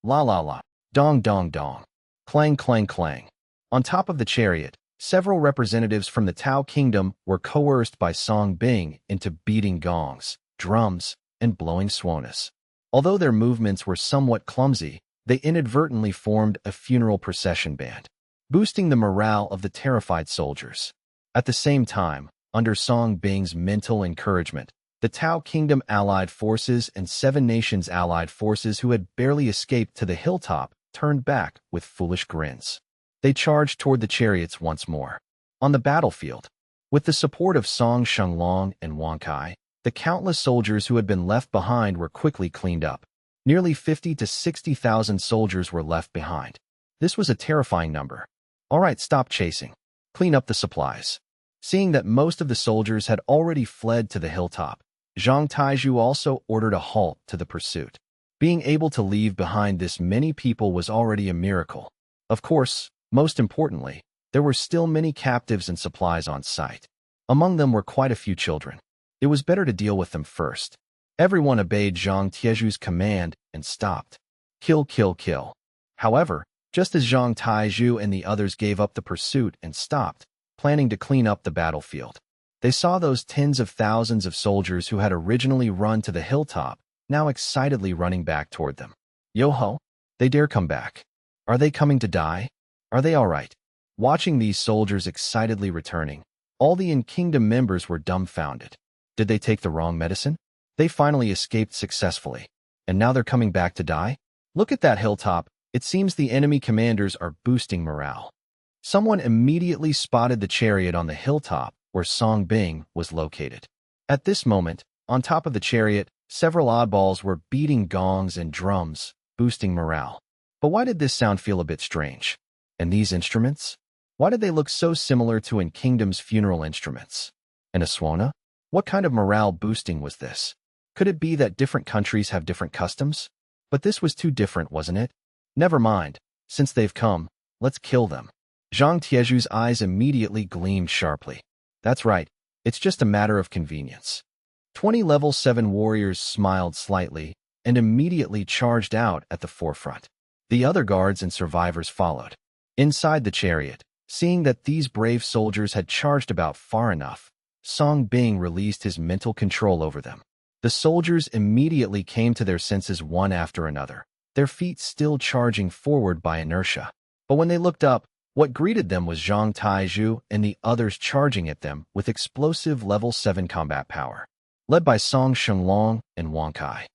La la la. Dong dong dong. Clang clang clang. On top of the chariot, several representatives from the Tao kingdom were coerced by Song Bing into beating gongs, drums, and blowing swonas. Although their movements were somewhat clumsy, they inadvertently formed a funeral procession band, boosting the morale of the terrified soldiers. At the same time, under Song Bing's mental encouragement, the Tao Kingdom allied forces and Seven Nations allied forces who had barely escaped to the hilltop turned back with foolish grins. They charged toward the chariots once more. On the battlefield, with the support of Song Shenglong and Wang Kai, the countless soldiers who had been left behind were quickly cleaned up. Nearly 50 to 60,000 soldiers were left behind. This was a terrifying number. All right, stop chasing. Clean up the supplies. Seeing that most of the soldiers had already fled to the hilltop, Zhang Taizhu also ordered a halt to the pursuit. Being able to leave behind this many people was already a miracle. Of course, most importantly, there were still many captives and supplies on site. Among them were quite a few children. It was better to deal with them first. Everyone obeyed Zhang Tieju's command and stopped. Kill, kill, kill. However, just as Zhang Taizhu and the others gave up the pursuit and stopped, planning to clean up the battlefield, they saw those tens of thousands of soldiers who had originally run to the hilltop, now excitedly running back toward them. Yo-ho! They dare come back. Are they coming to die? Are they all right? Watching these soldiers excitedly returning, all the in-kingdom members were dumbfounded. Did they take the wrong medicine? They finally escaped successfully, and now they're coming back to die? Look at that hilltop. It seems the enemy commanders are boosting morale. Someone immediately spotted the chariot on the hilltop where Song Bing was located. At this moment, on top of the chariot, several oddballs were beating gongs and drums, boosting morale. But why did this sound feel a bit strange? And these instruments? Why did they look so similar to In-Kingdom's funeral instruments? And a swana? What kind of morale boosting was this? Could it be that different countries have different customs? But this was too different, wasn't it? Never mind. Since they've come, let's kill them. Zhang Tieju's eyes immediately gleamed sharply. That's right. It's just a matter of convenience. 20 level 7 warriors smiled slightly and immediately charged out at the forefront. The other guards and survivors followed. Inside the chariot, seeing that these brave soldiers had charged about far enough, Song Bing released his mental control over them. The soldiers immediately came to their senses one after another, their feet still charging forward by inertia. But when they looked up, what greeted them was Zhang Taizhu and the others charging at them with explosive level 7 combat power, led by Song Shenglong and Wang Kai.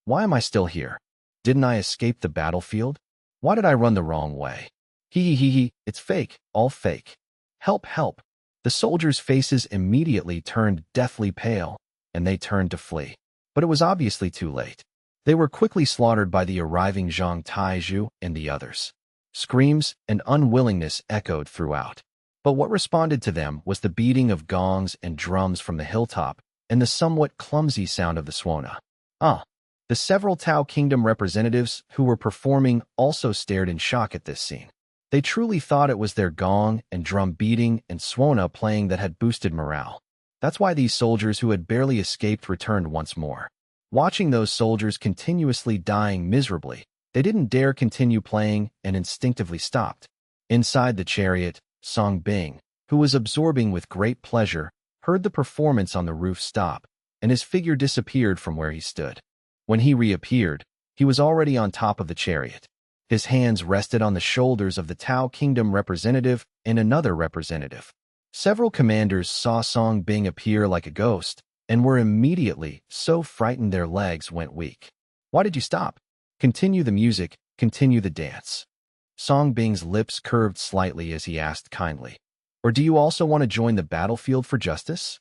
Why am I still here? Didn't I escape the battlefield? Why did I run the wrong way? Hee, it's fake, all fake. Help, help. The soldiers' faces immediately turned deathly pale, and they turned to flee. But it was obviously too late. They were quickly slaughtered by the arriving Zhang Taizhu and the others. Screams and unwillingness echoed throughout. But what responded to them was the beating of gongs and drums from the hilltop and the somewhat clumsy sound of the swana. The several Tao Kingdom representatives who were performing also stared in shock at this scene. They truly thought it was their gong and drum beating and swana playing that had boosted morale. That's why these soldiers who had barely escaped returned once more. Watching those soldiers continuously dying miserably, they didn't dare continue playing and instinctively stopped. Inside the chariot, Song Bing, who was absorbing with great pleasure, heard the performance on the roof stop, and his figure disappeared from where he stood. When he reappeared, he was already on top of the chariot. His hands rested on the shoulders of the Tao Kingdom representative and another representative. Several commanders saw Song Bing appear like a ghost and were immediately so frightened their legs went weak. Why did you stop? Continue the music, continue the dance. Song Bing's lips curved slightly as he asked kindly, or do you also want to join the battlefield for justice?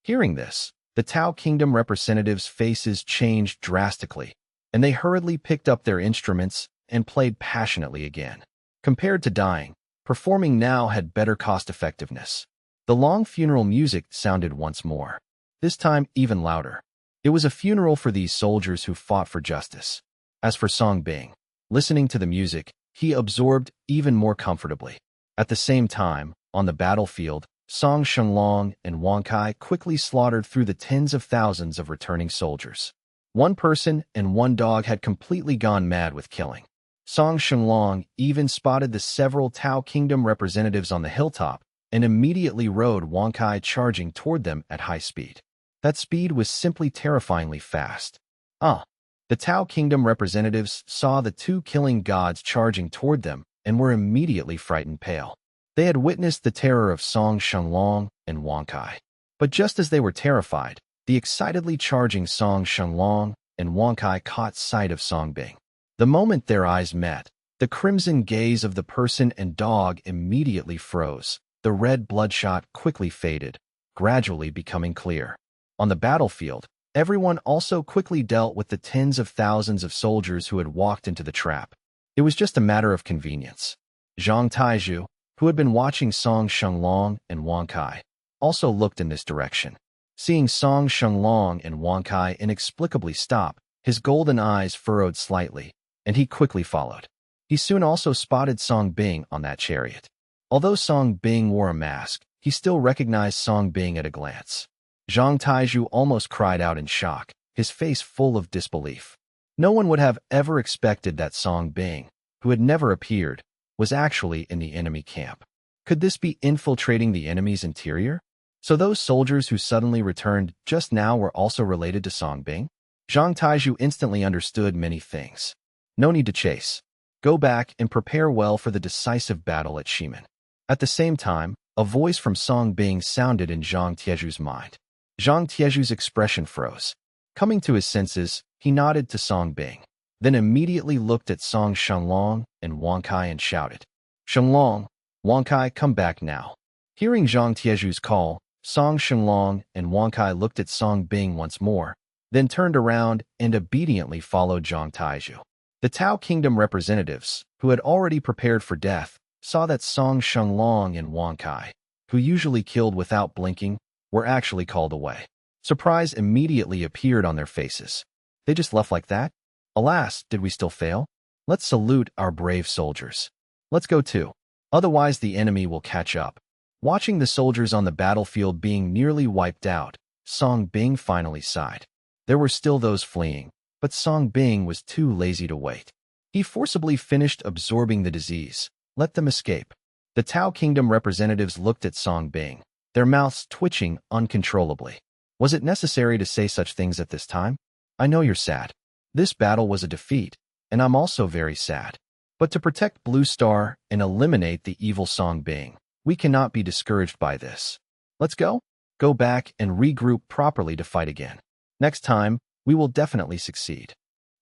Hearing this, the Tao Kingdom representatives' faces changed drastically, and they hurriedly picked up their instruments and played passionately again. Compared to dying, performing now had better cost-effectiveness. The long funeral music sounded once more, this time even louder. It was a funeral for these soldiers who fought for justice. As for Song Bing, listening to the music, he absorbed even more comfortably. At the same time, on the battlefield, Song Shenglong and Wang Kai quickly slaughtered through the tens of thousands of returning soldiers. One person and one dog had completely gone mad with killing. Song Shenglong even spotted the several Tao Kingdom representatives on the hilltop and immediately rode Wangkai charging toward them at high speed. That speed was simply terrifyingly fast. The Tao Kingdom representatives saw the two killing gods charging toward them and were immediately frightened pale. They had witnessed the terror of Song Shenglong and Wangkai. But just as they were terrified, the excitedly charging Song Shenglong and Wangkai caught sight of Song Bing. The moment their eyes met, the crimson gaze of the person and dog immediately froze. The red bloodshot quickly faded, gradually becoming clear. On the battlefield, everyone also quickly dealt with the tens of thousands of soldiers who had walked into the trap. It was just a matter of convenience. Zhang Taizhu, who had been watching Song Shenglong and Wangkai, also looked in this direction. Seeing Song Shenglong and Wangkai inexplicably stop, his golden eyes furrowed slightly, and he quickly followed. He soon also spotted Song Bing on that chariot. Although Song Bing wore a mask, he still recognized Song Bing at a glance. Zhang Taizhu almost cried out in shock, his face full of disbelief. No one would have ever expected that Song Bing, who had never appeared, was actually in the enemy camp. Could this be infiltrating the enemy's interior? So those soldiers who suddenly returned just now were also related to Song Bing? Zhang Taizhu instantly understood many things. No need to chase. Go back and prepare well for the decisive battle at Shimen. At the same time, a voice from Song Bing sounded in Zhang Tiezhu's mind. Zhang Tiezhu's expression froze. Coming to his senses, he nodded to Song Bing, then immediately looked at Song Shenglong and Wangkai and shouted, "Shenglong, Wangkai, come back now." Hearing Zhang Tiezhu's call, Song Shenglong and Wangkai looked at Song Bing once more, then turned around and obediently followed Zhang Taizhu. The Tao Kingdom representatives, who had already prepared for death, saw that Song Shenglong and Wangkai, who usually killed without blinking, were actually called away. Surprise immediately appeared on their faces. They just left like that? Alas, did we still fail? Let's salute our brave soldiers. Let's go too. Otherwise the enemy will catch up. Watching the soldiers on the battlefield being nearly wiped out, Song Bing finally sighed. There were still those fleeing, but Song Bing was too lazy to wait. He forcibly finished absorbing the disease. Let them escape. The Tao Kingdom representatives looked at Song Bing, their mouths twitching uncontrollably. Was it necessary to say such things at this time? I know you're sad. This battle was a defeat, and I'm also very sad. But to protect Blue Star and eliminate the evil Song Bing, we cannot be discouraged by this. Let's go? Go back and regroup properly to fight again. Next time, we will definitely succeed.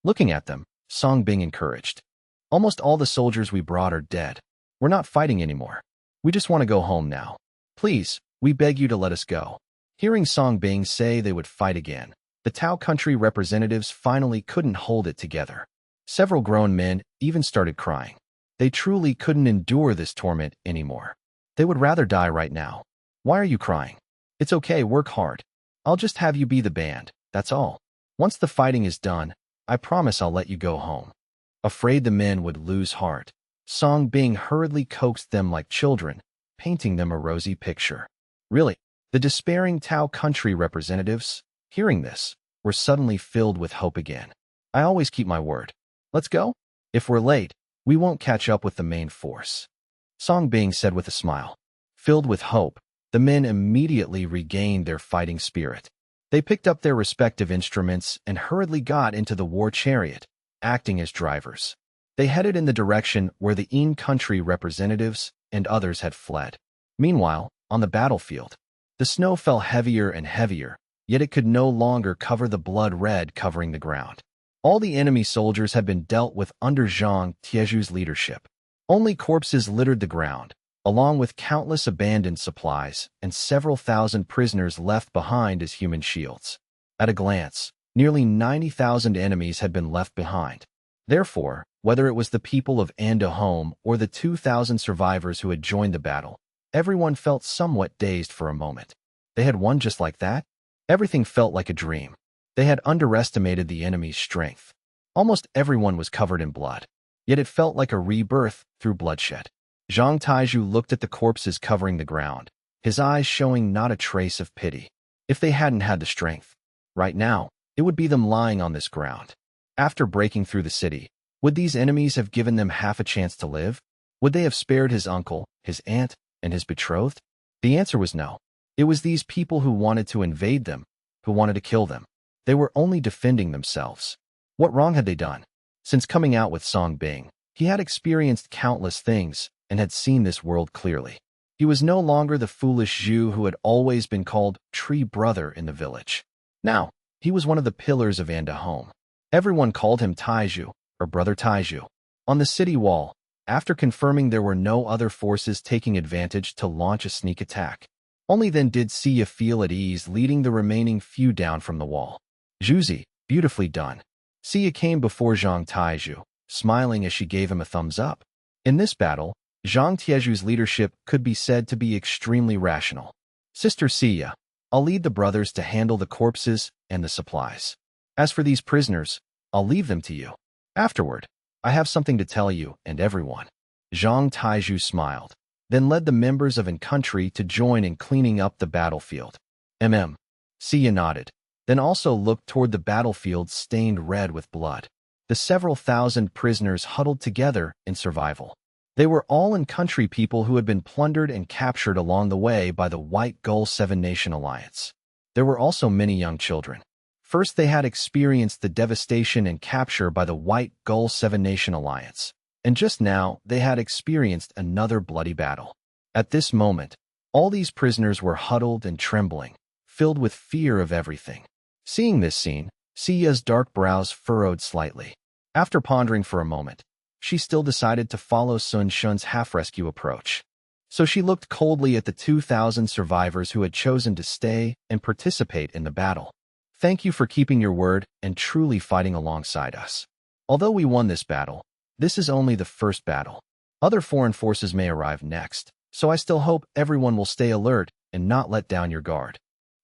Looking at them, Song Bing encouraged. Almost all the soldiers we brought are dead. We're not fighting anymore. We just want to go home now. Please, we beg you to let us go. Hearing Song Bing say they would fight again, the Tao country representatives finally couldn't hold it together. Several grown men even started crying. They truly couldn't endure this torment anymore. They would rather die right now. Why are you crying? It's okay, work hard. I'll just have you be the band, that's all. Once the fighting is done, I promise I'll let you go home. Afraid the men would lose heart, Song Bing hurriedly coaxed them like children, painting them a rosy picture. Really, the despairing Tao country representatives, hearing this, were suddenly filled with hope again. I always keep my word. Let's go? If we're late, we won't catch up with the main force. Song Bing said with a smile. Filled with hope, the men immediately regained their fighting spirit. They picked up their respective instruments and hurriedly got into the war chariot, acting as drivers. They headed in the direction where the In country representatives and others had fled. Meanwhile, on the battlefield, the snow fell heavier and heavier, yet it could no longer cover the blood red covering the ground. All the enemy soldiers had been dealt with under Zhang Tiezhu's leadership. Only corpses littered the ground, along with countless abandoned supplies and several thousand prisoners left behind as human shields. At a glance, nearly 90,000 enemies had been left behind. Therefore, whether it was the people of Andahome or the 2,000 survivors who had joined the battle, everyone felt somewhat dazed for a moment. They had won just like that? Everything felt like a dream. They had underestimated the enemy's strength. Almost everyone was covered in blood, yet it felt like a rebirth through bloodshed. Zhang Taizhu looked at the corpses covering the ground, his eyes showing not a trace of pity. If they hadn't had the strength. Right now, it would be them lying on this ground. After breaking through the city, would these enemies have given them half a chance to live? Would they have spared his uncle, his aunt, and his betrothed? The answer was no. It was these people who wanted to invade them, who wanted to kill them. They were only defending themselves. What wrong had they done? Since coming out with Song Bing, he had experienced countless things and had seen this world clearly. He was no longer the foolish Zhu who had always been called Tree Brother in the village. Now, he was one of the pillars of Anda Home. Everyone called him Taizhu, or Brother Taizhu. On the city wall, after confirming there were no other forces taking advantage to launch a sneak attack, only then did Xia feel at ease leading the remaining few down from the wall. Zhuzi, beautifully done. Xia came before Zhang Taizhu, smiling as she gave him a thumbs up. In this battle, Zhang Tiezhu's leadership could be said to be extremely rational. Sister Xia, I'll lead the brothers to handle the corpses and the supplies. As for these prisoners, I'll leave them to you. Afterward, I have something to tell you and everyone. Zhang Taizhu smiled, then led the members of Incurable to join in cleaning up the battlefield. Xia nodded, then also looked toward the battlefield stained red with blood. The several thousand prisoners huddled together in survival. They were all Incurable people who had been plundered and captured along the way by the White Gull Seven Nation Alliance. There were also many young children. First, they had experienced the devastation and capture by the White Gull Seven Nation Alliance, and just now they had experienced another bloody battle. At this moment, all these prisoners were huddled and trembling, filled with fear of everything. Seeing this scene, Xia's dark brows furrowed slightly. After pondering for a moment, she still decided to follow Sun Shun's half-rescue approach. So she looked coldly at the 2,000 survivors who had chosen to stay and participate in the battle. Thank you for keeping your word and truly fighting alongside us. Although we won this battle, this is only the first battle. Other foreign forces may arrive next, so I still hope everyone will stay alert and not let down your guard.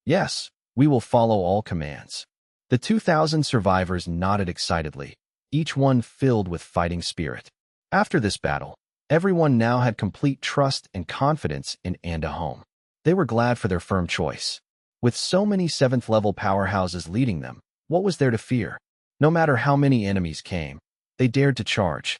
Yes, we will follow all commands. The 2,000 survivors nodded excitedly, each one filled with fighting spirit. After this battle, everyone now had complete trust and confidence in Anda Home. They were glad for their firm choice. With so many 7th-level powerhouses leading them, what was there to fear? No matter how many enemies came, they dared to charge.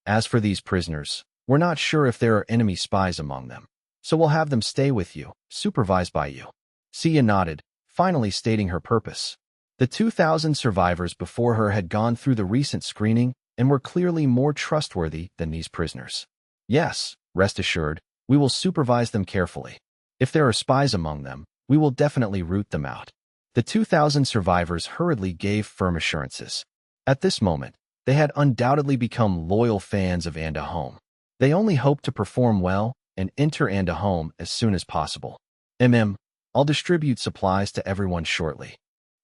As for these prisoners, we're not sure if there are enemy spies among them, so we'll have them stay with you, supervised by you. Xia nodded, finally stating her purpose. The 2,000 survivors before her had gone through the recent screening and were clearly more trustworthy than these prisoners. Yes, rest assured, we will supervise them carefully. If there are spies among them, we will definitely root them out. The 2,000 survivors hurriedly gave firm assurances. At this moment, they had undoubtedly become loyal fans of Anda Home. They only hoped to perform well and enter Anda Home as soon as possible. I'll distribute supplies to everyone shortly.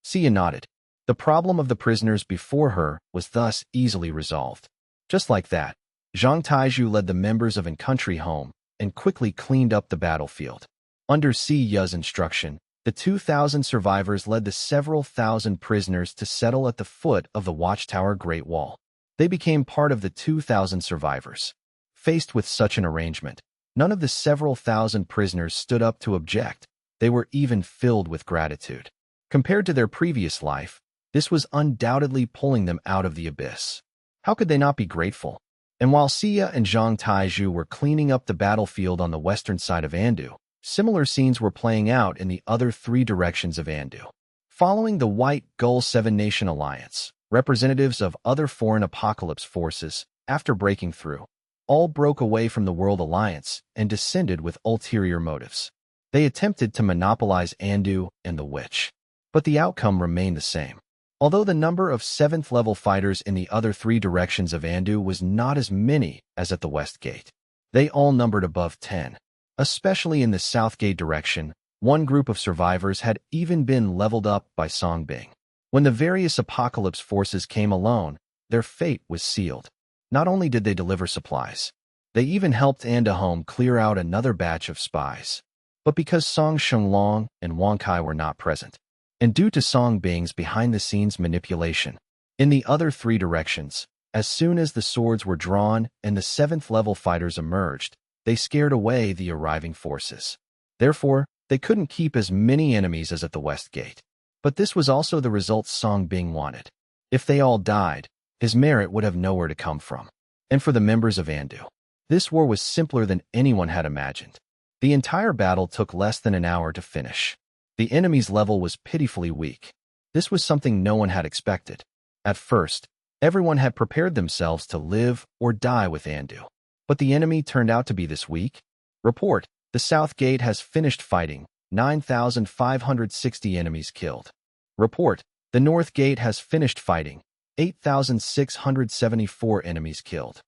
Xia nodded. The problem of the prisoners before her was thus easily resolved. Just like that, Zhang Taizhu led the members of Incurable home and quickly cleaned up the battlefield. Under Xia's instruction, the 2,000 survivors led the several thousand prisoners to settle at the foot of the Watchtower Great Wall. They became part of the 2,000 survivors. Faced with such an arrangement, none of the several thousand prisoners stood up to object. They were even filled with gratitude. Compared to their previous life, this was undoubtedly pulling them out of the abyss. How could they not be grateful? And while Xia and Zhang Taizhu were cleaning up the battlefield on the western side of Andu, similar scenes were playing out in the other 3 directions of Andu. Following the White Gull Seven Nation Alliance, representatives of other foreign apocalypse forces, after breaking through, all broke away from the World Alliance and descended with ulterior motives. They attempted to monopolize Andu and the Witch, but the outcome remained the same. Although the number of 7th-level fighters in the other 3 directions of Andu was not as many as at the West Gate, they all numbered above 10. Especially in the South Gate direction, one group of survivors had even been leveled up by Song Bing. When the various apocalypse forces came alone, their fate was sealed. Not only did they deliver supplies, they even helped Anda Home clear out another batch of spies. But because Song Shenglong and Wang Kai were not present, and due to Song Bing's behind-the-scenes manipulation, in the other 3 directions, as soon as the swords were drawn and the 7th-level fighters emerged, they scared away the arriving forces. Therefore, they couldn't keep as many enemies as at the West Gate. But this was also the result Song Bing wanted. If they all died, his merit would have nowhere to come from. And for the members of Andu, this war was simpler than anyone had imagined. The entire battle took less than an hour to finish. The enemy's level was pitifully weak. This was something no one had expected. At first, everyone had prepared themselves to live or die with Andu. But the enemy turned out to be this weak. Report, the South Gate has finished fighting, 9,560 enemies killed. Report, the North Gate has finished fighting, 8,674 enemies killed.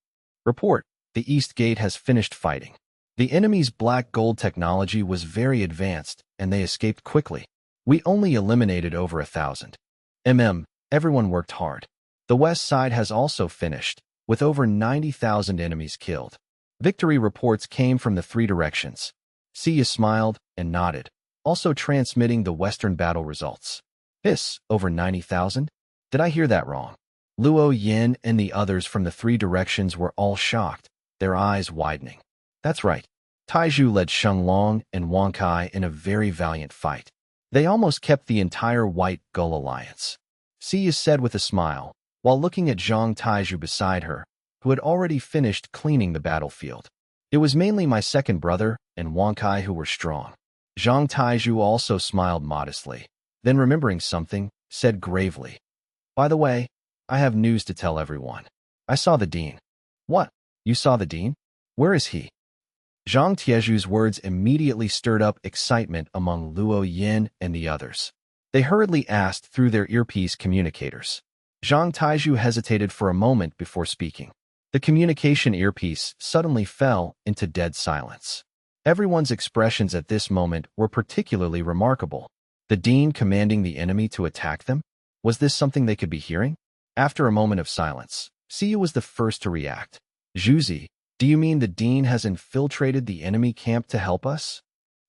Report, the East Gate has finished fighting. The enemy's black gold technology was very advanced, and they escaped quickly. We only eliminated over 1,000. Everyone worked hard. The West Side has also finished, with over 90,000 enemies killed. Victory reports came from the three directions. Sia smiled and nodded, also transmitting the Western battle results. Over 90,000? Did I hear that wrong? Luo Yin and the others from the three directions were all shocked, their eyes widening. That's right. Taizhu led Sheng Long and Wang Kai in a very valiant fight. They almost kept the entire White Gull Alliance. Sia said with a smile, while looking at Zhang Taizhu beside her, who had already finished cleaning the battlefield. It was mainly my second brother and Wang Kai who were strong. Zhang Taizhu also smiled modestly, then remembering something, said gravely, "By the way, I have news to tell everyone. I saw the dean." "What? You saw the dean? Where is he?" Zhang Tiezhu's words immediately stirred up excitement among Luo Yin and the others. They hurriedly asked through their earpiece communicators. Zhang Taizhu hesitated for a moment before speaking. The communication earpiece suddenly fell into dead silence. Everyone's expressions at this moment were particularly remarkable. The dean commanding the enemy to attack them? Was this something they could be hearing? After a moment of silence, Sia was the first to react. "Zhuzi, do you mean the dean has infiltrated the enemy camp to help us?"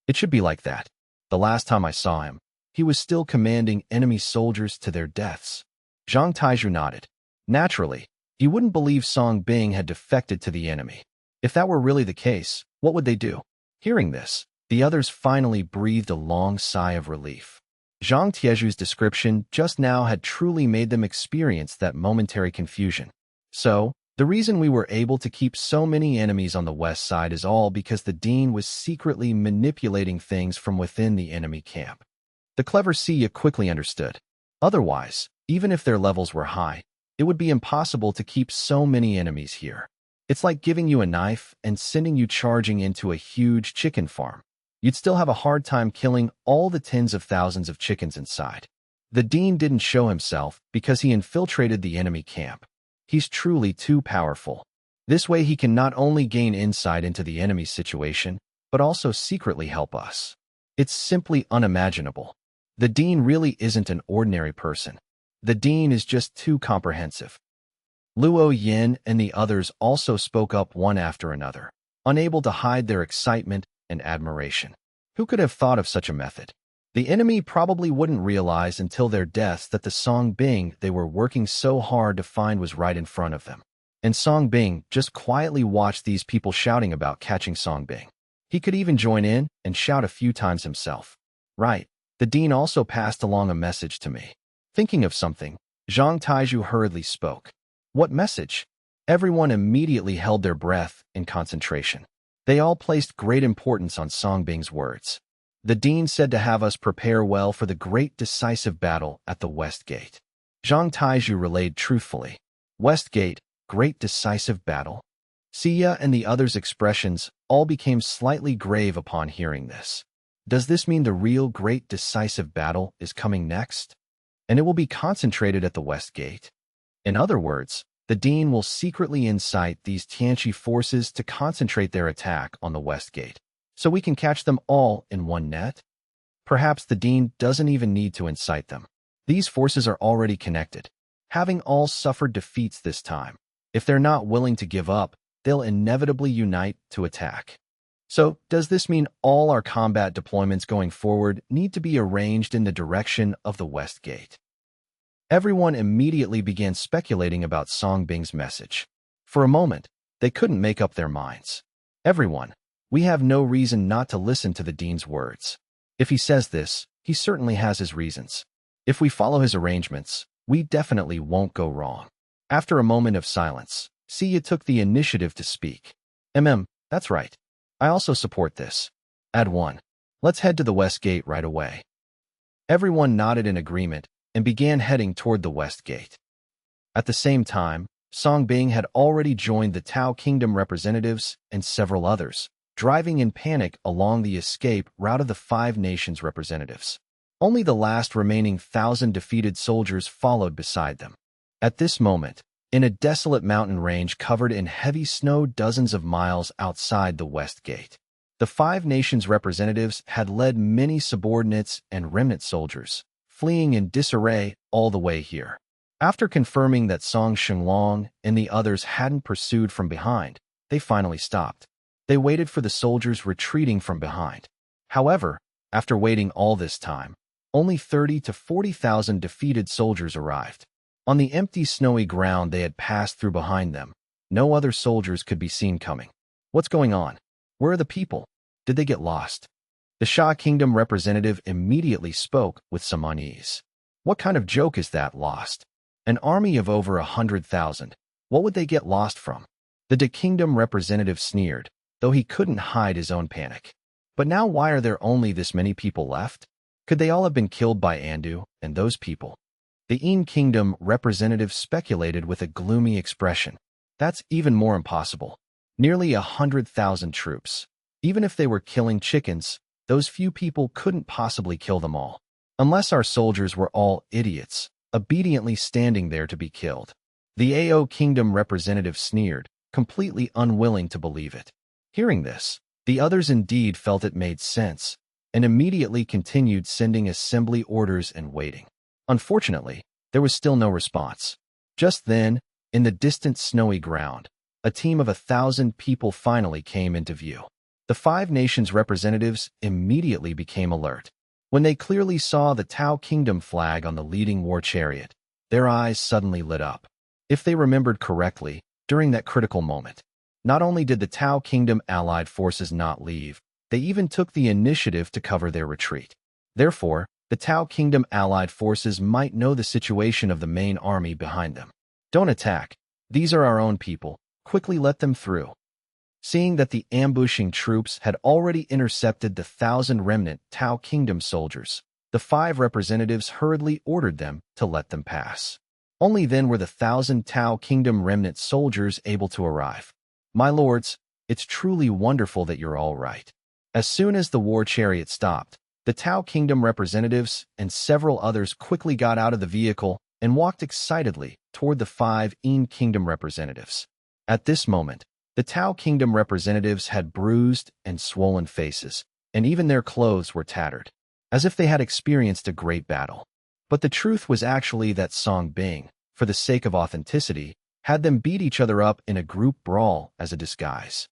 "It should be like that. The last time I saw him, he was still commanding enemy soldiers to their deaths." Zhang Taizhu nodded. Naturally, he wouldn't believe Song Bing had defected to the enemy. If that were really the case, what would they do? Hearing this, the others finally breathed a long sigh of relief. Zhang Tiezhu's description just now had truly made them experience that momentary confusion. So, the reason we were able to keep so many enemies on the west side is all because the dean was secretly manipulating things from within the enemy camp. The clever Sia quickly understood. Otherwise, even if their levels were high, it would be impossible to keep so many enemies here. It's like giving you a knife and sending you charging into a huge chicken farm. You'd still have a hard time killing all the tens of thousands of chickens inside. The dean didn't show himself because he infiltrated the enemy camp. He's truly too powerful. This way he can not only gain insight into the enemy's situation, but also secretly help us. It's simply unimaginable. The dean really isn't an ordinary person. The dean is just too comprehensive. Luo Yin and the others also spoke up one after another, unable to hide their excitement and admiration. Who could have thought of such a method? The enemy probably wouldn't realize until their deaths that the Song Bing they were working so hard to find was right in front of them. And Song Bing just quietly watched these people shouting about catching Song Bing. He could even join in and shout a few times himself. Right. The dean also passed along a message to me. Thinking of something, Zhang Taizhu hurriedly spoke. What message? Everyone immediately held their breath in concentration. They all placed great importance on Song Bing's words. The dean said to have us prepare well for the great decisive battle at the West Gate. Zhang Taizhu relayed truthfully. West Gate, great decisive battle? Sia and the others' expressions all became slightly grave upon hearing this. Does this mean the real great decisive battle is coming next? And it will be concentrated at the West Gate? In other words, the dean will secretly incite these Tianqi forces to concentrate their attack on the West Gate, so we can catch them all in one net? Perhaps the dean doesn't even need to incite them. These forces are already connected, having all suffered defeats this time. If they're not willing to give up, they'll inevitably unite to attack. So, does this mean all our combat deployments going forward need to be arranged in the direction of the West Gate? Everyone immediately began speculating about Song Bing's message. For a moment, they couldn't make up their minds. Everyone, we have no reason not to listen to the dean's words. If he says this, he certainly has his reasons. If we follow his arrangements, we definitely won't go wrong. After a moment of silence, Sia took the initiative to speak. That's right. I also support this. Add 1. Let's head to the west gate right away. Everyone nodded in agreement and began heading toward the west gate. At the same time, Song Bing had already joined the Tao Kingdom representatives and several others, driving in panic along the escape route of the 5 nations representatives. Only the last remaining 1,000 defeated soldiers followed beside them. At this moment, in a desolate mountain range covered in heavy snow dozens of miles outside the west gate, the 5 nations representatives had led many subordinates and remnant soldiers, fleeing in disarray all the way here. After confirming that Song Shenglong and the others hadn't pursued from behind, they finally stopped. They waited for the soldiers retreating from behind. However, after waiting all this time, only 30 to 40,000 defeated soldiers arrived. On the empty snowy ground they had passed through behind them, no other soldiers could be seen coming. What's going on? Where are the people? Did they get lost? The Sha Kingdom representative immediately spoke with some unease. What kind of joke is that, lost? An army of over 100,000. What would they get lost from? The De Kingdom representative sneered, though he couldn't hide his own panic. But now why are there only this many people left? Could they all have been killed by Andu and those people? The In Kingdom representative speculated with a gloomy expression. That's even more impossible. Nearly 100,000 troops. Even if they were killing chickens, those few people couldn't possibly kill them all. Unless our soldiers were all idiots, obediently standing there to be killed. The AO Kingdom representative sneered, completely unwilling to believe it. Hearing this, the others indeed felt it made sense, and immediately continued sending assembly orders and waiting. Unfortunately, there was still no response. Just then, in the distant snowy ground, a team of 1,000 people finally came into view. The 5 nations representatives immediately became alert. When they clearly saw the Tao Kingdom flag on the leading war chariot, their eyes suddenly lit up. If they remembered correctly, during that critical moment, not only did the Tao Kingdom allied forces not leave, they even took the initiative to cover their retreat. Therefore, the Tao Kingdom allied forces might know the situation of the main army behind them. Don't attack. These are our own people. Quickly let them through. Seeing that the ambushing troops had already intercepted the 1,000 remnant Tao Kingdom soldiers, the 5 representatives hurriedly ordered them to let them pass. Only then were the 1,000 Tao Kingdom remnant soldiers able to arrive. My lords, it's truly wonderful that you're all right. As soon as the war chariot stopped, the Tao Kingdom representatives and several others quickly got out of the vehicle and walked excitedly toward the 5 In Kingdom representatives. At this moment, the Tao Kingdom representatives had bruised and swollen faces, and even their clothes were tattered, as if they had experienced a great battle. But the truth was actually that Song Bing, for the sake of authenticity, had them beat each other up in a group brawl as a disguise.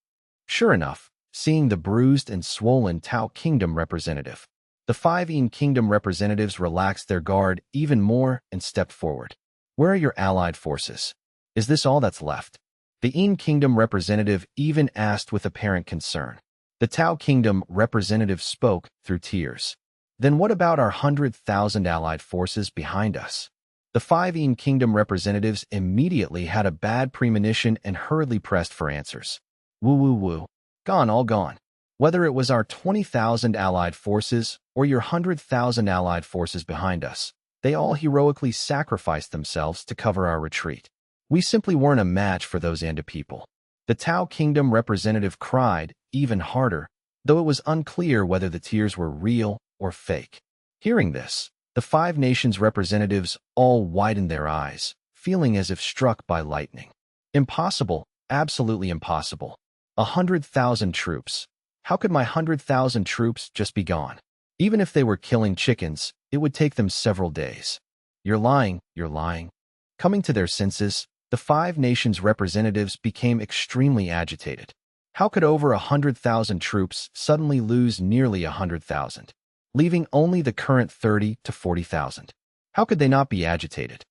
Sure enough, seeing the bruised and swollen Tao Kingdom representative, the 5 In Kingdom representatives relaxed their guard even more and stepped forward. Where are your allied forces? Is this all that's left? The In Kingdom representative even asked with apparent concern. The Tao Kingdom representative spoke through tears. Then what about our 100,000 allied forces behind us? The 5 In Kingdom representatives immediately had a bad premonition and hurriedly pressed for answers. Woo woo woo. Gone, all gone. Whether it was our 20,000 allied forces or your 100,000 allied forces behind us, they all heroically sacrificed themselves to cover our retreat. We simply weren't a match for those Andu people. The Tao Kingdom representative cried even harder, though it was unclear whether the tears were real or fake. Hearing this, the 5 nations representatives all widened their eyes, feeling as if struck by lightning. Impossible, absolutely impossible. 100,000 troops. How could my 100,000 troops just be gone? Even if they were killing chickens, it would take them several days. You're lying, you're lying. Coming to their senses, the 5 nations representatives became extremely agitated. How could over 100,000 troops suddenly lose nearly 100,000, leaving only the current 30 to 40,000? How could they not be agitated?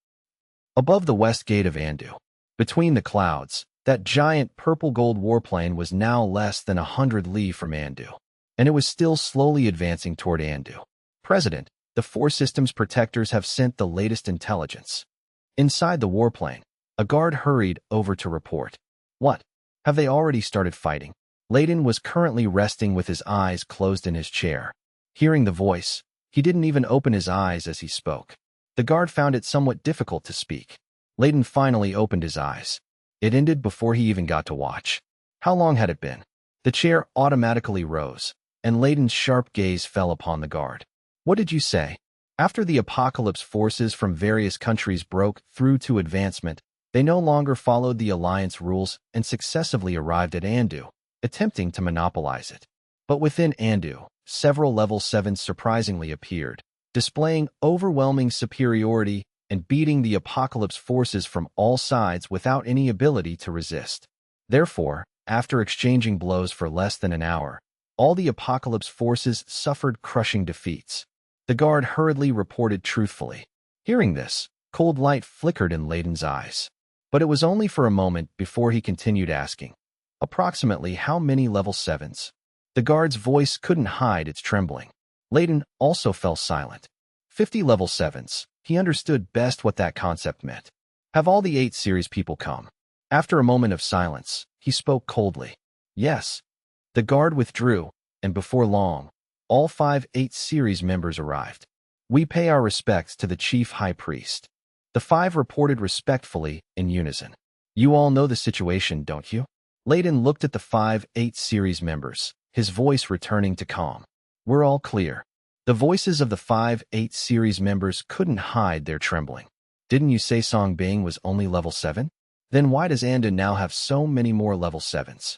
Above the west gate of Andu, between the clouds, that giant purple-gold warplane was now less than 100 li from Andu, and it was still slowly advancing toward Andu. President, The four systems protectors have sent the latest intelligence. Inside the warplane, a guard hurried over to report. What? Have they already started fighting? Layden was currently resting with his eyes closed in his chair. Hearing the voice, he didn't even open his eyes as he spoke. The guard found it somewhat difficult to speak. Layden finally opened his eyes. It ended before he even got to watch. How long had it been? The chair automatically rose, and Layden's sharp gaze fell upon the guard. What did you say? After the apocalypse forces from various countries broke through to advancement, they no longer followed the alliance rules and successively arrived at Andu, attempting to monopolize it. But within Andu, several level 7s surprisingly appeared, displaying overwhelming superiority and beating the apocalypse forces from all sides without any ability to resist. Therefore, after exchanging blows for less than an hour, all the apocalypse forces suffered crushing defeats. The guard hurriedly reported truthfully. Hearing this, cold light flickered in Layden's eyes. But it was only for a moment before he continued asking, approximately how many level 7s? The guard's voice couldn't hide its trembling. Layden also fell silent. 50 level 7s. He understood best what that concept meant. Have all the 8 series people come? After a moment of silence, he spoke coldly. Yes. The guard withdrew, and before long, all 5 8 series members arrived. We pay our respects to the chief high priest. The 5 reported respectfully in unison. You all know the situation, don't you? Layden looked at the 5 8 series members, his voice returning to calm. We're all clear. The voices of the 5 8 series members couldn't hide their trembling. Didn't you say Song Bing was only level 7? Then why does Anda now have so many more level 7s?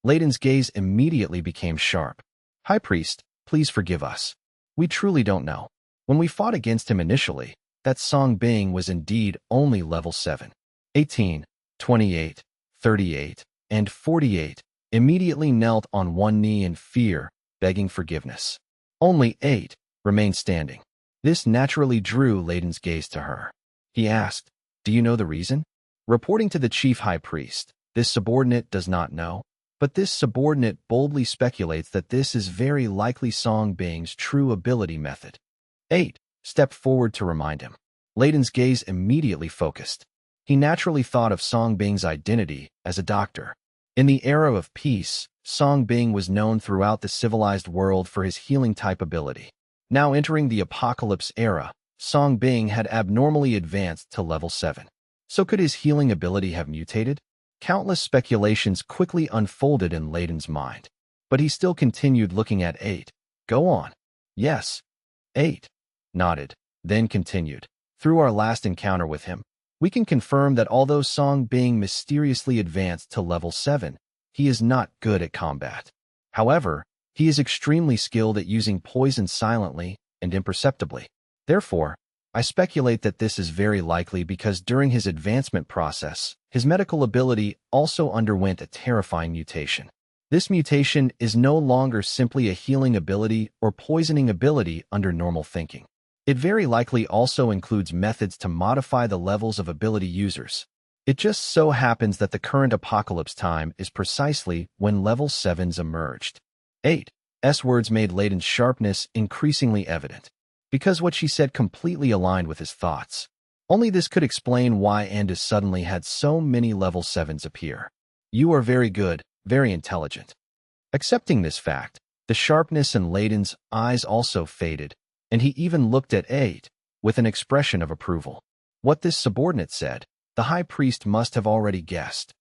Layden's gaze immediately became sharp. High Priest, please forgive us. We truly don't know. When we fought against him initially, that Song Bing was indeed only level 7. 18, 28, 38, and 48 immediately knelt on one knee in fear, begging forgiveness. Only 8 remained standing. This naturally drew Layden's gaze to her. He asked, do you know the reason? Reporting to the chief high priest, this subordinate does not know, but this subordinate boldly speculates that this is very likely Song Bing's true ability method. 8 stepped forward to remind him. Layden's gaze immediately focused. He naturally thought of Song Bing's identity as a doctor. In the era of peace, Song Bing was known throughout the civilized world for his healing-type ability. Now entering the apocalypse era, Song Bing had abnormally advanced to level 7. So could his healing ability have mutated? Countless speculations quickly unfolded in Layden's mind. But he still continued looking at 8. Go on. Yes. 8 nodded, then continued. Through our last encounter with him, we can confirm that although Song Bing mysteriously advanced to level 7, he is not good at combat. However, he is extremely skilled at using poison silently and imperceptibly. Therefore, I speculate that this is very likely because during his advancement process, his medical ability also underwent a terrifying mutation. This mutation is no longer simply a healing ability or poisoning ability under normal thinking. It very likely also includes methods to modify the levels of ability users. It just so happens that the current apocalypse time is precisely when level 7s emerged. 8's words made Layden's sharpness increasingly evident, because what she said completely aligned with his thoughts. Only this could explain why Andis suddenly had so many level 7s appear. You are very good, very intelligent. Accepting this fact, the sharpness in Layden's eyes also faded, and he even looked at 8 with an expression of approval. What this subordinate said, the high priest must have already guessed.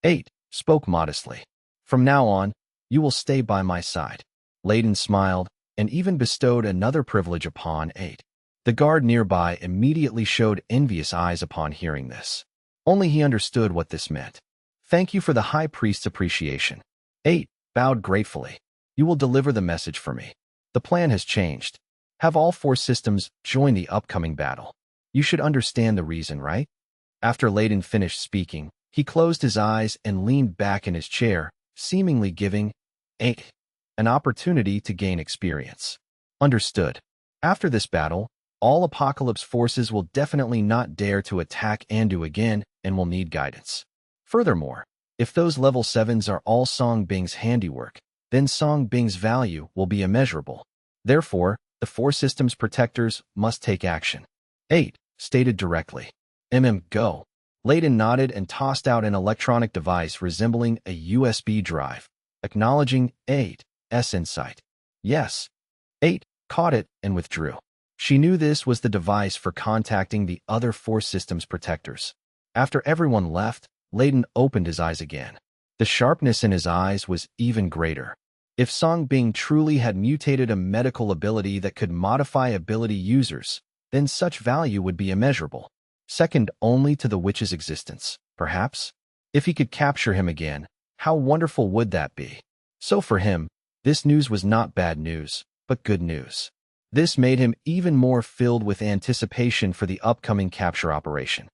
8 spoke modestly. From now on, you will stay by my side. Layden smiled and even bestowed another privilege upon 8. The guard nearby immediately showed envious eyes upon hearing this. Only he understood what this meant. Thank you for the high priest's appreciation. 8 bowed gratefully. You will deliver the message for me. The plan has changed. Have all 4 systems join the upcoming battle. You should understand the reason, right? After Layden finished speaking, he closed his eyes and leaned back in his chair, seemingly giving 8 an opportunity to gain experience. Understood. After this battle, all apocalypse forces will definitely not dare to attack Andu again and will need guidance. Furthermore, if those level 7s are all Song Bing's handiwork, then Song Bing's value will be immeasurable. Therefore, The four systems protectors must take action. 8. Stated directly. Go. Layden nodded and tossed out an electronic device resembling a USB drive, acknowledging 8's insight. Yes. 8 caught it and withdrew. She knew this was the device for contacting the other four systems protectors. After everyone left, Layden opened his eyes again. The sharpness in his eyes was even greater. If Song Bing truly had mutated a medical ability that could modify ability users, then such value would be immeasurable, second only to the witch's existence, perhaps. If he could capture him again, how wonderful would that be? So for him, this news was not bad news, but good news. This made him even more filled with anticipation for the upcoming capture operation.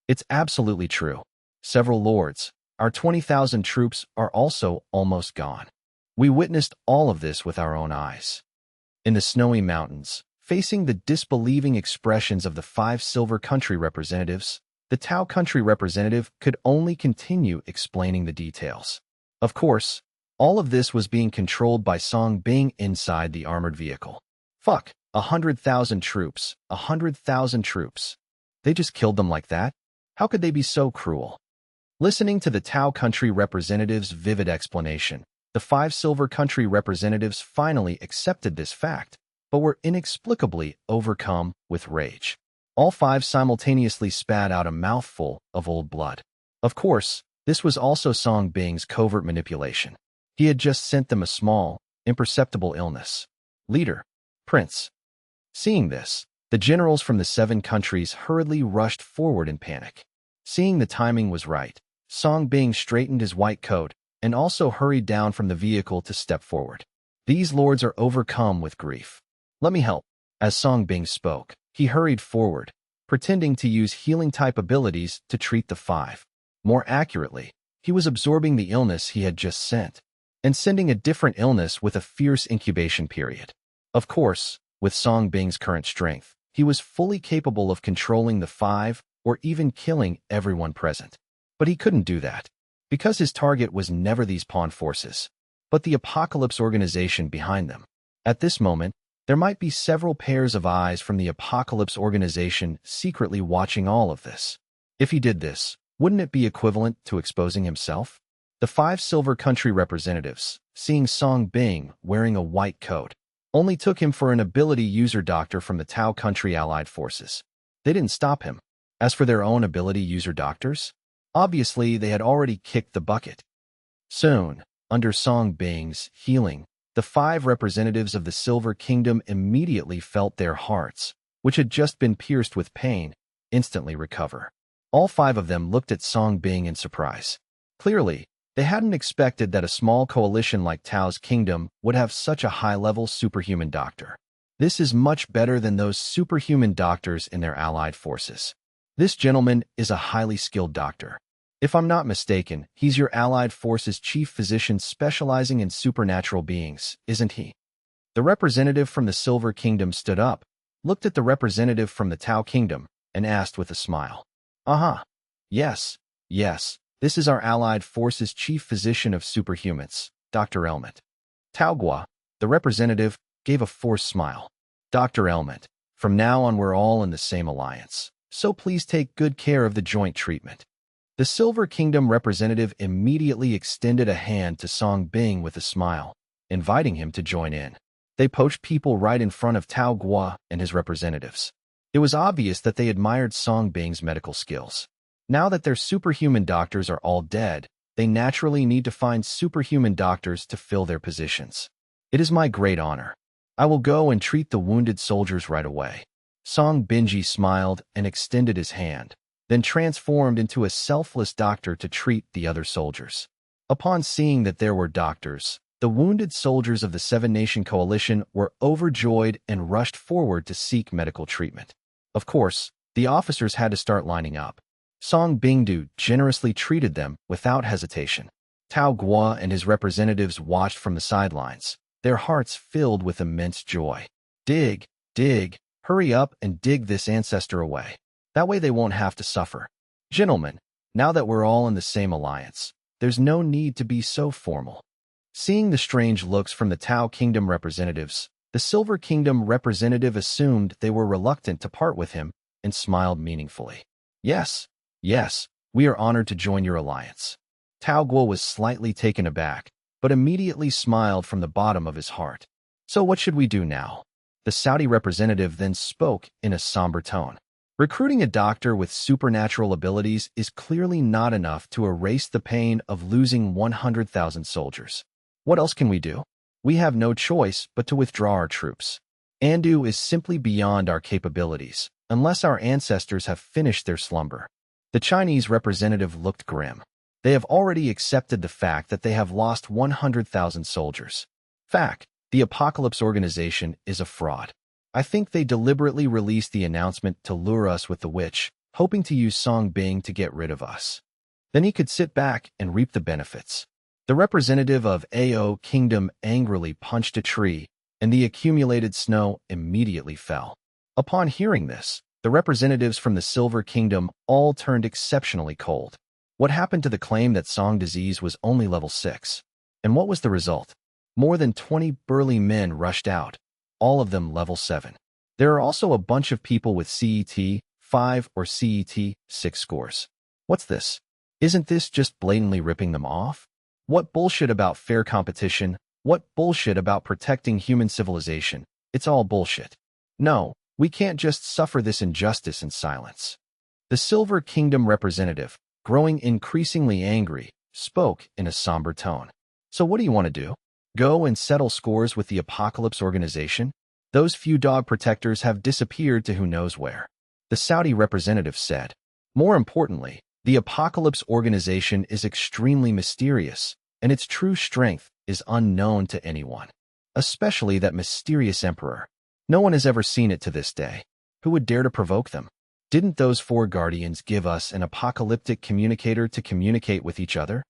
It's absolutely true. Several lords, our 20,000 troops are also almost gone. We witnessed all of this with our own eyes. In the snowy mountains, facing the disbelieving expressions of the 5 Silver Country representatives, the Tao Country representative could only continue explaining the details. Of course, all of this was being controlled by Song Bing inside the armored vehicle. Fuck, 100,000 troops, 100,000 troops. They just killed them like that? How could they be so cruel? Listening to the Tao Country representative's vivid explanation, the 5 Silver Country representatives finally accepted this fact, but were inexplicably overcome with rage. All 5 simultaneously spat out a mouthful of old blood. Of course, this was also Song Bing's covert manipulation. He had just sent them a small, imperceptible illness. Leader, Prince. Seeing this, the generals from the 7 countries hurriedly rushed forward in panic. Seeing the timing was right, Song Bing straightened his white coat and also hurried down from the vehicle to step forward. These lords are overcome with grief. Let me help. As Song Bing spoke, he hurried forward, pretending to use healing-type abilities to treat the 5. More accurately, he was absorbing the illness he had just sent, and sending a different illness with a fierce incubation period. Of course, with Song Bing's current strength, he was fully capable of controlling the 5 or even killing everyone present. But he couldn't do that, because his target was never these pawn forces, but the Apocalypse organization behind them. At this moment, there might be several pairs of eyes from the Apocalypse organization secretly watching all of this. If he did this, wouldn't it be equivalent to exposing himself? The 5 Silver Country representatives, seeing Song Bing wearing a white coat, only took him for an ability user doctor from the Tao Country allied forces. They didn't stop him. As for their own ability user doctors, obviously they had already kicked the bucket. Soon, under Song Bing's healing, the 5 representatives of the Silver Kingdom immediately felt their hearts, which had just been pierced with pain, instantly recover. All 5 of them looked at Song Bing in surprise. Clearly, they hadn't expected that a small coalition like Tao's kingdom would have such a high-level superhuman doctor. This is much better than those superhuman doctors in their allied forces. This gentleman is a highly skilled doctor. If I'm not mistaken, he's your allied force's chief physician specializing in supernatural beings, isn't he? The representative from the Silver Kingdom stood up, looked at the representative from the Tao Kingdom, and asked with a smile. Yes, this is our allied force's chief physician of superhumans, Dr. Elmet. Tao Gua, the representative, gave a forced smile. Dr. Elmet, from now on we're all in the same alliance, so please take good care of the joint treatment. The Silver Kingdom representative immediately extended a hand to Song Bing with a smile, inviting him to join in. They poached people right in front of Tao Gua and his representatives. It was obvious that they admired Song Bing's medical skills. Now that their superhuman doctors are all dead, they naturally need to find superhuman doctors to fill their positions. It is my great honor. I will go and treat the wounded soldiers right away. Song Binji smiled and extended his hand, then transformed into a selfless doctor to treat the other soldiers. Upon seeing that there were doctors, the wounded soldiers of the 7-Nation Coalition were overjoyed and rushed forward to seek medical treatment. Of course, the officers had to start lining up. Song Bingdu generously treated them without hesitation. Tao Gua and his representatives watched from the sidelines, their hearts filled with immense joy. Dig, hurry up and dig this ancestor away. That way they won't have to suffer. Gentlemen, now that we're all in the same alliance, there's no need to be so formal. Seeing the strange looks from the Tao Kingdom representatives, The Silver Kingdom representative assumed they were reluctant to part with him and smiled meaningfully. Yes, yes, we are honored to join your alliance. Tao Guo was slightly taken aback, but immediately smiled from the bottom of his heart. So what should we do now? The Saudi representative then spoke in a somber tone. Recruiting a doctor with supernatural abilities is clearly not enough to erase the pain of losing 100,000 soldiers. What else can we do? We have no choice but to withdraw our troops. Andu is simply beyond our capabilities, unless our ancestors have finished their slumber. The Chinese representative looked grim. They have already accepted the fact that they have lost 100,000 soldiers. Fact, the Apocalypse Organization is a fraud. I think they deliberately released the announcement to lure us with the witch, hoping to use Song Bing to get rid of us. Then he could sit back and reap the benefits. The representative of Ao Kingdom angrily punched a tree, and the accumulated snow immediately fell. Upon hearing this, the representatives from the Silver Kingdom all turned exceptionally cold. What happened to the claim that Song disease was only level 6? And what was the result? More than 20 burly men rushed out, all of them level 7. There are also a bunch of people with CET 5 or CET 6 scores. What's this? Isn't this just blatantly ripping them off? What bullshit about fair competition? What bullshit about protecting human civilization? It's all bullshit. No, we can't just suffer this injustice in silence. The Silver Kingdom representative, growing increasingly angry, spoke in a somber tone. So what do you want to do? Go and settle scores with the Apocalypse Organization? Those few dog protectors have disappeared to who knows where. The Saudi representative said. More importantly, the Apocalypse Organization is extremely mysterious, and its true strength is unknown to anyone, especially that mysterious emperor. No one has ever seen it to this day. Who would dare to provoke them? Didn't those 4 guardians give us an apocalyptic communicator to communicate with each other?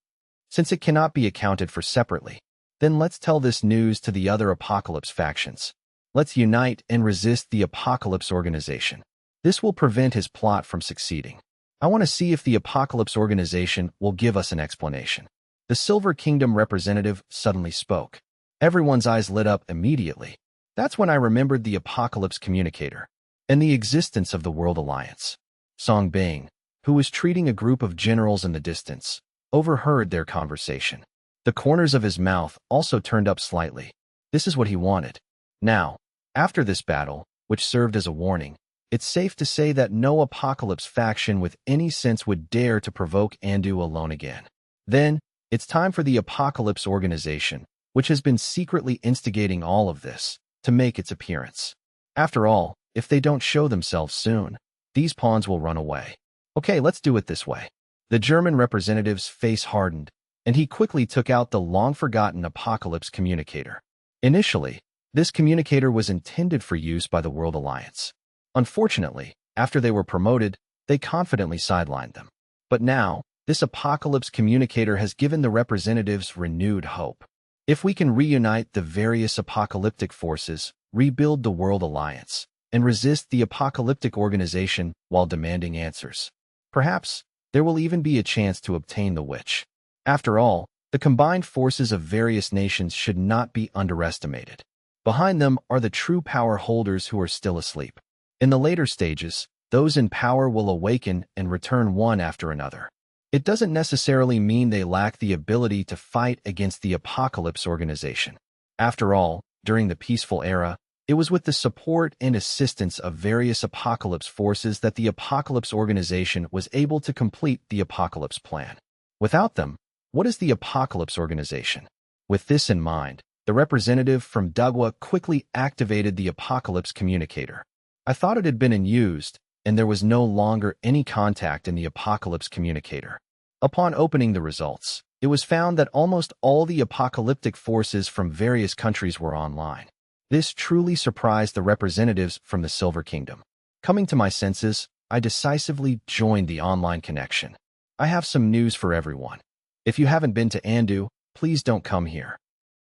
Since it cannot be accounted for separately, then let's tell this news to the other Apocalypse factions. Let's unite and resist the Apocalypse Organization. This will prevent his plot from succeeding. I want to see if the Apocalypse Organization will give us an explanation. The Silver Kingdom representative suddenly spoke. Everyone's eyes lit up immediately. That's when I remembered the Apocalypse communicator and the existence of the World Alliance. Song Bing, who was treating a group of generals in the distance, overheard their conversation. The corners of his mouth also turned up slightly. This is what he wanted. Now, after this battle, which served as a warning, it's safe to say that no Apocalypse faction with any sense would dare to provoke Andu alone again. Then, it's time for the Apocalypse Organization, which has been secretly instigating all of this, to make its appearance. After all, if they don't show themselves soon, these pawns will run away. Okay, let's do it this way. The German representative's face hardened, and he quickly took out the long-forgotten Apocalypse communicator. Initially, this communicator was intended for use by the World Alliance. Unfortunately, after they were promoted, they confidently sidelined them. But now, this Apocalypse communicator has given the representatives renewed hope. If we can reunite the various apocalyptic forces, rebuild the World Alliance, and resist the Apocalyptic Organization while demanding answers, perhaps there will even be a chance to obtain the witch. After all, the combined forces of various nations should not be underestimated. Behind them are the true power holders who are still asleep. In the later stages, those in power will awaken and return one after another. It doesn't necessarily mean they lack the ability to fight against the Apocalypse Organization. After all, during the peaceful era, it was with the support and assistance of various Apocalypse forces that the Apocalypse Organization was able to complete the Apocalypse Plan. Without them, what is the Apocalypse Organization? With this in mind, the representative from Dagwa quickly activated the Apocalypse communicator. I thought it had been unused, and there was no longer any contact in the Apocalypse communicator. Upon opening the results, it was found that almost all the apocalyptic forces from various countries were online. This truly surprised the representatives from the Silver Kingdom. Coming to my senses, I decisively joined the online connection. I have some news for everyone. If you haven't been to Andu, please don't come here.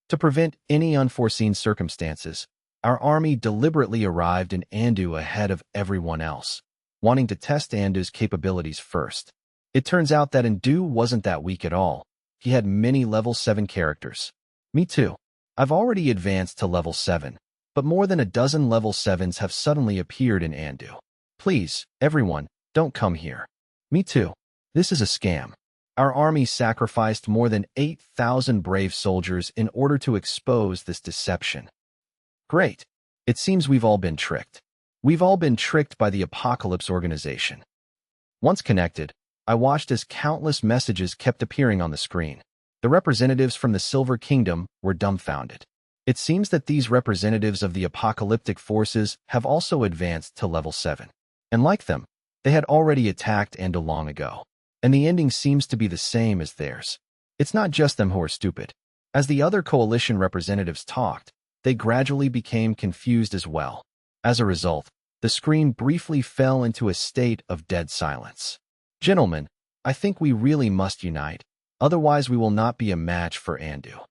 To prevent any unforeseen circumstances, our army deliberately arrived in Andu ahead of everyone else, wanting to test Andu's capabilities first. It turns out that Andu wasn't that weak at all. He had many level 7 characters. Me too. I've already advanced to level 7, but more than a dozen level 7s have suddenly appeared in Andu. Please, everyone, don't come here. Me too. This is a scam. Our army sacrificed more than 8,000 brave soldiers in order to expose this deception. Great. It seems we've all been tricked. We've all been tricked by the Apocalypse organization. Once connected, I watched as countless messages kept appearing on the screen. The representatives from the Silver Kingdom were dumbfounded. It seems that these representatives of the apocalyptic forces have also advanced to level 7. And like them, they had already attacked Andu long ago. And the ending seems to be the same as theirs. It's not just them who are stupid. As the other coalition representatives talked, they gradually became confused as well. As a result, the screen briefly fell into a state of dead silence. Gentlemen, I think we really must unite, otherwise we will not be a match for Andu.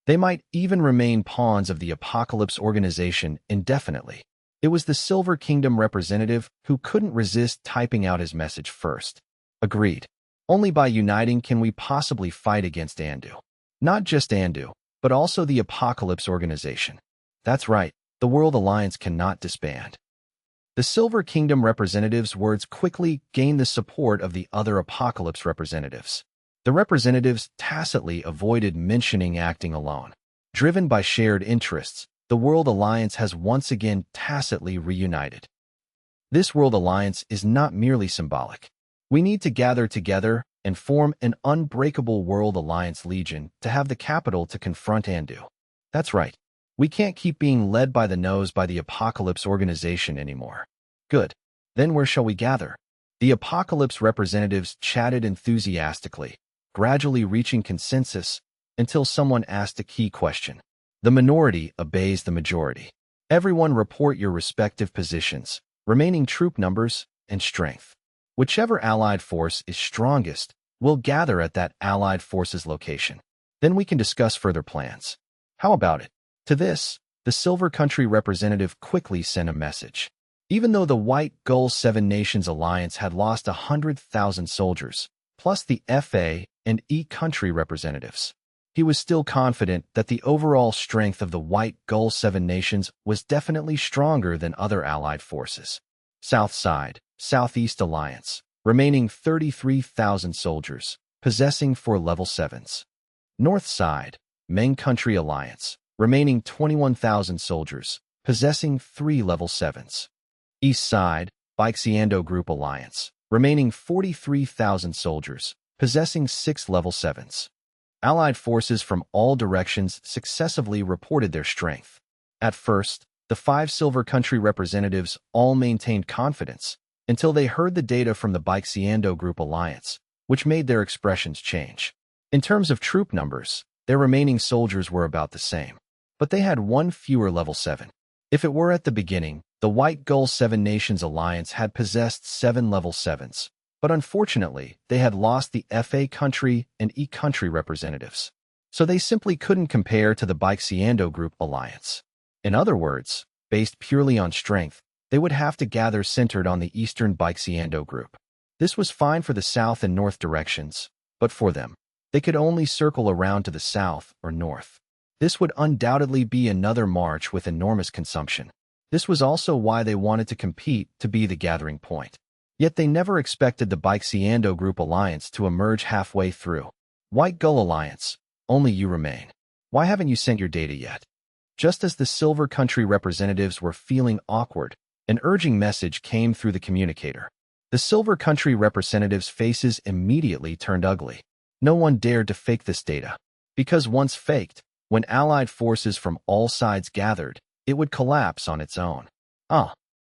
They might even remain pawns of the Apocalypse organization indefinitely. It was the Silver Kingdom representative who couldn't resist typing out his message first. Agreed. Only by uniting can we possibly fight against Andu. Not just Andu, but also the Apocalypse organization. That's right, the World Alliance cannot disband. The Silver Kingdom representatives' words quickly gained the support of the other Apocalypse representatives. The representatives tacitly avoided mentioning acting alone. Driven by shared interests, the World Alliance has once again tacitly reunited. This World Alliance is not merely symbolic. We need to gather together and form an unbreakable World Alliance Legion to have the capital to confront Andu. That's right. We can't keep being led by the nose by the Apocalypse organization anymore. Good. Then where shall we gather? The Apocalypse representatives chatted enthusiastically, gradually reaching consensus until someone asked a key question. The minority obeys the majority. Everyone report your respective positions, remaining troop numbers, and strength. Whichever allied force is strongest will gather at that allied force's location. Then we can discuss further plans. How about it? To this, the Silver Country representative quickly sent a message. Even though the White Gull 7 Nations Alliance had lost 100,000 soldiers, plus the FA and E country representatives, he was still confident that the overall strength of the White Gull 7 Nations was definitely stronger than other allied forces. South Side, Southeast Alliance, remaining 33,000 soldiers, possessing 4 level 7s. North Side, Meng Country Alliance, remaining 21,000 soldiers, possessing 3 level 7s. East Side, Baixiando Group Alliance, remaining 43,000 soldiers, possessing 6 level 7s. Allied forces from all directions successively reported their strength. At first, the 5 Silver Country representatives all maintained confidence until they heard the data from the Baixiando Group Alliance, which made their expressions change. In terms of troop numbers, their remaining soldiers were about the same, but they had 1 fewer level 7. If it were at the beginning, the White Gull 7 Nations Alliance had possessed 7 level 7s, but unfortunately, they had lost the FA country and E country representatives, so they simply couldn't compare to the Baixiando Group Alliance. In other words, based purely on strength, they would have to gather centered on the Eastern Baixiando Group. This was fine for the south and north directions, but for them, they could only circle around to the south or north. This would undoubtedly be another march with enormous consumption. This was also why they wanted to compete to be the gathering point. Yet they never expected the Baixiando Group Alliance to emerge halfway through. White Gull Alliance, only you remain. Why haven't you sent your data yet? Just as the Silver Country representatives were feeling awkward, an urging message came through the communicator. The Silver Country representatives' faces immediately turned ugly. No one dared to fake this data, because once faked, when allied forces from all sides gathered, it would collapse on its own.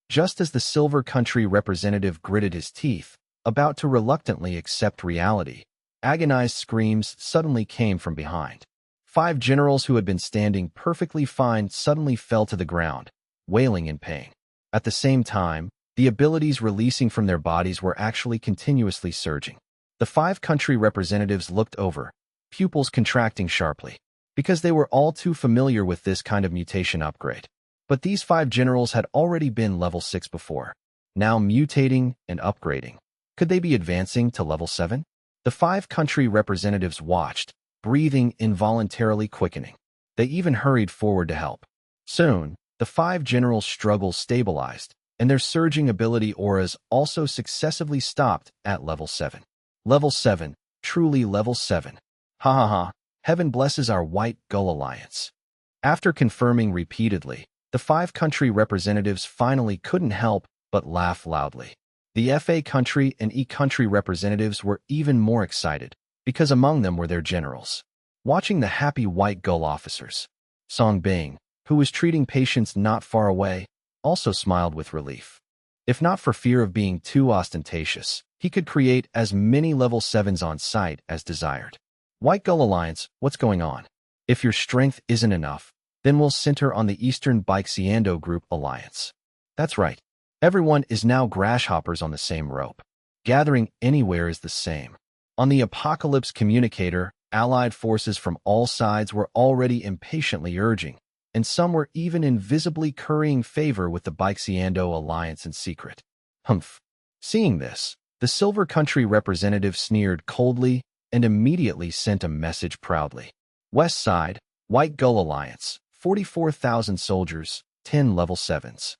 Just as the Silver Country representative gritted his teeth, about to reluctantly accept reality, agonized screams suddenly came from behind. 5 generals who had been standing perfectly fine suddenly fell to the ground, wailing in pain. At the same time, the abilities releasing from their bodies were actually continuously surging. The 5 country representatives looked over, pupils contracting sharply, because they were all too familiar with this kind of mutation upgrade. But these 5 generals had already been level 6 before, now mutating and upgrading. Could they be advancing to level 7? The 5 country representatives watched, breathing involuntarily quickening. They even hurried forward to help. Soon, The 5 generals' struggle stabilized, and their surging ability auras also successively stopped at level 7. Level 7, truly level 7. Ha ha ha, heaven blesses our White Gull Alliance. After confirming repeatedly, the 5 country representatives finally couldn't help but laugh loudly. The FA country and E country representatives were even more excited, because among them were their generals. Watching the happy White Gull officers, Song Bing, who was treating patients not far away, also smiled with relief. If not for fear of being too ostentatious, he could create as many level 7s on site as desired. White Gull Alliance, what's going on? If your strength isn't enough, then we'll center on the Eastern Baixiando Group Alliance. That's right. Everyone is now grasshoppers on the same rope. Gathering anywhere is the same. On the Apocalypse Communicator, allied forces from all sides were already impatiently urging, and some were even invisibly currying favor with the Baixiando Alliance in secret. Humph. Seeing this, the Silver Country representative sneered coldly and immediately sent a message proudly. West Side, White Gull Alliance, 44,000 soldiers, 10 level 7s.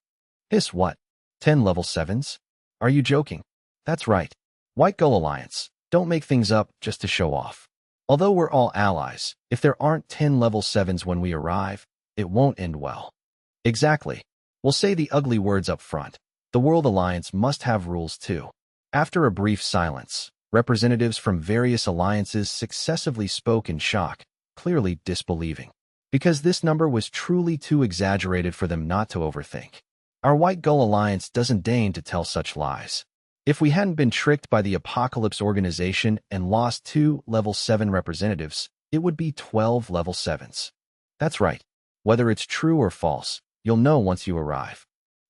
Hiss what? 10 level 7s? Are you joking? That's right. White Gull Alliance, don't make things up just to show off. Although we're all allies, if there aren't 10 level 7s when we arrive, it won't end well. Exactly. We'll say the ugly words up front. The World Alliance must have rules too. After a brief silence, representatives from various alliances successively spoke in shock, clearly disbelieving, because this number was truly too exaggerated for them not to overthink. Our White Gull Alliance doesn't deign to tell such lies. If we hadn't been tricked by the Apocalypse organization and lost 2 level 7 representatives, it would be 12 level 7s. That's right. Whether it's true or false, you'll know once you arrive.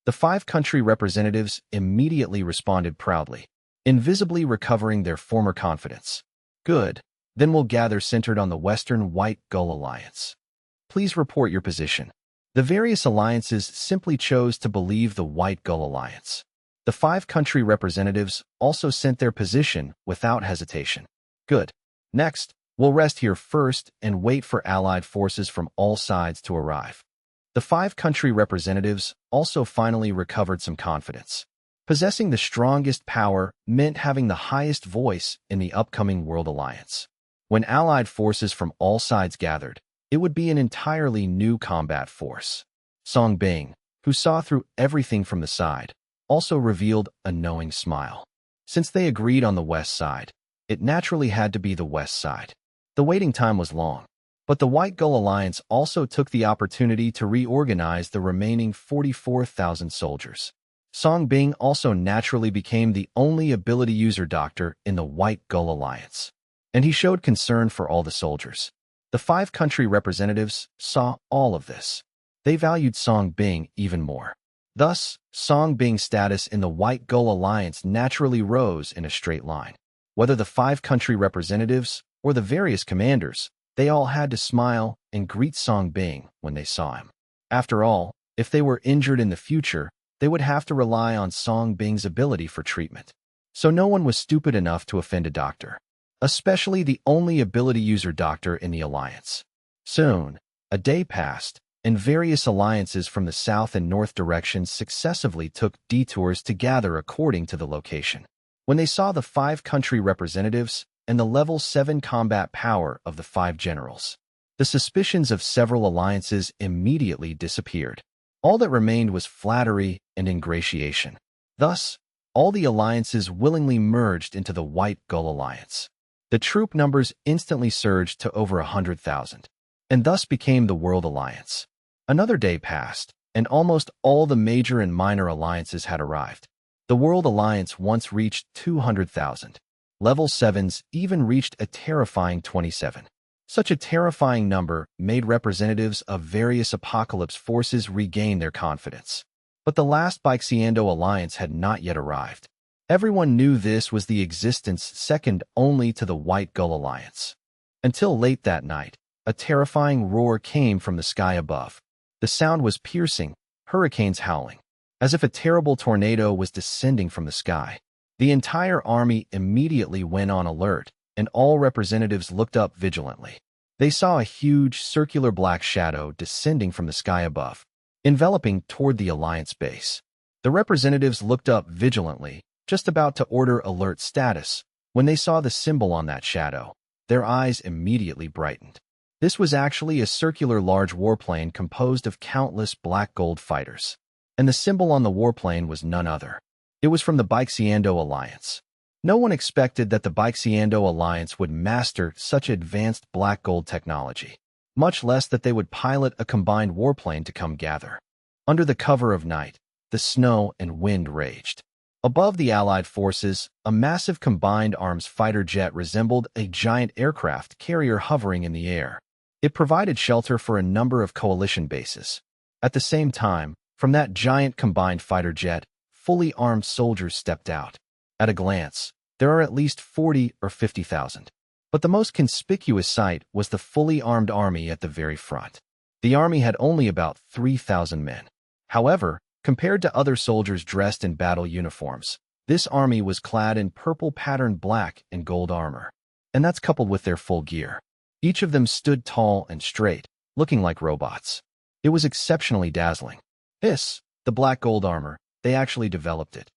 The 5 country representatives immediately responded proudly, invisibly recovering their former confidence. Good. Then we'll gather centered on the Western White Gull Alliance. Please report your position. The various alliances simply chose to believe the White Gull Alliance. The 5 country representatives also sent their position without hesitation. Good. Next, we'll rest here first and wait for allied forces from all sides to arrive. The 5 country representatives also finally recovered some confidence. Possessing the strongest power meant having the highest voice in the upcoming World Alliance. When allied forces from all sides gathered, it would be an entirely new combat force. Song Bing, who saw through everything from the side, also revealed a knowing smile. Since they agreed on the west side, it naturally had to be the west side. The waiting time was long, but the White Gull Alliance also took the opportunity to reorganize the remaining 44,000 soldiers. Song Bing also naturally became the only ability user doctor in the White Gull Alliance, and he showed concern for all the soldiers. The 5 country representatives saw all of this. They valued Song Bing even more. Thus, Song Bing's status in the White Gull Alliance naturally rose in a straight line. Whether the 5 country representatives or the various commanders, they all had to smile and greet Song Bing when they saw him. After all, if they were injured in the future, they would have to rely on Song Bing's ability for treatment. So no one was stupid enough to offend a doctor, especially the only ability user doctor in the alliance. Soon, a day passed, and various alliances from the south and north directions successively took detours to gather according to the location. When they saw the 5 country representatives and the level 7 combat power of the 5 generals, the suspicions of several alliances immediately disappeared. All that remained was flattery and ingratiation. Thus, all the alliances willingly merged into the White Gull Alliance. The troop numbers instantly surged to over 100,000, and thus became the World Alliance. Another day passed, and almost all the major and minor alliances had arrived. The World Alliance once reached 200,000. Level 7s even reached a terrifying 27. Such a terrifying number made representatives of various apocalypse forces regain their confidence. But the last Baixiando Alliance had not yet arrived. Everyone knew this was the existence second only to the White Gull Alliance. Until late that night, a terrifying roar came from the sky above. The sound was piercing, hurricanes howling, as if a terrible tornado was descending from the sky. The entire army immediately went on alert, and all representatives looked up vigilantly. They saw a huge, circular black shadow descending from the sky above. enveloping toward the Alliance base. The representatives looked up vigilantly, just about to order alert status, when they saw the symbol on that shadow. Their eyes immediately brightened. This was actually a circular large warplane composed of countless black gold fighters. And the symbol on the warplane was none other. It was from the Baixiando Alliance. No one expected that the Baixiando Alliance would master such advanced black gold technology, much less that they would pilot a combined warplane to come gather. Under the cover of night, the snow and wind raged. Above the Allied forces, a massive combined arms fighter jet resembled a giant aircraft carrier hovering in the air. It provided shelter for a number of coalition bases. At the same time, from that giant combined fighter jet, fully armed soldiers stepped out. At a glance, there are at least 40 or 50,000. But the most conspicuous sight was the fully armed army at the very front. The army had only about 3,000 men. However, compared to other soldiers dressed in battle uniforms, this army was clad in purple patterned black and gold armor. And that's coupled with their full gear. Each of them stood tall and straight, looking like robots. It was exceptionally dazzling. The black gold armor, they actually developed it.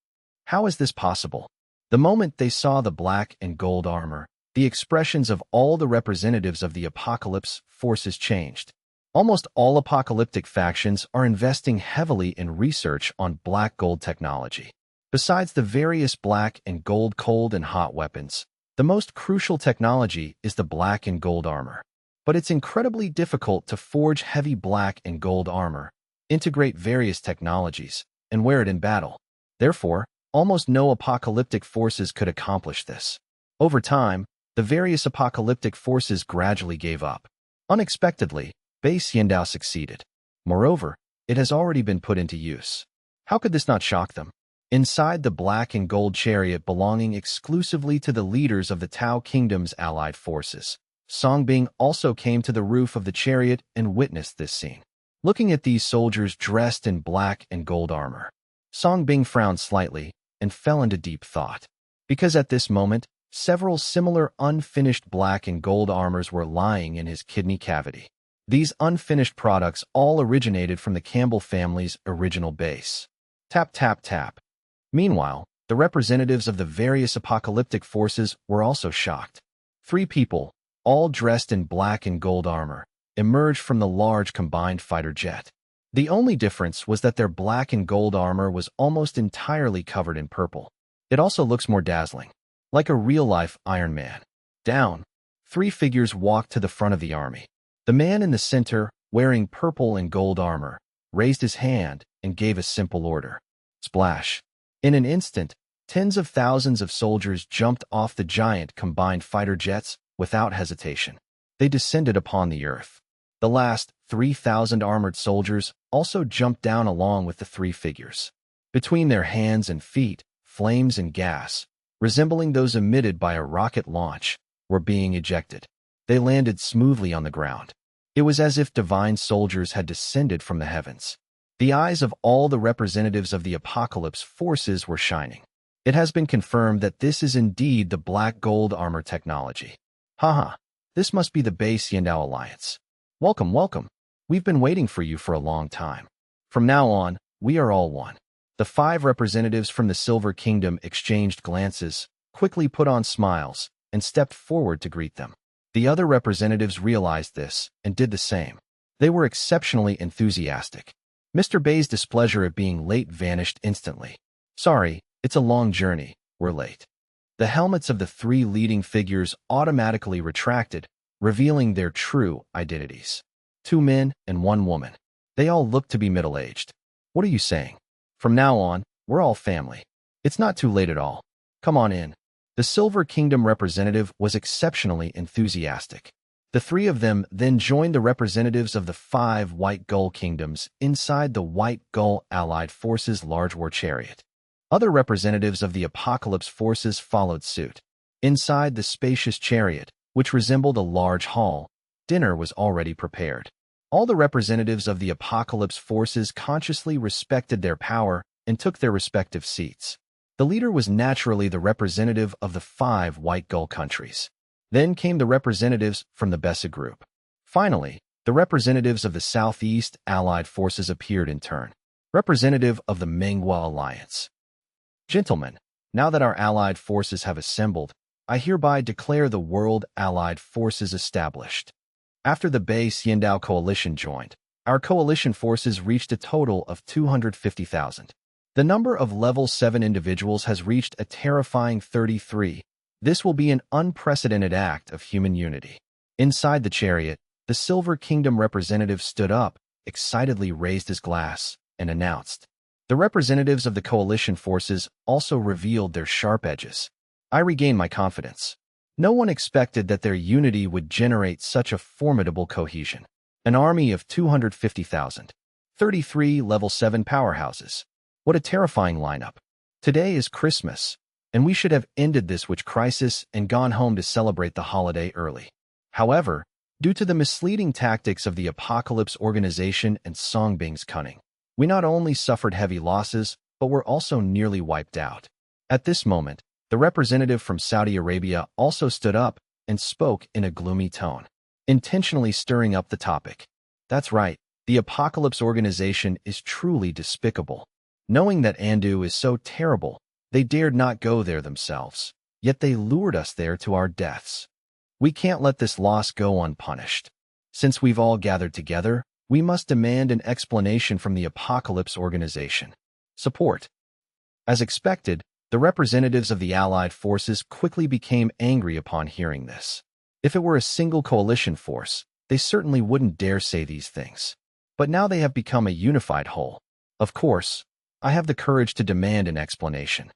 How is this possible? The moment they saw the black and gold armor, the expressions of all the representatives of the apocalypse forces changed. Almost all apocalyptic factions are investing heavily in research on black gold technology. Besides the various black and gold cold and hot weapons, the most crucial technology is the black and gold armor. But it's incredibly difficult to forge heavy black and gold armor, integrate various technologies, and wear it in battle. Therefore, almost no apocalyptic forces could accomplish this. Over time, the various apocalyptic forces gradually gave up. Unexpectedly, Base Yindao succeeded. Moreover, it has already been put into use. How could this not shock them? Inside the black and gold chariot belonging exclusively to the leaders of the Tao Kingdom's allied forces, Songbing also came to the roof of the chariot and witnessed this scene. Looking at these soldiers dressed in black and gold armor, Songbing frowned slightly and fell into deep thought. Because at this moment, several similar unfinished black and gold armors were lying in his kidney cavity. These unfinished products all originated from the Campbell family's original base. Tap, tap, tap. Meanwhile, the representatives of the various apocalyptic forces were also shocked. 3 people, all dressed in black and gold armor, emerged from the large combined fighter jet. The only difference was that their black and gold armor was almost entirely covered in purple. It also looks more dazzling, like a real-life Iron Man. Down, 3 figures walked to the front of the army. The man in the center, wearing purple and gold armor, raised his hand and gave a simple order. Splash. In an instant, tens of thousands of soldiers jumped off the giant combined fighter jets without hesitation. They descended upon the earth. The last 3,000 armored soldiers also jumped down along with the 3 figures. Between their hands and feet, flames and gas, resembling those emitted by a rocket launch, were being ejected. They landed smoothly on the ground. It was as if divine soldiers had descended from the heavens. The eyes of all the representatives of the apocalypse forces were shining. It has been confirmed that this is indeed the black gold armor technology. Haha, this must be the Base Yindao Alliance. Welcome, welcome. We've been waiting for you for a long time. From now on, we are all one. The 5 representatives from the Silver Kingdom exchanged glances, quickly put on smiles, and stepped forward to greet them. The other representatives realized this and did the same. They were exceptionally enthusiastic. Mr. Bay's displeasure at being late vanished instantly. Sorry, it's a long journey, we're late. The helmets of the 3 leading figures automatically retracted, revealing their true identities. 2 men and 1 woman. They all looked to be middle-aged. What are you saying? From now on, we're all family. It's not too late at all. Come on in. The Silver Kingdom representative was exceptionally enthusiastic. The 3 of them then joined the representatives of the 5 White Gull Kingdoms inside the White Gull Allied Forces large war chariot. Other representatives of the Apocalypse forces followed suit. Inside the spacious chariot, which resembled a large hall, dinner was already prepared. All the representatives of the Apocalypse forces consciously respected their power and took their respective seats. The leader was naturally the representative of the 5 White Gull countries. Then came the representatives from the Bessa group. Finally, The representatives of the Southeast Allied forces appeared in turn. Representative of the Manhua Alliance. Gentlemen, now that our Allied forces have assembled, I hereby declare the World Allied Forces established. After the Bei Xiandao coalition joined, our coalition forces reached a total of 250,000. The number of level 7 individuals has reached a terrifying 33. This will be an unprecedented act of human unity. Inside the chariot, the Silver Kingdom representative stood up, excitedly raised his glass, and announced. The representatives of the coalition forces also revealed their sharp edges. I regained my confidence. No one expected that their unity would generate such a formidable cohesion. An army of 250,000. 33 level 7 powerhouses. What a terrifying lineup. Today is Christmas, and we should have ended this witch crisis and gone home to celebrate the holiday early. However, due to the misleading tactics of the Apocalypse Organization and Songbing's cunning, we not only suffered heavy losses, but were also nearly wiped out. At this moment, the representative from Saudi Arabia also stood up and spoke in a gloomy tone, intentionally stirring up the topic. That's right, the Apocalypse Organization is truly despicable. Knowing that Andu is so terrible, they dared not go there themselves, yet they lured us there to our deaths. We can't let this loss go unpunished. Since we've all gathered together, we must demand an explanation from the Apocalypse Organization. Support. As expected, the representatives of the Allied forces quickly became angry upon hearing this. If it were a single coalition force, they certainly wouldn't dare say these things. But now they have become a unified whole. Of course, I have the courage to demand an explanation.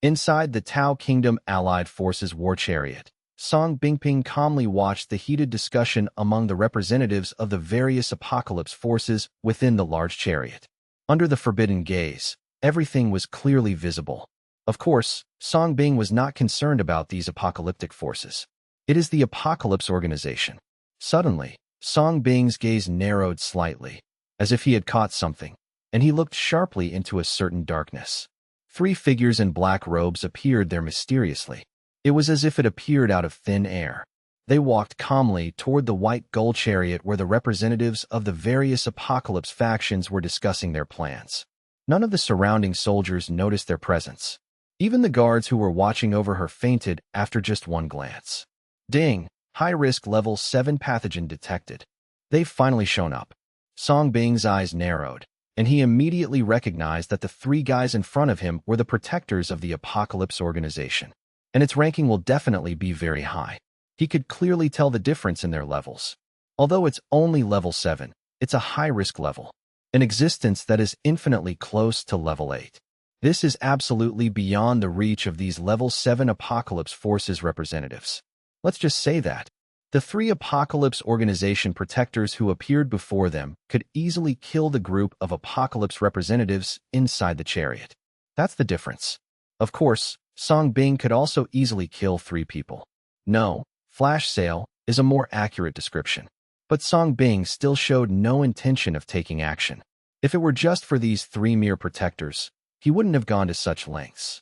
Inside the Tao Kingdom Allied Forces war chariot, Song Bingping calmly watched the heated discussion among the representatives of the various apocalypse forces within the large chariot. Under the forbidden gaze, everything was clearly visible. Of course, Song Bing was not concerned about these apocalyptic forces. It is the Apocalypse Organization. Suddenly, Song Bing's gaze narrowed slightly, as if he had caught something, and he looked sharply into a certain darkness. 3 figures in black robes appeared there mysteriously. It was as if it appeared out of thin air. They walked calmly toward the white gold chariot where the representatives of the various apocalypse factions were discussing their plans. None of the surrounding soldiers noticed their presence. Even the guards who were watching over her fainted after just one glance. Ding! High-risk level 7 pathogen detected. They've finally shown up. Song Bing's eyes narrowed, and he immediately recognized that the 3 guys in front of him were the protectors of the Apocalypse Organization, and its ranking will definitely be very high. He could clearly tell the difference in their levels. Although it's only level 7, it's a high-risk level, an existence that is infinitely close to level 8. This is absolutely beyond the reach of these level 7 Apocalypse Forces representatives. Let's just say that. The 3 Apocalypse Organization protectors who appeared before them could easily kill the group of Apocalypse representatives inside the chariot. That's the difference. Of course, Song Bing could also easily kill 3 people. No, flash sale is a more accurate description. But Song Bing still showed no intention of taking action. If it were just for these 3 mere protectors, he wouldn't have gone to such lengths.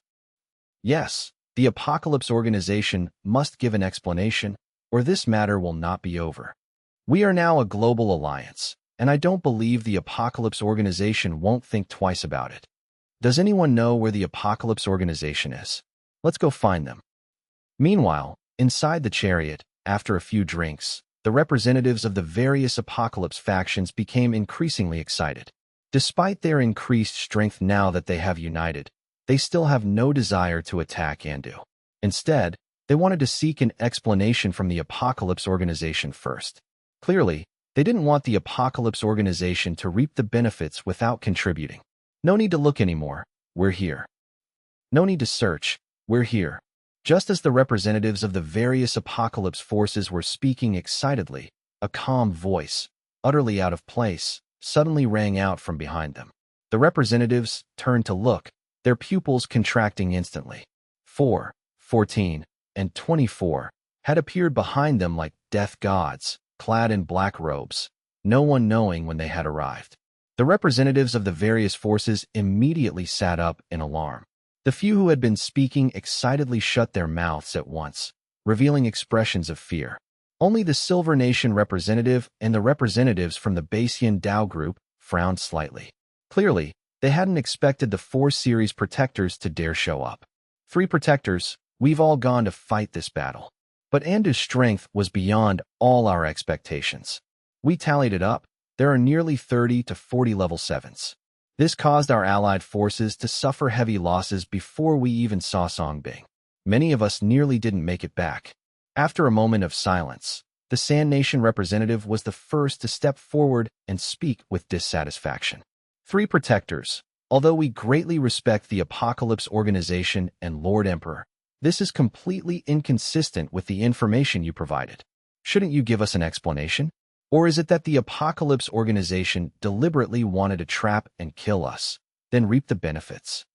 Yes, the Apocalypse Organization must give an explanation, or this matter will not be over. We are now a global alliance, and I don't believe the Apocalypse Organization won't think twice about it. Does anyone know where the Apocalypse Organization is? Let's go find them. Meanwhile, inside the chariot, after a few drinks, the representatives of the various Apocalypse factions became increasingly excited. Despite their increased strength now that they have united, they still have no desire to attack Andu. Instead, they wanted to seek an explanation from the Apocalypse Organization first. Clearly, they didn't want the Apocalypse Organization to reap the benefits without contributing. No need to look anymore, we're here. No need to search, we're here. Just as the representatives of the various Apocalypse forces were speaking excitedly, a calm voice, utterly out of place, suddenly rang out from behind them. The representatives turned to look, their pupils contracting instantly. 4, 14, and 24 had appeared behind them like death gods, clad in black robes, no one knowing when they had arrived. The representatives of the various forces immediately sat up in alarm. The few who had been speaking excitedly shut their mouths at once, revealing expressions of fear. Only the Silver Nation representative and the representatives from the Bayesian Dao group frowned slightly. Clearly, they hadn't expected the 4 series protectors to dare show up. 3 protectors, we've all gone to fight this battle. But Andu's strength was beyond all our expectations. We tallied it up. There are nearly 30 to 40 level 7s. This caused our allied forces to suffer heavy losses before we even saw Songbing. Many of us nearly didn't make it back. After a moment of silence, the Sand Nation representative was the first to step forward and speak with dissatisfaction. 3 protectors, although we greatly respect the Apocalypse Organization and Lord Emperor, this is completely inconsistent with the information you provided. Shouldn't you give us an explanation? Or is it that the Apocalypse Organization deliberately wanted to trap and kill us, then reap the benefits?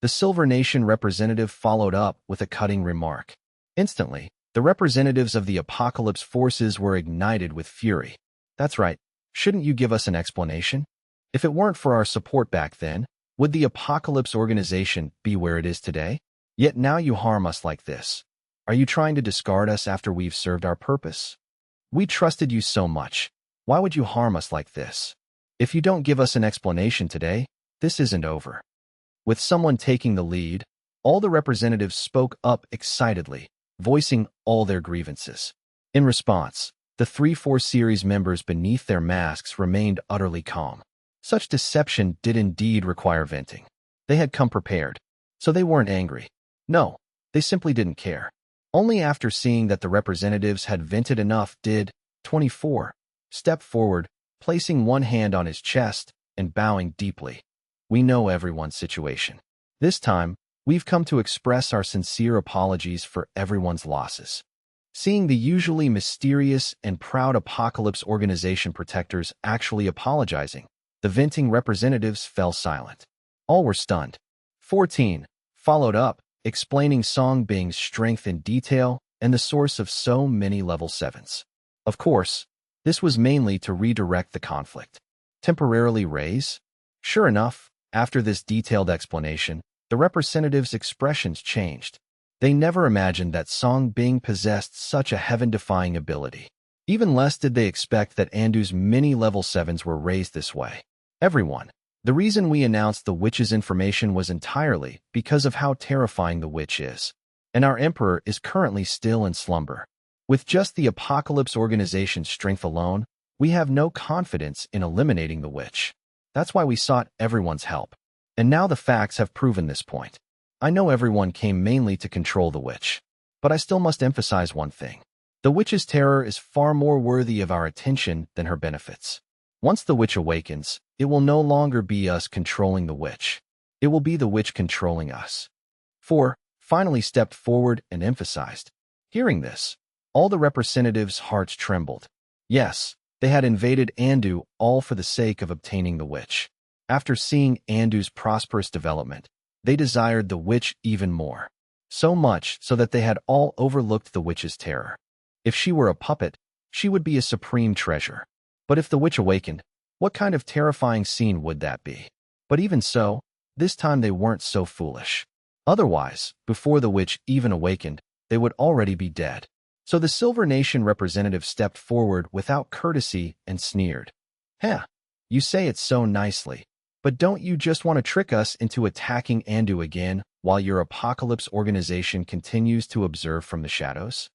The Silver Nation representative followed up with a cutting remark. Instantly, the representatives of the Apocalypse forces were ignited with fury. That's right. Shouldn't you give us an explanation? If it weren't for our support back then, would the Apocalypse Organization be where it is today? Yet now you harm us like this. Are you trying to discard us after we've served our purpose? We trusted you so much. Why would you harm us like this? If you don't give us an explanation today, this isn't over. With someone taking the lead, all the representatives spoke up excitedly, voicing all their grievances. In response, the 3-4 series members beneath their masks remained utterly calm. Such deception did indeed require venting. They had come prepared, so they weren't angry. No, they simply didn't care. Only after seeing that the representatives had vented enough did 24 step forward, placing one hand on his chest and bowing deeply. We know everyone's situation. This time, we've come to express our sincere apologies for everyone's losses. Seeing the usually mysterious and proud Apocalypse Organization protectors actually apologizing, the venting representatives fell silent. All were stunned. 14 followed up, explaining Songbing's strength in detail and the source of so many level 7s. Of course, this was mainly to redirect the conflict. Temporarily raise? Sure enough, after this detailed explanation, the representatives' expressions changed. They never imagined that Songbing possessed such a heaven-defying ability. Even less did they expect that Andu's many level 7s were raised this way. Everyone. The reason we announced the witch's information was entirely because of how terrifying the witch is. And our emperor is currently still in slumber. With just the Apocalypse Organization's strength alone, we have no confidence in eliminating the witch. That's why we sought everyone's help. And now the facts have proven this point. I know everyone came mainly to control the witch. But I still must emphasize one thing. The witch's terror is far more worthy of our attention than her benefits. Once the witch awakens, it will no longer be us controlling the witch. It will be the witch controlling us. 4 finally stepped forward and emphasized. Hearing this, all the representatives' hearts trembled. Yes, they had invaded Andu all for the sake of obtaining the witch. After seeing Andu's prosperous development, they desired the witch even more. So much so that they had all overlooked the witch's terror. If she were a puppet, she would be a supreme treasure. But if the witch awakened, what kind of terrifying scene would that be? But even so, this time they weren't so foolish. Otherwise, before the witch even awakened, they would already be dead. So the Silver Nation representative stepped forward without courtesy and sneered. Heh, you say it so nicely, but don't you just want to trick us into attacking Andu again while your Apocalypse Organization continues to observe from the shadows?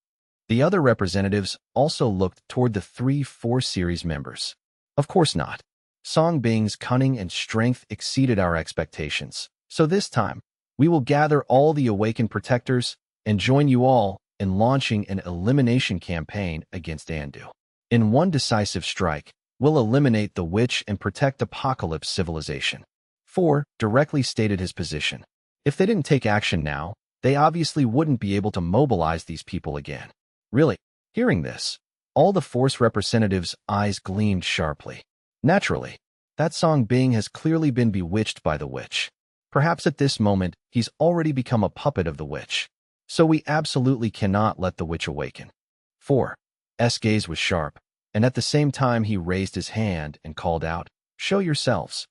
The other representatives also looked toward the 3-4 series members. Of course not. Songbing's cunning and strength exceeded our expectations. So this time, we will gather all the awakened protectors and join you all in launching an elimination campaign against Andu. In one decisive strike, we'll eliminate the witch and protect Apocalypse civilization. 4 directly stated his position. If they didn't take action now, they obviously wouldn't be able to mobilize these people again. Really, hearing this, all the force representatives' eyes gleamed sharply. Naturally, that Songbing has clearly been bewitched by the witch. Perhaps at this moment, he's already become a puppet of the witch. So we absolutely cannot let the witch awaken. 4's gaze was sharp, and at the same time he raised his hand and called out, "Show yourselves."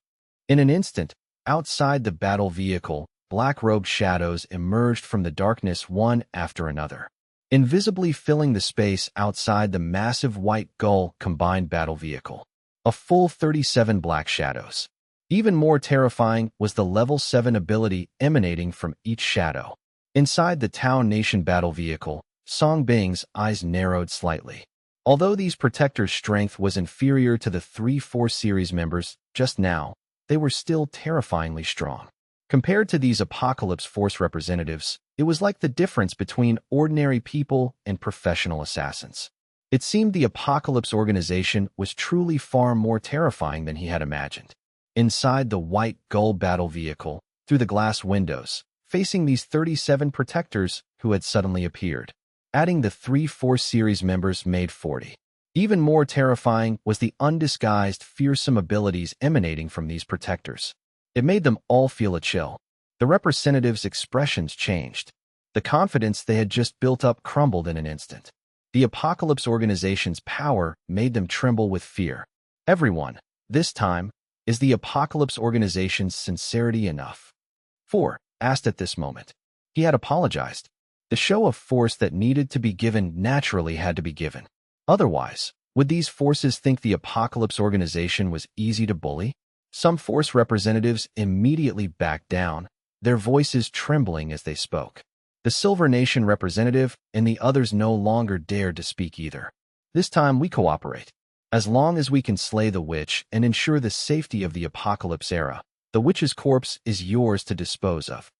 In an instant, outside the battle vehicle, black-robed shadows emerged from the darkness one after another. invisibly filling the space outside the massive white gull combined battle vehicle. A full 37 black shadows. Even more terrifying was the level 7 ability emanating from each shadow. Inside the Tao Nation battle vehicle, Song Bing's eyes narrowed slightly. Although these protectors' strength was inferior to the 3-4 series members just now, they were still terrifyingly strong. Compared to these Apocalypse Force representatives, it was like the difference between ordinary people and professional assassins. It seemed the Apocalypse organization was truly far more terrifying than he had imagined. Inside the white gull battle vehicle, through the glass windows, facing these 37 protectors who had suddenly appeared. Adding the 3-4 series members made 40. Even more terrifying was the undisguised, fearsome abilities emanating from these protectors. It made them all feel a chill. The representatives' expressions changed. The confidence they had just built up crumbled in an instant. The Apocalypse organization's power made them tremble with fear. Everyone, this time, is the Apocalypse organization's sincerity enough? 4. Asked at this moment. He had apologized. The show of force that needed to be given naturally had to be given. Otherwise, would these forces think the Apocalypse organization was easy to bully? Some force representatives immediately backed down, their voices trembling as they spoke. The Silver Nation representative and the others no longer dared to speak either. This time we cooperate. As long as we can slay the witch and ensure the safety of the Apocalypse era, the witch's corpse is yours to dispose of.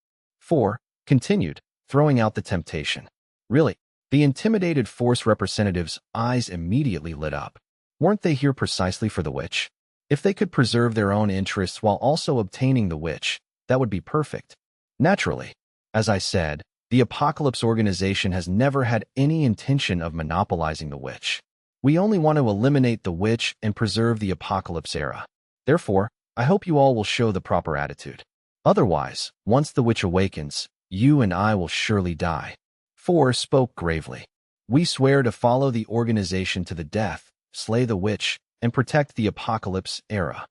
4. Continued, throwing out the temptation. Really, the intimidated force representatives' eyes immediately lit up. Weren't they here precisely for the witch? If they could preserve their own interests while also obtaining the witch, that would be perfect. Naturally, as I said, the Apocalypse organization has never had any intention of monopolizing the witch. We only want to eliminate the witch and preserve the Apocalypse era. Therefore, I hope you all will show the proper attitude. Otherwise, once the witch awakens, you and I will surely die. 4 spoke gravely. We swear to follow the organization to the death, slay the witch, and protect the Apocalypse era.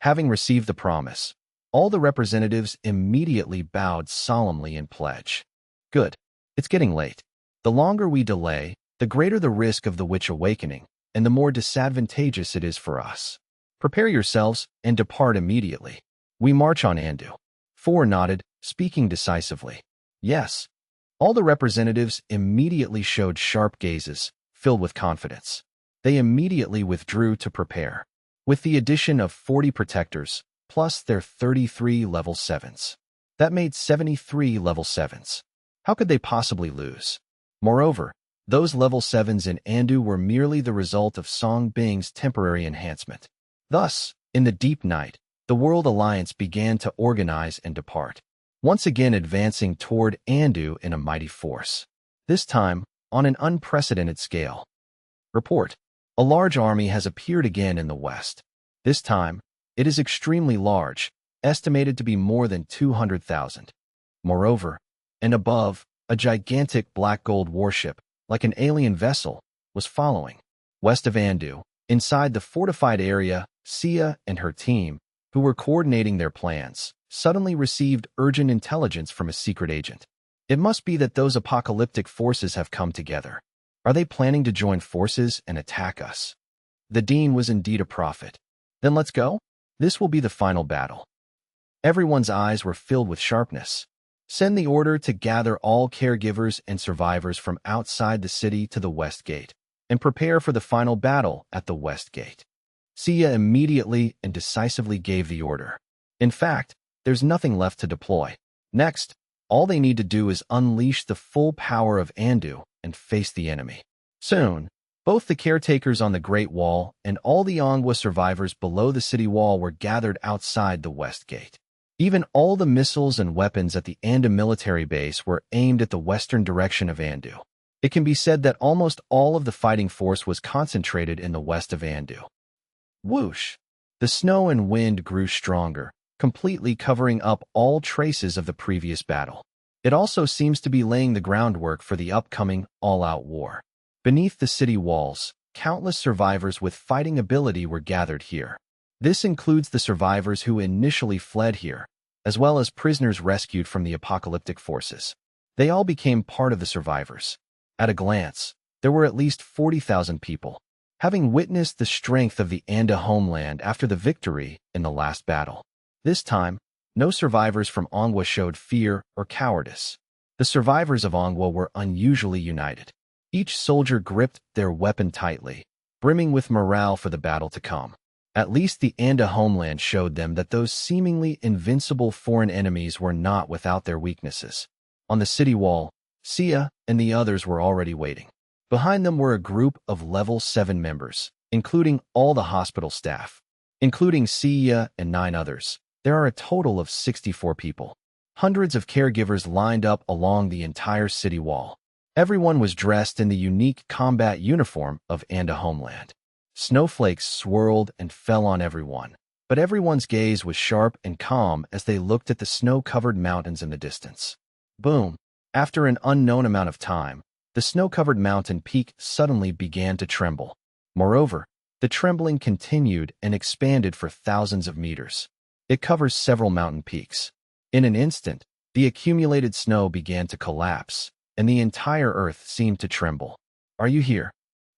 Having received the promise, all the representatives immediately bowed solemnly in pledge. Good. It's getting late. The longer we delay, the greater the risk of the witch awakening, and the more disadvantageous it is for us. Prepare yourselves and depart immediately. We march on Andu. 4 nodded, speaking decisively. Yes. All the representatives immediately showed sharp gazes, filled with confidence. They immediately withdrew to prepare. With the addition of 40 protectors, plus their 33 level 7s. That made 73 level 7s. How could they possibly lose? Moreover, those level 7s in Andu were merely the result of Song Bing's temporary enhancement. Thus, in the deep night, the World Alliance began to organize and depart, once again advancing toward Andu in a mighty force. This time, on an unprecedented scale. Report. A large army has appeared again in the west. This time, it is extremely large, estimated to be more than 200,000. Moreover, and above, a gigantic black gold warship, like an alien vessel, was following. West of Andu, inside the fortified area, Sia and her team, who were coordinating their plans, suddenly received urgent intelligence from a secret agent. It must be that those apocalyptic forces have come together. Are they planning to join forces and attack us? The Dean was indeed a prophet. Then let's go? This will be the final battle. Everyone's eyes were filled with sharpness. Send the order to gather all caregivers and survivors from outside the city to the West Gate, and prepare for the final battle at the West Gate. Sia immediately and decisively gave the order. In fact, there's nothing left to deploy. Next, all they need to do is unleash the full power of Andu and face the enemy. Soon, both the caretakers on the Great Wall and all the Ongwa survivors below the city wall were gathered outside the West Gate. Even all the missiles and weapons at the Andu military base were aimed at the western direction of Andu. It can be said that almost all of the fighting force was concentrated in the west of Andu. Whoosh! The snow and wind grew stronger, completely covering up all traces of the previous battle. It also seems to be laying the groundwork for the upcoming all-out war. Beneath the city walls, countless survivors with fighting ability were gathered here. This includes the survivors who initially fled here, as well as prisoners rescued from the apocalyptic forces. They all became part of the survivors. At a glance, there were at least 40,000 people, having witnessed the strength of the Anda homeland after the victory in the last battle. This time, no survivors from Ongwa showed fear or cowardice. The survivors of Ongwa were unusually united. Each soldier gripped their weapon tightly, brimming with morale for the battle to come. At least the Anda homeland showed them that those seemingly invincible foreign enemies were not without their weaknesses. On the city wall, Sia and the others were already waiting. Behind them were a group of level 7 members, including all the hospital staff. Including Sia and 9 others, there are a total of 64 people. Hundreds of caregivers lined up along the entire city wall. Everyone was dressed in the unique combat uniform of Anda homeland. Snowflakes swirled and fell on everyone, but everyone's gaze was sharp and calm as they looked at the snow-covered mountains in the distance. Boom! After an unknown amount of time, the snow-covered mountain peak suddenly began to tremble. Moreover, the trembling continued and expanded for thousands of meters. It covers several mountain peaks. In an instant, the accumulated snow began to collapse, and the entire earth seemed to tremble. "Are you here?"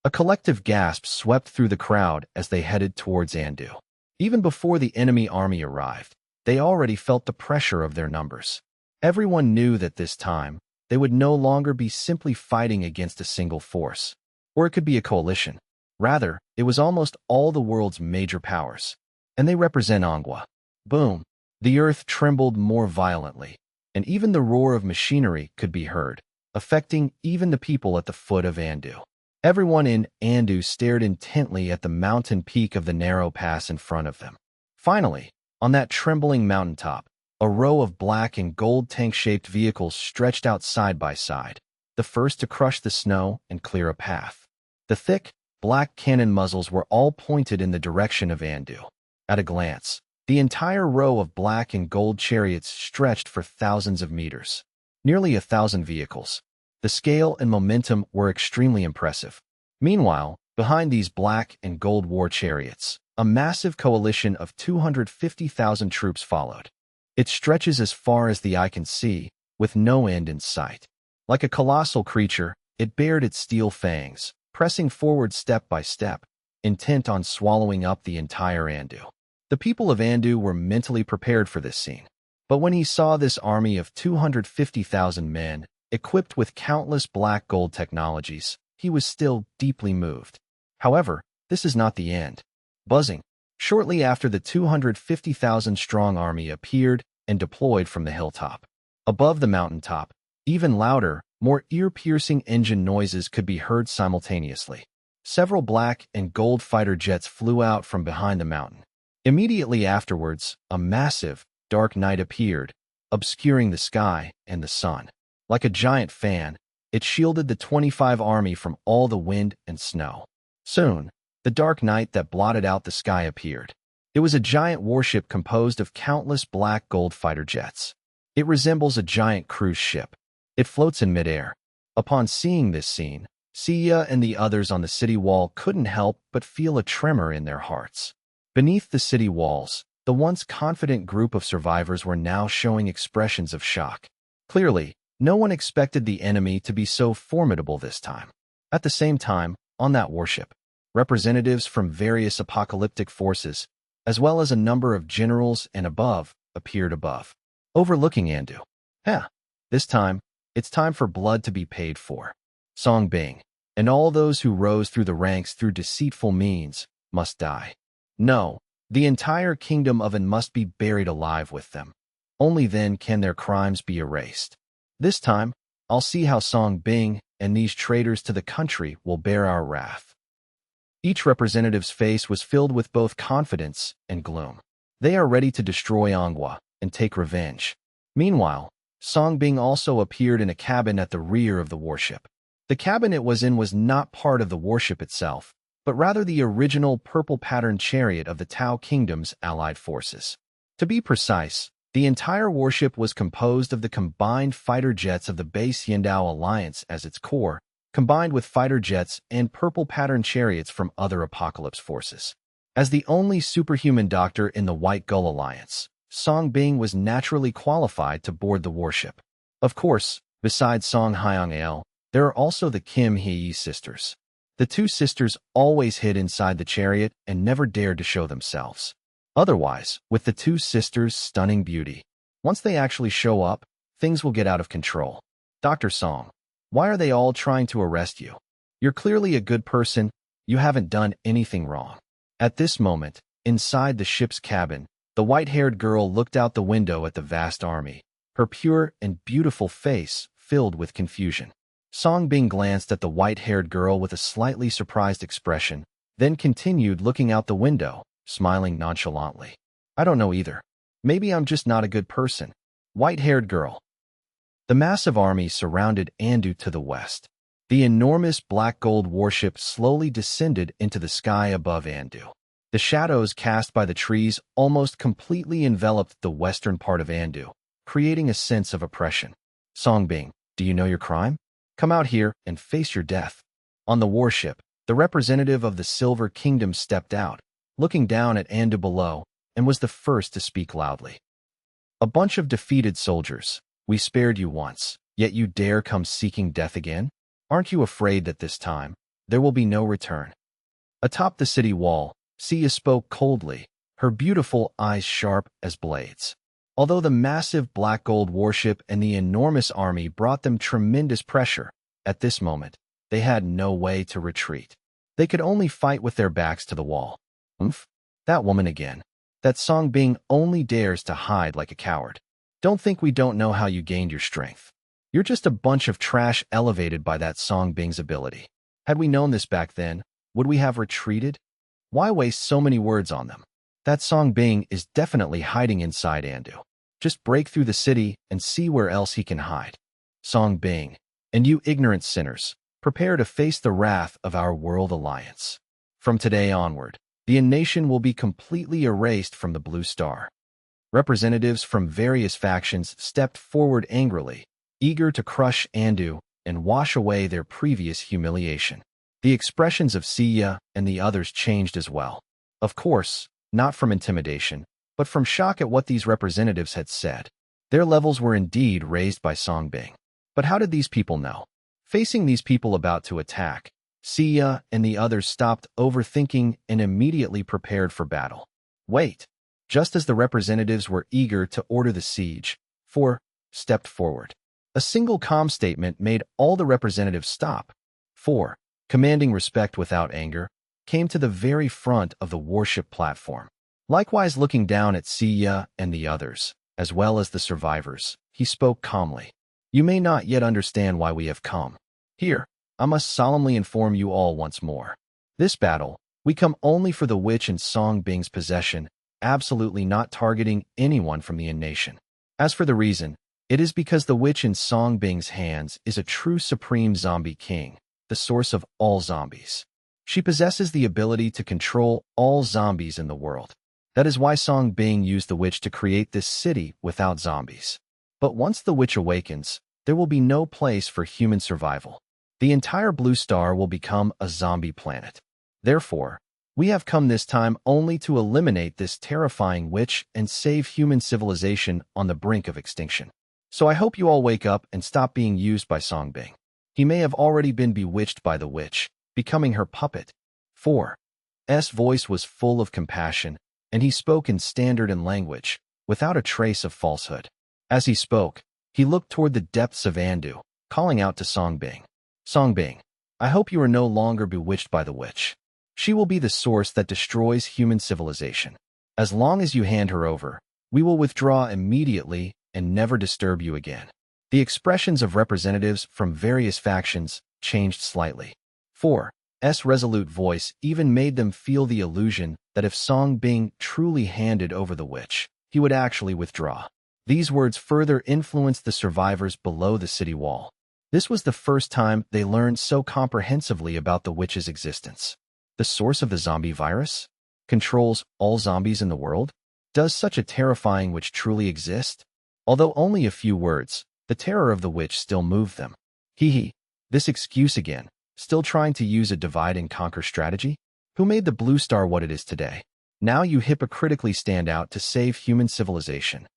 A collective gasp swept through the crowd as they headed towards Andu. Even before the enemy army arrived, they already felt the pressure of their numbers. Everyone knew that this time, they would no longer be simply fighting against a single force, or it could be a coalition. Rather, it was almost all the world's major powers, and they represent Ongwa. Boom! The earth trembled more violently, and even the roar of machinery could be heard, affecting even the people at the foot of Andu. Everyone in Andu stared intently at the mountain peak of the narrow pass in front of them. Finally, on that trembling mountaintop, a row of black and gold tank-shaped vehicles stretched out side by side, the first to crush the snow and clear a path. The thick, black cannon muzzles were all pointed in the direction of Andu. At a glance, the entire row of black and gold chariots stretched for thousands of meters. Nearly 1,000 vehicles. The scale and momentum were extremely impressive. Meanwhile, behind these black and gold war chariots, a massive coalition of 250,000 troops followed. It stretches as far as the eye can see, with no end in sight. Like a colossal creature, it bared its steel fangs, pressing forward step by step, intent on swallowing up the entire Andu. The people of Andu were mentally prepared for this scene. But when he saw this army of 250,000 men, equipped with countless black gold technologies, he was still deeply moved. However, this is not the end. Buzzing. Shortly after, the 250,000-strong army appeared and deployed from the hilltop. Above the mountaintop, even louder, more ear-piercing engine noises could be heard simultaneously. Several black and gold fighter jets flew out from behind the mountain. Immediately afterwards, a massive, dark night appeared, obscuring the sky and the sun. Like a giant fan, it shielded the 25 army from all the wind and snow. Soon, the dark night that blotted out the sky appeared. It was a giant warship composed of countless black gold fighter jets. It resembles a giant cruise ship. It floats in midair. Upon seeing this scene, Sia and the others on the city wall couldn't help but feel a tremor in their hearts. Beneath the city walls, the once confident group of survivors were now showing expressions of shock. Clearly, no one expected the enemy to be so formidable this time. At the same time, on that warship, representatives from various apocalyptic forces, as well as a number of generals and above, appeared above, overlooking Andu. This time, it's time for blood to be paid for. Song Bing, and all those who rose through the ranks through deceitful means, must die. No, the entire kingdom of An must be buried alive with them. Only then can their crimes be erased. This time, I'll see how Song Bing and these traitors to the country will bear our wrath. Each representative's face was filled with both confidence and gloom. They are ready to destroy Ongwa and take revenge. Meanwhile, Song Bing also appeared in a cabin at the rear of the warship. The cabin it was in was not part of the warship itself, but rather the original purple-patterned chariot of the Tao Kingdom's allied forces. To be precise, the entire warship was composed of the combined fighter jets of the base Yindao Alliance as its core, combined with fighter jets and purple-patterned chariots from other Apocalypse forces. As the only superhuman doctor in the White Gull Alliance, Song Bing was naturally qualified to board the warship. Of course, besides Song Hyang-il, There are also the Kim Hee sisters. The two sisters always hid inside the chariot and never dared to show themselves. Otherwise, with the two sisters' stunning beauty, once they actually show up, things will get out of control. Dr. Song, why are they all trying to arrest you? You're clearly a good person. You haven't done anything wrong. At this moment, inside the ship's cabin, the white-haired girl looked out the window at the vast army, her pure and beautiful face filled with confusion. Song Bing glanced at the white-haired girl with a slightly surprised expression, then continued looking out the window, smiling nonchalantly. I don't know either. Maybe I'm just not a good person. White-haired girl. The massive army surrounded Andu to the west. The enormous black gold warship slowly descended into the sky above Andu. The shadows cast by the trees almost completely enveloped the western part of Andu, creating a sense of oppression. Song Bing, do you know your crime? Come out here and face your death. On the warship, the representative of the Silver Kingdom stepped out, looking down at Andu below, and was the first to speak loudly. A bunch of defeated soldiers. We spared you once, yet you dare come seeking death again? Aren't you afraid that this time, there will be no return? Atop the city wall, Sia spoke coldly, her beautiful eyes sharp as blades. Although the massive black gold warship and the enormous army brought them tremendous pressure, at this moment, they had no way to retreat. They could only fight with their backs to the wall. That woman again. That Song Bing only dares to hide like a coward. Don't think we don't know how you gained your strength. You're just a bunch of trash elevated by that Song Bing's ability. Had we known this back then, would we have retreated? Why waste so many words on them? That Song Bing is definitely hiding inside Andu. Just break through the city and see where else he can hide. Song Bing, and you ignorant sinners, prepare to face the wrath of our world alliance. From today onward, the nation will be completely erased from the Blue Star. Representatives from various factions stepped forward angrily, eager to crush Andu and wash away their previous humiliation. The expressions of Sia and the others changed as well. Of course, not from intimidation, but from shock at what these representatives had said. Their levels were indeed raised by Song Bing. But how did these people know? Facing these people about to attack, Sia and the others stopped overthinking and immediately prepared for battle. Wait. Just as the representatives were eager to order the siege, 4 stepped forward. A single calm statement made all the representatives stop. 4, commanding respect without anger, came to the very front of the warship platform. Likewise looking down at Sia and the others, as well as the survivors, he spoke calmly. You may not yet understand why we have come. Here, I must solemnly inform you all once more. This battle, we come only for the witch and Song Bing's possession, absolutely not targeting anyone from the nation. As for the reason, it is because the witch in Song Bing's hands is a true supreme zombie king, the source of all zombies. She possesses the ability to control all zombies in the world. That is why Song Bing used the witch to create this city without zombies. But once the witch awakens, there will be no place for human survival. The entire Blue Star will become a zombie planet. Therefore, we have come this time only to eliminate this terrifying witch and save human civilization on the brink of extinction. So I hope you all wake up and stop being used by Song Bing. He may have already been bewitched by the witch, becoming her puppet. 4's voice was full of compassion, and he spoke in standard and language, without a trace of falsehood. As he spoke, he looked toward the depths of Andu, calling out to Song Bing. Song Bing, I hope you are no longer bewitched by the witch. She will be the source that destroys human civilization. As long as you hand her over, we will withdraw immediately and never disturb you again. The expressions of representatives from various factions changed slightly. 4's resolute voice even made them feel the illusion that if Song Bing truly handed over the witch, he would actually withdraw. These words further influenced the survivors below the city wall. This was the first time they learned so comprehensively about the witch's existence. The source of the zombie virus? Controls all zombies in the world? Does such a terrifying witch truly exist? Although only a few words, the terror of the witch still moved them. This excuse again, still trying to use a divide-and-conquer strategy? Who made the Blue Star what it is today? Now you hypocritically stand out to save human civilization.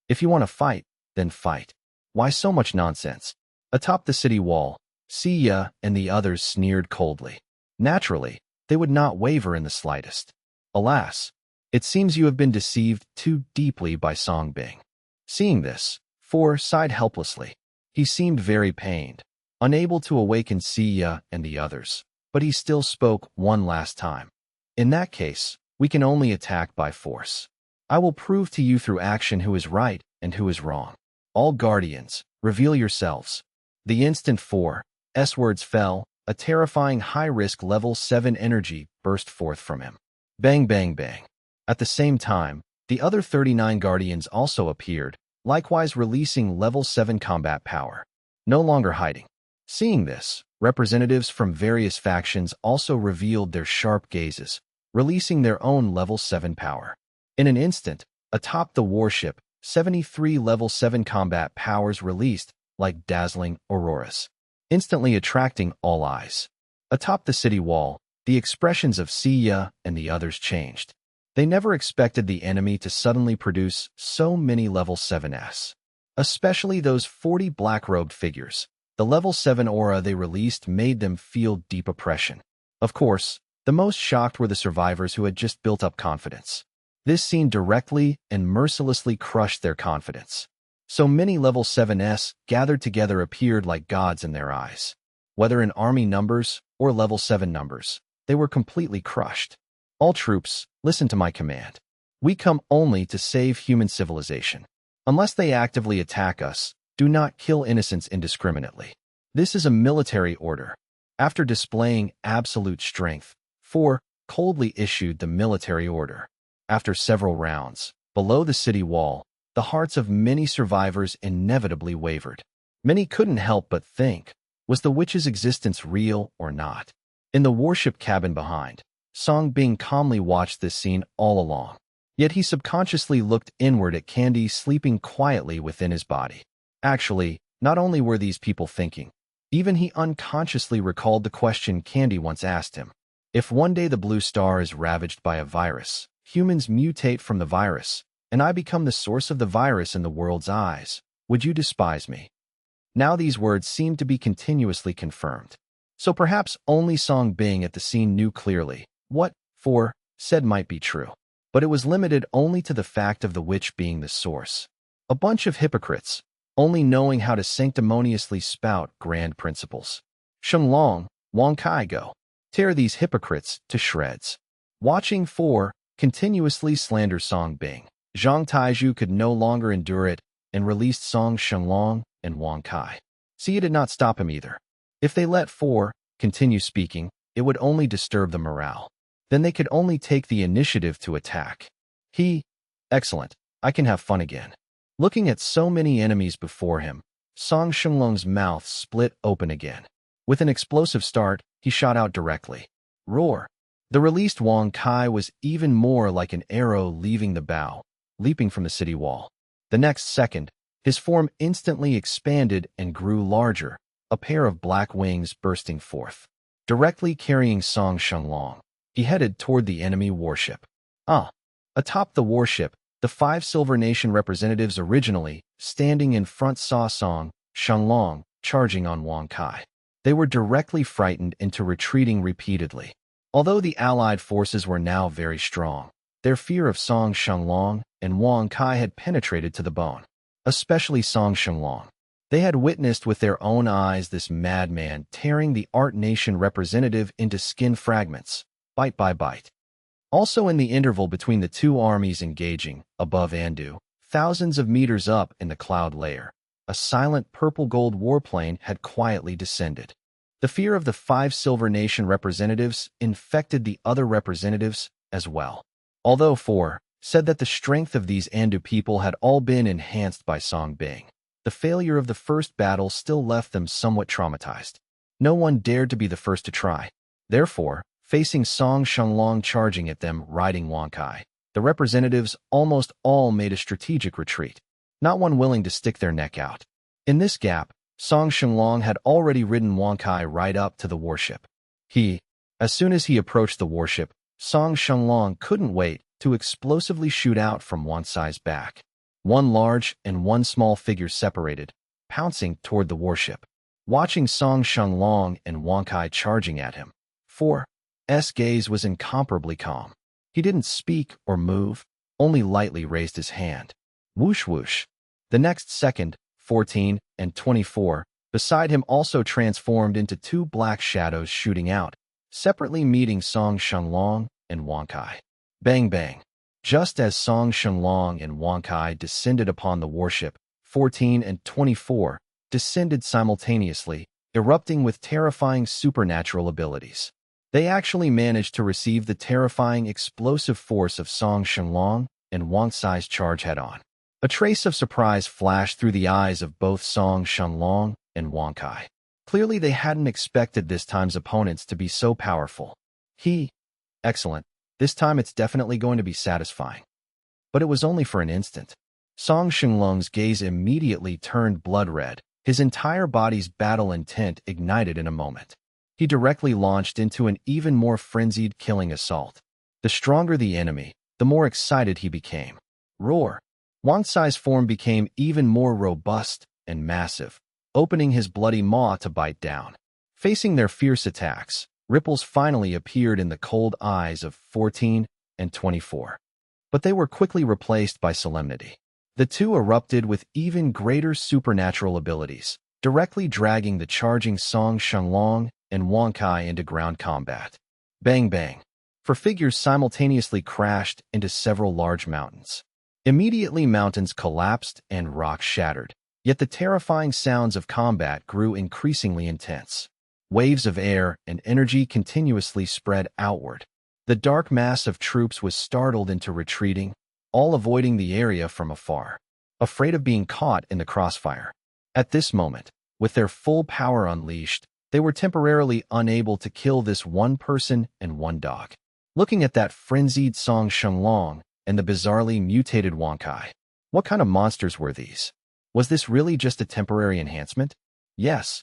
If you want to fight, then fight. Why so much nonsense? Atop the city wall, See ya, and the others sneered coldly. Naturally, they would not waver in the slightest. Alas, it seems you have been deceived too deeply by Songbing. Seeing this, Four sighed helplessly. He seemed very pained, unable to awaken Siya and the others, but he still spoke one last time. In that case, we can only attack by force. I will prove to you through action who is right and who is wrong. All guardians, reveal yourselves. The instant Four's words fell, a terrifying high-risk level 7 energy burst forth from him. Bang, bang, bang. At the same time, the other 39 guardians also appeared, likewise releasing level 7 combat power. No longer hiding. Seeing this, representatives from various factions also revealed their sharp gazes, releasing their own level 7 power. In an instant, atop the warship, 73 level 7 combat powers released, like dazzling auroras, instantly attracting all eyes. Atop the city wall, the expressions of Siya and the others changed. They never expected the enemy to suddenly produce so many level 7s. Especially those 40 black-robed figures. The level 7 aura they released made them feel deep oppression. Of course, the most shocked were the survivors who had just built up confidence. This scene directly and mercilessly crushed their confidence. So many level 7s gathered together appeared like gods in their eyes. Whether in army numbers or level 7 numbers, they were completely crushed. All troops, listen to my command. We come only to save human civilization. Unless they actively attack us, do not kill innocents indiscriminately. This is a military order. After displaying absolute strength, Four coldly issued the military order. After several rounds, below the city wall, the hearts of many survivors inevitably wavered. Many couldn't help but think, was the witch's existence real or not? In the warship cabin behind, Song Bing calmly watched this scene all along. Yet he subconsciously looked inward at Candy sleeping quietly within his body. Actually, not only were these people thinking, even he unconsciously recalled the question Candy once asked him. If one day the blue star is ravaged by a virus, humans mutate from the virus, and I become the source of the virus in the world's eyes, would you despise me? Now these words seemed to be continuously confirmed. So perhaps only Song Bing at the scene knew clearly what Four said might be true. But it was limited only to the fact of the witch being the source. A bunch of hypocrites, only knowing how to sanctimoniously spout grand principles. Shenglong, Wang Kai go. Tear these hypocrites to shreds. Watching Four continuously slander Song Bing, Zhang Taizhu could no longer endure it and released Song Shenglong and Wang Kai. Siya did not stop him either. If they let Four continue speaking, it would only disturb the morale. Then they could only take the initiative to attack. Excellent, I can have fun again. Looking at so many enemies before him, Song Shenglong's mouth split open again. With an explosive start, he shot out directly. Roar! The released Wang Kai was even more like an arrow leaving the bow, leaping from the city wall. The next second, his form instantly expanded and grew larger, a pair of black wings bursting forth. Directly carrying Song Shenglong, he headed toward the enemy warship. Atop the warship, the 5 Silver Nation representatives originally standing in front saw Song Shenglong charging on Wang Kai. They were directly frightened into retreating repeatedly. Although the allied forces were now very strong, their fear of Song Shenglong and Wang Kai had penetrated to the bone. Especially Song Shenglong. They had witnessed with their own eyes this madman tearing the Art Nation representative into skin fragments, bite by bite. Also in the interval between the two armies engaging, above Andu, thousands of meters up in the cloud layer, a silent purple-gold warplane had quietly descended. The fear of the 5 Silver Nation representatives infected the other representatives as well. Although Four said that the strength of these Andu people had all been enhanced by Song Bing, the failure of the first battle still left them somewhat traumatized. No one dared to be the first to try. Therefore, facing Song Shenglong charging at them riding Wang Kai, the representatives almost all made a strategic retreat, not one willing to stick their neck out. In this gap, Song Shenglong had already ridden Wang Kai right up to the warship. As soon as he approached the warship, Song Shenglong couldn't wait to explosively shoot out from Wang Kai's back. One large and one small figure separated, pouncing toward the warship. watching Song Shenlong and Wang Kai charging at him. 4's gaze was incomparably calm. He didn't speak or move, only lightly raised his hand. Whoosh whoosh. The next second, 14 and 24, beside him also transformed into two black shadows shooting out, separately meeting Song Shenlong and Wang Kai. Bang bang. Just as Song Shenlong and Wang Kai descended upon the warship, 14 and 24 descended simultaneously, erupting with terrifying supernatural abilities. They actually managed to receive the terrifying explosive force of Song Shenlong and Wang Kai's charge head-on. A trace of surprise flashed through the eyes of both Song Shenlong and Wang Kai. Clearly they hadn't expected this time's opponents to be so powerful. Excellent. This time it's definitely going to be satisfying. But it was only for an instant. Song Shenlong's gaze immediately turned blood red. His entire body's battle intent ignited in a moment. He directly launched into an even more frenzied killing assault. The stronger the enemy, the more excited he became. Roar! Wang Kai's form became even more robust and massive, opening his bloody maw to bite down. Facing their fierce attacks, ripples finally appeared in the cold eyes of 14 and 24. But they were quickly replaced by solemnity. The two erupted with even greater supernatural abilities, directly dragging the charging Song Shenlong and Wang Kai into ground combat. Bang bang. Four figures simultaneously crashed into several large mountains. Immediately mountains collapsed and rocks shattered, yet the terrifying sounds of combat grew increasingly intense. Waves of air and energy continuously spread outward. The dark mass of troops was startled into retreating, all avoiding the area from afar, afraid of being caught in the crossfire. At this moment, with their full power unleashed, they were temporarily unable to kill this one person and one dog. Looking at that frenzied Song Shenlong and the bizarrely mutated Wang Kai, what kind of monsters were these? Was this really just a temporary enhancement? Yes.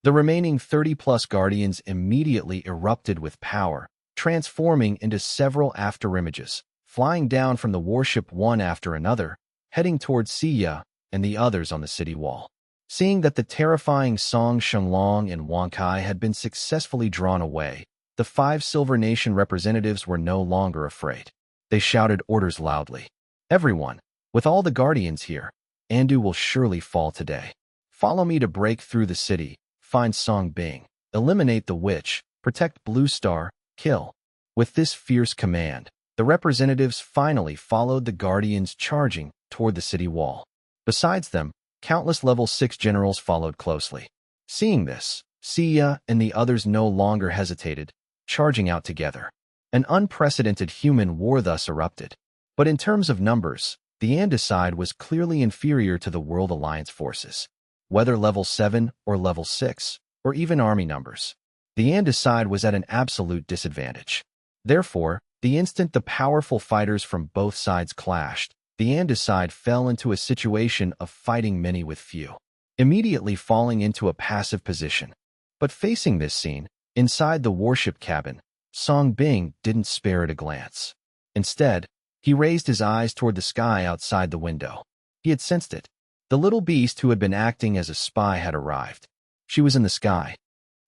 The remaining 30-plus guardians immediately erupted with power, transforming into several afterimages, flying down from the warship one after another, heading towards Siya and the others on the city wall. Seeing that the terrifying Song Shenlong and Wang Kai had been successfully drawn away, the 5 Silver Nation representatives were no longer afraid. They shouted orders loudly. Everyone, with all the guardians here, Andu will surely fall today. Follow me to break through the city, find Song Bing, eliminate the witch, protect Blue Star, kill. With this fierce command, the representatives finally followed the guardians charging toward the city wall. Besides them, countless level 6 generals followed closely. Seeing this, Siya and the others no longer hesitated, charging out together. An unprecedented human war thus erupted. But in terms of numbers, the Andeside was clearly inferior to the World Alliance forces. Whether level 7 or level 6, or even army numbers, the Andeside was at an absolute disadvantage. Therefore, the instant the powerful fighters from both sides clashed, the Andeside fell into a situation of fighting many with few, immediately falling into a passive position. But facing this scene, inside the warship cabin, Song Bing didn't spare it a glance. Instead, he raised his eyes toward the sky outside the window. He had sensed it. The little beast who had been acting as a spy had arrived. She was in the sky.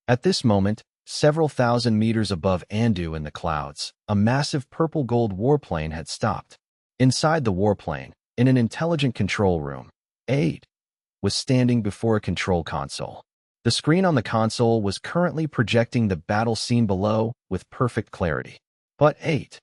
At this moment, several thousand meters above Andu in the clouds, a massive purple-gold warplane had stopped. Inside the warplane, in an intelligent control room, Aid was standing before a control console. The screen on the console was currently projecting the battle scene below with perfect clarity. But Aid's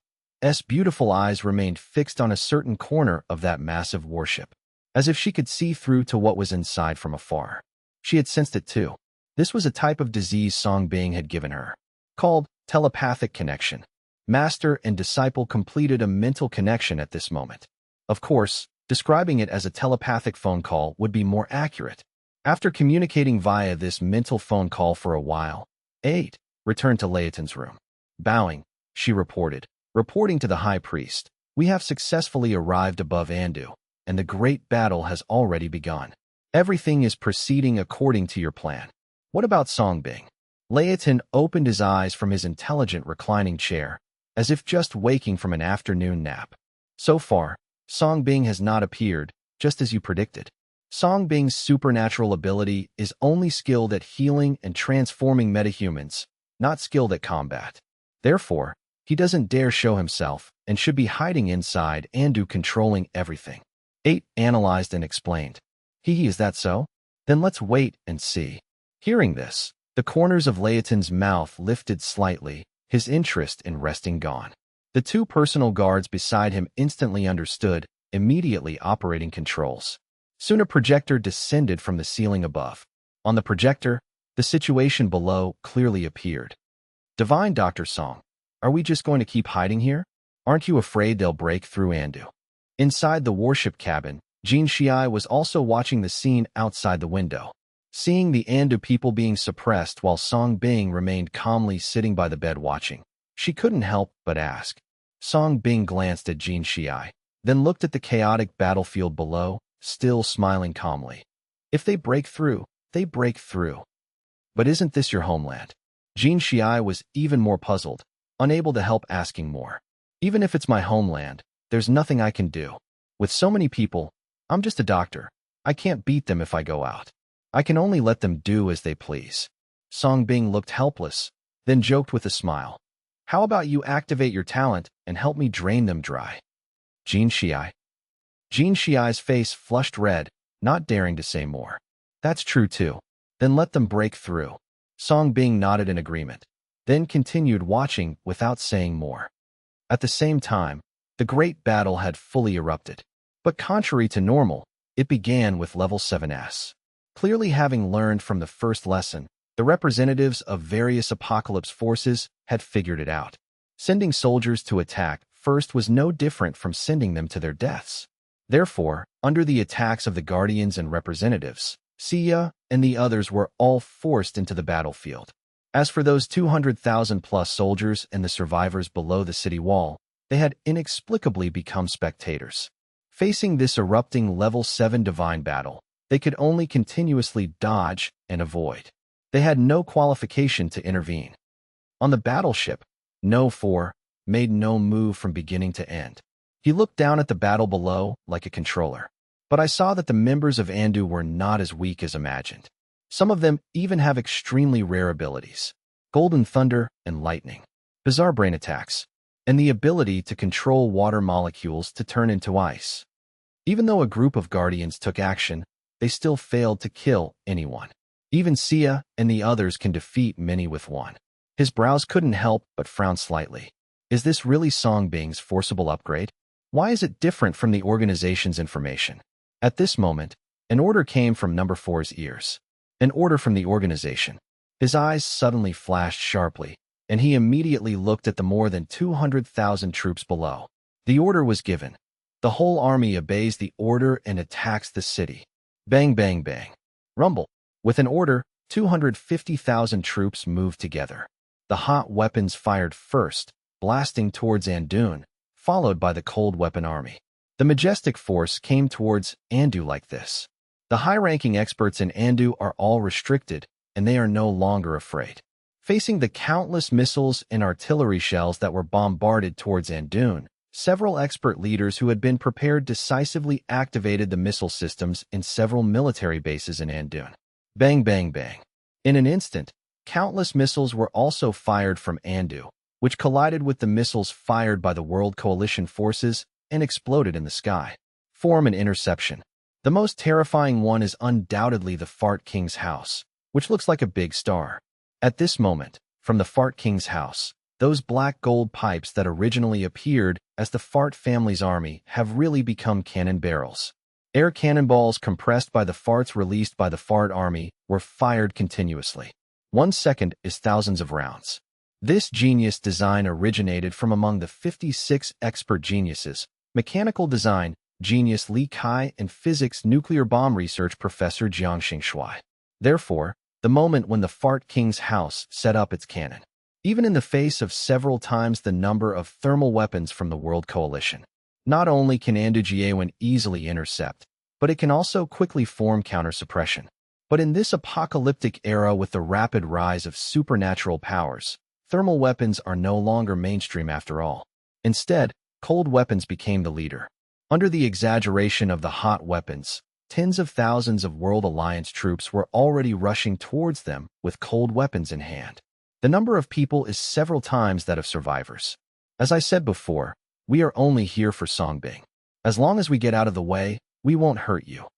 beautiful eyes remained fixed on a certain corner of that massive warship, as if she could see through to what was inside from afar. She had sensed it too. This was a type of disease Song Bing had given her, called telepathic connection. Master and disciple completed a mental connection at this moment. Of course, describing it as a telepathic phone call would be more accurate. After communicating via this mental phone call for a while, Aid returned to Laeton's room. Bowing, she reporting to the high priest, "We have successfully arrived above Andu, and the great battle has already begun. Everything is proceeding according to your plan. What about Song Bing?" Laeton opened his eyes from his intelligent reclining chair, as if just waking from an afternoon nap. "So far, Song Bing has not appeared, just as you predicted." Song Bing's supernatural ability is only skilled at healing and transforming metahumans, not skilled at combat. Therefore, he doesn't dare show himself and should be hiding inside Andu controlling everything. 8 analyzed and explained. Is that so? Then let's wait and see. Hearing this, the corners of Laeton's mouth lifted slightly, his interest in resting gone. The 2 personal guards beside him instantly understood, immediately operating controls. Soon a projector descended from the ceiling above. On the projector, the situation below clearly appeared. Divine Dr. Song, are we just going to keep hiding here? Aren't you afraid they'll break through Andu? Inside the warship cabin, Jin Shiai was also watching the scene outside the window. Seeing the Andu people being suppressed while Song Bing remained calmly sitting by the bed watching, she couldn't help but ask. Song Bing glanced at Jin Shiai, then looked at the chaotic battlefield below, still smiling calmly. If they break through, they break through. But isn't this your homeland? Jin Shiai was even more puzzled, unable to help asking more. Even if it's my homeland, there's nothing I can do. With so many people, I'm just a doctor. I can't beat them if I go out. I can only let them do as they please. Song Bing looked helpless, then joked with a smile. How about you activate your talent and help me drain them dry? Jin Shiai. Jin Shiai's face flushed red, not daring to say more. That's true too. Then let them break through. Song Bing nodded in agreement, then continued watching without saying more. At the same time, the great battle had fully erupted. But contrary to normal, it began with level 7s. Clearly having learned from the first lesson, the representatives of various apocalypse forces had figured it out. Sending soldiers to attack first was no different from sending them to their deaths. Therefore, under the attacks of the Guardians and representatives, Sia and the others were all forced into the battlefield. As for those 200,000-plus soldiers and the survivors below the city wall, they had inexplicably become spectators. Facing this erupting level 7 divine battle, they could only continuously dodge and avoid. They had no qualification to intervene. On the battleship, No 4 made no move from beginning to end. He looked down at the battle below like a controller. But I saw that the members of Andu were not as weak as imagined. Some of them even have extremely rare abilities. Golden thunder and lightning, bizarre brain attacks, and the ability to control water molecules to turn into ice. Even though a group of guardians took action, they still failed to kill anyone. Even Sia and the others can defeat many with one. His brows couldn't help but frown slightly. Is this really Song Bing's forcible upgrade? Why is it different from the organization's information? At this moment, an order came from number 4's ears. An order from the organization. His eyes suddenly flashed sharply, and he immediately looked at the more than 200,000 troops below. The order was given. The whole army obeys the order and attacks the city. Bang, bang, bang. Rumble. With an order, 250,000 troops moved together. The hot weapons fired first, blasting towards Andun, followed by the cold weapon army. The majestic force came towards Andu like this. The high-ranking experts in Andu are all restricted, and they are no longer afraid. Facing the countless missiles and artillery shells that were bombarded towards Andun, several expert leaders who had been prepared decisively activated the missile systems in several military bases in Andun. Bang, bang, bang. In an instant, countless missiles were also fired from Andu, which collided with the missiles fired by the World Coalition forces and exploded in the sky. Form an interception. The most terrifying one is undoubtedly the Fart King's house, which looks like a big star. At this moment, from the Fart King's house, those black gold pipes that originally appeared as the Fart family's army have really become cannon barrels. Air cannonballs compressed by the farts released by the Fart army were fired continuously. 1 second is thousands of rounds. This genius design originated from among the 56 expert geniuses, mechanical design genius Li Kai and physics nuclear bomb research professor Jiangxing Shuai. Therefore, the moment when the Fart King's house set up its cannon, even in the face of several times the number of thermal weapons from the World Coalition. Not only can Andu Jiewen easily intercept, but it can also quickly form counter-suppression. But in this apocalyptic era with the rapid rise of supernatural powers, thermal weapons are no longer mainstream after all. Instead, cold weapons became the leader. Under the exaggeration of the hot weapons, Tens of thousands of World Alliance troops were already rushing towards them with cold weapons in hand. The number of people is several times that of survivors. As I said before, we are only here for Songbing. As long as we get out of the way, we won't hurt you.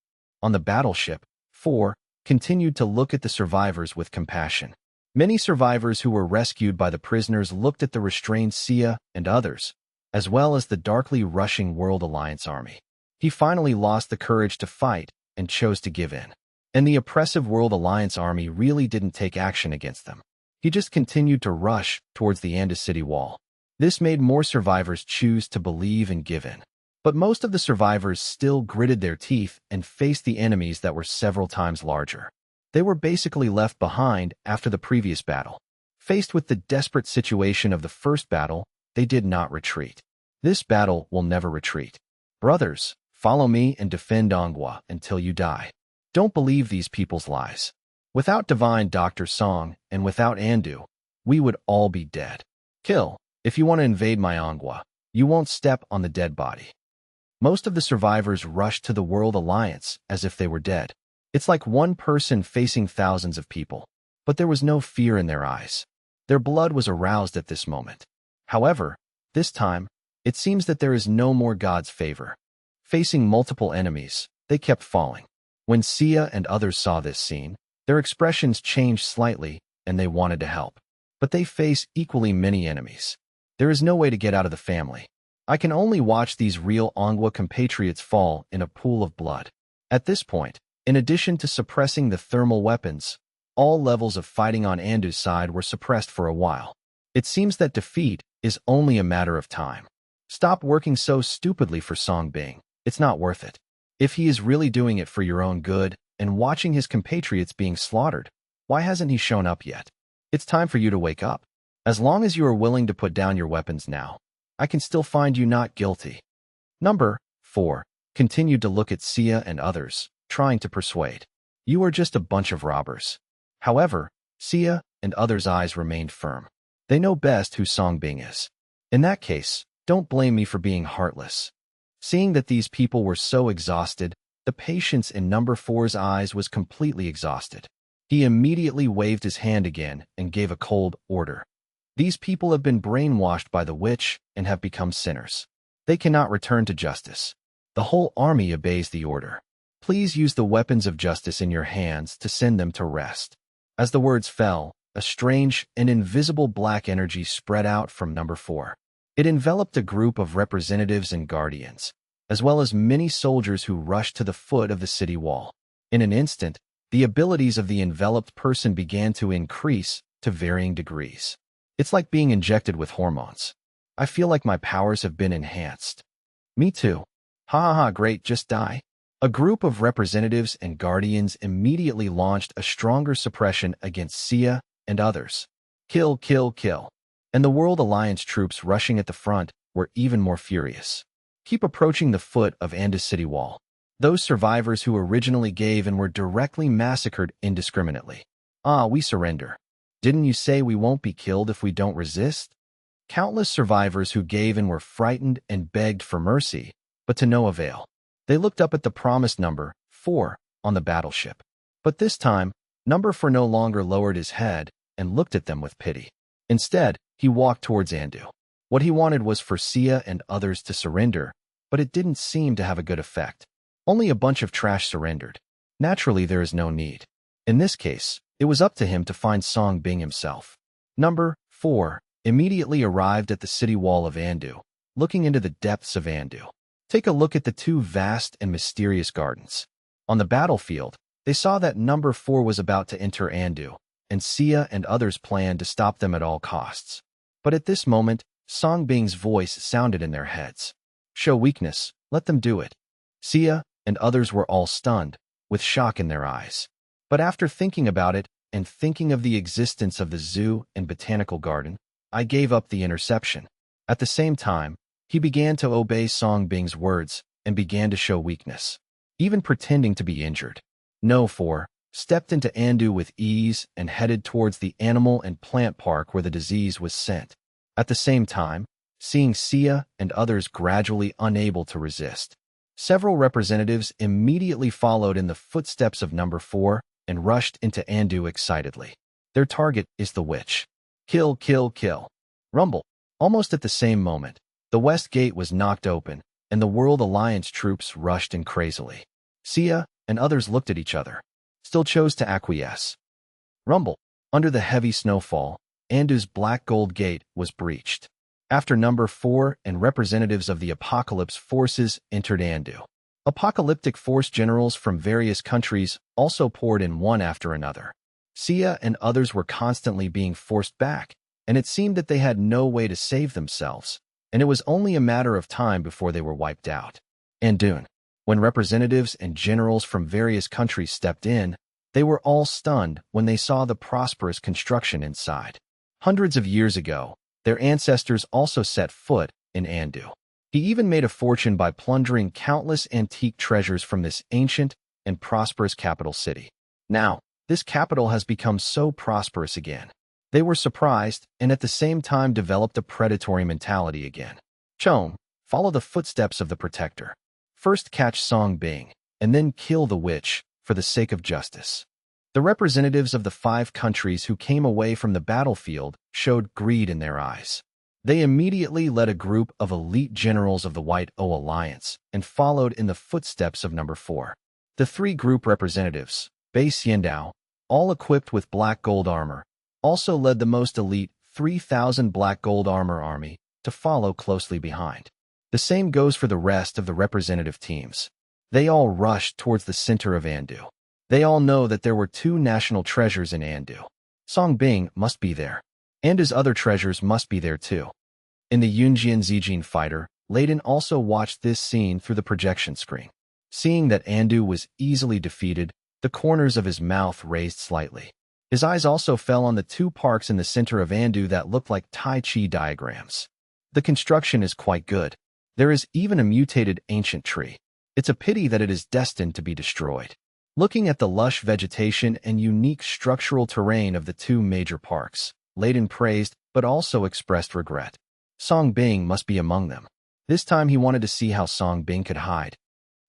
On the battleship, 4 continued to look at the survivors with compassion. Many survivors who were rescued by the prisoners looked at the restrained Sia and others, as well as the darkly rushing World Alliance army. He finally lost the courage to fight and chose to give in. And the oppressive World Alliance army really didn't take action against them. He just continued to rush towards the Andes city wall. This made more survivors choose to believe and give in. But most of the survivors still gritted their teeth and faced the enemies that were several times larger. They were basically left behind after the previous battle. Faced with the desperate situation of the first battle, they did not retreat. This battle will never retreat. Brothers, follow me and defend Manhua until you die. Don't believe these people's lies. Without divine Dr. Song and without Andu, we would all be dead. Kill. If you want to invade my Manhua, you won't step on the dead body. Most of the survivors rushed to the World Alliance as if they were dead. It's like one person facing thousands of people, but there was no fear in their eyes. Their blood was aroused at this moment. However, this time, it seems that there is no more God's favor. Facing multiple enemies, they kept falling. When Sia and others saw this scene, their expressions changed slightly and they wanted to help. But they face equally many enemies. There is no way to get out of the family. I can only watch these real Manhua compatriots fall in a pool of blood. At this point, in addition to suppressing the thermal weapons, all levels of fighting on Andu's side were suppressed for a while. It seems that defeat is only a matter of time. Stop working so stupidly for Songbing. It's not worth it. If he is really doing it for your own good and watching his compatriots being slaughtered, why hasn't he shown up yet? It's time for you to wake up. As long as you are willing to put down your weapons now, I can still find you not guilty. Number 4 continued to look at Sia and others, trying to persuade. You are just a bunch of robbers. However, Sia and others' eyes remained firm. They know best who Songbing is. In that case, don't blame me for being heartless. Seeing that these people were so exhausted, the patience in number 4's eyes was completely exhausted. He immediately waved his hand again and gave a cold order. These people have been brainwashed by the witch and have become sinners. They cannot return to justice. The whole army obeys the order. Please use the weapons of justice in your hands to send them to rest. As the words fell, a strange and invisible black energy spread out from number 4. It enveloped a group of representatives and guardians, as well as many soldiers who rushed to the foot of the city wall. In an instant, the abilities of the enveloped person began to increase to varying degrees. It's like being injected with hormones. I feel like my powers have been enhanced. Me too. Ha ha ha, great, just die. A group of representatives and guardians immediately launched a stronger suppression against Sia and others. Kill, kill, kill. And the World Alliance troops rushing at the front were even more furious. Keep approaching the foot of Andes city wall. Those survivors who originally gave in were directly massacred indiscriminately. Ah, we surrender. Didn't you say we won't be killed if we don't resist? Countless survivors who gave in were frightened and begged for mercy, but to no avail. They looked up at the promised number 4 on the battleship. But this time, number 4 no longer lowered his head and looked at them with pity. Instead, he walked towards Andu. What he wanted was for Sia and others to surrender, but it didn't seem to have a good effect. Only a bunch of trash surrendered. Naturally, there is no need. In this case, it was up to him to find Songbing himself. Number 4 immediately arrived at the city wall of Andu, looking into the depths of Andu. Take a look at the two vast and mysterious gardens. On the battlefield, they saw that number 4 was about to enter Andu, and Sia and others planned to stop them at all costs. But at this moment, Songbing's voice sounded in their heads. Show weakness, let them do it. Sia and others were all stunned, with shock in their eyes. But after thinking about it, and thinking of the existence of the zoo and botanical garden, I gave up the interception. At the same time, he began to obey Songbing's words and began to show weakness, even pretending to be injured. No 4 stepped into Andu with ease and headed towards the animal and plant park where the disease was sent. At the same time, seeing Sia and others gradually unable to resist, Several representatives immediately followed in the footsteps of number 4 and rushed into Andu excitedly. Their target is the witch. Kill, kill, kill. Rumble. Almost at the same moment, the west gate was knocked open, and the World Alliance troops rushed in crazily. Sia and others looked at each other, still chose to acquiesce. Rumble. Under the heavy snowfall, Andu's black gold gate was breached. After number 4 and representatives of the Apocalypse forces entered Andu. Apocalyptic force generals from various countries also poured in one after another. Sia and others were constantly being forced back, and it seemed that they had no way to save themselves, and it was only a matter of time before they were wiped out. Andun. When representatives and generals from various countries stepped in, they were all stunned when they saw the prosperous construction inside. Hundreds of years ago, their ancestors also set foot in Andu. He even made a fortune by plundering countless antique treasures from this ancient and prosperous capital city. Now, this capital has become so prosperous again. They were surprised and at the same time developed a predatory mentality again. Chong, follow the footsteps of the protector. First catch Song Bing, and then kill the witch for the sake of justice. The representatives of the 5 countries who came away from the battlefield showed greed in their eyes. They immediately led a group of elite generals of the White O Alliance and followed in the footsteps of number 4. The 3 group representatives, Bei Xiandao, all equipped with black gold armor, also led the most elite 3,000 black gold armor army to follow closely behind. The same goes for the rest of the representative teams. They all rushed towards the center of Andu. They all know that there were 2 national treasures in Andu. Song Bing must be there. And his other treasures must be there too. In the Yunjian Zijin fighter, Layden also watched this scene through the projection screen. Seeing that Andu was easily defeated, the corners of his mouth raised slightly. His eyes also fell on the 2 parks in the center of Andu that looked like Tai Chi diagrams. The construction is quite good. There is even a mutated ancient tree. It's a pity that it is destined to be destroyed. Looking at the lush vegetation and unique structural terrain of the 2 major parks, Layden praised but also expressed regret. Song Bing must be among them. This time he wanted to see how Song Bing could hide.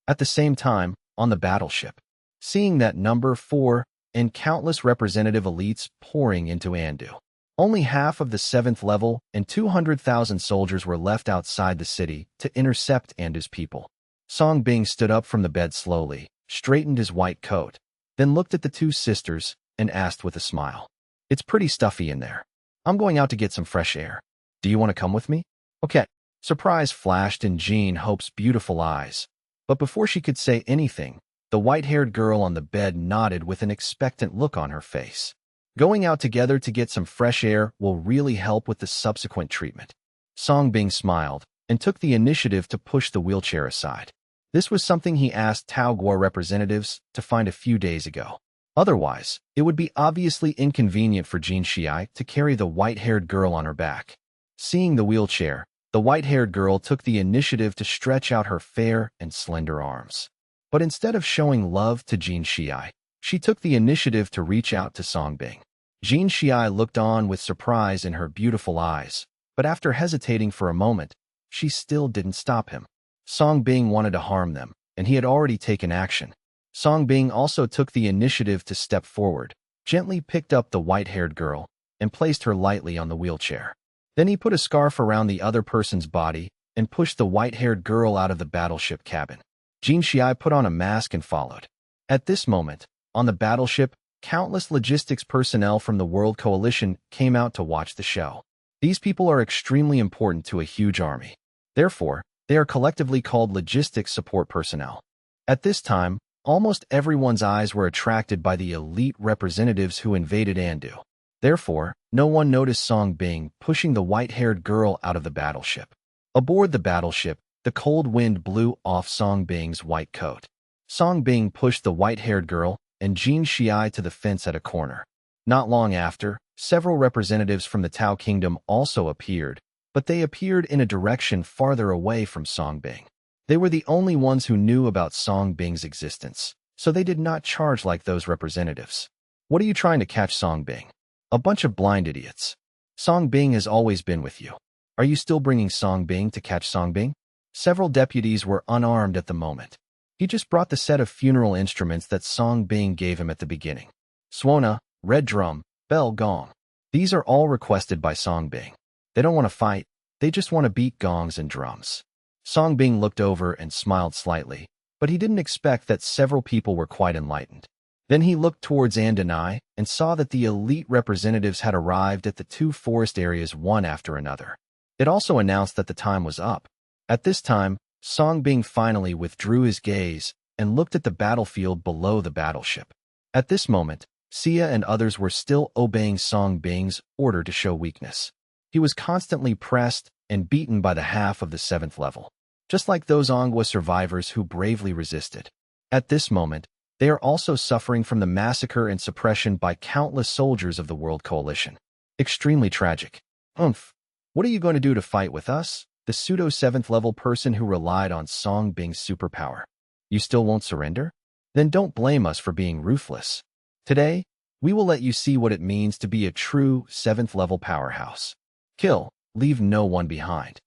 At the same time, on the battleship, seeing that number 4 and countless representative elites pouring into Andu. Only half of the 7th level and 200,000 soldiers were left outside the city to intercept Andu's people. Song Bing stood up from the bed slowly, straightened his white coat, then looked at the 2 sisters and asked with a smile. It's pretty stuffy in there. I'm going out to get some fresh air. Do you want to come with me? Okay. Surprise flashed in Jean Hope's beautiful eyes. But before she could say anything, the white-haired girl on the bed nodded with an expectant look on her face. Going out together to get some fresh air will really help with the subsequent treatment. Song Bing smiled and took the initiative to push the wheelchair aside. This was something he asked Tao Guo representatives to find a few days ago. Otherwise, it would be obviously inconvenient for Jin Xiai to carry the white-haired girl on her back. Seeing the wheelchair, the white-haired girl took the initiative to stretch out her fair and slender arms. But instead of showing love to Jin Xiai, she took the initiative to reach out to Song Bing. Jin Xiai looked on with surprise in her beautiful eyes, but after hesitating for a moment, she still didn't stop him. Song Bing wanted to harm them, and he had already taken action. Song Bing also took the initiative to step forward, gently picked up the white-haired girl, and placed her lightly on the wheelchair. Then he put a scarf around the other person's body and pushed the white-haired girl out of the battleship cabin. Jin Xiai put on a mask and followed. At this moment, on the battleship, countless logistics personnel from the World Coalition came out to watch the show. These people are extremely important to a huge army. Therefore, they are collectively called logistics support personnel. At this time, almost everyone's eyes were attracted by the elite representatives who invaded Andu. Therefore, no one noticed Song Bing pushing the white-haired girl out of the battleship. Aboard the battleship, the cold wind blew off Song Bing's white coat. Song Bing pushed the white-haired girl and Jin Xiai to the fence at a corner. Not long after, several representatives from the Tao Kingdom also appeared, but they appeared in a direction farther away from Song Bing. They were the only ones who knew about Song Bing's existence, so they did not charge like those representatives. What are you trying to catch, Song Bing? A bunch of blind idiots. Song Bing has always been with you. Are you still bringing Song Bing to catch Song Bing? Several deputies were unarmed at the moment. He just brought the set of funeral instruments that Song Bing gave him at the beginning. Swana, red drum, bell, gong. These are all requested by Song Bing. They don't want to fight, they just want to beat gongs and drums. Song Bing looked over and smiled slightly, but he didn't expect that several people were quite enlightened. Then he looked towards Andanai and saw that the elite representatives had arrived at the two forest areas one after another. It also announced that the time was up. At this time, Song Bing finally withdrew his gaze and looked at the battlefield below the battleship. At this moment, Sia and others were still obeying Song Bing's order to show weakness. He was constantly pressed and beaten by the half of the 7th level, just like those Anghua survivors who bravely resisted. At this moment, they are also suffering from the massacre and suppression by countless soldiers of the World Coalition. Extremely tragic. Umph. What are you going to do to fight with us? The pseudo-7th level person who relied on Song Bing's superpower. You still won't surrender? Then don't blame us for being ruthless. Today, we will let you see what it means to be a true 7th level powerhouse. Kill, leave no one behind.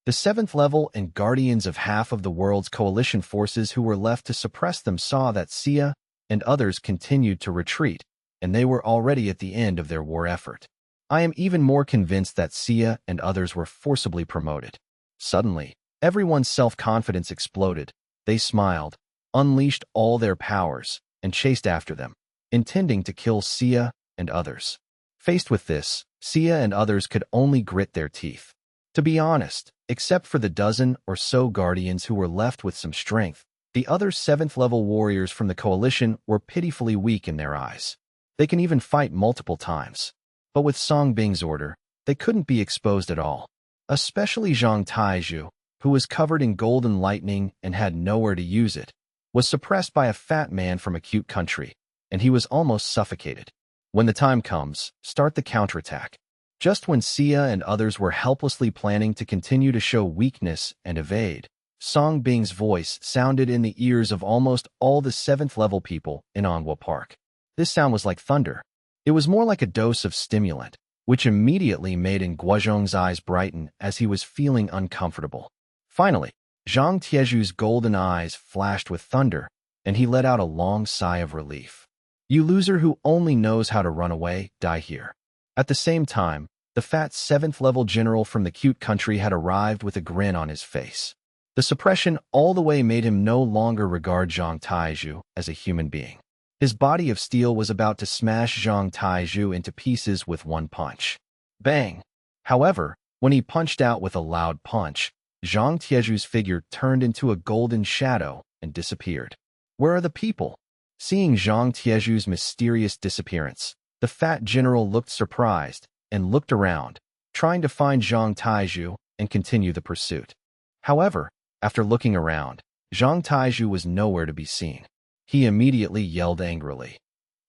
The 7th level and guardians of half of the world's coalition forces who were left to suppress them saw that Sia and others continued to retreat, and they were already at the end of their war effort. I am even more convinced that Sia and others were forcibly promoted. Suddenly, everyone's self-confidence exploded. They smiled, unleashed all their powers, and chased after them, intending to kill Sia and others. Faced with this, Sia and others could only grit their teeth. To be honest, except for the dozen or so guardians who were left with some strength, the other 7th level warriors from the coalition were pitifully weak in their eyes. They can even fight multiple times. But with Song Bing's order, they couldn't be exposed at all. Especially Zhang Taizhu, who was covered in golden lightning and had nowhere to use it, was suppressed by a fat man from a cute country, and he was almost suffocated. When the time comes, start the counterattack. Just when Sia and others were helplessly planning to continue to show weakness and evade, Song Bing's voice sounded in the ears of almost all the 7th level people in Anghua Park. This sound was like thunder. It was more like a dose of stimulant, which immediately made Guozhong's eyes brighten as he was feeling uncomfortable. Finally, Zhang Tieju's golden eyes flashed with thunder, and he let out a long sigh of relief. You loser who only knows how to run away, die here. At the same time, the fat 7th level general from the cute country had arrived with a grin on his face. The suppression all the way made him no longer regard Zhang Taizhu as a human being. His body of steel was about to smash Zhang Taizhu into pieces with one punch. Bang! However, when he punched out with a loud punch, Zhang Tieju's figure turned into a golden shadow and disappeared. Where are the people? Seeing Zhang Tieju's mysterious disappearance, the fat general looked surprised and looked around, trying to find Zhang Taizhu and continue the pursuit. However, after looking around, Zhang Taizhu was nowhere to be seen. He immediately yelled angrily,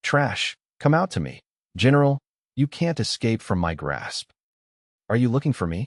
"Trash, come out to me. General, you can't escape from my grasp. Are you looking for me?"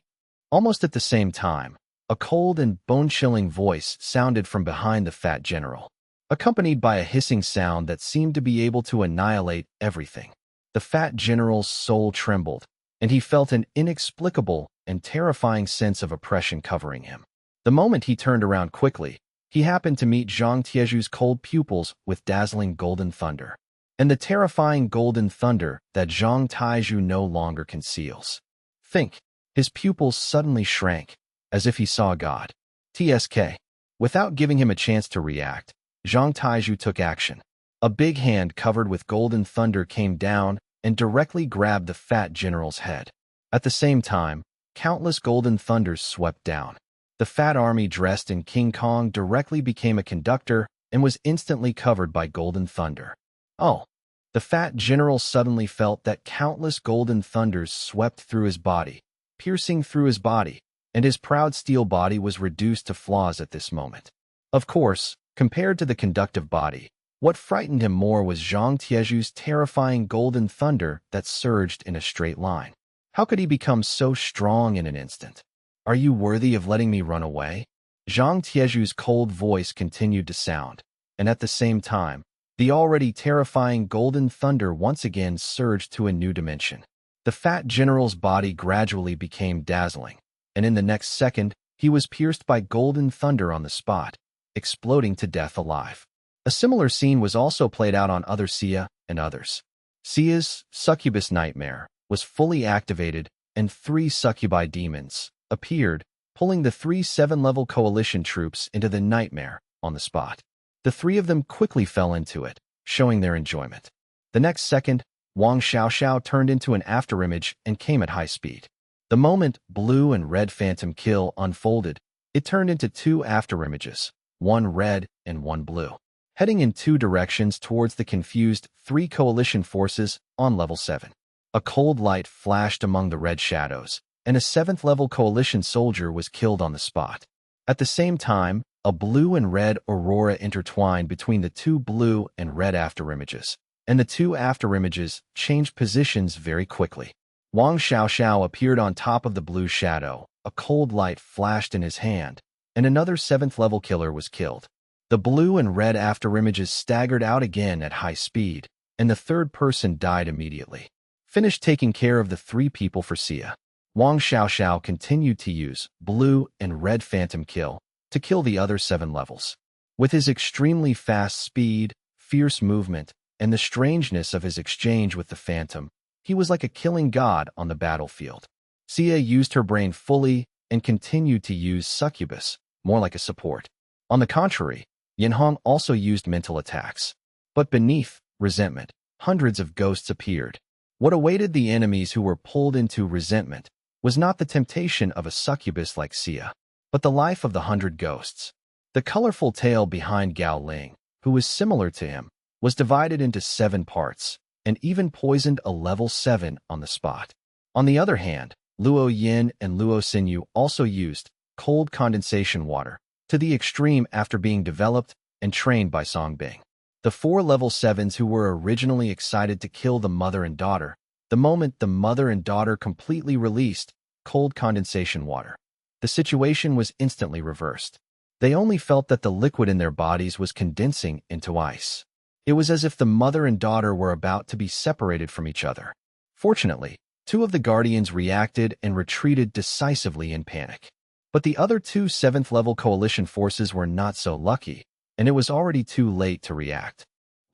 Almost at the same time, a cold and bone-chilling voice sounded from behind the fat general, accompanied by a hissing sound that seemed to be able to annihilate everything. The fat general's soul trembled, and he felt an inexplicable and terrifying sense of oppression covering him. The moment he turned around quickly, he happened to meet Zhang Tieju's cold pupils with dazzling golden thunder, and the terrifying golden thunder that Zhang Taizhu no longer conceals. Think, his pupils suddenly shrank, as if he saw God. TSK. Without giving him a chance to react, Zhang Taizhu took action. A big hand covered with golden thunder came down and directly grabbed the fat general's head. At the same time, countless golden thunders swept down. The fat army dressed in King Kong directly became a conductor and was instantly covered by golden thunder. Oh! The fat general suddenly felt that countless golden thunders swept through his body, piercing through his body, and his proud steel body was reduced to flaws at this moment. Of course, compared to the conductive body, what frightened him more was Zhang Tieju's terrifying golden thunder that surged in a straight line. How could he become so strong in an instant? Are you worthy of letting me run away? Zhang Tieju's cold voice continued to sound, and at the same time, the already terrifying golden thunder once again surged to a new dimension. The fat general's body gradually became dazzling, and in the next second, He was pierced by golden thunder on the spot, exploding to death alive. A similar scene was also played out on other Sia and others. Sia's succubus nightmare was fully activated, and 3 succubi demons appeared, pulling the 3 7-level coalition troops into the nightmare on the spot. The 3 of them quickly fell into it, showing their enjoyment. The next second, Wang Xiaoxiao turned into an afterimage and came at high speed. The moment blue and red phantom kill unfolded, it turned into 2 afterimages, one red and one blue, heading in 2 directions towards the confused 3 coalition forces on level 7. A cold light flashed among the red shadows, and a 7th-level coalition soldier was killed on the spot. At the same time, a blue and red aurora intertwined between the 2 blue and red afterimages, and the 2 afterimages changed positions very quickly. Wang Xiaoxiao appeared on top of the blue shadow, a cold light flashed in his hand, and another 7th-level killer was killed. The blue and red afterimages staggered out again at high speed, and the 3rd person died immediately. Finished taking care of the 3 people for Sia. Wang Xiaoxiao continued to use blue and red phantom kill to kill the other 7 levels. With his extremely fast speed, fierce movement, and the strangeness of his exchange with the phantom, he was like a killing god on the battlefield. Sia used her brain fully and continued to use succubus, more like a support. On the contrary, Yanhong also used mental attacks. But beneath resentment, hundreds of ghosts appeared. What awaited the enemies who were pulled into resentment was not the temptation of a succubus like Sia, but the life of the 100 ghosts. The colorful tale behind Gao Ling, who was similar to him, was divided into 7 parts, and even poisoned a level 7 on the spot. On the other hand, Luo Yin and Luo Xinyu also used cold condensation water to the extreme after being developed and trained by Song Bing. The 4 level 7s who were originally excited to kill the mother and daughter, the moment the mother and daughter completely released cold condensation water, the situation was instantly reversed. They only felt that the liquid in their bodies was condensing into ice. It was as if the mother and daughter were about to be separated from each other. Fortunately, 2 of the guardians reacted and retreated decisively in panic. But the other 2 7th-level coalition forces were not so lucky, and it was already too late to react.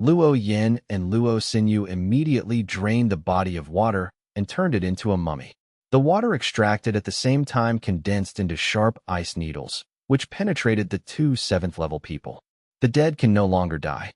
Luo Yin and Luo Xinyu immediately drained the body of water and turned it into a mummy. The water extracted at the same time condensed into sharp ice needles, which penetrated the 2 7th-level people. The dead can no longer die.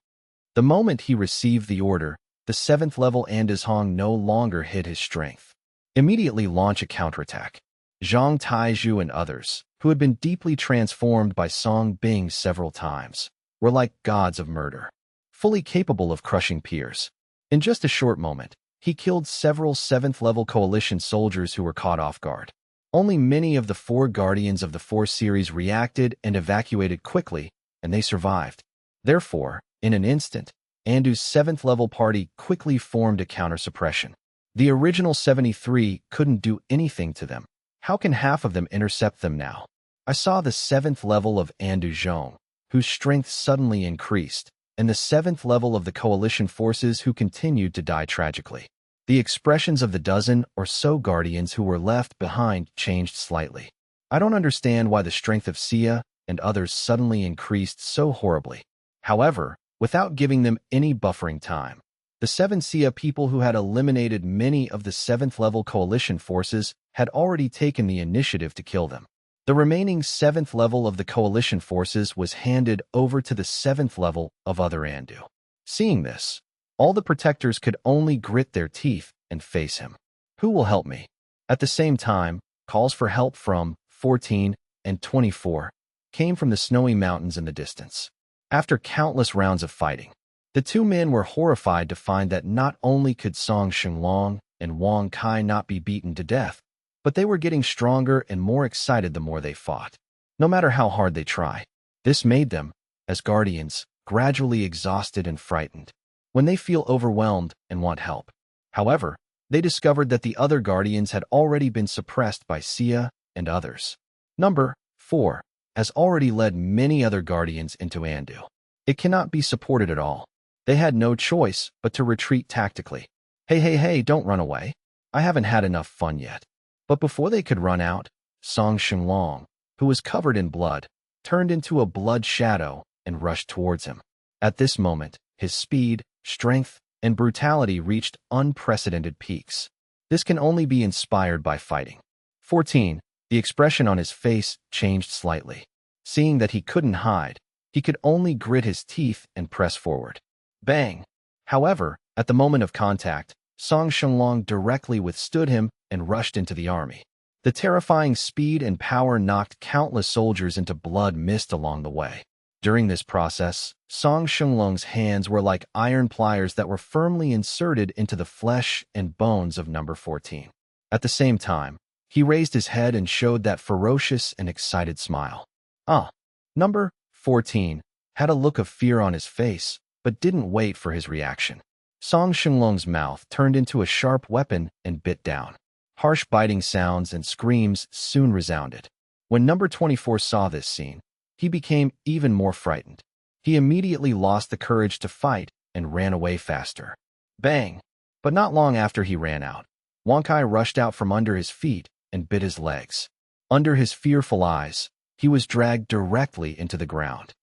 The moment he received the order, the 7th-level Andes Hong no longer hid his strength. Immediately launch a counterattack. Zhang Taizhu and others, who had been deeply transformed by Song Bing several times, were like gods of murder, fully capable of crushing peers. In just a short moment, he killed several 7th-level coalition soldiers who were caught off guard. Only many of the 4 guardians of the 4 series reacted and evacuated quickly, and they survived. Therefore, in an instant, Andu's 7th-level party quickly formed a counter-suppression. The original 73 couldn't do anything to them. How can half of them intercept them now? I saw the 7th level of Andu Zhong, whose strength suddenly increased, and the 7th level of the coalition forces who continued to die tragically. The expressions of the dozen or so guardians who were left behind changed slightly. I don't understand why the strength of Sia and others suddenly increased so horribly. However, without giving them any buffering time, the 7 Sia people who had eliminated many of the 7th level coalition forces had already taken the initiative to kill them. The remaining 7th level of the coalition forces was handed over to the 7th level of other Andu. Seeing this, all the protectors could only grit their teeth and face him. Who will help me? At the same time, calls for help from 14 and 24 came from the snowy mountains in the distance. After countless rounds of fighting, the 2 men were horrified to find that not only could Song Xinglong and Wang Kai not be beaten to death, but they were getting stronger and more excited the more they fought, no matter how hard they try. This made them, as guardians, gradually exhausted and frightened, when they feel overwhelmed and want help. However, they discovered that the other guardians had already been suppressed by Sia and others. Number 4 has already led many other guardians into Andu. It cannot be supported at all. They had no choice but to retreat tactically. Hey, don't run away. I haven't had enough fun yet. But before they could run out, Song Xinglong, who was covered in blood, turned into a blood shadow and rushed towards him. At this moment, his speed, strength, and brutality reached unprecedented peaks. This can only be inspired by fighting. 14. The expression on his face changed slightly. Seeing that he couldn't hide, he could only grit his teeth and press forward. Bang! However, at the moment of contact, Song Shenlong directly withstood him and rushed into the army. The terrifying speed and power knocked countless soldiers into blood mist along the way. During this process, Song Shenlong's hands were like iron pliers that were firmly inserted into the flesh and bones of number 14. At the same time, he raised his head and showed that ferocious and excited smile. Number 14 had a look of fear on his face, but didn't wait for his reaction. Song Shenlong's mouth turned into a sharp weapon and bit down. Harsh biting sounds and screams soon resounded. When number 24 saw this scene, he became even more frightened. He immediately lost the courage to fight and ran away faster. Bang! But not long after he ran out, Wankai rushed out from under his feet and bit his legs. Under his fearful eyes, he was dragged directly into the ground.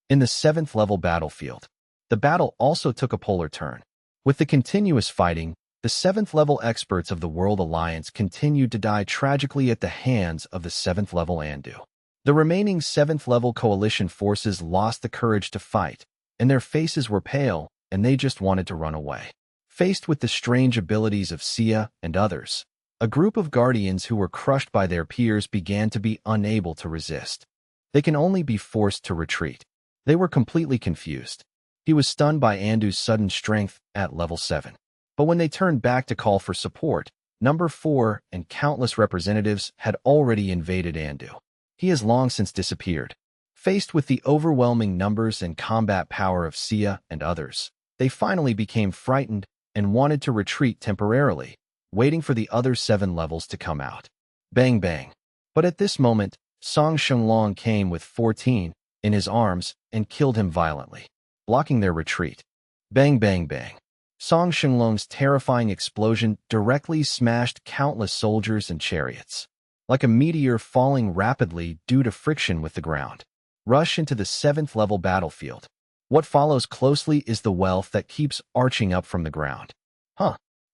In the 7th level battlefield, the battle also took a polar turn. With the continuous fighting, the 7th level experts of the World Alliance continued to die tragically at the hands of the 7th level Andu. The remaining 7th level coalition forces lost the courage to fight, and their faces were pale, and they just wanted to run away. Faced with the strange abilities of Sia and others, a group of guardians who were crushed by their peers began to be unable to resist. They can only be forced to retreat. They were completely confused. He was stunned by Andu's sudden strength at level 7. But when they turned back to call for support, number 4 and countless representatives had already invaded Andu. He has long since disappeared. Faced with the overwhelming numbers and combat power of Sia and others, they finally became frightened and wanted to retreat temporarily, waiting for the other 7 levels to come out. Bang bang. But at this moment, Song Shenlong came with 14 in his arms and killed him violently, blocking their retreat. Bang bang bang. Song Shenlong's terrifying explosion directly smashed countless soldiers and chariots. Like a meteor falling rapidly due to friction with the ground. Rush into the 7th level battlefield. What follows closely is the wealth that keeps arching up from the ground.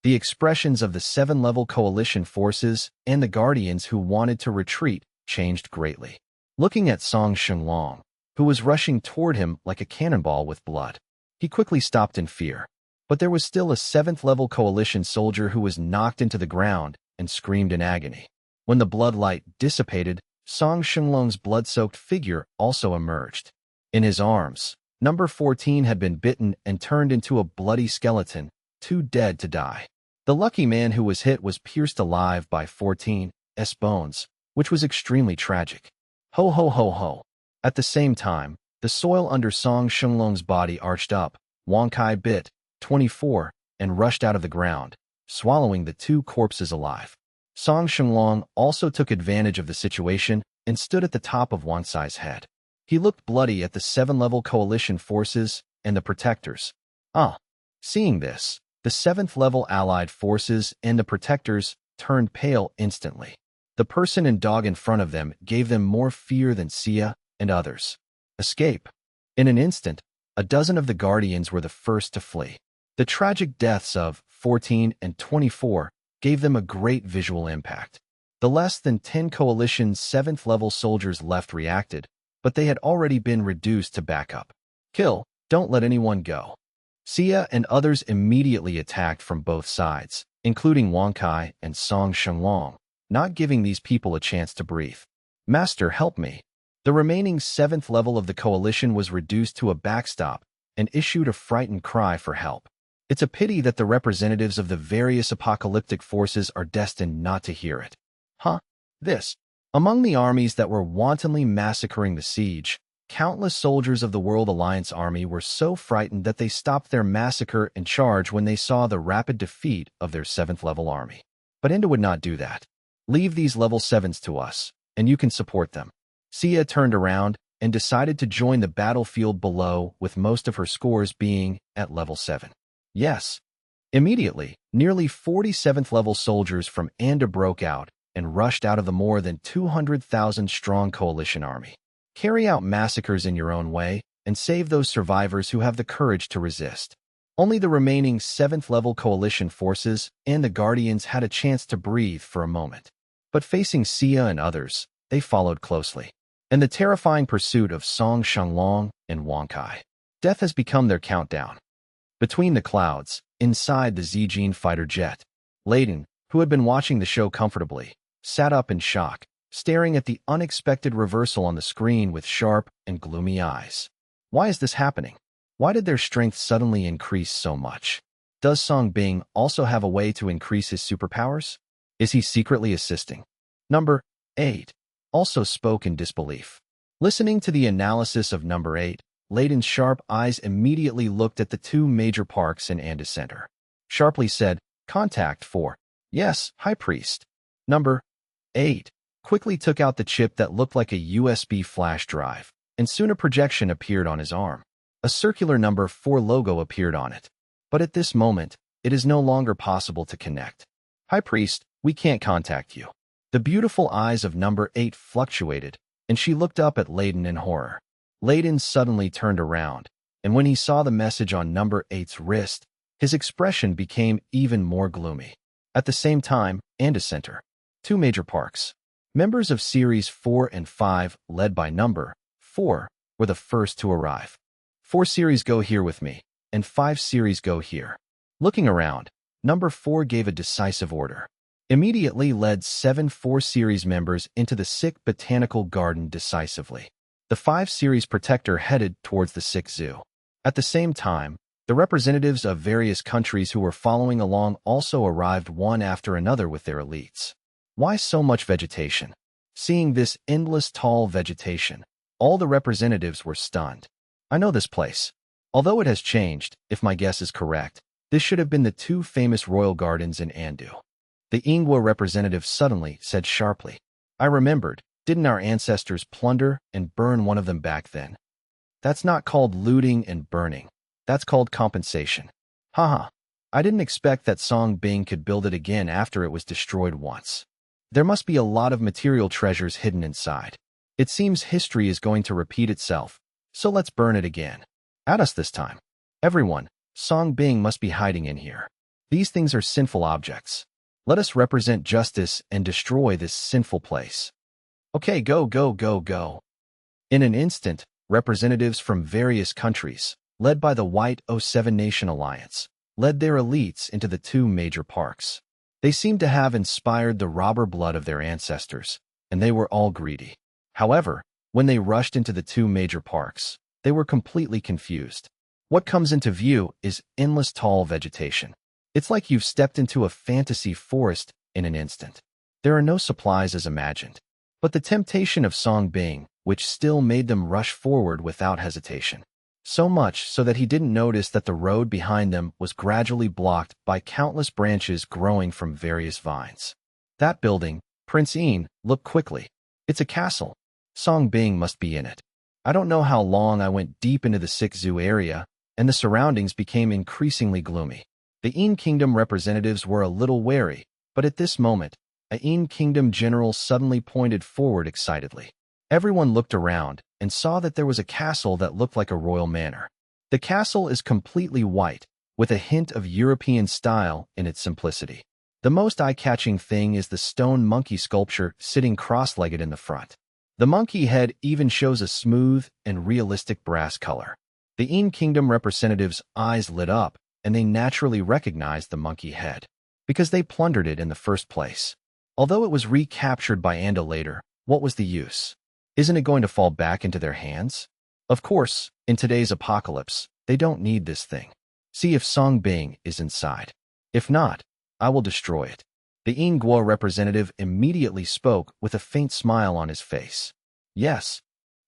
The expressions of the 7-level coalition forces and the guardians who wanted to retreat changed greatly. Looking at Song Shenlong, who was rushing toward him like a cannonball with blood, he quickly stopped in fear. But there was still a 7th level coalition soldier who was knocked into the ground and screamed in agony. When the blood light dissipated, Song Shenlong's blood-soaked figure also emerged. In his arms, number 14 had been bitten and turned into a bloody skeleton, too dead to die. The lucky man who was hit was pierced alive by 14's bones, which was extremely tragic. Ho ho ho ho. At the same time, the soil under Song Shenlong's body arched up. Wankai bit 24 and rushed out of the ground, swallowing the 2 corpses alive. Song Shenlong also took advantage of the situation and stood at the top of Wankai's head. He looked bloody at the 7-level coalition forces and the protectors. Seeing this, the 7th level allied forces and the protectors turned pale instantly. The person and dog in front of them gave them more fear than Sia and others. Escape. In an instant, a dozen of the guardians were the first to flee. The tragic deaths of 14 and 24 gave them a great visual impact. The less than 10 coalition's 7th level soldiers left reacted, but they had already been reduced to backup. Kill, don't let anyone go. Sia and others immediately attacked from both sides, including Wankai and Song Shenlong, not giving these people a chance to breathe. Master, help me. The remaining 7th level of the coalition was reduced to a backstop and issued a frightened cry for help. It's a pity that the representatives of the various apocalyptic forces are destined not to hear it. Among the armies that were wantonly massacring the siege, countless soldiers of the World Alliance army were so frightened that they stopped their massacre and charge when they saw the rapid defeat of their 7th level army. But Inda would not do that. Leave these level 7s to us, and you can support them. Sia turned around and decided to join the battlefield below, with most of her scores being at level 7. Yes. Immediately, nearly 47th level soldiers from Anda broke out and rushed out of the more than 200,000-strong coalition army. Carry out massacres in your own way and save those survivors who have the courage to resist. Only the remaining 7th-level coalition forces and the Guardians had a chance to breathe for a moment. But facing Xia and others, they followed closely. And the terrifying pursuit of Song Shenglong and Wang Kai. Death has become their countdown. Between the clouds, inside the Zijin fighter jet, Layden, who had been watching the show comfortably, sat up in shock, staring at the unexpected reversal on the screen with sharp and gloomy eyes. Why is this happening? Why did their strength suddenly increase so much? Does Song Bing also have a way to increase his superpowers? Is he secretly assisting? Number 8 also spoke in disbelief. Listening to the analysis of number 8, Layden's sharp eyes immediately looked at the 2 major parks in Anda Center. Sharply said, "Contact 4. Yes, High Priest." Number 8 quickly took out the chip that looked like a USB flash drive, and soon a projection appeared on his arm. A circular number 4 logo appeared on it. But at this moment, it is no longer possible to connect. "High Priest, we can't contact you." The beautiful eyes of number 8 fluctuated, and she looked up at Layden in horror. Layden suddenly turned around, and when he saw the message on number 8's wrist, his expression became even more gloomy. At the same time, Anda Center. 2 major parks. Members of Series 4 and 5, led by number 4, were the first to arrive. 4 series go here with me, and 5 series go here. Looking around, number 4 gave a decisive order. Immediately led 7 4 series members into the sick botanical garden decisively. The 5 series protector headed towards the sick zoo. At the same time, the representatives of various countries who were following along also arrived one after another with their elites. Why so much vegetation? Seeing this endless tall vegetation, all the representatives were stunned. I know this place. Although it has changed, if my guess is correct, this should have been the 2 famous royal gardens in Andu. The Ingwa representative suddenly said sharply. I remembered, didn't our ancestors plunder and burn one of them back then? That's not called looting and burning. That's called compensation. Haha. I didn't expect that Song Bing could build it again after it was destroyed once. There must be a lot of material treasures hidden inside. It seems history is going to repeat itself, so let's burn it again. At us this time. Everyone, Song Bing must be hiding in here. These things are sinful objects. Let us represent justice and destroy this sinful place. Okay, go, go, go, go. In an instant, representatives from various countries, led by the White 07 Nation Alliance, led their elites into the 2 major parks. They seemed to have inspired the robber blood of their ancestors, and they were all greedy. However, when they rushed into the 2 major parks, they were completely confused. What comes into view is endless tall vegetation. It's like you've stepped into a fantasy forest in an instant. There are no supplies as imagined. But the temptation of Song Bing, which still made them rush forward without hesitation. So much so that he didn't notice that the road behind them was gradually blocked by countless branches growing from various vines. That building, Prince Yin, looked quickly. It's a castle. Song Bing must be in it. I don't know how long I went deep into the sick zoo area, and the surroundings became increasingly gloomy. The Yin Kingdom representatives were a little wary, but at this moment, a Yin Kingdom general suddenly pointed forward excitedly. Everyone looked around and saw that there was a castle that looked like a royal manor. The castle is completely white, with a hint of European style in its simplicity. The most eye-catching thing is the stone monkey sculpture sitting cross-legged in the front. The monkey head even shows a smooth and realistic brass color. The Yin Kingdom representatives' eyes lit up, and they naturally recognized the monkey head, because they plundered it in the first place. Although it was recaptured by Anda later, what was the use? Isn't it going to fall back into their hands? Of course, in today's apocalypse, they don't need this thing. See if Song Bing is inside. If not, I will destroy it. The Ingwa representative immediately spoke with a faint smile on his face. Yes.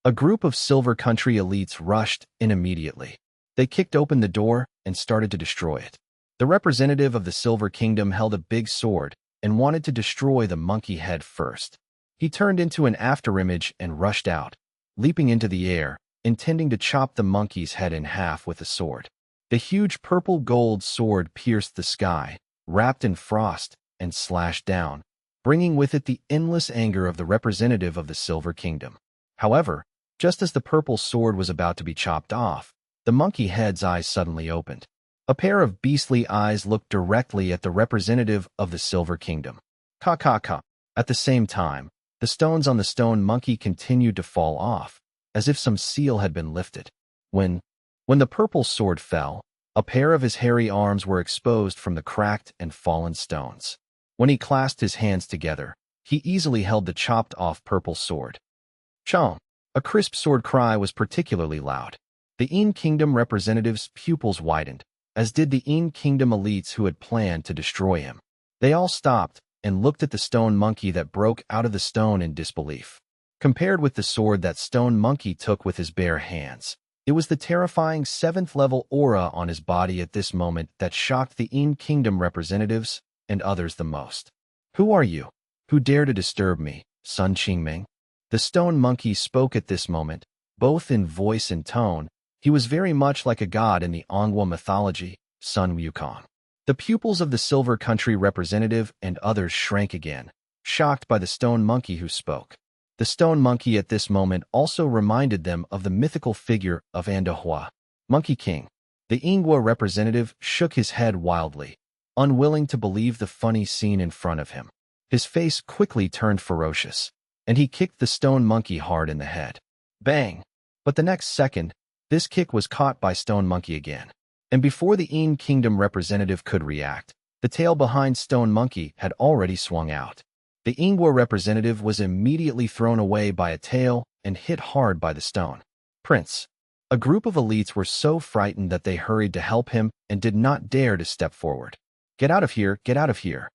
A group of Silver Country elites rushed in immediately. They kicked open the door and started to destroy it. The representative of the Silver Kingdom held a big sword and wanted to destroy the monkey head first. He turned into an afterimage and rushed out, leaping into the air, intending to chop the monkey's head in half with a sword. The huge purple-gold sword pierced the sky, wrapped in frost, and slashed down, bringing with it the endless anger of the representative of the Silver Kingdom. However, just as the purple sword was about to be chopped off, the monkey head's eyes suddenly opened. A pair of beastly eyes looked directly at the representative of the Silver Kingdom. Ka ka ka. At the same time, the stones on the stone monkey continued to fall off, as if some seal had been lifted. When the purple sword fell, a pair of his hairy arms were exposed from the cracked and fallen stones. When he clasped his hands together, he easily held the chopped-off purple sword. Chom! A crisp sword cry was particularly loud. The Een Kingdom representative's pupils widened, as did the Een Kingdom elites who had planned to destroy him. They all stopped and looked at the stone monkey that broke out of the stone in disbelief. Compared with the sword that stone monkey took with his bare hands, it was the terrifying 7th-level aura on his body at this moment that shocked the Een Kingdom representatives and others the most. Who are you? Who dare to disturb me, Sun Qingming? The stone monkey spoke at this moment, both in voice and tone. He was very much like a god in the Manhua mythology, Sun Wukong. The pupils of the Silver Country representative and others shrank again, shocked by the stone monkey who spoke. The stone monkey at this moment also reminded them of the mythical figure of Manhua, Monkey King. The Ingwa representative shook his head wildly, unwilling to believe the funny scene in front of him. His face quickly turned ferocious, and he kicked the stone monkey hard in the head. Bang! But the next second, this kick was caught by stone monkey again. And before the Een Kingdom representative could react, the tail behind stone monkey had already swung out. The Ingwa representative was immediately thrown away by a tail and hit hard by the stone. Prince. A group of elites were so frightened that they hurried to help him and did not dare to step forward. Get out of here, get out of here.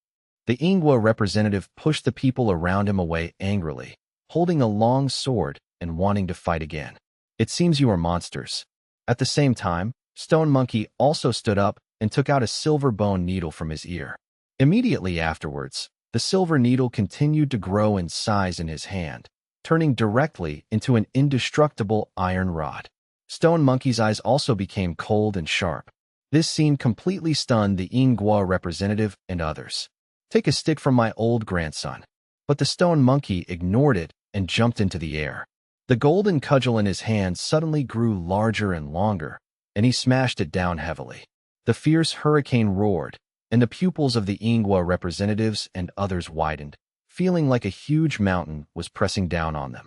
The Ingwa representative pushed the people around him away angrily, holding a long sword and wanting to fight again. It seems you are monsters. At the same time, Stone Monkey also stood up and took out a silver bone needle from his ear. Immediately afterwards, the silver needle continued to grow in size in his hand, turning directly into an indestructible iron rod. Stone Monkey's eyes also became cold and sharp. This scene completely stunned the Ingwa representative and others. Take a stick from my old grandson. But the Stone Monkey ignored it and jumped into the air. The golden cudgel in his hand suddenly grew larger and longer, and he smashed it down heavily. The fierce hurricane roared, and the pupils of the Ingwa representatives and others widened, feeling like a huge mountain was pressing down on them.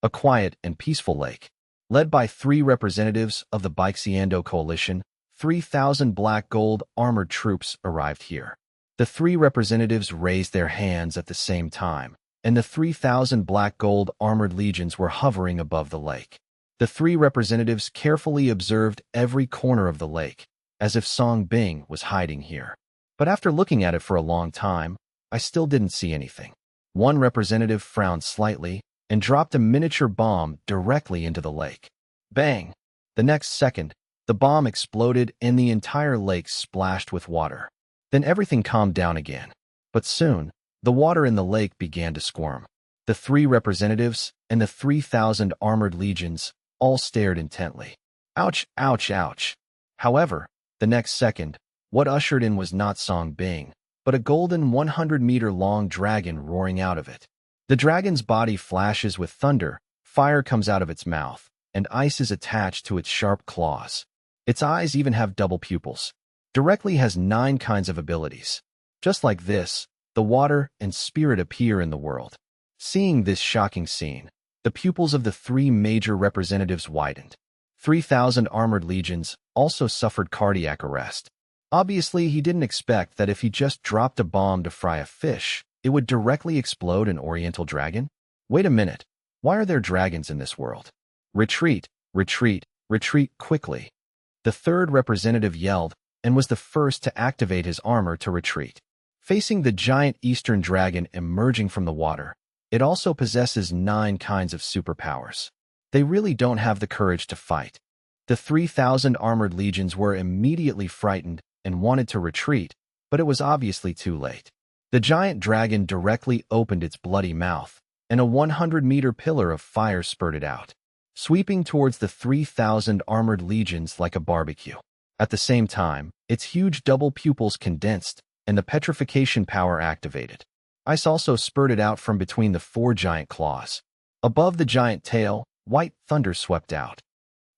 A quiet and peaceful lake. Led by 3 representatives of the Baixiando coalition, 3,000 black gold armored troops arrived here. The 3 representatives raised their hands at the same time, and the 3,000 black gold armored legions were hovering above the lake. The 3 representatives carefully observed every corner of the lake, as if Song Bing was hiding here. But after looking at it for a long time, I still didn't see anything. One representative frowned slightly and dropped a miniature bomb directly into the lake. Bang! The next second, the bomb exploded and the entire lake splashed with water. Then everything calmed down again. But soon, the water in the lake began to squirm. The 3 representatives and the 3,000 armored legions all stared intently. Ouch, ouch, ouch. However, the next second, what ushered in was not Song Bing, but a golden 100-meter-long dragon roaring out of it. The dragon's body flashes with thunder, fire comes out of its mouth, and ice is attached to its sharp claws. Its eyes even have double pupils. Directly has 9 kinds of abilities. Just like this, the water and spirit appear in the world. Seeing this shocking scene, the pupils of the 3 major representatives widened. 3,000 armored legions also suffered cardiac arrest. Obviously, he didn't expect that if he just dropped a bomb to fry a fish, it would directly explode an oriental dragon? Wait a minute. Why are there dragons in this world? Retreat, retreat, retreat quickly. The 3rd representative yelled and was the first to activate his armor to retreat. Facing the giant eastern dragon emerging from the water, it also possesses 9 kinds of superpowers. They really don't have the courage to fight. The 3,000 armored legions were immediately frightened and wanted to retreat, but it was obviously too late. The giant dragon directly opened its bloody mouth, and a 100-meter pillar of fire spurted out, sweeping towards the 3,000 armored legions like a barbecue. At the same time, its huge double pupils condensed, and the petrification power activated. Ice also spurted out from between the 4 giant claws. Above the giant tail, white thunder swept out.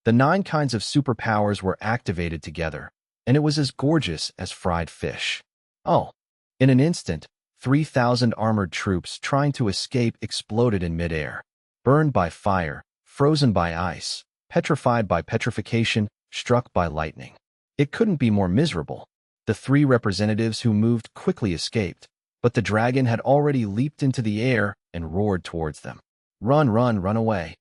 The 9 kinds of superpowers were activated together, and it was as gorgeous as fried fish. Oh! In an instant, 3,000 armored troops trying to escape exploded in midair. Burned by fire, frozen by ice, petrified by petrification, struck by lightning. It couldn't be more miserable. The 3 representatives who moved quickly escaped, but the dragon had already leaped into the air and roared towards them. Run, run, run away.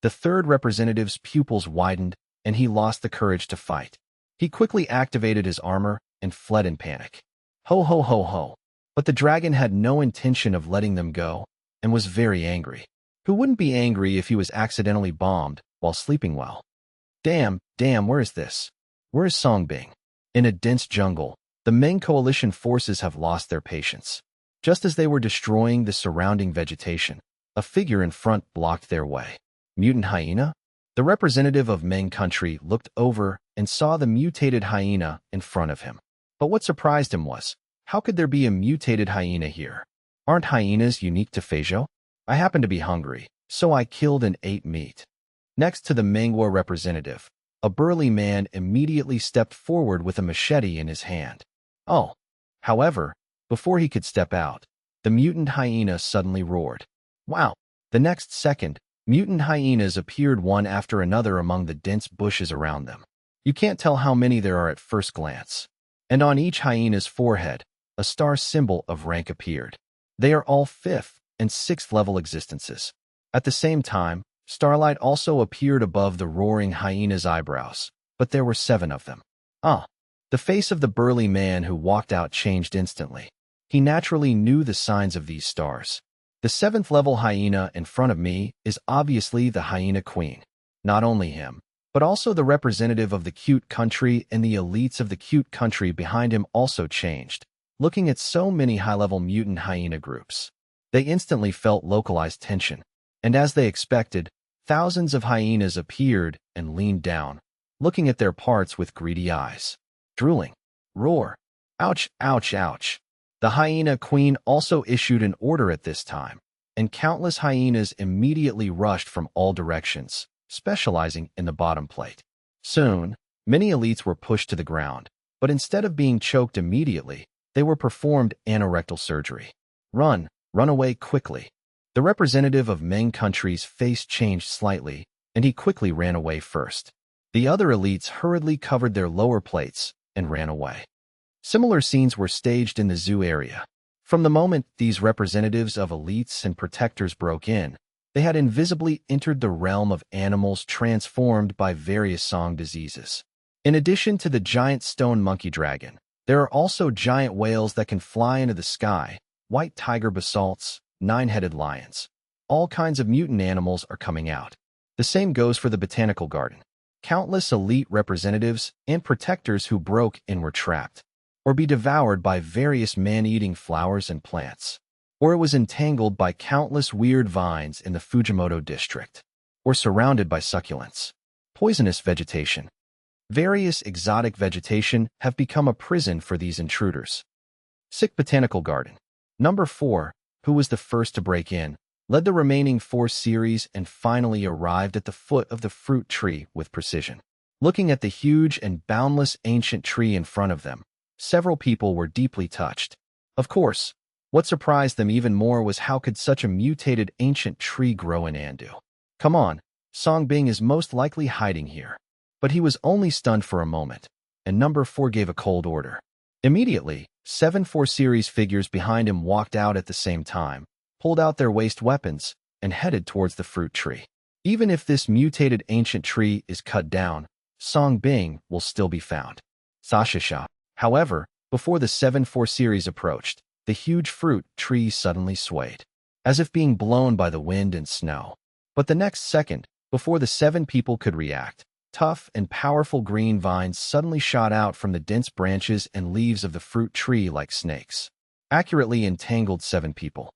The 3rd representative's pupils widened, and he lost the courage to fight. He quickly activated his armor and fled in panic. Ho, ho, ho, ho. But the dragon had no intention of letting them go, and was very angry. Who wouldn't be angry if he was accidentally bombed while sleeping well? Damn, where is this? Where is Songbing? In a dense jungle, the Meng coalition forces have lost their patience. Just as they were destroying the surrounding vegetation, a figure in front blocked their way. Mutant hyena? The representative of Meng country looked over and saw the mutated hyena in front of him. But what surprised him was, how could there be a mutated hyena here? Aren't hyenas unique to Feijo? I happened to be hungry, so I killed and ate meat. Next to the Manhua representative, a burly man immediately stepped forward with a machete in his hand. Oh! However, before he could step out, the mutant hyena suddenly roared. Wow! The next second, mutant hyenas appeared one after another among the dense bushes around them. You can't tell how many there are at first glance. And on each hyena's forehead, a star symbol of rank appeared. They are all 5th and 6th level existences. At the same time, starlight also appeared above the roaring hyena's eyebrows, but there were 7 of them. The face of the burly man who walked out changed instantly. He naturally knew the signs of these stars. The 7th level hyena in front of me is obviously the hyena queen. Not only him, but also the representative of the cute country and the elites of the cute country behind him also changed. Looking at so many high-level mutant hyena groups, they instantly felt localized tension. And as they expected, thousands of hyenas appeared and leaned down, looking at their parts with greedy eyes. Drooling. Roar. Ouch, ouch, ouch. The hyena queen also issued an order at this time, and countless hyenas immediately rushed from all directions, specializing in the bottom plate. Soon, many elites were pushed to the ground, but instead of being choked immediately, they were performed anorectal surgery. Run away quickly. The representative of Meng country's face changed slightly, and he quickly ran away first. The other elites hurriedly covered their lower plates and ran away. Similar scenes were staged in the zoo area. From the moment these representatives of elites and protectors broke in, they had invisibly entered the realm of animals transformed by various song diseases. In addition to the giant stone monkey dragon, there are also giant whales that can fly into the sky, white tiger basalts, 9-headed lions. All kinds of mutant animals are coming out. The same goes for the botanical garden. Countless elite representatives and protectors who broke in were trapped, or be devoured by various man-eating flowers and plants, or it was entangled by countless weird vines in the Fujimoto district, or surrounded by succulents. Poisonous vegetation. Various exotic vegetation have become a prison for these intruders. Sick botanical garden. Number 4, who was the first to break in, led the remaining 4 series and finally arrived at the foot of the fruit tree with precision. Looking at the huge and boundless ancient tree in front of them, several people were deeply touched. Of course, what surprised them even more was how could such a mutated ancient tree grow in Andu. Come on, Songbing is most likely hiding here. But he was only stunned for a moment, and number 4 gave a cold order. Immediately, 7 4 series figures behind him walked out at the same time, pulled out their waste weapons, and headed towards the fruit tree. Even if this mutated ancient tree is cut down, Songbing will still be found. Sashisha. However, before the 7 4 series approached, the huge fruit tree suddenly swayed, as if being blown by the wind and snow. But the next second, before the 7 people could react, tough and powerful green vines suddenly shot out from the dense branches and leaves of the fruit tree like snakes, accurately entangled 7 people.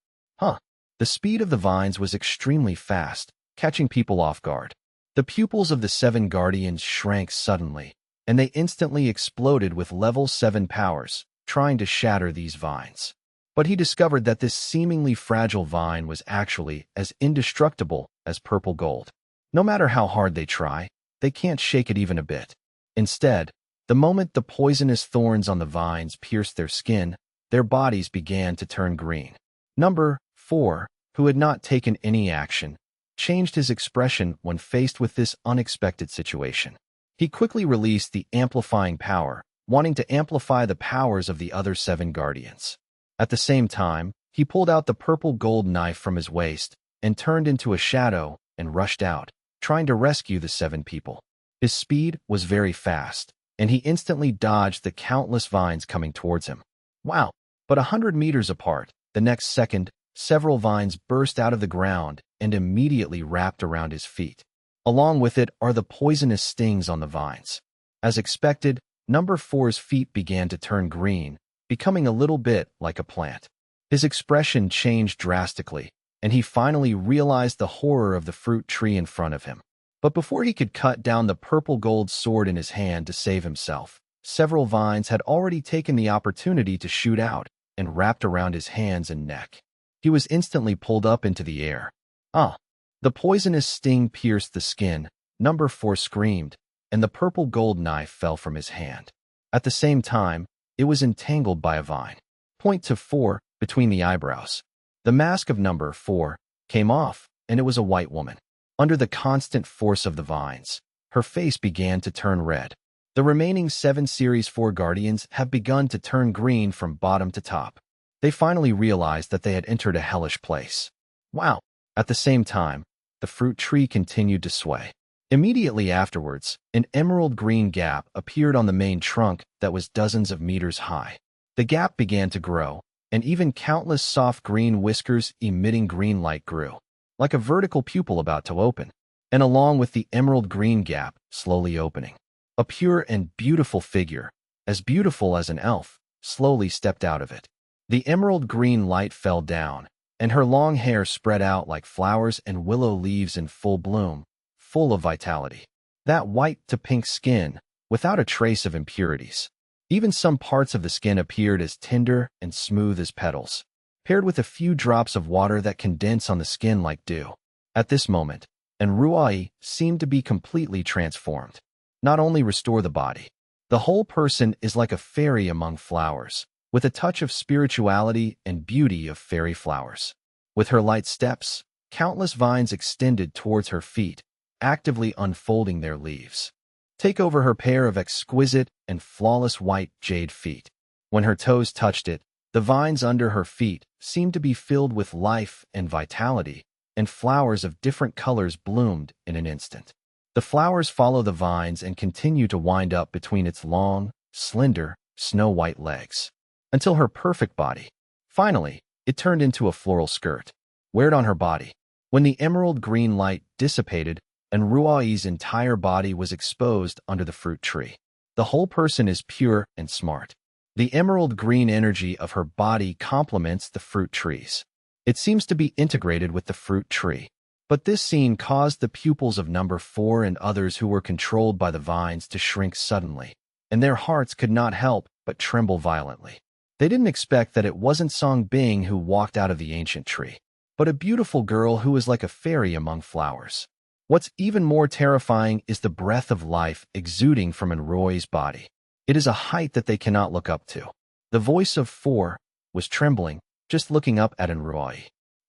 The speed of the vines was extremely fast, catching people off guard. The pupils of the 7 guardians shrank suddenly, and they instantly exploded with level 7 powers, trying to shatter these vines. But he discovered that this seemingly fragile vine was actually as indestructible as purple gold. No matter how hard they try, they can't shake it even a bit. Instead, the moment the poisonous thorns on the vines pierced their skin, their bodies began to turn green. Number 4, who had not taken any action, changed his expression when faced with this unexpected situation. He quickly released the amplifying power, wanting to amplify the powers of the other 7 guardians. At the same time, he pulled out the purple gold knife from his waist and turned into a shadow and rushed out, trying to rescue the 7 people. His speed was very fast, and he instantly dodged the countless vines coming towards him. Wow! But 100 meters apart, the next second, several vines burst out of the ground and immediately wrapped around his feet. Along with it are the poisonous stings on the vines. As expected, number 4's feet began to turn green, becoming a little bit like a plant. His expression changed drastically, and he finally realized the horror of the fruit tree in front of him. But before he could cut down the purple gold sword in his hand to save himself, several vines had already taken the opportunity to shoot out and wrapped around his hands and neck. He was instantly pulled up into the air. Ah! The poisonous sting pierced the skin, number 4 screamed, and the purple gold knife fell from his hand. At the same time, it was entangled by a vine. Point to 4, between the eyebrows. The mask of number 4 came off, and it was a white woman. Under the constant force of the vines, her face began to turn red. The remaining 7 Series 4 Guardians have begun to turn green from bottom to top. They finally realized that they had entered a hellish place. Wow! At the same time, the fruit tree continued to sway. Immediately afterwards, an emerald green gap appeared on the main trunk that was dozens of meters high. The gap began to grow, and even countless soft green whiskers emitting green light grew, like a vertical pupil about to open. And along with the emerald green gap slowly opening, a pure and beautiful figure, as beautiful as an elf, slowly stepped out of it. The emerald green light fell down, and her long hair spread out like flowers and willow leaves in full bloom, full of vitality. That white to pink skin, without a trace of impurities. Even some parts of the skin appeared as tender and smooth as petals, paired with a few drops of water that condense on the skin like dew. At this moment, Ruai seemed to be completely transformed. Not only restore the body, the whole person is like a fairy among flowers, with a touch of spirituality and beauty of fairy flowers. With her light steps, countless vines extended towards her feet, actively unfolding their leaves. Take over her pair of exquisite and flawless white jade feet. When her toes touched it, the vines under her feet seemed to be filled with life and vitality, and flowers of different colors bloomed in an instant. The flowers follow the vines and continue to wind up between its long, slender, snow-white legs, until her perfect body. Finally, it turned into a floral skirt, weared on her body. When the emerald green light dissipated, and Ruai's entire body was exposed under the fruit tree. The whole person is pure and smart. The emerald green energy of her body complements the fruit trees. It seems to be integrated with the fruit tree. But this scene caused the pupils of number 4 and others who were controlled by the vines to shrink suddenly, and their hearts could not help but tremble violently. They didn't expect that it wasn't Song Bing who walked out of the ancient tree, but a beautiful girl who was like a fairy among flowers. What's even more terrifying is the breath of life exuding from Enroy's body. It is a height that they cannot look up to. The voice of 4 was trembling, just looking up at Enroy.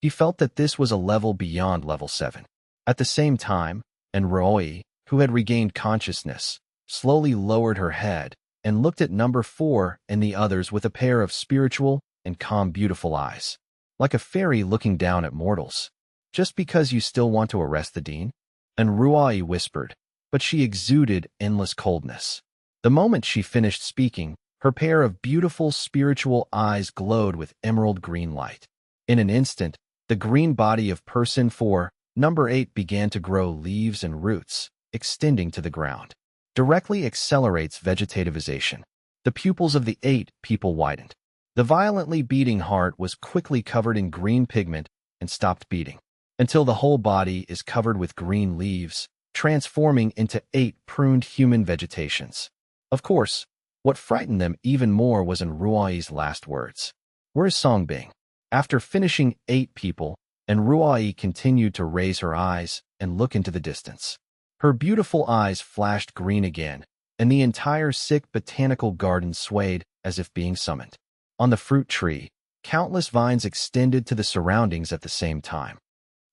He felt that this was a level beyond level 7. At the same time, Enroy, who had regained consciousness, slowly lowered her head and looked at number 4 and the others with a pair of spiritual and calm beautiful eyes, like a fairy looking down at mortals. Just because you still want to arrest the dean? And Ruai whispered, but she exuded endless coldness. The moment she finished speaking, her pair of beautiful spiritual eyes glowed with emerald green light. In an instant, the green body of person 4, number 8 began to grow leaves and roots, extending to the ground. Directly accelerates vegetativization. The pupils of the 8 people widened. The violently beating heart was quickly covered in green pigment and stopped beating, until the whole body is covered with green leaves, transforming into 8 pruned human vegetations. Of course, what frightened them even more was Enruai's last words. Where's Songbing? After finishing 8 people, and Ruai continued to raise her eyes and look into the distance. Her beautiful eyes flashed green again, and the entire sick botanical garden swayed as if being summoned. On the fruit tree, countless vines extended to the surroundings at the same time.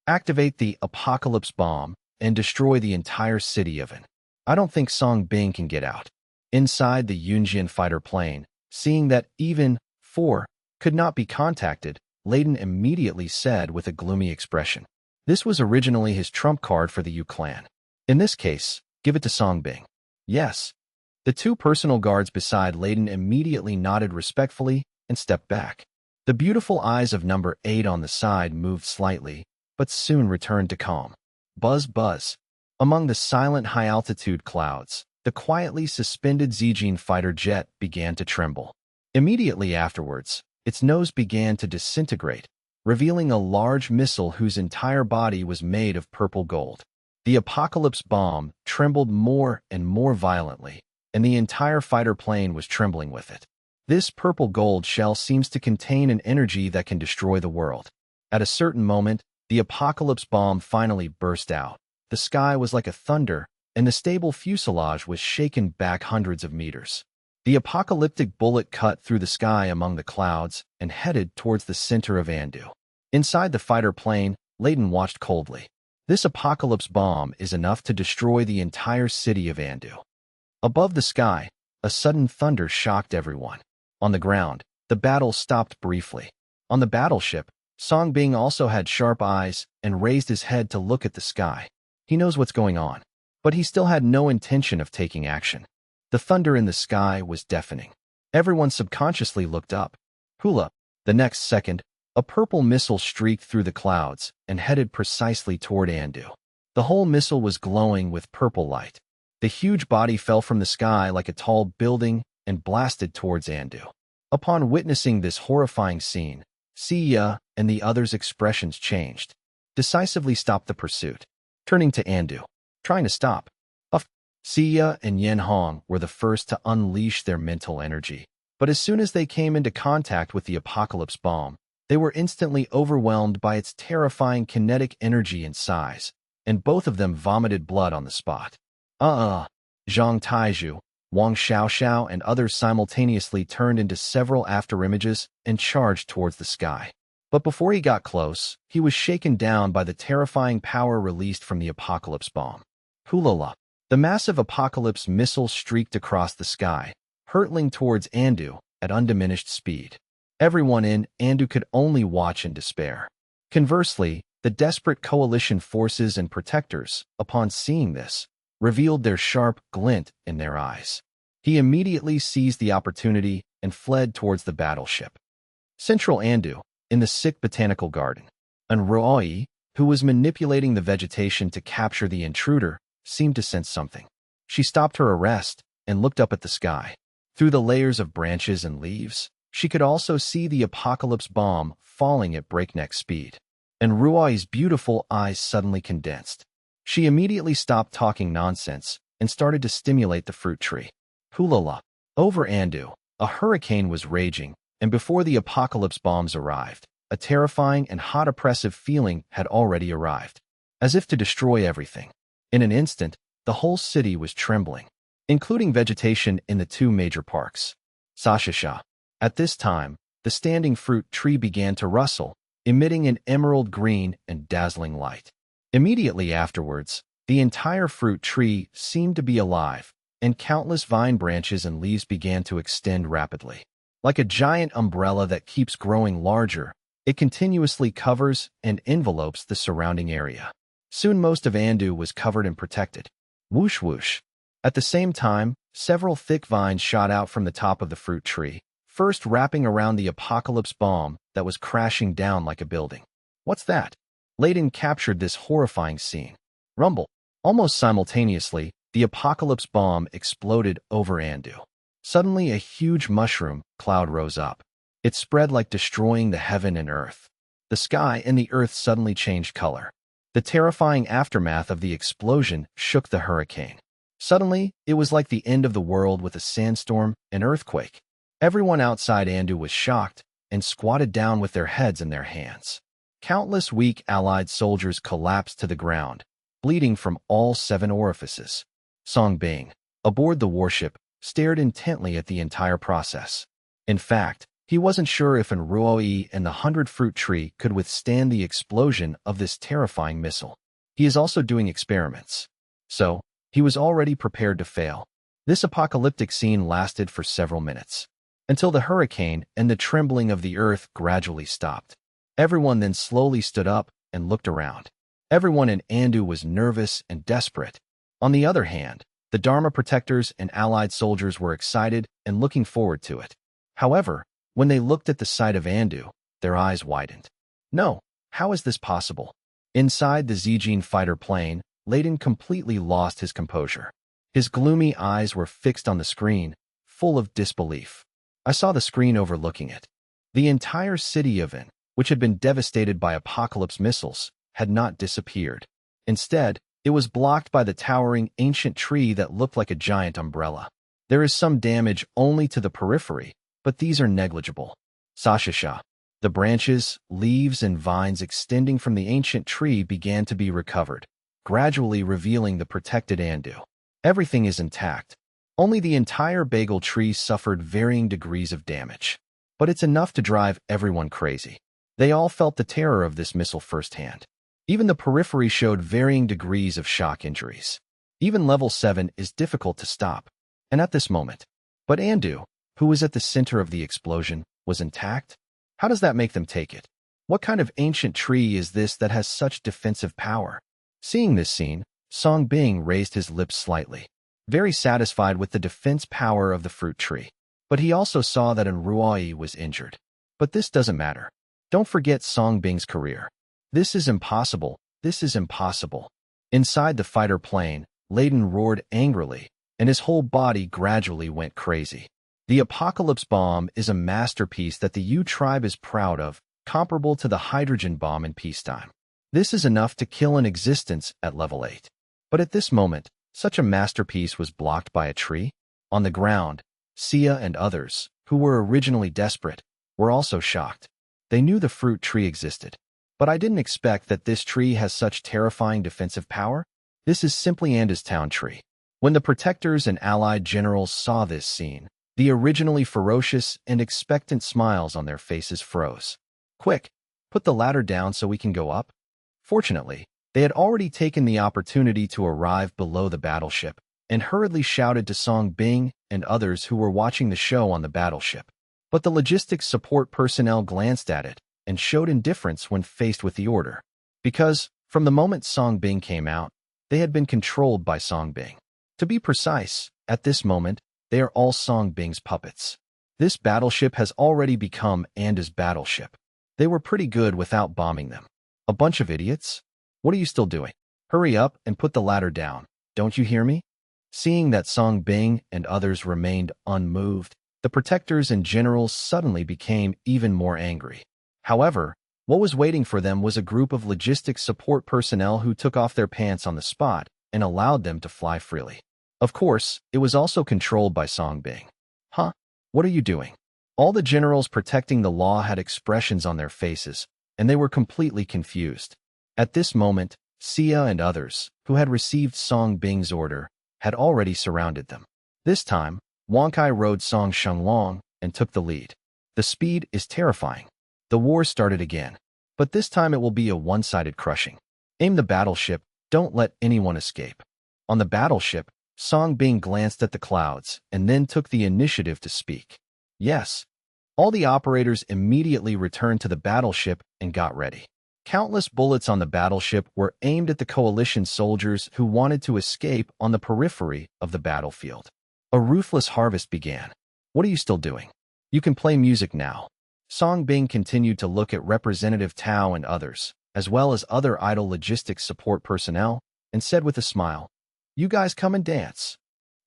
Activate the apocalypse bomb and destroy the entire city of it. I don't think Song Bing can get out. Inside the Yunjian fighter plane, seeing that even 4 could not be contacted, Layden immediately said with a gloomy expression. This was originally his trump card for the Yu clan. In this case, give it to Song Bing. Yes. The 2 personal guards beside Layden immediately nodded respectfully and stepped back. The beautiful eyes of number 8 on the side moved slightly, but soon returned to calm. Buzz buzz. Among the silent high-altitude clouds, the quietly suspended Zijin fighter jet began to tremble. Immediately afterwards, its nose began to disintegrate, revealing a large missile whose entire body was made of purple gold. The apocalypse bomb trembled more and more violently, and the entire fighter plane was trembling with it. This purple gold shell seems to contain an energy that can destroy the world. At a certain moment, the apocalypse bomb finally burst out. The sky was like a thunder, and the stable fuselage was shaken back hundreds of meters. The apocalyptic bullet cut through the sky among the clouds and headed towards the center of Andu. Inside the fighter plane, Layden watched coldly. This apocalypse bomb is enough to destroy the entire city of Andu. Above the sky, a sudden thunder shocked everyone. On the ground, the battle stopped briefly. On the battleship, Song Bing also had sharp eyes and raised his head to look at the sky. He knows what's going on, but he still had no intention of taking action. The thunder in the sky was deafening. Everyone subconsciously looked up. Hula. The next second, a purple missile streaked through the clouds and headed precisely toward Andu. The whole missile was glowing with purple light. The huge body fell from the sky like a tall building and blasted towards Andu. Upon witnessing this horrifying scene, Siya and the others' expressions changed. Decisively stopped the pursuit. Turning to Andu, trying to stop. Siya and Yen Hong were the first to unleash their mental energy, but as soon as they came into contact with the apocalypse bomb, they were instantly overwhelmed by its terrifying kinetic energy and size, and both of them vomited blood on the spot. Zhang Taizhu, Wang Xiaoxiao and others simultaneously turned into several afterimages and charged towards the sky. But before he got close, he was shaken down by the terrifying power released from the apocalypse bomb. Hulala. The massive apocalypse missile streaked across the sky, hurtling towards Andu at undiminished speed. Everyone in Andu could only watch in despair. Conversely, the desperate coalition forces and protectors, upon seeing this, revealed their sharp glint in their eyes. He immediately seized the opportunity and fled towards the battleship. Central Andu, in the sick botanical garden, and Ruai, who was manipulating the vegetation to capture the intruder, seemed to sense something. She stopped her arrest and looked up at the sky. Through the layers of branches and leaves, she could also see the apocalypse bomb falling at breakneck speed. And Ruai's beautiful eyes suddenly condensed. She immediately stopped talking nonsense and started to stimulate the fruit tree. Hulala. Over Andu, a hurricane was raging, and before the apocalypse bombs arrived, a terrifying and hot oppressive feeling had already arrived, as if to destroy everything. In an instant, the whole city was trembling, including vegetation in the 2 major parks. Sashasha. At this time, the standing fruit tree began to rustle, emitting an emerald green and dazzling light. Immediately afterwards, the entire fruit tree seemed to be alive, and countless vine branches and leaves began to extend rapidly. Like a giant umbrella that keeps growing larger, it continuously covers and envelopes the surrounding area. Soon most of Andu was covered and protected. Whoosh whoosh. At the same time, several thick vines shot out from the top of the fruit tree, first wrapping around the apocalypse bomb that was crashing down like a building. What's that? Layden captured this horrifying scene. Rumble. Almost simultaneously, the apocalypse bomb exploded over Andu. Suddenly a huge mushroom cloud rose up. It spread like destroying the heaven and earth. The sky and the earth suddenly changed color. The terrifying aftermath of the explosion shook the hurricane. Suddenly, it was like the end of the world with a sandstorm and earthquake. Everyone outside Andu was shocked, and squatted down with their heads in their hands. Countless weak allied soldiers collapsed to the ground, bleeding from all 7 orifices. Song Bing, aboard the warship, stared intently at the entire process. In fact, he wasn't sure if Ruoi and the 100-fruit tree could withstand the explosion of this terrifying missile. He is also doing experiments. So, he was already prepared to fail. This apocalyptic scene lasted for several minutes, until the hurricane and the trembling of the earth gradually stopped. Everyone then slowly stood up and looked around. Everyone in Andu was nervous and desperate. On the other hand, the Dharma protectors and allied soldiers were excited and looking forward to it. However, when they looked at the sight of Andu, their eyes widened. No, how is this possible? Inside the Zijin fighter plane, Layden completely lost his composure. His gloomy eyes were fixed on the screen, full of disbelief. I saw the screen overlooking it. The entire city of In, which had been devastated by apocalypse missiles, had not disappeared. Instead, it was blocked by the towering ancient tree that looked like a giant umbrella. There is some damage only to the periphery, but these are negligible. Sashasha. The branches, leaves, and vines extending from the ancient tree began to be recovered, gradually revealing the protected Andu. Everything is intact. Only the entire bagel tree suffered varying degrees of damage. But it's enough to drive everyone crazy. They all felt the terror of this missile firsthand. Even the periphery showed varying degrees of shock injuries. Even level 7 is difficult to stop. And at this moment. But Andu, who was at the center of the explosion, was intact? How does that make them take it? What kind of ancient tree is this that has such defensive power? Seeing this scene, Song Bing raised his lips slightly, very satisfied with the defense power of the fruit tree. But he also saw that Ruoi was injured. But this doesn't matter. Don't forget Song Bing's career. This is impossible. This is impossible. Inside the fighter plane, Layden roared angrily, and his whole body gradually went crazy. The Apocalypse Bomb is a masterpiece that the U tribe is proud of, comparable to the hydrogen bomb in peacetime. This is enough to kill an existence at level 8. But at this moment, such a masterpiece was blocked by a tree. On the ground, Sia and others, who were originally desperate, were also shocked. They knew the fruit tree existed. But I didn't expect that this tree has such terrifying defensive power. This is simply Anda's town tree. When the protectors and allied generals saw this scene, the originally ferocious and expectant smiles on their faces froze. Quick, put the ladder down so we can go up. Fortunately, they had already taken the opportunity to arrive below the battleship and hurriedly shouted to Song Bing and others who were watching the show on the battleship. But the logistics support personnel glanced at it and showed indifference when faced with the order. Because, from the moment Song Bing came out, they had been controlled by Song Bing. To be precise, at this moment, they are all Song Bing's puppets. This battleship has already become Anda's battleship. They were pretty good without bombing them. A bunch of idiots? What are you still doing? Hurry up and put the ladder down. Don't you hear me? Seeing that Song Bing and others remained unmoved, the protectors and generals suddenly became even more angry. However, what was waiting for them was a group of logistics support personnel who took off their pants on the spot and allowed them to fly freely. Of course, it was also controlled by Song Bing. Huh? What are you doing? All the generals protecting the law had expressions on their faces, and they were completely confused. At this moment, Sia and others, who had received Song Bing's order, had already surrounded them. This time, Wankai rode Song Shenglong and took the lead. The speed is terrifying. The war started again, but this time it will be a one-sided crushing. Aim the battleship, don't let anyone escape. On the battleship, Song Bing glanced at the clouds and then took the initiative to speak. Yes. All the operators immediately returned to the battleship and got ready. Countless bullets on the battleship were aimed at the coalition soldiers who wanted to escape on the periphery of the battlefield. A ruthless harvest began. What are you still doing? You can play music now. Song Bing continued to look at Representative Tao and others, as well as other idle logistics support personnel, and said with a smile, "You guys come and dance."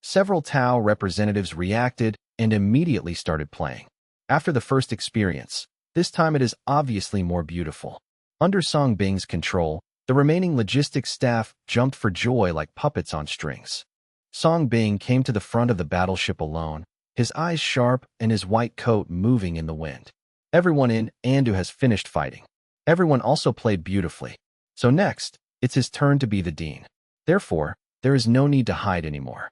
Several Tao representatives reacted and immediately started playing. After the first experience, this time it is obviously more beautiful. Under Song Bing's control, the remaining logistics staff jumped for joy like puppets on strings. Song Bing came to the front of the battleship alone, his eyes sharp and his white coat moving in the wind. Everyone in Andu has finished fighting. Everyone also played beautifully. So next, it's his turn to be the dean. Therefore, there is no need to hide anymore.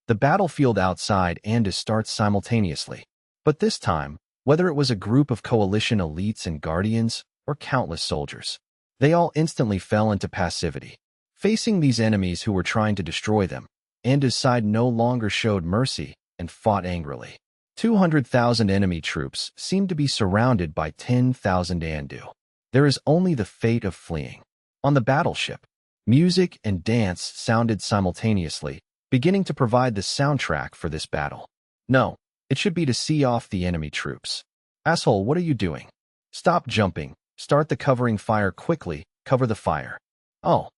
The battlefield outside Andu starts simultaneously. But this time, whether it was a group of coalition elites and guardians or countless soldiers, they all instantly fell into passivity. Facing these enemies who were trying to destroy them, Andu's side no longer showed mercy and fought angrily. 200,000 enemy troops seemed to be surrounded by 10,000 Andu. There is only the fate of fleeing. On the battleship, music and dance sounded simultaneously, beginning to provide the soundtrack for this battle. No, it should be to see off the enemy troops. Asshole, what are you doing? Stop jumping. Start the covering fire quickly. Cover the fire. Oh.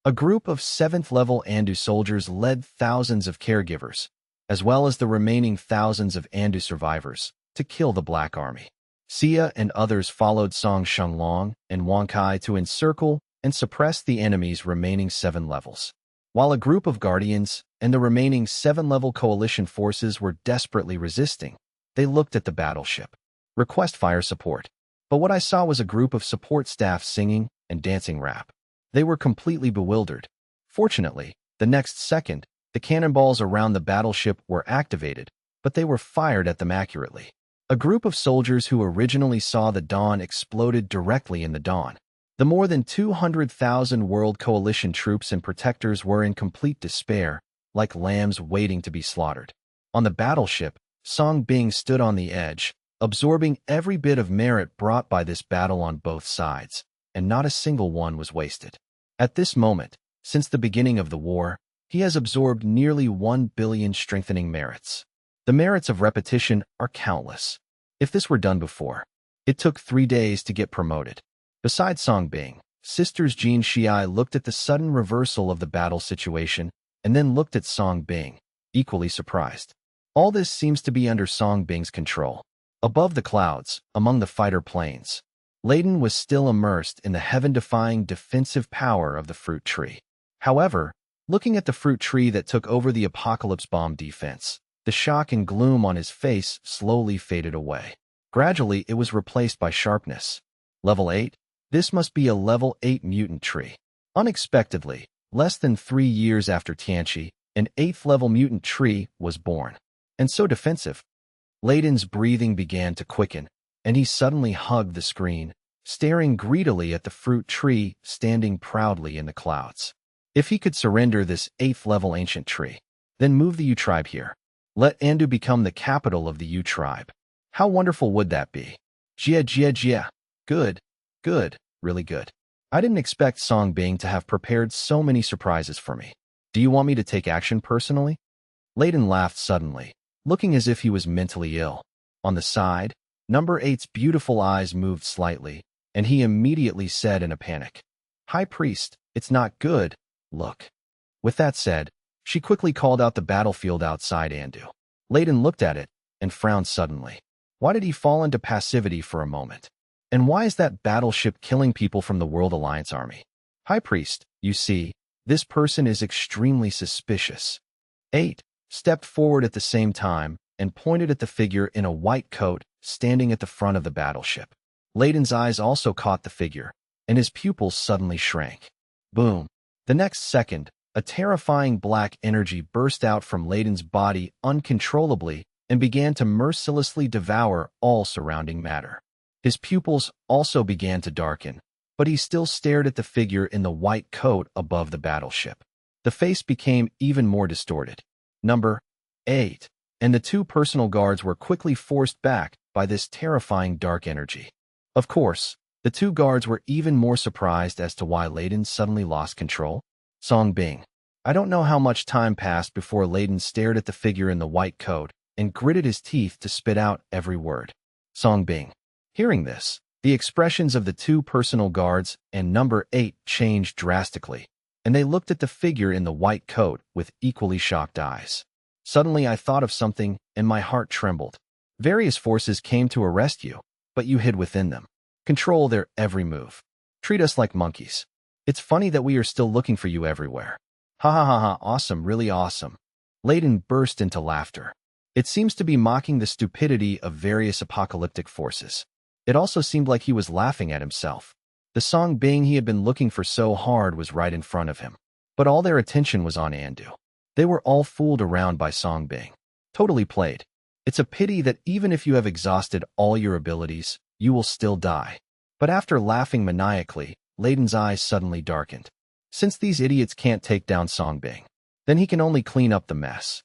A group of 7th level Andu soldiers led thousands of caregivers, as well as the remaining thousands of Andu survivors, to kill the Black Army. Sia and others followed Song Shenglong and Wankai to encircle and suppress the enemy's remaining 7 levels. While a group of guardians and the remaining 7-level coalition forces were desperately resisting, they looked at the battleship. Request fire support. But what I saw was a group of support staff singing and dancing rap. They were completely bewildered. Fortunately, the next second, the cannonballs around the battleship were activated, but they were fired at them accurately. A group of soldiers who originally saw the dawn exploded directly in the dawn. The more than 200,000 World Coalition troops and protectors were in complete despair, like lambs waiting to be slaughtered. On the battleship, Song Bing stood on the edge, absorbing every bit of merit brought by this battle on both sides, and not a single one was wasted. At this moment, since the beginning of the war, he has absorbed nearly 1 billion strengthening merits. The merits of repetition are countless. If this were done before, it took 3 days to get promoted. Besides Song Bing, sisters Jin Shiai looked at the sudden reversal of the battle situation and then looked at Song Bing, equally surprised. All this seems to be under Song Bing's control. Above the clouds, among the fighter planes, Layden was still immersed in the heaven-defying defensive power of the fruit tree. However, looking at the fruit tree that took over the apocalypse bomb defense, the shock and gloom on his face slowly faded away. Gradually, it was replaced by sharpness. Level 8? This must be a level 8 mutant tree. Unexpectedly, less than 3 years after Tianqi, an 8th-level mutant tree was born. And so defensive. Layden's breathing began to quicken, and he suddenly hugged the screen, staring greedily at the fruit tree standing proudly in the clouds. If he could surrender this 8th-level ancient tree, then move the U tribe here. Let Andu become the capital of the U tribe. How wonderful would that be? Jia. Good, really good. I didn't expect Song Bing to have prepared so many surprises for me. Do you want me to take action personally? Layden laughed suddenly, looking as if he was mentally ill. On the side, Number 8's beautiful eyes moved slightly, and he immediately said in a panic, "High Priest, it's not good, look." With that said, she quickly called out the battlefield outside Andu. Layden looked at it and frowned suddenly. Why did he fall into passivity for a moment? And why is that battleship killing people from the World Alliance army? High Priest, you see, this person is extremely suspicious. 8 stepped forward at the same time and pointed at the figure in a white coat standing at the front of the battleship. Layden's eyes also caught the figure, and his pupils suddenly shrank. Boom. The next second, a terrifying black energy burst out from Layden's body uncontrollably and began to mercilessly devour all surrounding matter. His pupils also began to darken, but he still stared at the figure in the white coat above the battleship. The face became even more distorted. Number 8. And the 2 personal guards were quickly forced back by this terrifying dark energy. Of course, the 2 guards were even more surprised as to why Layden suddenly lost control. Song Bing. I don't know how much time passed before Layden stared at the figure in the white coat and gritted his teeth to spit out every word. Song Bing. Hearing this, the expressions of the 2 personal guards and Number 8 changed drastically, and they looked at the figure in the white coat with equally shocked eyes. Suddenly I thought of something, and my heart trembled. Various forces came to arrest you, but you hid within them. Control their every move. Treat us like monkeys. It's funny that we are still looking for you everywhere. Ha ha ha ha, awesome, really awesome. Layden burst into laughter. It seems to be mocking the stupidity of various apocalyptic forces. It also seemed like he was laughing at himself. The Song Bing he had been looking for so hard was right in front of him. But all their attention was on Andu. They were all fooled around by Song Bing. Totally played. It's a pity that even if you have exhausted all your abilities, you will still die. But after laughing maniacally, Layden's eyes suddenly darkened. Since these idiots can't take down Song Bing, then he can only clean up the mess.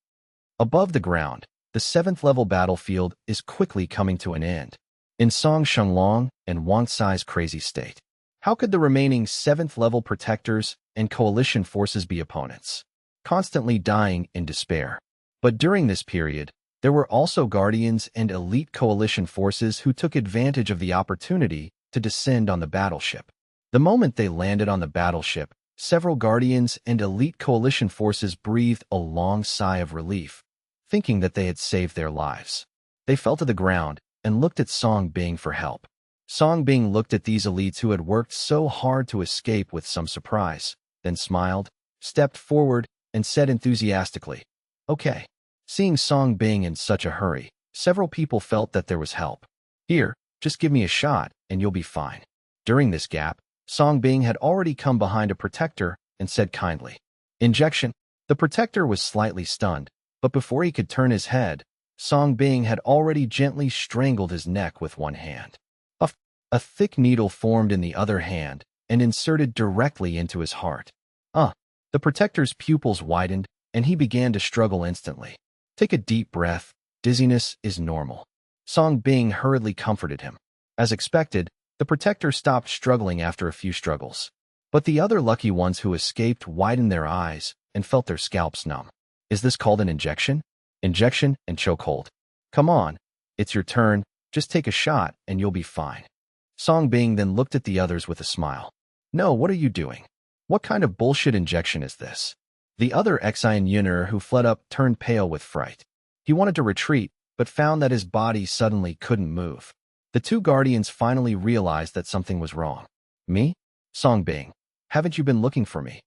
Above the ground, the 7th level battlefield is quickly coming to an end. In Song Shenglong and Wang Sai's crazy state, how could the remaining 7th level protectors and coalition forces be opponents? Constantly dying in despair. But during this period, there were also guardians and elite coalition forces who took advantage of the opportunity to descend on the battleship. The moment they landed on the battleship, several guardians and elite coalition forces breathed a long sigh of relief, thinking that they had saved their lives. They fell to the ground and looked at Song Bing for help. Song Bing looked at these elites who had worked so hard to escape with some surprise, then smiled, stepped forward, and said enthusiastically, "Okay." Seeing Song Bing in such a hurry, several people felt that there was help. "Here, just give me a shot, and you'll be fine." During this gap, Song Bing had already come behind a protector and said kindly, "Injection." The protector was slightly stunned, but before he could turn his head, Song Bing had already gently strangled his neck with one hand. A thick needle formed in the other hand and inserted directly into his heart. The protector's pupils widened, and he began to struggle instantly. "Take a deep breath. Dizziness is normal." Song Bing hurriedly comforted him. As expected, the protector stopped struggling after a few struggles. But the other lucky ones who escaped widened their eyes and felt their scalps numb. Is this called an injection? Injection and chokehold. Come on, it's your turn. Just take a shot and you'll be fine. Song Bing then looked at the others with a smile. "No, what are you doing? What kind of bullshit injection is this?" The other Xian Yuner who fled up turned pale with fright. He wanted to retreat, but found that his body suddenly couldn't move. The two guardians finally realized that something was wrong. "Me? Song Bing, haven't you been looking for me?"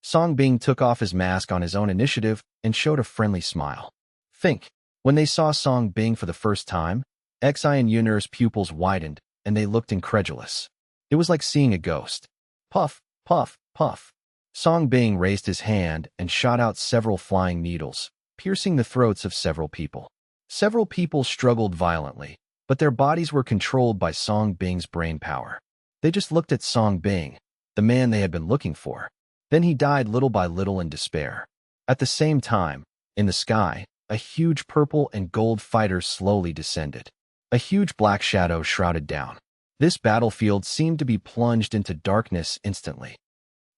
Song Bing took off his mask on his own initiative and showed a friendly smile. Think, when they saw Song Bing for the first time, Xian Yuner's pupils widened, and they looked incredulous. It was like seeing a ghost. Puff, puff, puff. Song Bing raised his hand and shot out several flying needles, piercing the throats of several people. Several people struggled violently, but their bodies were controlled by Song Bing's brain power. They just looked at Song Bing, the man they had been looking for. Then he died little by little in despair. At the same time, in the sky, a huge purple and gold fighter slowly descended. A huge black shadow shrouded down. This battlefield seemed to be plunged into darkness instantly.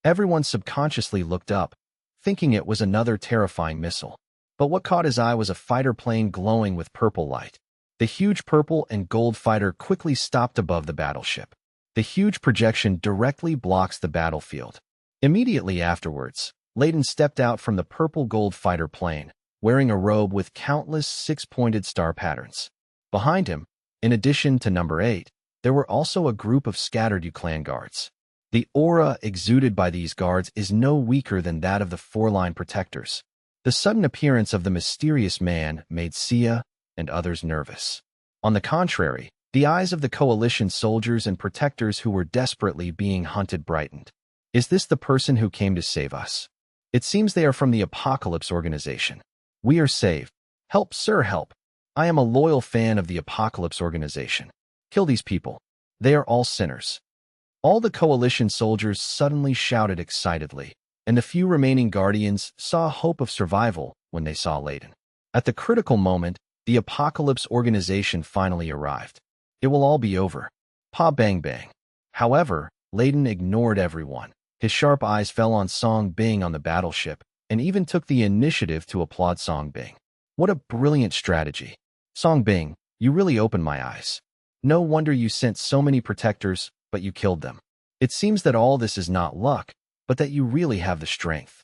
Everyone subconsciously looked up, thinking it was another terrifying missile. But what caught his eye was a fighter plane glowing with purple light. The huge purple and gold fighter quickly stopped above the battleship. The huge projection directly blocks the battlefield. Immediately afterwards, Layden stepped out from the purple-gold fighter plane, wearing a robe with countless six-pointed star patterns. Behind him, in addition to number 8, there were also a group of scattered Yuclan guards. The aura exuded by these guards is no weaker than that of the 4-line protectors. The sudden appearance of the mysterious man made Sia and others nervous. On the contrary, the eyes of the coalition soldiers and protectors who were desperately being hunted brightened. Is this the person who came to save us? It seems they are from the Apocalypse Organization. We are saved. Help, sir, help. I am a loyal fan of the Apocalypse Organization. Kill these people. They are all sinners. All the coalition soldiers suddenly shouted excitedly, and the few remaining guardians saw hope of survival when they saw Layden. At the critical moment, the Apocalypse Organization finally arrived. It will all be over. Pa bang bang. However, Layden ignored everyone. His sharp eyes fell on Song Bing on the battleship, and even took the initiative to applaud Song Bing. What a brilliant strategy. Song Bing, you really opened my eyes. No wonder you sent so many protectors, but you killed them. It seems that all this is not luck, but that you really have the strength.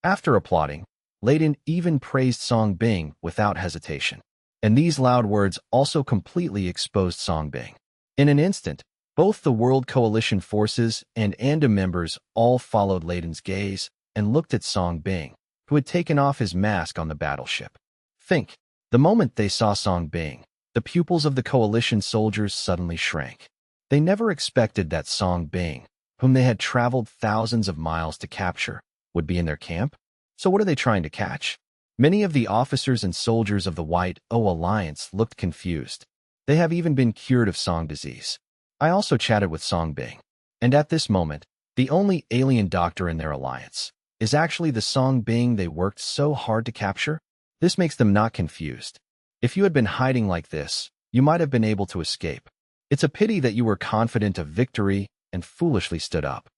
After applauding, Layden even praised Song Bing without hesitation. And these loud words also completely exposed Song Bing. In an instant, both the World Coalition forces and ANDA members all followed Layden's gaze and looked at Song Bing, who had taken off his mask on the battleship. Think, the moment they saw Song Bing, The pupils of the coalition soldiers suddenly shrank. They never expected that Song Bing, whom they had traveled thousands of miles to capture, would be in their camp. So what are they trying to catch? Many of the officers and soldiers of the White O Alliance looked confused. They have even been cured of Song disease. I also chatted with Song Bing, and at this moment, the only alien doctor in their alliance is actually the Song Bing they worked so hard to capture. This makes them not confused. If you had been hiding like this, you might have been able to escape. It's a pity that you were confident of victory and foolishly stood up.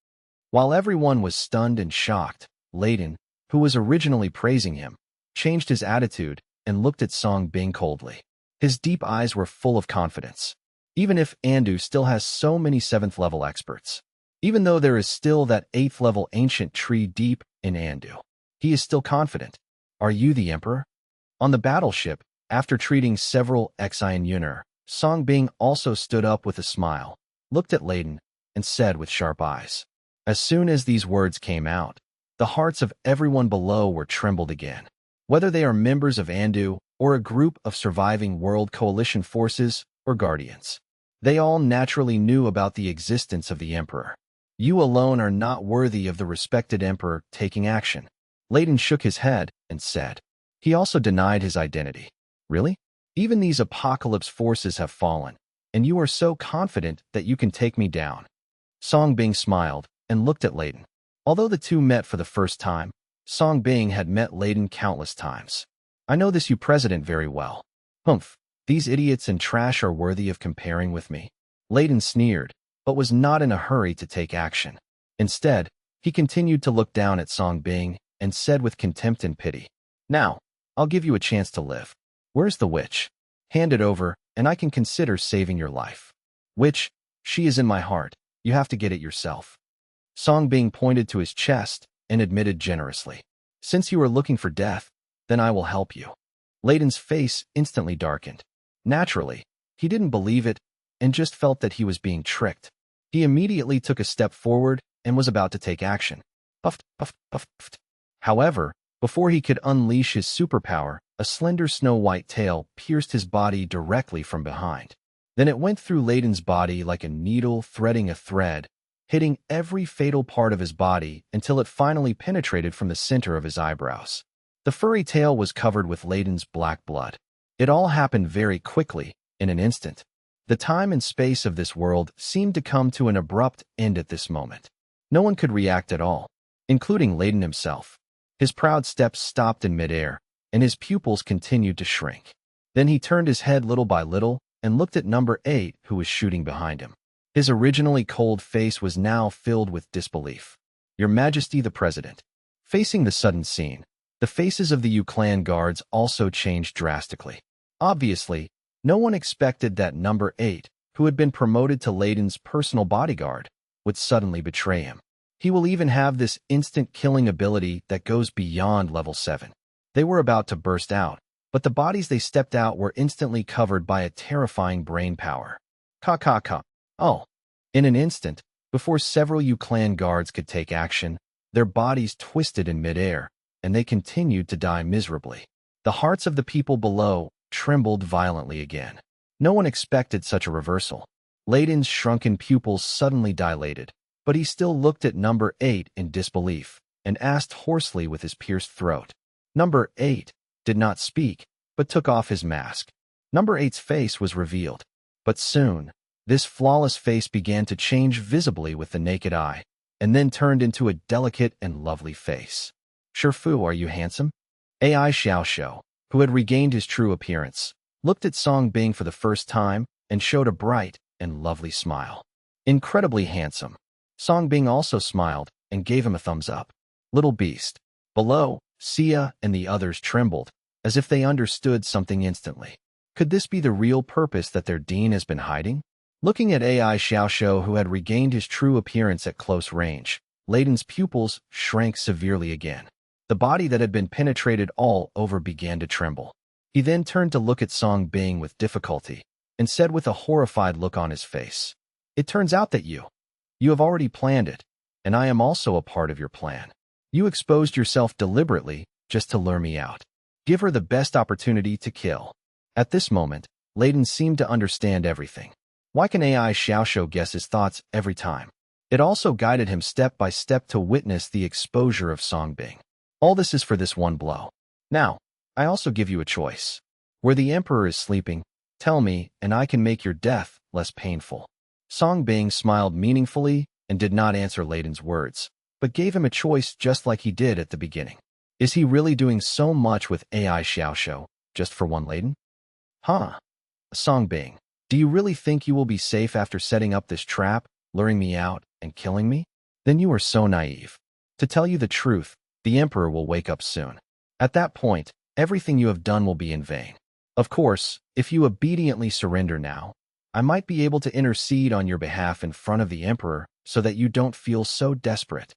While everyone was stunned and shocked, Layden, who was originally praising him, changed his attitude and looked at Song Bing coldly. His deep eyes were full of confidence. Even if Andu still has so many 7th-level experts, even though there is still that 8th-level ancient tree deep in Andu, he is still confident. Are you the Emperor? On the battleship, after treating several Xian Yuner, Song Bing also stood up with a smile, looked at Layden, and said with sharp eyes. As soon as these words came out, the hearts of everyone below were trembled again. Whether they are members of Andu or a group of surviving World Coalition forces or guardians, they all naturally knew about the existence of the Emperor. You alone are not worthy of the respected Emperor taking action. Layden shook his head and said. He also denied his identity. Really? Even these apocalypse forces have fallen, and you are so confident that you can take me down. Song Bing smiled and looked at Layden. Although the two met for the first time, Song Bing had met Layden countless times. I know this you president very well. Humph, these idiots and trash are worthy of comparing with me. Layden sneered, but was not in a hurry to take action. Instead, he continued to look down at Song Bing and said with contempt and pity, Now, I'll give you a chance to live. Where's the witch? Hand it over, and I can consider saving your life. Witch, she is in my heart. You have to get it yourself. Song Bing pointed to his chest and admitted generously. Since you are looking for death, then I will help you. Layden's face instantly darkened. Naturally, he didn't believe it and just felt that he was being tricked. He immediately took a step forward and was about to take action. Puffed, puffed, puffed, puffed. However, before he could unleash his superpower, a slender snow-white tail pierced his body directly from behind. Then it went through Layden's body like a needle threading a thread, hitting every fatal part of his body until it finally penetrated from the center of his eyebrows. The furry tail was covered with Layden's black blood. It all happened very quickly, in an instant. The time and space of this world seemed to come to an abrupt end at this moment. No one could react at all, including Layden himself. His proud steps stopped in midair, and his pupils continued to shrink. Then he turned his head little by little and looked at number 8, who was shooting behind him. His originally cold face was now filled with disbelief. Your Majesty the President. Facing the sudden scene, the faces of the Yu clan guards also changed drastically. Obviously, no one expected that number 8, who had been promoted to Layden's personal bodyguard, would suddenly betray him. He will even have this instant killing ability that goes beyond level 7. They were about to burst out, but the bodies they stepped out were instantly covered by a terrifying brain power. Ka. Oh. In an instant, before several Yu clan guards could take action, their bodies twisted in midair, and they continued to die miserably. The hearts of the people below trembled violently again. No one expected such a reversal. Layden's shrunken pupils suddenly dilated, but he still looked at number 8 in disbelief and asked hoarsely with his pierced throat. Number 8 did not speak, but took off his mask. Number 8's face was revealed, but soon, this flawless face began to change visibly with the naked eye, and then turned into a delicate and lovely face. Shifu, are you handsome? AI Xiaoxiao, who had regained his true appearance, looked at Song Bing for the first time and showed a bright and lovely smile. Incredibly handsome. Song Bing also smiled and gave him a thumbs up. Little beast. Below, Sia and the others trembled, as if they understood something instantly. Could this be the real purpose that their dean has been hiding? Looking at AI Xiaoxiao, who had regained his true appearance at close range, Layden's pupils shrank severely again. The body that had been penetrated all over began to tremble. He then turned to look at Song Bing with difficulty and said with a horrified look on his face, It turns out that you have already planned it, and I am also a part of your plan. You exposed yourself deliberately just to lure me out. Give her the best opportunity to kill. At this moment, Layden seemed to understand everything. Why can AI Xiaoshu guess his thoughts every time? It also guided him step by step to witness the exposure of Songbing. All this is for this one blow. Now, I also give you a choice. Where the Emperor is sleeping, tell me, and I can make your death less painful. Songbing smiled meaningfully and did not answer Layden's words, but gave him a choice just like he did at the beginning. Is he really doing so much with AI Xiaoshu just for one Layden? Huh? Songbing, do you really think you will be safe after setting up this trap, luring me out, and killing me? Then you are so naive. To tell you the truth, the Emperor will wake up soon. At that point, everything you have done will be in vain. Of course, if you obediently surrender now, I might be able to intercede on your behalf in front of the Emperor so that you don't feel so desperate.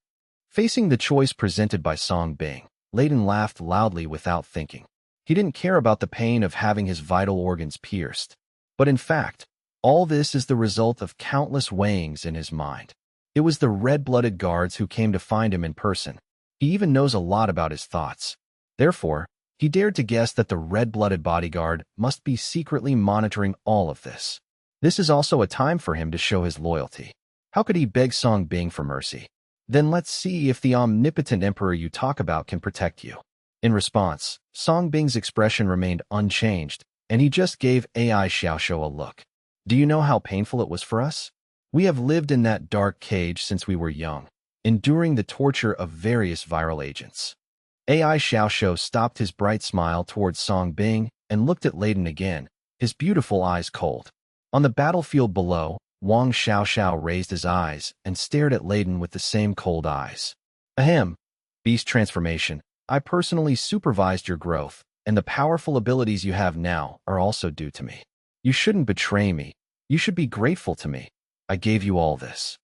Facing the choice presented by Songbing, Layden laughed loudly without thinking. He didn't care about the pain of having his vital organs pierced. But in fact, all this is the result of countless weighings in his mind. It was the red-blooded guards who came to find him in person. He even knows a lot about his thoughts. Therefore, he dared to guess that the red-blooded bodyguard must be secretly monitoring all of this. This is also a time for him to show his loyalty. How could he beg Songbing for mercy? Then let's see if the omnipotent emperor you talk about can protect you. In response, Songbing's expression remained unchanged, and he just gave AI Xiaoshu a look. Do you know how painful it was for us? We have lived in that dark cage since we were young, enduring the torture of various viral agents. AI Xiaoshu stopped his bright smile towards Songbing and looked at Layden again, his beautiful eyes cold. On the battlefield below, Wang Xiaoxiao raised his eyes and stared at Layden with the same cold eyes. Ahem. Beast transformation. I personally supervised your growth, and the powerful abilities you have now are also due to me. You shouldn't betray me. You should be grateful to me. I gave you all this.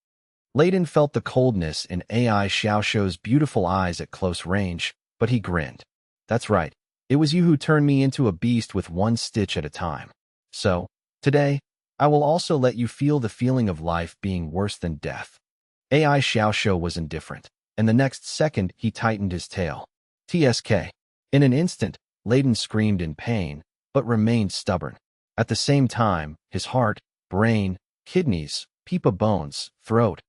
Layden felt the coldness in AI Xiaoshu's beautiful eyes at close range, but he grinned. That's right. It was you who turned me into a beast with one stitch at a time. So, today, I will also let you feel the feeling of life being worse than death. AI Xiaoshu was indifferent, and the next second he tightened his tail. TSK. In an instant, Layden screamed in pain, but remained stubborn. At the same time, his heart, brain, kidneys, pipa bones, throat,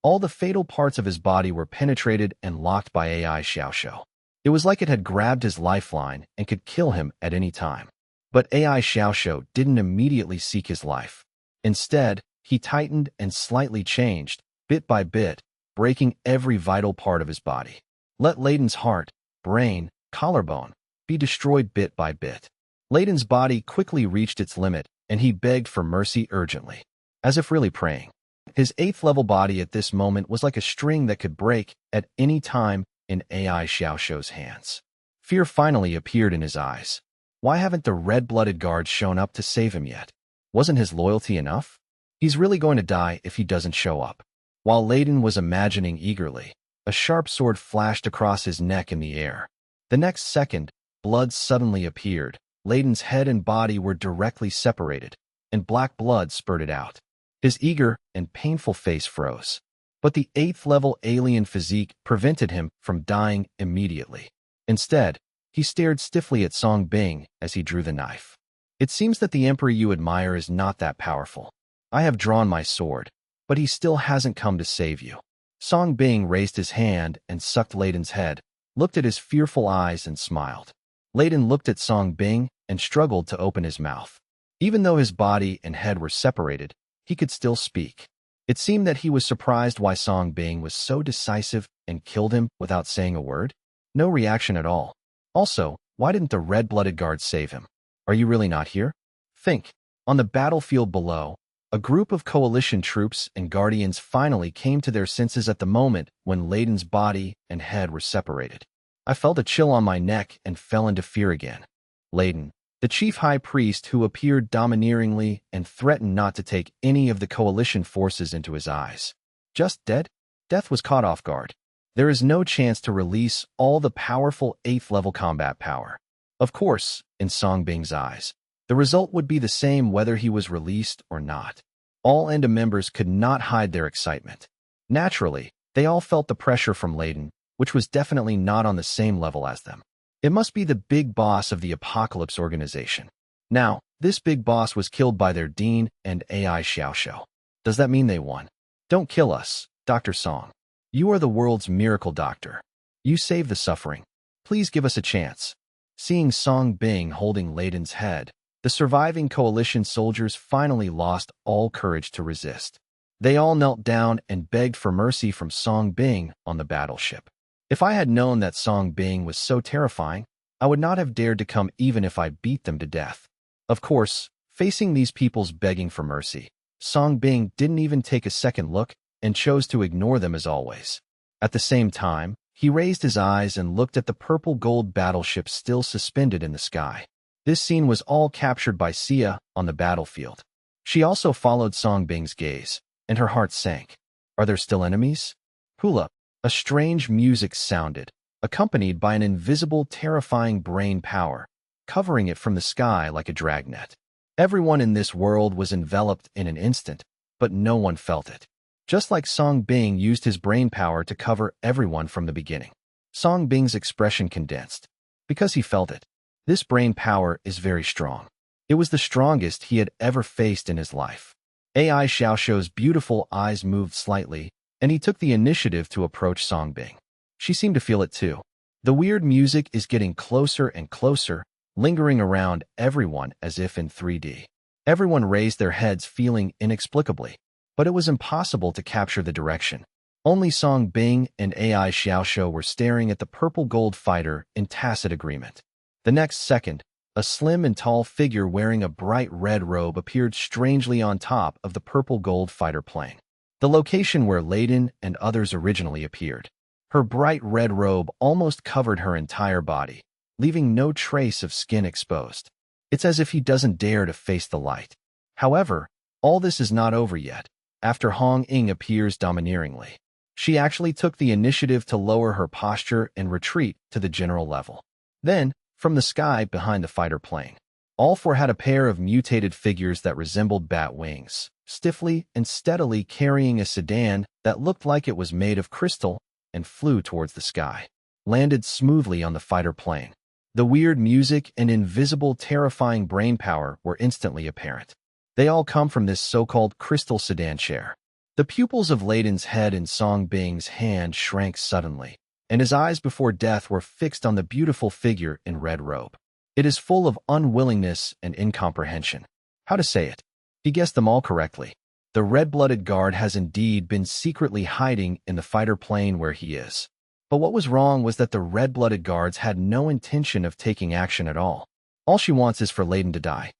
all the fatal parts of his body were penetrated and locked by AI Xiaoshu. It was like it had grabbed his lifeline and could kill him at any time. But AI Xiaoshu didn't immediately seek his life. Instead, he tightened and slightly changed, bit by bit, breaking every vital part of his body. Let Layden's heart, brain, collarbone, be destroyed bit by bit. Layden's body quickly reached its limit, and he begged for mercy urgently, as if really praying. His 8th-level body at this moment was like a string that could break at any time in AI Xiaoshu's hands. Fear finally appeared in his eyes. Why haven't the red-blooded guards shown up to save him yet? Wasn't his loyalty enough? He's really going to die if he doesn't show up. While Layden was imagining eagerly, a sharp sword flashed across his neck in the air. The next second, blood suddenly appeared. Layden's head and body were directly separated, and black blood spurted out. His eager and painful face froze. But the 8th-level alien physique prevented him from dying immediately. Instead, he stared stiffly at Songbing as he drew the knife. It seems that the emperor you admire is not that powerful. I have drawn my sword, but he still hasn't come to save you. Songbing raised his hand and sucked Layden's head, looked at his fearful eyes and smiled. Layden looked at Songbing and struggled to open his mouth. Even though his body and head were separated, he could still speak. It seemed that he was surprised why Songbing was so decisive and killed him without saying a word. No reaction at all. Also, why didn't the red-blooded guards save him? Are you really not here? Think. On the battlefield below, a group of coalition troops and guardians finally came to their senses at the moment when Layden's body and head were separated. I felt a chill on my neck and fell into fear again. Layden, the chief high priest who appeared domineeringly and threatened not to take any of the coalition forces into his eyes. Just dead? Death was caught off guard. There is no chance to release all the powerful 8th-level combat power. Of course, in Songbing's eyes, the result would be the same whether he was released or not. All Enda members could not hide their excitement. Naturally, they all felt the pressure from Layden, which was definitely not on the same level as them. It must be the big boss of the Apocalypse organization. Now, This big boss was killed by their dean and AI Xiaoxiao. Does that mean they won? Don't kill us, Dr. Song. You are the world's miracle doctor. You save the suffering. Please give us a chance. Seeing Song Bing holding Leiden's head, the surviving coalition soldiers finally lost all courage to resist. They all knelt down and begged for mercy from Song Bing on the battleship. If I had known that Song Bing was so terrifying, I would not have dared to come even if I beat them to death. Of course, facing these people's begging for mercy, Song Bing didn't even take a second look and chose to ignore them as always. At the same time, he raised his eyes and looked at the purple-gold battleship still suspended in the sky. This scene was all captured by Sia on the battlefield. She also followed Song Bing's gaze, and her heart sank. Are there still enemies? Hula. A strange music sounded, accompanied by an invisible, terrifying brain power, covering it from the sky like a dragnet. Everyone in this world was enveloped in an instant, but no one felt it. Just like Song Bing used his brain power to cover everyone from the beginning. Song Bing's expression condensed, because he felt it. This brain power is very strong. It was the strongest he had ever faced in his life. AI Xiaoxiao's beautiful eyes moved slightly, and he took the initiative to approach Song Bing. She seemed to feel it too. The weird music is getting closer and closer, lingering around everyone as if in 3D. Everyone raised their heads feeling inexplicably, but it was impossible to capture the direction. Only Song Bing and AI Xiaoxiao were staring at the purple-gold fighter in tacit agreement. The next second, a slim and tall figure wearing a bright red robe appeared strangely on top of the purple-gold fighter plane. The location where Leiden and others originally appeared. Her bright red robe almost covered her entire body, leaving no trace of skin exposed. It's as if he doesn't dare to face the light. However, all this is not over yet. After Hong Ying appears domineeringly, she actually took the initiative to lower her posture and retreat to the general level. Then, from the sky behind the fighter plane, all four had a pair of mutated figures that resembled bat wings, stiffly and steadily carrying a sedan that looked like it was made of crystal and flew towards the sky, landed smoothly on the fighter plane. The weird music and invisible terrifying brain power were instantly apparent. They all come from this so-called crystal sedan chair. The pupils of Leiden's head and Song Bing's hand shrank suddenly, and his eyes before death were fixed on the beautiful figure in red robe. It is full of unwillingness and incomprehension. How to say it? He guessed them all correctly. The red-blooded guard has indeed been secretly hiding in the fighter plane where he is. But what was wrong was that the red-blooded guards had no intention of taking action at all. All she wants is for Leiden to die.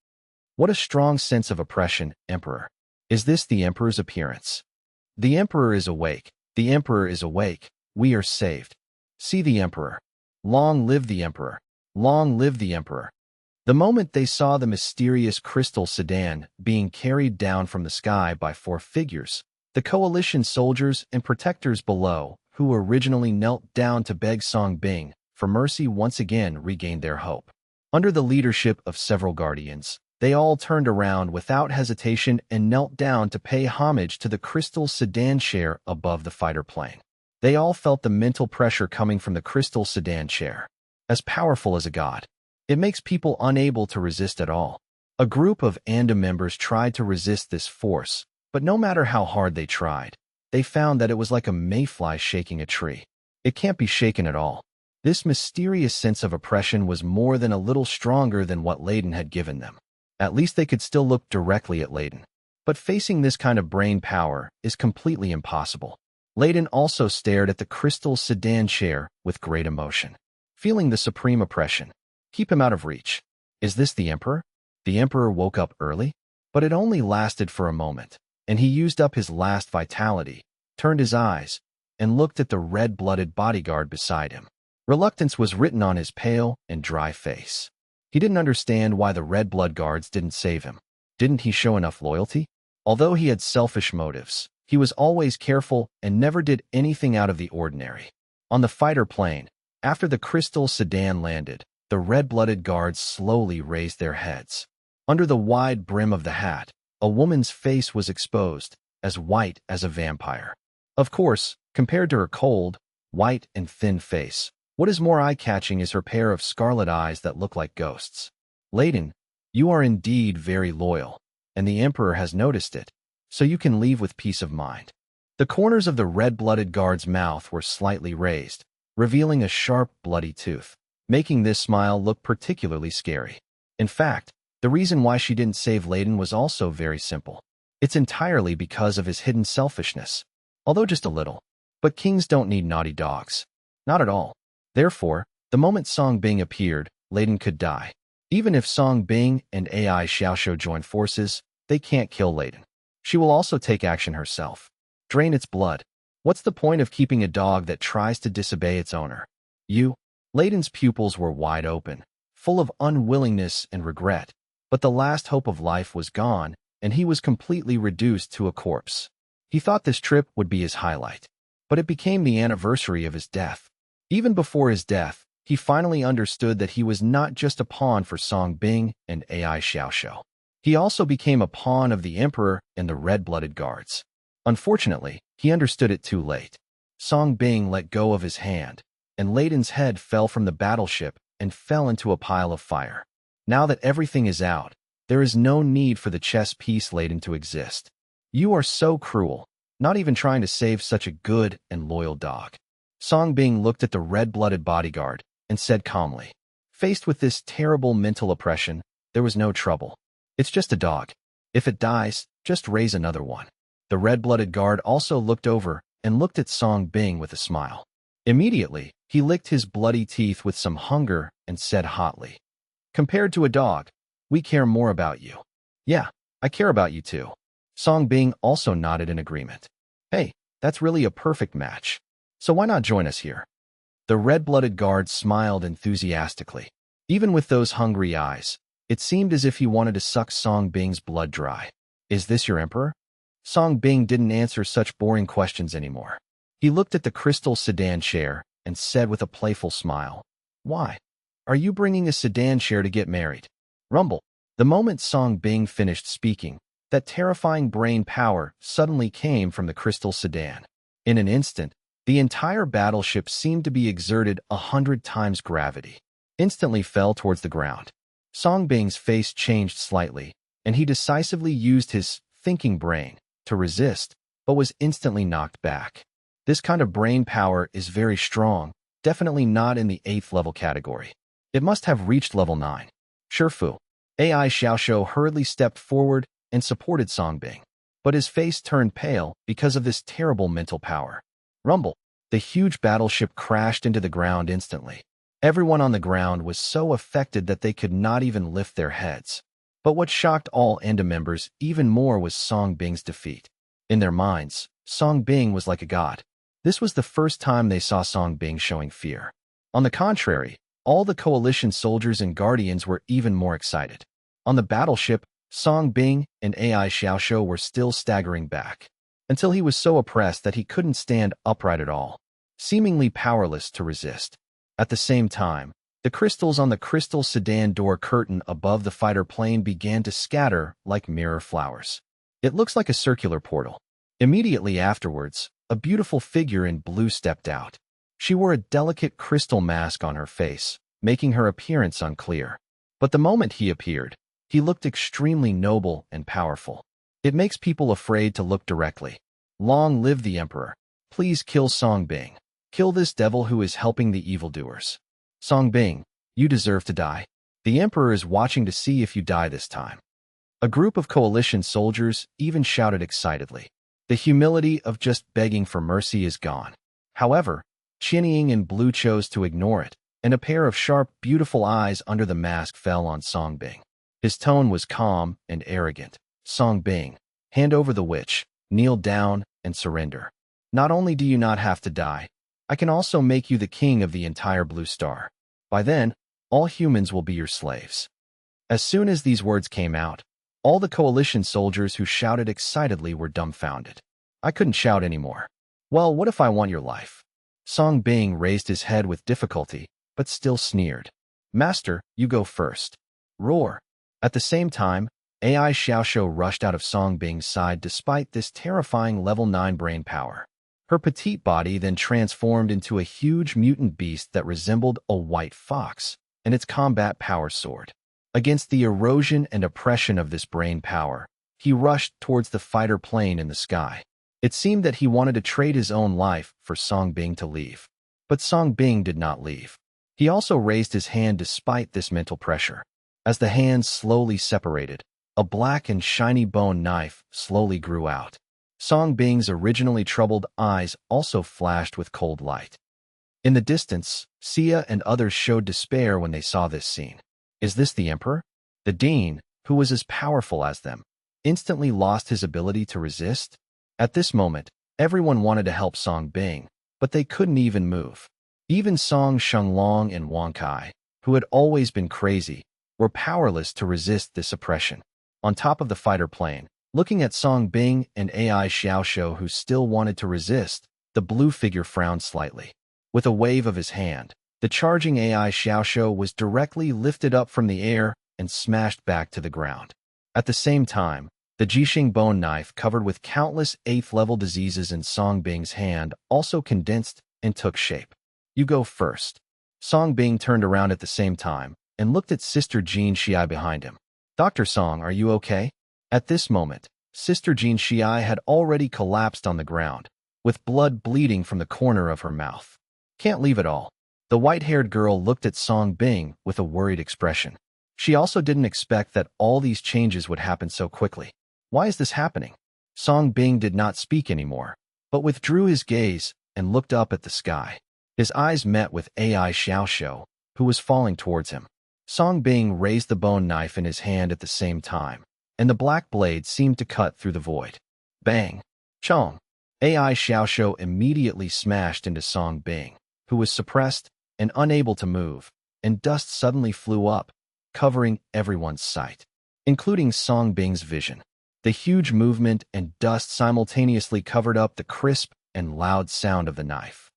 What a strong sense of oppression, Emperor. Is this the Emperor's appearance? The Emperor is awake. The Emperor is awake. We are saved. See the Emperor. Long live the Emperor. Long live the Emperor. The moment they saw the mysterious crystal sedan being carried down from the sky by four figures, the coalition soldiers and protectors below, who originally knelt down to beg Song Bing for mercy, once again regained their hope. Under the leadership of several guardians, they all turned around without hesitation and knelt down to pay homage to the crystal sedan chair above the fighter plane. They all felt the mental pressure coming from the crystal sedan chair. As powerful as a god, it makes people unable to resist at all. A group of ANDA members tried to resist this force, but no matter how hard they tried, they found that it was like a mayfly shaking a tree. It can't be shaken at all. This mysterious sense of oppression was more than a little stronger than what Leiden had given them. At least they could still look directly at Leiden. But facing this kind of brain power is completely impossible. Leiden also stared at the crystal sedan chair with great emotion, feeling the supreme oppression. Keep him out of reach. Is this the Emperor? The Emperor woke up early, but it only lasted for a moment, and he used up his last vitality, turned his eyes, and looked at the red-blooded bodyguard beside him. Reluctance was written on his pale and dry face. He didn't understand why the red blood guards didn't save him. Didn't he show enough loyalty? Although he had selfish motives, he was always careful and never did anything out of the ordinary. On the fighter plane, after the crystal sedan landed, the red-blooded guards slowly raised their heads. Under the wide brim of the hat, a woman's face was exposed, as white as a vampire. Of course, compared to her cold, white and thin face, what is more eye-catching is her pair of scarlet eyes that look like ghosts. Leiden, You are indeed very loyal, and the Emperor has noticed it, so you can leave with peace of mind. The corners of the red-blooded guard's mouth were slightly raised, revealing a sharp, bloody tooth, making this smile look particularly scary. In fact, the reason why she didn't save Layden was also very simple. It's entirely because of his hidden selfishness, although just a little. But kings don't need naughty dogs. Not at all. Therefore, the moment Song Bing appeared, Layden could die. Even if Song Bing and AI Xiaoxiu join forces, they can't kill Layden. She will also take action herself. Drain its blood. What's the point of keeping a dog that tries to disobey its owner? Layden's pupils were wide open, full of unwillingness and regret, but the last hope of life was gone, and he was completely reduced to a corpse. He thought this trip would be his highlight, but it became the anniversary of his death. Even before his death, he finally understood that he was not just a pawn for Song Bing and AI Xiaoxiu. He also became a pawn of the Emperor and the red-blooded guards. Unfortunately, he understood it too late. Song Bing let go of his hand, and Layden's head fell from the battleship and fell into a pile of fire. Now that everything is out, there is no need for the chess piece Layden to exist. You are so cruel, not even trying to save such a good and loyal dog. Song Bing looked at the red-blooded bodyguard and said calmly. Faced with this terrible mental oppression, there was no trouble. It's just a dog. If it dies, just raise another one. The red-blooded guard also looked over and looked at Song Bing with a smile. Immediately, he licked his bloody teeth with some hunger and said hotly, compared to a dog, we care more about you. Yeah, I care about you too. Song Bing also nodded in agreement. Hey, that's really a perfect match. So why not join us here? The red-blooded guard smiled enthusiastically. Even with those hungry eyes, it seemed as if he wanted to suck Song Bing's blood dry. Is this your emperor? Song Bing didn't answer such boring questions anymore. He looked at the crystal sedan chair and said with a playful smile, Why? Are you bringing a sedan chair to get married? Rumble. The moment Song Bing finished speaking, that terrifying brain power suddenly came from the crystal sedan. In an instant, the entire battleship seemed to be exerted 100 times gravity. Instantly fell towards the ground. Song Bing's face changed slightly, and he decisively used his thinking brain to resist, but was instantly knocked back. This kind of brain power is very strong, definitely not in the 8th level category. It must have reached level 9. Shifu. AI Xiaoxiu hurriedly stepped forward and supported Song Bing, but his face turned pale because of this terrible mental power. Rumble. The huge battleship crashed into the ground instantly. Everyone on the ground was so affected that they could not even lift their heads. But what shocked all Enda members even more was Song Bing's defeat. In their minds, Song Bing was like a god. This was the first time they saw Song Bing showing fear. On the contrary, all the coalition soldiers and guardians were even more excited. On the battleship, Song Bing and AI Xiaoxiu were still staggering back, until he was so oppressed that he couldn't stand upright at all, seemingly powerless to resist. At the same time, the crystals on the crystal sedan door curtain above the fighter plane began to scatter like mirror flowers. It looks like a circular portal. Immediately afterwards, a beautiful figure in blue stepped out. She wore a delicate crystal mask on her face, making her appearance unclear. But the moment he appeared, he looked extremely noble and powerful. It makes people afraid to look directly. Long live the Emperor. Please kill Song Bing. Kill this devil who is helping the evildoers. Song Bing, you deserve to die. The Emperor is watching to see if you die this time. A group of coalition soldiers even shouted excitedly. The humility of just begging for mercy is gone. However, Qian Ying in blue chose to ignore it, and a pair of sharp, beautiful eyes under the mask fell on Song Bing. His tone was calm and arrogant. Song Bing, hand over the witch, kneel down, and surrender. Not only do you not have to die, I can also make you the king of the entire Blue Star. By then, all humans will be your slaves. As soon as these words came out, all the coalition soldiers who shouted excitedly were dumbfounded. I couldn't shout anymore. Well, what if I want your life? Song Bing raised his head with difficulty, but still sneered. Master, you go first. Roar. At the same time, AI Xiaoxiu rushed out of Song Bing's side despite this terrifying level 9 brain power. Her petite body then transformed into a huge mutant beast that resembled a white fox, and its combat power soared. Against the erosion and oppression of this brain power, he rushed towards the fighter plane in the sky. It seemed that he wanted to trade his own life for Song Bing to leave. But Song Bing did not leave. He also raised his hand despite this mental pressure. As the hands slowly separated, a black and shiny bone knife slowly grew out. Song Bing's originally troubled eyes also flashed with cold light. In the distance, Sia and others showed despair when they saw this scene. Is this the Emperor? The Dean, who was as powerful as them, instantly lost his ability to resist? At this moment, everyone wanted to help Song Bing, but they couldn't even move. Even Song Shenglong and Wang Kai, who had always been crazy, were powerless to resist this oppression. On top of the fighter plane, looking at Song Bing and AI Xiaoxiu who still wanted to resist, the blue figure frowned slightly. With a wave of his hand, the charging AI Xiaoxiu was directly lifted up from the air and smashed back to the ground. At the same time, the Jixing bone knife covered with countless 8th-level diseases in Song Bing's hand also condensed and took shape. You go first. Song Bing turned around at the same time and looked at Sister Jean Xiai behind him. Dr. Song, are you okay? At this moment, Sister Jean Xiai had already collapsed on the ground, with blood bleeding from the corner of her mouth. Can't leave it all. The white-haired girl looked at Song Bing with a worried expression. She also didn't expect that all these changes would happen so quickly. Why is this happening? Song Bing did not speak anymore, but withdrew his gaze and looked up at the sky. His eyes met with AI Xiaoxiu, who was falling towards him. Song Bing raised the bone knife in his hand at the same time, and the black blade seemed to cut through the void. Bang! Chong! AI Xiaoxiu immediately smashed into Song Bing, who was suppressed and unable to move, and dust suddenly flew up, covering everyone's sight, including Song Bing's vision. The huge movement and dust simultaneously covered up the crisp and loud sound of the knife.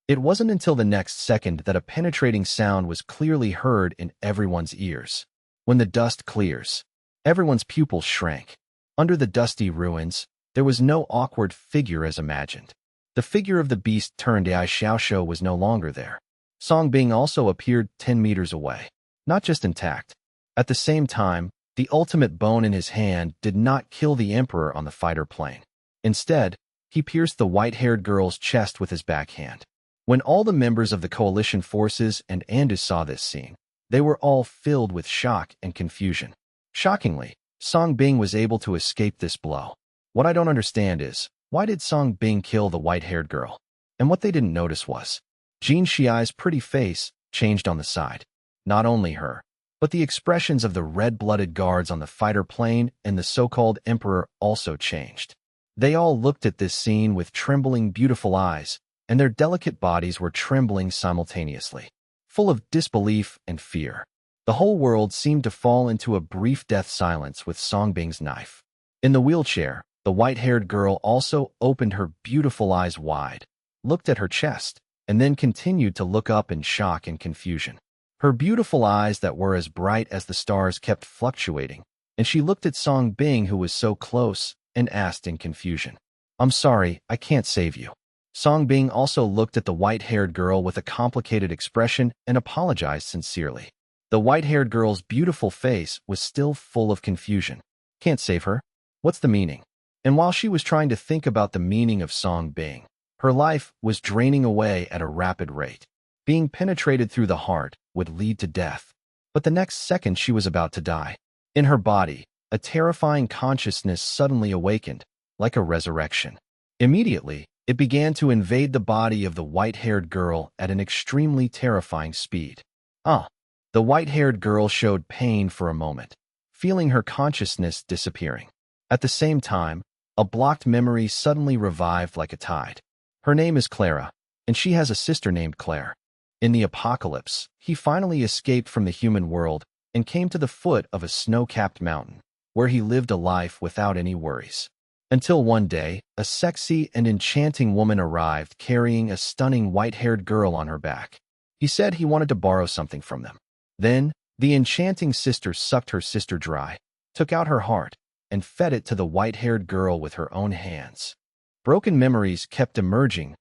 It wasn't until the next second that a penetrating sound was clearly heard in everyone's ears. When the dust clears, everyone's pupils shrank. Under the dusty ruins, there was no awkward figure as imagined. The figure of the beast turned AI Xiaoxiu was no longer there. Song Bing also appeared 10 meters away, not just intact. At the same time, the ultimate bone in his hand did not kill the Emperor on the fighter plane. Instead, he pierced the white-haired girl's chest with his backhand. When all the members of the coalition forces and Andus saw this scene, they were all filled with shock and confusion. Shockingly, Song Bing was able to escape this blow. What I don't understand is, why did Song Bing kill the white-haired girl? And what they didn't notice was, Jean Xiai's pretty face changed on the side. Not only her, but the expressions of the red-blooded guards on the fighter plane and the so-called Emperor also changed. They all looked at this scene with trembling, beautiful eyes, and their delicate bodies were trembling simultaneously, full of disbelief and fear. The whole world seemed to fall into a brief death silence with Song Bing's knife. In the wheelchair, the white-haired girl also opened her beautiful eyes wide, looked at her chest, and then continued to look up in shock and confusion. Her beautiful eyes that were as bright as the stars kept fluctuating, and she looked at Song Bing, who was so close, and asked in confusion, "I'm sorry, I can't save you." Song Bing also looked at the white-haired girl with a complicated expression and apologized sincerely. The white-haired girl's beautiful face was still full of confusion. Can't save her? What's the meaning? And while she was trying to think about the meaning of Song Bing, her life was draining away at a rapid rate. Being penetrated through the heart would lead to death. But the next second she was about to die. In her body, a terrifying consciousness suddenly awakened, like a resurrection. Immediately, it began to invade the body of the white-haired girl at an extremely terrifying speed. The white-haired girl showed pain for a moment, feeling her consciousness disappearing. At the same time, a blocked memory suddenly revived like a tide. Her name is Clara, and she has a sister named Claire. In the apocalypse, he finally escaped from the human world and came to the foot of a snow-capped mountain, where he lived a life without any worries. Until one day, a sexy and enchanting woman arrived carrying a stunning white-haired girl on her back. He said he wanted to borrow something from them. Then, the enchanting sister sucked her sister dry, took out her heart, and fed it to the white-haired girl with her own hands. Broken memories kept merging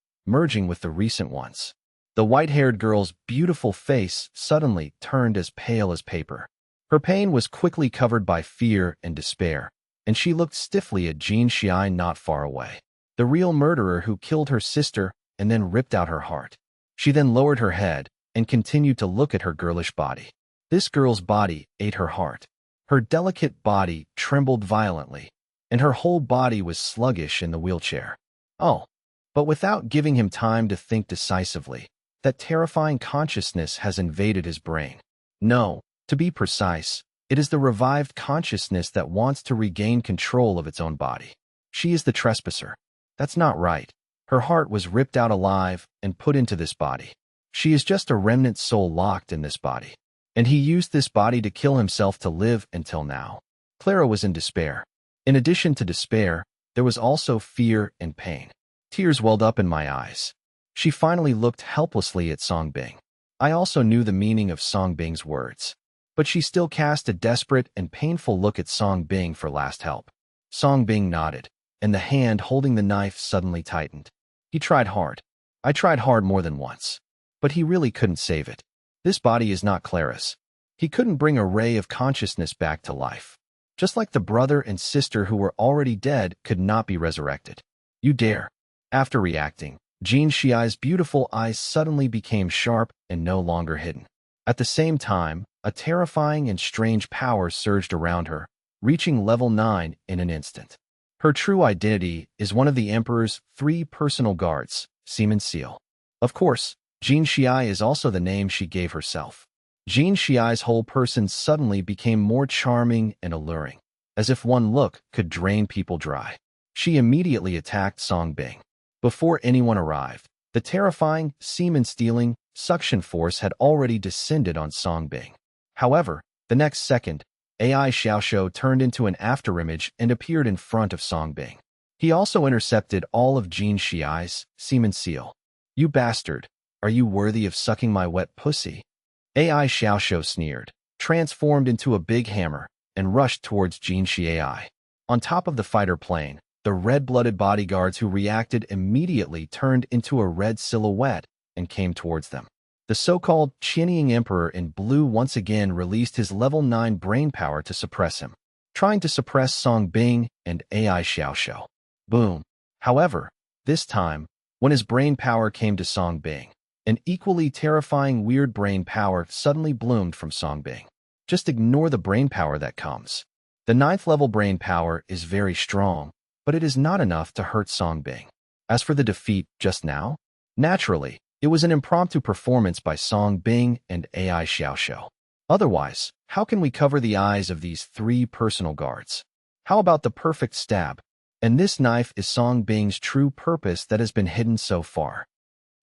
with the recent ones. The white-haired girl's beautiful face suddenly turned as pale as paper. Her pain was quickly covered by fear and despair, and she looked stiffly at Jin Xiai not far away, the real murderer who killed her sister and then ripped out her heart. She then lowered her head and continued to look at her girlish body. This girl's body ate her heart. Her delicate body trembled violently, and her whole body was sluggish in the wheelchair. Oh, but without giving him time to think decisively, that terrifying consciousness has invaded his brain. No, to be precise, it is the revived consciousness that wants to regain control of its own body. She is the trespasser. That's not right. Her heart was ripped out alive and put into this body. She is just a remnant soul locked in this body. And he used this body to kill himself to live until now. Clara was in despair. In addition to despair, there was also fear and pain. Tears welled up in my eyes. She finally looked helplessly at Song Bing. I also knew the meaning of Song Bing's words, but she still cast a desperate and painful look at Song Bing for last help. Song Bing nodded, and the hand holding the knife suddenly tightened. He tried hard. I tried hard more than once, but he really couldn't save it. This body is not Clara's. He couldn't bring a ray of consciousness back to life. Just like the brother and sister who were already dead could not be resurrected. You dare. After reacting, Jin Xiai's beautiful eyes suddenly became sharp and no longer hidden. At the same time, a terrifying and strange power surged around her, reaching level 9 in an instant. Her true identity is one of the Emperor's 3 personal guards, Seaman Seal. Of course, Jin Xiai is also the name she gave herself. Jin Xiai's whole person suddenly became more charming and alluring, as if one look could drain people dry. She immediately attacked Song Bing. Before anyone arrived, the terrifying, semen-stealing, suction force had already descended on Song Bing. However, the next second, AI Xiaoshou turned into an afterimage and appeared in front of Song Bing. He also intercepted all of Jin Xiai's semen seal. You bastard, are you worthy of sucking my wet pussy? AI Xiaoshou sneered, transformed into a big hammer, and rushed towards Jin Xiai. On top of the fighter plane, the red-blooded bodyguards who reacted immediately turned into a red silhouette and came towards them. The so-called Qianying Emperor in blue once again released his level 9 brain power to suppress him, trying to suppress Song Bing and AI Xiaoshou. Boom. However, this time, when his brain power came to Song Bing, an equally terrifying weird brain power suddenly bloomed from Song Bing. Just ignore the brain power that comes. The 9th level brain power is very strong, but it is not enough to hurt Song Bing. As for the defeat just now, naturally, it was an impromptu performance by Song Bing and AI Xiaoshou. Otherwise, how can we cover the eyes of these 3 personal guards? How about the perfect stab? And this knife is Song Bing's true purpose that has been hidden so far.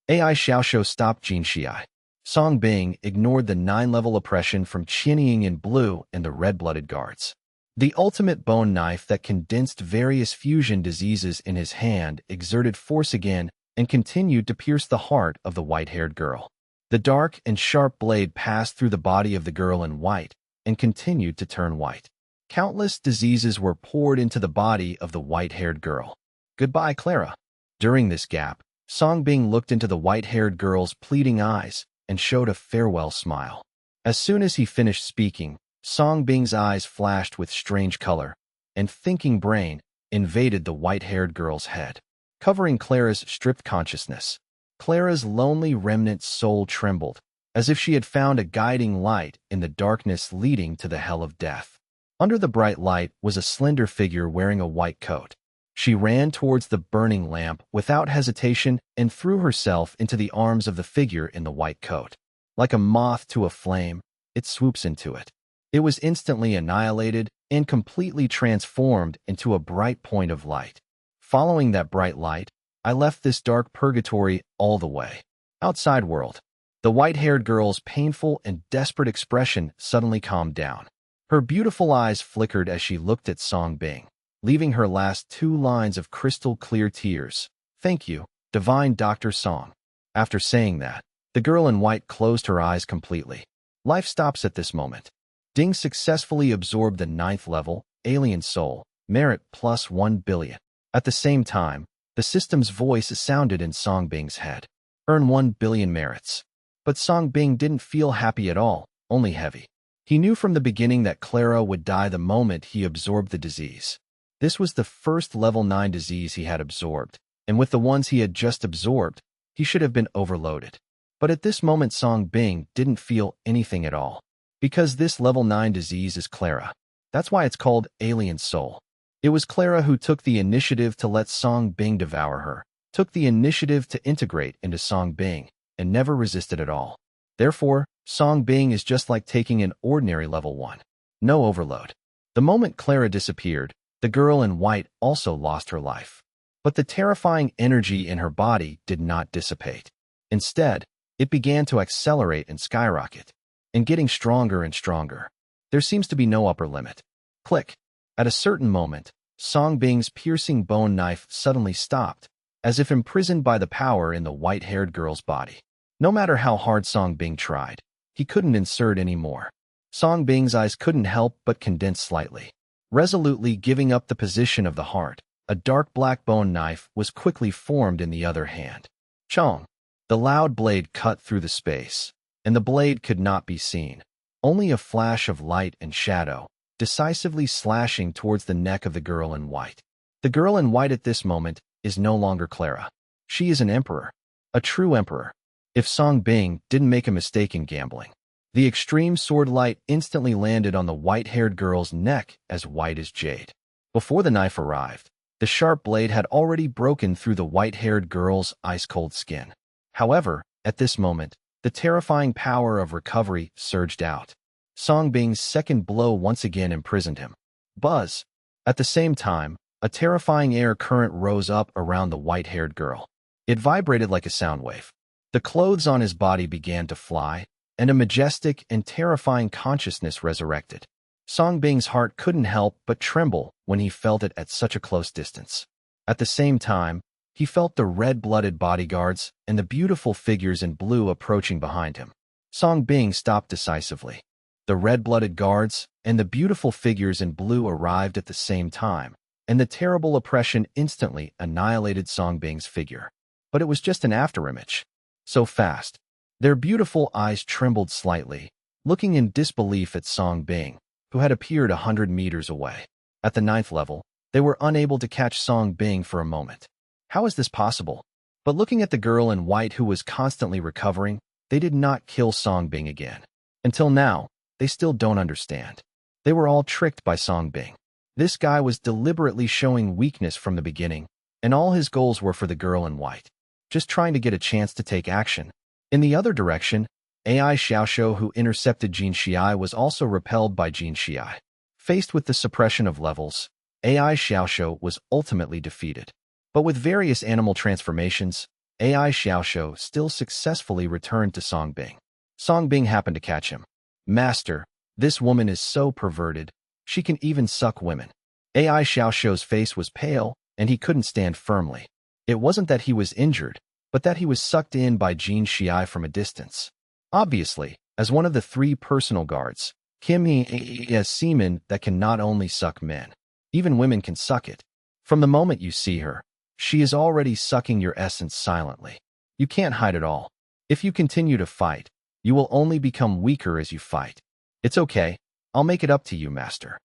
AI Xiaoshou stopped Jin Xiai. Song Bing ignored the 9-level oppression from Qianying in blue and the red-blooded guards. The ultimate bone knife that condensed various fusion diseases in his hand exerted force again and continued to pierce the heart of the white-haired girl. The dark and sharp blade passed through the body of the girl in white and continued to turn white. Countless diseases were poured into the body of the white-haired girl. Goodbye, Clara. During this gap, Song Bing looked into the white-haired girl's pleading eyes and showed a farewell smile. As soon as he finished speaking, Song Bing's eyes flashed with strange color, and thinking brain invaded the white-haired girl's head, covering Clara's stripped consciousness. Clara's lonely remnant soul trembled, as if she had found a guiding light in the darkness leading to the hell of death. Under the bright light was a slender figure wearing a white coat. She ran towards the burning lamp without hesitation and threw herself into the arms of the figure in the white coat. Like a moth to a flame, it swoops into it. It was instantly annihilated and completely transformed into a bright point of light. Following that bright light, I left this dark purgatory all the way. Outside world, the white-haired girl's painful and desperate expression suddenly calmed down. Her beautiful eyes flickered as she looked at Song Bing, leaving her last 2 lines of crystal-clear tears. Thank you, divine Dr. Song. After saying that, the girl in white closed her eyes completely. Life stops at this moment. Ding successfully absorbed the 9th level, Alien Soul, merit plus 1 billion. At the same time, the system's voice sounded in Song Bing's head. Earn 1 billion merits. But Song Bing didn't feel happy at all, only heavy. He knew from the beginning that Clara would die the moment he absorbed the disease. This was the first level 9 disease he had absorbed, and with the ones he had just absorbed, he should have been overloaded. But at this moment Song Bing didn't feel anything at all. Because this level 9 disease is Clara. That's why it's called Alien Soul. It was Clara who took the initiative to let Song Bing devour her, took the initiative to integrate into Song Bing, and never resisted at all. Therefore, Song Bing is just like taking an ordinary level 1. No overload. The moment Clara disappeared, the girl in white also lost her life. But the terrifying energy in her body did not dissipate. Instead, it began to accelerate and skyrocket, and getting stronger and stronger. There seems to be no upper limit. Click. At a certain moment, Song Bing's piercing bone knife suddenly stopped, as if imprisoned by the power in the white-haired girl's body. No matter how hard Song Bing tried, he couldn't insert any more. Song Bing's eyes couldn't help but condense slightly. Resolutely giving up the position of the heart, a dark black bone knife was quickly formed in the other hand. Chong! The loud blade cut through the space, and the blade could not be seen. Only a flash of light and shadow, decisively slashing towards the neck of the girl in white. The girl in white at this moment is no longer Clara. She is an emperor. A true emperor. If Song Bing didn't make a mistake in gambling. The extreme sword light instantly landed on the white-haired girl's neck as white as jade. Before the knife arrived, the sharp blade had already broken through the white-haired girl's ice-cold skin. However, at this moment, the terrifying power of recovery surged out. Song Bing's second blow once again imprisoned him. Buzz! At the same time, a terrifying air current rose up around the white-haired girl. It vibrated like a sound wave. The clothes on his body began to fly, and a majestic and terrifying consciousness resurrected. Song Bing's heart couldn't help but tremble when he felt it at such a close distance. At the same time, he felt the red-blooded bodyguards and the beautiful figures in blue approaching behind him. Song Bing stopped decisively. The red-blooded guards and the beautiful figures in blue arrived at the same time, and the terrible oppression instantly annihilated Song Bing's figure. But it was just an afterimage. So fast. Their beautiful eyes trembled slightly, looking in disbelief at Song Bing, who had appeared 100 meters away. At the 9th level, they were unable to catch Song Bing for a moment. How is this possible? But looking at the girl in white who was constantly recovering, they did not kill Song Bing again. Until now, they still don't understand. They were all tricked by Song Bing. This guy was deliberately showing weakness from the beginning, and all his goals were for the girl in white. Just trying to get a chance to take action. In the other direction, AI Xiaoxiu who intercepted Jin Xiai was also repelled by Jin Xiai. Faced with the suppression of levels, AI Xiaoxiu was ultimately defeated. But with various animal transformations, AI Xiaoxiu still successfully returned to Song Bing. Song Bing happened to catch him. Master, this woman is so perverted. She can even suck women. AI Xiaoxiu's face was pale, and he couldn't stand firmly. It wasn't that he was injured, but that he was sucked in by Jin Xiai from a distance. Obviously, as one of the 3 personal guards, Kim He has semen that can not only suck men. Even women can suck it. From the moment you see her, she is already sucking your essence silently. You can't hide it all. If you continue to fight, you will only become weaker as you fight. It's okay. I'll make it up to you, master.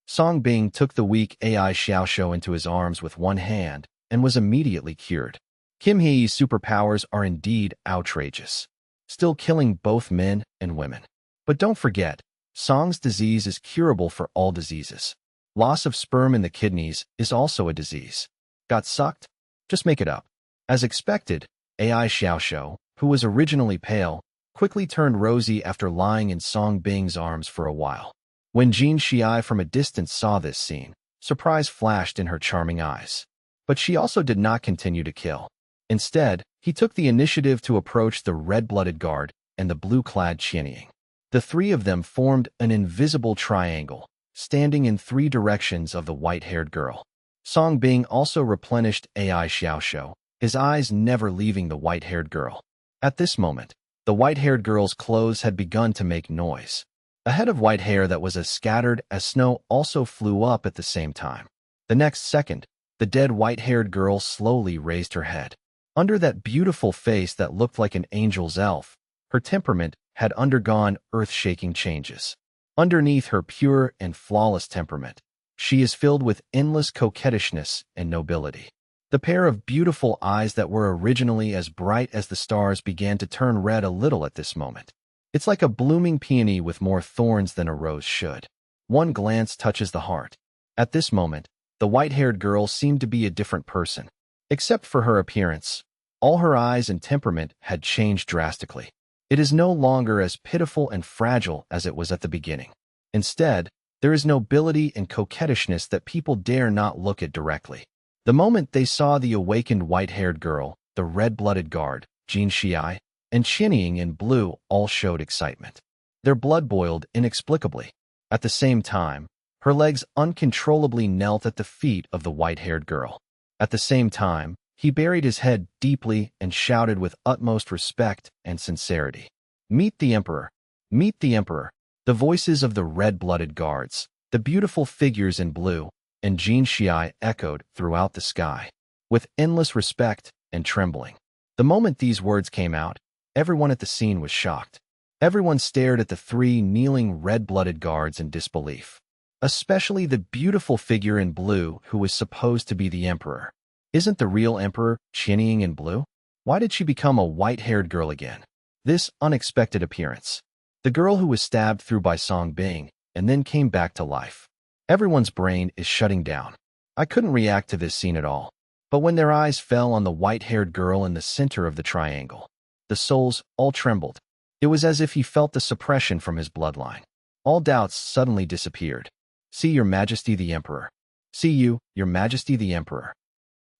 Song Bing took the weak AI Xiaoxiu into his arms with one hand and was immediately cured. Kim He's superpowers are indeed outrageous, still killing both men and women. But don't forget, Song's disease is curable for all diseases. Loss of sperm in the kidneys is also a disease. Got sucked? Just make it up. As expected, AI Xiaoxiu, who was originally pale, quickly turned rosy after lying in Song Bing's arms for a while. When Jin Xiai from a distance saw this scene, surprise flashed in her charming eyes. But she also did not continue to kill. Instead, he took the initiative to approach the red-blooded guard and the blue-clad Qianying. The 3 of them formed an invisible triangle, standing in 3 directions of the white-haired girl. Song Bing also replenished AI Xiaoxiu, his eyes never leaving the white-haired girl. At this moment, the white-haired girl's clothes had begun to make noise. A head of white hair that was as scattered as snow also flew up at the same time. The next second, the dead white-haired girl slowly raised her head. Under that beautiful face that looked like an angel's elf, her temperament had undergone earth-shaking changes. Underneath her pure and flawless temperament, she is filled with endless coquettishness and nobility. The pair of beautiful eyes that were originally as bright as the stars began to turn red a little at this moment. It's like a blooming peony with more thorns than a rose should. One glance touches the heart. At this moment, the white-haired girl seemed to be a different person. Except for her appearance, all her eyes and temperament had changed drastically. It is no longer as pitiful and fragile as it was at the beginning. Instead, there is nobility and coquettishness that people dare not look at directly. The moment they saw the awakened white-haired girl, the red-blooded guard, Jin Xiai, and Qinying in blue all showed excitement. Their blood boiled inexplicably. At the same time, her legs uncontrollably knelt at the feet of the white-haired girl. At the same time, he buried his head deeply and shouted with utmost respect and sincerity, "Meet the Emperor! Meet the Emperor!" The voices of the red-blooded guards, the beautiful figures in blue, and Jin Xiai echoed throughout the sky, with endless respect and trembling. The moment these words came out, everyone at the scene was shocked. Everyone stared at the three kneeling red-blooded guards in disbelief, especially the beautiful figure in blue who was supposed to be the emperor. Isn't the real emperor Qinying in blue? Why did she become a white-haired girl again? This unexpected appearance. The girl who was stabbed through by Song Bing and then came back to life. Everyone's brain is shutting down. I couldn't react to this scene at all. But when their eyes fell on the white-haired girl in the center of the triangle, the souls all trembled. It was as if he felt the suppression from his bloodline. All doubts suddenly disappeared. "See, Your Majesty the Emperor. See you, Your Majesty the Emperor."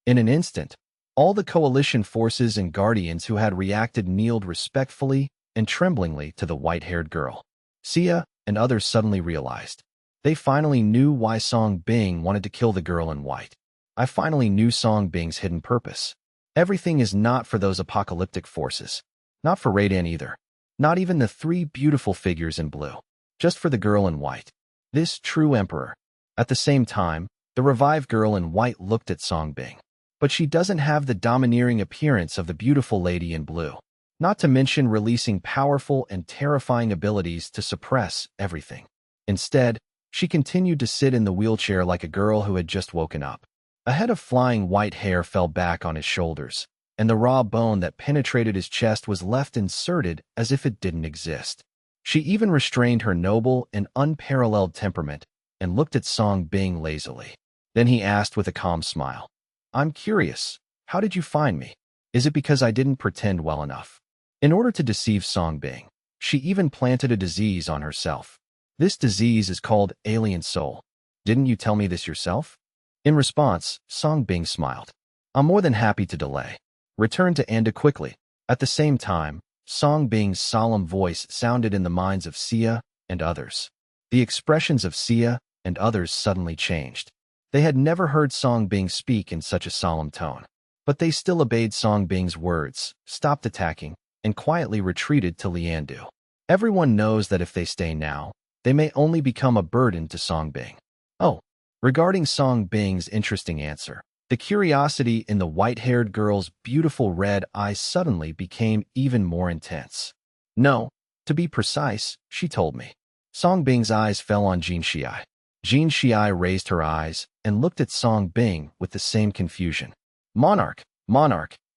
In an instant, all the coalition forces and guardians who had reacted kneeled respectfully and tremblingly to the white-haired girl. Sia and others suddenly realized. They finally knew why Song Bing wanted to kill the girl in white. I finally knew Song Bing's hidden purpose. Everything is not for those apocalyptic forces. Not for Raiden either. Not even the three beautiful figures in blue. Just for the girl in white. This true emperor. At the same time, the revived girl in white looked at Song Bing. But she doesn't have the domineering appearance of the beautiful lady in blue. Not to mention releasing powerful and terrifying abilities to suppress everything. Instead, she continued to sit in the wheelchair like a girl who had just woken up. A head of flying white hair fell back on his shoulders, and the raw bone that penetrated his chest was left inserted as if it didn't exist. She even restrained her noble and unparalleled temperament and looked at Song Bing lazily. Then he asked with a calm smile, "I'm curious, how did you find me? Is it because I didn't pretend well enough?" In order to deceive Song Bing, she even planted a disease on herself. This disease is called alien soul. Didn't you tell me this yourself? In response, Song Bing smiled. "I'm more than happy to delay. Return to Anda quickly." At the same time, Song Bing's solemn voice sounded in the minds of Sia and others. The expressions of Sia and others suddenly changed. They had never heard Song Bing speak in such a solemn tone. But they still obeyed Song Bing's words, stopped attacking, and quietly retreated to Liandu. Everyone knows that if they stay now, they may only become a burden to Song Bing. Oh, regarding Song Bing's interesting answer, the curiosity in the white-haired girl's beautiful red eyes suddenly became even more intense. "No, to be precise," she told me. Song Bing's eyes fell on Jin Xiai. Jin Xiai raised her eyes and looked at Song Bing with the same confusion. Monarch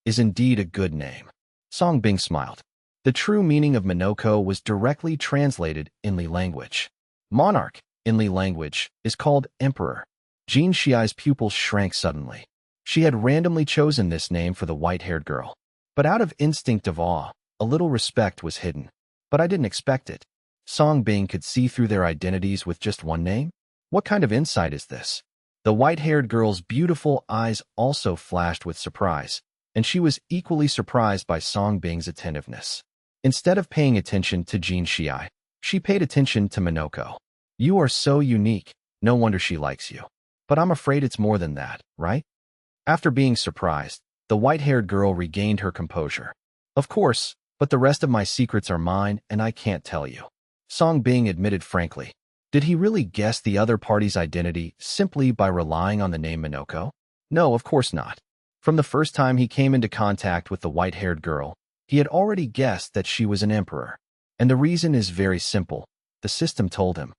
is indeed a good name." Song Bing smiled. The true meaning of Minoko was directly translated in Li language. Monarch, in Li language, is called Emperor. Jin Xiai's pupils shrank suddenly. She had randomly chosen this name for the white-haired girl. But out of instinct of awe, a little respect was hidden. But I didn't expect it. Song Bing could see through their identities with just one name? What kind of insight is this? The white-haired girl's beautiful eyes also flashed with surprise, and she was equally surprised by Song Bing's attentiveness. Instead of paying attention to Jin Xiai, she paid attention to Minoko. "You are so unique, no wonder she likes you. But I'm afraid it's more than that, right?" After being surprised, the white-haired girl regained her composure. "Of course, but the rest of my secrets are mine and I can't tell you." Song Bing admitted frankly. Did he really guess the other party's identity simply by relying on the name Minoko? No, of course not. From the first time he came into contact with the white-haired girl, he had already guessed that she was an emperor. And the reason is very simple. the system told him.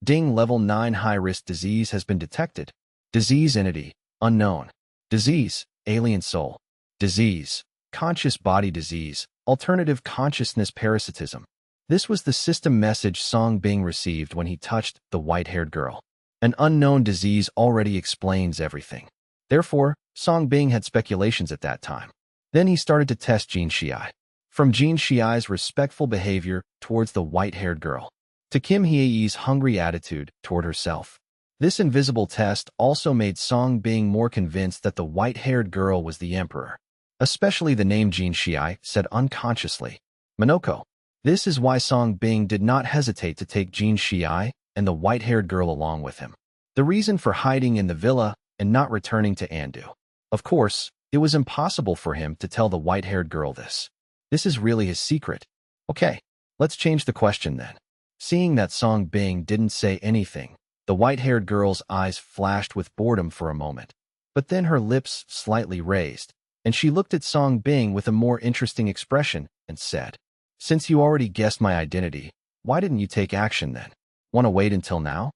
Ding, level 9 high-risk disease has been detected. Disease entity, unknown. Disease, alien soul. Disease, conscious body disease, alternative consciousness parasitism. This was the system message Song Bing received when he touched the white-haired girl. An unknown disease already explains everything. Therefore, Song Bing had speculations at that time. Then he started to test Jin Xiai. From Jin Xiai's respectful behavior towards the white-haired girl, to Kim Hye's hungry attitude toward herself. This invisible test also made Song Bing more convinced that the white-haired girl was the emperor. Especially the name Jin Xiai said unconsciously. Minoko. This is why Song Bing did not hesitate to take Jin Xiai and the white-haired girl along with him. The reason for hiding in the villa and not returning to Andu. Of course, it was impossible for him to tell the white-haired girl this. This is really his secret. Okay, let's change the question then. Seeing that Song Bing didn't say anything, the white-haired girl's eyes flashed with boredom for a moment. But then her lips slightly raised, and she looked at Song Bing with a more interesting expression and said, "Since you already guessed my identity, why didn't you take action then? Want to wait until now?"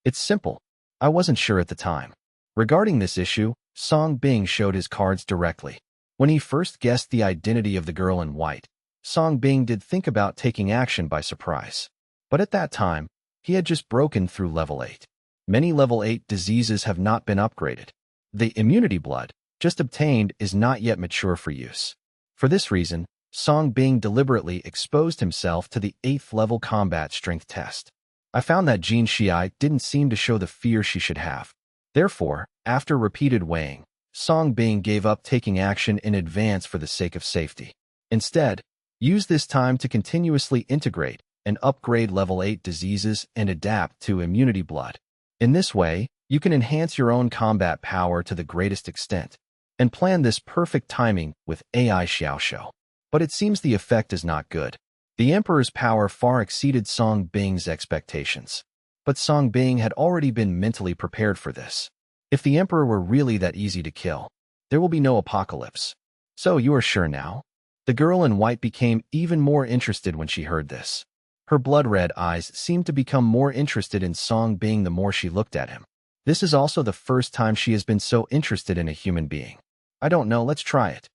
It's simple. I wasn't sure at the time. Regarding this issue, Song Bing showed his cards directly. When he first guessed the identity of the girl in white, Song Bing did think about taking action by surprise. But at that time, he had just broken through level 8. Many level 8 diseases have not been upgraded. The immunity blood, just obtained, is not yet mature for use. For this reason, Song Bing deliberately exposed himself to the 8th level combat strength test. I found that Jin Xiai didn't seem to show the fear she should have. Therefore, after repeated weighing, Song Bing gave up taking action in advance for the sake of safety. Instead, use this time to continuously integrate and upgrade level 8 diseases and adapt to immunity blood. In this way, you can enhance your own combat power to the greatest extent, and plan this perfect timing with AI Xiaoshou. But it seems the effect is not good. The Emperor's power far exceeded Song Bing's expectations. But Song Bing had already been mentally prepared for this. If the Emperor were really that easy to kill, there will be no apocalypse. So you are sure now? The girl in white became even more interested when she heard this. Her blood-red eyes seemed to become more interested in Song Bing the more she looked at him. This is also the first time she has been so interested in a human being. I don't know, let's try it.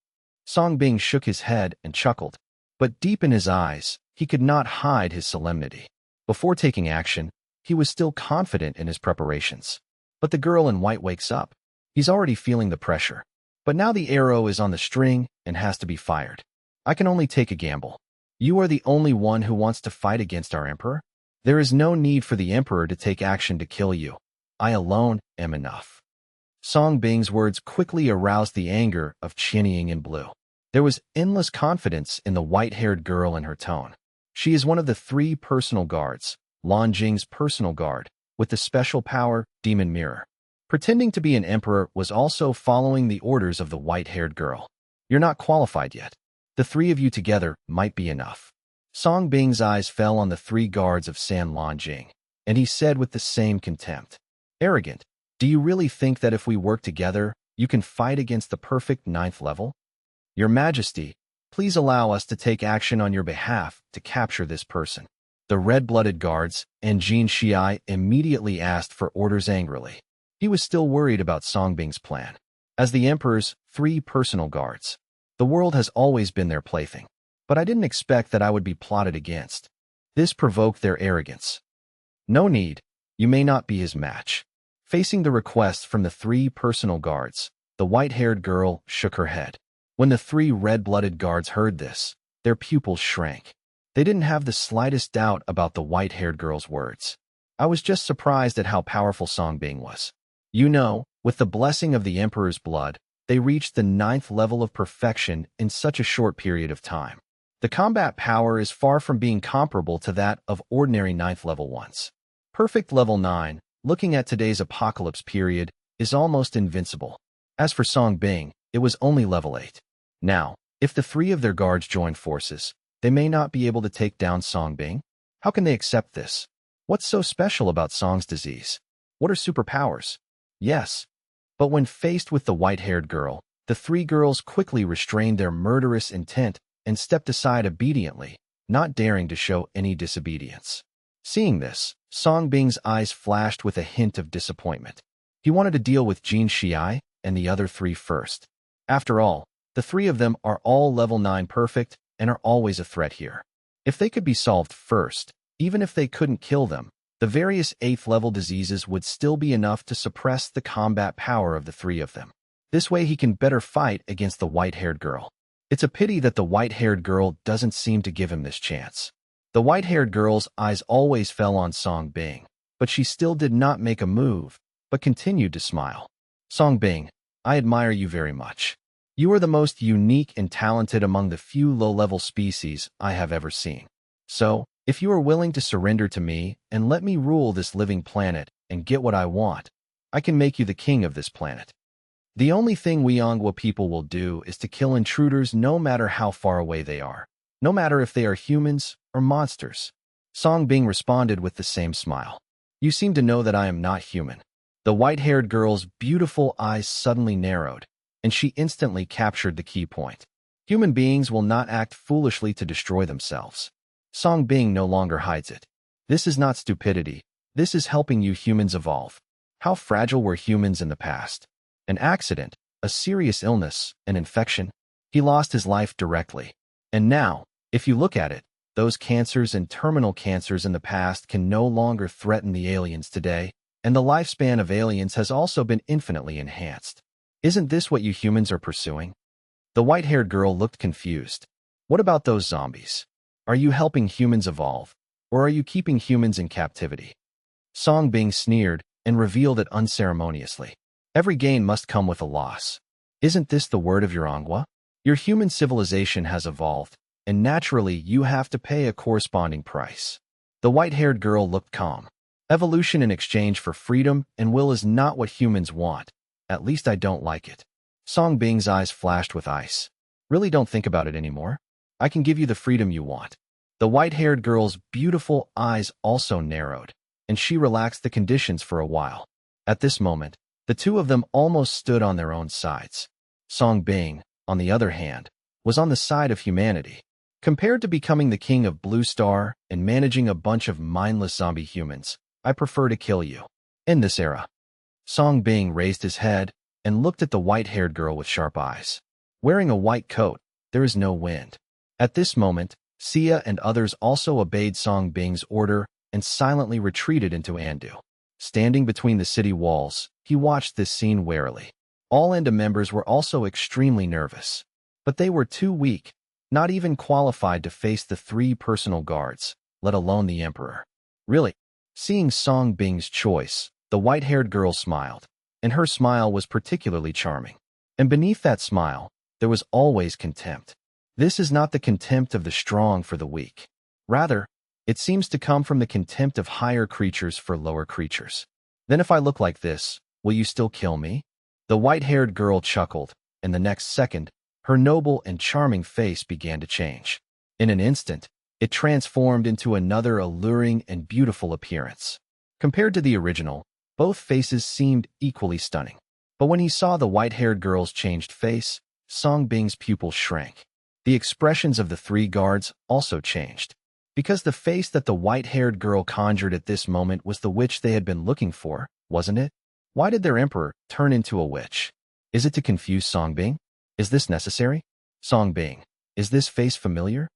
Song Bing shook his head and chuckled. But deep in his eyes, he could not hide his solemnity. Before taking action, he was still confident in his preparations. But the girl in white wakes up. He's already feeling the pressure. But now the arrow is on the string and has to be fired. I can only take a gamble. You are the only one who wants to fight against our emperor? There is no need for the emperor to take action to kill you. I alone am enough. Song Bing's words quickly aroused the anger of Qianying in blue. There was endless confidence in the white-haired girl in her tone. She is one of the 3 personal guards, Lan Jing's personal guard, with the special power, Demon Mirror. Pretending to be an emperor was also following the orders of the white-haired girl. You're not qualified yet. The 3 of you together might be enough. Song Bing's eyes fell on the 3 guards of San Lan Jing, and he said with the same contempt, "Arrogant, do you really think that if we work together, you can fight against the perfect 9th level? Your Majesty, please allow us to take action on your behalf to capture this person." The red-blooded guards and Jin Xiai immediately asked for orders angrily. He was still worried about Song Bing's plan. As the Emperor's 3 personal guards, the world has always been their plaything. But I didn't expect that I would be plotted against. This provoked their arrogance. No need. You may not be his match. Facing the request from the 3 personal guards, the white-haired girl shook her head. When the 3 red-blooded guards heard this, their pupils shrank. They didn't have the slightest doubt about the white-haired girl's words. I was just surprised at how powerful Song Bing was. You know, with the blessing of the Emperor's blood, they reached the 9th level of perfection in such a short period of time. The combat power is far from being comparable to that of ordinary 9th level ones. Perfect level 9, looking at today's apocalypse period, is almost invincible. As for Song Bing, it was only level 8. Now, if the 3 of their guards join forces, they may not be able to take down Song Bing. How can they accept this? What's so special about Song's disease? What are superpowers? Yes. But when faced with the white-haired girl, the 3 girls quickly restrained their murderous intent and stepped aside obediently, not daring to show any disobedience. Seeing this, Song Bing's eyes flashed with a hint of disappointment. He wanted to deal with Jin Shiai and the other three first. After all, the three of them are all level 9 perfect and are always a threat here. If they could be solved first, even if they couldn't kill them, the various 8th level diseases would still be enough to suppress the combat power of the three of them. This way he can better fight against the white-haired girl. It's a pity that the white-haired girl doesn't seem to give him this chance. The white-haired girl's eyes always fell on Song Bing, but she still did not make a move, but continued to smile. Song Bing, I admire you very much. You are the most unique and talented among the few low-level species I have ever seen. So, if you are willing to surrender to me and let me rule this living planet and get what I want, I can make you the king of this planet. The only thing we Ongwa people will do is to kill intruders no matter how far away they are, no matter if they are humans or monsters. Song Bing responded with the same smile. You seem to know that I am not human. The white-haired girl's beautiful eyes suddenly narrowed, and she instantly captured the key point. Human beings will not act foolishly to destroy themselves. Song Bing no longer hides it. This is not stupidity. This is helping you humans evolve. How fragile were humans in the past? An accident, a serious illness, an infection. He lost his life directly. And now, if you look at it, those cancers and terminal cancers in the past can no longer threaten the aliens today, and the lifespan of aliens has also been infinitely enhanced. Isn't this what you humans are pursuing? The white-haired girl looked confused. What about those zombies? Are you helping humans evolve, or are you keeping humans in captivity? Song Bing sneered and revealed it unceremoniously. Every gain must come with a loss. Isn't this the word of your Ongwa? Your human civilization has evolved, and naturally you have to pay a corresponding price. The white-haired girl looked calm. Evolution in exchange for freedom and will is not what humans want. At least I don't like it. Song Bing's eyes flashed with ice. Really don't think about it anymore. I can give you the freedom you want. The white-haired girl's beautiful eyes also narrowed, and she relaxed the conditions for a while. At this moment, the two of them almost stood on their own sides. Song Bing, on the other hand, was on the side of humanity. Compared to becoming the king of Blue Star and managing a bunch of mindless zombie humans, I prefer to kill you. In this era. Song Bing raised his head and looked at the white-haired girl with sharp eyes. Wearing a white coat, there is no wind. At this moment, Sia and others also obeyed Song Bing's order and silently retreated into Andu. Standing between the city walls, he watched this scene warily. All Enda members were also extremely nervous. But they were too weak, not even qualified to face the 3 personal guards, let alone the Emperor. Really? Seeing Song Bing's choice, the white-haired girl smiled, and her smile was particularly charming. And beneath that smile, there was always contempt. This is not the contempt of the strong for the weak. Rather, it seems to come from the contempt of higher creatures for lower creatures. Then if I look like this, will you still kill me? The white-haired girl chuckled, and the next second, her noble and charming face began to change. In an instant, it transformed into another alluring and beautiful appearance. Compared to the original, both faces seemed equally stunning. But when he saw the white-haired girl's changed face, Song Bing's pupils shrank. The expressions of the 3 guards also changed. Because the face that the white-haired girl conjured at this moment was the witch they had been looking for, wasn't it? Why did their emperor turn into a witch? Is it to confuse Song Bing? Is this necessary? Song Bing, is this face familiar?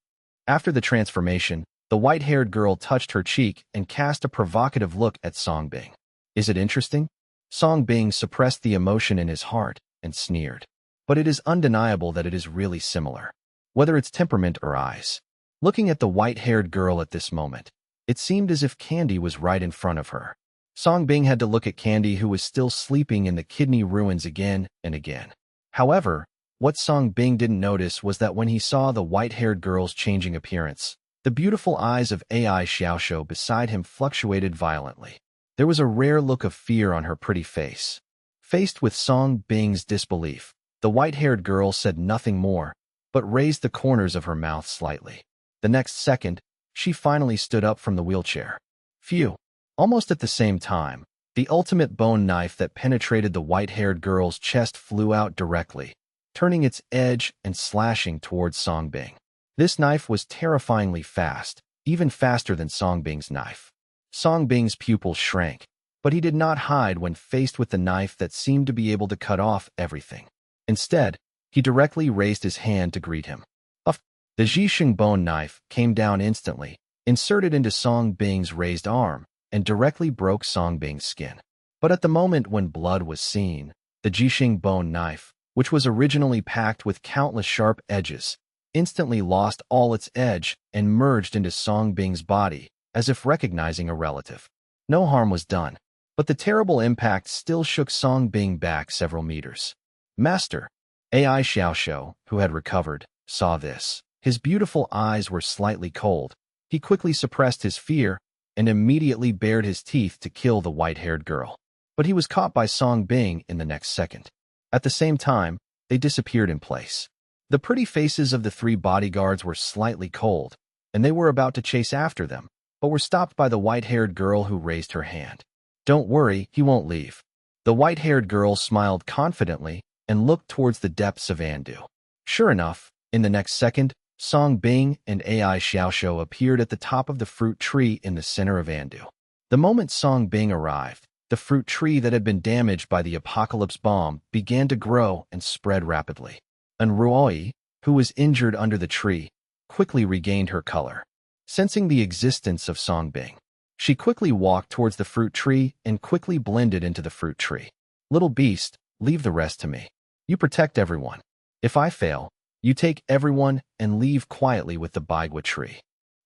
After the transformation, the white-haired girl touched her cheek and cast a provocative look at Song Bing. Is it interesting? Song Bing suppressed the emotion in his heart and sneered. But it is undeniable that it is really similar. Whether it's temperament or eyes. Looking at the white-haired girl at this moment, it seemed as if Candy was right in front of her. Song Bing had to look at Candy, who was still sleeping in the kidney ruins again and again. However, what Song Bing didn't notice was that when he saw the white-haired girl's changing appearance, the beautiful eyes of AI Xiaoshu beside him fluctuated violently. There was a rare look of fear on her pretty face. Faced with Song Bing's disbelief, the white-haired girl said nothing more, but raised the corners of her mouth slightly. The next second, she finally stood up from the wheelchair. Phew! Almost at the same time, the ultimate bone knife that penetrated the white-haired girl's chest flew out directly, turning its edge and slashing towards Song Bing. This knife was terrifyingly fast, even faster than Song Bing's knife. Song Bing's pupils shrank, but he did not hide when faced with the knife that seemed to be able to cut off everything. Instead, he directly raised his hand to greet him. Puff! The Zhisheng bone knife came down instantly, inserted into Song Bing's raised arm, and directly broke Song Bing's skin. But at the moment when blood was seen, the Zhisheng bone knife, which was originally packed with countless sharp edges, instantly lost all its edge and merged into Song Bing's body, as if recognizing a relative. No harm was done, but the terrible impact still shook Song Bing back several meters. Master, AI Xiaoxiao, who had recovered, saw this. His beautiful eyes were slightly cold. He quickly suppressed his fear and immediately bared his teeth to kill the white-haired girl. But he was caught by Song Bing in the next second. At the same time, they disappeared in place. The pretty faces of the three bodyguards were slightly cold, and they were about to chase after them, but were stopped by the white-haired girl who raised her hand. Don't worry, he won't leave. The white-haired girl smiled confidently and looked towards the depths of Andu. Sure enough, in the next second, Song Bing and AI Xiaoxiao appeared at the top of the fruit tree in the center of Andu. The moment Song Bing arrived, the fruit tree that had been damaged by the apocalypse bomb began to grow and spread rapidly. And Ruoi, who was injured under the tree, quickly regained her color. Sensing the existence of Song Bing, she quickly walked towards the fruit tree and quickly blended into the fruit tree. Little beast, leave the rest to me. You protect everyone. If I fail, you take everyone and leave quietly with the baigua tree.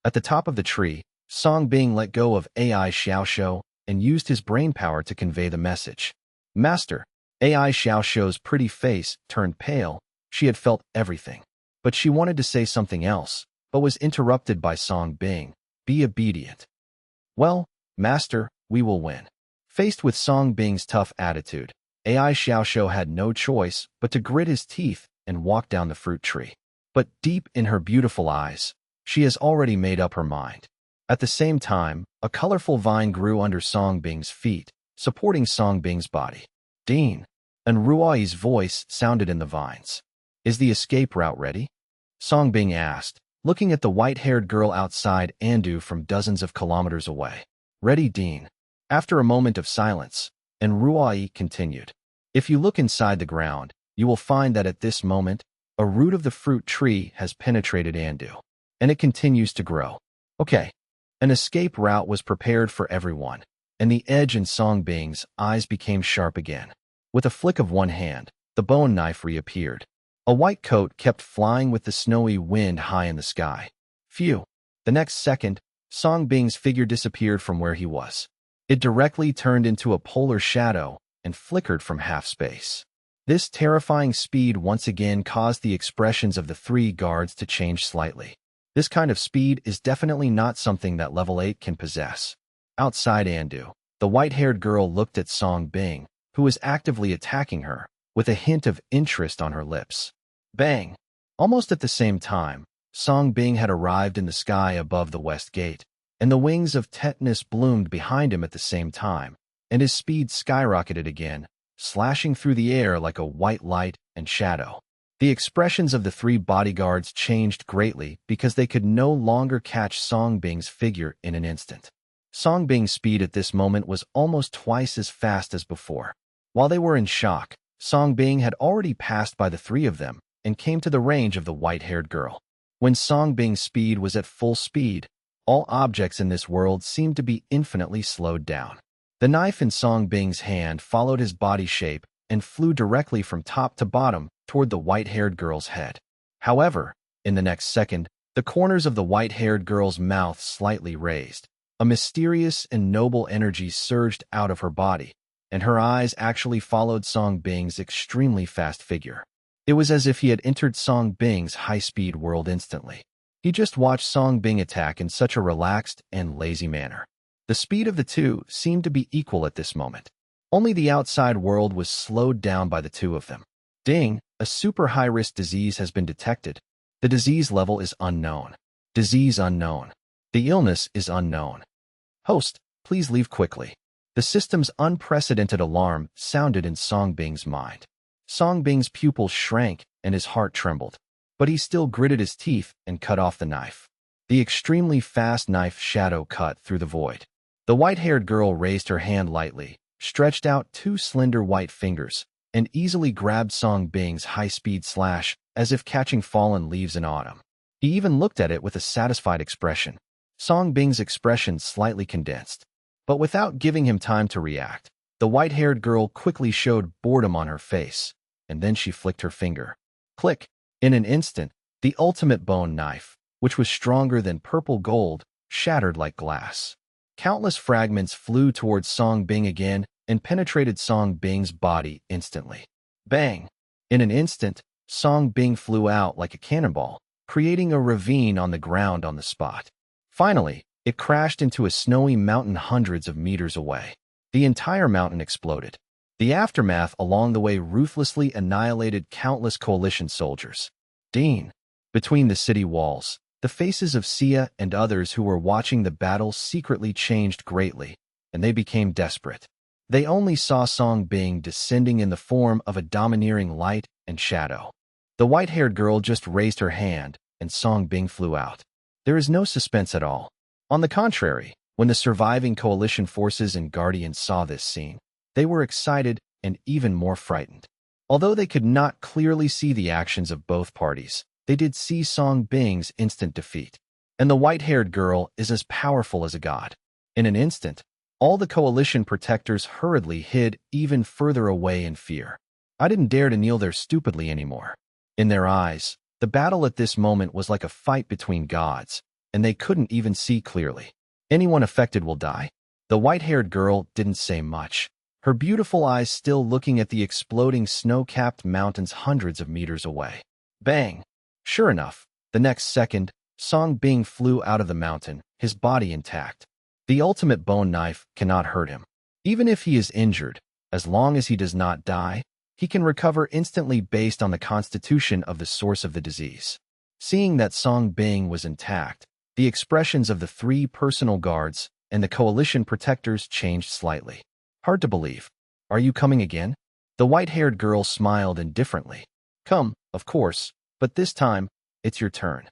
At the top of the tree, Song Bing let go of AI Xiaoxiao and used his brain power to convey the message. Master, AI Xiaoxiao's pretty face turned pale. She had felt everything, but she wanted to say something else, but was interrupted by Song Bing. Be obedient. Well, Master, we will win. Faced with Song Bing's tough attitude, AI Xiaoxiao had no choice but to grit his teeth and walk down the fruit tree. But deep in her beautiful eyes, she has already made up her mind. At the same time, a colorful vine grew under Song Bing's feet, supporting Song Bing's body. Dean, and Ruai's voice sounded in the vines. Is the escape route ready? Song Bing asked, looking at the white-haired girl outside Andu from dozens of kilometers away. Ready, Dean. After a moment of silence, and Ruai continued. If you look inside the ground, you will find that at this moment, a root of the fruit tree has penetrated Andu, and it continues to grow. Okay. An escape route was prepared for everyone, and the edge in Song Bing's eyes became sharp again. With a flick of one hand, the bone knife reappeared. A white coat kept flying with the snowy wind high in the sky. Phew! The next second, Song Bing's figure disappeared from where he was. It directly turned into a polar shadow and flickered from half space. This terrifying speed once again caused the expressions of the three guards to change slightly. This kind of speed is definitely not something that level 8 can possess. Outside Andu, the white-haired girl looked at Song Bing, who was actively attacking her, with a hint of interest on her lips. Bang! Almost at the same time, Song Bing had arrived in the sky above the west gate, and the wings of tetanus bloomed behind him at the same time, and his speed skyrocketed again, slashing through the air like a white light and shadow. The expressions of the three bodyguards changed greatly because they could no longer catch Song Bing's figure in an instant. Song Bing's speed at this moment was almost twice as fast as before. While they were in shock, Song Bing had already passed by the three of them and came to the range of the white-haired girl. When Song Bing's speed was at full speed, all objects in this world seemed to be infinitely slowed down. The knife in Song Bing's hand followed his body shape and flew directly from top to bottom toward the white-haired girl's head. However, in the next second, the corners of the white-haired girl's mouth slightly raised. A mysterious and noble energy surged out of her body, and her eyes actually followed Song Bing's extremely fast figure. It was as if he had entered Song Bing's high-speed world instantly. He just watched Song Bing attack in such a relaxed and lazy manner. The speed of the two seemed to be equal at this moment. Only the outside world was slowed down by the two of them. Ding! A super high-risk disease has been detected. The disease level is unknown. Disease unknown. The illness is unknown. Host, please leave quickly. The system's unprecedented alarm sounded in Song Bing's mind. Song Bing's pupils shrank and his heart trembled, but he still gritted his teeth and cut off the knife. The extremely fast knife shadow cut through the void. The white-haired girl raised her hand lightly, stretched out two slender white fingers, and easily grabbed Song Bing's high-speed slash as if catching fallen leaves in autumn. He even looked at it with a satisfied expression. Song Bing's expression slightly condensed. But without giving him time to react, the white-haired girl quickly showed boredom on her face, and then she flicked her finger. Click! In an instant, the ultimate bone knife, which was stronger than purple gold, shattered like glass. Countless fragments flew towards Song Bing again and penetrated Song Bing's body instantly. Bang! In an instant, Song Bing flew out like a cannonball, creating a ravine on the ground on the spot. Finally, it crashed into a snowy mountain hundreds of meters away. The entire mountain exploded. The aftermath along the way ruthlessly annihilated countless coalition soldiers. Dean. Between the city walls, the faces of Sia and others who were watching the battle secretly changed greatly, and they became desperate. They only saw Song Bing descending in the form of a domineering light and shadow. The white-haired girl just raised her hand, and Song Bing flew out. There is no suspense at all. On the contrary, when the surviving coalition forces and guardians saw this scene, they were excited and even more frightened. Although they could not clearly see the actions of both parties, they did see Song Bing's instant defeat. And the white-haired girl is as powerful as a god. In an instant, all the coalition protectors hurriedly hid even further away in fear. I didn't dare to kneel there stupidly anymore. In their eyes, the battle at this moment was like a fight between gods, and they couldn't even see clearly. Anyone affected will die. The white-haired girl didn't say much, her beautiful eyes still looking at the exploding snow-capped mountains hundreds of meters away. Bang! Sure enough, the next second, Song Bing flew out of the mountain, his body intact. The ultimate bone knife cannot hurt him. Even if he is injured, as long as he does not die, he can recover instantly based on the constitution of the source of the disease. Seeing that Song Bing was intact, the expressions of the three personal guards and the coalition protectors changed slightly. Hard to believe. Are you coming again? The white-haired girl smiled indifferently. Come, of course, but this time, it's your turn.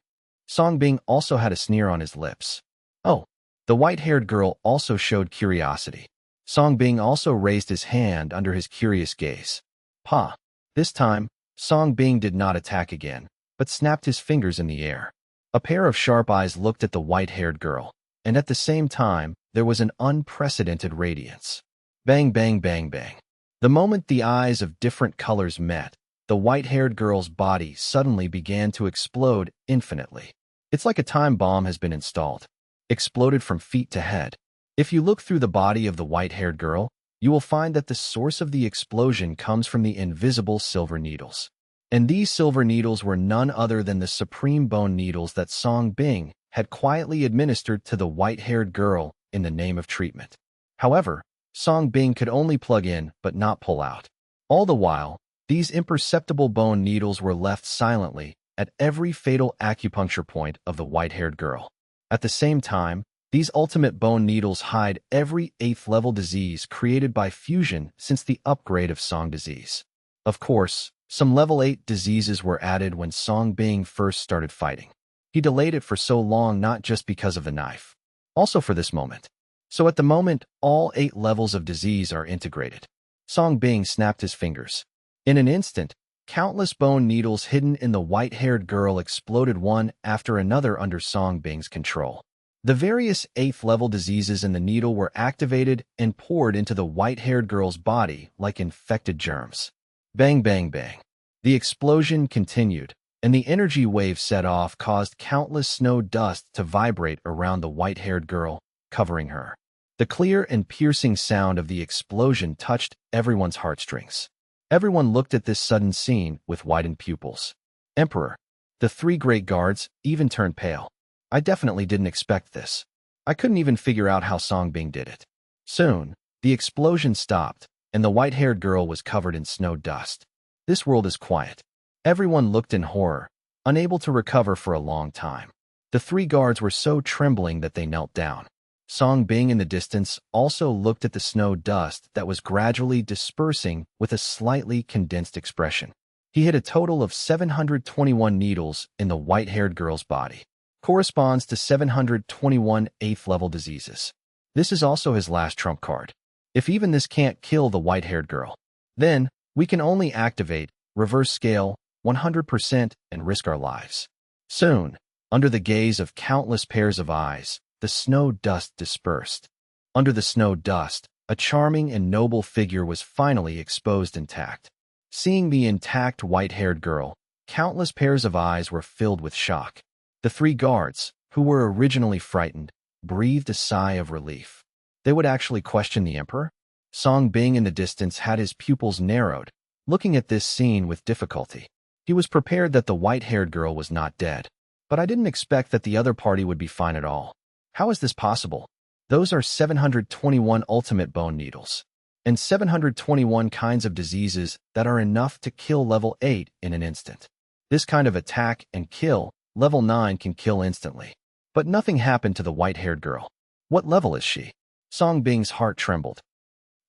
Song Bing also had a sneer on his lips. Oh. The white-haired girl also showed curiosity. Song Bing also raised his hand under his curious gaze. Pa. This time, Song Bing did not attack again, but snapped his fingers in the air. A pair of sharp eyes looked at the white-haired girl, and at the same time, there was an unprecedented radiance. Bang, bang, bang, bang. The moment the eyes of different colors met, the white-haired girl's body suddenly began to explode infinitely. It's like a time bomb has been installed. Exploded from feet to head. If you look through the body of the white-haired girl, you will find that the source of the explosion comes from the invisible silver needles. And these silver needles were none other than the supreme bone needles that Song Bing had quietly administered to the white-haired girl in the name of treatment. However, Song Bing could only plug in but not pull out. All the while, these imperceptible bone needles were left silently at every fatal acupuncture point of the white-haired girl. At the same time, these ultimate bone needles hide every 8th level disease created by fusion since the upgrade of Song disease. Of course, some level 8 diseases were added when Song Bing first started fighting. He delayed it for so long not just because of the knife, also for this moment. So at the moment, all 8 levels of disease are integrated. Song Bing snapped his fingers. In an instant, countless bone needles hidden in the white-haired girl exploded one after another under Song Bing's control. The various 8th level diseases in the needle were activated and poured into the white-haired girl's body like infected germs. Bang, bang, bang. The explosion continued, and the energy wave set off caused countless snow dust to vibrate around the white-haired girl, covering her. The clear and piercing sound of the explosion touched everyone's heartstrings. Everyone looked at this sudden scene with widened pupils. Emperor. The 3 great guards even turned pale. I definitely didn't expect this. I couldn't even figure out how Song Bing did it. Soon, the explosion stopped, and the white-haired girl was covered in snow dust. This world is quiet. Everyone looked in horror, unable to recover for a long time. The 3 guards were so trembling that they knelt down. Song Bing in the distance also looked at the snow dust that was gradually dispersing with a slightly condensed expression. He hit a total of 721 needles in the white-haired girl's body. Corresponds to 721 8th level diseases. This is also his last trump card. If even this can't kill the white-haired girl, then we can only activate reverse scale 100% and risk our lives. Soon, under the gaze of countless pairs of eyes, the snow dust dispersed. Under the snow dust, a charming and noble figure was finally exposed intact. Seeing the intact white-haired girl, countless pairs of eyes were filled with shock. The three guards, who were originally frightened, breathed a sigh of relief. They would actually question the emperor? Song Bing in the distance had his pupils narrowed, looking at this scene with difficulty. He was prepared that the white-haired girl was not dead, but I didn't expect that the other party would be fine at all. How is this possible? Those are 721 ultimate bone needles, and 721 kinds of diseases that are enough to kill level 8 in an instant. This kind of attack and kill, level 9 can kill instantly. But nothing happened to the white-haired girl. What level is she? Song Bing's heart trembled.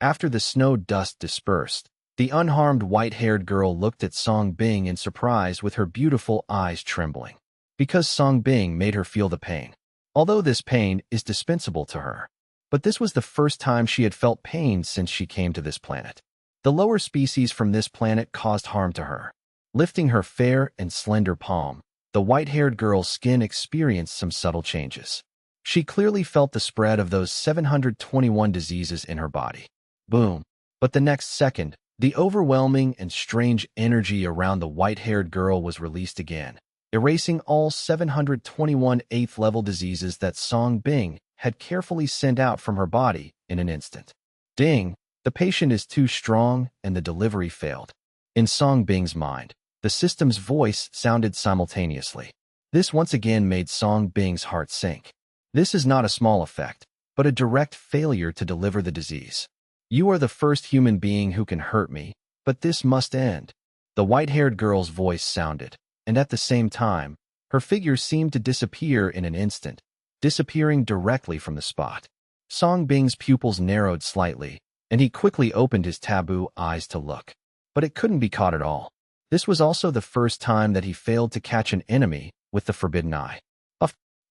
After the snow dust dispersed, the unharmed white-haired girl looked at Song Bing in surprise with her beautiful eyes trembling. Because Song Bing made her feel the pain. Although this pain is dispensable to her. But this was the first time she had felt pain since she came to this planet. The lower species from this planet caused harm to her. Lifting her fair and slender palm, the white-haired girl's skin experienced some subtle changes. She clearly felt the spread of those 721 diseases in her body. Boom. But the next second, the overwhelming and strange energy around the white-haired girl was released again, erasing all 721 8th-level diseases that Song Bing had carefully sent out from her body in an instant. Ding! The patient is too strong and the delivery failed. In Song Bing's mind, the system's voice sounded simultaneously. This once again made Song Bing's heart sink. This is not a small effect, but a direct failure to deliver the disease. You are the first human being who can hurt me, but this must end. The white-haired girl's voice sounded, and at the same time, her figure seemed to disappear in an instant, disappearing directly from the spot. Song Bing's pupils narrowed slightly, and he quickly opened his taboo eyes to look. But it couldn't be caught at all. This was also the first time that he failed to catch an enemy with the forbidden eye.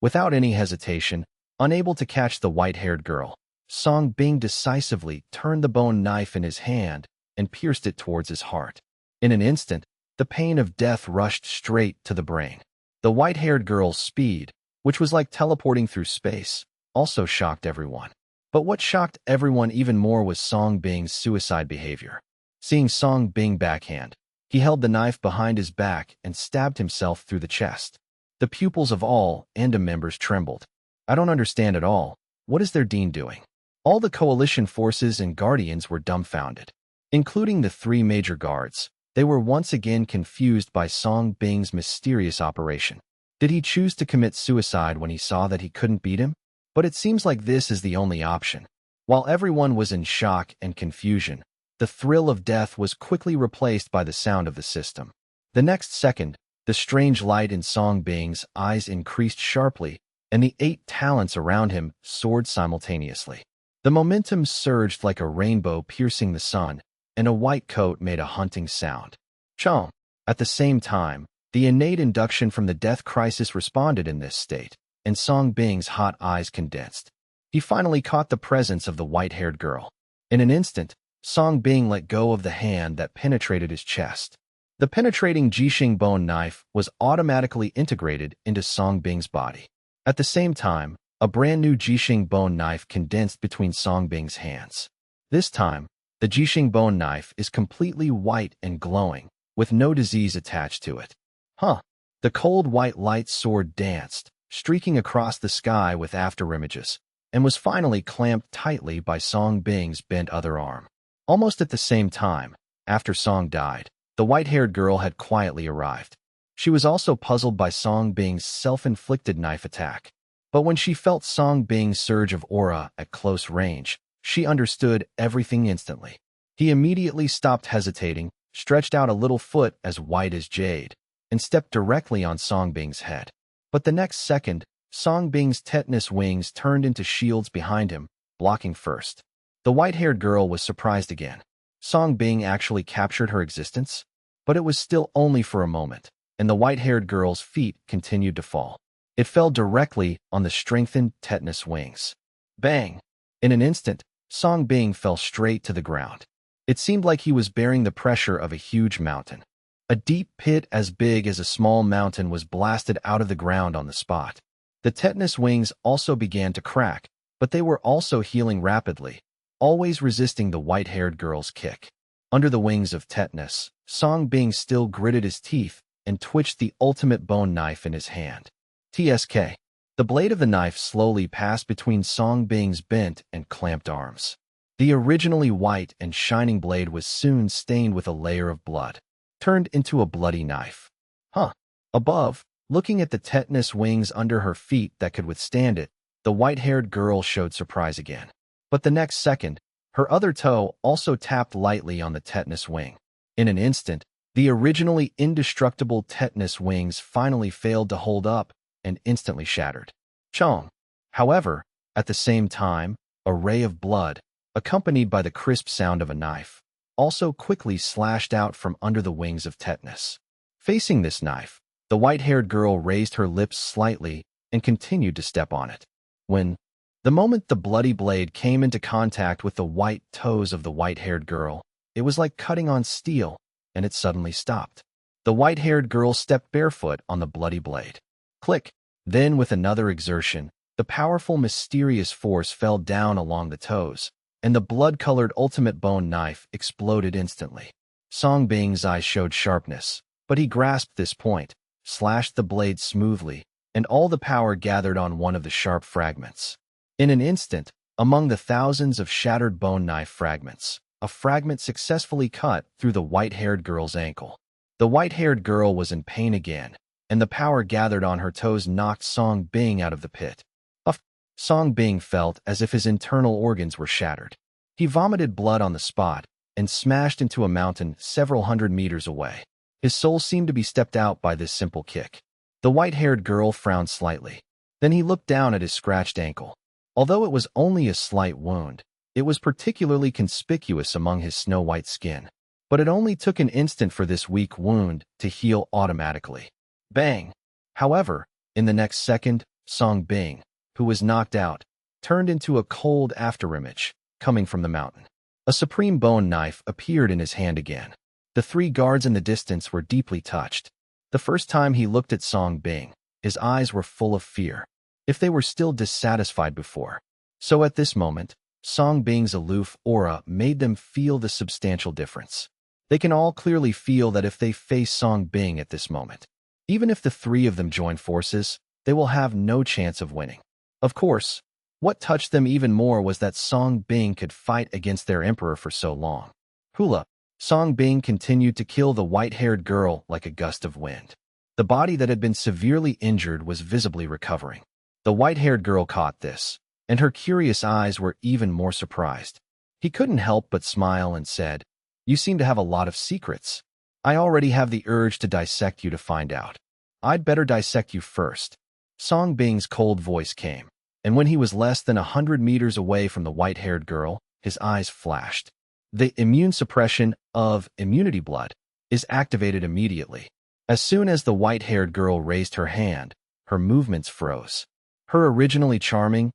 Without any hesitation, unable to catch the white-haired girl, Song Bing decisively turned the bone knife in his hand and pierced it towards his heart. In an instant, the pain of death rushed straight to the brain. The white-haired girl's speed, which was like teleporting through space, also shocked everyone. But what shocked everyone even more was Song Bing's suicide behavior. Seeing Song Bing backhand, he held the knife behind his back and stabbed himself through the chest. The pupils of all Enda members trembled. I don't understand at all. What is their dean doing? All the coalition forces and guardians were dumbfounded, including the three major guards. They were once again confused by Song Bing's mysterious operation. Did he choose to commit suicide when he saw that he couldn't beat him? But it seems like this is the only option. While everyone was in shock and confusion, the thrill of death was quickly replaced by the sound of the system. The next second, the strange light in Song Bing's eyes increased sharply, and the 8 talents around him soared simultaneously. The momentum surged like a rainbow piercing the sun, and a white coat made a hunting sound. Chomp! At the same time, the innate induction from the death crisis responded in this state, and Song Bing's hot eyes condensed. He finally caught the presence of the white-haired girl. In an instant, Song Bing let go of the hand that penetrated his chest. The penetrating Jixing bone knife was automatically integrated into Song Bing's body. At the same time, a brand new Jixing bone knife condensed between Song Bing's hands. This time, the Jixing bone knife is completely white and glowing, with no disease attached to it. The cold white light sword danced, streaking across the sky with afterimages, and was finally clamped tightly by Song Bing's bent other arm. Almost at the same time, after Song died, the white-haired girl had quietly arrived. She was also puzzled by Song Bing's self-inflicted knife attack. But when she felt Song Bing's surge of aura at close range, she understood everything instantly. He immediately stopped hesitating, stretched out a little foot as white as jade, and stepped directly on Song Bing's head. But the next second, Song Bing's tetanus wings turned into shields behind him, blocking first. The white-haired girl was surprised again. Song Bing actually captured her existence? But it was still only for a moment, and the white-haired girl's feet continued to fall. It fell directly on the strengthened tetanus wings. Bang! In an instant, Song Bing fell straight to the ground. It seemed like he was bearing the pressure of a huge mountain. A deep pit as big as a small mountain was blasted out of the ground on the spot. The tetanus wings also began to crack, but they were also healing rapidly, always resisting the white-haired girl's kick. Under the wings of tetanus, Song Bing still gritted his teeth and twitched the ultimate bone knife in his hand. TSK. The blade of the knife slowly passed between Song Bing's bent and clamped arms. The originally white and shining blade was soon stained with a layer of blood, turned into a bloody knife. Above, looking at the tetanus wings under her feet that could withstand it, the white-haired girl showed surprise again. But the next second, her other toe also tapped lightly on the tetanus wing. In an instant, the originally indestructible tetanus wings finally failed to hold up and instantly shattered. Chong. However, at the same time, a ray of blood, accompanied by the crisp sound of a knife, also quickly slashed out from under the wings of tetanus. Facing this knife, the white-haired girl raised her lips slightly and continued to step on it. The moment the bloody blade came into contact with the white toes of the white-haired girl, it was like cutting on steel, and it suddenly stopped. The white-haired girl stepped barefoot on the bloody blade. Click. Then, with another exertion, the powerful, mysterious force fell down along the toes, and the blood-colored ultimate bone knife exploded instantly. Song Bing's eyes showed sharpness, but he grasped this point, slashed the blade smoothly, and all the power gathered on one of the sharp fragments. In an instant, among the thousands of shattered bone knife fragments, a fragment successfully cut through the white-haired girl's ankle. The white-haired girl was in pain again, and the power gathered on her toes knocked Song Bing out of the pit. Song Bing felt as if his internal organs were shattered. He vomited blood on the spot and smashed into a mountain several hundred meters away. His soul seemed to be stepped out by this simple kick. The white-haired girl frowned slightly. Then he looked down at his scratched ankle. Although it was only a slight wound, it was particularly conspicuous among his snow-white skin. But it only took an instant for this weak wound to heal automatically. Bang! However, in the next second, Song Bing, who was knocked out, turned into a cold afterimage coming from the mountain. A supreme bone knife appeared in his hand again. The three guards in the distance were deeply touched. The first time he looked at Song Bing, his eyes were full of fear, if they were still dissatisfied before. So at this moment, Song Bing's aloof aura made them feel the substantial difference. They can all clearly feel that if they face Song Bing at this moment, even if the three of them join forces, they will have no chance of winning. Of course, what touched them even more was that Song Bing could fight against their emperor for so long. Hula. Song Bing continued to kill the white-haired girl like a gust of wind. The body that had been severely injured was visibly recovering. The white-haired girl caught this, and her curious eyes were even more surprised. He couldn't help but smile and said, "You seem to have a lot of secrets. I already have the urge to dissect you to find out. I'd better dissect you first." Song Bing's cold voice came, and when he was less than 100 meters away from the white-haired girl, his eyes flashed. The immune suppression of immunity blood is activated immediately. As soon as the white-haired girl raised her hand, her movements froze. Her originally charming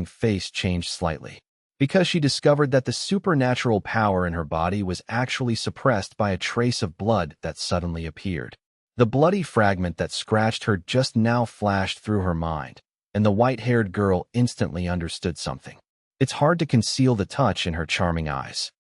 face changed slightly, because she discovered that the supernatural power in her body was actually suppressed by a trace of blood that suddenly appeared. The bloody fragment that scratched her just now flashed through her mind, and the white-haired girl instantly understood something. It's hard to conceal the touch in her charming eyes.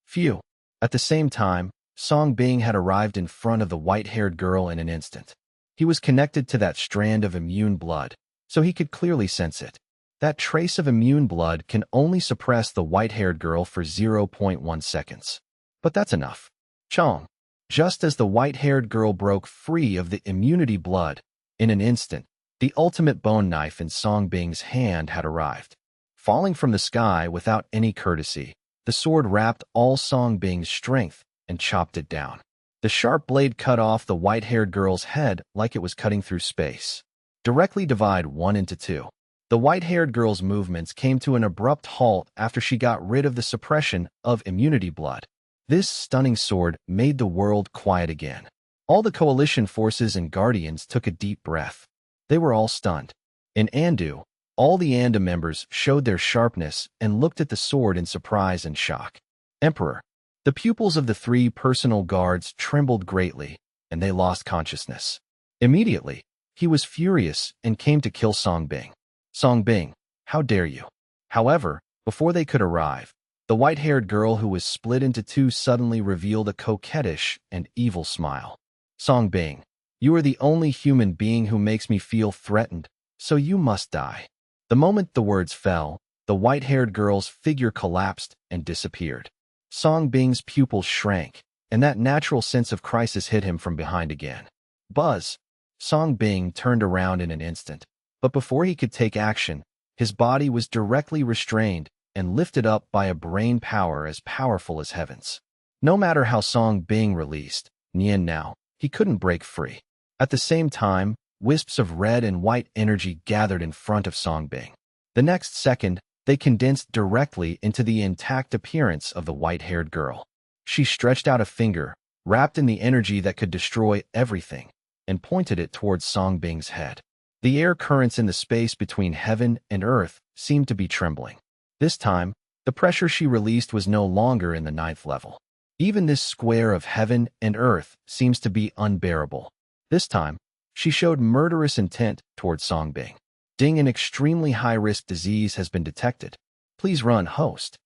Phew. At the same time, Song Bing had arrived in front of the white-haired girl in an instant. He was connected to that strand of immune blood, so he could clearly sense it. That trace of immune blood can only suppress the white-haired girl for 0.1 seconds. But that's enough. Chong. Just as the white-haired girl broke free of the immunity blood, in an instant, the ultimate bone knife in Song Bing's hand had arrived. Falling from the sky without any courtesy, the sword wrapped all Song Bing's strength and chopped it down. The sharp blade cut off the white-haired girl's head like it was cutting through space. Directly divide one into two. The white-haired girl's movements came to an abrupt halt after she got rid of the suppression of immunity blood. This stunning sword made the world quiet again. All the coalition forces and guardians took a deep breath. They were all stunned. In Andu, All the Anda members showed their sharpness and looked at the sword in surprise and shock. Emperor. The pupils of the 3 personal guards trembled greatly, and they lost consciousness. Immediately, he was furious and came to kill Songbing. Songbing, how dare you? However, before they could arrive, the white-haired girl who was split into 2 suddenly revealed a coquettish and evil smile. Songbing, you are the only human being who makes me feel threatened, so you must die. The moment the words fell, the white-haired girl's figure collapsed and disappeared. Songbing's pupils shrank, and that natural sense of crisis hit him from behind again. Buzz! Songbing turned around in an instant, but before he could take action, his body was directly restrained and lifted up by a brain power as powerful as heaven's. No matter how Songbing released, Nian now, he couldn't break free. At the same time, wisps of red and white energy gathered in front of Songbing. The next second, they condensed directly into the intact appearance of the white-haired girl. She stretched out a finger, wrapped in the energy that could destroy everything, and pointed it towards Songbing's head. The air currents in the space between heaven and earth seemed to be trembling. This time, the pressure she released was no longer in the 9th level. Even this square of heaven and earth seems to be unbearable. This time, she showed murderous intent towards Songbing. Ding, an extremely high-risk disease has been detected. Please run, host.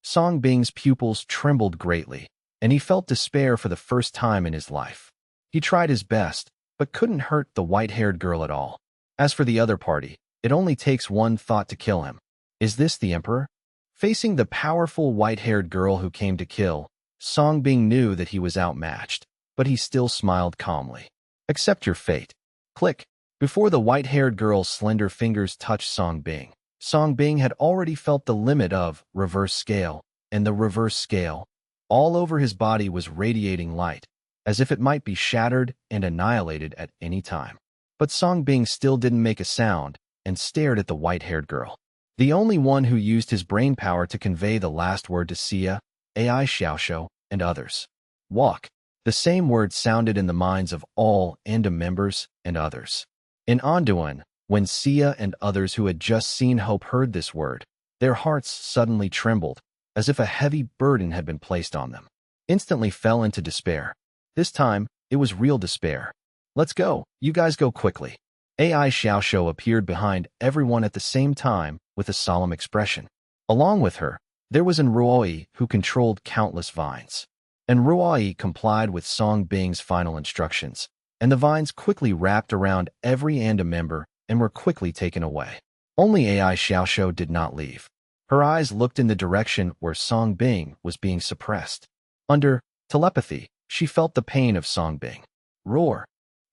Songbing's pupils trembled greatly, and he felt despair for the first time in his life. He tried his best, but couldn't hurt the white-haired girl at all. As for the other party, it only takes one thought to kill him. Is this the Emperor? Facing the powerful white-haired girl who came to kill, Songbing knew that he was outmatched, but he still smiled calmly. Accept your fate. Click. Before the white-haired girl's slender fingers touched Songbing, Songbing had already felt the limit of reverse scale, and the reverse scale, all over his body, was radiating light, as if it might be shattered and annihilated at any time. But Songbing still didn't make a sound and stared at the white-haired girl. The only one who used his brain power to convey the last word to Sia, AI Xiaoshou, and others. Walk. The same word sounded in the minds of all Anda members and others. In Anduin, when Sia and others who had just seen Hope heard this word, their hearts suddenly trembled, as if a heavy burden had been placed on them. Instantly fell into despair. This time, it was real despair. Let's go, you guys go quickly. AI Xiaoshou appeared behind everyone at the same time with a solemn expression. Along with her, there was Ruoi, who controlled countless vines. And Ruoi complied with Songbing's final instructions, and the vines quickly wrapped around every Anda member and were quickly taken away. Only AI Xiaoshou did not leave. Her eyes looked in the direction where Songbing was being suppressed. Under telepathy, she felt the pain of Songbing. Roar!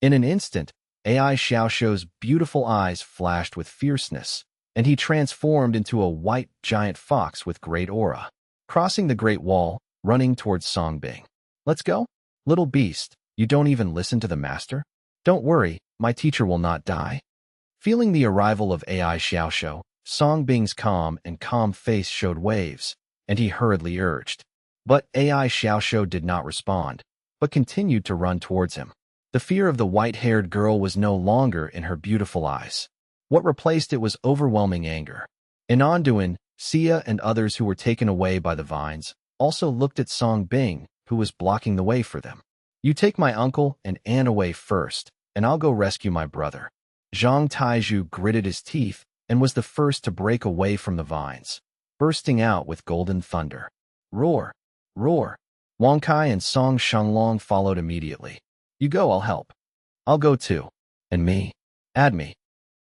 In an instant, AI Xiaoshou's beautiful eyes flashed with fierceness, and he transformed into a white giant fox with great aura. Crossing the Great Wall, running towards Songbing. Let's go? Little beast, you don't even listen to the master? Don't worry, my teacher will not die. Feeling the arrival of AI Xiaoshou, Songbing's calm face showed waves, and he hurriedly urged. But AI Xiaoshou did not respond, but continued to run towards him. The fear of the white-haired girl was no longer in her beautiful eyes. What replaced it was overwhelming anger. In Anduin, Sia and others who were taken away by the vines also looked at Songbing, who was blocking the way for them. You take my uncle and Anne away first, and I'll go rescue my brother. Zhang Taizhu gritted his teeth and was the first to break away from the vines, bursting out with golden thunder. Roar! Roar! Wang Kai and Song Shanglong followed immediately. You go, I'll help. I'll go too. And me? Add me.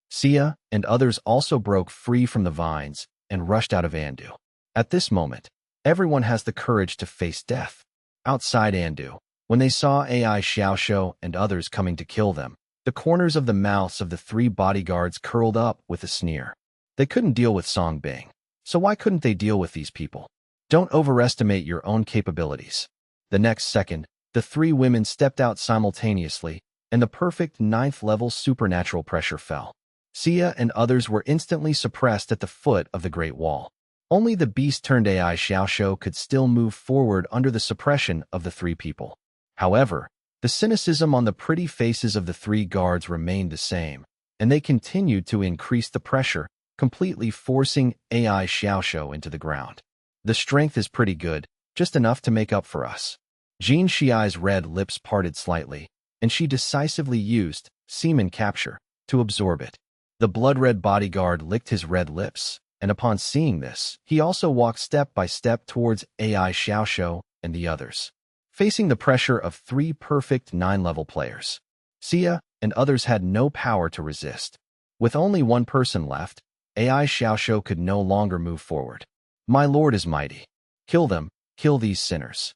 Sia and others also broke free from the vines and rushed out of Andu. At this moment, everyone has the courage to face death. Outside Andu, when they saw AI Xiaoshou and others coming to kill them, the corners of the mouths of the 3 bodyguards curled up with a sneer. They couldn't deal with Songbing, so why couldn't they deal with these people? Don't overestimate your own capabilities. The next second, the 3 women stepped out simultaneously, and the perfect 9th-level supernatural pressure fell. Sia and others were instantly suppressed at the foot of the Great Wall. Only the beast-turned AI Xiaoshou could still move forward under the suppression of the 3 people. However, the cynicism on the pretty faces of the 3 guards remained the same, and they continued to increase the pressure completely forcing AI Xiaoxiao into the ground. The strength is pretty good, just enough to make up for us. Jin Xiai's red lips parted slightly, and she decisively used semen capture to absorb it. The blood-red bodyguard licked his red lips, and upon seeing this, he also walked step by step towards AI Xiaoxiao and the others. Facing the pressure of 3 perfect 9-level players, Xia and others had no power to resist. With only one person left, AI Xiaoxiao could no longer move forward. My lord is mighty. Kill them, kill these sinners.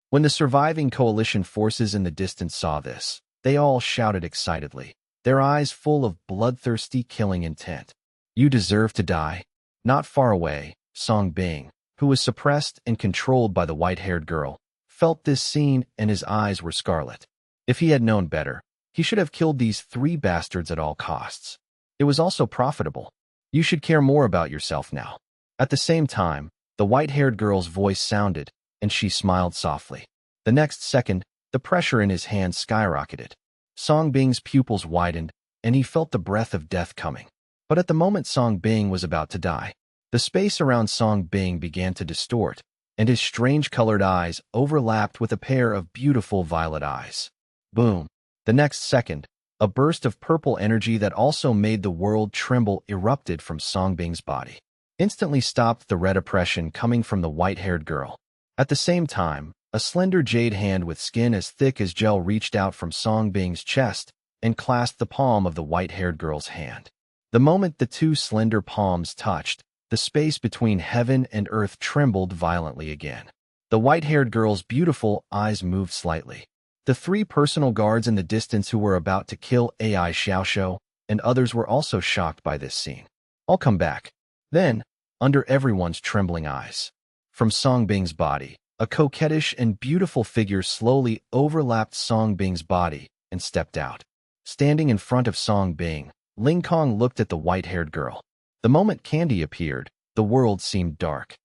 When the surviving coalition forces in the distance saw this, they all shouted excitedly, their eyes full of bloodthirsty killing intent. You deserve to die. Not far away, Song Bing, who was suppressed and controlled by the white-haired girl, felt this scene and his eyes were scarlet. If he had known better, he should have killed these 3 bastards at all costs. It was also profitable. You should care more about yourself now. At the same time, the white-haired girl's voice sounded, and she smiled softly. The next second, the pressure in his hand skyrocketed. Song Bing's pupils widened, and he felt the breath of death coming. But at the moment Song Bing was about to die, the space around Song Bing began to distort, and his strange-colored eyes overlapped with a pair of beautiful violet eyes. Boom! The next second, a burst of purple energy that also made the world tremble erupted from Song Bing's body. Instantly stopped the red oppression coming from the white-haired girl. At the same time, a slender jade hand with skin as thick as gel reached out from Song Bing's chest and clasped the palm of the white-haired girl's hand. The moment the 2 slender palms touched, the space between heaven and earth trembled violently again. The white-haired girl's beautiful eyes moved slightly. The 3 personal guards in the distance who were about to kill AI Xiaoxiao and others were also shocked by this scene. I'll come back. Then, under everyone's trembling eyes, from Song Bing's body, a coquettish and beautiful figure slowly overlapped Song Bing's body and stepped out. Standing in front of Song Bing, Ling Kong looked at the white-haired girl. The moment Candy appeared, the world seemed dark.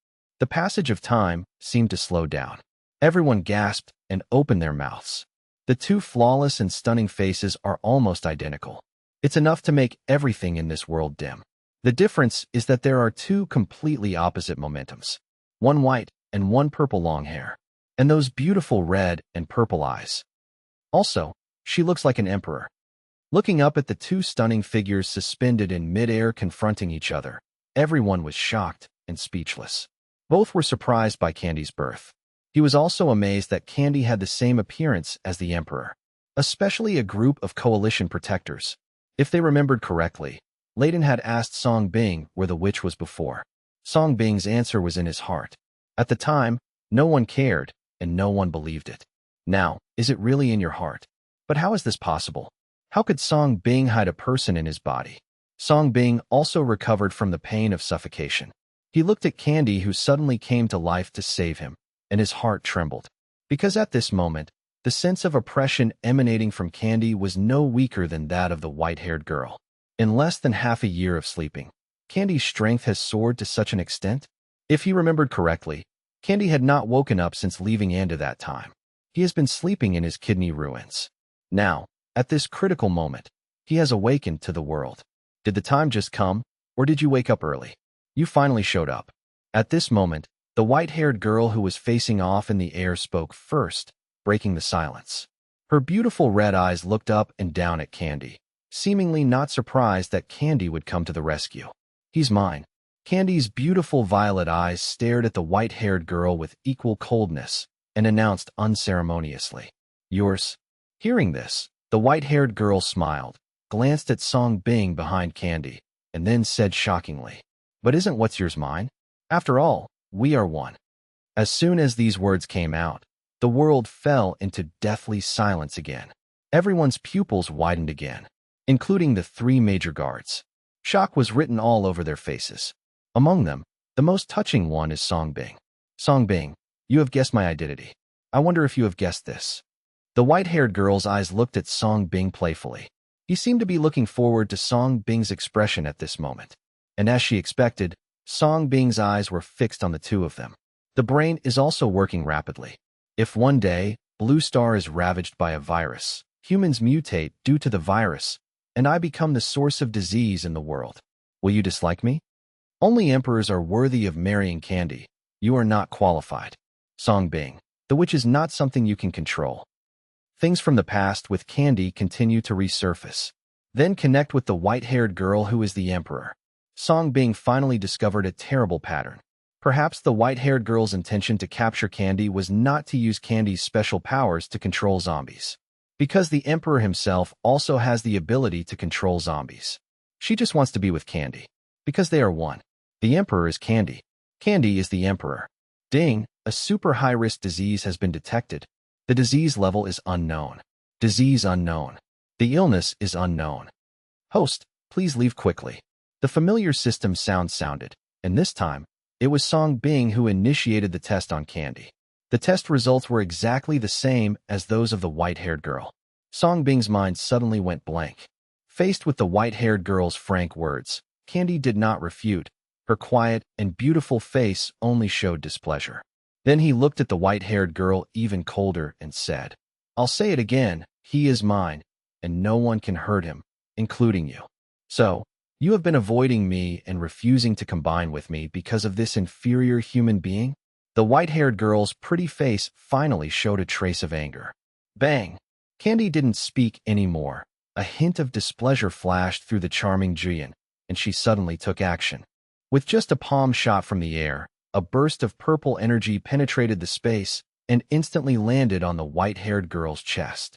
The passage of time seemed to slow down. Everyone gasped and opened their mouths. The 2 flawless and stunning faces are almost identical. It's enough to make everything in this world dim. The difference is that there are 2 completely opposite momentums. One white and one purple long hair. And those beautiful red and purple eyes. Also, she looks like an emperor. Looking up at the 2 stunning figures suspended in mid-air confronting each other, everyone was shocked and speechless. Both were surprised by Candy's birth. He was also amazed that Candy had the same appearance as the emperor, especially a group of coalition protectors. If they remembered correctly, Layden had asked Song Bing where the witch was before. Song Bing's answer was in his heart. At the time, no one cared, and no one believed it. Now, is it really in your heart? But how is this possible? How could Song Bing hide a person in his body? Song Bing also recovered from the pain of suffocation. He looked at Candy who suddenly came to life to save him, and his heart trembled. Because at this moment, the sense of oppression emanating from Candy was no weaker than that of the white-haired girl. In less than half a year of sleeping, Candy's strength has soared to such an extent? If he remembered correctly, Candy had not woken up since leaving Anda that time. He has been sleeping in his kidney ruins. Now, at this critical moment, he has awakened to the world. Did the time just come, or did you wake up early? You finally showed up. At this moment, the white-haired girl who was facing off in the air spoke first, breaking the silence. Her beautiful red eyes looked up and down at Candy, seemingly not surprised that Candy would come to the rescue. He's mine. Candy's beautiful violet eyes stared at the white-haired girl with equal coldness and announced unceremoniously, yours. Hearing this, the white-haired girl smiled, glanced at Song Bing behind Candy, and then said shockingly, but isn't what's yours mine? After all, we are one. As soon as these words came out, the world fell into deathly silence again. Everyone's pupils widened again, including the 3 major guards. Shock was written all over their faces. Among them, the most touching one is Song Bing. Song Bing, you have guessed my identity. I wonder if you have guessed this. The white-haired girl's eyes looked at Song Bing playfully. He seemed to be looking forward to Song Bing's expression at this moment. And as she expected, Song Bing's eyes were fixed on the 2 of them. The brain is also working rapidly. If one day, Blue Star is ravaged by a virus, humans mutate due to the virus, and I become the source of disease in the world. Will you dislike me? Only emperors are worthy of marrying Candy. You are not qualified. Song Bing. The witch is not something you can control. Things from the past with Candy continue to resurface. Then connect with the white-haired girl who is the emperor. Song Bing finally discovered a terrible pattern. Perhaps the white-haired girl's intention to capture Candy was not to use Candy's special powers to control zombies. Because the emperor himself also has the ability to control zombies. She just wants to be with Candy. Because they are one. The emperor is Candy. Candy is the emperor. Ding, a super high-risk disease has been detected. The disease level is unknown. Disease unknown. The illness is unknown. Host, please leave quickly. The familiar system sound sounded, and this time, it was Song Bing who initiated the test on Candy. The test results were exactly the same as those of the white-haired girl. Song Bing's mind suddenly went blank. Faced with the white-haired girl's frank words, Candy did not refute. Her quiet and beautiful face only showed displeasure. Then he looked at the white-haired girl even colder and said, I'll say it again, he is mine, and no one can hurt him, including you. So, you have been avoiding me and refusing to combine with me because of this inferior human being? The white-haired girl's pretty face finally showed a trace of anger. Bang! Candy didn't speak anymore. A hint of displeasure flashed through the charming Jian, and she suddenly took action. With just a palm shot from the air, a burst of purple energy penetrated the space and instantly landed on the white-haired girl's chest.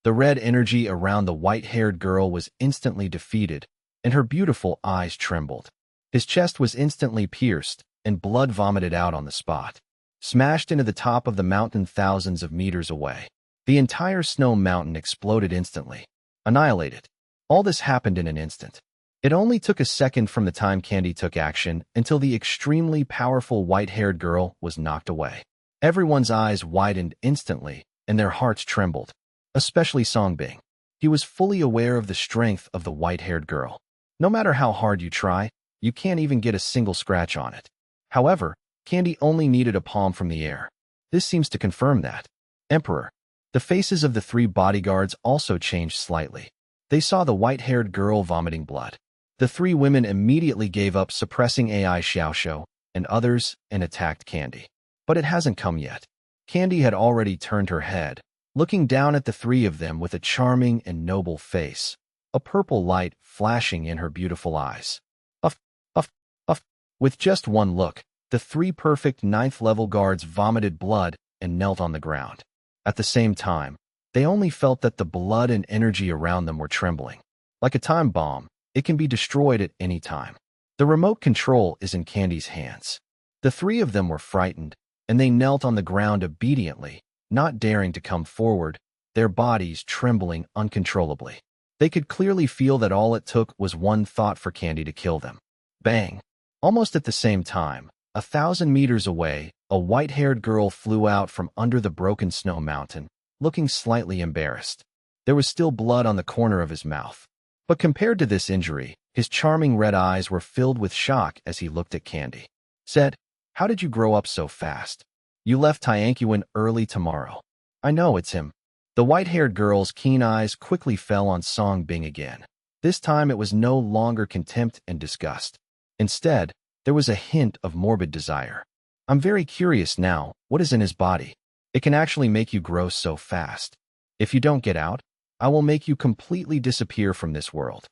The red energy around the white-haired girl was instantly defeated, and her beautiful eyes trembled. His chest was instantly pierced, and blood vomited out on the spot. Smashed into the top of the mountain thousands of meters away. The entire snow mountain exploded instantly. Annihilated. All this happened in an instant. It only took a second from the time Candy took action until the extremely powerful white-haired girl was knocked away. Everyone's eyes widened instantly, and their hearts trembled. Especially Song Bing. He was fully aware of the strength of the white-haired girl. No matter how hard you try, you can't even get a single scratch on it. However, Candy only needed a palm from the air. This seems to confirm that. Emperor. The faces of the three bodyguards also changed slightly. They saw the white-haired girl vomiting blood. The three women immediately gave up suppressing AI Xiaoxiao and others and attacked Candy. But it hasn't come yet. Candy had already turned her head, looking down at the three of them with a charming and noble face, a purple light flashing in her beautiful eyes. Uff, uff, uff. With just one look, the three perfect 9th-level guards vomited blood and knelt on the ground. At the same time, they only felt that the blood and energy around them were trembling. Like a time bomb, it can be destroyed at any time. The remote control is in Candy's hands. The three of them were frightened, and they knelt on the ground obediently, not daring to come forward, their bodies trembling uncontrollably. They could clearly feel that all it took was one thought for Candy to kill them. Bang! Almost at the same time, 1,000 meters away, a white-haired girl flew out from under the broken snow mountain, looking slightly embarrassed. There was still blood on the corner of his mouth. But compared to this injury, his charming red eyes were filled with shock as he looked at Candy. Said, How did you grow up so fast? You left Tianquan early tomorrow. I know it's him. The white-haired girl's keen eyes quickly fell on Song Bing again. This time it was no longer contempt and disgust. Instead, there was a hint of morbid desire. I'm very curious now, what is in his body? It can actually make you grow so fast. If you don't get out, I will make you completely disappear from this world.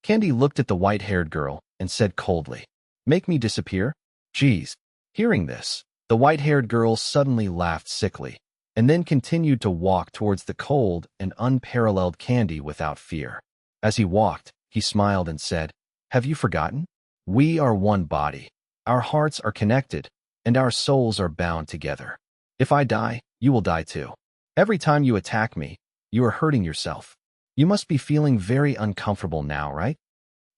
Candy looked at the white-haired girl and said coldly, Make me disappear? Geez. Hearing this, the white-haired girl suddenly laughed sickly, and then continued to walk towards the cold and unparalleled Candy without fear. As he walked, he smiled and said, Have you forgotten? We are one body. Our hearts are connected, and our souls are bound together. If I die, you will die too. Every time you attack me, you are hurting yourself. You must be feeling very uncomfortable now, right?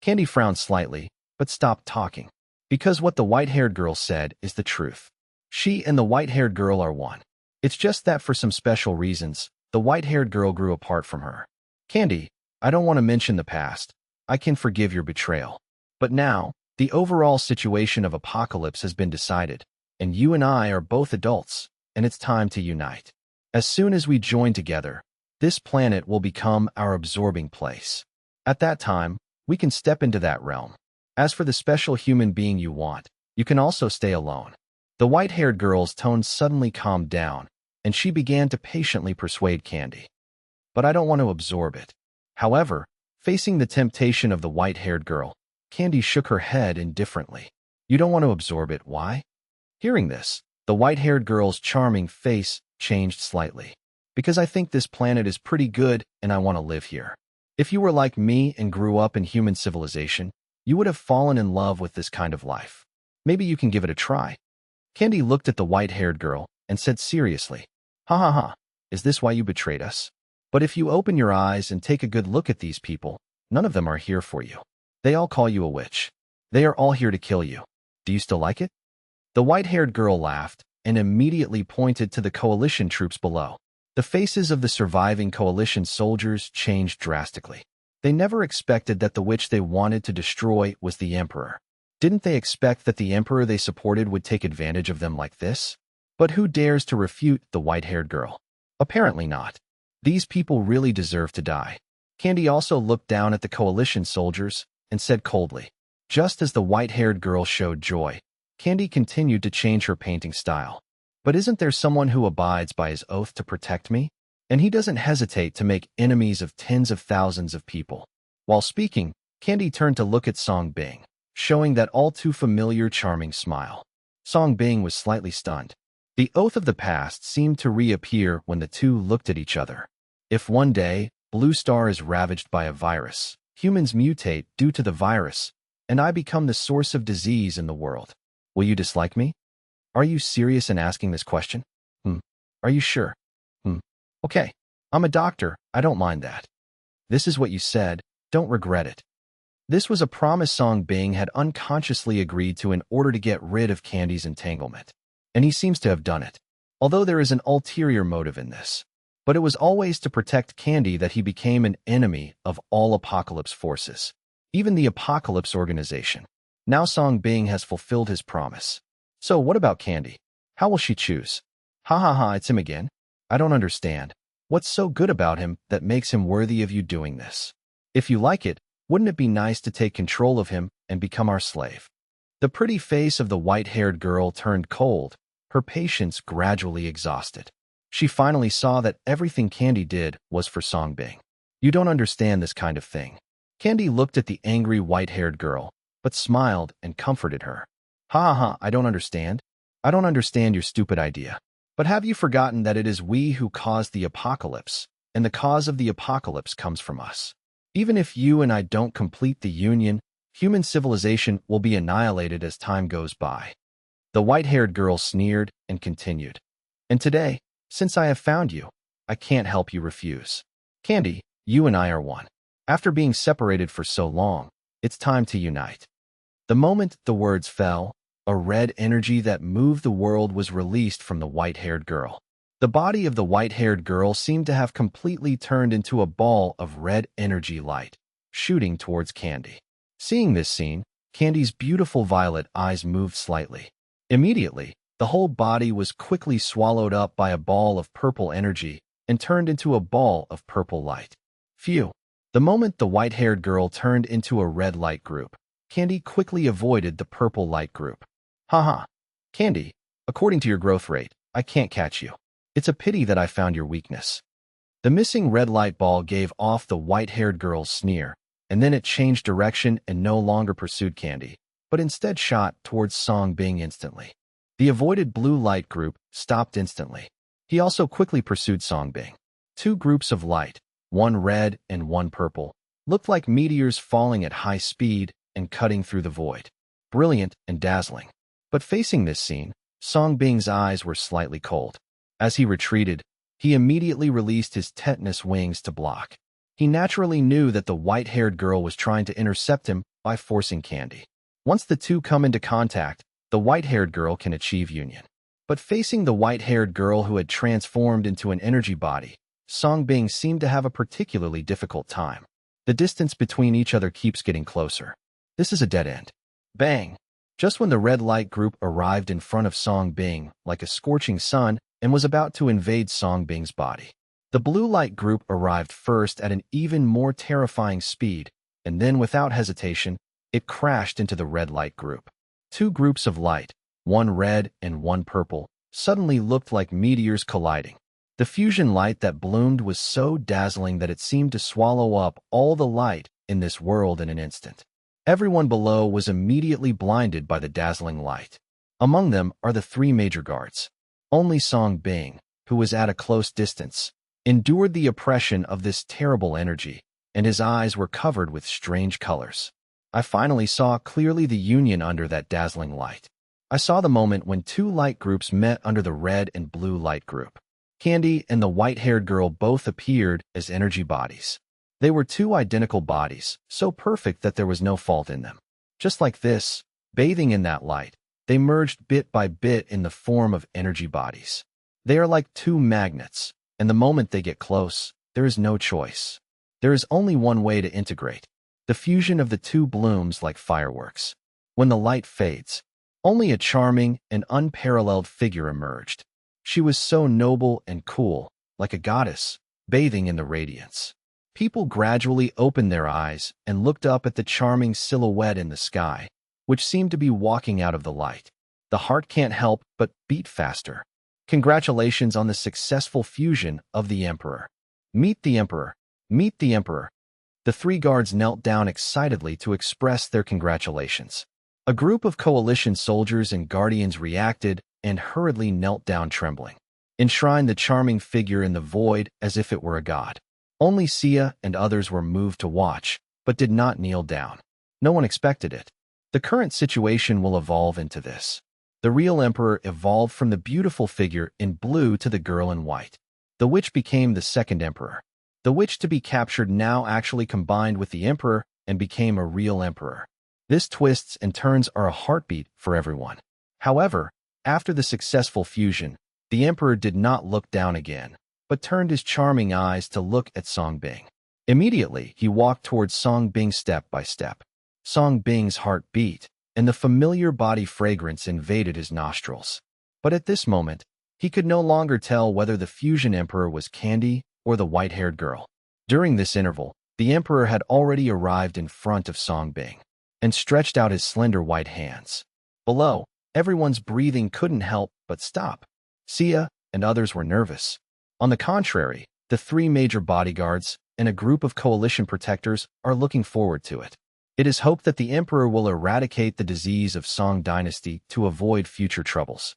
Candy frowned slightly, but stopped talking. Because what the white-haired girl said is the truth. She and the white-haired girl are one. It's just that for some special reasons, the white-haired girl grew apart from her. Candy, I don't want to mention the past. I can forgive your betrayal. But now, the overall situation of Apocalypse has been decided, and you and I are both adults, and it's time to unite. As soon as we join together, this planet will become our absorbing place. At that time, we can step into that realm. As for the special human being you want, you can also stay alone. The white-haired girl's tone suddenly calmed down, and she began to patiently persuade Candy. But I don't want to absorb it. However, facing the temptation of the white-haired girl, Candy shook her head indifferently. You don't want to absorb it, why? Hearing this, the white-haired girl's charming face changed slightly. Because I think this planet is pretty good and I want to live here. If you were like me and grew up in human civilization, you would have fallen in love with this kind of life. Maybe you can give it a try. Candy looked at the white-haired girl and said seriously, "Ha ha ha, is this why you betrayed us? But if you open your eyes and take a good look at these people, none of them are here for you. They all call you a witch. They are all here to kill you. Do you still like it?" The white-haired girl laughed and immediately pointed to the coalition troops below. The faces of the surviving coalition soldiers changed drastically. They never expected that the witch they wanted to destroy was the emperor. Didn't they expect that the emperor they supported would take advantage of them like this? But who dares to refute the white-haired girl? Apparently not. These people really deserve to die. Candy also looked down at the coalition soldiers and said coldly. Just as the white-haired girl showed joy, Candy continued to change her painting style. But isn't there someone who abides by his oath to protect me? And he doesn't hesitate to make enemies of tens of thousands of people. While speaking, Candy turned to look at Song Bing, showing that all too familiar charming smile. Song Bing was slightly stunned. The oath of the past seemed to reappear when the two looked at each other. If one day, Blue Star is ravaged by a virus, humans mutate due to the virus, and I become the source of disease in the world, will you dislike me? Are you serious in asking this question? Are you sure? Okay, I'm a doctor, I don't mind that. This is what you said, don't regret it. This was a promise Song Bing had unconsciously agreed to in order to get rid of Candy's entanglement. And he seems to have done it. Although there is an ulterior motive in this. But it was always to protect Candy that he became an enemy of all Apocalypse forces. Even the Apocalypse organization. Now Song Bing has fulfilled his promise. So what about Candy? How will she choose? Ha ha ha, it's him again. I don't understand. What's so good about him that makes him worthy of you doing this? If you like it, wouldn't it be nice to take control of him and become our slave? The pretty face of the white-haired girl turned cold, her patience gradually exhausted. She finally saw that everything Candy did was for Song Bing. You don't understand this kind of thing. Candy looked at the angry white-haired girl, but smiled and comforted her. Ha ha ha, I don't understand. I don't understand your stupid idea. But have you forgotten that it is we who caused the apocalypse, and the cause of the apocalypse comes from us? Even if you and I don't complete the union, human civilization will be annihilated as time goes by. The white-haired girl sneered and continued. And today, since I have found you, I can't help you refuse. Candy, you and I are one. After being separated for so long, it's time to unite. The moment the words fell, a red energy that moved the world was released from the white-haired girl. The body of the white-haired girl seemed to have completely turned into a ball of red energy light, shooting towards Candy. Seeing this scene, Candy's beautiful violet eyes moved slightly. Immediately, the whole body was quickly swallowed up by a ball of purple energy and turned into a ball of purple light. Phew! The moment the white-haired girl turned into a red light group, Candy quickly avoided the purple light group. Haha. Candy, according to your growth rate, I can't catch you. It's a pity that I found your weakness. The missing red light ball gave off the white-haired girl's sneer, and then it changed direction and no longer pursued Candy, but instead shot towards Song Bing instantly. The avoided blue light group stopped instantly. He also quickly pursued Song Bing. Two groups of light, one red and one purple, looked like meteors falling at high speed and cutting through the void. Brilliant and dazzling. But facing this scene, Song Bing's eyes were slightly cold. As he retreated, he immediately released his tetanus wings to block. He naturally knew that the white-haired girl was trying to intercept him by forcing Candy. Once the two come into contact, the white-haired girl can achieve union. But facing the white-haired girl who had transformed into an energy body, Song Bing seemed to have a particularly difficult time. The distance between each other keeps getting closer. This is a dead end. Bang! Just when the red light group arrived in front of Song Bing like a scorching sun and was about to invade Song Bing's body, the blue light group arrived first at an even more terrifying speed, and then without hesitation, it crashed into the red light group. Two groups of light, one red and one purple, suddenly looked like meteors colliding. The fusion light that bloomed was so dazzling that it seemed to swallow up all the light in this world in an instant. Everyone below was immediately blinded by the dazzling light. Among them are the three major guards. Only Song Bing, who was at a close distance, endured the oppression of this terrible energy, and his eyes were covered with strange colors. I finally saw clearly the union under that dazzling light. I saw the moment when two light groups met under the red and blue light group. Candy and the white-haired girl both appeared as energy bodies. They were two identical bodies, so perfect that there was no fault in them. Just like this, bathing in that light, they merged bit by bit in the form of energy bodies. They are like two magnets, and the moment they get close, there is no choice. There is only one way to integrate. The fusion of the two blooms like fireworks. When the light fades, only a charming and unparalleled figure emerged. She was so noble and cool, like a goddess, bathing in the radiance. People gradually opened their eyes and looked up at the charming silhouette in the sky, which seemed to be walking out of the light. The heart can't help but beat faster. Congratulations on the successful fusion of the Emperor. Meet the Emperor. Meet the Emperor. The three guards knelt down excitedly to express their congratulations. A group of coalition soldiers and guardians reacted and hurriedly knelt down trembling, enshrined the charming figure in the void as if it were a god. Only Sia and others were moved to watch, but did not kneel down. No one expected it. The current situation will evolve into this. The real emperor evolved from the beautiful figure in blue to the girl in white. The witch became the second emperor. The witch to be captured now actually combined with the emperor and became a real emperor. This twists and turns are a heartbeat for everyone. However, after the successful fusion, the emperor did not look down again, but turned his charming eyes to look at Song Bing. Immediately, he walked towards Song Bing step by step. Song Bing's heart beat, and the familiar body fragrance invaded his nostrils. But at this moment, he could no longer tell whether the fusion emperor was Candy or the white-haired girl. During this interval, the emperor had already arrived in front of Song Bing and stretched out his slender white hands. Below, everyone's breathing couldn't help but stop. Sia and others were nervous. On the contrary, the three major bodyguards and a group of coalition protectors are looking forward to it. It is hoped that the emperor will eradicate the disease of Song dynasty to avoid future troubles.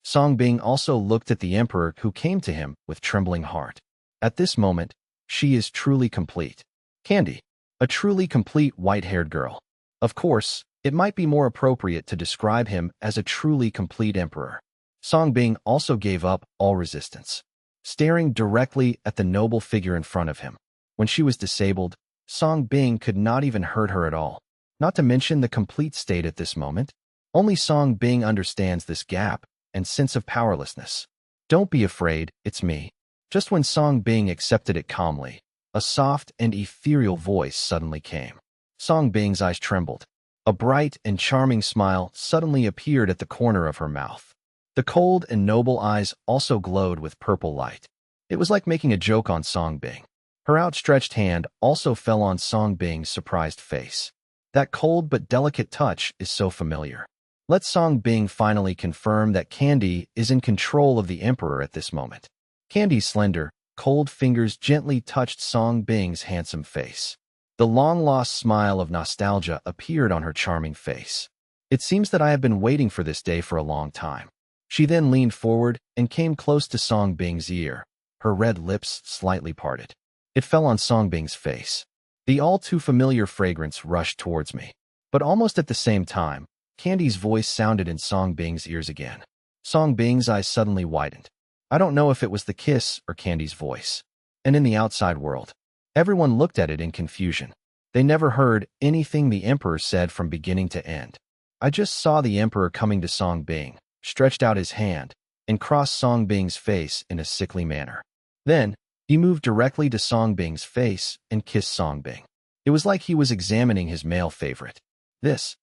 Song Bing also looked at the emperor who came to him with trembling heart. At this moment, she is truly complete. Candy, a truly complete white-haired girl. Of course, it might be more appropriate to describe him as a truly complete emperor. Song Bing also gave up all resistance, staring directly at the noble figure in front of him. When she was disabled, Song Bing could not even hurt her at all, not to mention the complete state at this moment. Only Song Bing understands this gap and sense of powerlessness. Don't be afraid, it's me. Just when Song Bing accepted it calmly, a soft and ethereal voice suddenly came. Song Bing's eyes trembled. A bright and charming smile suddenly appeared at the corner of her mouth. The cold and noble eyes also glowed with purple light. It was like making a joke on Song Bing. Her outstretched hand also fell on Song Bing's surprised face. That cold but delicate touch is so familiar. Let Song Bing finally confirm that Candy is in control of the emperor at this moment. Candy's slender, cold fingers gently touched Song Bing's handsome face. The long-lost smile of nostalgia appeared on her charming face. It seems that I have been waiting for this day for a long time. She then leaned forward and came close to Song Bing's ear, her red lips slightly parted. It fell on Song Bing's face. The all-too-familiar fragrance rushed towards me. But almost at the same time, Candy's voice sounded in Song Bing's ears again. Song Bing's eyes suddenly widened. I don't know if it was the kiss or Candy's voice. And in the outside world, everyone looked at it in confusion. They never heard anything the emperor said from beginning to end. I just saw the emperor coming to Song Bing, stretched out his hand, and crossed Song Bing's face in a sickly manner. Then, he moved directly to Song Bing's face and kissed Song Bing. It was like he was examining his male favorite. This.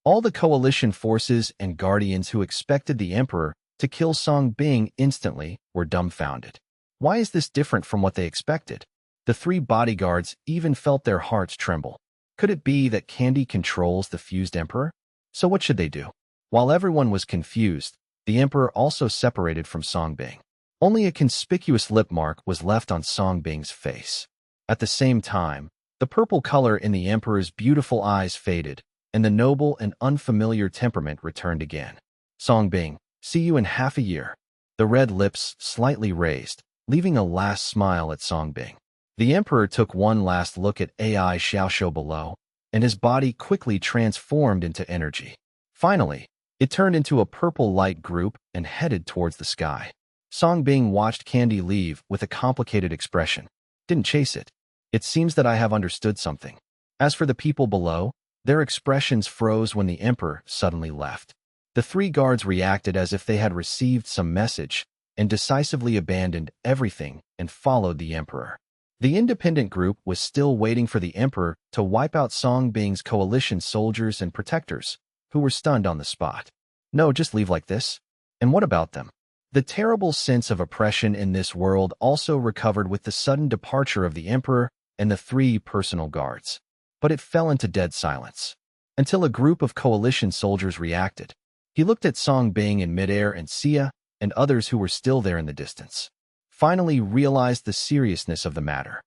All the coalition forces and guardians who expected the emperor to kill Song Bing instantly were dumbfounded. Why is this different from what they expected? The three bodyguards even felt their hearts tremble. Could it be that Candy controls the fused emperor? So what should they do? While everyone was confused, the emperor also separated from Songbing. Only a conspicuous lip mark was left on Songbing's face. At the same time, the purple color in the emperor's beautiful eyes faded, and the noble and unfamiliar temperament returned again. Songbing, see you in half a year. The red lips slightly raised, leaving a last smile at Songbing. The emperor took one last look at AI Xiaoshu below, and his body quickly transformed into energy. Finally, it turned into a purple light group and headed towards the sky. Songbing watched Candy leave with a complicated expression. Didn't chase it. It seems that I have understood something. As for the people below, their expressions froze when the emperor suddenly left. The three guards reacted as if they had received some message and decisively abandoned everything and followed the emperor. The independent group was still waiting for the emperor to wipe out Songbing's coalition soldiers and protectors, who were stunned on the spot. No, just leave like this? And what about them? The terrible sense of oppression in this world also recovered with the sudden departure of the emperor and the three personal guards. But it fell into dead silence, until a group of coalition soldiers reacted. He looked at Songbing in midair, and Sia and others who were still there in the distance finally realized the seriousness of the matter.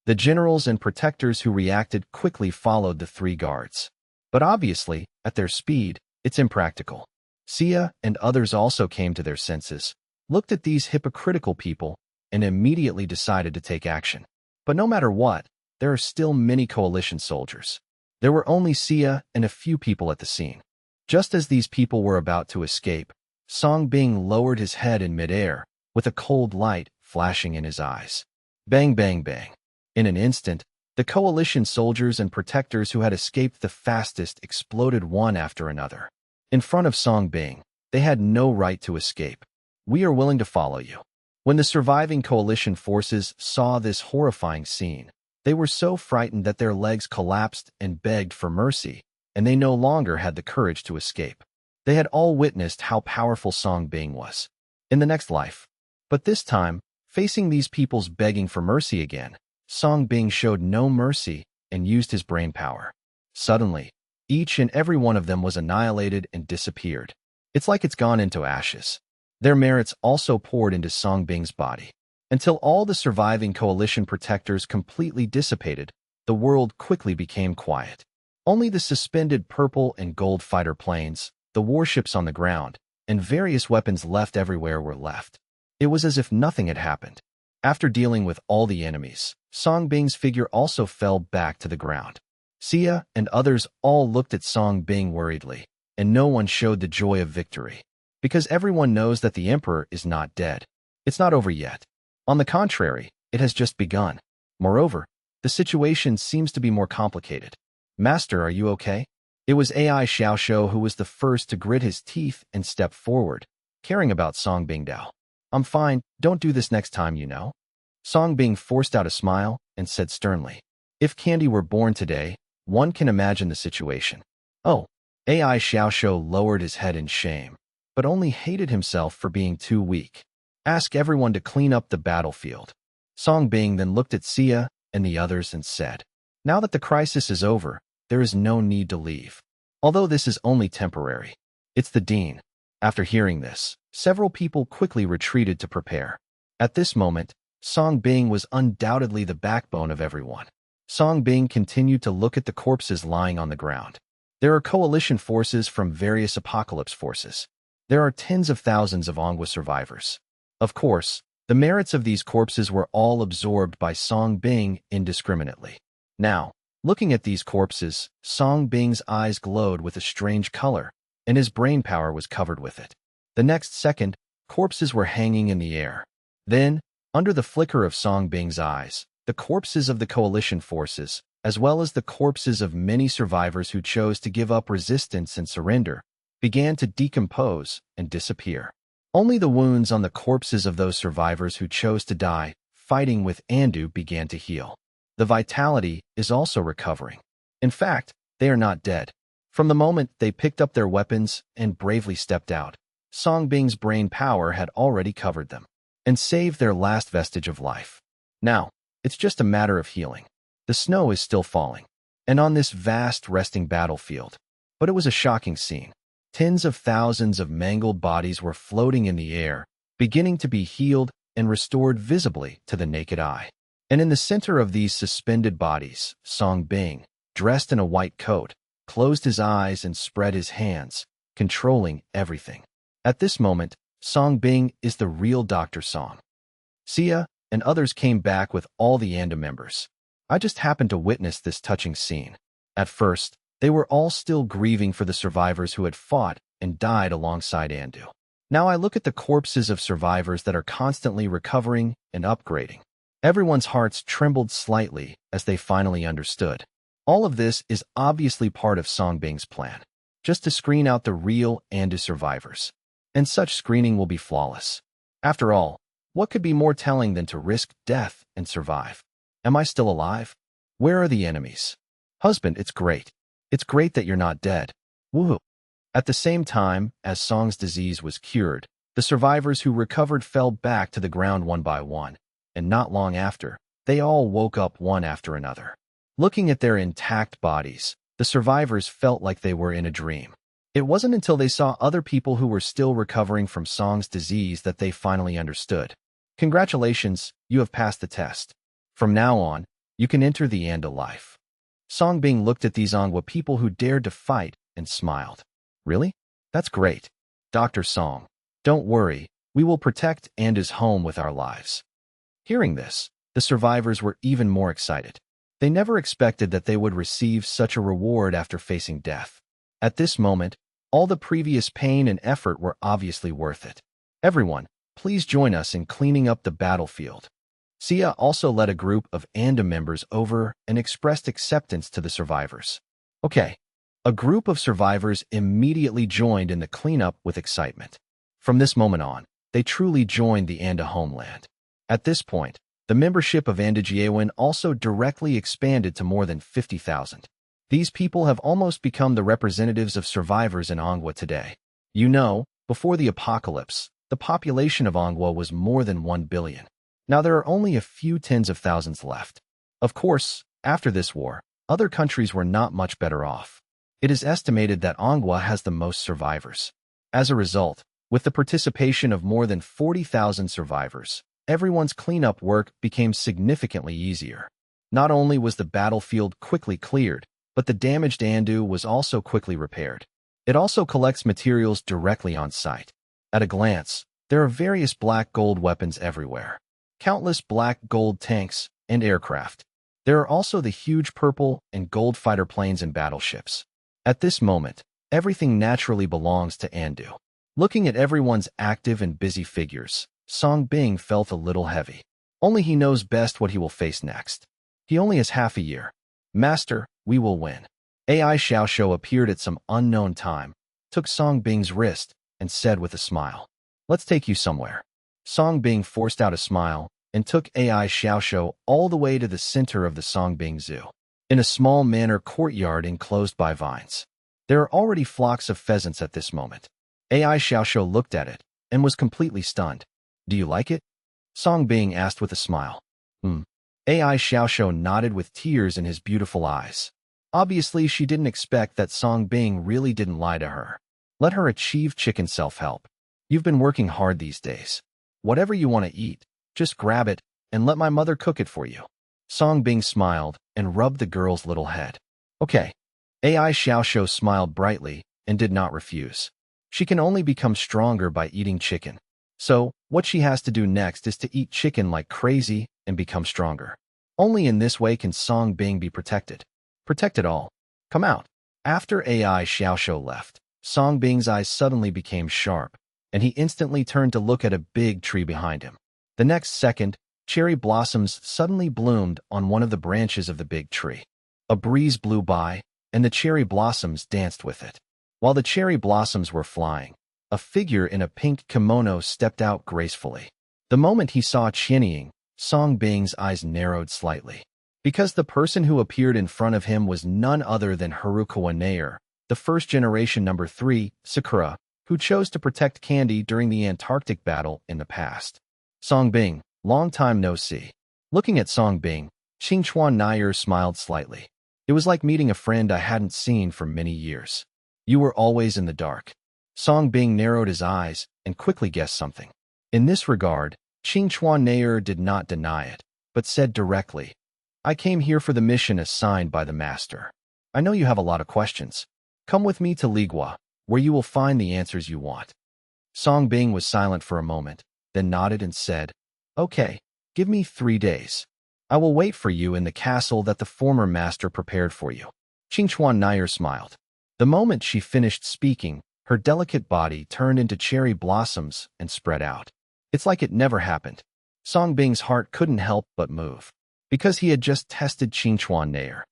The generals and protectors who reacted quickly followed the three guards. But obviously, at their speed, it's impractical. Sia and others also came to their senses, looked at these hypocritical people, and immediately decided to take action. But no matter what, there are still many coalition soldiers. There were only Sia and a few people at the scene. Just as these people were about to escape, Songbing lowered his head in midair, with a cold light flashing in his eyes. Bang, bang, bang. In an instant, the coalition soldiers and protectors who had escaped the fastest exploded one after another. In front of Songbing, they had no right to escape. We are willing to follow you. When the surviving coalition forces saw this horrifying scene, they were so frightened that their legs collapsed and begged for mercy, and they no longer had the courage to escape. They had all witnessed how powerful Songbing was in the next life. But this time, facing these people's begging for mercy again, Songbing showed no mercy and used his brain power. Suddenly, each and every one of them was annihilated and disappeared. It's like it's gone into ashes. Their merits also poured into Songbing's body. Until all the surviving coalition protectors completely dissipated, the world quickly became quiet. Only the suspended purple and gold fighter planes, the warships on the ground, and various weapons left everywhere were left. It was as if nothing had happened. After dealing with all the enemies, Songbing's figure also fell back to the ground. Sia and others all looked at Songbing worriedly, and no one showed the joy of victory. Because everyone knows that the emperor is not dead. It's not over yet. On the contrary, it has just begun. Moreover, the situation seems to be more complicated. Master, are you okay? It was AI Xiaoshu who was the first to grit his teeth and step forward, caring about Songbing Dao. I'm fine, don't do this next time, you know. Songbing forced out a smile and said sternly, if Candy were born today, one can imagine the situation. Oh, AI Xiaoshu lowered his head in shame, but only hated himself for being too weak. Ask everyone to clean up the battlefield. Songbing then looked at Sia and the others and said, now that the crisis is over, there is no need to leave. Although this is only temporary. It's the dean. After hearing this, several people quickly retreated to prepare. At this moment, Songbing was undoubtedly the backbone of everyone. Songbing continued to look at the corpses lying on the ground. There are coalition forces from various apocalypse forces. There are tens of thousands of Ongwa survivors. Of course, the merits of these corpses were all absorbed by Songbing indiscriminately. Now, looking at these corpses, Songbing's eyes glowed with a strange color, and his brain power was covered with it. The next second, corpses were hanging in the air. Then, under the flicker of Songbing's eyes, the corpses of the coalition forces, as well as the corpses of many survivors who chose to give up resistance and surrender, began to decompose and disappear. Only the wounds on the corpses of those survivors who chose to die fighting with Andu began to heal. The vitality is also recovering. In fact, they are not dead. From the moment they picked up their weapons and bravely stepped out, Songbing's brain power had already covered them and saved their last vestige of life. Now, it's just a matter of healing. The snow is still falling. and on this vast resting battlefield. But it was a shocking scene. Tens of thousands of mangled bodies were floating in the air, beginning to be healed and restored visibly to the naked eye. And in the center of these suspended bodies, Song Bing, dressed in a white coat, closed his eyes and spread his hands, controlling everything. At this moment, Song Bing is the real Dr. Song. Sia and others came back with all the Anda members. I just happened to witness this touching scene. At first, they were all still grieving for the survivors who had fought and died alongside Andu. Now I look at the corpses of survivors that are constantly recovering and upgrading. Everyone's hearts trembled slightly as they finally understood. All of this is obviously part of Song Bing's plan, just to screen out the real Andu survivors. And such screening will be flawless. After all, what could be more telling than to risk death and survive? Am I still alive? Where are the enemies? Husband, it's great. It's great that you're not dead. Woohoo. At the same time as Song's disease was cured, the survivors who recovered fell back to the ground one by one, and not long after, they all woke up one after another. Looking at their intact bodies, the survivors felt like they were in a dream. It wasn't until they saw other people who were still recovering from Song's disease that they finally understood. Congratulations, you have passed the test. From now on, you can enter the Anda life. Song Bing looked at these Angwa people who dared to fight and smiled. Really? That's great. Dr. Song, don't worry, we will protect Anda's home with our lives. Hearing this, the survivors were even more excited. They never expected that they would receive such a reward after facing death. At this moment, all the previous pain and effort were obviously worth it. Everyone, please join us in cleaning up the battlefield. Sia also led a group of Anda members over and expressed acceptance to the survivors. Okay. A group of survivors immediately joined in the cleanup with excitement. From this moment on, they truly joined the Anda homeland. At this point, the membership of Anda Jiawin also directly expanded to more than 50,000. These people have almost become the representatives of survivors in Angwa today. You know, before the apocalypse, the population of Angwa was more than 1 billion. Now there are only a few tens of thousands left. Of course, after this war, other countries were not much better off. It is estimated that Angwa has the most survivors. As a result, with the participation of more than 40,000 survivors, everyone's cleanup work became significantly easier. Not only was the battlefield quickly cleared, but the damaged Andu was also quickly repaired. It also collects materials directly on site. At a glance, there are various black-gold weapons everywhere. Countless black-gold tanks and aircraft. There are also the huge purple and gold fighter planes and battleships. At this moment, everything naturally belongs to Andu. Looking at everyone's active and busy figures, Song Bing felt a little heavy. Only he knows best what he will face next. He only has half a year. Master, we will win. AI Xiaoxiu appeared at some unknown time, took Song Bing's wrist, and said with a smile, "Let's take you somewhere." Song Bing forced out a smile and took AI Xiaoxiu all the way to the center of the Song Bing Zoo. In a small manor courtyard enclosed by vines. There are already flocks of pheasants at this moment. AI Xiaoxiu looked at it and was completely stunned. "Do you like it?" Song Bing asked with a smile. AI Xiaoxiu nodded with tears in his beautiful eyes. Obviously, she didn't expect that Song Bing really didn't lie to her. Let her achieve chicken self-help. You've been working hard these days. Whatever you want to eat, just grab it and let my mother cook it for you. Song Bing smiled and rubbed the girl's little head. Okay. AI Xiaoxiu smiled brightly and did not refuse. She can only become stronger by eating chicken. So, what she has to do next is to eat chicken like crazy and become stronger. Only in this way can Song Bing be protected. Protect it all. Come out. After AI Xiaoxiu left, Song Bing's eyes suddenly became sharp, and he instantly turned to look at a big tree behind him. The next second, cherry blossoms suddenly bloomed on one of the branches of the big tree. A breeze blew by, and the cherry blossoms danced with it. While the cherry blossoms were flying, a figure in a pink kimono stepped out gracefully. The moment he saw Qianying, Song Bing's eyes narrowed slightly. Because the person who appeared in front of him was none other than Harukawa Nair, the first generation number 3, Sakura, who chose to protect Candy during the Antarctic battle in the past. Song Bing, long time no see. Looking at Song Bing, Qingchuan Nair smiled slightly. It was like meeting a friend I hadn't seen for many years. You were always in the dark. Song Bing narrowed his eyes and quickly guessed something. In this regard, Qing Chuan Nair did not deny it, but said directly, I came here for the mission assigned by the master. I know you have a lot of questions. Come with me to Ligua, where you will find the answers you want. Song Bing was silent for a moment, then nodded and said, Okay, give me 3 days. I will wait for you in the castle that the former master prepared for you. Qing Chuan Nair smiled. The moment she finished speaking, her delicate body turned into cherry blossoms and spread out. It's like it never happened. Song Bing's heart couldn't help but move, because he had just tested Qing Chuan Nair.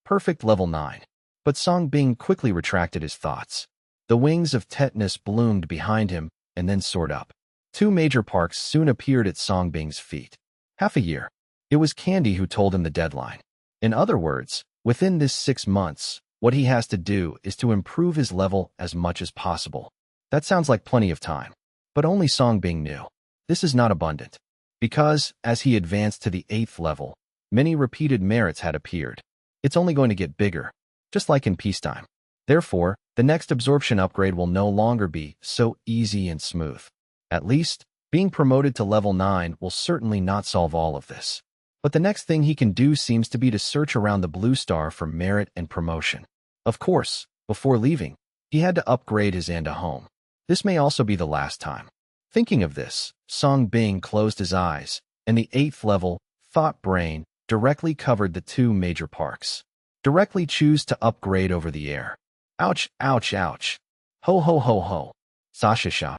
Perfect level 9. But Song Bing quickly retracted his thoughts. The wings of tetanus bloomed behind him and then soared up. 2 major parks soon appeared at Song Bing's feet. Half a year. It was Candy who told him the deadline. In other words, within this 6 months, what he has to do is to improve his level as much as possible. That sounds like plenty of time. But only Song Bing knew. This is not abundant. Because, as he advanced to the 8th level, many repeated merits had appeared. It's only going to get bigger, just like in peacetime. Therefore, the next absorption upgrade will no longer be so easy and smooth. At least, being promoted to level 9 will certainly not solve all of this. But the next thing he can do seems to be to search around the blue star for merit and promotion. Of course, before leaving, he had to upgrade his Anda home. This may also be the last time. Thinking of this, Song Bing closed his eyes, and the 8th level, thought brain, directly covered the 2 major parks. Directly choose to upgrade over the air. Ouch, ouch, ouch. Ho ho ho ho. Sasha.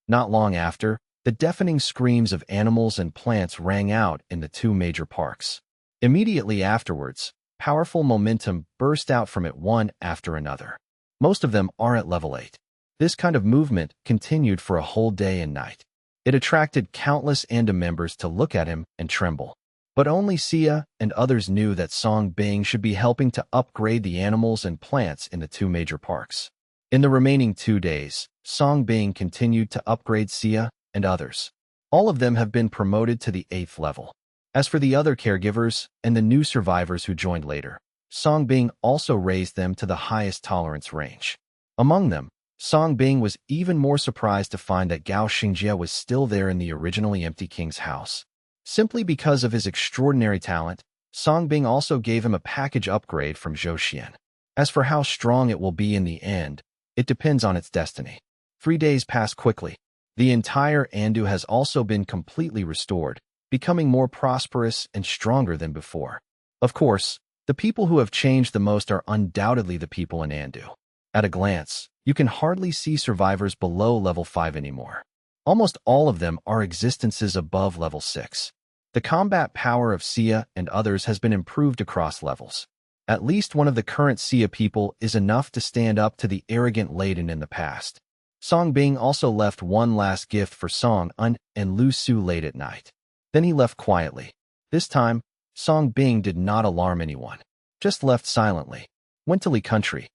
Not long after, the deafening screams of animals and plants rang out in the 2 major parks. Immediately afterwards, powerful momentum burst out from it one after another. Most of them are at level 8. This kind of movement continued for a whole day and night. It attracted countless Anda members to look at him and tremble. But only Sia and others knew that Song Bing should be helping to upgrade the animals and plants in the 2 major parks. In the remaining 2 days, Song Bing continued to upgrade Sia and others. All of them have been promoted to the 8th level. As for the other caregivers and the new survivors who joined later, Song Bing also raised them to the highest tolerance range. Among them, Song Bing was even more surprised to find that Gao Xingjie was still there in the originally empty king's house. Simply because of his extraordinary talent, Song Bing also gave him a package upgrade from Zhou Xian. As for how strong it will be in the end, it depends on its destiny. 3 days pass quickly. The entire Andu has also been completely restored, becoming more prosperous and stronger than before. Of course, the people who have changed the most are undoubtedly the people in Andu. At a glance, you can hardly see survivors below level 5 anymore. Almost all of them are existences above level 6. The combat power of Sia and others has been improved across levels. At least one of the current Sia people is enough to stand up to the arrogant Layden in the past. Song Bing also left one last gift for Song Un and Lu Su late at night. Then he left quietly. This time, Song Bing did not alarm anyone. Just left silently. Went to Li Country.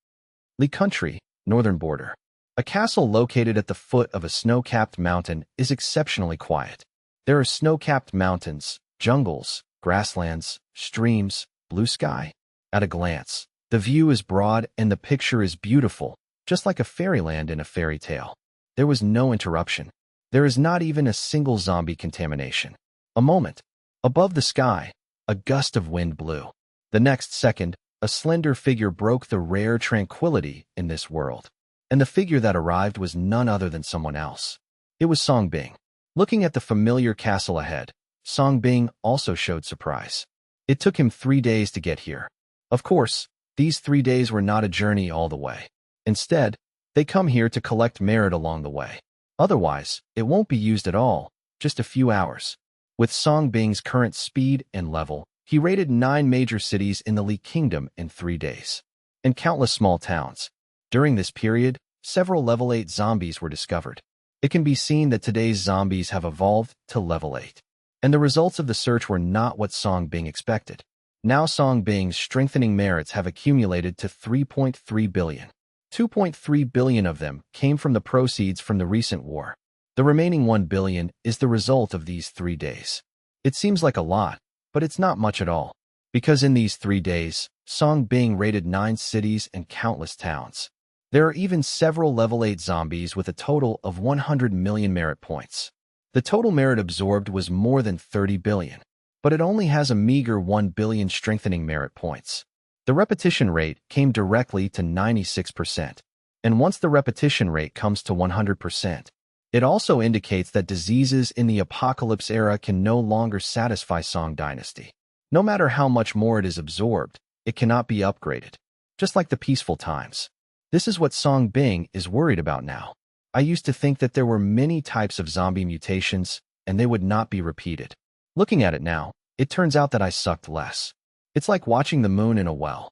Li Country, northern border. A castle located at the foot of a snow-capped mountain is exceptionally quiet. There are snow-capped mountains, jungles, grasslands, streams, blue sky. At a glance, the view is broad and the picture is beautiful, just like a fairyland in a fairy tale. There was no interruption. There is not even a single zombie contamination. A moment. Above the sky, a gust of wind blew. The next second, a slender figure broke the rare tranquility in this world. And the figure that arrived was none other than someone else. It was Song Bing. Looking at the familiar castle ahead, Song Bing also showed surprise. It took him 3 days to get here. Of course, these 3 days were not a journey all the way. Instead, they come here to collect merit along the way. Otherwise, it won't be used at all, just a few hours. With Song Bing's current speed and level, he raided 9 major cities in the Li Kingdom in 3 days, and countless small towns. During this period, several level 8 zombies were discovered. It can be seen that today's zombies have evolved to level 8. And the results of the search were not what Song Bing expected. Now Song Bing's strengthening merits have accumulated to 3.3 billion. 2.3 billion of them came from the proceeds from the recent war. The remaining 1 billion is the result of these 3 days. It seems like a lot, but it's not much at all. Because in these 3 days, Song Bing raided 9 cities and countless towns. There are even several level 8 zombies with a total of 100 million merit points. The total merit absorbed was more than 30 billion, but it only has a meager 1 billion strengthening merit points. The repetition rate came directly to 96%, and once the repetition rate comes to 100%, it also indicates that diseases in the apocalypse era can no longer satisfy Song Dynasty. No matter how much more it is absorbed, it cannot be upgraded, just like the peaceful times. This is what Song Bing is worried about now. I used to think that there were many types of zombie mutations, and they would not be repeated. Looking at it now, it turns out that I sucked less. It's like watching the moon in a well.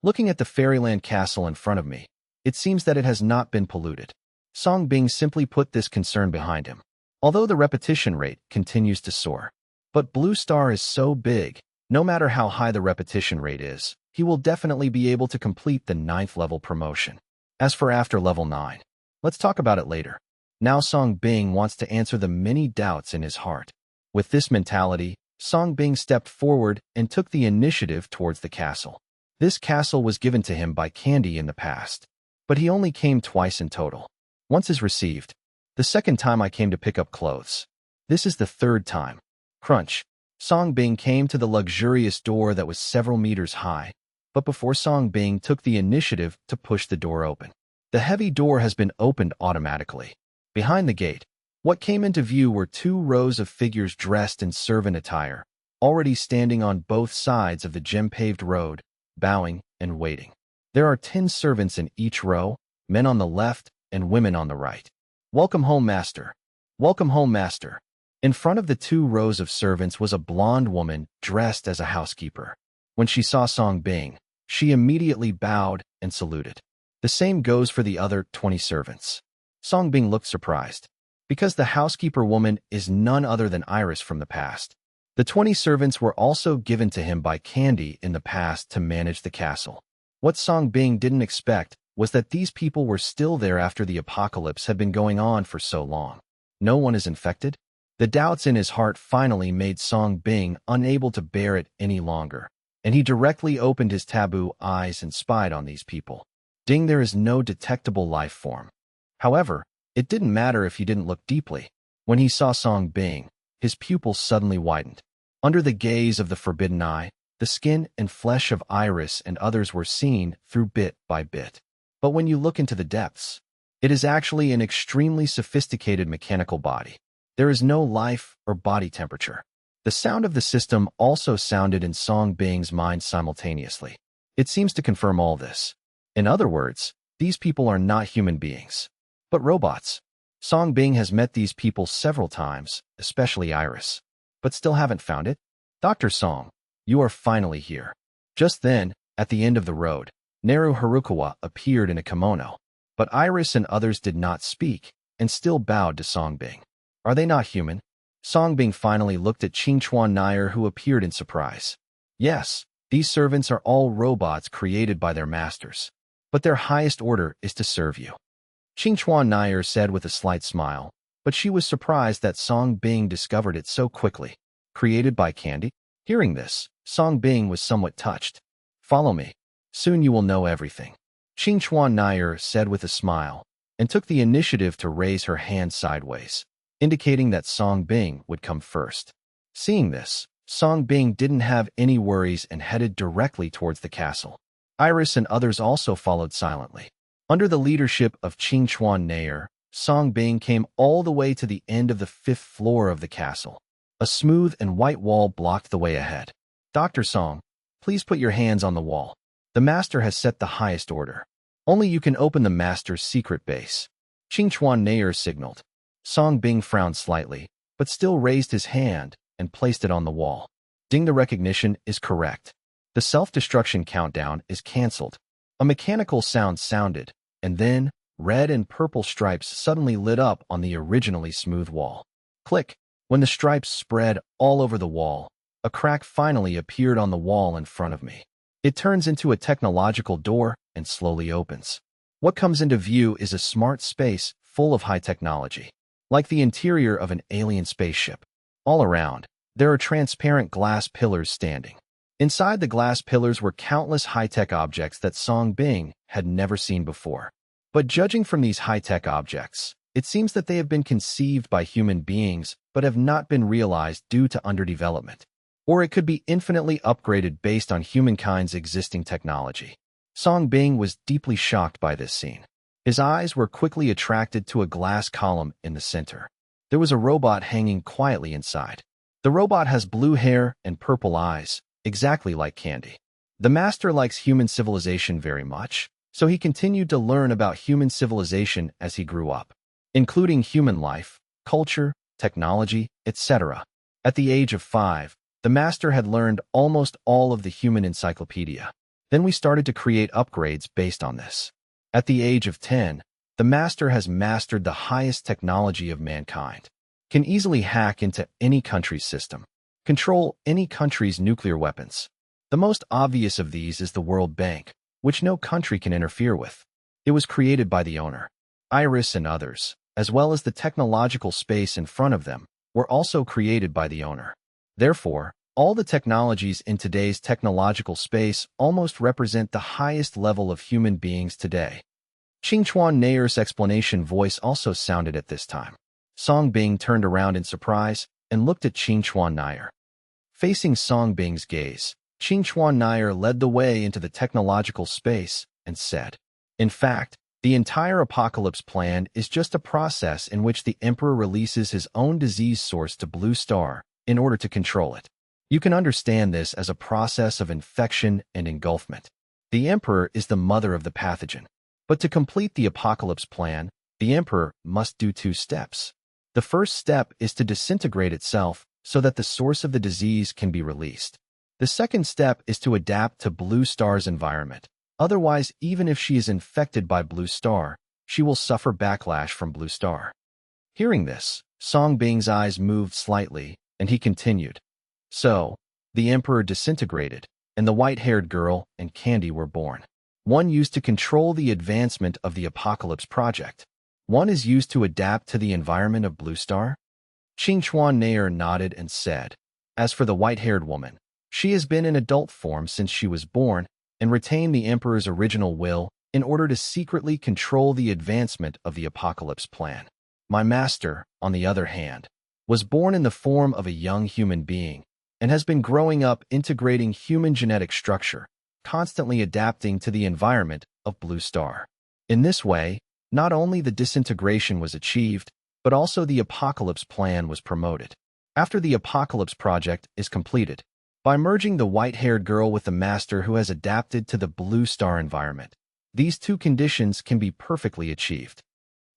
Looking at the fairyland castle in front of me, it seems that it has not been polluted. Song Bing simply put this concern behind him, although the repetition rate continues to soar. But Blue Star is so big, no matter how high the repetition rate is, he will definitely be able to complete the 9th level promotion. As for after level 9, let's talk about it later. Now Song Bing wants to answer the many doubts in his heart. With this mentality, Song Bing stepped forward and took the initiative towards the castle. This castle was given to him by Candy in the past, but he only came twice in total. Once is received. The second time I came to pick up clothes. This is the third time. Crunch. Song Bing came to the luxurious door that was several meters high, but before Song Bing took the initiative to push the door open. The heavy door has been opened automatically. Behind the gate, what came into view were 2 rows of figures dressed in servant attire, already standing on both sides of the gem-paved road, bowing and waiting. There are 10 servants in each row, men on the left and women on the right. Welcome home, master. Welcome home, master. In front of the 2 rows of servants was a blonde woman dressed as a housekeeper. When she saw Song Bing, she immediately bowed and saluted. The same goes for the other 20 servants. Song Bing looked surprised, because the housekeeper woman is none other than Iris from the past. The 20 servants were also given to him by Candy in the past to manage the castle. What Song Bing didn't expect was that these people were still there after the apocalypse had been going on for so long. No one is infected? The doubts in his heart finally made Song Bing unable to bear it any longer, and he directly opened his taboo eyes and spied on these people. Ding, there is no detectable life form. However, it didn't matter if he didn't look deeply. When he saw Song Bing, his pupils suddenly widened. Under the gaze of the forbidden eye, the skin and flesh of Iris and others were seen through bit by bit. But when you look into the depths, it is actually an extremely sophisticated mechanical body. There is no life or body temperature. The sound of the system also sounded in Song Bing's mind simultaneously. It seems to confirm all this. In other words, these people are not human beings, but robots. Song Bing has met these people several times, especially Iris, but still haven't found it. Dr. Song, you are finally here. Just then, at the end of the road, Naru Harukawa appeared in a kimono, but Iris and others did not speak and still bowed to Song Bing. Are they not human? Song Bing finally looked at Qingchuan Nair, who appeared in surprise. Yes, these servants are all robots created by their masters, but their highest order is to serve you. Qingchuan Nair said with a slight smile, but she was surprised that Song Bing discovered it so quickly. Created by Candy? Hearing this, Song Bing was somewhat touched. Follow me. Soon you will know everything. Qingchuan Nair said with a smile, and took the initiative to raise her hand sideways, indicating that Song Bing would come first. Seeing this, Song Bing didn't have any worries and headed directly towards the castle. Iris and others also followed silently. Under the leadership of Qingchuan Nair, Song Bing came all the way to the end of the 5th floor of the castle. A smooth and white wall blocked the way ahead. Dr. Song, please put your hands on the wall. The master has set the highest order. Only you can open the master's secret base. Qingchuan Nair signaled. Song Bing frowned slightly, but still raised his hand and placed it on the wall. Ding, the recognition is correct. The self-destruction countdown is cancelled. A mechanical sound sounded, and then red and purple stripes suddenly lit up on the originally smooth wall. Click! When the stripes spread all over the wall, a crack finally appeared on the wall in front of me. It turns into a technological door and slowly opens. What comes into view is a smart space full of high technology, like the interior of an alien spaceship. All around, there are transparent glass pillars standing. Inside the glass pillars were countless high-tech objects that Song Bing had never seen before. But judging from these high-tech objects, it seems that they have been conceived by human beings but have not been realized due to underdevelopment. Or it could be infinitely upgraded based on humankind's existing technology. Song Bing was deeply shocked by this scene. His eyes were quickly attracted to a glass column in the center. There was a robot hanging quietly inside. The robot has blue hair and purple eyes, exactly like Candy. The master likes human civilization very much, so he continued to learn about human civilization as he grew up, including human life, culture, technology, etc. At the age of 5, the master had learned almost all of the human encyclopedia. Then we started to create upgrades based on this. At the age of 10, the master has mastered the highest technology of mankind, can easily hack into any country's system, control any country's nuclear weapons. The most obvious of these is the World Bank, which no country can interfere with. It was created by the owner. Iris and others, as well as the technological space in front of them, were also created by the owner. Therefore, all the technologies in today's technological space almost represent the highest level of human beings today. Qingchuan Nayer's explanation voice also sounded at this time. Song Bing turned around in surprise and looked at Qingchuan Nayer. Facing Song Bing's gaze, Qingchuan Nayer led the way into the technological space and said, "In fact, the entire apocalypse plan is just a process in which the Emperor releases his own disease source to Blue Star in order to control it. You can understand this as a process of infection and engulfment. The Emperor is the mother of the pathogen. But to complete the apocalypse plan, the Emperor must do 2 steps. The first step is to disintegrate itself so that the source of the disease can be released. The second step is to adapt to Blue Star's environment. Otherwise, even if she is infected by Blue Star, she will suffer backlash from Blue Star." Hearing this, Song Bing's eyes moved slightly, and he continued. So, the Emperor disintegrated, and the white-haired girl and Candy were born. One used to control the advancement of the Apocalypse Project. One is used to adapt to the environment of Blue Star? Qingchuan Nayer nodded and said, "As for the white-haired woman, she has been in adult form since she was born and retained the Emperor's original will in order to secretly control the advancement of the Apocalypse Plan. My master, on the other hand, was born in the form of a young human being and has been growing up integrating human genetic structure, constantly adapting to the environment of Blue Star. In this way, not only the disintegration was achieved, but also the Apocalypse Plan was promoted. After the Apocalypse Project is completed, by merging the white-haired girl with the master who has adapted to the Blue Star environment, these 2 conditions can be perfectly achieved."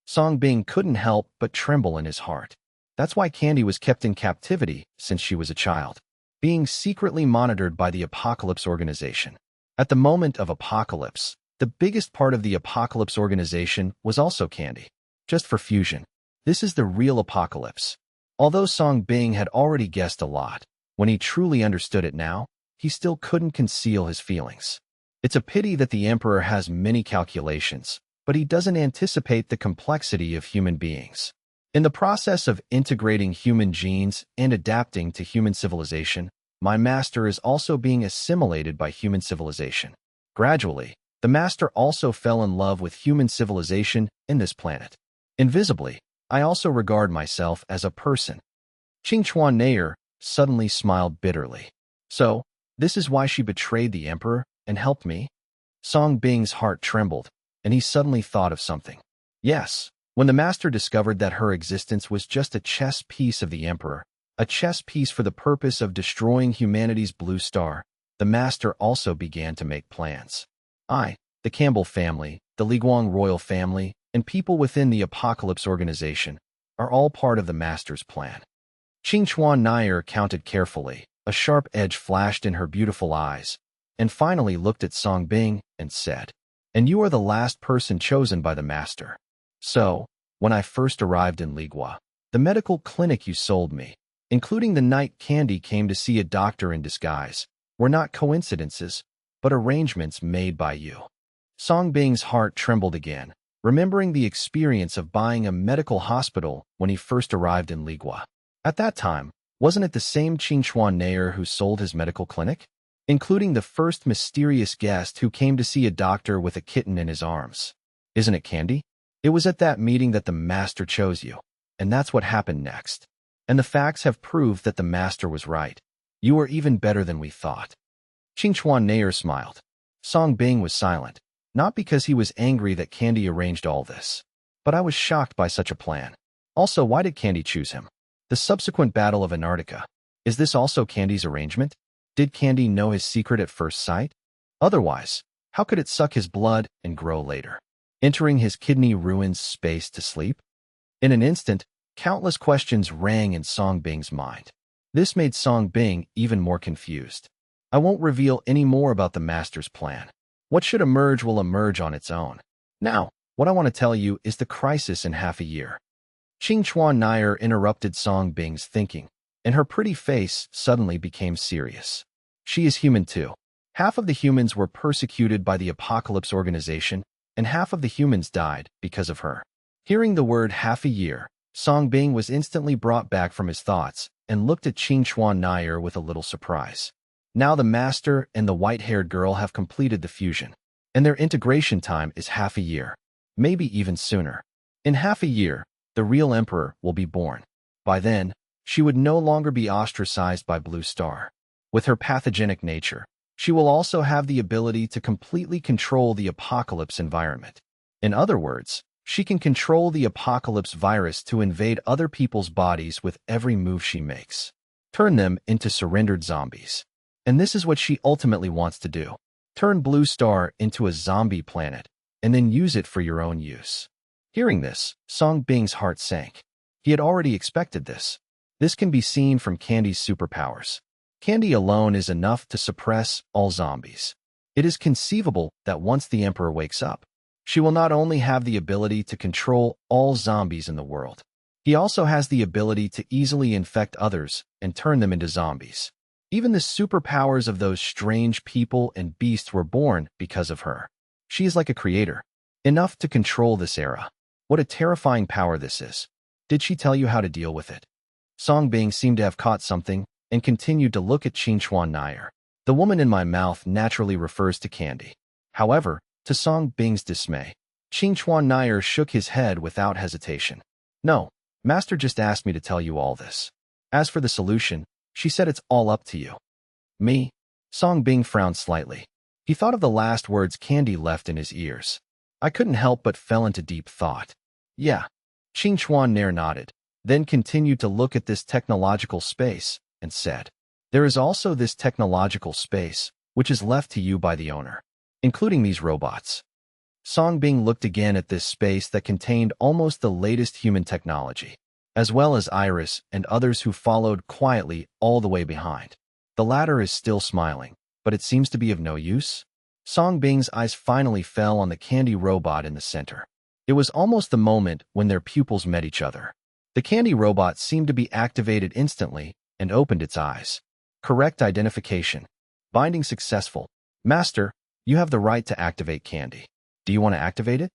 Song Bing couldn't help but tremble in his heart. That's why Candy was kept in captivity since she was a child, being secretly monitored by the Apocalypse Organization. At the moment of Apocalypse, the biggest part of the Apocalypse Organization was also Candy. Just for fusion, this is the real Apocalypse. Although Song Bing had already guessed a lot, when he truly understood it now, he still couldn't conceal his feelings. It's a pity that the Emperor has many calculations, but he doesn't anticipate the complexity of human beings. In the process of integrating human genes and adapting to human civilization, my master is also being assimilated by human civilization. Gradually, the master also fell in love with human civilization in this planet. Invisibly, I also regard myself as a person. Qingchuan Nayer suddenly smiled bitterly. So, this is why she betrayed the Emperor and helped me? Song Bing's heart trembled, and he suddenly thought of something. Yes, when the master discovered that her existence was just a chess piece of the Emperor, a chess piece for the purpose of destroying humanity's Blue Star, the master also began to make plans. The Campbell family, the Liguang royal family, and people within the Apocalypse Organization are all part of the master's plan. Qingchuan Nayer counted carefully. A sharp edge flashed in her beautiful eyes, and finally looked at Song Bing and said, "And you are the last person chosen by the master. So, when I first arrived in Ligua, the medical clinic you sold me, including the night Candy came to see a doctor in disguise, were not coincidences, but arrangements made by you." Song Bing's heart trembled again, remembering the experience of buying a medical hospital when he first arrived in Ligua. At that time, wasn't it the same Qingchuan Nayer who sold his medical clinic? including the first mysterious guest who came to see a doctor with a kitten in his arms. Isn't it Candy? It was at that meeting that the master chose you. And that's what happened next. And the facts have proved that the master was right. You are even better than we thought. Qingchuan Nair smiled. Song Bing was silent, not because he was angry that Candy arranged all this. But I was shocked by such a plan. Also, why did Candy choose him? The subsequent Battle of Antarctica. Is this also Candy's arrangement? Did Candy know his secret at first sight? Otherwise, how could it suck his blood and grow later, entering his kidney ruins space to sleep? In an instant, countless questions rang in Song Bing's mind. This made Song Bing even more confused. I won't reveal any more about the master's plan. What should emerge will emerge on its own. Now, what I want to tell you is the crisis in half a year. Qingchuan Nair interrupted Song Bing's thinking, and her pretty face suddenly became serious. She is human too. Half of the humans were persecuted by the Apocalypse Organization, and half of the humans died because of her. Hearing the word half a year, Song Bing was instantly brought back from his thoughts and looked at Qingchuan Nair with a little surprise. Now the master and the white-haired girl have completed the fusion, and their integration time is half a year, maybe even sooner. In half a year, the real emperor will be born. By then, she would no longer be ostracized by Blue Star. With her pathogenic nature, she will also have the ability to completely control the apocalypse environment. In other words, she can control the apocalypse virus to invade other people's bodies with every move she makes. Turn them into surrendered zombies. And this is what she ultimately wants to do. Turn Blue Star into a zombie planet, and then use it for your own use. Hearing this, Song Bing's heart sank. He had already expected this. This can be seen from Candy's superpowers. Candy alone is enough to suppress all zombies. It is conceivable that once the Emperor wakes up, she will not only have the ability to control all zombies in the world, he also has the ability to easily infect others and turn them into zombies. Even the superpowers of those strange people and beasts were born because of her. She is like a creator, enough to control this era. What a terrifying power this is. Did she tell you how to deal with it? Song Bing seemed to have caught something and continued to look at Qingchuan Nair. The woman in my mouth naturally refers to Candy. However, to Song Bing's dismay, Qingchuan Nair shook his head without hesitation. No, Master just asked me to tell you all this. As for the solution, she said it's all up to you. Me? Song Bing frowned slightly. He thought of the last words Candy left in his ears. I couldn't help but fell into deep thought. Yeah. Qingchuan Nair nodded, then continued to look at this technological space, and said, there is also this technological space, which is left to you by the owner, including these robots. Song Bing looked again at this space that contained almost the latest human technology, as well as Iris and others who followed quietly all the way behind. The latter is still smiling, but it seems to be of no use. Song Bing's eyes finally fell on the Candy robot in the center. It was almost the moment when their pupils met each other. The Candy robot seemed to be activated instantly and opened its eyes. Correct identification. Binding successful. Master, you have the right to activate Candy. Do you want to activate it?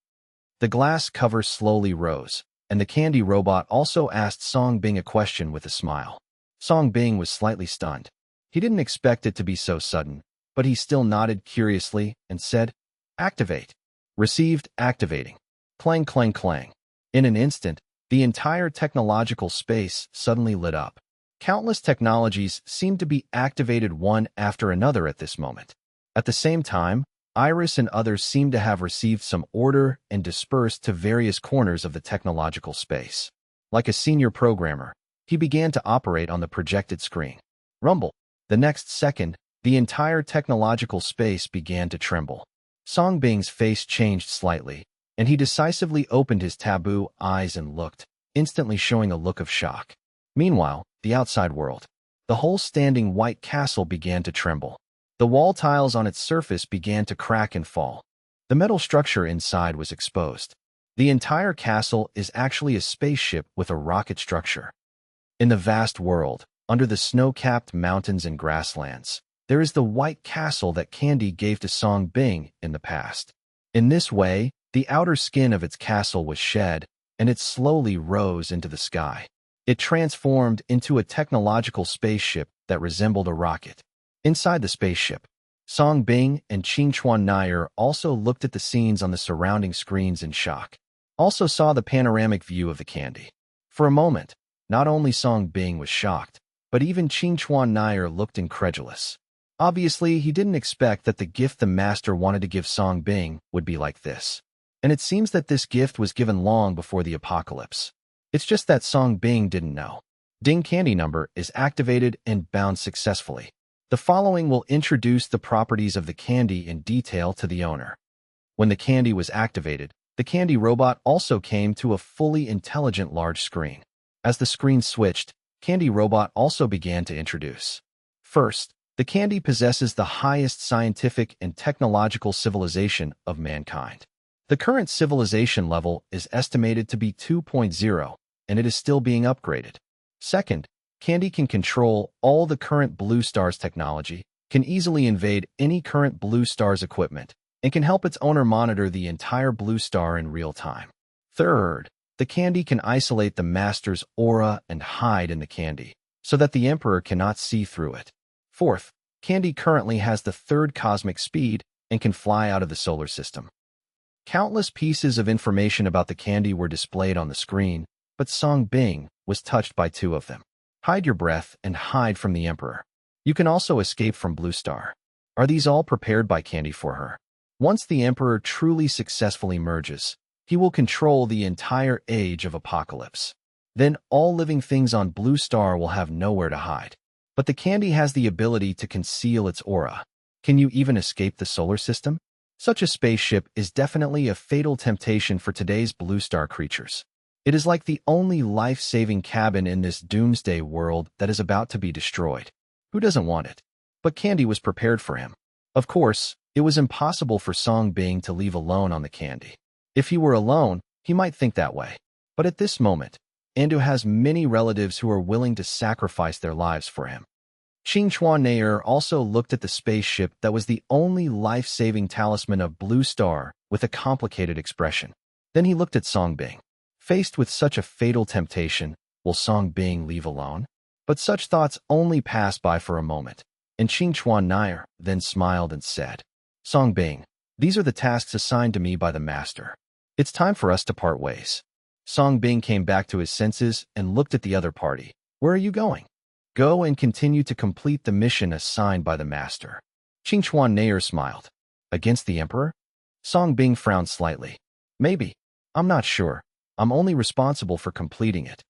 The glass cover slowly rose, and the Candy robot also asked Song Bing a question with a smile. Song Bing was slightly stunned. He didn't expect it to be so sudden, but he still nodded curiously and said, activate. Received, activating. Clang, clang, clang. In an instant, the entire technological space suddenly lit up. Countless technologies seemed to be activated one after another at this moment. At the same time, Iris and others seemed to have received some order and dispersed to various corners of the technological space. Like a senior programmer, he began to operate on the projected screen. Rumble. The next second, the entire technological space began to tremble. Song Bing's face changed slightly, and he decisively opened his taboo eyes and looked, instantly showing a look of shock. Meanwhile, the outside world. The whole standing white castle began to tremble. The wall tiles on its surface began to crack and fall. The metal structure inside was exposed. The entire castle is actually a spaceship with a rocket structure. In the vast world, under the snow-capped mountains and grasslands, there is the white castle that Candy gave to Song Bing in the past. In this way, the outer skin of its castle was shed, and it slowly rose into the sky. It transformed into a technological spaceship that resembled a rocket. Inside the spaceship, Song Bing and Qing Chuan Nair also looked at the scenes on the surrounding screens in shock. Also saw the panoramic view of the candy. For a moment, not only Song Bing was shocked, but even Qing Chuan Nair looked incredulous. Obviously, he didn't expect that the gift the master wanted to give Song Bing would be like this. And it seems that this gift was given long before the apocalypse. It's just that Song Bing didn't know. Ding candy number is activated and bound successfully. The following will introduce the properties of the candy in detail to the owner. When the candy was activated, the candy robot also came to a fully intelligent large screen. As the screen switched, Candy Robot also began to introduce. First, the candy possesses the highest scientific and technological civilization of mankind. The current civilization level is estimated to be 2.0, and it is still being upgraded. Second, Candy can control all the current Blue Star's technology, can easily invade any current Blue Star's equipment, and can help its owner monitor the entire Blue Star in real time. Third, the candy can isolate the master's aura and hide in the candy, so that the Emperor cannot see through it. Fourth, Candy currently has the third cosmic speed and can fly out of the solar system. Countless pieces of information about the candy were displayed on the screen, but Song Bing was touched by two of them. Hide your breath and hide from the Emperor. You can also escape from Blue Star. Are these all prepared by Candy for her? Once the Emperor truly successfully merges, he will control the entire age of apocalypse. Then all living things on Blue Star will have nowhere to hide. But the candy has the ability to conceal its aura. Can you even escape the solar system? Such a spaceship is definitely a fatal temptation for today's Blue Star creatures. It is like the only life-saving cabin in this doomsday world that is about to be destroyed. Who doesn't want it? But Candy was prepared for him. Of course, it was impossible for Song Bing to leave alone on the candy. If he were alone, he might think that way. But at this moment, Andu has many relatives who are willing to sacrifice their lives for him. Qing Chuan Nair also looked at the spaceship that was the only life-saving talisman of Blue Star with a complicated expression. Then he looked at Song Bing. Faced with such a fatal temptation, will Song Bing leave alone? But such thoughts only passed by for a moment, and Qing Chuan Nair then smiled and said, Song Bing, these are the tasks assigned to me by the master. It's time for us to part ways. Song Bing came back to his senses and looked at the other party. Where are you going? Go and continue to complete the mission assigned by the master. Qing Chuan Nair smiled. Against the Emperor? Song Bing frowned slightly. Maybe. I'm not sure. I'm only responsible for completing it.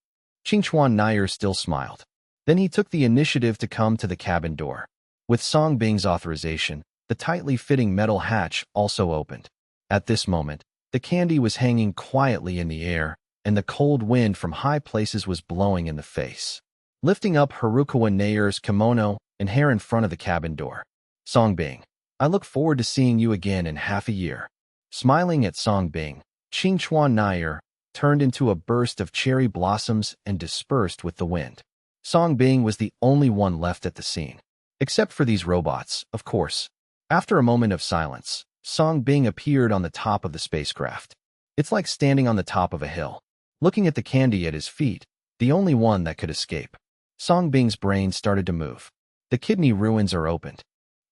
Qing Chuan Nair still smiled. Then he took the initiative to come to the cabin door. With Song Bing's authorization, the tightly fitting metal hatch also opened. At this moment, the candy was hanging quietly in the air, and the cold wind from high places was blowing in the face, lifting up Harukawa Nair's kimono and hair in front of the cabin door. Song Bing, I look forward to seeing you again in half a year. Smiling at Song Bing, Qing Chuan Nair turned into a burst of cherry blossoms and dispersed with the wind. Song Bing was the only one left at the scene. Except for these robots, of course. After a moment of silence, Song Bing appeared on the top of the spacecraft. It's like standing on the top of a hill, looking at the candy at his feet, the only one that could escape. Song Bing's brain started to move. The kidney ruins are opened.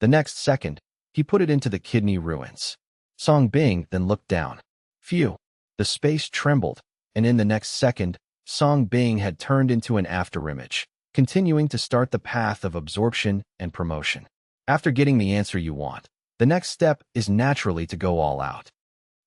The next second, he put it into the kidney ruins. Song Bing then looked down. Phew. The space trembled, and in the next second, Song Bing had turned into an afterimage, continuing to start the path of absorption and promotion. After getting the answer you want, the next step is naturally to go all out.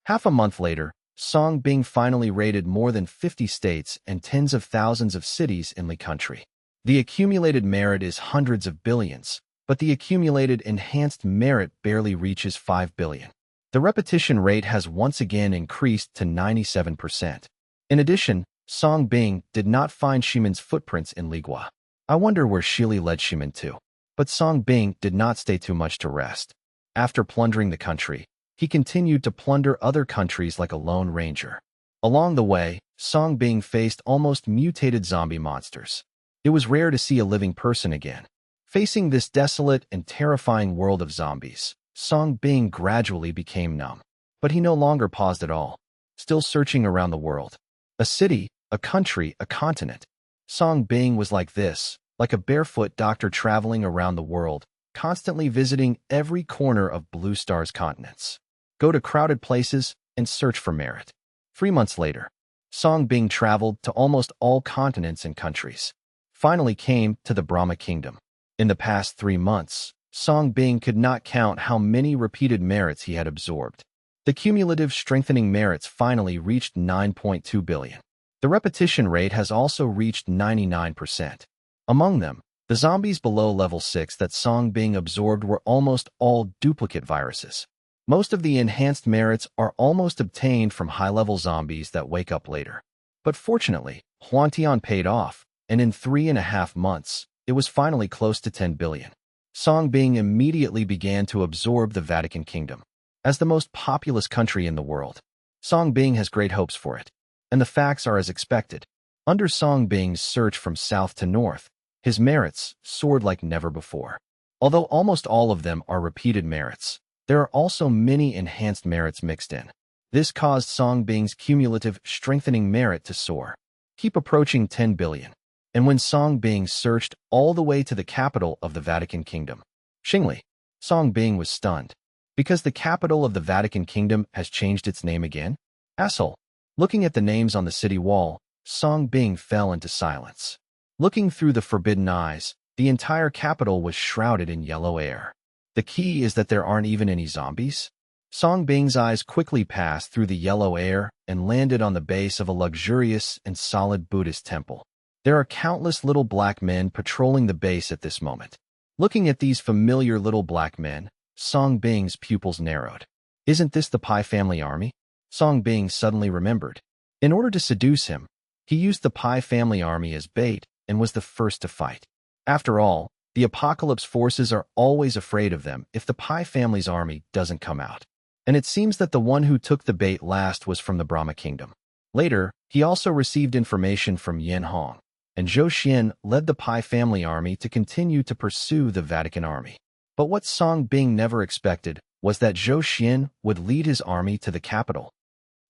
Half a month later, Song Bing finally raided more than 50 states and tens of thousands of cities in the country. The accumulated merit is hundreds of billions, but the accumulated enhanced merit barely reaches 5 billion. The repetition rate has once again increased to 97%. In addition, Song Bing did not find Shimon's footprints in Ligua. I wonder where Shili led Shimon to. But Song Bing did not stay too much to rest. After plundering the country, he continued to plunder other countries like a lone ranger. Along the way, Song Bing faced almost mutated zombie monsters. It was rare to see a living person again. Facing this desolate and terrifying world of zombies, Song Bing gradually became numb. But he no longer paused at all, still searching around the world. A city, a country, a continent. Song Bing was like this, like a barefoot doctor traveling around the world, constantly visiting every corner of Blue Star's continents. Go to crowded places and search for merit. 3 months later, Song Bing traveled to almost all continents and countries. Finally came to the Brahma Kingdom. In the past 3 months, Song Bing could not count how many repeated merits he had absorbed. The cumulative strengthening merits finally reached 9.2 billion. The repetition rate has also reached 99%. Among them, the zombies below level 6 that Song Bing absorbed were almost all duplicate viruses. Most of the enhanced merits are almost obtained from high-level zombies that wake up later. But fortunately, Huantian paid off, and in 3.5 months, it was finally close to 10 billion. Song Bing immediately began to absorb the Vatican Kingdom. As the most populous country in the world, Song Bing has great hopes for it. And the facts are as expected. Under Song Bing's search from south to north, his merits soared like never before. Although almost all of them are repeated merits, there are also many enhanced merits mixed in. This caused Song Bing's cumulative strengthening merit to soar, keep approaching 10 billion. And when Song Bing searched all the way to the capital of the Vatican Kingdom, Xingli, Song Bing was stunned. Because the capital of the Vatican Kingdom has changed its name again? Asshole. Looking at the names on the city wall, Song Bing fell into silence. Looking through the forbidden eyes, the entire capital was shrouded in yellow air. The key is that there aren't even any zombies? Song Bing's eyes quickly passed through the yellow air and landed on the base of a luxurious and solid Buddhist temple. There are countless little black men patrolling the base at this moment. Looking at these familiar little black men, Song Bing's pupils narrowed. Isn't this the Pai family army? Song Bing suddenly remembered. In order to seduce him, he used the Pai family army as bait and was the first to fight. After all, the Apocalypse forces are always afraid of them if the Pai family's army doesn't come out. And it seems that the one who took the bait last was from the Brahma Kingdom. Later, he also received information from Yin Hong, and Zhou Xian led the Pai family army to continue to pursue the Vatican army. But what Song Bing never expected was that Zhou Xian would lead his army to the capital.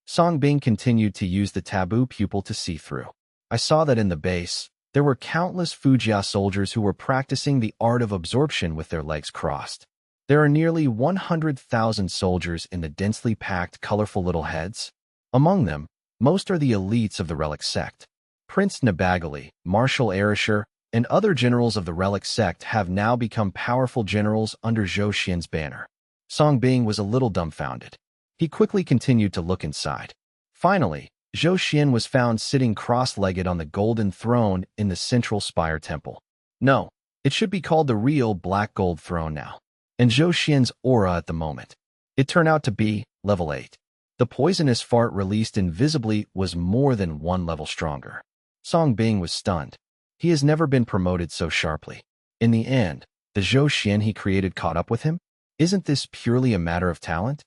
Song Bing continued to use the taboo pupil to see through. I saw that in the base, there were countless Fujia soldiers who were practicing the art of absorption with their legs crossed. There are nearly 100,000 soldiers in the densely packed, colorful little heads. Among them, most are the elites of the Relic sect. Prince Nabagali, Marshal Arisher, and other generals of the Relic sect have now become powerful generals under Zhou Xian's banner. Song Bing was a little dumbfounded. He quickly continued to look inside. Finally, Zhou Xian was found sitting cross-legged on the golden throne in the central spire temple. No, it should be called the real black gold throne now. And Zhou Xian's aura at the moment. It turned out to be level 8. The poisonous fart released invisibly was more than 1 level stronger. Song Bing was stunned. He has never been promoted so sharply. In the end, the Zhou Xian he created caught up with him? Isn't this purely a matter of talent?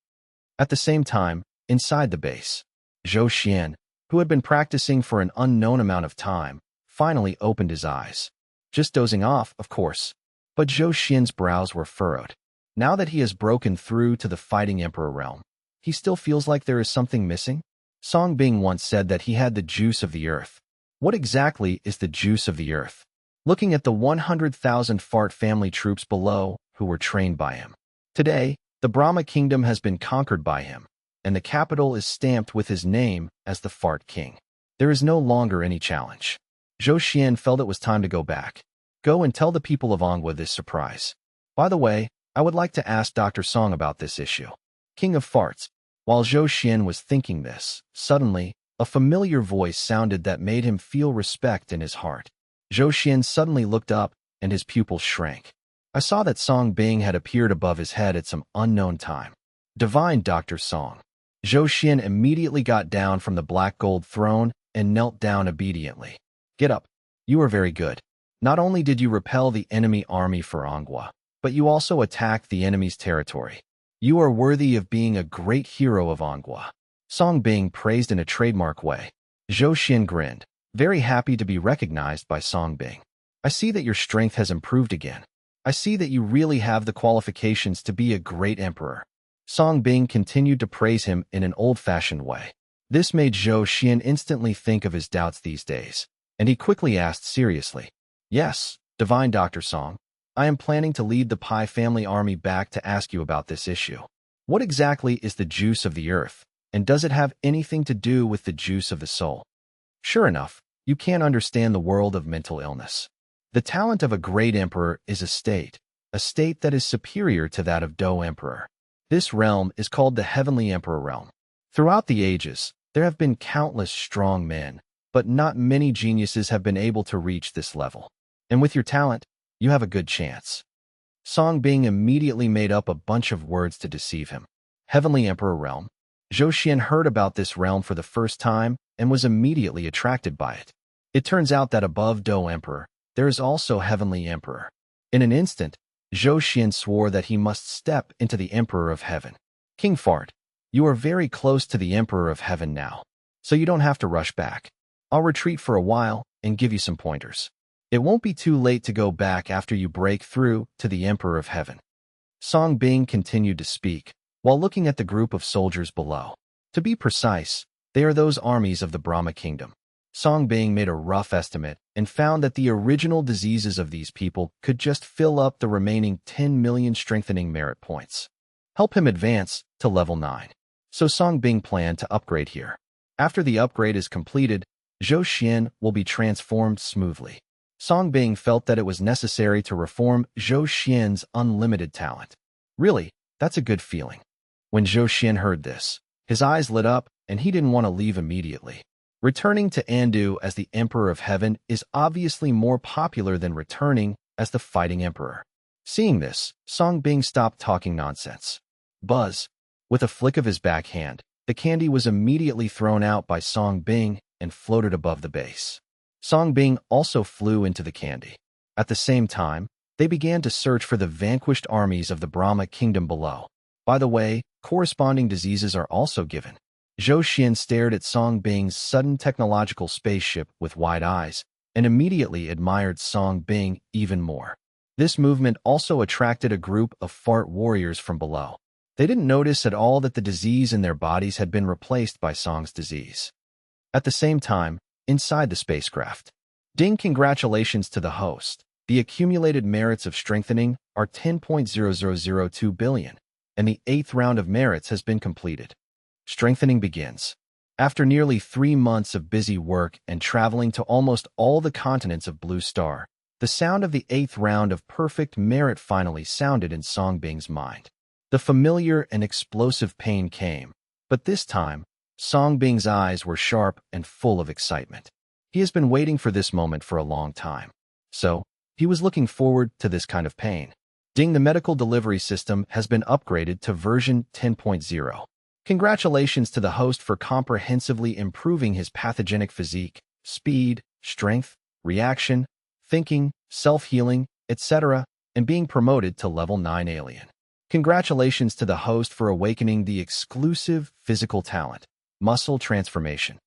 At the same time, inside the base, Zhou Xian, who had been practicing for an unknown amount of time, finally opened his eyes. Just dozing off, of course. But Zhou Xian's brows were furrowed. Now that he has broken through to the Fighting Emperor realm, he still feels like there is something missing? Song Bing once said that he had the juice of the earth. What exactly is the juice of the earth? Looking at the 100,000 Fart family troops below who were trained by him. Today, the Brahma Kingdom has been conquered by him, and the capital is stamped with his name as the Fart King. There is no longer any challenge. Zhou Xian felt it was time to go back. Go and tell the people of Anghua this surprise. By the way, I would like to ask Dr. Song about this issue. King of Farts. While Zhou Xian was thinking this, suddenly, a familiar voice sounded that made him feel respect in his heart. Zhou Xian suddenly looked up, and his pupils shrank. I saw that Song Bing had appeared above his head at some unknown time. Divine Dr. Song. Zhou Xian immediately got down from the black gold throne and knelt down obediently. Get up. You are very good. Not only did you repel the enemy army for Anghua, but you also attacked the enemy's territory. You are worthy of being a great hero of Anghua. Song Bing praised in a trademark way. Zhou Xian grinned, very happy to be recognized by Song Bing. I see that your strength has improved again. I see that you really have the qualifications to be a great emperor. Song Bing continued to praise him in an old-fashioned way. This made Zhou Xian instantly think of his doubts these days, and he quickly asked seriously, Yes, Divine Dr. Song, I am planning to lead the Pi family army back to ask you about this issue. What exactly is the juice of the earth, and does it have anything to do with the juice of the soul? Sure enough, you can't understand the world of mental illness. The talent of a great emperor is a state that is superior to that of Do Emperor. This realm is called the Heavenly Emperor realm. Throughout the ages, there have been countless strong men, but not many geniuses have been able to reach this level. And with your talent, you have a good chance. Song Bing immediately made up a bunch of words to deceive him. Heavenly Emperor realm. Zhou Xian heard about this realm for the first time and was immediately attracted by it. It turns out that above Do Emperor, there is also Heavenly Emperor. In an instant, Zhou Xian swore that he must step into the Emperor of Heaven. King Fart, you are very close to the Emperor of Heaven now, so you don't have to rush back. I'll retreat for a while and give you some pointers. It won't be too late to go back after you break through to the Emperor of Heaven. Song Bing continued to speak, while looking at the group of soldiers below. To be precise, they are those armies of the Brahma Kingdom. Song Bing made a rough estimate and found that the original diseases of these people could just fill up the remaining 10 million strengthening merit points. Help him advance to level 9. So Song Bing planned to upgrade here. After the upgrade is completed, Zhou Xian will be transformed smoothly. Song Bing felt that it was necessary to reform Zhou Xian's unlimited talent. Really, that's a good feeling. When Zhou Xian heard this, his eyes lit up and he didn't want to leave immediately. Returning to Andu as the Emperor of Heaven is obviously more popular than returning as the Fighting Emperor. Seeing this, Song Bing stopped talking nonsense. Buzz! With a flick of his backhand, the candy was immediately thrown out by Song Bing and floated above the base. Song Bing also flew into the candy. At the same time, they began to search for the vanquished armies of the Brahma Kingdom below. By the way, corresponding diseases are also given. Zhou Xian stared at Song Bing's sudden technological spaceship with wide eyes and immediately admired Song Bing even more. This movement also attracted a group of fart warriors from below. They didn't notice at all that the disease in their bodies had been replaced by Song's disease. At the same time, inside the spacecraft. Ding, congratulations to the host. The accumulated merits of strengthening are 10.0002 billion, and the 8th round of merits has been completed. Strengthening begins. After nearly 3 months of busy work and traveling to almost all the continents of Blue Star, the sound of the 8th round of perfect merit finally sounded in Song Bing's mind. The familiar and explosive pain came, but this time, Song Bing's eyes were sharp and full of excitement. He has been waiting for this moment for a long time. So, he was looking forward to this kind of pain. Ding, the medical delivery system has been upgraded to version 10.0. Congratulations to the host for comprehensively improving his pathogenic physique, speed, strength, reaction, thinking, self-healing, etc., and being promoted to level 9 alien. Congratulations to the host for awakening the exclusive physical talent, muscle transformation.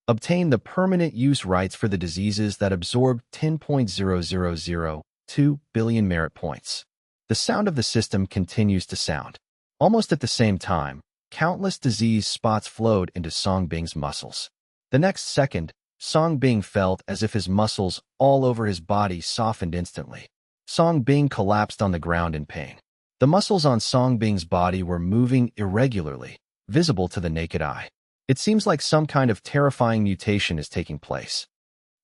Obtain the permanent use rights for the diseases that absorb 10.0002 billion merit points. The sound of the system continues to sound. Almost at the same time, countless disease spots flowed into Song Bing's muscles. The next second, Song Bing felt as if his muscles all over his body softened instantly. Song Bing collapsed on the ground in pain. The muscles on Song Bing's body were moving irregularly, visible to the naked eye. It seems like some kind of terrifying mutation is taking place.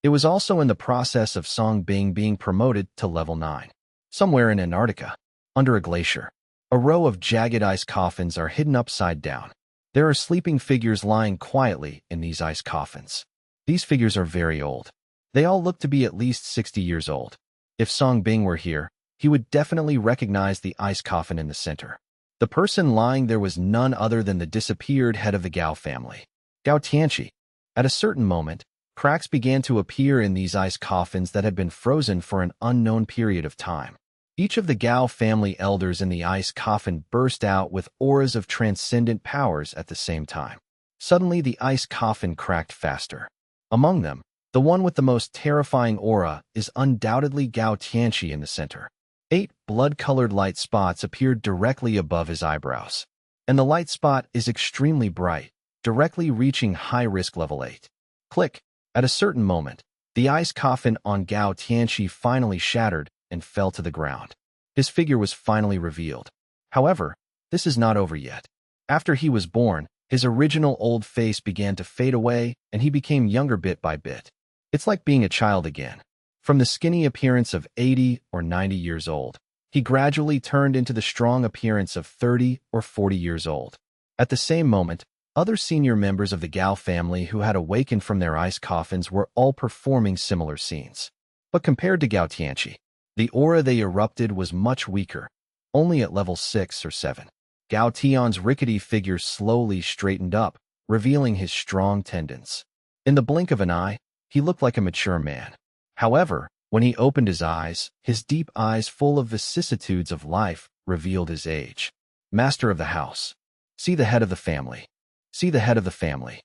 It was also in the process of Song Bing being promoted to level 9. Somewhere in Antarctica, under a glacier, a row of jagged ice coffins are hidden upside down. There are sleeping figures lying quietly in these ice coffins. These figures are very old. They all look to be at least 60 years old. If Song Bing were here, he would definitely recognize the ice coffin in the center. The person lying there was none other than the disappeared head of the Gao family, Gao Tianqi. At a certain moment, cracks began to appear in these ice coffins that had been frozen for an unknown period of time. Each of the Gao family elders in the ice coffin burst out with auras of transcendent powers at the same time. Suddenly, the ice coffin cracked faster. Among them, the one with the most terrifying aura is undoubtedly Gao Tianqi in the center. 8 blood-colored light spots appeared directly above his eyebrows. And the light spot is extremely bright, directly reaching high-risk level 8. Click! At a certain moment, the ice coffin on Gao Tianqi finally shattered and fell to the ground. His figure was finally revealed. However, this is not over yet. After he was born, his original old face began to fade away and he became younger bit by bit. It's like being a child again. From the skinny appearance of 80 or 90 years old, he gradually turned into the strong appearance of 30 or 40 years old. At the same moment, other senior members of the Gao family who had awakened from their ice coffins were all performing similar scenes. But compared to Gao Tianqi, the aura they erupted was much weaker, only at level 6 or 7. Gao Tian's rickety figure slowly straightened up, revealing his strong tendons. In the blink of an eye, he looked like a mature man. However, when he opened his deep eyes full of vicissitudes of life revealed his age. Master of the house. See the head of the family. See the head of the family.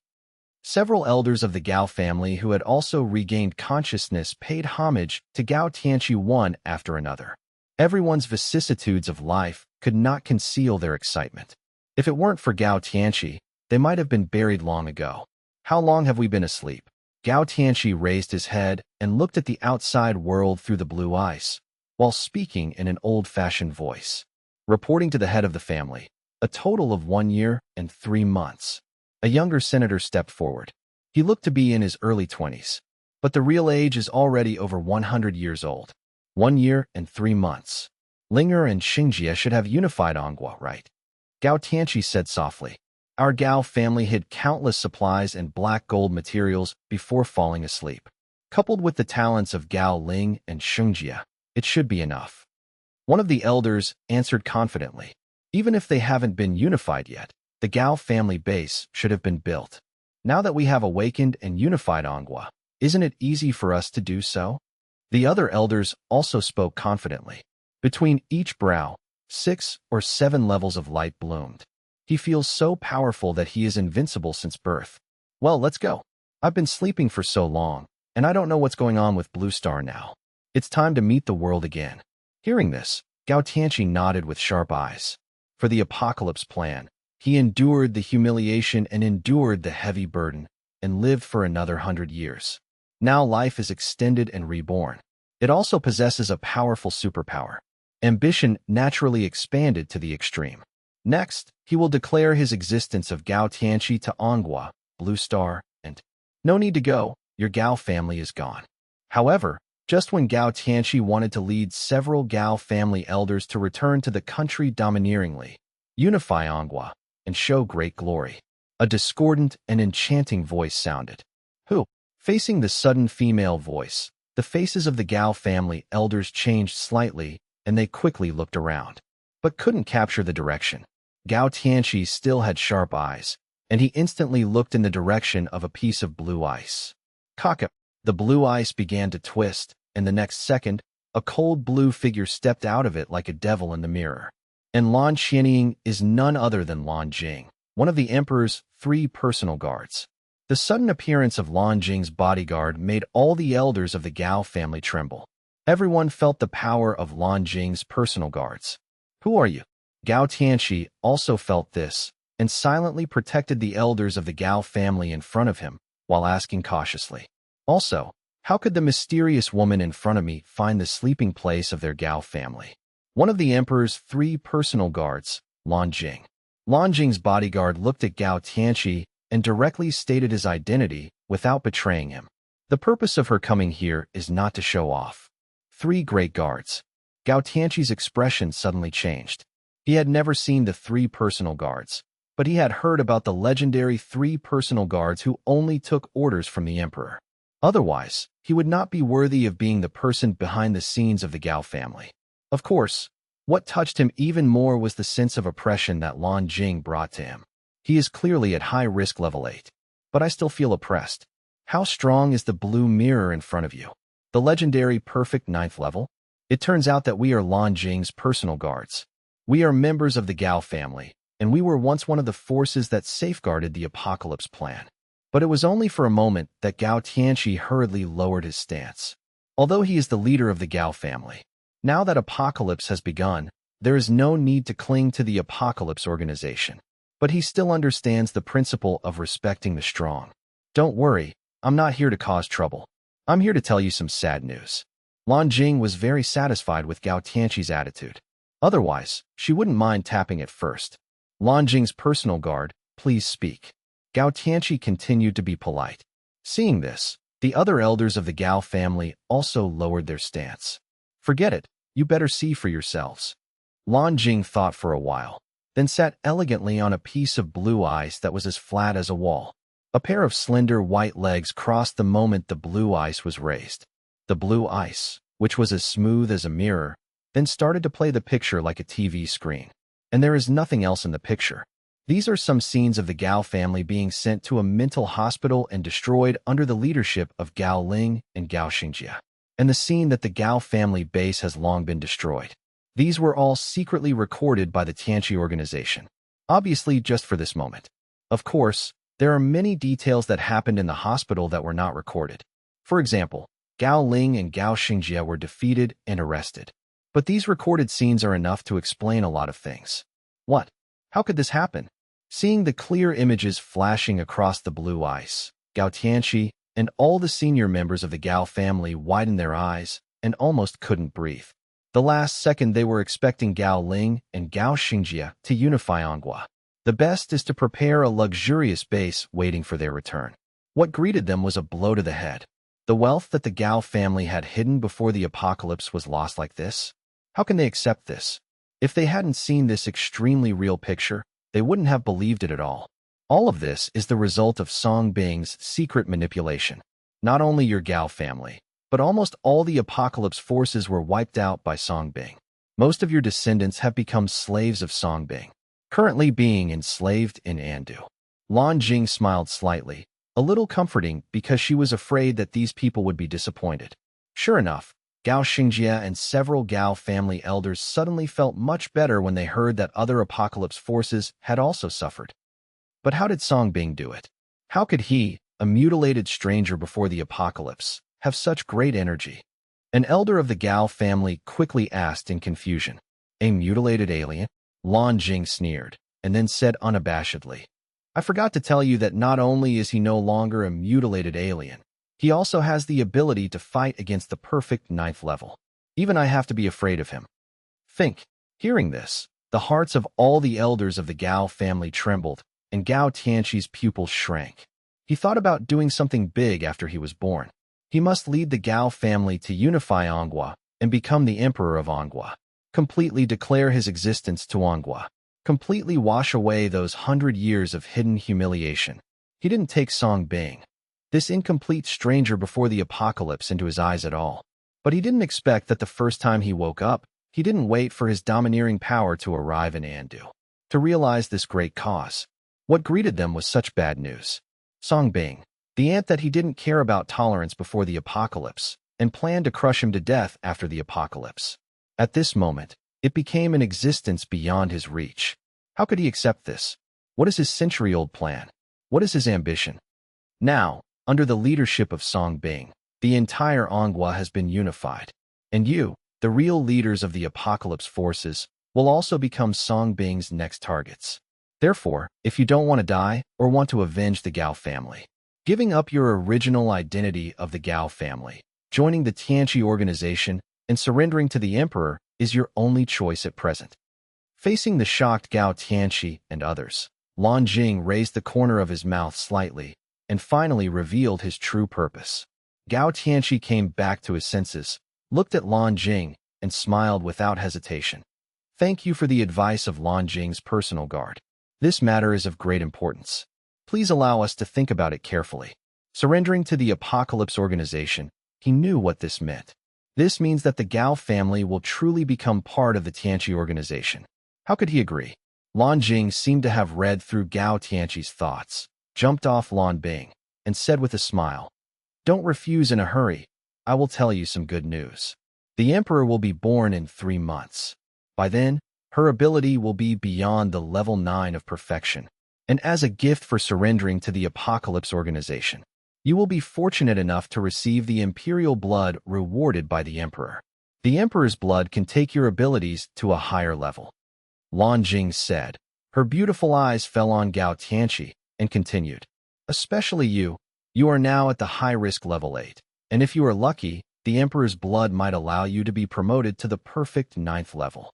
Several elders of the Gao family who had also regained consciousness paid homage to Gao Tianqi one after another. Everyone's vicissitudes of life could not conceal their excitement. If it weren't for Gao Tianqi, they might have been buried long ago. How long have we been asleep? Gao Tianqi raised his head and looked at the outside world through the blue ice, while speaking in an old-fashioned voice. Reporting to the head of the family, a total of 1 year and 3 months. A younger senator stepped forward. He looked to be in his early 20s, but the real age is already over 100 years old. 1 year and 3 months. Linger and Xingjie should have unified Anghua, right? Gao Tianqi said softly. Our Gao family hid countless supplies and black gold materials before falling asleep. Coupled with the talents of Gao Ling and Xingjie, it should be enough. One of the elders answered confidently. Even if they haven't been unified yet, the Gao family base should have been built. Now that we have awakened and unified Anghua, isn't it easy for us to do so? The other elders also spoke confidently. Between each brow, 6 or 7 levels of light bloomed. He feels so powerful that he is invincible since birth. Well, let's go. I've been sleeping for so long, and I don't know what's going on with Blue Star now. It's time to meet the world again. Hearing this, Gao Tianqi nodded with sharp eyes. For the apocalypse plan, he endured the humiliation and endured the heavy burden, and lived for another 100 years. Now life is extended and reborn. It also possesses a powerful superpower. Ambition naturally expanded to the extreme. Next, he will declare his existence of Gao Tianqi to Anghua, Blue Star, and no need to go, your Gao family is gone. However, just when Gao Tianqi wanted to lead several Gao family elders to return to the country domineeringly, unify Anghua, and show great glory, a discordant and enchanting voice sounded. Who? Facing the sudden female voice, the faces of the Gao family elders changed slightly, and they quickly looked around, but couldn't capture the direction. Gao Tianqi still had sharp eyes, and he instantly looked in the direction of a piece of blue ice. Kaka! The blue ice began to twist, and the next second, a cold blue figure stepped out of it like a devil in the mirror. And Lan Xianying is none other than Lan Jing, one of the emperor's 3 personal guards. The sudden appearance of Lan Jing's bodyguard made all the elders of the Gao family tremble. Everyone felt the power of Lan Jing's personal guards. Who are you? Gao Tianqi also felt this, and silently protected the elders of the Gao family in front of him, while asking cautiously. Also, how could the mysterious woman in front of me find the sleeping place of their Gao family? One of the emperor's 3 personal guards, Lan Jing. Lan Jing's bodyguard looked at Gao Tianqi and directly stated his identity without betraying him. The purpose of her coming here is not to show off. 3 great guards. Gao Tianqi's expression suddenly changed. He had never seen the 3 personal guards, but he had heard about the legendary 3 personal guards who only took orders from the emperor. Otherwise, he would not be worthy of being the person behind the scenes of the Gao family. Of course, what touched him even more was the sense of oppression that Lan Jing brought to him. He is clearly at high risk level 8, but I still feel oppressed. How strong is the blue mirror in front of you? The legendary perfect 9th level? It turns out that we are Lan Jing's personal guards. We are members of the Gao family, and we were once one of the forces that safeguarded the apocalypse plan. But it was only for a moment that Gao Tianqi hurriedly lowered his stance. Although he is the leader of the Gao family, now that apocalypse has begun, there is no need to cling to the apocalypse organization. But he still understands the principle of respecting the strong. Don't worry, I'm not here to cause trouble. I'm here to tell you some sad news. Lan Jing was very satisfied with Gao Tianqi's attitude. Otherwise, she wouldn't mind tapping it first. Lan Jing's personal guard, please speak. Gao Tianqi continued to be polite. Seeing this, the other elders of the Gao family also lowered their stance. Forget it, you better see for yourselves. Lan Jing thought for a while, then sat elegantly on a piece of blue ice that was as flat as a wall. A pair of slender white legs crossed the moment the blue ice was raised. The blue ice, which was as smooth as a mirror, then started to play the picture like a TV screen. And there is nothing else in the picture. These are some scenes of the Gao family being sent to a mental hospital and destroyed under the leadership of Gao Ling and Gao Xingjia. And the scene that the Gao family base has long been destroyed. These were all secretly recorded by the Tianqi organization. Obviously just for this moment. Of course, there are many details that happened in the hospital that were not recorded. For example, Gao Ling and Gao Xingjia were defeated and arrested. But these recorded scenes are enough to explain a lot of things. What? How could this happen? Seeing the clear images flashing across the blue ice, Gao Tianqi and all the senior members of the Gao family widened their eyes and almost couldn't breathe. The last second they were expecting Gao Ling and Gao Xingjia to unify Anghua. The best is to prepare a luxurious base waiting for their return. What greeted them was a blow to the head. The wealth that the Gao family had hidden before the apocalypse was lost like this? How can they accept this? If they hadn't seen this extremely real picture, they wouldn't have believed it at all. All of this is the result of Song Bing's secret manipulation. Not only your Gao family, but almost all the apocalypse forces were wiped out by Song Bing. Most of your descendants have become slaves of Song Bing, currently being enslaved in Andu. Lan Jing smiled slightly, a little comforting because she was afraid that these people would be disappointed. Sure enough, Gao Xingjia and several Gao family elders suddenly felt much better when they heard that other apocalypse forces had also suffered. But how did Song Bing do it? How could he, a mutilated stranger before the apocalypse, have such great energy? An elder of the Gao family quickly asked in confusion. A mutilated alien? Lan Jing sneered, and then said unabashedly, I forgot to tell you that not only is he no longer a mutilated alien, he also has the ability to fight against the perfect 9th level. Even I have to be afraid of him. Think. Hearing this, the hearts of all the elders of the Gao family trembled, and Gao Tianqi's pupils shrank. He thought about doing something big after he was born. He must lead the Gao family to unify Anghua and become the emperor of Anghua. Completely declare his existence to Anghua. Completely wash away those 100 years of hidden humiliation. He didn't take Song Bing, this incomplete stranger before the apocalypse, into his eyes at all. But he didn't expect that the first time he woke up, he didn't wait for his domineering power to arrive in Andu. To realize this great cause, what greeted them was such bad news. Song Bing, the ant that he didn't care about tolerance before the apocalypse, and planned to crush him to death after the apocalypse. At this moment, it became an existence beyond his reach. How could he accept this? What is his century-old plan? What is his ambition? Now, under the leadership of Song Bing, the entire Anghua has been unified. And you, the real leaders of the apocalypse forces, will also become Song Bing's next targets. Therefore, if you don't want to die or want to avenge the Gao family, giving up your original identity of the Gao family, joining the Tianqi organization, and surrendering to the emperor is your only choice at present. Facing the shocked Gao Tianqi and others, Lan Jing raised the corner of his mouth slightly and finally revealed his true purpose. Gao Tianqi came back to his senses, looked at Lan Jing, and smiled without hesitation. Thank you for the advice of Lan Jing's personal guard. This matter is of great importance. Please allow us to think about it carefully. Surrendering to the Apocalypse Organization, he knew what this meant. This means that the Gao family will truly become part of the Tianqi organization. How could he agree? Lan Jing seemed to have read through Gao Tianqi's thoughts, jumped off Lan Bing, and said with a smile, "Don't refuse in a hurry. I will tell you some good news. The emperor will be born in 3 months. By then, her ability will be beyond the level 9 of perfection. And as a gift for surrendering to the Apocalypse Organization, you will be fortunate enough to receive the imperial blood rewarded by the emperor. The emperor's blood can take your abilities to a higher level." Lan Jing said. Her beautiful eyes fell on Gao Tianqi and continued, "Especially you. You are now at the high-risk level 8. And if you are lucky, the Emperor's blood might allow you to be promoted to the perfect 9th level.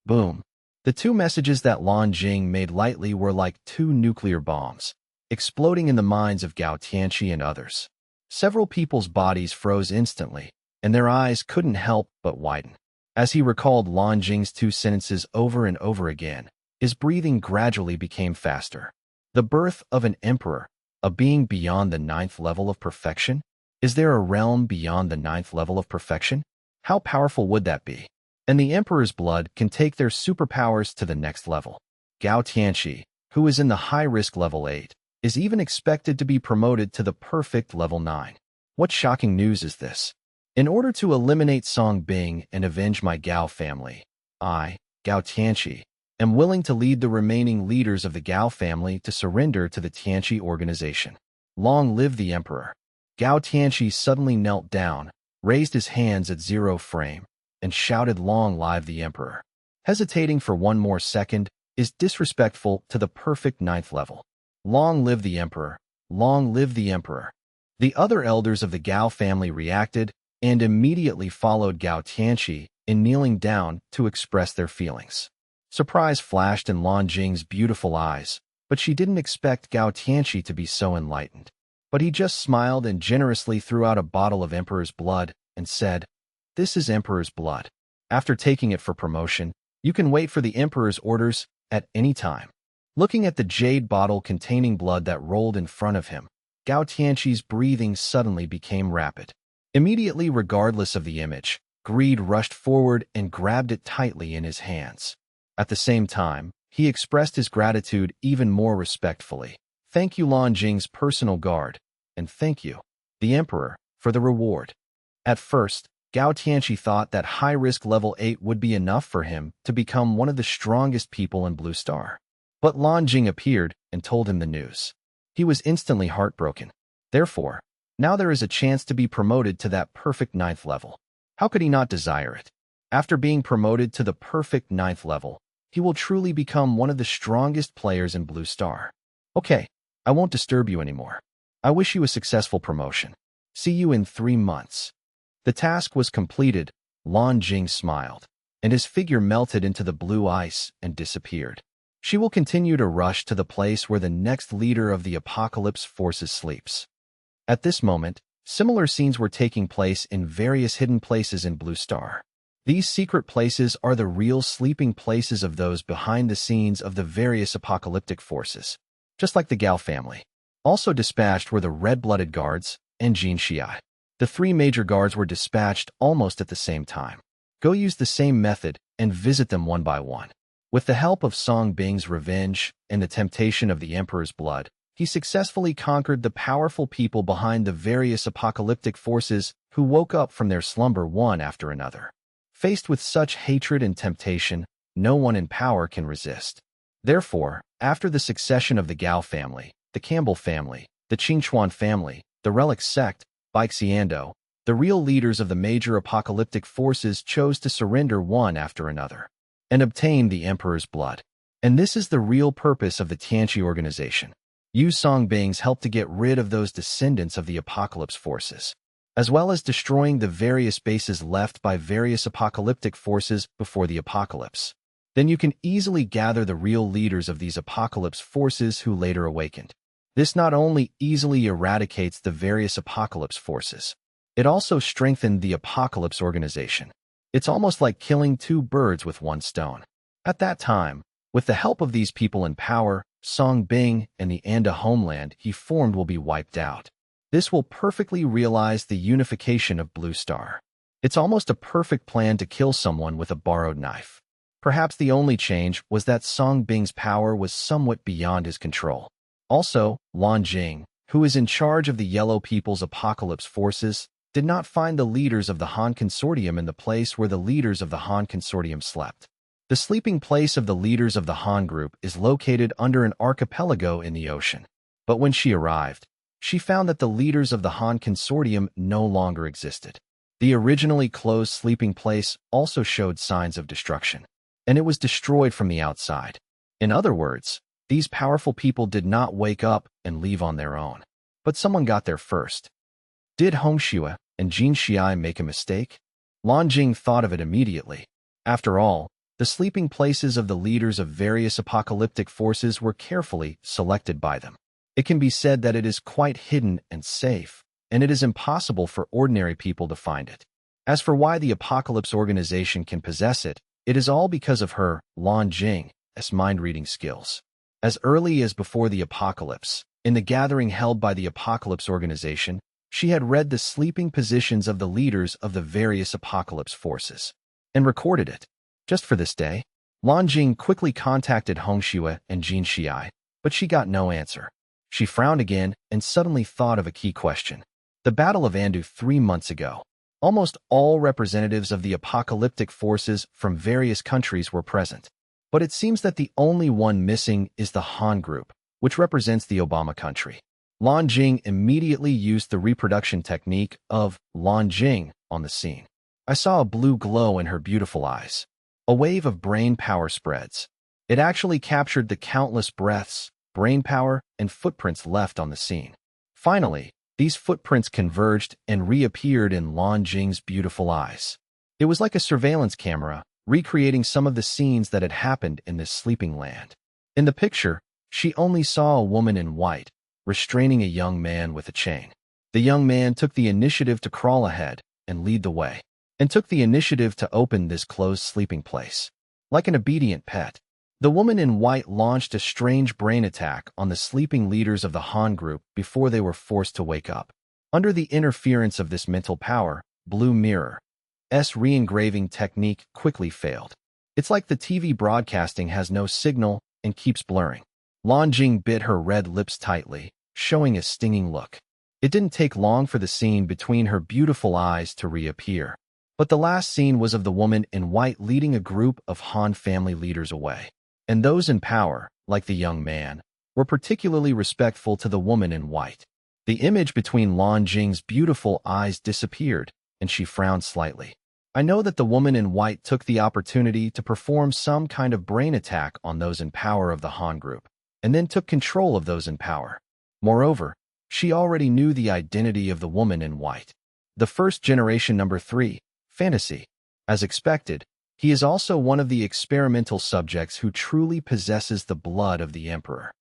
Boom. The two messages that Lan Jing made lightly were like two nuclear bombs, exploding in the minds of Gao Tianqi and others. Several people's bodies froze instantly, and their eyes couldn't help but widen. As he recalled Lan Jing's two sentences over and over again, his breathing gradually became faster. The birth of an emperor, a being beyond the 9th level of perfection? Is there a realm beyond the 9th level of perfection? How powerful would that be? And the emperor's blood can take their superpowers to the next level. Gao Tianqi, who is in the high-risk level 8, is even expected to be promoted to the perfect level 9. What shocking news is this? In order to eliminate Song Bing and avenge my Gao family, I, Gao Tianqi, am willing to lead the remaining leaders of the Gao family to surrender to the Tianqi organization. Long live the emperor. Gao Tianqi suddenly knelt down, raised his hands at 0 frame, and shouted long live the emperor. Hesitating for one more second is disrespectful to the perfect 9th level. Long live the emperor. Long live the emperor. The other elders of the Gao family reacted and immediately followed Gao Tianqi in kneeling down to express their feelings. Surprise flashed in Lan Jing's beautiful eyes, but she didn't expect Gao Tianqi to be so enlightened. But he just smiled and generously threw out a bottle of Emperor's blood and said, "This is Emperor's blood. After taking it for promotion, you can wait for the Emperor's orders at any time." Looking at the jade bottle containing blood that rolled in front of him, Gao Tianqi's breathing suddenly became rapid. Immediately, regardless of the image, greed rushed forward and grabbed it tightly in his hands. At the same time, he expressed his gratitude even more respectfully. "Thank you, Lan Jing's personal guard, and thank you, the Emperor, for the reward." At first, Gao Tianqi thought that high-risk level 8 would be enough for him to become one of the strongest people in Blue Star. But Lan Jing appeared and told him the news. He was instantly heartbroken. Therefore, now there is a chance to be promoted to that perfect 9th level. How could he not desire it? After being promoted to the perfect 9th level, he will truly become one of the strongest players in Blue Star. Okay, I won't disturb you anymore. I wish you a successful promotion. See you in 3 months. The task was completed. Lan Jing smiled, and his figure melted into the blue ice and disappeared. She will continue to rush to the place where the next leader of the apocalypse forces sleeps. At this moment, similar scenes were taking place in various hidden places in Blue Star. These secret places are the real sleeping places of those behind the scenes of the various apocalyptic forces, just like the Gao family. Also dispatched were the red-blooded guards and Jin Xiai. The 3 major guards were dispatched almost at the same time. Go use the same method and visit them one by one. With the help of Song Bing's revenge and the temptation of the Emperor's blood, he successfully conquered the powerful people behind the various apocalyptic forces who woke up from their slumber one after another. Faced with such hatred and temptation, no one in power can resist. Therefore, after the succession of the Gao family, the Campbell family, the Qingchuan family, the Relic sect, Baixiando, the real leaders of the major apocalyptic forces chose to surrender one after another and obtain the Emperor's blood. And this is the real purpose of the Tianqi organization. Yu Songbing's help to get rid of those descendants of the apocalypse forces, as well as destroying the various bases left by various apocalyptic forces before the apocalypse. Then you can easily gather the real leaders of these apocalypse forces who later awakened. This not only easily eradicates the various apocalypse forces, it also strengthened the apocalypse organization. It's almost like killing 2 birds with 1 stone. At that time, with the help of these people in power, Song Bing and the Anda homeland he formed will be wiped out. This will perfectly realize the unification of Blue Star. It's almost a perfect plan to kill someone with a borrowed knife. Perhaps the only change was that Song Bing's power was somewhat beyond his control. Also, Lan Jing, who is in charge of the Yellow People's apocalypse forces, did not find the leaders of the Han Consortium in the place where the leaders of the Han Consortium slept. The sleeping place of the leaders of the Han group is located under an archipelago in the ocean. But when she arrived, she found that the leaders of the Han Consortium no longer existed. The originally closed sleeping place also showed signs of destruction, and it was destroyed from the outside. In other words, these powerful people did not wake up and leave on their own, but someone got there first. Did Hongxue, and Jin Xiai make a mistake? Lan Jing thought of it immediately. After all, the sleeping places of the leaders of various apocalyptic forces were carefully selected by them. It can be said that it is quite hidden and safe, and it is impossible for ordinary people to find it. As for why the Apocalypse organization can possess it, it is all because of her, Lan Jing's mind-reading skills. As early as before the Apocalypse, in the gathering held by the Apocalypse organization, she had read the sleeping positions of the leaders of the various Apocalypse forces and recorded it. Just for this day, Lan Jing quickly contacted Hong Xue and Jin Xiai, but she got no answer. She frowned again and suddenly thought of a key question. The Battle of Andu 3 months ago. Almost all representatives of the apocalyptic forces from various countries were present. But it seems that the only one missing is the Han group, which represents the Obama country. Lan Jing immediately used the reproduction technique of Lan Jing on the scene. I saw a blue glow in her beautiful eyes. A wave of brain power spreads. It actually captured the countless breaths, brain power, and footprints left on the scene. Finally, these footprints converged and reappeared in Lan Jing's beautiful eyes. It was like a surveillance camera, recreating some of the scenes that had happened in this sleeping land. In the picture, she only saw a woman in white, restraining a young man with a chain. The young man took the initiative to crawl ahead and lead the way, and took the initiative to open this closed sleeping place. Like an obedient pet, the woman in white launched a strange brain attack on the sleeping leaders of the Han group before they were forced to wake up. Under the interference of this mental power, Blue Mirror's re-engraving technique quickly failed. It's like the TV broadcasting has no signal and keeps blurring. Lan Jing bit her red lips tightly, showing a stinging look. It didn't take long for the scene between her beautiful eyes to reappear. But the last scene was of the woman in white leading a group of Han family leaders away. And those in power, like the young man, were particularly respectful to the woman in white. The image between Lan Jing's beautiful eyes disappeared, and she frowned slightly. I know that the woman in white took the opportunity to perform some kind of brain attack on those in power of the Han group, and then took control of those in power. Moreover, she already knew the identity of the woman in white. The first generation number 3, fantasy. As expected, he is also one of the experimental subjects who truly possesses the blood of the emperor.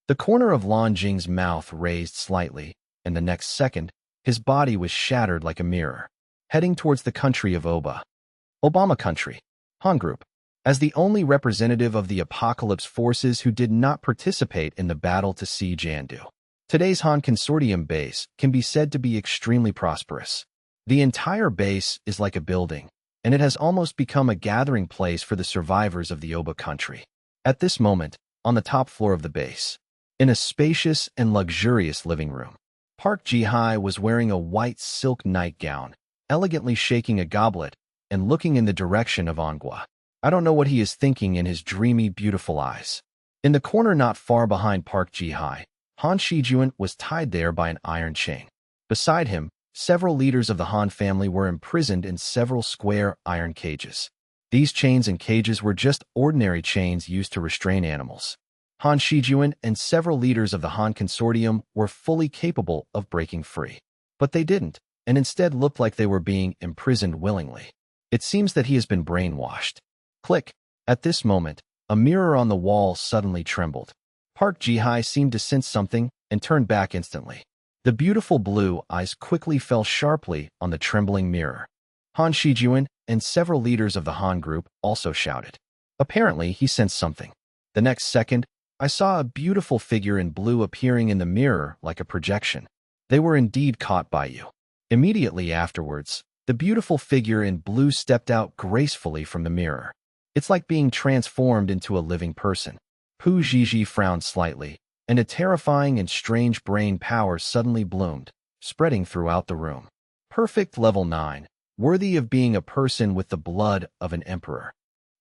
The corner of Lan Jing's mouth raised slightly, and the next second, his body was shattered like a mirror, heading towards the country of Obama country, Han group. As the only representative of the apocalypse forces who did not participate in the battle to siege Andu, today's Han Consortium base can be said to be extremely prosperous. The entire base is like a building, and it has almost become a gathering place for the survivors of the Oba country. At this moment, on the top floor of the base, in a spacious and luxurious living room, Park Ji-hai was wearing a white silk nightgown, elegantly shaking a goblet and looking in the direction of Angua. I don't know what he is thinking in his dreamy, beautiful eyes. In the corner not far behind Park Ji-hai, Han Shijuan was tied there by an iron chain. Beside him, several leaders of the Han family were imprisoned in several square iron cages. These chains and cages were just ordinary chains used to restrain animals. Han Shijuan and several leaders of the Han Consortium were fully capable of breaking free. But they didn't, and instead looked like they were being imprisoned willingly. It seems that he has been brainwashed. Click. At this moment, a mirror on the wall suddenly trembled. Park Ji-hai seemed to sense something and turned back instantly. The beautiful blue eyes quickly fell sharply on the trembling mirror. Han Shijuan and several leaders of the Han group also shouted. Apparently, he sensed something. The next second, I saw a beautiful figure in blue appearing in the mirror like a projection. They were indeed caught by you. Immediately afterwards, the beautiful figure in blue stepped out gracefully from the mirror. It's like being transformed into a living person. Pu Zhizhi frowned slightly, and a terrifying and strange brain power suddenly bloomed, spreading throughout the room. Perfect level 9, worthy of being a person with the blood of an emperor.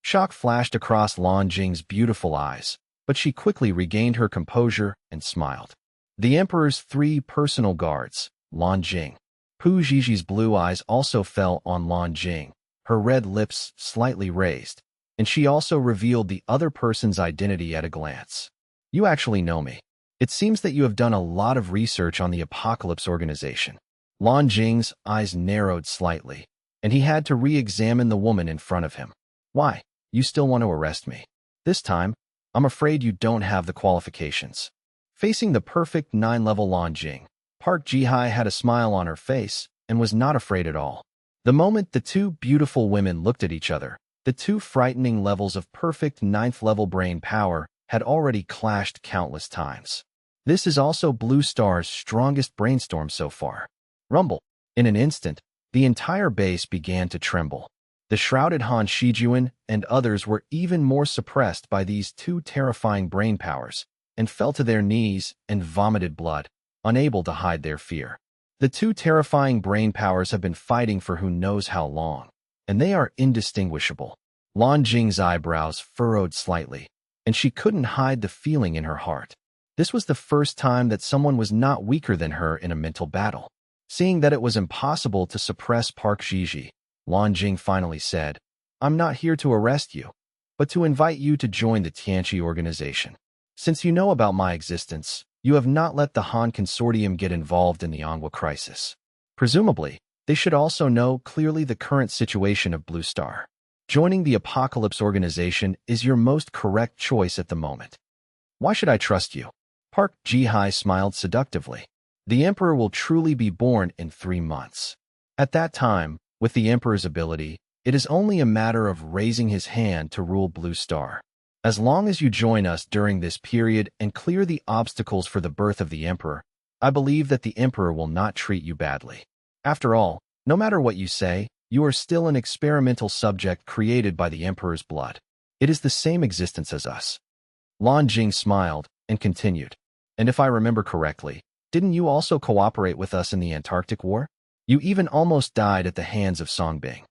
Shock flashed across Lan Jing's beautiful eyes, but she quickly regained her composure and smiled. The emperor's 3 personal guards, Lan Jing. Pu Zhizhi's blue eyes also fell on Lan Jing, her red lips slightly raised, and she also revealed the other person's identity at a glance. You actually know me. It seems that you have done a lot of research on the Apocalypse organization. Lan Jing's eyes narrowed slightly, and he had to re-examine the woman in front of him. Why? You still want to arrest me? This time, I'm afraid you don't have the qualifications. Facing the perfect 9-level Lan Jing, Park Ji-hai had a smile on her face and was not afraid at all. The moment the two beautiful women looked at each other, the two frightening levels of perfect 9th-level brain power had already clashed countless times. This is also Blue Star's strongest brainstorm so far. Rumble. In an instant, the entire base began to tremble. The shrouded Han Shijuan and others were even more suppressed by these two terrifying brain powers and fell to their knees and vomited blood, unable to hide their fear. The two terrifying brain powers have been fighting for who knows how long, and they are indistinguishable. Lan Jing's eyebrows furrowed slightly, and she couldn't hide the feeling in her heart. This was the first time that someone was not weaker than her in a mental battle. Seeing that it was impossible to suppress Park Ji-ji, Lan Jing finally said, I'm not here to arrest you, but to invite you to join the Tianqi organization. Since you know about my existence, you have not let the Han Consortium get involved in the Anhua crisis. Presumably, they should also know clearly the current situation of Blue Star. Joining the Apocalypse organization is your most correct choice at the moment. Why should I trust you? Park Ji-hai smiled seductively. The Emperor will truly be born in 3 months. At that time, with the Emperor's ability, it is only a matter of raising his hand to rule Blue Star. As long as you join us during this period and clear the obstacles for the birth of the Emperor, I believe that the Emperor will not treat you badly. After all, no matter what you say, you are still an experimental subject created by the Emperor's blood. It is the same existence as us. Lan Jing smiled and continued. And if I remember correctly, didn't you also cooperate with us in the Antarctic War? You even almost died at the hands of Songbing.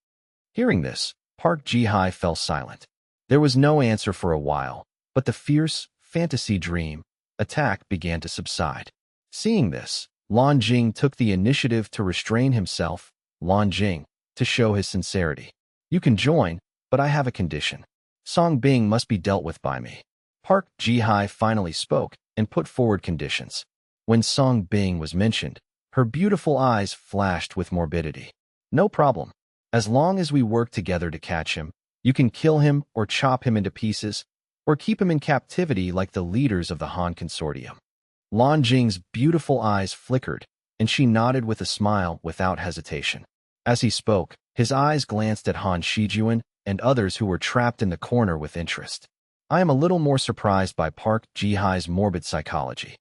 Hearing this, Park Ji-hai fell silent. There was no answer for a while, but the fierce, fantasy dream attack began to subside. Seeing this, Lan Jing took the initiative to restrain himself, Lan Jing, to show his sincerity. You can join, but I have a condition. Songbing must be dealt with by me. Park Ji-hai finally spoke and put forward conditions. When Songbing was mentioned, her beautiful eyes flashed with morbidity. No problem. As long as we work together to catch him, you can kill him or chop him into pieces, or keep him in captivity like the leaders of the Han Consortium. Lan Jing's beautiful eyes flickered, and she nodded with a smile without hesitation. As he spoke, his eyes glanced at Han Shijuan and others who were trapped in the corner with interest. I am a little more surprised by Park Ji-hai's morbid psychology.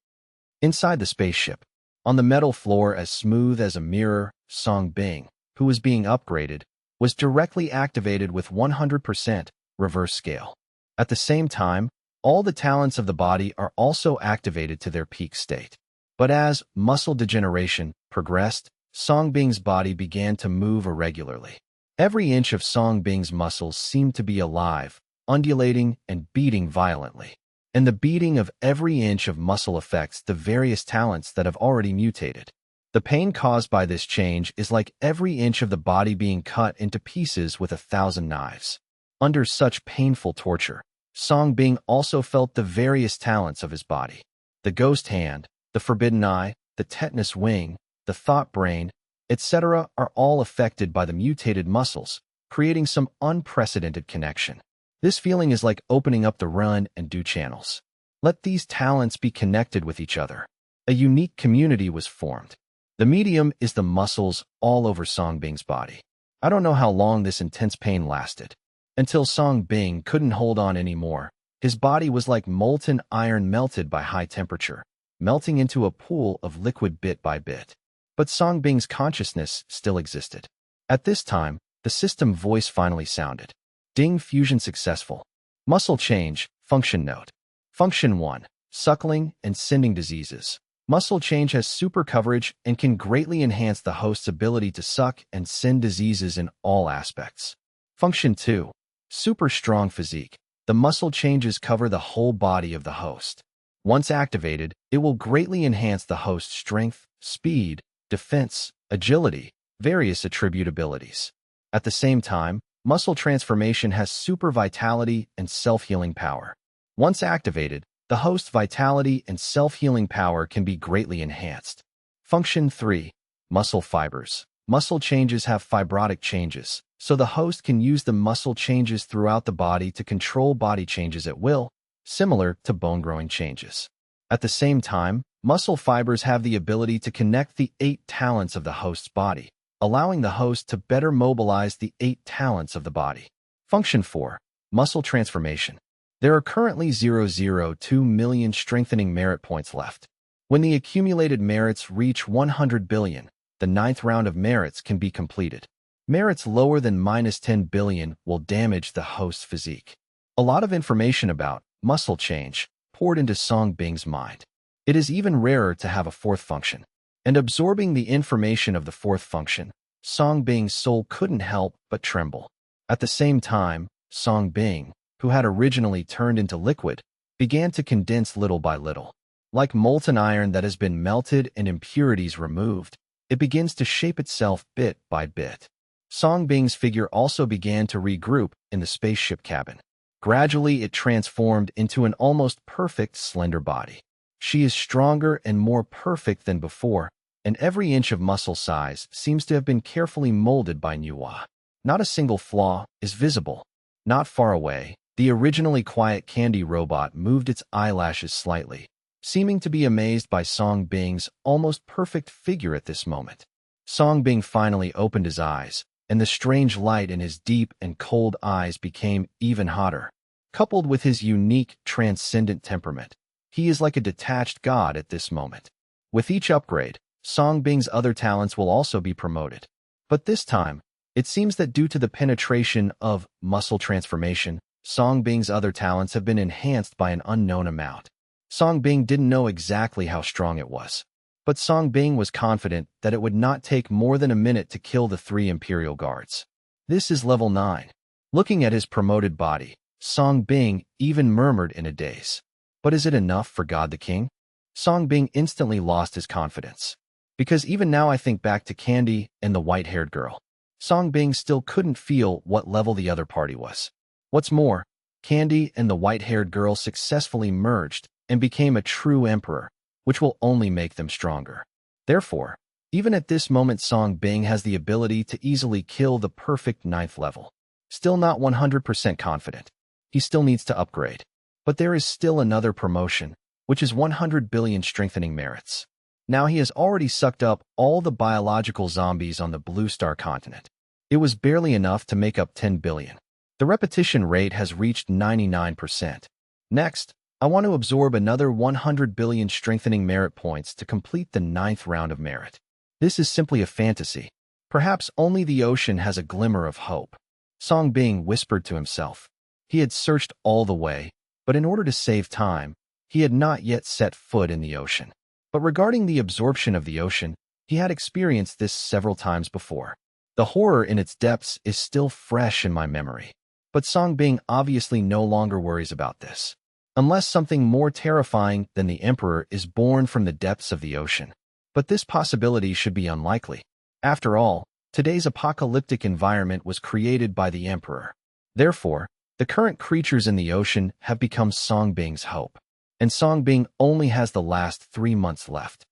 Inside the spaceship, on the metal floor as smooth as a mirror, Songbing, who was being upgraded, was directly activated with 100% reverse scale. At the same time, all the talents of the body are also activated to their peak state. But as muscle degeneration progressed, Songbing's body began to move irregularly. Every inch of Songbing's muscles seemed to be alive, undulating and beating violently. And the beating of every inch of muscle affects the various talents that have already mutated. The pain caused by this change is like every inch of the body being cut into pieces with 1,000 knives. Under such painful torture, Songbing also felt the various talents of his body. The ghost hand, the forbidden eye, the tetanus wing, the thought brain, etc. are all affected by the mutated muscles, creating some unprecedented connection. This feeling is like opening up the run and do channels. Let these talents be connected with each other. A unique community was formed. The medium is the muscles all over Songbing's body. I don't know how long this intense pain lasted. Until Songbing couldn't hold on anymore, his body was like molten iron melted by high temperature, melting into a pool of liquid bit by bit. But Songbing's consciousness still existed. At this time, the system voice finally sounded. Ding fusion successful. Muscle change, function note. Function 1. Suckling and sending diseases. Muscle change has super coverage and can greatly enhance the host's ability to suck and send diseases in all aspects. Function 2. Super strong physique. The muscle changes cover the whole body of the host. Once activated, it will greatly enhance the host's strength, speed, defense, agility, various attribute abilities. At the same time, muscle transformation has super vitality and self-healing power. Once activated, the host's vitality and self-healing power can be greatly enhanced. Function 3. Muscle fibers. Muscle changes have fibrotic changes, so the host can use the muscle changes throughout the body to control body changes at will, similar to bone-growing changes. At the same time, muscle fibers have the ability to connect the 8 talents of the host's body, allowing the host to better mobilize the 8 talents of the body. Function 4. Muscle transformation. There are currently 0.02 million strengthening merit points left. When the accumulated merits reach 100 billion, the 9th round of merits can be completed. Merits lower than -10 billion will damage the host's physique. A lot of information about muscle change poured into Song Bing's mind. It is even rarer to have a 4th function. And absorbing the information of the 4th function, Song Bing's soul couldn't help but tremble. At the same time, Song Bing, who had originally turned into liquid, began to condense little by little. Like molten iron that has been melted and impurities removed, it begins to shape itself bit by bit. Song Bing's figure also began to regroup in the spaceship cabin. Gradually, it transformed into an almost perfect slender body. She is stronger and more perfect than before, and every inch of muscle size seems to have been carefully molded by Manhua. Not a single flaw is visible. Not far away, the originally quiet candy robot moved its eyelashes slightly, seeming to be amazed by Song Bing's almost perfect figure at this moment. Song Bing finally opened his eyes, and the strange light in his deep and cold eyes became even hotter. Coupled with his unique, transcendent temperament, he is like a detached god at this moment. With each upgrade, Song Bing's other talents will also be promoted. But this time, it seems that due to the penetration of muscle transformation, Song Bing's other talents have been enhanced by an unknown amount. Song Bing didn't know exactly how strong it was, but Song Bing was confident that it would not take more than a minute to kill the 3 Imperial Guards. This is level 9. Looking at his promoted body, Song Bing even murmured in a daze. But is it enough for God the King? Song Bing instantly lost his confidence. Because even now I think back to Candy and the white-haired girl. Song Bing still couldn't feel what level the other party was. What's more, Candy and the white-haired girl successfully merged and became a true emperor, which will only make them stronger. Therefore, even at this moment Song Bing has the ability to easily kill the perfect 9th level. Still not 100% confident. He still needs to upgrade. But there is still another promotion, which is 100 billion strengthening merits. Now he has already sucked up all the biological zombies on the Blue Star continent. It was barely enough to make up 10 billion. The repetition rate has reached 99%. Next, I want to absorb another 100 billion strengthening merit points to complete the 9th round of merit. This is simply a fantasy. Perhaps only the ocean has a glimmer of hope. Song Bing whispered to himself. He had searched all the way, but in order to save time, he had not yet set foot in the ocean. But regarding the absorption of the ocean, he had experienced this several times before. The horror in its depths is still fresh in my memory. But Song Bing obviously no longer worries about this. Unless something more terrifying than the Emperor is born from the depths of the ocean. But this possibility should be unlikely. After all, today's apocalyptic environment was created by the Emperor. Therefore, the current creatures in the ocean have become Song Bing's hope. And Song Bing only has the last 3 months left.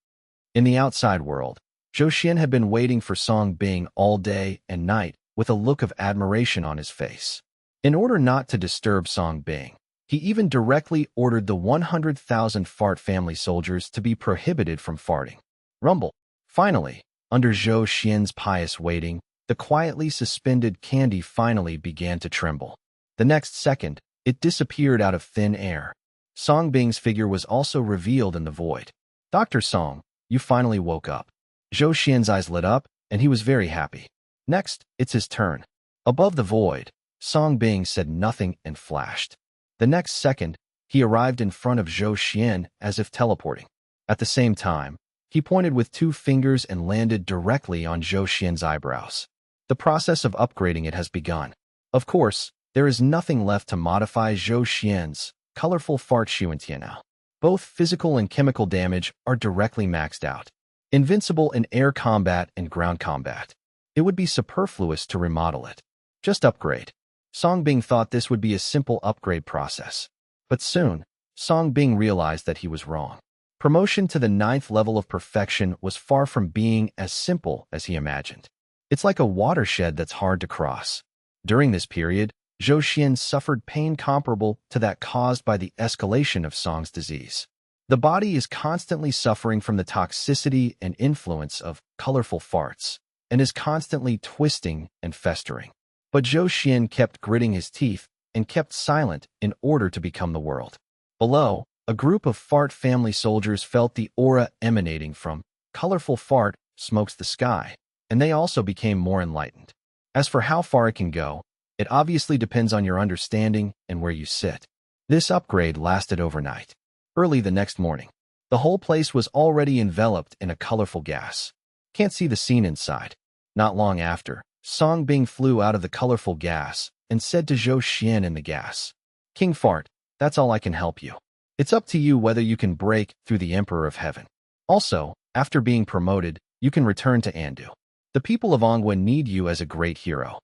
In the outside world, Zhou Xian had been waiting for Song Bing all day and night with a look of admiration on his face. In order not to disturb Song Bing, he even directly ordered the 100,000 fart family soldiers to be prohibited from farting. Rumble. Finally, under Zhou Xian's pious waiting, the quietly suspended candy finally began to tremble. The next second, it disappeared out of thin air. Song Bing's figure was also revealed in the void. Dr. Song, you finally woke up. Zhou Xian's eyes lit up, and he was very happy. Next, it's his turn. Above the void, Song Bing said nothing and flashed. The next second, he arrived in front of Zhou Xian as if teleporting. At the same time, he pointed with 2 fingers and landed directly on Zhou Xian's eyebrows. The process of upgrading it has begun. Of course, there is nothing left to modify Zhou Xian's colorful fart Xuantian now. Both physical and chemical damage are directly maxed out. Invincible in air combat and ground combat. It would be superfluous to remodel it. Just upgrade. Song Bing thought this would be a simple upgrade process. But soon, Song Bing realized that he was wrong. Promotion to the 9th level of perfection was far from being as simple as he imagined. It's like a watershed that's hard to cross. During this period, Zhou Xian suffered pain comparable to that caused by the escalation of Song's disease. The body is constantly suffering from the toxicity and influence of colorful farts, and is constantly twisting and festering. But Zhou Xian kept gritting his teeth and kept silent in order to become the world. Below, a group of fart family soldiers felt the aura emanating from colorful fart smokes the sky, and they also became more enlightened. As for how far it can go, it obviously depends on your understanding and where you sit. This upgrade lasted overnight. Early the next morning, the whole place was already enveloped in a colorful gas. Can't see the scene inside. Not long after, Song Bing flew out of the colorful gas and said to Zhou Xian in the gas, "King Fart, that's all I can help you. It's up to you whether you can break through the Emperor of Heaven. Also, after being promoted, you can return to Andu. The people of Ongwa need you as a great hero."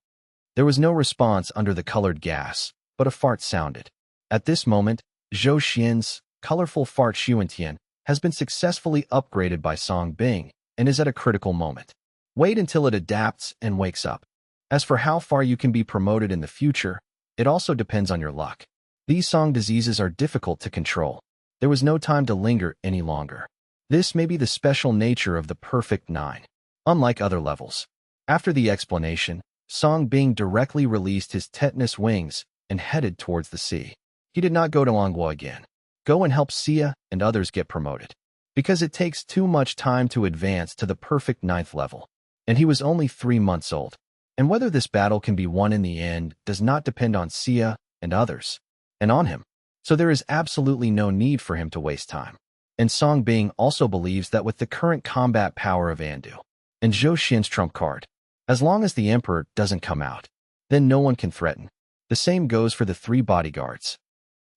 There was no response under the colored gas, but a fart sounded. At this moment, Zhou Xian's colorful fart Xuantian has been successfully upgraded by Song Bing and is at a critical moment. Wait until it adapts and wakes up. As for how far you can be promoted in the future, it also depends on your luck. These Song diseases are difficult to control. There was no time to linger any longer. This may be the special nature of the perfect 9. Unlike other levels. After the explanation, Song Bing directly released his tetanus wings and headed towards the sea. He did not go to Ongwa again. Go and help Sia and others get promoted. Because it takes too much time to advance to the perfect 9th level. And he was only 3 months old. And whether this battle can be won in the end does not depend on Sia and others, and on him. So there is absolutely no need for him to waste time. And Song Bing also believes that with the current combat power of Andu, and Zhou Xian's trump card, as long as the Emperor doesn't come out, then no one can threaten. The same goes for the 3 bodyguards.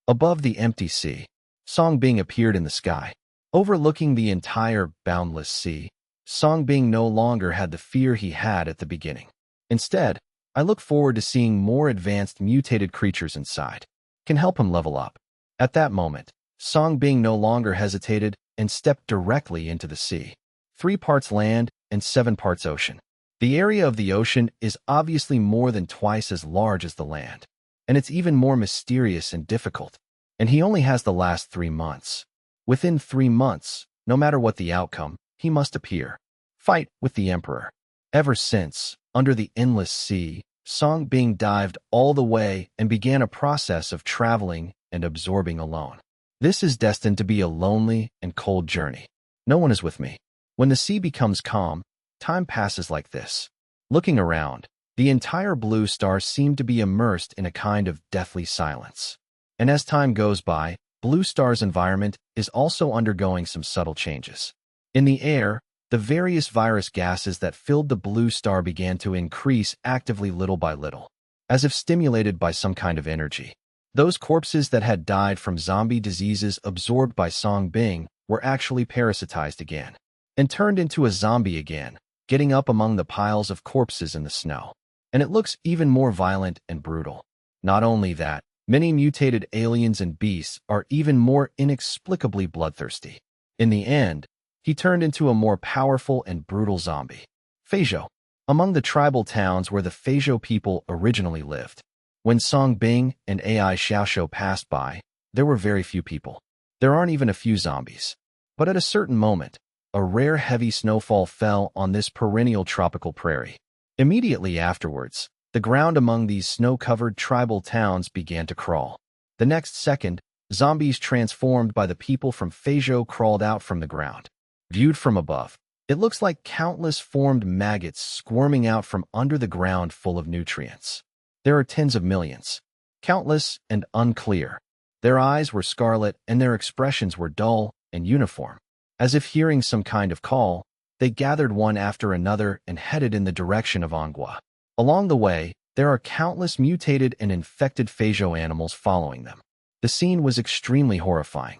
Above the empty sea, Song Bing appeared in the sky. Overlooking the entire boundless sea, Song Bing no longer had the fear he had at the beginning. Instead, I look forward to seeing more advanced mutated creatures inside. Can help him level up. At that moment, Song Bing no longer hesitated and stepped directly into the sea. 3 parts land and 7 parts ocean. The area of the ocean is obviously more than twice as large as the land, and it's even more mysterious and difficult. And he only has the last 3 months. Within 3 months, no matter what the outcome, he must appear. Fight with the Emperor. Ever since, under the endless sea, Song Bing dived all the way and began a process of traveling and absorbing alone. This is destined to be a lonely and cold journey. No one is with me. When the sea becomes calm, time passes like this. Looking around, the entire blue star seemed to be immersed in a kind of deathly silence. And as time goes by, Blue Star's environment is also undergoing some subtle changes. In the air, the various virus gases that filled the blue star began to increase actively little by little, as if stimulated by some kind of energy. Those corpses that had died from zombie diseases absorbed by Song Bing were actually parasitized again, and turned into a zombie again, getting up among the piles of corpses in the snow. And it looks even more violent and brutal. Not only that, many mutated aliens and beasts are even more inexplicably bloodthirsty. In the end, he turned into a more powerful and brutal zombie. Feizhou. Among the tribal towns where the Feizhou people originally lived. When Song Bing and AI Xiaoshou passed by, there were very few people. There aren't even a few zombies. But at a certain moment, a rare heavy snowfall fell on this perennial tropical prairie. Immediately afterwards, the ground among these snow-covered tribal towns began to crawl. The next second, zombies transformed by the people from Feizhou crawled out from the ground. Viewed from above, it looks like countless formed maggots squirming out from under the ground full of nutrients. There are tens of millions. Countless and unclear. Their eyes were scarlet and their expressions were dull and uniform. As if hearing some kind of call, they gathered one after another and headed in the direction of Ongwa. Along the way, there are countless mutated and infected Feizhou animals following them. The scene was extremely horrifying.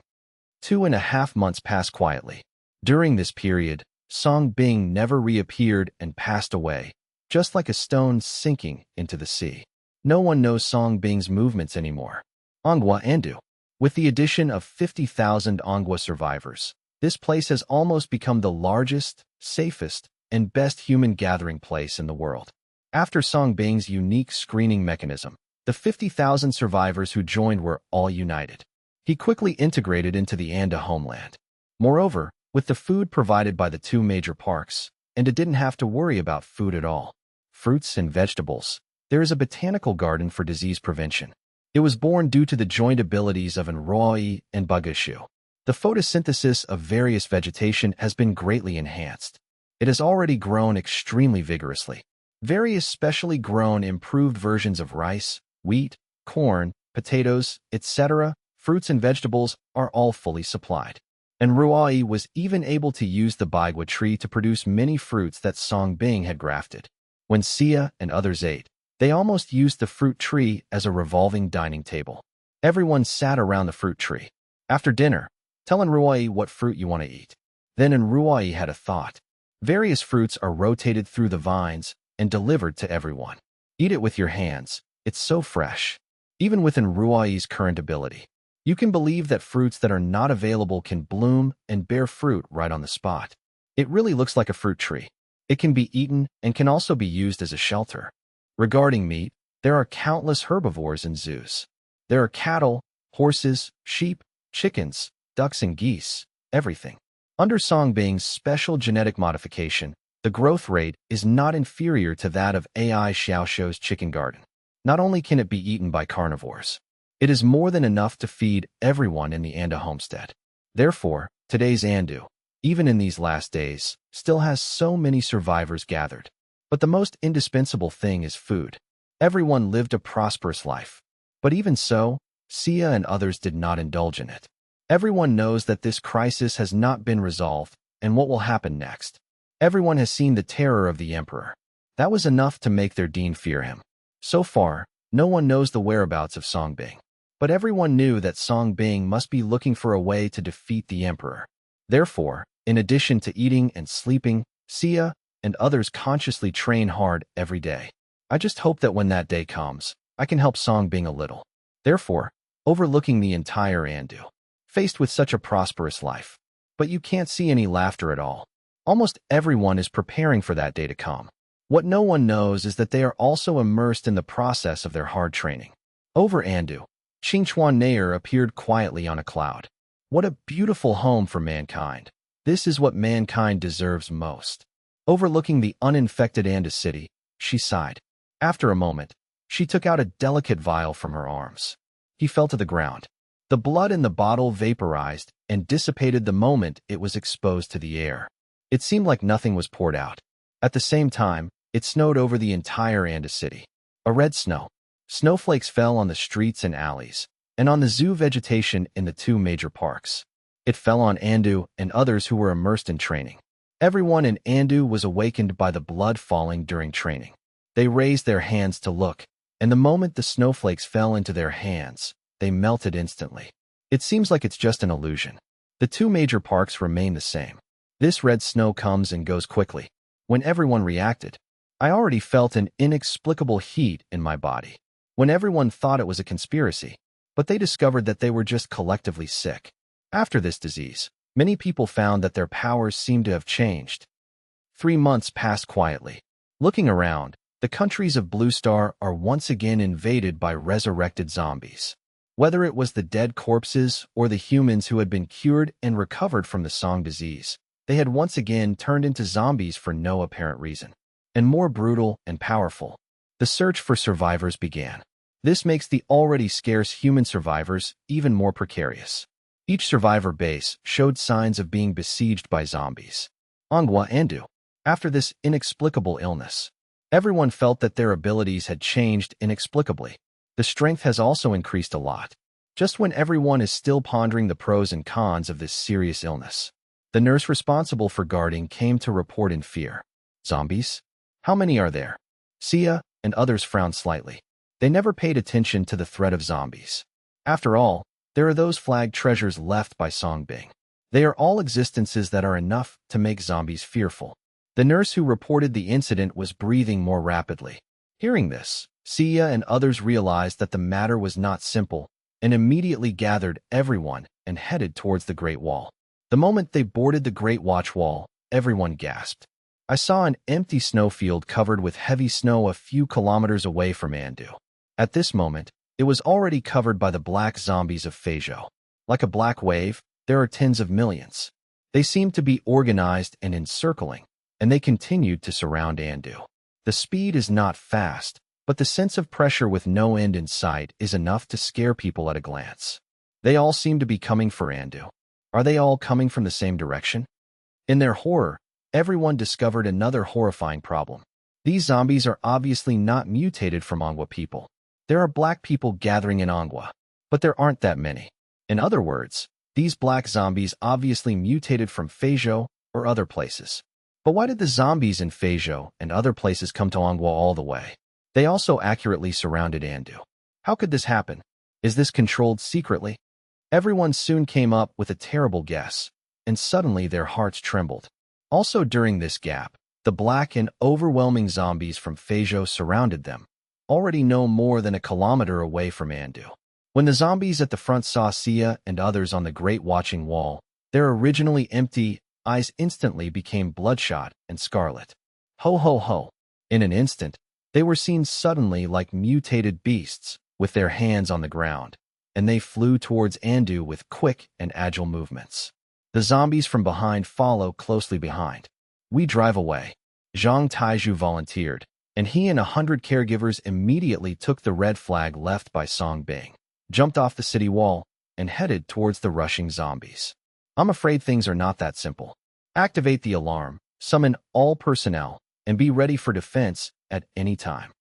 2.5 months passed quietly. During this period, Song Bing never reappeared and passed away, just like a stone sinking into the sea. No one knows Song Bing's movements anymore. Ongwa Andu. With the addition of 50,000 Ongwa survivors, This place has almost become the largest, safest, and best human gathering place in the world. After Song Bing's unique screening mechanism, the 50,000 survivors who joined were all united. He quickly integrated into the Anda homeland. Moreover, with the food provided by the two major parks, Anda didn't have to worry about food at all. Fruits and vegetables. There is a botanical garden for disease prevention. It was born due to the joint abilities of Incurable and Bagashu. The photosynthesis of various vegetation has been greatly enhanced. It has already grown extremely vigorously. Various specially grown improved versions of rice, wheat, corn, potatoes, etc., fruits and vegetables are all fully supplied. And Ruai was even able to use the baigua tree to produce many fruits that Song Bing had grafted. When Sia and others ate, they almost used the fruit tree as a revolving dining table. Everyone sat around the fruit tree. After dinner, tell Ruai what fruit you want to eat. Then Ruai had a thought. Various fruits are rotated through the vines and delivered to everyone. Eat it with your hands. It's so fresh. Even within Ruai's current ability, you can believe that fruits that are not available can bloom and bear fruit right on the spot. It really looks like a fruit tree. It can be eaten and can also be used as a shelter. Regarding meat, there are countless herbivores in zoos. There are cattle, horses, sheep, chickens, ducks and geese, everything. Under Song Bing's special genetic modification, the growth rate is not inferior to that of AI Xiaoshuo's chicken garden. Not only can it be eaten by carnivores, it is more than enough to feed everyone in the Anda homestead. Therefore, today's Andu, even in these last days, still has so many survivors gathered. But the most indispensable thing is food. Everyone lived a prosperous life. But even so, Sia and others did not indulge in it. Everyone knows that this crisis has not been resolved and what will happen next. Everyone has seen the terror of the emperor. That was enough to make their dean fear him. So far, no one knows the whereabouts of Song Bing. But everyone knew that Song Bing must be looking for a way to defeat the emperor. Therefore, in addition to eating and sleeping, Sia and others consciously train hard every day. I just hope that when that day comes, I can help Song Bing a little. Therefore, overlooking the entire Andu, faced with such a prosperous life. But you can't see any laughter at all. Almost everyone is preparing for that day to come. What no one knows is that they are also immersed in the process of their hard training. Over Andu, Qingchuan Nair appeared quietly on a cloud. What a beautiful home for mankind. This is what mankind deserves most. Overlooking the uninfected Anda city, she sighed. After a moment, she took out a delicate vial from her arms. He fell to the ground. The blood in the bottle vaporized and dissipated the moment it was exposed to the air. It seemed like nothing was poured out. At the same time, it snowed over the entire Anda city. A red snow. Snowflakes fell on the streets and alleys, and on the zoo vegetation in the two major parks. It fell on Andu and others who were immersed in training. Everyone in Andu was awakened by the blood falling during training. They raised their hands to look, and the moment the snowflakes fell into their hands, they melted instantly. It seems like it's just an illusion. The two major parks remain the same. This red snow comes and goes quickly. When everyone reacted, I already felt an inexplicable heat in my body. When everyone thought it was a conspiracy, but they discovered that they were just collectively sick. After this disease, many people found that their powers seemed to have changed. 3 months passed quietly. Looking around, the countries of Blue Star are once again invaded by resurrected zombies. Whether it was the dead corpses or the humans who had been cured and recovered from the Song disease, they had once again turned into zombies for no apparent reason. And more brutal and powerful, the search for survivors began. This makes the already scarce human survivors even more precarious. Each survivor base showed signs of being besieged by zombies. Ongwa Andu. After this inexplicable illness, everyone felt that their abilities had changed inexplicably. The strength has also increased a lot. Just when everyone is still pondering the pros and cons of this serious illness, the nurse responsible for guarding came to report in fear. Zombies? How many are there? Sia and others frowned slightly. They never paid attention to the threat of zombies. After all, there are those flagged treasures left by Song Bing. They are all existences that are enough to make zombies fearful. The nurse who reported the incident was breathing more rapidly. Hearing this, Sia and others realized that the matter was not simple and immediately gathered everyone and headed towards the Great Wall. The moment they boarded the Great Watch Wall, everyone gasped. I saw an empty snowfield covered with heavy snow a few kilometers away from Andu. At this moment, it was already covered by the black zombies of Feijo. Like a black wave, there are tens of millions. They seemed to be organized and encircling, and they continued to surround Andu. The speed is not fast, but the sense of pressure with no end in sight is enough to scare people at a glance. They all seem to be coming for Andu. Are they all coming from the same direction? In their horror, everyone discovered another horrifying problem. These zombies are obviously not mutated from Angwa people. There are black people gathering in Angwa, but there aren't that many. In other words, these black zombies obviously mutated from Feijo or other places. But why did the zombies in Feijo and other places come to Angwa all the way? They also accurately surrounded Andu. How could this happen? Is this controlled secretly? Everyone soon came up with a terrible guess, and suddenly their hearts trembled. Also during this gap, the black and overwhelming zombies from Feijo surrounded them, already no more than a kilometer away from Andu. When the zombies at the front saw Sia and others on the Great Watching Wall, their originally empty eyes instantly became bloodshot and scarlet. Ho ho ho! In an instant, they were seen suddenly like mutated beasts, with their hands on the ground, and they flew towards Andu with quick and agile movements. The zombies from behind follow closely behind. We drive away. Zhang Taizhu volunteered, and he and 100 caregivers immediately took the red flag left by Song Bing, jumped off the city wall, and headed towards the rushing zombies. I'm afraid things are not that simple. Activate the alarm, summon all personnel, and be ready for defense at any time.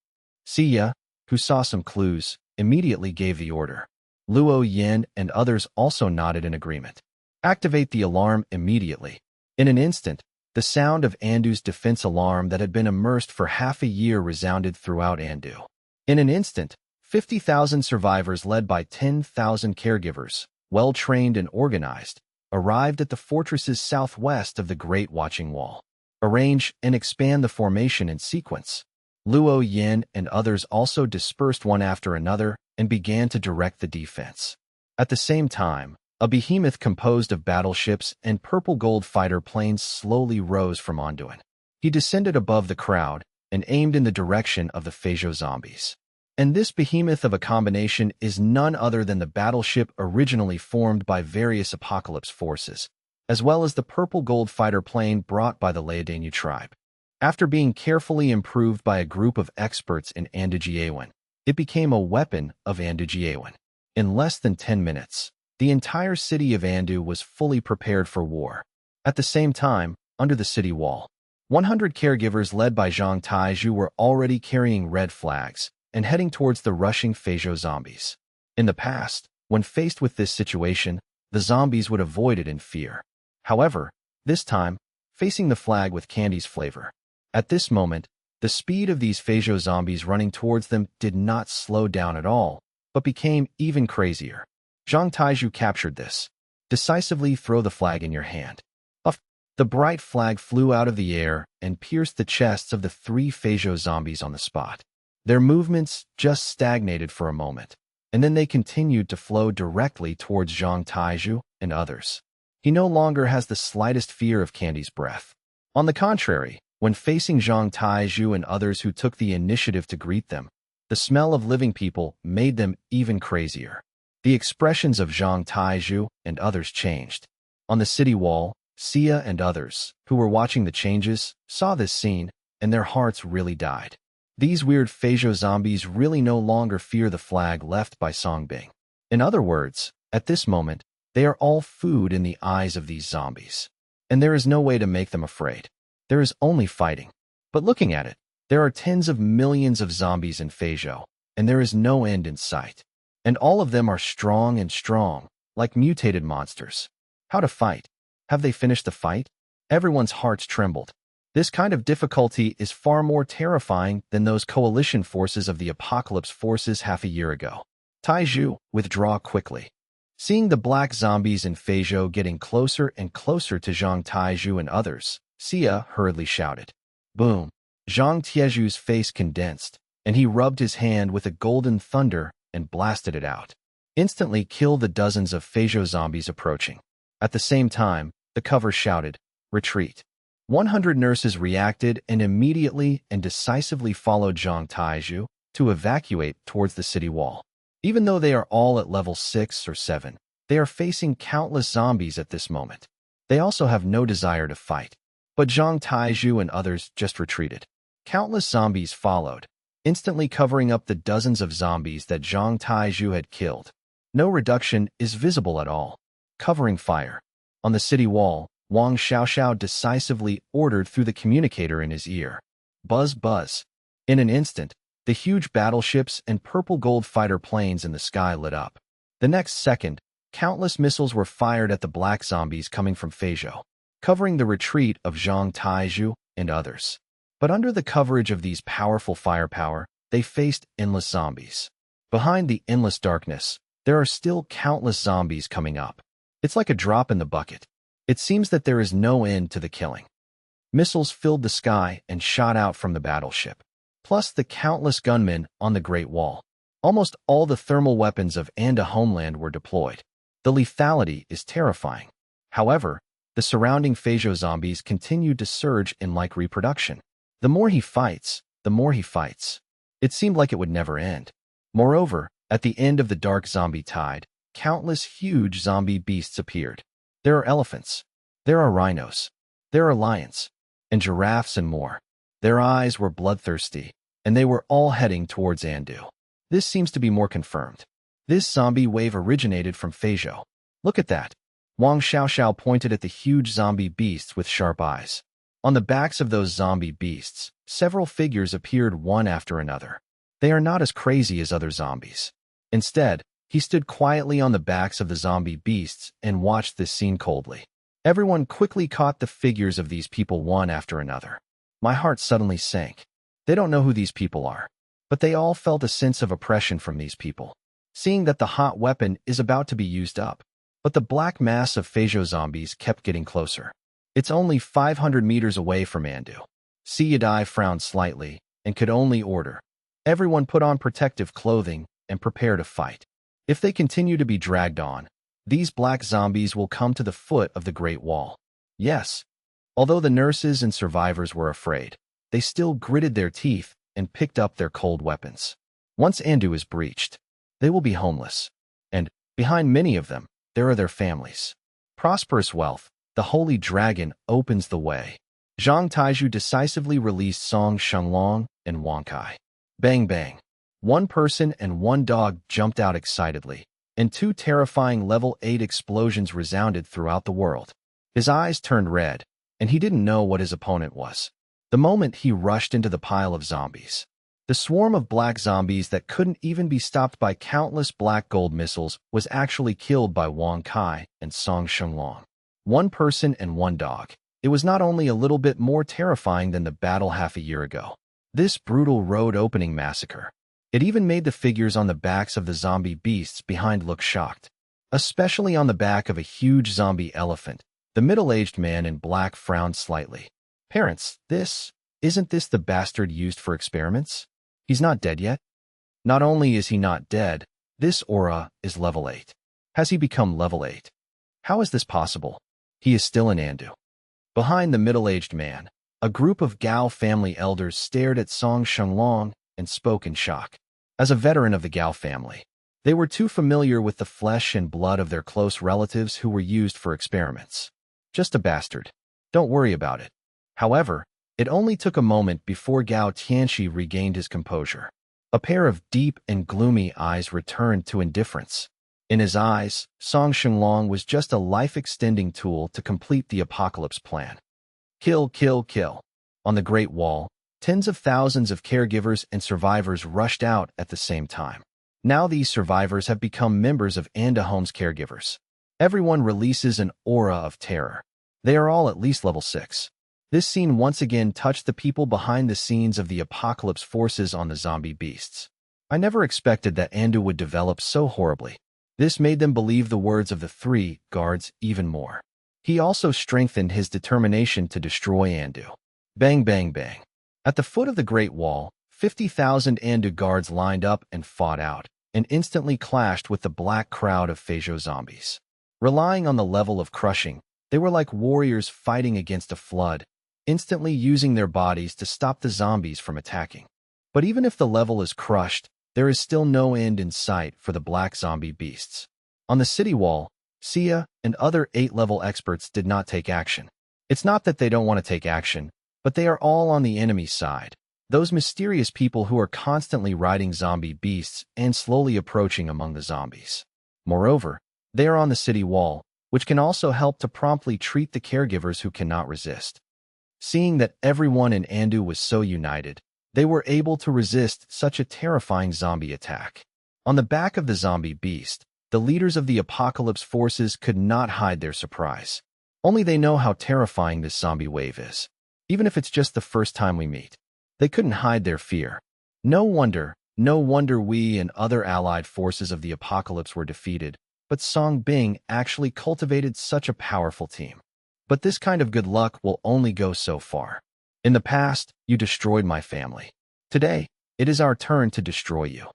Sia, who saw some clues, immediately gave the order. Luo Yin and others also nodded in agreement. Activate the alarm immediately. In an instant, the sound of Andu's defense alarm that had been immersed for half a year resounded throughout Andu. In an instant, 50,000 survivors led by 10,000 caregivers, well-trained and organized, arrived at the fortress's southwest of the Great Watching Wall. Arrange and expand the formation in sequence. Luo Yin and others also dispersed one after another and began to direct the defense. At the same time, a behemoth composed of battleships and purple-gold fighter planes slowly rose from Anduin. He descended above the crowd and aimed in the direction of the Feijo zombies. And this behemoth of a combination is none other than the battleship originally formed by various apocalypse forces, as well as the purple-gold fighter plane brought by the Leodanyu tribe. After being carefully improved by a group of experts in Andujiawan, it became a weapon of Andujiawan. In less than 10 minutes, the entire city of Andu was fully prepared for war. At the same time, under the city wall, 100 caregivers led by Zhang Taizhu were already carrying red flags and heading towards the rushing Feijo zombies. In the past, when faced with this situation, the zombies would avoid it in fear. However, this time, facing the flag with candy's flavor. At this moment, the speed of these Feijo zombies running towards them did not slow down at all, but became even crazier. Zhang Taizhu captured this. Decisively throw the flag in your hand. The bright flag flew out of the air and pierced the chests of the 3 Feijo zombies on the spot. Their movements just stagnated for a moment, and then they continued to flow directly towards Zhang Taizhu and others. He no longer has the slightest fear of Candy's breath. On the contrary, when facing Zhang Taizhu and others who took the initiative to greet them, the smell of living people made them even crazier. The expressions of Zhang Taizhu and others changed. On the city wall, Sia and others, who were watching the changes, saw this scene, and their hearts really died. These weird Feijo zombies really no longer fear the flag left by Song Bing. In other words, at this moment, they are all food in the eyes of these zombies. And there is no way to make them afraid. There is only fighting. But looking at it, there are tens of millions of zombies in Feijo, and there is no end in sight. And all of them are strong and strong, like mutated monsters. How to fight? Have they finished the fight? Everyone's hearts trembled. This kind of difficulty is far more terrifying than those coalition forces of the apocalypse forces half a year ago. Taizhu, withdraw quickly. Seeing the black zombies in Feijo getting closer and closer to Zhang Taizhu and others, Sia hurriedly shouted. Boom! Zhang Taizhu's face condensed, and he rubbed his hand with a golden thunder and blasted it out. Instantly kill the dozens of Feijo zombies approaching. At the same time, The cover shouted, "Retreat." 100 nurses reacted and immediately and decisively followed Zhang Taizhu to evacuate towards the city wall. Even though they are all at level 6 or 7, they are facing countless zombies at this moment. They also have no desire to fight. But Zhang Taizhu and others just retreated. Countless zombies followed, instantly covering up the dozens of zombies that Zhang Taizhu had killed. No reduction is visible at all. Covering fire. On the city wall, Wang Xiaoxiao decisively ordered through the communicator in his ear. Buzz, buzz. In an instant, the huge battleships and purple-gold fighter planes in the sky lit up. The next second, countless missiles were fired at the black zombies coming from Feizhou, covering the retreat of Zhang Taizhu and others. But under the coverage of these powerful firepower, they faced endless zombies. Behind the endless darkness, there are still countless zombies coming up. It's like a drop in the bucket. It seems that there is no end to the killing. Missiles filled the sky and shot out from the battleship, plus the countless gunmen on the Great Wall. Almost all the thermal weapons of Anda homeland were deployed. The lethality is terrifying. However, the surrounding Feizhou zombies continued to surge in like reproduction. The more he fights, the more he fights. It seemed like it would never end. Moreover, at the end of the dark zombie tide, countless huge zombie beasts appeared. There are elephants. There are rhinos. There are lions. And giraffes and more. Their eyes were bloodthirsty, and they were all heading towards Andu. This seems to be more confirmed. This zombie wave originated from Feizhou. Look at that. Wang Xiaoxiao pointed at the huge zombie beasts with sharp eyes. On the backs of those zombie beasts, several figures appeared one after another. They are not as crazy as other zombies. Instead, he stood quietly on the backs of the zombie beasts and watched this scene coldly. Everyone quickly caught the figures of these people one after another. My heart suddenly sank. They don't know who these people are, but they all felt a sense of oppression from these people, seeing that the hot weapon is about to be used up. But the black mass of Feizhou zombies kept getting closer. It's only 500 meters away from Andu. Si Yadai frowned slightly and could only order. Everyone put on protective clothing and prepare to fight. If they continue to be dragged on, these black zombies will come to the foot of the Great Wall. Yes, although the nurses and survivors were afraid, they still gritted their teeth and picked up their cold weapons. Once Andu is breached, they will be homeless. And, behind many of them, there are their families. Prosperous wealth, the holy dragon, opens the way. Zhang Taizhu decisively released Song Shenglong and Wang Kai. Bang bang. One person and one dog jumped out excitedly, and two terrifying level 8 explosions resounded throughout the world. His eyes turned red, and he didn't know what his opponent was. The moment he rushed into the pile of zombies. The swarm of black zombies that couldn't even be stopped by countless black gold missiles was actually killed by Wang Kai and Song Shenglong. One person and one dog. It was not only a little bit more terrifying than the battle half a year ago. This brutal road opening massacre. It even made the figures on the backs of the zombie beasts behind look shocked. Especially on the back of a huge zombie elephant. The middle-aged man in black frowned slightly. Parents, isn't this the bastard used for experiments? He's not dead yet? Not only is he not dead, this aura is level 8. Has he become level 8? How is this possible? He is still in Andu. Behind the middle-aged man, a group of Gao family elders stared at Song Shenglong and spoke in shock. As a veteran of the Gao family, they were too familiar with the flesh and blood of their close relatives who were used for experiments. Just a bastard. Don't worry about it. However, it only took a moment before Gao Tianxi regained his composure. A pair of deep and gloomy eyes returned to indifference. In his eyes, Song Shenglong was just a life-extending tool to complete the apocalypse plan. Kill, kill, kill. On the Great Wall, tens of thousands of caregivers and survivors rushed out at the same time. Now these survivors have become members of Anda Home's caregivers. Everyone releases an aura of terror. They are all at least level 6. This scene once again touched the people behind the scenes of the apocalypse forces on the zombie beasts. I never expected that Andu would develop so horribly. This made them believe the words of the 3 guards even more. He also strengthened his determination to destroy Andu. Bang bang bang. At the foot of the Great Wall, 50,000 Andu guards lined up and fought out, and instantly clashed with the black crowd of Feizhou zombies. Relying on the level of crushing, They were like warriors fighting against a flood, instantly using their bodies to stop the zombies from attacking. But even if the level is crushed, there is still no end in sight for the black zombie beasts. On the city wall, Sia and other 8-level experts did not take action. It's not that they don't want to take action, but they are all on the enemy's side. Those mysterious people who are constantly riding zombie beasts and slowly approaching among the zombies. Moreover, they are on the city wall, which can also help to promptly treat the caregivers who cannot resist. Seeing that everyone in Andu was so united, they were able to resist such a terrifying zombie attack. On the back of the zombie beast, the leaders of the apocalypse forces could not hide their surprise. Only they know how terrifying this zombie wave is. Even if it's just the first time we meet, they couldn't hide their fear. No wonder we and other allied forces of the apocalypse were defeated, but Song Bing actually cultivated such a powerful team. But this kind of good luck will only go so far. In the past, you destroyed my family. Today, it is our turn to destroy you.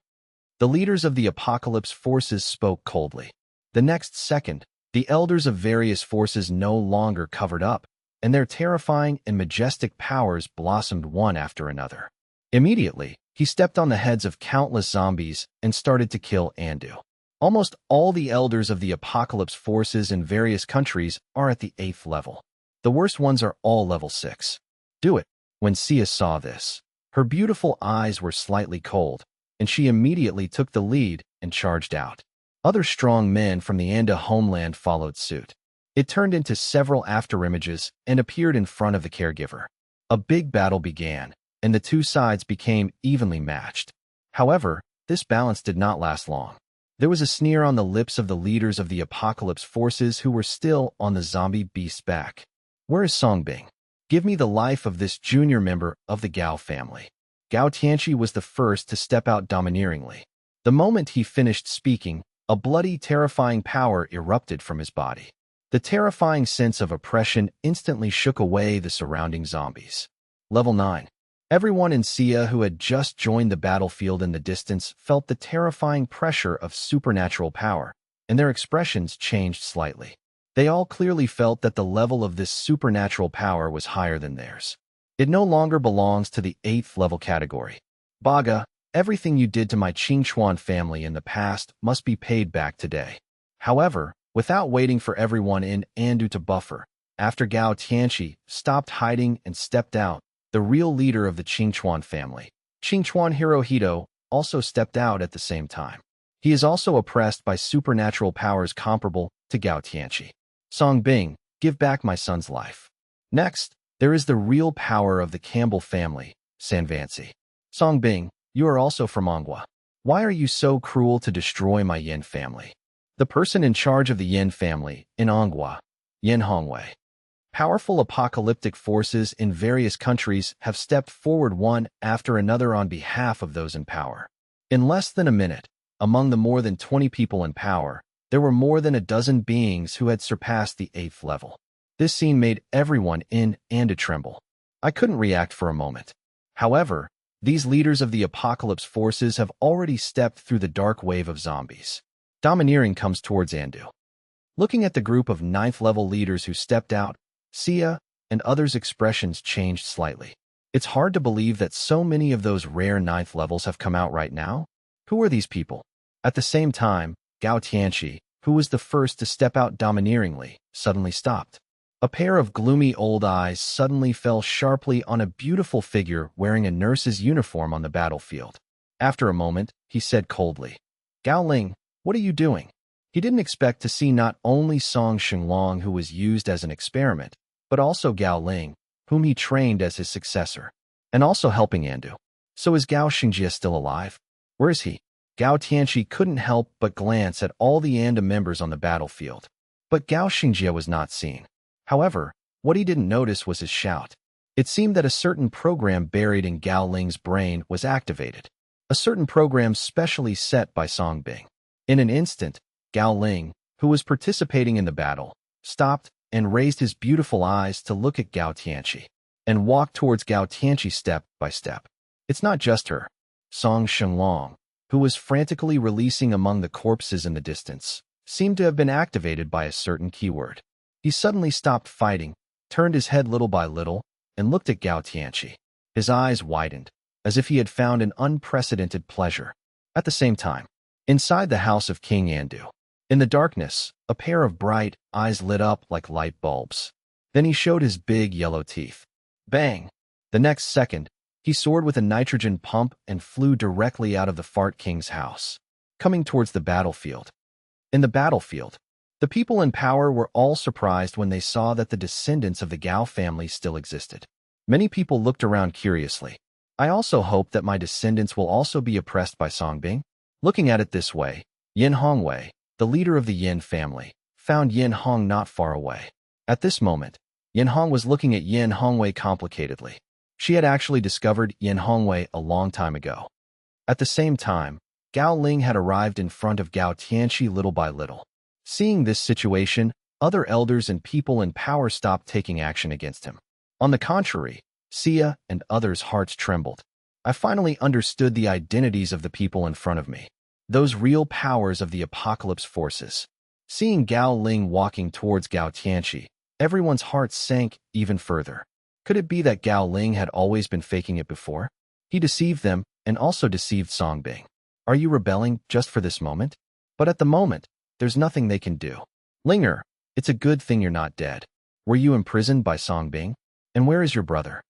The leaders of the apocalypse forces spoke coldly. The next second, the elders of various forces no longer covered up, and their terrifying and majestic powers blossomed one after another. Immediately, he stepped on the heads of countless zombies and started to kill Andu. Almost all the elders of the apocalypse forces in various countries are at the 8th level. The worst ones are all level 6. Do it. When Sia saw this, her beautiful eyes were slightly cold, and she immediately took the lead and charged out. Other strong men from the Anda homeland followed suit. It turned into several afterimages and appeared in front of the caregiver. A big battle began, and the two sides became evenly matched. However, this balance did not last long. There was a sneer on the lips of the leaders of the apocalypse forces who were still on the zombie beast's back. Where is Songbing? Give me the life of this junior member of the Gao family. Gao Tianqi was the first to step out domineeringly. The moment he finished speaking, a bloody, terrifying power erupted from his body. The terrifying sense of oppression instantly shook away the surrounding zombies. Level 9. Everyone in Sia who had just joined the battlefield in the distance felt the terrifying pressure of supernatural power, and their expressions changed slightly. They all clearly felt that the level of this supernatural power was higher than theirs. It no longer belongs to the 8th level category. Baga, everything you did to my Qingchuan family in the past must be paid back today. However, without waiting for everyone in Andu to buffer, after Gao Tianqi stopped hiding and stepped out, the real leader of the Qingchuan family, Qingchuan Hirohito, also stepped out at the same time. He is also oppressed by supernatural powers comparable to Gao Tianqi. Song Bing, give back my son's life. Next, there is the real power of the Campbell family, Sanvancy. Song Bing, you are also from Manhua. Why are you so cruel to destroy my Yin family? The person in charge of the Yin family, in Anghua, Yin Hongwei. Powerful apocalyptic forces in various countries have stepped forward one after another on behalf of those in power. In less than a minute, among the more than 20 people in power, there were more than a dozen beings who had surpassed the 8th level. This scene made everyone in Anda tremble. I couldn't react for a moment. However, these leaders of the apocalypse forces have already stepped through the dark wave of zombies. Domineering comes towards Andu. Looking at the group of 9th level leaders who stepped out, Sia and others' expressions changed slightly. It's hard to believe that so many of those rare 9th levels have come out right now. Who are these people? At the same time, Gao Tianqi, who was the first to step out domineeringly, suddenly stopped. A pair of gloomy old eyes suddenly fell sharply on a beautiful figure wearing a nurse's uniform on the battlefield. After a moment, he said coldly, Gao Ling, what are you doing? He didn't expect to see not only Song Shenglong, who was used as an experiment, but also Gao Ling, whom he trained as his successor, and also helping Andu. So is Gao Xingjie still alive? Where is he? Gao Tianqi couldn't help but glance at all the Anda members on the battlefield. But Gao Xingjie was not seen. However, what he didn't notice was his shout. It seemed that a certain program buried in Gao Ling's brain was activated. A certain program specially set by Song Bing. In an instant, Gao Ling, who was participating in the battle, stopped and raised his beautiful eyes to look at Gao Tianqi, and walked towards Gao Tianqi step by step. It's not just her. Song Shenglong, who was frantically releasing among the corpses in the distance, seemed to have been activated by a certain keyword. He suddenly stopped fighting, turned his head little by little, and looked at Gao Tianqi. His eyes widened, as if he had found an unprecedented pleasure. At the same time, inside the house of King Yandu, in the darkness, a pair of bright eyes lit up like light bulbs. Then he showed his big yellow teeth. Bang! The next second, he soared with a nitrogen pump and flew directly out of the Fart King's house, coming towards the battlefield. In the battlefield, the people in power were all surprised when they saw that the descendants of the Gao family still existed. Many people looked around curiously. I also hope that my descendants will also be oppressed by Songbing. Looking at it this way, Yin Hongwei, the leader of the Yin family, found Yin Hong not far away. At this moment, Yin Hong was looking at Yin Hongwei complicatedly. She had actually discovered Yin Hongwei a long time ago. At the same time, Gao Ling had arrived in front of Gao Tianqi little by little. Seeing this situation, other elders and people in power stopped taking action against him. On the contrary, Xia and others' hearts trembled. I finally understood the identities of the people in front of me, those real powers of the apocalypse forces. Seeing Gao Ling walking towards Gao Tianqi, everyone's hearts sank even further. Could it be that Gao Ling had always been faking it before? He deceived them and also deceived Songbing. Are you rebelling just for this moment? But at the moment, there's nothing they can do. Linger, it's a good thing you're not dead. Were you imprisoned by Songbing? And where is your brother?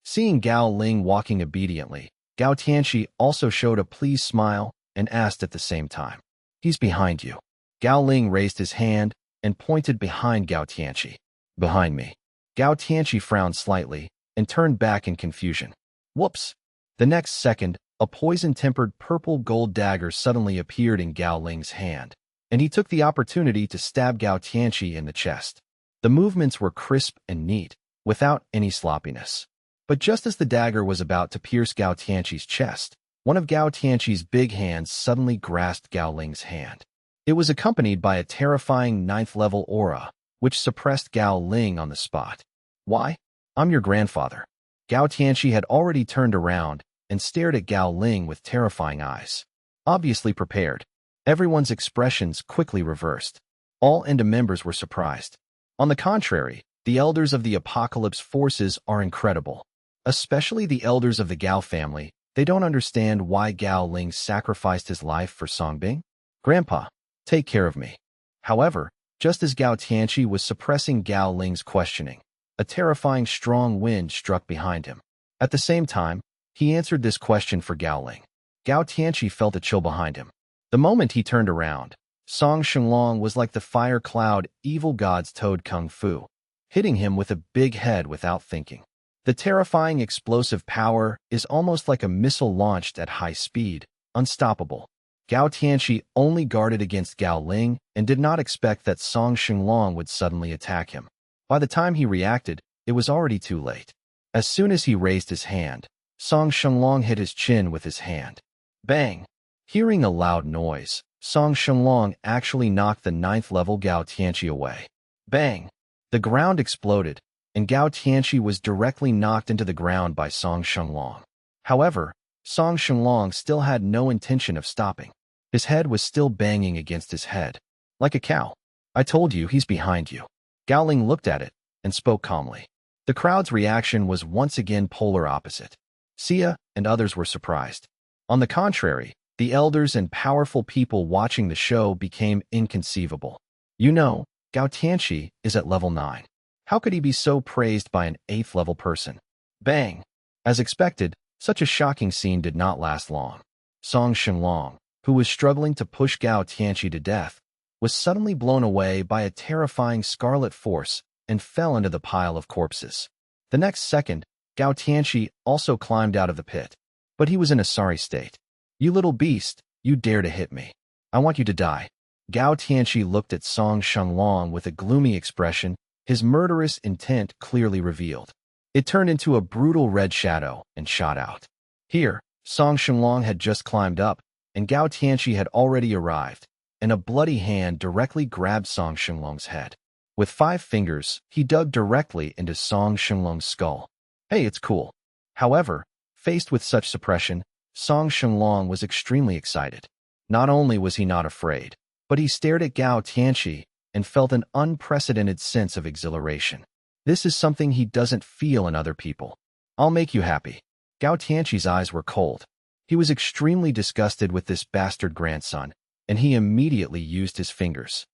Seeing Gao Ling walking obediently, Gao Tianqi also showed a pleased smile and asked at the same time. He's behind you. Gao Ling raised his hand and pointed behind Gao Tianqi. Behind me. Gao Tianqi frowned slightly and turned back in confusion. Whoops! The next second, a poison-tempered purple gold dagger suddenly appeared in Gao Ling's hand, and he took the opportunity to stab Gao Tianqi in the chest. The movements were crisp and neat, without any sloppiness. But just as the dagger was about to pierce Gao Tianqi's chest, one of Gao Tianqi's big hands suddenly grasped Gao Ling's hand. It was accompanied by a terrifying 9th-level aura, which suppressed Gao Ling on the spot. Why? I'm your grandfather. Gao Tianqi had already turned around and stared at Gao Ling with terrifying eyes. Obviously prepared, everyone's expressions quickly reversed. All Enda members were surprised. On the contrary, the elders of the apocalypse forces are incredible. Especially the elders of the Gao family, they don't understand why Gao Ling sacrificed his life for Songbing. Grandpa, take care of me. However, just as Gao Tianqi was suppressing Gao Ling's questioning, a terrifying strong wind struck behind him. At the same time, he answered this question for Gao Ling. Gao Tianqi felt a chill behind him. The moment he turned around, Song Shenlong was like the fire cloud evil god's toad kung fu, hitting him with a big head without thinking. The terrifying explosive power is almost like a missile launched at high speed, unstoppable. Gao Tianqi only guarded against Gao Ling and did not expect that Song Shenlong would suddenly attack him. By the time he reacted, it was already too late. As soon as he raised his hand, Song Shenlong hit his chin with his hand. Bang! Hearing a loud noise, Song Shenlong actually knocked the 9th-level Gao Tianqi away. Bang! The ground exploded, and Gao Tianqi was directly knocked into the ground by Song Shenlong. However, Song Shenlong still had no intention of stopping. His head was still banging against his head. Like a cow. I told you he's behind you. Gao Ling looked at it and spoke calmly. The crowd's reaction was once again polar opposite. Xia and others were surprised. On the contrary, the elders and powerful people watching the show became inconceivable. You know, Gao Tianqi is at level 9. How could he be so praised by an 8th-level person? Bang! As expected, such a shocking scene did not last long. Song Shenlong, who was struggling to push Gao Tianqi to death, was suddenly blown away by a terrifying scarlet force and fell into the pile of corpses. The next second, Gao Tianqi also climbed out of the pit, but he was in a sorry state. You little beast, you dare to hit me. I want you to die. Gao Tianqi looked at Song Shenlong with a gloomy expression, his murderous intent clearly revealed. It turned into a brutal red shadow and shot out. Here, Song Shenlong had just climbed up, and Gao Tianqi had already arrived, and a bloody hand directly grabbed Song Shenlong's head. With 5 fingers, he dug directly into Song Shenlong's skull. Hey, it's cool. However, faced with such suppression, Song Shenlong was extremely excited. Not only was he not afraid, but he stared at Gao Tianqi and felt an unprecedented sense of exhilaration. This is something he doesn't feel in other people. I'll make you happy. Gao Tianqi's eyes were cold. He was extremely disgusted with this bastard grandson, and he immediately used his fingers.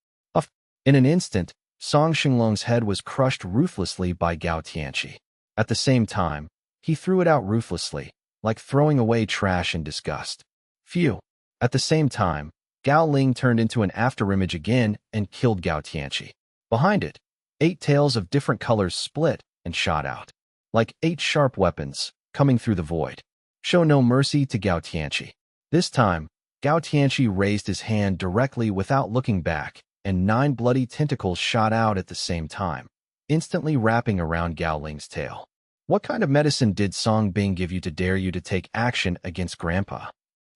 In an instant, Song Xinglong's head was crushed ruthlessly by Gao Tianqi. At the same time, he threw it out ruthlessly, like throwing away trash in disgust. Phew! At the same time, Gao Ling turned into an afterimage again and killed Gao Tianqi. Behind it, 8 tails of different colors split and shot out, like 8 sharp weapons, coming through the void. Show no mercy to Gao Tianqi. This time, Gao Tianqi raised his hand directly without looking back, and 9 bloody tentacles shot out at the same time, instantly wrapping around Gao Ling's tail. What kind of medicine did Song Bing give you to dare you to take action against Grandpa?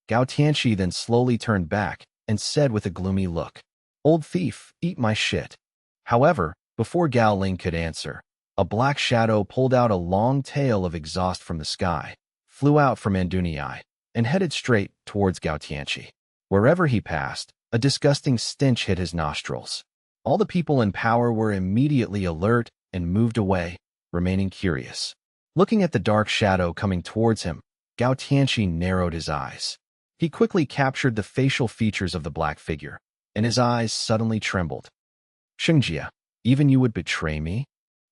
Gao Tianqi then slowly turned back and said with a gloomy look, "Old thief, eat my shit." However, before Gao Ling could answer, a black shadow pulled out a long tail of exhaust from the sky, flew out from Anduniai, and headed straight towards Gao Tianqi. Wherever he passed, a disgusting stench hit his nostrils. All the people in power were immediately alert and moved away, remaining curious. Looking at the dark shadow coming towards him, Gao Tianqi narrowed his eyes. He quickly captured the facial features of the black figure, and his eyes suddenly trembled. "Shengjia, even you would betray me?"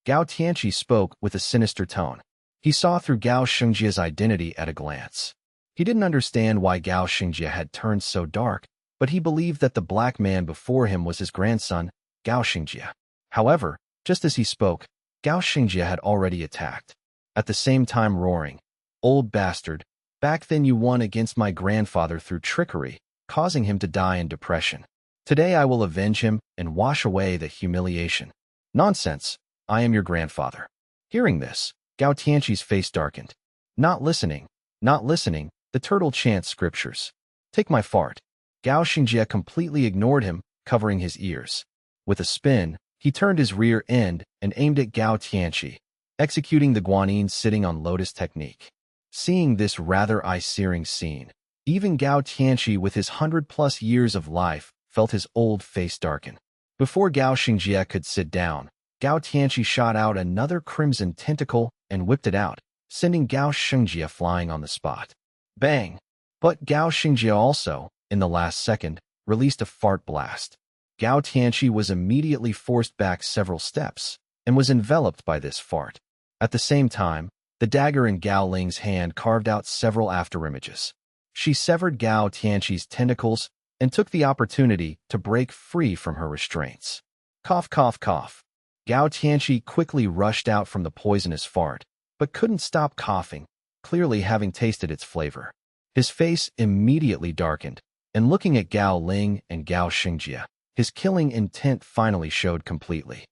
Gao Tianqi spoke with a sinister tone. He saw through Gao Shengjia's identity at a glance. He didn't understand why Gao Shengjia had turned so dark, but he believed that the black man before him was his grandson, Gao Shengjia. However, just as he spoke, Gao Shengjia had already attacked, at the same time roaring, "Old bastard, back then you won against my grandfather through trickery, causing him to die in depression. Today I will avenge him and wash away the humiliation." "Nonsense, I am your grandfather." Hearing this, Gao Tianqi's face darkened. Not listening, the turtle chants scriptures. "Take my fart." Gao Shengjia completely ignored him, covering his ears. With a spin, he turned his rear end and aimed at Gao Tianqi, executing the Guanyin sitting on lotus technique. Seeing this rather eye-searing scene, even Gao Tianqi with his 100+ years of life felt his old face darken. Before Gao Shengjia could sit down, Gao Tianqi shot out another crimson tentacle and whipped it out, sending Gao Shengjia flying on the spot. Bang! But Gao Shengjia also, in the last second, released a fart blast. Gao Tianqi was immediately forced back several steps and was enveloped by this fart. At the same time, the dagger in Gao Ling's hand carved out several afterimages. She severed Gao Tianqi's tentacles and took the opportunity to break free from her restraints. Cough, cough, cough. Gao Tianqi quickly rushed out from the poisonous fart, but couldn't stop coughing, clearly having tasted its flavor. His face immediately darkened, and looking at Gao Ling and Gao Shengjia, his killing intent finally showed completely.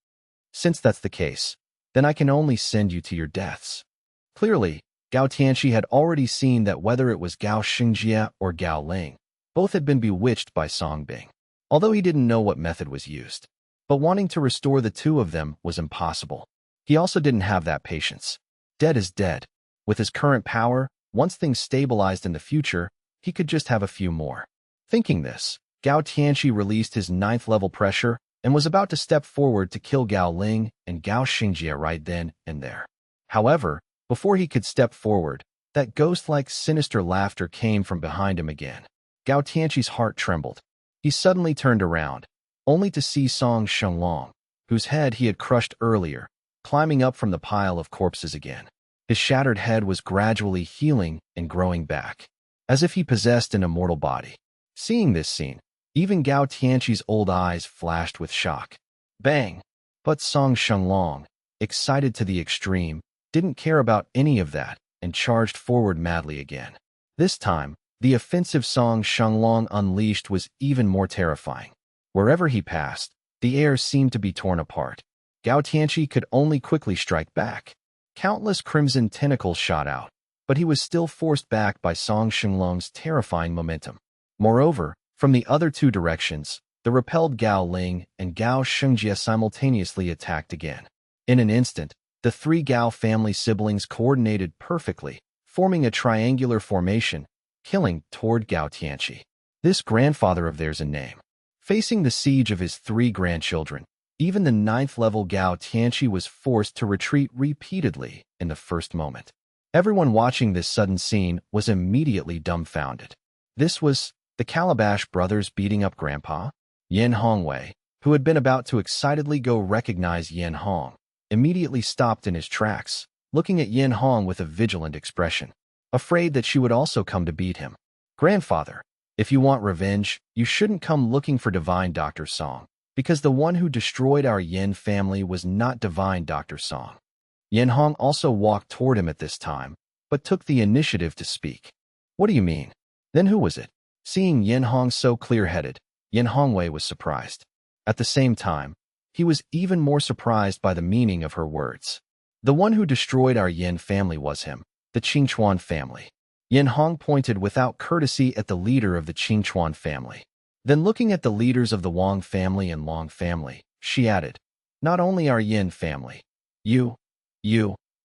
"Since that's the case, then I can only send you to your deaths." Clearly, Gao Tianqi had already seen that whether it was Gao Shengjia or Gao Ling, both had been bewitched by Song Bing, although he didn't know what method was used. But wanting to restore the two of them was impossible. He also didn't have that patience. Dead is dead. With his current power, once things stabilized in the future, he could just have a few more. Thinking this, Gao Tianqi released his 9th level pressure and was about to step forward to kill Gao Ling and Gao Shengjia right then and there. However, before he could step forward, that ghost-like sinister laughter came from behind him again. Gao Tianqi's heart trembled. He suddenly turned around, only to see Song Xinglong, whose head he had crushed earlier, climbing up from the pile of corpses again. His shattered head was gradually healing and growing back, as if he possessed an immortal body. Seeing this scene, even Gao Tianqi's old eyes flashed with shock. Bang! But Song Xinglong, excited to the extreme, didn't care about any of that and charged forward madly again. This time, the offensive Song Xinglong unleashed was even more terrifying. Wherever he passed, the air seemed to be torn apart. Gao Tianqi could only quickly strike back. Countless crimson tentacles shot out, but he was still forced back by Song Xinglong's terrifying momentum. Moreover, from the other two directions, the repelled Gao Ling and Gao Shengjia simultaneously attacked again. In an instant, the 3 Gao family siblings coordinated perfectly, forming a triangular formation, killing toward Gao Tianqi. This grandfather of theirs a name. Facing the siege of his 3 grandchildren, even the 9th-level Gao Tianqi was forced to retreat repeatedly in the first moment. Everyone watching this sudden scene was immediately dumbfounded. This was the Calabash brothers beating up Grandpa? Yin Hongwei, who had been about to excitedly go recognize Yin Hong, immediately stopped in his tracks, looking at Yin Hong with a vigilant expression, afraid that she would also come to beat him. Grandfather, if you want revenge, you shouldn't come looking for divine Dr. Song, because the one who destroyed our Yin family was not divine Dr. Song. Yin Hong also walked toward him at this time, but took the initiative to speak. What do you mean? Then who was it? Seeing Yin Hong so clear-headed, Yin Hongwei was surprised. At the same time, he was even more surprised by the meaning of her words. The one who destroyed our Yin family was him, the Qingchuan family. Yin Hong pointed without courtesy at the leader of the Qingchuan family. Then looking at the leaders of the Wang family and Long family, she added, not only our Yin family, you,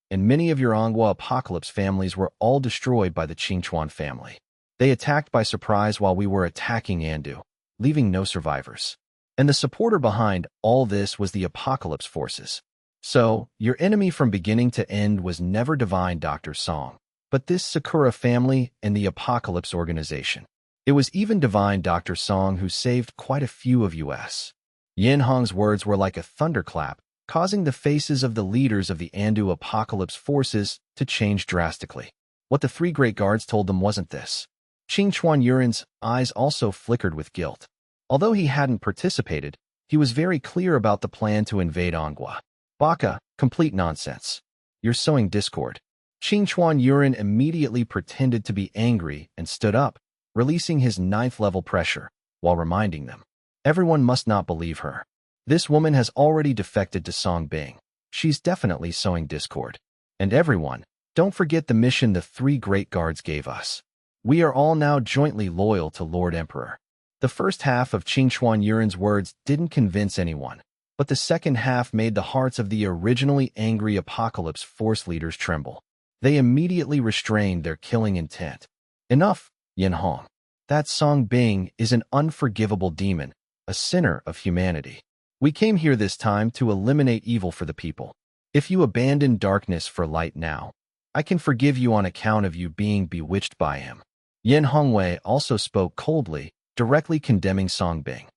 and many of your Anghua apocalypse families were all destroyed by the Qingchuan family. They attacked by surprise while we were attacking Andu, leaving no survivors. And the supporter behind all this was the apocalypse forces. So, your enemy from beginning to end was never divine Dr. Song, but this Sakura family and the apocalypse organization. It was even divine Dr. Song who saved quite a few of us. Yin Hong's words were like a thunderclap, causing the faces of the leaders of the Andu apocalypse forces to change drastically. What the 3 great guards told them wasn't this. Qingchuan Yuren's eyes also flickered with guilt. Although he hadn't participated, he was very clear about the plan to invade Anghua. Baka, complete nonsense. You're sowing discord. Qingchuan Yuren immediately pretended to be angry and stood up, releasing his 9th-level pressure, while reminding them. Everyone must not believe her. This woman has already defected to Song Bing. She's definitely sowing discord. And everyone, don't forget the mission the 3 great guards gave us. We are all now jointly loyal to Lord Emperor. The first half of Qingchuan Yuren's words didn't convince anyone, but the second half made the hearts of the originally angry apocalypse force leaders tremble. They immediately restrained their killing intent. Enough, Yin Hong. That Song Bing is an unforgivable demon, a sinner of humanity. We came here this time to eliminate evil for the people. If you abandon darkness for light now, I can forgive you on account of you being bewitched by him. Yin Hongwei also spoke coldly, directly condemning Song Bing.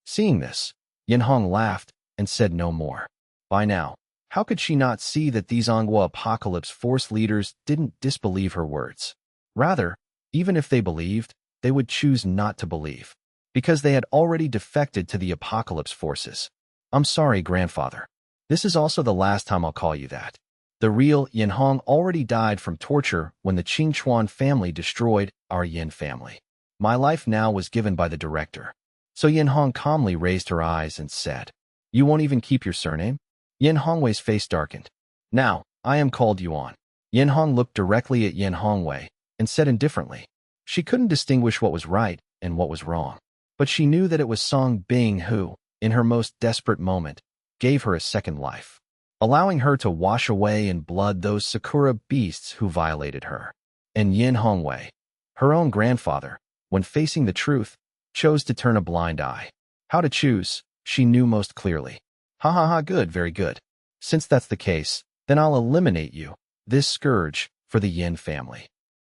Seeing this, Yin Hong laughed and said no more. By now, how could she not see that these Anghua apocalypse force leaders didn't disbelieve her words? Rather, even if they believed, they would choose not to believe, because they had already defected to the apocalypse forces. I'm sorry, grandfather. This is also the last time I'll call you that. The real Yin Hong already died from torture when the Qingchuan family destroyed our Yin family. My life now was given by the director. So Yin Hong calmly raised her eyes and said, You won't even keep your surname? Yin Hongwei's face darkened. Now, I am called Yuan. Yin Hong looked directly at Yin Hongwei and said indifferently. She couldn't distinguish what was right and what was wrong, but she knew that it was Song Bing who, in her most desperate moment, gave her a second life, allowing her to wash away in blood those Sakura beasts who violated her. And Yin Hongwei, her own grandfather, when facing the truth, chose to turn a blind eye. How to choose, she knew most clearly. Good, very good. Since that's the case, then I'll eliminate you, this scourge, for the Yin family.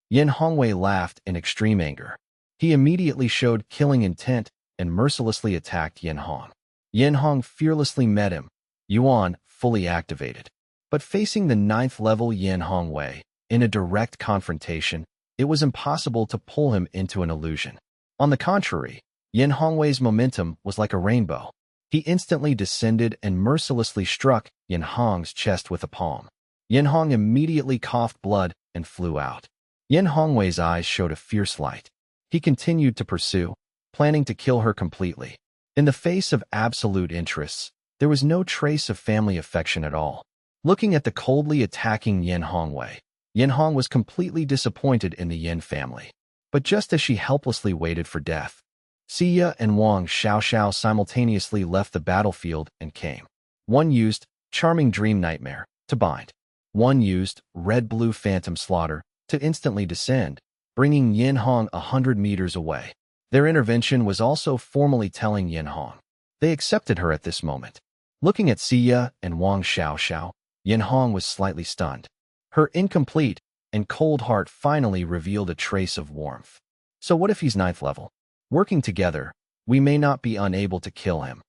Yin Hongwei laughed in extreme anger. He immediately showed killing intent and mercilessly attacked Yin Hong. Yin Hong fearlessly met him, Yuan fully activated. But facing the 9th level Yin Hongwei, in a direct confrontation, it was impossible to pull him into an illusion. On the contrary, Yin Hongwei's momentum was like a rainbow. He instantly descended and mercilessly struck Yin Hong's chest with a palm. Yin Hong immediately coughed blood and flew out. Yin Hongwei's eyes showed a fierce light. He continued to pursue, planning to kill her completely. In the face of absolute interests, there was no trace of family affection at all. Looking at the coldly attacking Yin Hongwei, Yin Hong was completely disappointed in the Yin family. But just as she helplessly waited for death, Xia and Wang Xiaoxiao simultaneously left the battlefield and came. One used Charming Dream Nightmare to bind. One used Red-Blue Phantom Slaughter to instantly descend, bringing Yin Hong 100 meters away. Their intervention was also formally telling Yanhong. They accepted her at this moment. Looking at Xia and Wang Xiaoxiao, Yanhong was slightly stunned. Her incomplete and cold heart finally revealed a trace of warmth. So what if he's 9th level? Working together, we may not be unable to kill him.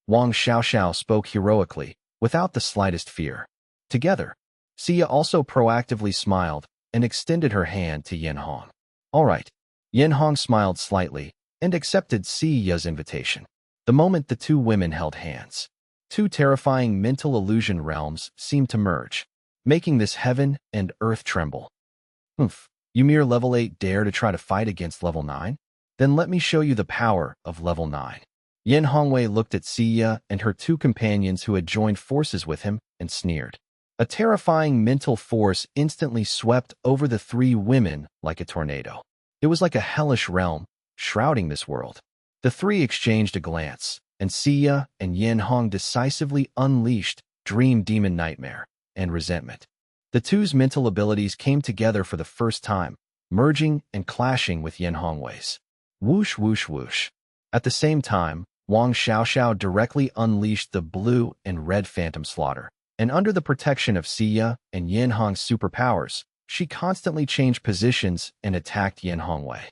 Wang Xiaoxiao spoke heroically, without the slightest fear. Together, Xia also proactively smiled and extended her hand to Yanhong. All right. Yanhong smiled slightly and accepted Xia's invitation. The moment the two women held hands, two terrifying mental illusion realms seemed to merge, making this heaven and earth tremble. You mere level 8 dare to try to fight against level 9? Then let me show you the power of level 9. Yin Hongwei looked at Xia and her two companions who had joined forces with him and sneered. A terrifying mental force instantly swept over the three women like a tornado. It was like a hellish realm, shrouding this world. The three exchanged a glance, and Xia and Yin Hong decisively unleashed Dream Demon Nightmare and Resentment. The two's mental abilities came together for the first time, merging and clashing with Yin Hongwei's. Whoosh, whoosh, whoosh. At the same time, Wang Xiaoxiao directly unleashed the blue and red phantom slaughter, and under the protection of Xia and Yin Hong's superpowers, she constantly changed positions and attacked Yin Hongwei.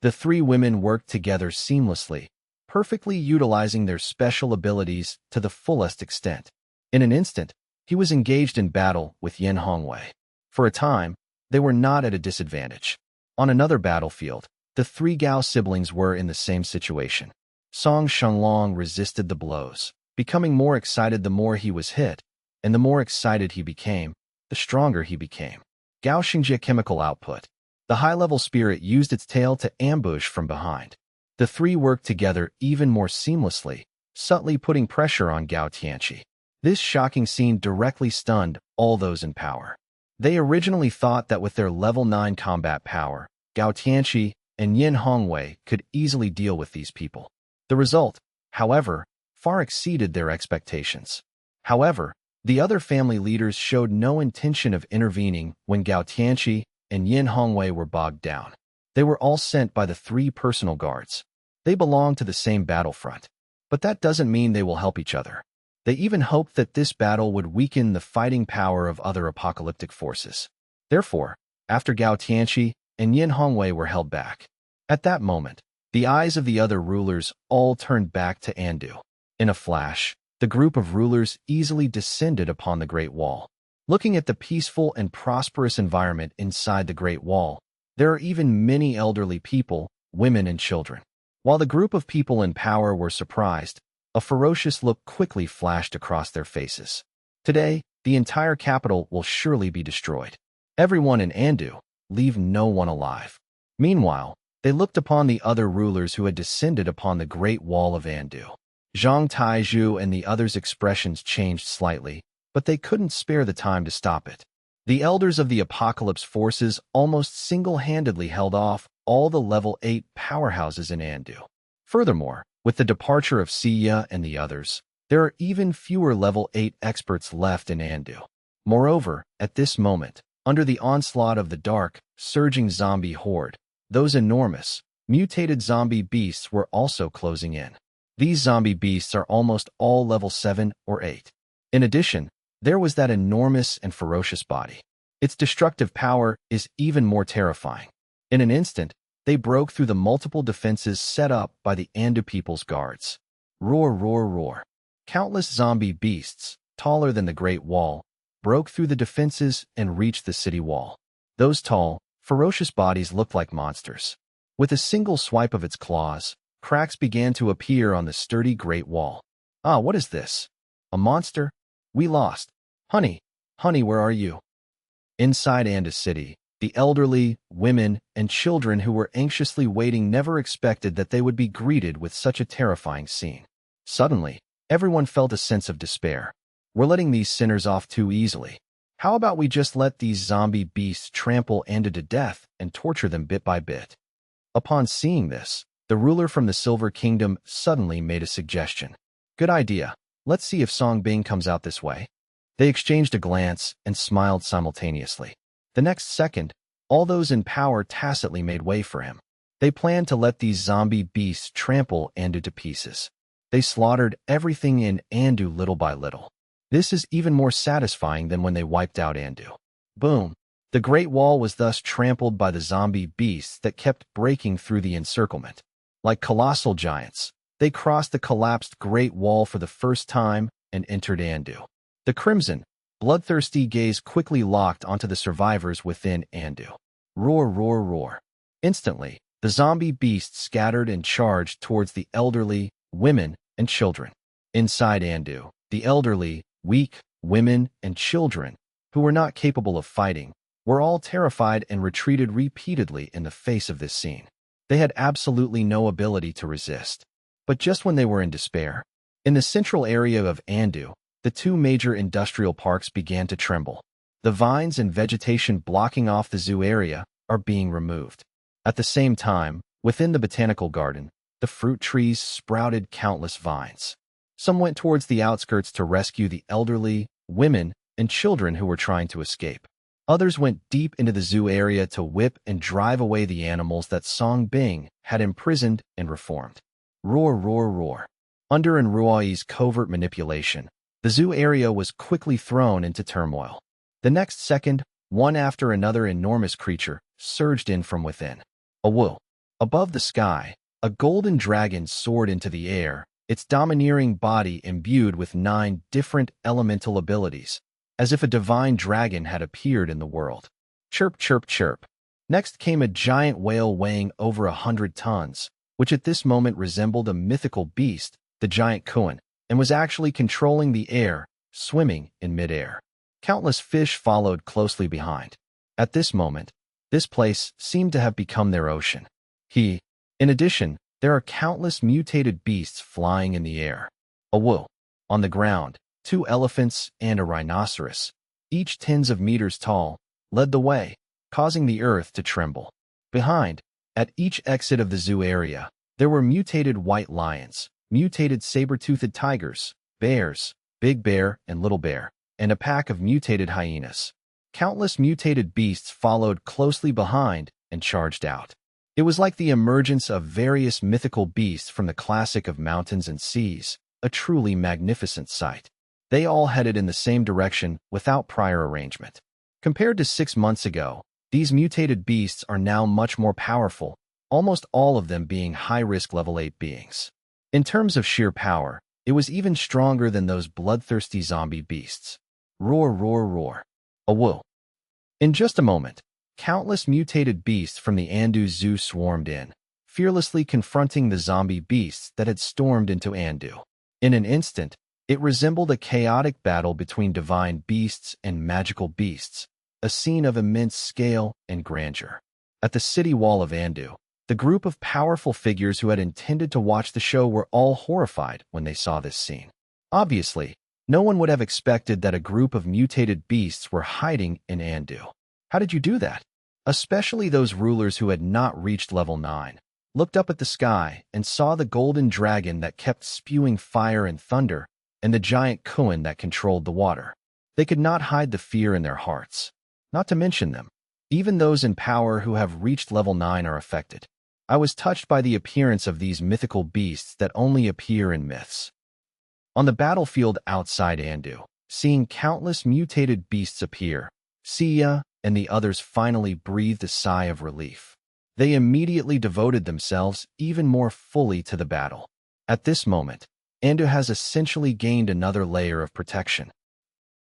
The three women worked together seamlessly, perfectly utilizing their special abilities to the fullest extent. In an instant, he was engaged in battle with Yin Hongwei. For a time, they were not at a disadvantage. On another battlefield, the three Gao siblings were in the same situation. Song Shenglong resisted the blows, becoming more excited the more he was hit, and the more excited he became, the stronger he became. Gao Xingjie chemical output. The high-level spirit used its tail to ambush from behind. The three worked together even more seamlessly, subtly putting pressure on Gao Tianqi. This shocking scene directly stunned all those in power. They originally thought that with their level 9 combat power, Gao Tianqi and Yin Hongwei could easily deal with these people. The result, however, far exceeded their expectations. However, the other family leaders showed no intention of intervening when Gao Tianqi and Yin Hongwei were bogged down. They were all sent by the three personal guards. They belong to the same battlefront. But that doesn't mean they will help each other. They even hoped that this battle would weaken the fighting power of other apocalyptic forces. Therefore, after Gao Tianqi and Yin Hongwei were held back, at that moment, the eyes of the other rulers all turned back to Andu. In a flash, the group of rulers easily descended upon the Great Wall. Looking at the peaceful and prosperous environment inside the Great Wall, there are even many elderly people, women and children. While the group of people in power were surprised, a ferocious look quickly flashed across their faces. Today, the entire capital will surely be destroyed. Everyone in Andu, leave no one alive. Meanwhile, they looked upon the other rulers who had descended upon the Great Wall of Andu. Zhang Taizhu and the others' expressions changed slightly, but they couldn't spare the time to stop it. The elders of the apocalypse forces almost single-handedly held off all the level 8 powerhouses in Andu. Furthermore, with the departure of Xia and the others, there are even fewer level 8 experts left in Andu. Moreover, at this moment, under the onslaught of the dark, surging zombie horde, those enormous, mutated zombie beasts were also closing in. These zombie beasts are almost all level 7 or 8. In addition, there was that enormous and ferocious body. Its destructive power is even more terrifying. In an instant, they broke through the multiple defenses set up by the Andu people's guards. Roar, roar, roar. Countless zombie beasts, taller than the Great Wall, broke through the defenses and reached the city wall. Those tall, ferocious bodies looked like monsters. With a single swipe of its claws, cracks began to appear on the sturdy Great Wall. Ah, what is this? A monster? We lost. Honey, honey, where are you? Inside Andu City, the elderly, women, and children who were anxiously waiting never expected that they would be greeted with such a terrifying scene. Suddenly, everyone felt a sense of despair. We're letting these sinners off too easily. How about we just let these zombie beasts trample Andu to death and torture them bit by bit? Upon seeing this, the ruler from the Silver Kingdom suddenly made a suggestion. Good idea. Let's see if Song Bing comes out this way. They exchanged a glance and smiled simultaneously. The next second, all those in power tacitly made way for him. They planned to let these zombie beasts trample Andu to pieces. They slaughtered everything in Andu little by little. This is even more satisfying than when they wiped out Andu. Boom! The Great Wall was thus trampled by the zombie beasts that kept breaking through the encirclement. Like colossal giants, they crossed the collapsed Great Wall for the first time and entered Andu. The crimson, bloodthirsty gaze quickly locked onto the survivors within Andu. Roar, roar, roar. Instantly, the zombie beasts scattered and charged towards the elderly, women, and children. Inside Andu, the elderly, weak, women, and children, who were not capable of fighting, were all terrified and retreated repeatedly in the face of this scene. They had absolutely no ability to resist. But just when they were in despair, in the central area of Andu, the two major industrial parks began to tremble. The vines and vegetation blocking off the zoo area are being removed. At the same time, within the botanical garden, the fruit trees sprouted countless vines. Some went towards the outskirts to rescue the elderly, women, and children who were trying to escape. Others went deep into the zoo area to whip and drive away the animals that Song Bing had imprisoned and reformed. Roar, roar, roar. Under Enruai's covert manipulation, the zoo area was quickly thrown into turmoil. The next second, one after another enormous creature surged in from within. Awoo! Above the sky, a golden dragon soared into the air, its domineering body imbued with 9 different elemental abilities, as if a divine dragon had appeared in the world. Chirp, chirp, chirp. Next came a giant whale weighing over 100 tons, which at this moment resembled a mythical beast, the giant Kuan, and was actually controlling the air, swimming in midair. Countless fish followed closely behind. At this moment, this place seemed to have become their ocean. In addition, there are countless mutated beasts flying in the air. Awoo! On the ground, 2 elephants and a rhinoceros, each tens of meters tall, led the way, causing the earth to tremble. Behind, at each exit of the zoo area, there were mutated white lions, mutated saber-toothed tigers, bears, big bear and little bear, and a pack of mutated hyenas. Countless mutated beasts followed closely behind and charged out. It was like the emergence of various mythical beasts from the classic of mountains and seas, a truly magnificent sight. They all headed in the same direction without prior arrangement. Compared to 6 months ago, these mutated beasts are now much more powerful, almost all of them being high-risk level 8 beings. In terms of sheer power, it was even stronger than those bloodthirsty zombie beasts. Roar, roar, roar. Awoo! In just a moment, countless mutated beasts from the Andu Zoo swarmed in, fearlessly confronting the zombie beasts that had stormed into Andu. In an instant, it resembled a chaotic battle between divine beasts and magical beasts, a scene of immense scale and grandeur. At the city wall of Andu, the group of powerful figures who had intended to watch the show were all horrified when they saw this scene. Obviously, no one would have expected that a group of mutated beasts were hiding in Andu. How did you do that? Especially those rulers who had not reached level 9, looked up at the sky and saw the golden dragon that kept spewing fire and thunder, and the giant Kuan that controlled the water. They could not hide the fear in their hearts. Not to mention them. Even those in power who have reached level 9 are affected. I was touched by the appearance of these mythical beasts that only appear in myths. On the battlefield outside Andu, seeing countless mutated beasts appear, Sia and the others finally breathed a sigh of relief. They immediately devoted themselves even more fully to the battle. At this moment, Andu has essentially gained another layer of protection.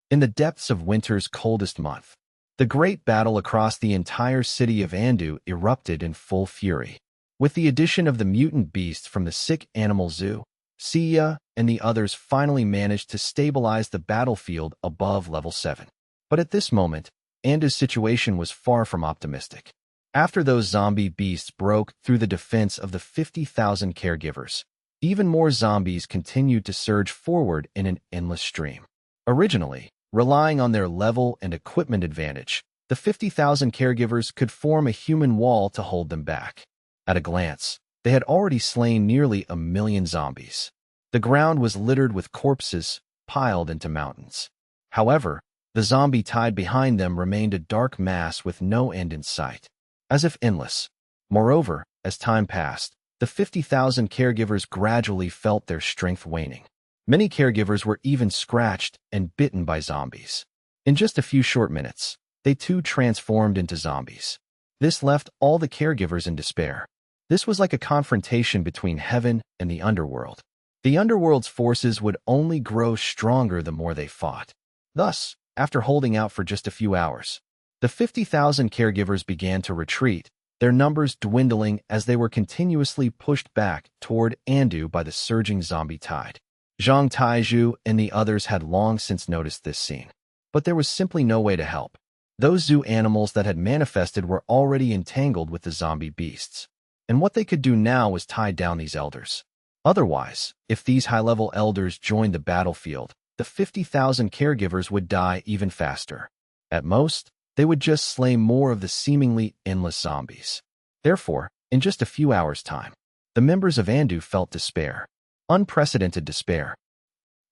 In the depths of winter's coldest month, the great battle across the entire city of Andu erupted in full fury. With the addition of the mutant beasts from the sick animal zoo, Sia and the others finally managed to stabilize the battlefield above level 7. But at this moment, Andu's situation was far from optimistic. After those zombie beasts broke through the defense of the 50,000 caregivers, even more zombies continued to surge forward in an endless stream. Originally, relying on their level and equipment advantage, the 50,000 caregivers could form a human wall to hold them back. At a glance, they had already slain nearly 1 million zombies. The ground was littered with corpses, piled into mountains. However, the zombie tide behind them remained a dark mass with no end in sight, as if endless. Moreover, as time passed, the 50,000 caregivers gradually felt their strength waning. Many caregivers were even scratched and bitten by zombies. In just a few short minutes, they too transformed into zombies. This left all the caregivers in despair. This was like a confrontation between heaven and the underworld. The underworld's forces would only grow stronger the more they fought. Thus, after holding out for just a few hours, the 50,000 caregivers began to retreat, their numbers dwindling as they were continuously pushed back toward Andu by the surging zombie tide. Zhang Taizhu and the others had long since noticed this scene. But there was simply no way to help. Those zoo animals that had manifested were already entangled with the zombie beasts. And what they could do now was tie down these elders. Otherwise, if these high-level elders joined the battlefield, the 50,000 caregivers would die even faster. At most, they would just slay more of the seemingly endless zombies. Therefore, in just a few hours' time, the members of Andu felt despair. Unprecedented despair.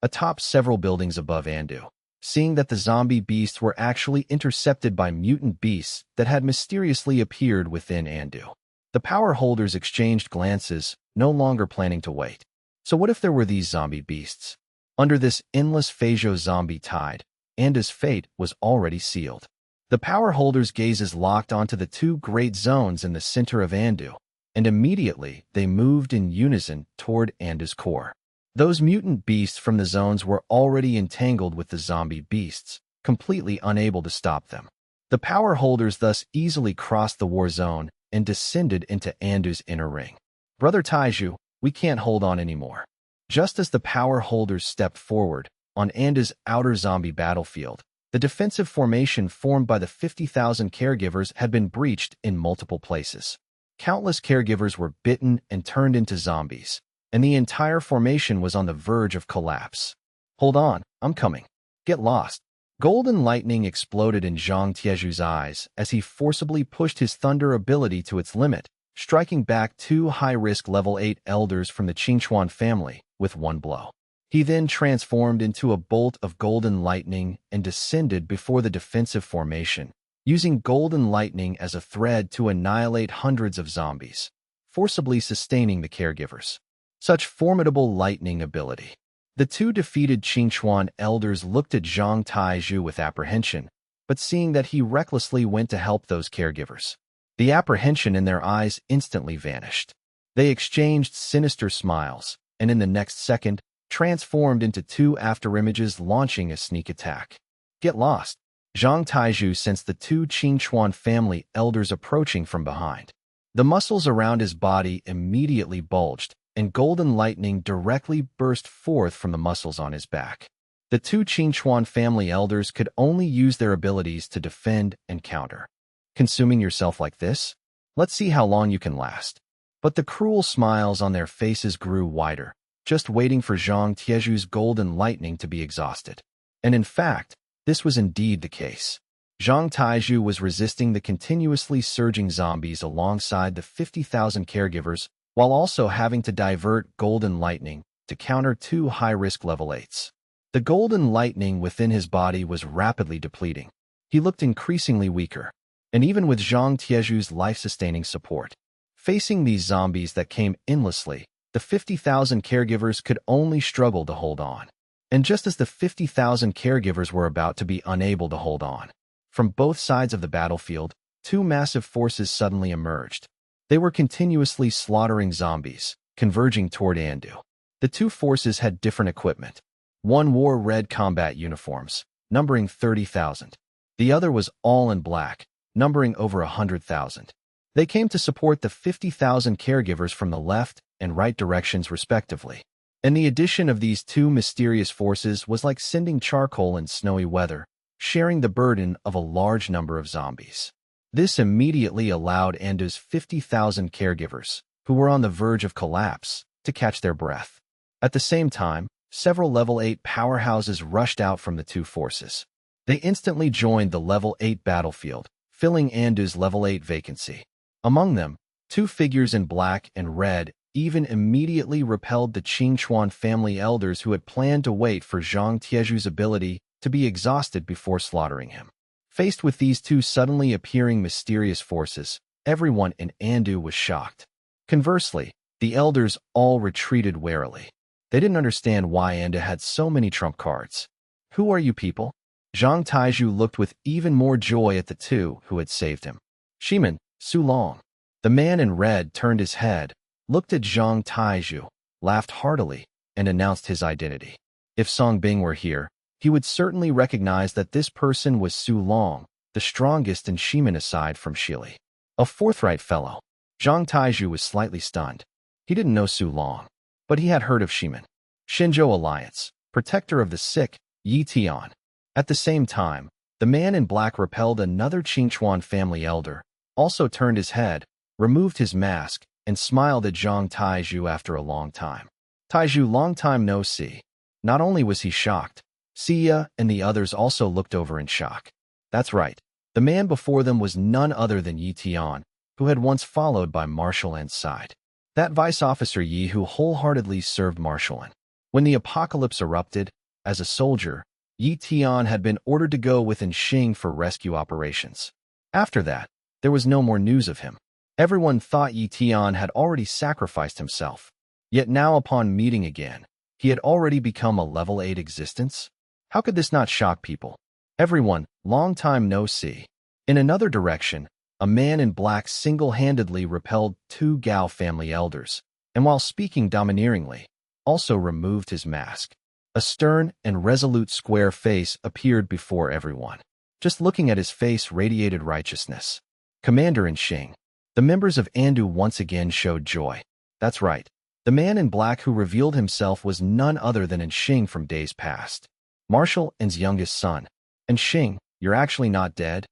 Atop several buildings above Andu, seeing that the zombie beasts were actually intercepted by mutant beasts that had mysteriously appeared within Andu. The power holders exchanged glances, no longer planning to wait. So what if there were these zombie beasts? Under this endless Phasio zombie tide, Andu's fate was already sealed. The power holders' gazes locked onto the two great zones in the center of Andu, and immediately they moved in unison toward Andu's core. Those mutant beasts from the zones were already entangled with the zombie beasts, completely unable to stop them. The power holders thus easily crossed the war zone and descended into Andu's inner ring. Brother Taizhu, we can't hold on anymore. Just as the power holders stepped forward, on Andu's outer zombie battlefield, the defensive formation formed by the 50,000 caregivers had been breached in multiple places. Countless caregivers were bitten and turned into zombies, and the entire formation was on the verge of collapse. Hold on, I'm coming. Get lost. Golden lightning exploded in Zhang Tieju's eyes as he forcibly pushed his thunder ability to its limit, striking back two high-risk level 8 elders from the Qingchuan family with one blow. He then transformed into a bolt of golden lightning and descended before the defensive formation, using golden lightning as a thread to annihilate hundreds of zombies, forcibly sustaining the caregivers. Such formidable lightning ability. The two defeated Qingchuan elders looked at Zhang Taizhu with apprehension, but seeing that he recklessly went to help those caregivers, the apprehension in their eyes instantly vanished. They exchanged sinister smiles, and in the next second, transformed into two afterimages launching a sneak attack. Get lost. Zhang Taizhu sensed the two Qingchuan family elders approaching from behind. The muscles around his body immediately bulged, and golden lightning directly burst forth from the muscles on his back. The two Qingchuan family elders could only use their abilities to defend and counter. Consuming yourself like this? Let's see how long you can last. But the cruel smiles on their faces grew wider, just waiting for Zhang Tieju's golden lightning to be exhausted. And in fact, this was indeed the case. Zhang Taizhu was resisting the continuously surging zombies alongside the 50,000 caregivers, while also having to divert golden lightning to counter two high-risk level 8s. The golden lightning within his body was rapidly depleting. He looked increasingly weaker, and even with Zhang Tieju's life-sustaining support, facing these zombies that came endlessly, the 50,000 caregivers could only struggle to hold on. And just as the 50,000 caregivers were about to be unable to hold on, from both sides of the battlefield, two massive forces suddenly emerged. They were continuously slaughtering zombies, converging toward Andu. The two forces had different equipment. One wore red combat uniforms, numbering 30,000. The other was all in black, numbering over 100,000. They came to support the 50,000 caregivers from the left and right directions respectively. And the addition of these two mysterious forces was like sending charcoal in snowy weather, sharing the burden of a large number of zombies. This immediately allowed Andu's 50,000 caregivers, who were on the verge of collapse, to catch their breath. At the same time, several level 8 powerhouses rushed out from the two forces. They instantly joined the level 8 battlefield, filling Andu's level 8 vacancy. Among them, two figures in black and red even immediately repelled the Qingchuan family elders who had planned to wait for Zhang Tieju's ability to be exhausted before slaughtering him. Faced with these two suddenly appearing mysterious forces, everyone in Andu was shocked. Conversely, the elders all retreated warily. They didn't understand why Anda had so many trump cards. Who are you people? Zhang Taizhu looked with even more joy at the two who had saved him. Shiman, Su Long. The man in red turned his head, looked at Zhang Taizhu, laughed heartily, and announced his identity. If Song Bing were here, he would certainly recognize that this person was Su Long, the strongest in Shiman aside from Shili. A forthright fellow. Zhang Taizhu was slightly stunned. He didn't know Su Long, but he had heard of Shiman. Shenzhou Alliance, protector of the sick, Yi Tian. At the same time, the man in black repelled another Qingchuan family elder, also turned his head, removed his mask, and smiled at Zhang Taizhu after a long time. Taizhu, long time no see. Not only was he shocked, Xia and the others also looked over in shock. That's right. The man before them was none other than Yi Tian, who had once followed by Marshal N's side. That vice officer Yi who wholeheartedly served Marshal N. When the apocalypse erupted, as a soldier, Yi Tian had been ordered to go with Xing for rescue operations. After that, there was no more news of him. Everyone thought Yi Tian had already sacrificed himself. Yet now upon meeting again, he had already become a level 8 existence? How could this not shock people? Everyone, long time no see. In another direction, a man in black single-handedly repelled 2 Gao family elders, and while speaking domineeringly, also removed his mask. A stern and resolute square face appeared before everyone. Just looking at his face radiated righteousness. Commander Xing. The members of Andu once again showed joy. That's right. The man in black who revealed himself was none other than Xing from days past. Marshal N's youngest son. Xing, you're actually not dead?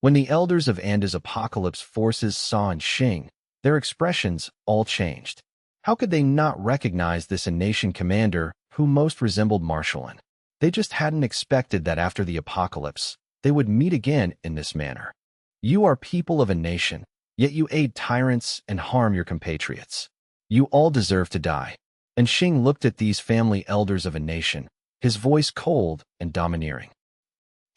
When the elders of Anda's apocalypse forces saw Xing, their expressions all changed. How could they not recognize this nation commander who most resembled Marshal N? They just hadn't expected that after the apocalypse, they would meet again in this manner. You are people of a nation, yet you aid tyrants and harm your compatriots. You all deserve to die. Xing looked at these family elders of a nation, his voice cold and domineering.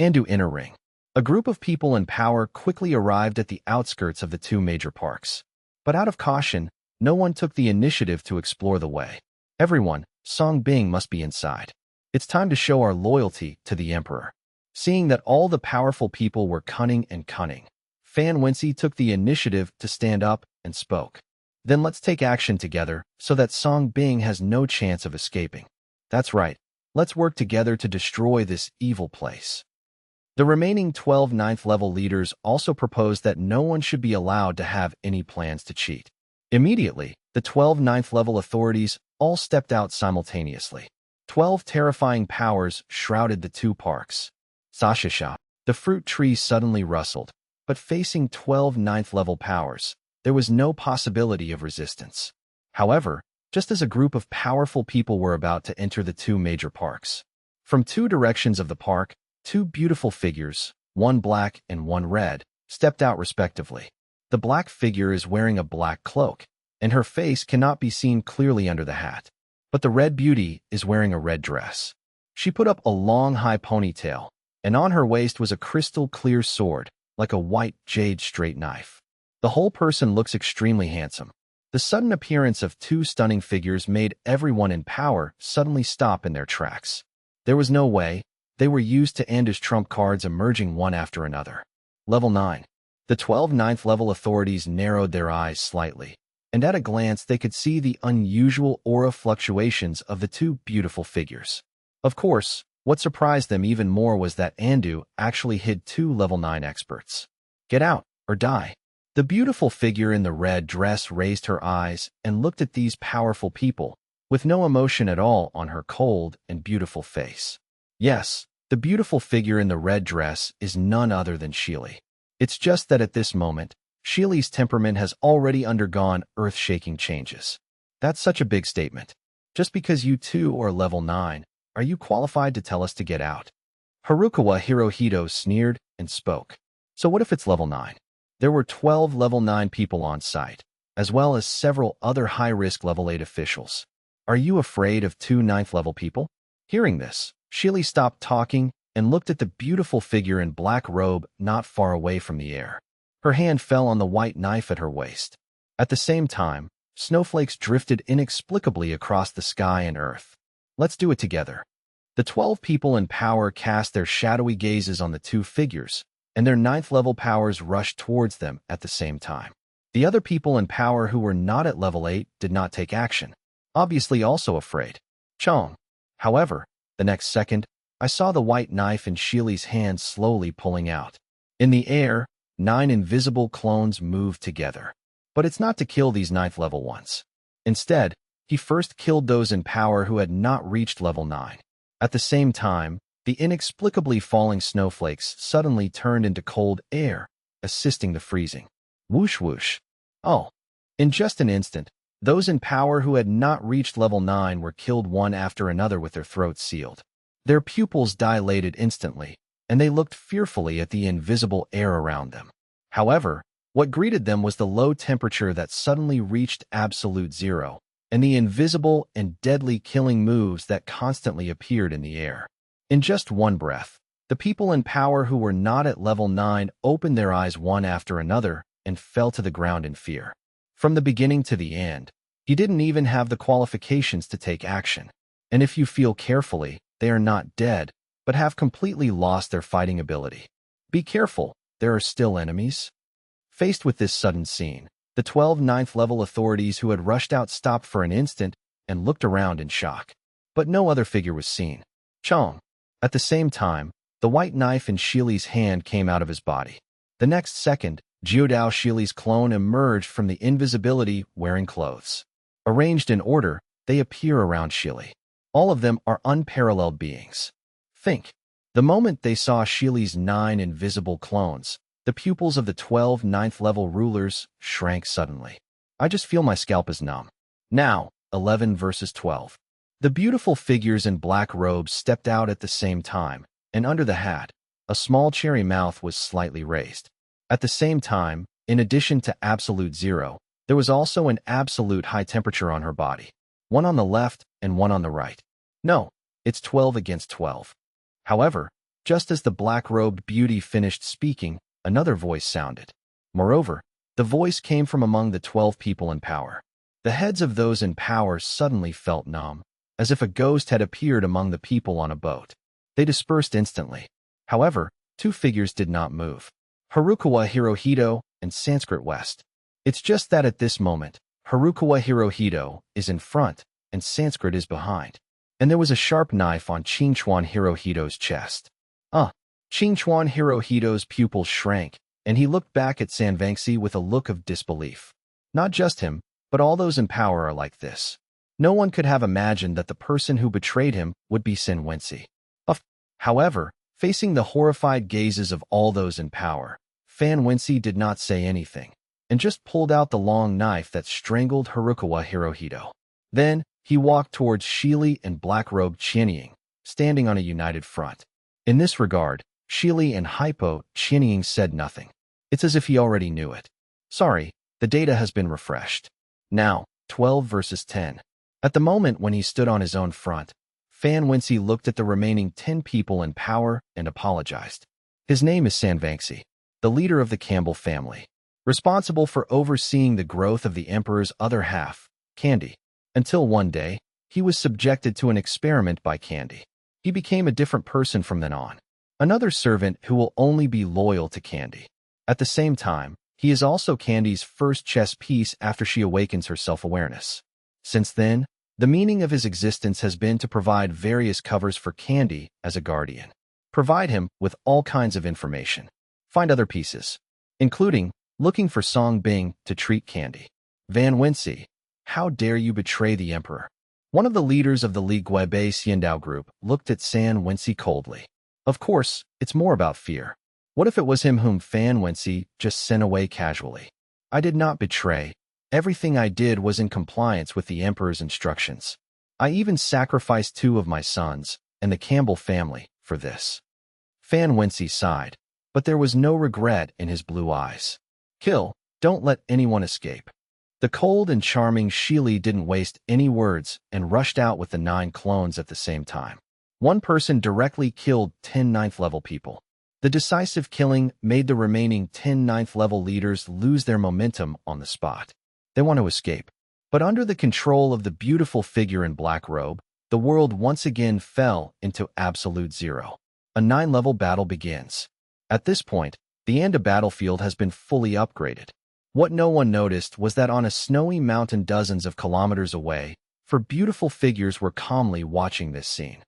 Andu Inner Ring. A group of people in power quickly arrived at the outskirts of the 2 major parks. But out of caution, no one took the initiative to explore the way. Everyone, Song Bing must be inside. It's time to show our loyalty to the emperor. Seeing that all the powerful people were cunning, Fan Wenxi took the initiative to stand up and spoke. Then let's take action together so that Song Bing has no chance of escaping. That's right. Let's work together to destroy this evil place. The remaining 12 9th-level leaders also proposed that no one should be allowed to have any plans to cheat. Immediately, the 12 9th-level authorities all stepped out simultaneously. 12 terrifying powers shrouded the 2 parks. Sasha. The fruit tree suddenly rustled, but facing 12 9th-level powers, there was no possibility of resistance. However, just as a group of powerful people were about to enter the 2 major parks, from 2 directions of the park, 2 beautiful figures, one black and one red, stepped out respectively. The black figure is wearing a black cloak, and her face cannot be seen clearly under the hat. But the red beauty is wearing a red dress. She put up a long high ponytail, and on her waist was a crystal clear sword, like a white jade straight knife. The whole person looks extremely handsome. The sudden appearance of 2 stunning figures made everyone in power suddenly stop in their tracks. There was no way. They were used to Andu's trump cards emerging one after another. Level 9. The 12 9th-level authorities narrowed their eyes slightly, and at a glance they could see the unusual aura fluctuations of the 2 beautiful figures. Of course, what surprised them even more was that Andu actually hid 2 level 9 experts. Get out, or die. The beautiful figure in the red dress raised her eyes and looked at these powerful people, with no emotion at all on her cold and beautiful face. Yes, the beautiful figure in the red dress is none other than Shili. It's just that at this moment, Shili's temperament has already undergone earth-shaking changes. That's such a big statement. Just because you 2 are level 9, are you qualified to tell us to get out? Harukawa Hirohito sneered and spoke. So what if it's level 9? There were 12 level 9 people on site, as well as several other high-risk level 8 officials. Are you afraid of 2 9th-level people? Hearing this, Shili stopped talking and looked at the beautiful figure in black robe not far away from the air. Her hand fell on the white knife at her waist. At the same time, Snowflakes drifted inexplicably across the sky and earth. Let's do it together. The 12 people in power cast their shadowy gazes on the two figures, and their ninth-level powers rushed towards them at the same time. The other people in power who were not at level 8 did not take action, obviously also afraid. Chong. However, the next second, I saw the white knife in Shili's hand slowly pulling out. In the air, 9 invisible clones moved together. But it's not to kill these ninth-level ones. Instead, he first killed those in power who had not reached level 9. At the same time, the inexplicably falling snowflakes suddenly turned into cold air, assisting the freezing. Whoosh whoosh. Oh. In just an instant, those in power who had not reached level 9 were killed one after another with their throats sealed. Their pupils dilated instantly, and they looked fearfully at the invisible air around them. However, what greeted them was the low temperature that suddenly reached absolute zero, and the invisible and deadly killing moves that constantly appeared in the air. In just one breath, the people in power who were not at level 9 opened their eyes one after another and fell to the ground in fear. From the beginning to the end, he didn't even have the qualifications to take action. And if you feel carefully, they are not dead, but have completely lost their fighting ability. Be careful, there are still enemies. Faced with this sudden scene, the 12 ninth-level authorities who had rushed out stopped for an instant and looked around in shock. But no other figure was seen. Chong. At the same time, the white knife in Shili's hand came out of his body. The next second, Jiudao Shili's clone emerged from the invisibility wearing clothes. Arranged in order, they appear around Shili. All of them are unparalleled beings. Think. The moment they saw Shili's 9 invisible clones, the pupils of the 12 ninth-level rulers shrank suddenly. I just feel my scalp is numb. Now, 11 versus 12. The beautiful figures in black robes stepped out at the same time, and under the hat, a small cherry mouth was slightly raised. At the same time, in addition to absolute zero, there was also an absolute high temperature on her body. One on the left and one on the right. No, it's 12 against 12. However, just as the black-robed beauty finished speaking, another voice sounded. Moreover, the voice came from among the 12 people in power. The heads of those in power suddenly felt numb, as if a ghost had appeared among the people on a boat. They dispersed instantly. However, 2 figures did not move. Harukawa Hirohito and Sanskrit West. It's just that at this moment, Harukawa Hirohito is in front and Sanskrit is behind. And there was a sharp knife on Qingchuan Hirohito's chest. Qingchuan Hirohito's pupils shrank, and he looked back at Sanvangsi with a look of disbelief. Not just him, but all those in power are like this. No one could have imagined that the person who betrayed him would be Sanwensi. However, facing the horrified gazes of all those in power, Fanwensi did not say anything, and just pulled out the long knife that strangled Harukawa Hirohito. Then, he walked towards Shili and black-robed Qianying, standing on a united front. In this regard, Shili and Hypo Qianying said nothing. It's as if he already knew it. Sorry, the data has been refreshed. Now, 12 versus 10. At the moment when he stood on his own front, Fanwensi looked at the remaining 10 people in power and apologized. His name is Sanvangsi, the leader of the Campbell family, responsible for overseeing the growth of the emperor's other half, Candy. Until one day, he was subjected to an experiment by Candy. He became a different person from then on. Another servant who will only be loyal to Candy. At the same time, he is also Candy's first chess piece after she awakens her self-awareness. Since then, the meaning of his existence has been to provide various covers for Candy as a guardian. Provide him with all kinds of information. Find other pieces, including looking for Song Bing to treat Candy. Van Wensi, how dare you betray the emperor? One of the leaders of the Li Guibei Xiandao group looked at San Wensi coldly. Of course, it's more about fear. What if it was him whom Fan Wensi just sent away casually? I did not betray. Everything I did was in compliance with the emperor's instructions. I even sacrificed 2 of my sons and the Campbell family for this. Fan Wensi sighed, but there was no regret in his blue eyes. Kill, don't let anyone escape. The cold and charming Shili didn't waste any words and rushed out with the 9 clones at the same time. One person directly killed 10 ninth-level people. The decisive killing made the remaining 10 ninth-level leaders lose their momentum on the spot. They want to escape, But under the control of the beautiful figure in black robe, the world once again fell into absolute zero. A 9-level battle begins. At this point, the Anda battlefield has been fully upgraded. What no one noticed was that on a snowy mountain dozens of kilometers away, four beautiful figures were calmly watching this scene.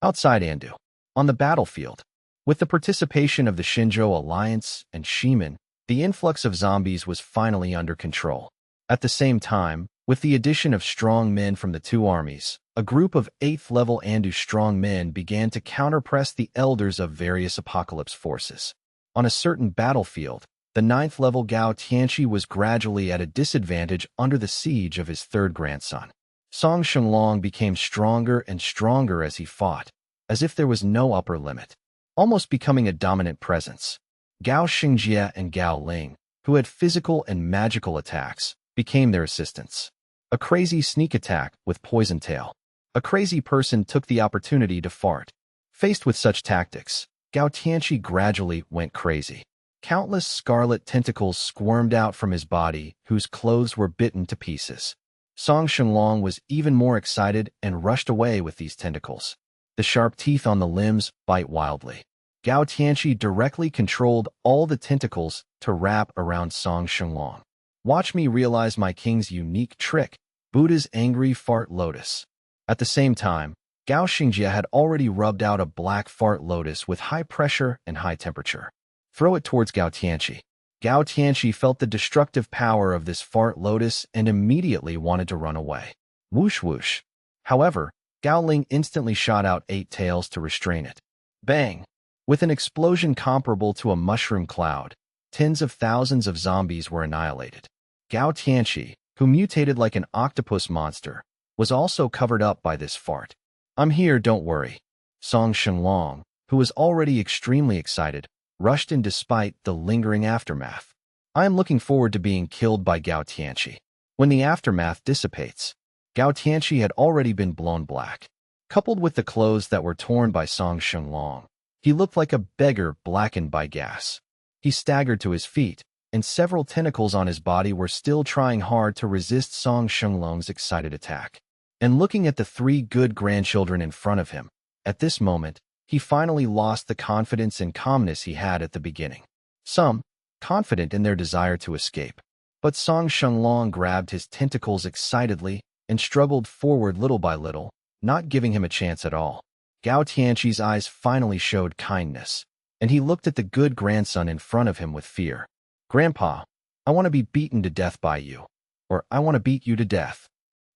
Outside Andu, on the battlefield, with the participation of the Shinjo Alliance and Shiman, the influx of zombies was finally under control. At the same time, with the addition of strong men from the two armies, a group of 8th-level Andu strong men began to counterpress the elders of various apocalypse forces. On a certain battlefield, the 9th-level Gao Tianqi was gradually at a disadvantage under the siege of his third grandson. Song Shenlong became stronger and stronger as he fought, as if there was no upper limit, almost becoming a dominant presence. Gao Xingjie and Gao Ling, who had physical and magical attacks, became their assistants. A crazy sneak attack with poison tail. A crazy person took the opportunity to fart. Faced with such tactics, Gao Tianqi gradually went crazy. Countless scarlet tentacles squirmed out from his body, whose clothes were bitten to pieces. Song Shenlong was even more excited and rushed away with these tentacles. The sharp teeth on the limbs bite wildly. Gao Tianqi directly controlled all the tentacles to wrap around Song Shenlong. Watch me realize my king's unique trick, Buddha's angry fart lotus. At the same time, Gao Xingjie had already rubbed out a black fart lotus with high pressure and high temperature. Throw it towards Gao Tianqi. Gao Tianqi felt the destructive power of this fart lotus and immediately wanted to run away. Whoosh whoosh. However, Gao Ling instantly shot out 8 tails to restrain it. Bang! With an explosion comparable to a mushroom cloud, tens of thousands of zombies were annihilated. Gao Tianqi, who mutated like an octopus monster, was also covered up by this fart. I'm here, don't worry. Song Shenlong, who was already extremely excited, rushed in despite the lingering aftermath. I am looking forward to being killed by Gao Tianqi. When the aftermath dissipates, Gao Tianqi had already been blown black. Coupled with the clothes that were torn by Song Shenlong, he looked like a beggar blackened by gas. He staggered to his feet, and several tentacles on his body were still trying hard to resist Song Shenlong's excited attack. And looking at the 3 good grandchildren in front of him, at this moment, he finally lost the confidence and calmness he had at the beginning. Some, confident in their desire to escape. But Song Shenlong grabbed his tentacles excitedly and struggled forward little by little, not giving him a chance at all. Gao Tianqi's eyes finally showed kindness, and he looked at the good grandson in front of him with fear. Grandpa, I want to be beaten to death by you. Or I want to beat you to death.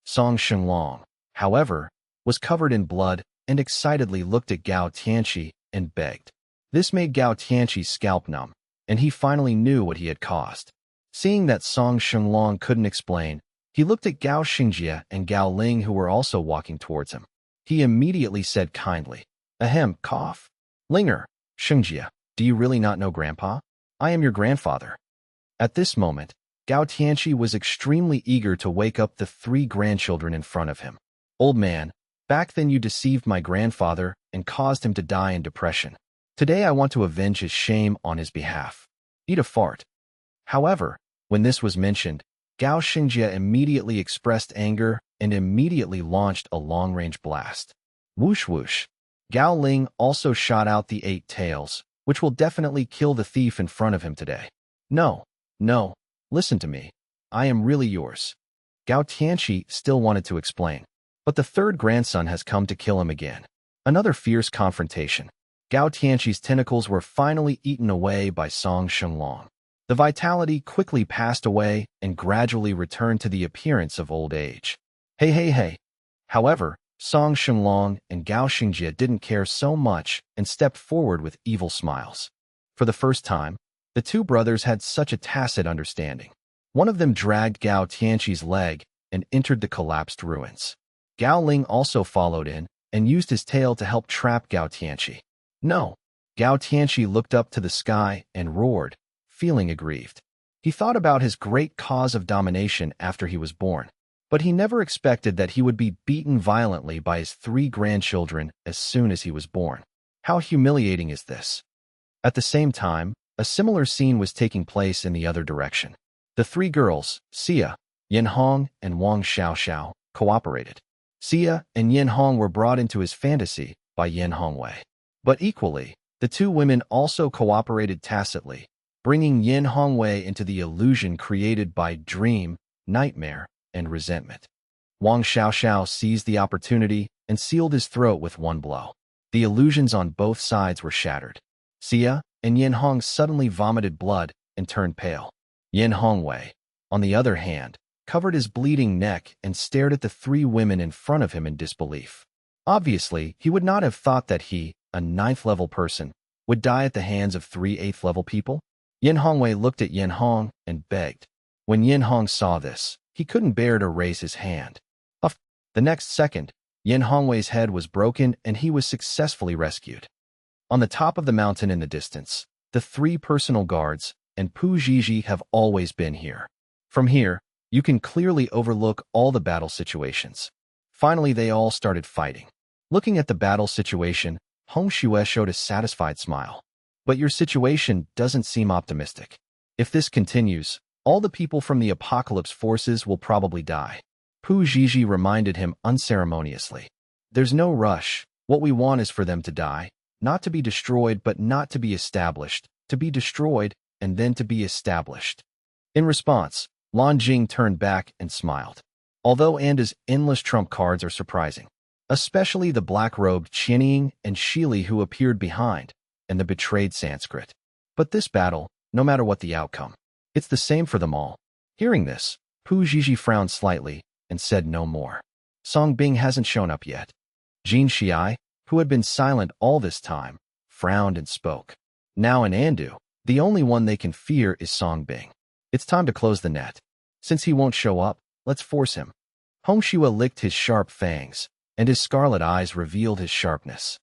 Song Shenlong, however, was covered in blood and excitedly looked at Gao Tianqi and begged. This made Gao Tianqi's scalp numb, and he finally knew what he had caused. Seeing that Song Shenlong couldn't explain, he looked at Gao Xingjie and Gao Ling, who were also walking towards him. He immediately said kindly, Ahem, cough. Linger, Xingjie, do you really not know Grandpa? I am your grandfather. At this moment, Gao Tianqi was extremely eager to wake up the 3 grandchildren in front of him. Old man, back then you deceived my grandfather and caused him to die in depression. Today I want to avenge his shame on his behalf. Eat a fart. However, when this was mentioned, Gao Xingjie immediately expressed anger and immediately launched a long-range blast. Whoosh whoosh. Gao Ling also shot out the 8 tails, which will definitely kill the thief in front of him today. No, listen to me. I am really yours. Gao Tianqi still wanted to explain, but the 3rd grandson has come to kill him again. Another fierce confrontation. Gao Tianqi's tentacles were finally eaten away by Song Shenlong. The vitality quickly passed away and gradually returned to the appearance of old age. Hey. However, Song Shenlong and Gao Xingjie didn't care so much and stepped forward with evil smiles. For the first time, the 2 brothers had such a tacit understanding. One of them dragged Gao Tianqi's leg and entered the collapsed ruins. Gao Ling also followed in and used his tail to help trap Gao Tianqi. No. Gao Tianqi looked up to the sky and roared, feeling aggrieved. He thought about his great cause of domination after he was born, but he never expected that he would be beaten violently by his 3 grandchildren as soon as he was born. How humiliating is this? At the same time, a similar scene was taking place in the other direction. The 3 girls, Sia, Yin Hong and Wang Xiaoxiao cooperated. Xia and Yin Hong were brought into his fantasy by Yin Hongwei. But equally, the two women also cooperated tacitly, bringing Yin Hongwei into the illusion created by dream, nightmare, and resentment. Wang Xiaoxiao seized the opportunity and sealed his throat with one blow. The illusions on both sides were shattered. Xia and Yin Hong suddenly vomited blood and turned pale. Yin Hongwei, on the other hand, covered his bleeding neck and stared at the three women in front of him in disbelief. Obviously, he would not have thought that he, a 9th-level person, would die at the hands of 3 8th-level people. Yin Hongwei looked at Yin Hong and begged. When Yin Hong saw this, he couldn't bear to raise his hand. The next second, Yin Hongwei's head was broken and he was successfully rescued. On the top of the mountain in the distance, the 3 personal guards and Pu Zhizhi have always been here. From here, you can clearly overlook all the battle situations. Finally, they all started fighting. Looking at the battle situation, Hong Xue showed a satisfied smile. But your situation doesn't seem optimistic. If this continues, all the people from the apocalypse forces will probably die. Pu Zhizhi reminded him unceremoniously. There's no rush. What we want is for them to die, not to be destroyed but not to be established, to be destroyed and then to be established. In response, Lan Jing turned back and smiled. Although Anda's endless trump cards are surprising, especially the black-robed Qianying and Shili who appeared behind, and the betrayed Sanskrit. But this battle, no matter what the outcome, it's the same for them all. Hearing this, Pu Zhizhi frowned slightly and said no more. Song Bing hasn't shown up yet. Jin Xiai, who had been silent all this time, frowned and spoke. Now in Andu, the only one they can fear is Song Bing. It's time to close the net. Since he won't show up, let's force him. Hong Xue licked his sharp fangs, and his scarlet eyes revealed his sharpness.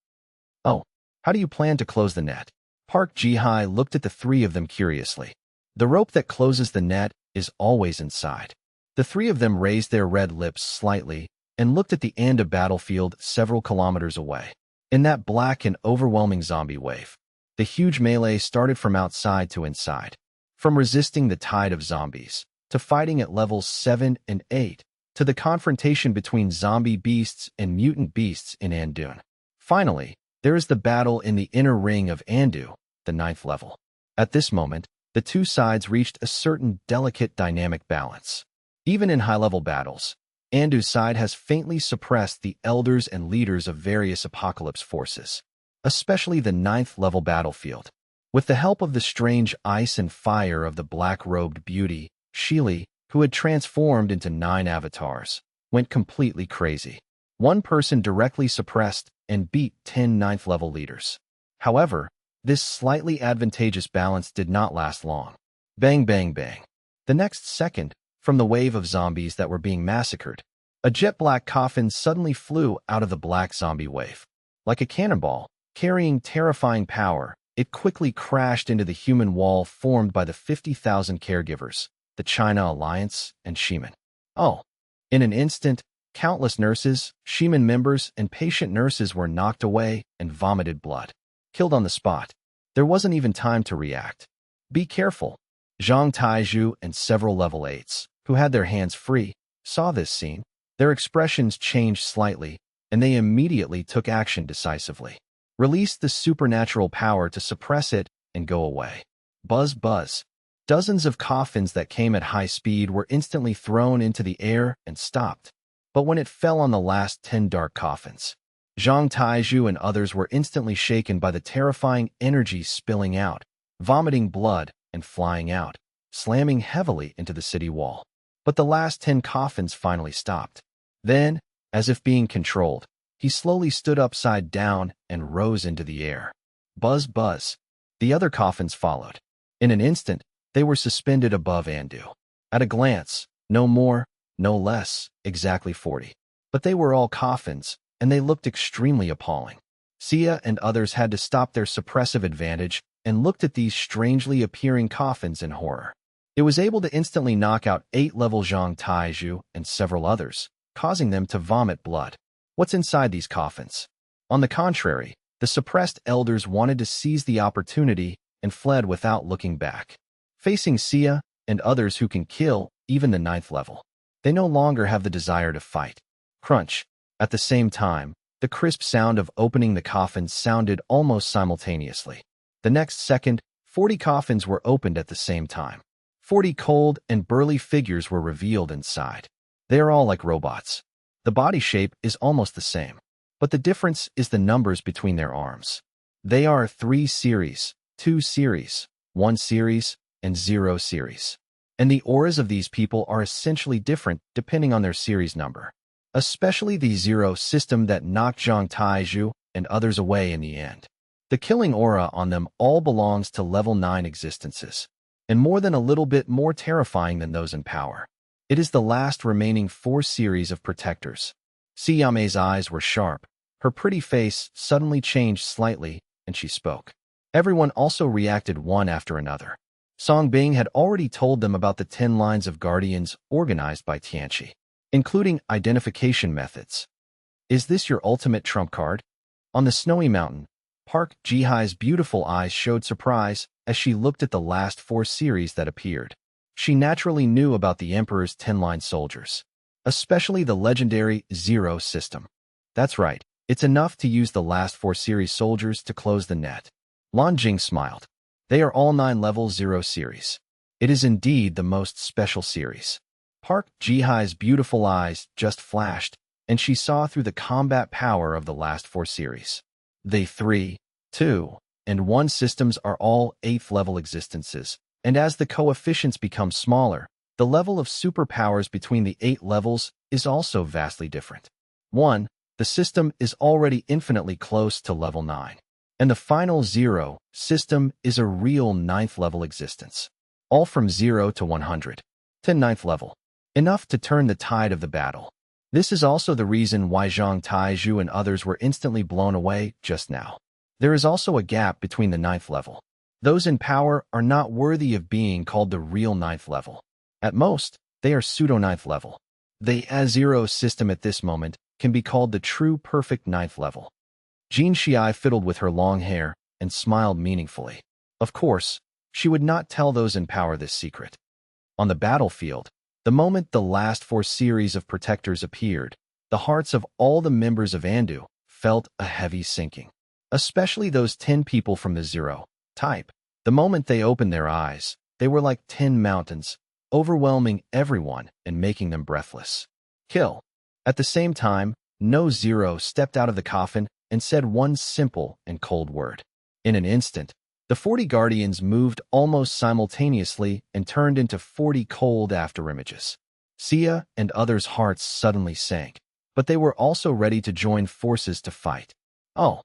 Oh, how do you plan to close the net? Park Ji-hai looked at the 3 of them curiously. The rope that closes the net is always inside. The 3 of them raised their red lips slightly and looked at the Anda battlefield several kilometers away. In that black and overwhelming zombie wave, the huge melee started from outside to inside, from resisting the tide of zombies, to fighting at levels 7 and 8, to the confrontation between zombie beasts and mutant beasts in Andun. Finally, there is the battle in the inner ring of Andu, the 9th level. At this moment, the 2 sides reached a certain delicate dynamic balance. Even in high-level battles, Andu's side has faintly suppressed the elders and leaders of various apocalypse forces, especially the 9th-level battlefield. With the help of the strange ice and fire of the black-robed beauty, Shili, who had transformed into 9 avatars, went completely crazy. One person directly suppressed and beat 10 9th-level leaders. However, this slightly advantageous balance did not last long. Bang, bang, bang. The next second, from the wave of zombies that were being massacred, a jet-black coffin suddenly flew out of the black zombie wave. Like a cannonball, carrying terrifying power, it quickly crashed into the human wall formed by the 50,000 caregivers, the China Alliance, and Shiman. Oh! In an instant, countless nurses, Shiman members, and patient nurses were knocked away and vomited blood. Killed on the spot. There wasn't even time to react. Be careful. Zhang Taizhu and several level 8s, who had their hands free, saw this scene. Their expressions changed slightly, and they immediately took action decisively. Released the supernatural power to suppress it and go away. Buzz, buzz. Dozens of coffins that came at high speed were instantly thrown into the air and stopped. But when it fell on the last 10 dark coffins, Zhang Taizhu and others were instantly shaken by the terrifying energy spilling out, vomiting blood and flying out, slamming heavily into the city wall. But the last 10 coffins finally stopped. Then, as if being controlled, he slowly stood upside down and rose into the air. Buzz, buzz. The other coffins followed. In an instant, they were suspended above Andu. At a glance, no more, no less, exactly 40. But they were all coffins, and they looked extremely appalling. Xia and others had to stop their suppressive advantage and looked at these strangely appearing coffins in horror. It was able to instantly knock out 8-level Zhang Taizhu and several others, causing them to vomit blood. What's inside these coffins? On the contrary, the suppressed elders wanted to seize the opportunity and fled without looking back. Facing Xia and others who can kill even the 9th level, They no longer have the desire to fight. Crunch. At the same time, the crisp sound of opening the coffins sounded almost simultaneously. The next second, 40 coffins were opened at the same time. 40 cold and burly figures were revealed inside. They are all like robots. The body shape is almost the same, but the difference is the numbers between their arms. They are 3 series, 2 series, 1 series, and 0 series. And the auras of these people are essentially different depending on their series number. Especially the 0 system that knocked Zhang Taizhu and others away in the end. The killing aura on them all belongs to level 9 existences, and more than a little bit more terrifying than those in power. It is the last remaining 4 series of protectors. Siyame's eyes were sharp. Her pretty face suddenly changed slightly, and she spoke. Everyone also reacted one after another. Song Bing had already told them about the 10 lines of guardians organized by Tianqi, including identification methods. Is this your ultimate trump card? On the snowy mountain, Park Jihai's beautiful eyes showed surprise as she looked at the last 4 series that appeared. She naturally knew about the Emperor's 10-line soldiers, especially the legendary 0 system. That's right, it's enough to use the last 4 series soldiers to close the net. Lan Jing smiled. They are all 9 level 0 series. It is indeed the most special series. Park Jihai's beautiful eyes just flashed, and she saw through the combat power of the last 4 series. The 3, 2, and 1 systems are all 8th level existences, and as the coefficients become smaller, the level of superpowers between the 8 levels is also vastly different. 1. The system is already infinitely close to level 9. And the final 0 system is a real 9th level existence. All from 0 to 100. To 9th level. Enough to turn the tide of the battle. This is also the reason why Zhang Taizhu and others were instantly blown away just now. There is also a gap between the 9th level. Those in power are not worthy of being called the real 9th level. At most, they are pseudo-9th level. The A0 system at this moment can be called the true perfect 9th level. Jin Xiai fiddled with her long hair and smiled meaningfully. Of course, she would not tell those in power this secret. On the battlefield, the moment the last 4 series of protectors appeared, the hearts of all the members of Andu felt a heavy sinking. Especially those 10 people from the 0 type. The moment they opened their eyes, they were like 10 mountains, overwhelming everyone and making them breathless. Kill. At the same time, no 0 stepped out of the coffin and said one simple and cold word. In an instant, the 40 guardians moved almost simultaneously and turned into 40 cold afterimages. Sia and others' hearts suddenly sank, but they were also ready to join forces to fight. Oh.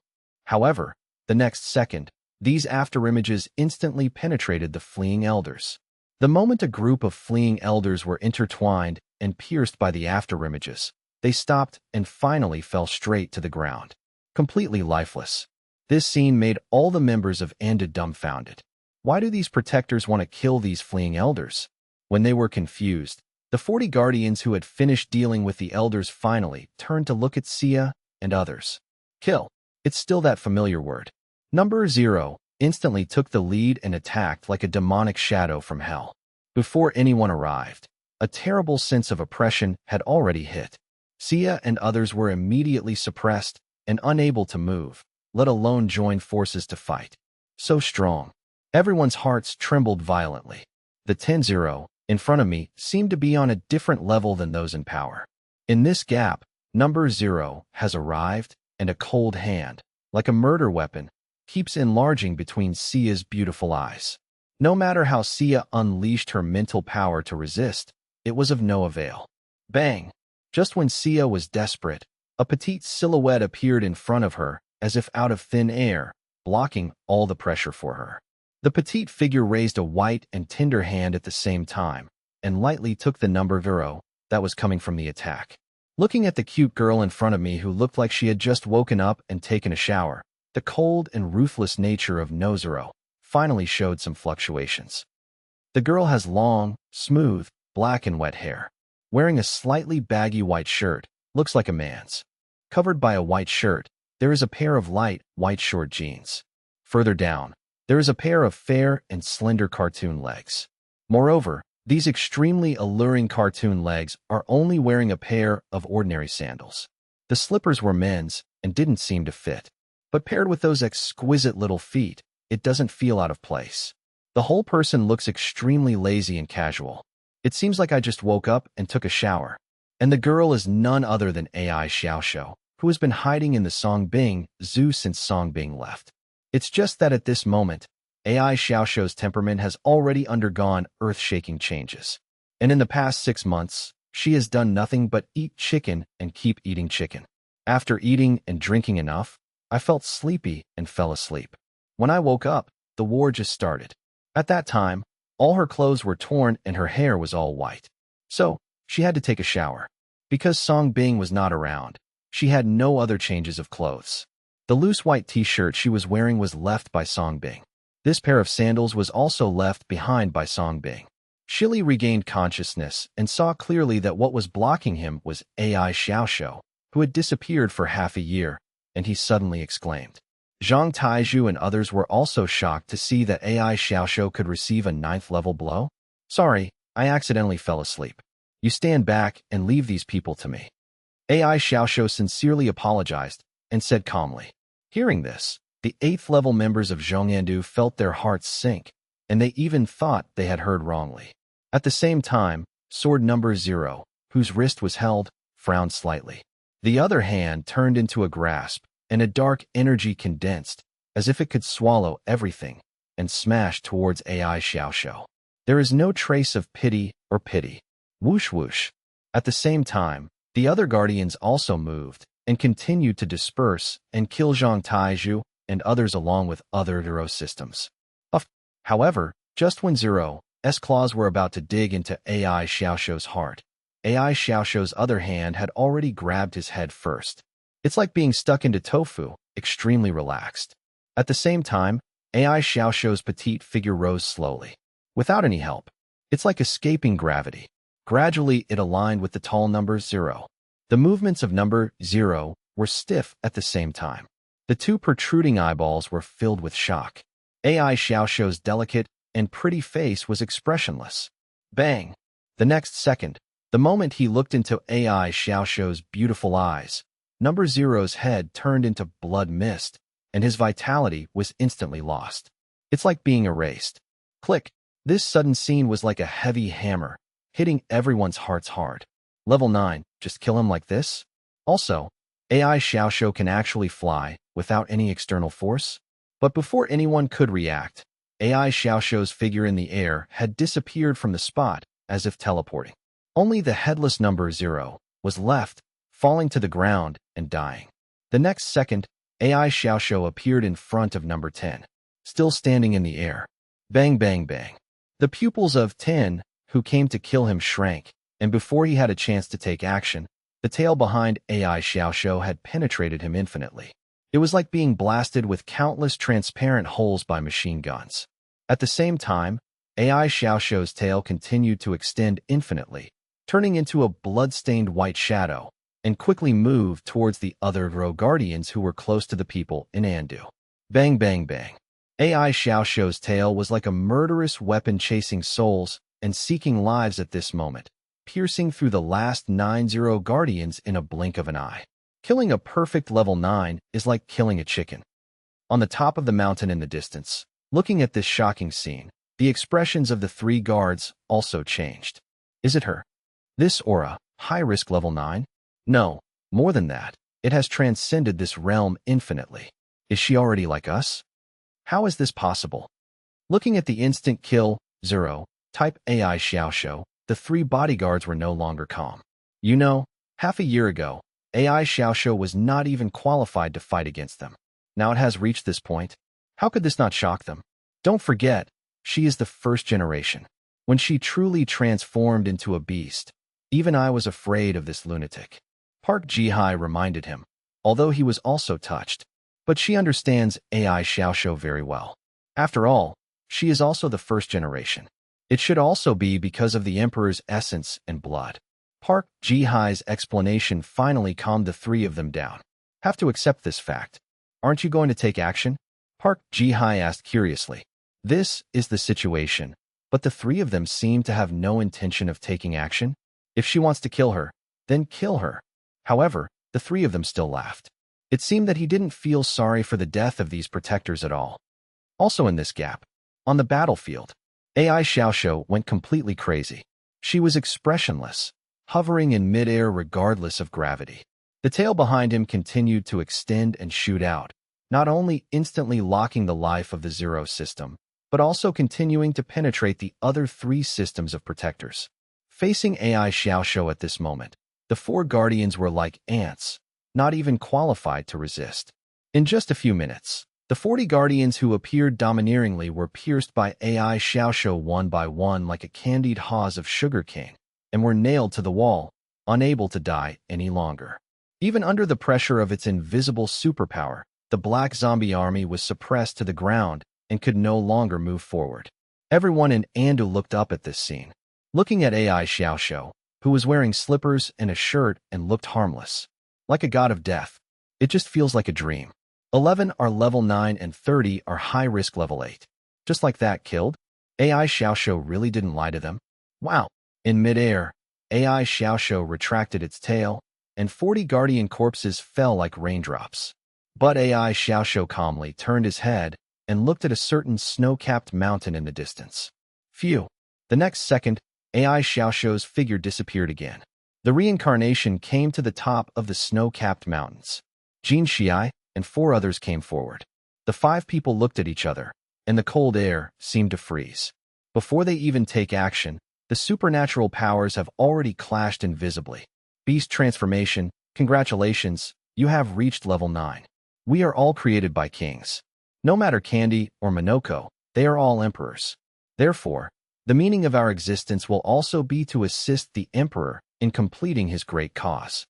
However, the next second, these afterimages instantly penetrated the fleeing elders. The moment a group of fleeing elders were intertwined and pierced by the afterimages, they stopped and finally fell straight to the ground, completely lifeless. This scene made all the members of Andu dumbfounded. Why do these protectors want to kill these fleeing elders? When they were confused, the 40 guardians who had finished dealing with the elders finally turned to look at Sia and others. Kill. It's still that familiar word. Number 0 instantly took the lead and attacked like a demonic shadow from hell. Before anyone arrived, a terrible sense of oppression had already hit. Sia and others were immediately suppressed and unable to move, let alone join forces to fight. So strong. Everyone's hearts trembled violently. The 10-0 in front of me seemed to be on a different level than those in power. In this gap, number 0 has arrived, and a cold hand, like a murder weapon, keeps enlarging between Sia's beautiful eyes. No matter how Sia unleashed her mental power to resist, it was of no avail. Bang! Just when Sia was desperate, a petite silhouette appeared in front of her, as if out of thin air, blocking all the pressure for her. The petite figure raised a white and tender hand at the same time, and lightly took the number 0 that was coming from the attack. Looking at the cute girl in front of me who looked like she had just woken up and taken a shower, the cold and ruthless nature of Nozero finally showed some fluctuations. The girl has long, smooth, black and wet hair. Wearing a slightly baggy white shirt, looks like a man's. Covered by a white shirt, there is a pair of light, white short jeans. Further down, there is a pair of fair and slender cartoon legs. Moreover, These extremely alluring cartoon legs are only wearing a pair of ordinary sandals. The slippers were men's and didn't seem to fit. But paired with those exquisite little feet, it doesn't feel out of place. The whole person looks extremely lazy and casual. It seems like I just woke up and took a shower. And the girl is none other than AI Xiaoxiu, who has been hiding in the Songbing zoo since Songbing left. It's just that at this moment, AI Xiaoxiu's temperament has already undergone earth-shaking changes. And in the past 6 months, she has done nothing but eat chicken and keep eating chicken. After eating and drinking enough, I felt sleepy and fell asleep. When I woke up, the war just started. At that time, all her clothes were torn and her hair was all white. So, she had to take a shower. Because Songbing was not around, she had no other changes of clothes. The loose white t-shirt she was wearing was left by Songbing. This pair of sandals was also left behind by Songbing. Shili regained consciousness and saw clearly that what was blocking him was AI Xiaoxiu, who had disappeared for half a year, and he suddenly exclaimed. Zhang Taizhu and others were also shocked to see that AI Xiaoxiu could receive a 9th-level blow. Sorry, I accidentally fell asleep. You stand back and leave these people to me. AI Xiaoxiu sincerely apologized and said calmly. Hearing this, the 8th-level members of Zhongyandu felt their hearts sink, and they even thought they had heard wrongly. At the same time, sword number 0, whose wrist was held, frowned slightly. The other hand turned into a grasp, and a dark energy condensed, as if it could swallow everything, and smashed towards AI Xiaoxiu. There is no trace of pity or pity. Whoosh whoosh. At the same time, the other guardians also moved, and continued to disperse and kill Zhang Taizhu and others along with other Zero systems. However, just when Zero's claws were about to dig into AI Xiaoxiu's heart, AI Xiaoxiu's other hand had already grabbed his head first. It's like being stuck into tofu, extremely relaxed. At the same time, AI Xiaoxiu's petite figure rose slowly. Without any help. It's like escaping gravity. Gradually, it aligned with the tall number 0. The movements of number 0 were stiff at the same time. The two protruding eyeballs were filled with shock. AI Xiaoxiu's delicate and pretty face was expressionless. Bang! The next second, the moment he looked into AI Xiaoxiu's beautiful eyes, number 0's head turned into blood mist, and his vitality was instantly lost. It's like being erased. Click! This sudden scene was like a heavy hammer, hitting everyone's hearts hard. Level 9, just kill him like this? Also, AI Xiaoxiu can actually fly without any external force? But before anyone could react, AI Xiaoxiu's figure in the air had disappeared from the spot, as if teleporting. Only the headless number 0 was left, falling to the ground and dying. The next second, AI Xiaoxiu appeared in front of number 10, still standing in the air. Bang bang bang. The pupils of 10, who came to kill him, shrank, and before he had a chance to take action, the tail behind AI Xiaoxiu had penetrated him infinitely. It was like being blasted with countless transparent holes by machine guns. At the same time, AI Xiaoxiu's tail continued to extend infinitely, turning into a blood-stained white shadow, and quickly moved towards the other row guardians who were close to the people in Andu. Bang bang bang. AI Xiaoxiu's tail was like a murderous weapon chasing souls and seeking lives at this moment, piercing through the last 9 guardians in a blink of an eye. Killing a perfect level 9 is like killing a chicken. On the top of the mountain in the distance, looking at this shocking scene, the expressions of the 3 guards also changed. Is it her? This aura, high-risk level 9? No, more than that. It has transcended this realm infinitely. Is she already like us? How is this possible? Looking at the instant kill, 0, type AI Xiaoxiu, the 3 bodyguards were no longer calm. You know, half a year ago, AI Xiaoxiu was not even qualified to fight against them. Now it has reached this point. How could this not shock them? Don't forget, she is the first generation. When she truly transformed into a beast, even I was afraid of this lunatic. Park Jihai reminded him, although he was also touched. But she understands AI Xiaoxiu very well. After all, she is also the first generation. It should also be because of the Emperor's essence and blood. Park Jihai's explanation finally calmed the 3 of them down. Have to accept this fact. Aren't you going to take action? Park Jihai asked curiously. This is the situation. but the three of them seemed to have no intention of taking action. If she wants to kill her, then kill her. However, the three of them still laughed. It seemed that he didn't feel sorry for the death of these protectors at all. Also in this gap, on the battlefield, AI Xiaoxiu went completely crazy. She was expressionless, hovering in midair regardless of gravity. The tail behind him continued to extend and shoot out, not only instantly locking the life of the Zero system, but also continuing to penetrate the other three systems of protectors. Facing AI Xiaoxiu at this moment, the four guardians were like ants, not even qualified to resist. In just a few minutes, the 40 guardians who appeared domineeringly were pierced by AI Xiaoxiu one by one like a candied haws of sugarcane, and were nailed to the wall, unable to die any longer. Even under the pressure of its invisible superpower, the black zombie army was suppressed to the ground and could no longer move forward. Everyone in Andu looked up at this scene, looking at AI Xiaoxiu, who was wearing slippers and a shirt and looked harmless. Like a god of death. It just feels like a dream. 11 are level 9 and 30 are high-risk level 8. Just like that, killed? AI Xiaoxiu really didn't lie to them? Wow. In midair, AI Xiaoxiu retracted its tail, and 40 guardian corpses fell like raindrops. But AI Xiaoxiu calmly turned his head and looked at a certain snow-capped mountain in the distance. Phew. The next second, AI Xiaoxiu's figure disappeared again. The reincarnation came to the top of the snow-capped mountains. Jin Xiai and 4 others came forward. The 5 people looked at each other, and the cold air seemed to freeze. Before they even take action, the supernatural powers have already clashed invisibly. Beast transformation, congratulations, you have reached level 9. We are all created by kings. No matter Candy or Minoko, they are all emperors. Therefore, the meaning of our existence will also be to assist the emperor in completing his great cause.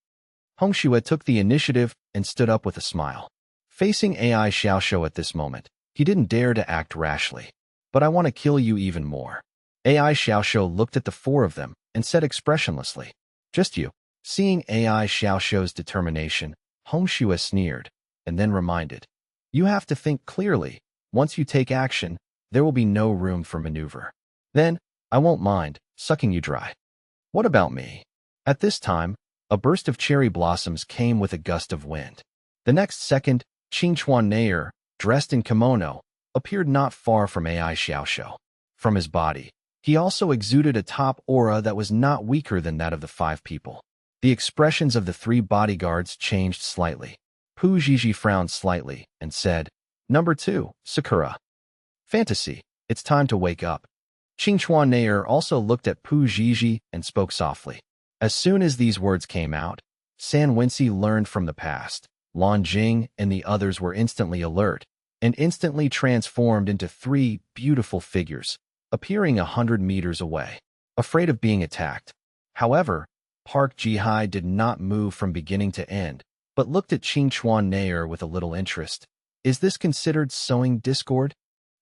Hongxue took the initiative and stood up with a smile. Facing AI Xiaoxiu at this moment, he didn't dare to act rashly. But I want to kill you even more. AI Xiaoxiu looked at the 4 of them and said expressionlessly, just you. Seeing AI Xiaoxiu's determination, Hongxue sneered, and then reminded, you have to think clearly. Once you take action, there will be no room for maneuver. Then, I won't mind sucking you dry. What about me? At this time, a burst of cherry blossoms came with a gust of wind. The next second, Qingchuan Nair, dressed in kimono, appeared not far from AI Xiaoxiu. From his body, he also exuded a top aura that was not weaker than that of the 5 people. The expressions of the 3 bodyguards changed slightly. Pu Zhizhi frowned slightly and said, Number 2, Sakura. Fantasy, it's time to wake up. Qingchuan Nair also looked at Pu Zhizhi and spoke softly. As soon as these words came out, San Wenxi learned from the past. Lan Jing and the others were instantly alert and instantly transformed into 3 beautiful figures, appearing 100 meters away, afraid of being attacked. However, Park Jihai did not move from beginning to end, but looked at Qingchuan Nair with a little interest. Is this considered sowing discord?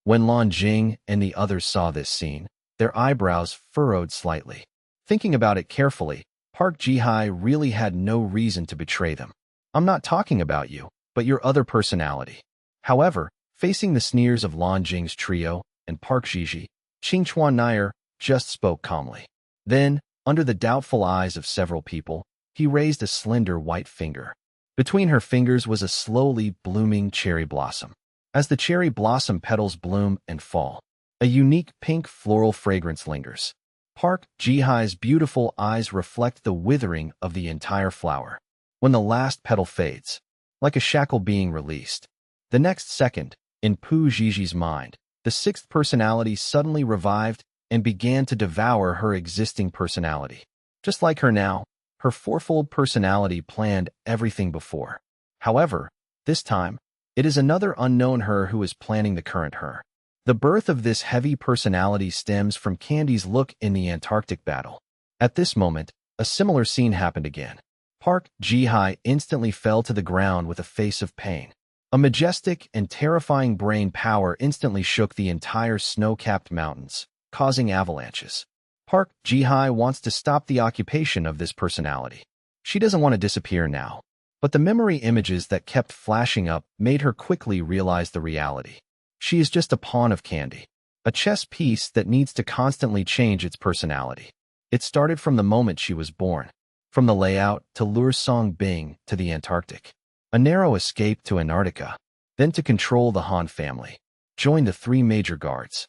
When Lan Jing and the others saw this scene, their eyebrows furrowed slightly. Thinking about it carefully, Park Jihai really had no reason to betray them. I'm not talking about you, but your other personality. However, facing the sneers of Lan Jing's trio and Park Jihai, Qingchuan Nair just spoke calmly. Then, under the doubtful eyes of several people, he raised a slender white finger. Between her fingers was a slowly blooming cherry blossom. As the cherry blossom petals bloom and fall, a unique pink floral fragrance lingers. Park Jihai's beautiful eyes reflect the withering of the entire flower. When the last petal fades, like a shackle being released, the next second, in Pu Zhizhi's mind, the 6th personality suddenly revived and began to devour her existing personality. Just like her now, her 4-fold personality planned everything before. However, this time, it is another unknown her who is planning the current her. The birth of this heavy personality stems from Candy's look in the Antarctic battle. At this moment, a similar scene happened again. Park Jihai instantly fell to the ground with a face of pain. A majestic and terrifying brain power instantly shook the entire snow-capped mountains, causing avalanches. Park Jihai wants to stop the occupation of this personality. She doesn't want to disappear now. But the memory images that kept flashing up made her quickly realize the reality. She is just a pawn of Candy. A chess piece that needs to constantly change its personality. It started from the moment she was born, from the layout to lure Song Bing to the Antarctic, a narrow escape to Antarctica, then to control the Han family, join the three major guards.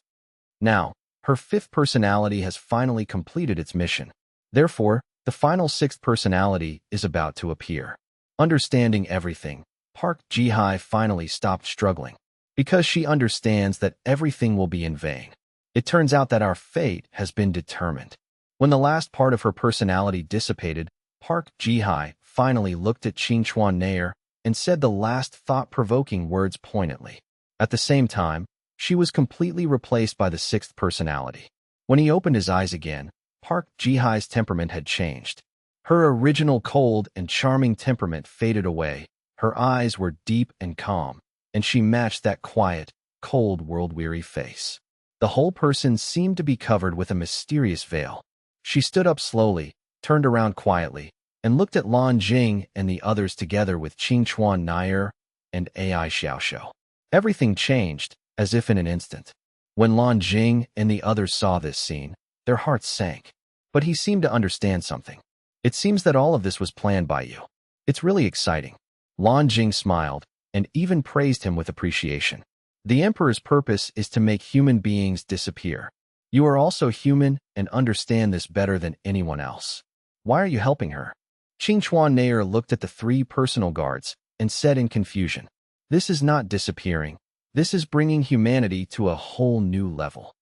Now, her fifth personality has finally completed its mission. Therefore, the final sixth personality is about to appear. Understanding everything, Park Ji-hye finally stopped struggling, because she understands that everything will be in vain. It turns out that our fate has been determined. When the last part of her personality dissipated, Park Ji-hye finally looked at Qingchuan Nair and said the last thought-provoking words poignantly. At the same time, she was completely replaced by the sixth personality. When he opened his eyes again, Park Ji-hye's temperament had changed. Her original cold and charming temperament faded away. Her eyes were deep and calm, and she matched that quiet, cold, world-weary face. The whole person seemed to be covered with a mysterious veil. She stood up slowly, turned around quietly, and looked at Lan Jing and the others together with Qingchuan Nair and Ai Xiaoxiu. Everything changed, as if in an instant. When Lan Jing and the others saw this scene, their hearts sank. But he seemed to understand something. It seems that all of this was planned by you. It's really exciting. Lan Jing smiled, and even praised him with appreciation. The Emperor's purpose is to make human beings disappear. You are also human and understand this better than anyone else. Why are you helping her? Qingchuan Nair looked at the three personal guards and said in confusion, "This is not disappearing. This is bringing humanity to a whole new level."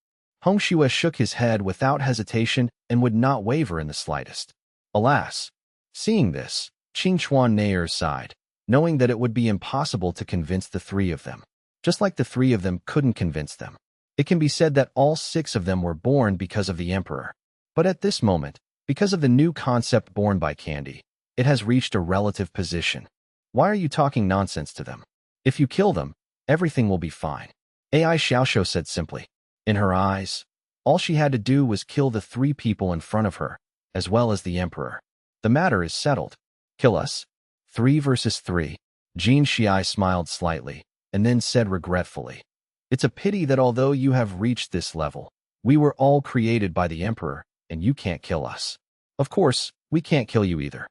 Hong Shue shook his head without hesitation and would not waver in the slightest. Alas! Seeing this, Qingchuan Nair sighed, knowing that it would be impossible to convince the three of them. Just like the three of them couldn't convince them. It can be said that all six of them were born because of the Emperor. But at this moment, because of the new concept born by Candy, it has reached a relative position. Why are you talking nonsense to them? If you kill them, everything will be fine. Ai Xiaoxiu said simply. In her eyes, all she had to do was kill the three people in front of her, as well as the Emperor. The matter is settled. Kill us? 3 versus 3. Jin Shai smiled slightly, and then said regretfully, "It's a pity that although you have reached this level, we were all created by the Emperor, and you can't kill us. Of course, we can't kill you either.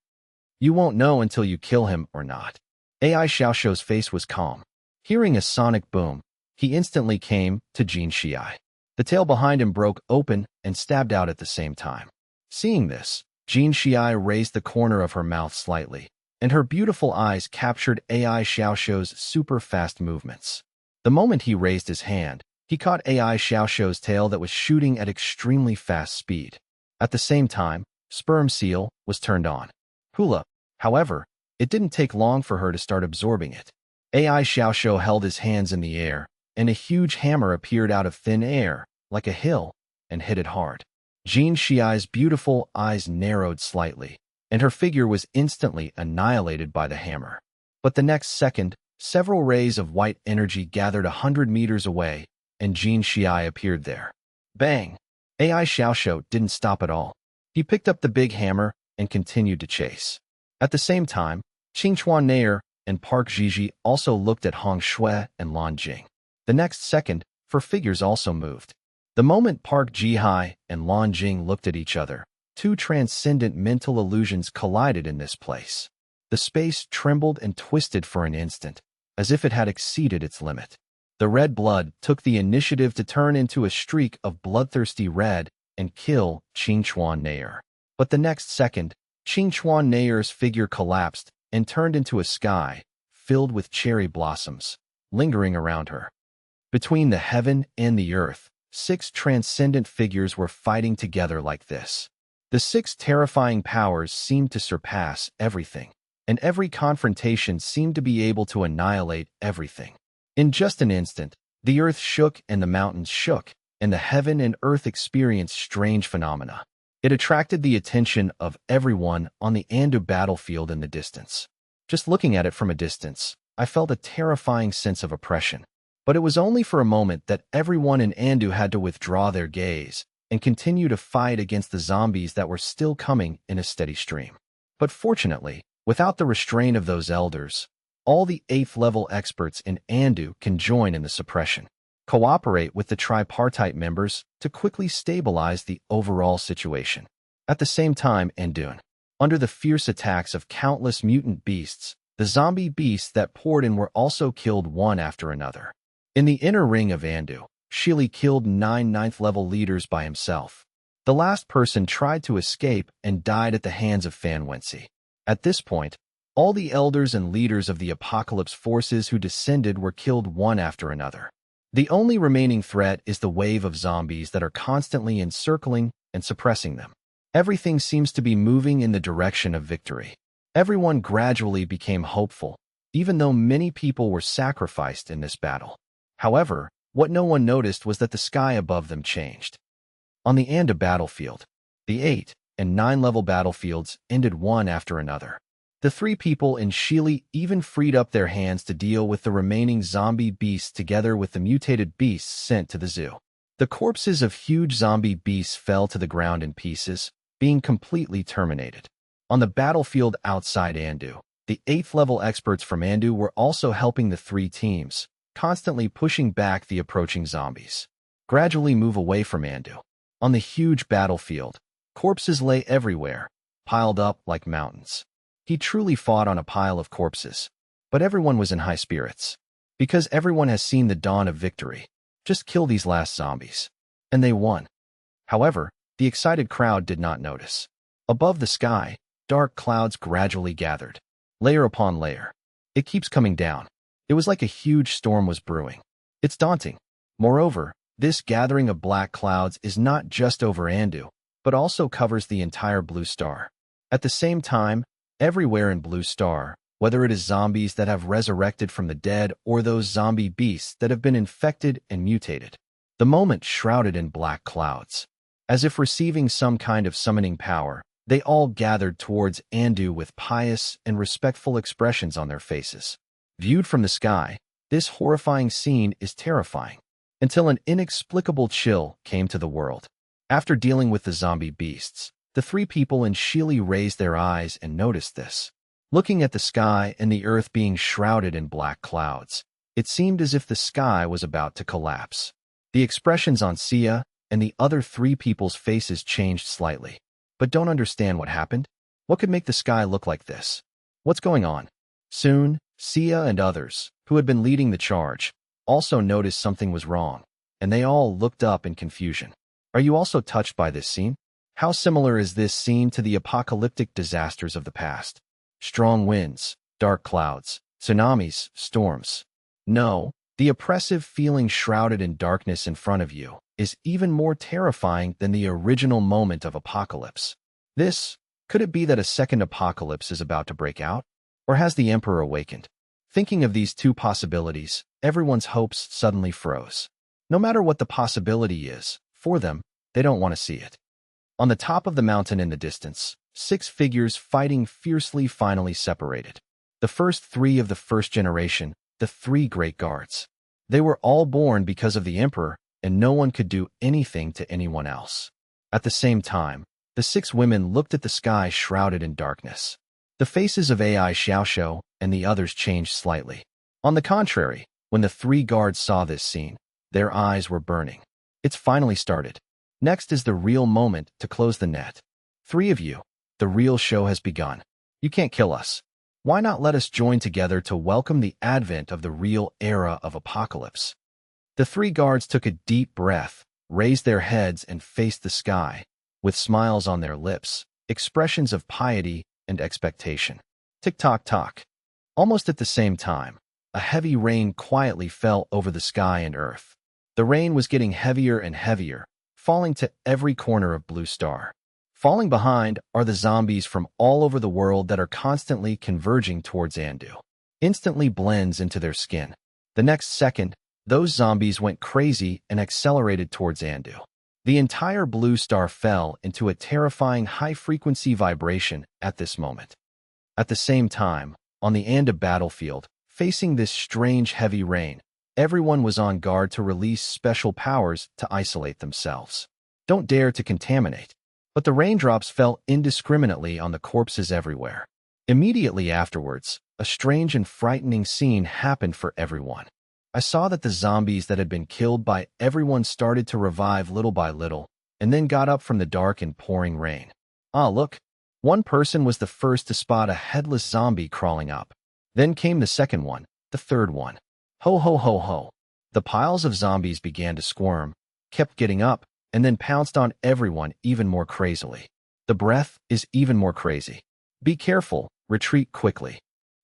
You won't know until you kill him or not." Ai Xiaoxiu's face was calm. Hearing a sonic boom, he instantly came to Jin Shai. The tail behind him broke open and stabbed out at the same time. Seeing this, Jin Shai raised the corner of her mouth slightly, and her beautiful eyes captured Ai Xiaoxiu's super-fast movements. The moment he raised his hand, he caught Ai Xiaoxiu's tail that was shooting at extremely fast speed. At the same time, Sperm Seal was turned on. Hula, however, it didn't take long for her to start absorbing it. Ai Xiaoxiu held his hands in the air, and a huge hammer appeared out of thin air, like a hill, and hit it hard. Jin Shiai's beautiful eyes narrowed slightly, and her figure was instantly annihilated by the hammer. But the next second, several rays of white energy gathered 100 meters away, and Jin Shiai appeared there. Bang! Ai Xiaoxiu didn't stop at all. He picked up the big hammer and continued to chase. At the same time, Qingchuan Nair and Park Jiji also looked at Hong Shue and Lan Jing. The next second, her figures also moved. The moment Park Ji-hye and Lan Jing looked at each other, two transcendent mental illusions collided in this place. The space trembled and twisted for an instant, as if it had exceeded its limit. The red blood took the initiative to turn into a streak of bloodthirsty red and kill Qingchuan Nair. But the next second, Qingchuan Nair's figure collapsed and turned into a sky filled with cherry blossoms, lingering around her. Between the heaven and the earth, 6 transcendent figures were fighting together like this. The 6 terrifying powers seemed to surpass everything, and every confrontation seemed to be able to annihilate everything. In just an instant, the earth shook and the mountains shook, and the heaven and earth experienced strange phenomena. It attracted the attention of everyone on the Andu battlefield in the distance. Just looking at it from a distance, I felt a terrifying sense of oppression. But it was only for a moment that everyone in Andu had to withdraw their gaze and continue to fight against the zombies that were still coming in a steady stream. But fortunately, without the restraint of those elders, all the 8th level experts in Andu can join in the suppression. cooperate with the tripartite members to quickly stabilize the overall situation. At the same time, Andun, under the fierce attacks of countless mutant beasts, the zombie beasts that poured in were also killed one after another. In the inner ring of Andu, Shili killed 9 ninth-level leaders by himself. The last person tried to escape and died at the hands of Fan Wensi. At this point, all the elders and leaders of the Apocalypse forces who descended were killed one after another. The only remaining threat is the wave of zombies that are constantly encircling and suppressing them. Everything seems to be moving in the direction of victory. Everyone gradually became hopeful, even though many people were sacrificed in this battle. However, what no one noticed was that the sky above them changed. On the Anda battlefield, the 8 and 9 level battlefields ended one after another. The 3 people in Shili even freed up their hands to deal with the remaining zombie beasts together with the mutated beasts sent to the zoo. The corpses of huge zombie beasts fell to the ground in pieces, being completely terminated. On the battlefield outside Andu, the 8th level experts from Andu were also helping the 3 teams, constantly pushing back the approaching zombies. Gradually move away from Andu. On the huge battlefield, corpses lay everywhere, piled up like mountains. He truly fought on a pile of corpses, but everyone was in high spirits. Because everyone has seen the dawn of victory. Just kill these last zombies. And they won. However, the excited crowd did not notice. Above the sky, dark clouds gradually gathered, layer upon layer. It keeps coming down. It was like a huge storm was brewing. It's daunting. Moreover, this gathering of black clouds is not just over Andu, but also covers the entire Blue Star. At the same time, everywhere in Blue Star, whether it is zombies that have resurrected from the dead or those zombie beasts that have been infected and mutated, the moment shrouded in black clouds. As if receiving some kind of summoning power, they all gathered towards Andu with pious and respectful expressions on their faces. Viewed from the sky, this horrifying scene is terrifying, until an inexplicable chill came to the world. After dealing with the zombie beasts, the 3 people in Shili raised their eyes and noticed this. Looking at the sky and the earth being shrouded in black clouds, it seemed as if the sky was about to collapse. The expressions on Sia and the other 3 people's faces changed slightly. But don't understand what happened? What could make the sky look like this? What's going on? Soon, Sia and others, who had been leading the charge, also noticed something was wrong, and they all looked up in confusion. Are you also touched by this scene? How similar is this scene to the apocalyptic disasters of the past? Strong winds, dark clouds, tsunamis, storms. No, the oppressive feeling shrouded in darkness in front of you is even more terrifying than the original moment of apocalypse. Could it be that a second apocalypse is about to break out? Or has the Emperor awakened? Thinking of these 2 possibilities, everyone's hopes suddenly froze. No matter what the possibility is, for them, they don't want to see it. On the top of the mountain in the distance, 6 figures fighting fiercely finally separated. The first 3 of the first generation, the 3 great guards. They were all born because of the Emperor, and no one could do anything to anyone else. At the same time, the 6 women looked at the sky shrouded in darkness. The faces of Ai Xiaoxiao and the others changed slightly. On the contrary, when the 3 guards saw this scene, their eyes were burning. It's finally started. Next is the real moment to close the net. 3 of you, the real show has begun. You can't kill us. Why not let us join together to welcome the advent of the real era of apocalypse? The 3 guards took a deep breath, raised their heads and faced the sky, with smiles on their lips, expressions of piety and expectation. Tick-tock-tock. Almost at the same time, a heavy rain quietly fell over the sky and earth. The rain was getting heavier and heavier, falling to every corner of Blue Star. Falling behind are the zombies from all over the world that are constantly converging towards Andu. Instantly blends into their skin. The next second, those zombies went crazy and accelerated towards Andu. The entire Blue Star fell into a terrifying high-frequency vibration at this moment. At the same time, on the Anda battlefield, facing this strange heavy rain, everyone was on guard to release special powers to isolate themselves. Don't dare to contaminate. But the raindrops fell indiscriminately on the corpses everywhere. Immediately afterwards, a strange and frightening scene happened for everyone. I saw that the zombies that had been killed by everyone started to revive little by little, and then got up from the dark and pouring rain. Ah, look. One person was the first to spot a headless zombie crawling up. Then came the second one, the third one. Ho ho ho ho. The piles of zombies began to squirm, kept getting up, and then pounced on everyone even more crazily. The breath is even more crazy. Be careful, retreat quickly.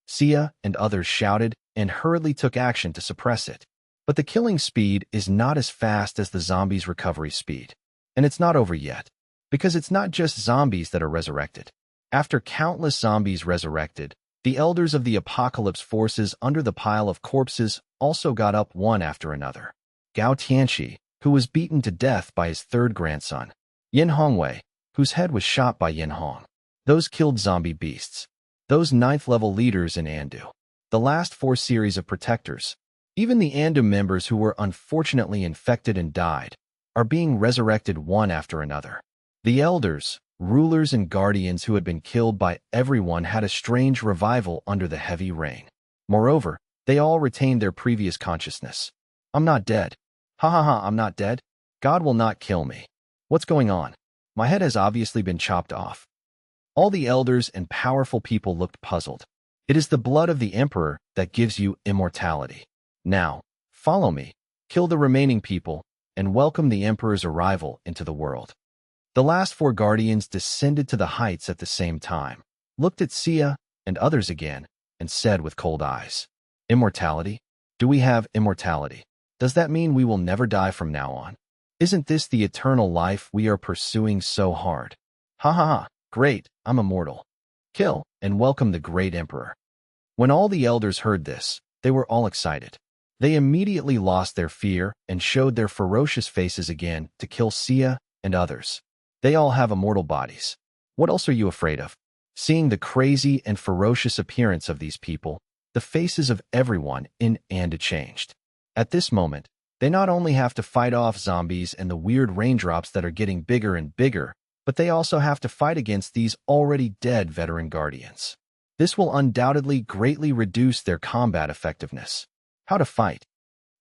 Sia and others shouted and hurriedly took action to suppress it. But the killing speed is not as fast as the zombies' recovery speed. And it's not over yet. Because it's not just zombies that are resurrected. After countless zombies resurrected, the elders of the apocalypse forces under the pile of corpses also got up one after another. Gao Tianxi, who was beaten to death by his third grandson. Yin Hongwei, whose head was shot by Yin Hong. Those killed zombie beasts. Those 9th-level leaders in Andu. The last 4 series of protectors. Even the Andu members who were unfortunately infected and died are being resurrected one after another. The elders, rulers, and guardians who had been killed by everyone had a strange revival under the heavy rain. Moreover, they all retained their previous consciousness. I'm not dead. Ha ha ha, I'm not dead. God will not kill me. What's going on? My head has obviously been chopped off. All the elders and powerful people looked puzzled. It is the blood of the emperor that gives you immortality. Now, follow me, kill the remaining people, and welcome the emperor's arrival into the world. The last 4 guardians descended to the heights at the same time, looked at Sia and others again, and said with cold eyes, Immortality? Do we have immortality? Does that mean we will never die from now on? Isn't this the eternal life we are pursuing so hard? Ha ha ha, great, I'm immortal. Kill and welcome the great emperor. When all the elders heard this, they were all excited. They immediately lost their fear and showed their ferocious faces again to kill Sia and others. They all have immortal bodies. What else are you afraid of? Seeing the crazy and ferocious appearance of these people, the faces of everyone in Andu changed. At this moment, they not only have to fight off zombies and the weird raindrops that are getting bigger and bigger, but they also have to fight against these already dead veteran guardians. This will undoubtedly greatly reduce their combat effectiveness. How to fight?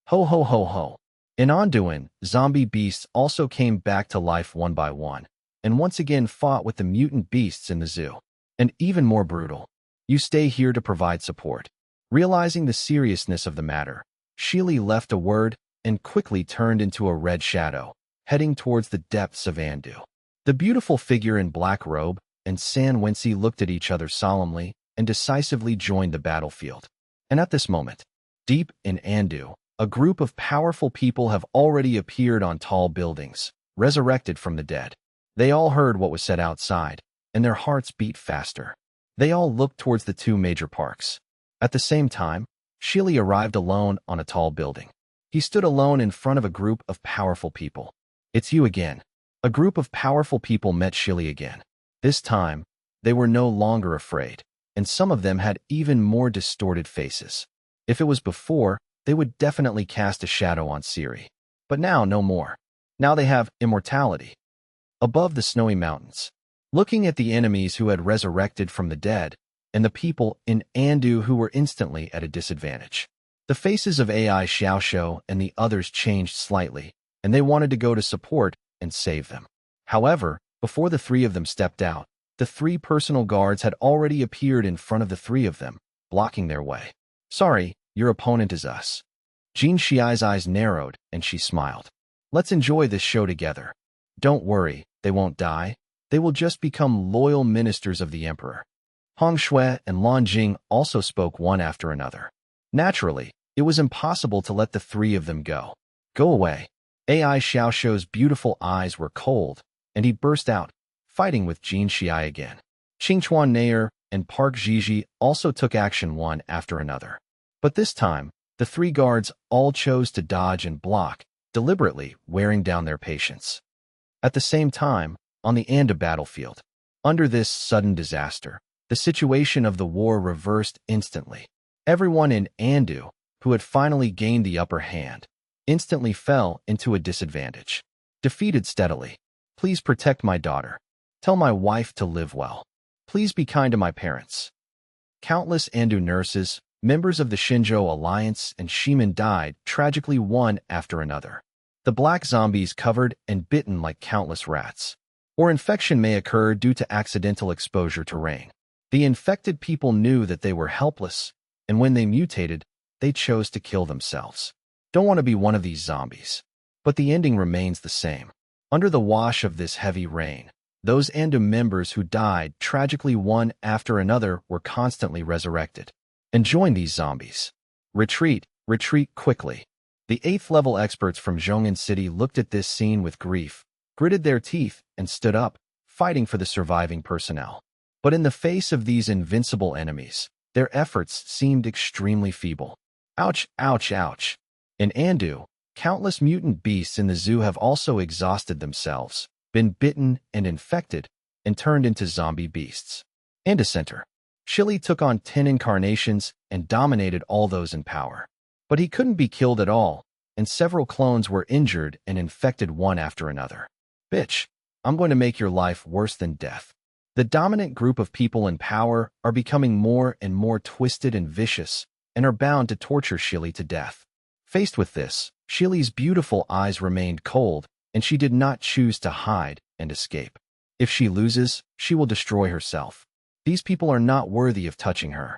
Ho ho ho ho. In Anduin, zombie beasts also came back to life one by one, and once again fought with the mutant beasts in the zoo. And even more brutal, you stay here to provide support. Realizing the seriousness of the matter, Shili left a word and quickly turned into a red shadow, heading towards the depths of Andu. The beautiful figure in black robe and San Wensi looked at each other solemnly and decisively joined the battlefield. And at this moment, deep in Andu, a group of powerful people have already appeared on tall buildings, resurrected from the dead. They all heard what was said outside, and their hearts beat faster. They all looked towards the 2 major parks. At the same time, Shili arrived alone on a tall building. He stood alone in front of a group of powerful people. It's you again. A group of powerful people met Shili again. This time, they were no longer afraid, and some of them had even more distorted faces. If it was before, they would definitely cast a shadow on Siri. But now, no more. Now they have immortality. Above the snowy mountains, looking at the enemies who had resurrected from the dead, and the people in Andu who were instantly at a disadvantage. The faces of AI Xiaoshou and the others changed slightly, and they wanted to go to support and save them. However, before the 3 of them stepped out, the 3 personal guards had already appeared in front of the 3 of them, blocking their way. Sorry, your opponent is us. Jin Xiai's eyes narrowed, and she smiled. Let's enjoy this show together. Don't worry, they won't die. They will just become loyal ministers of the emperor. Hong Shui and Lan Jing also spoke one after another. Naturally, it was impossible to let the 3 of them go. Go away. AI Xiaoshou's beautiful eyes were cold, and he burst out, fighting with Jin Xiai again. Qingchuan Nair and Park Jiji also took action one after another. But this time, the 3 guards all chose to dodge and block, deliberately wearing down their patience. At the same time, on the Andu battlefield, under this sudden disaster, the situation of the war reversed instantly. Everyone in Andu, who had finally gained the upper hand, instantly fell into a disadvantage. Defeated steadily. Please protect my daughter. Tell my wife to live well. Please be kind to my parents. Countless Andu nurses, Members of the Shinjo Alliance and Shiman died tragically one after another. The black zombies covered and bitten like countless rats. Or infection may occur due to accidental exposure to rain. The infected people knew that they were helpless, and when they mutated, they chose to kill themselves. Don't want to be one of these zombies. But the ending remains the same. Under the wash of this heavy rain, those Andu members who died tragically one after another were constantly resurrected. And join these zombies. Retreat, retreat quickly. The 8th level experts from Zhongin City looked at this scene with grief, gritted their teeth, and stood up, fighting for the surviving personnel. But in the face of these invincible enemies, their efforts seemed extremely feeble. Ouch, ouch, ouch. In Andu, countless mutant beasts in the zoo have also exhausted themselves, been bitten and infected, and turned into zombie beasts. Center. Chili took on 10 incarnations and dominated all those in power. But he couldn't be killed at all, and several clones were injured and infected one after another. Bitch, I'm going to make your life worse than death. The dominant group of people in power are becoming more and more twisted and vicious, and are bound to torture Chili to death. Faced with this, Chili's beautiful eyes remained cold, and she did not choose to hide and escape. If she loses, she will destroy herself. These people are not worthy of touching her.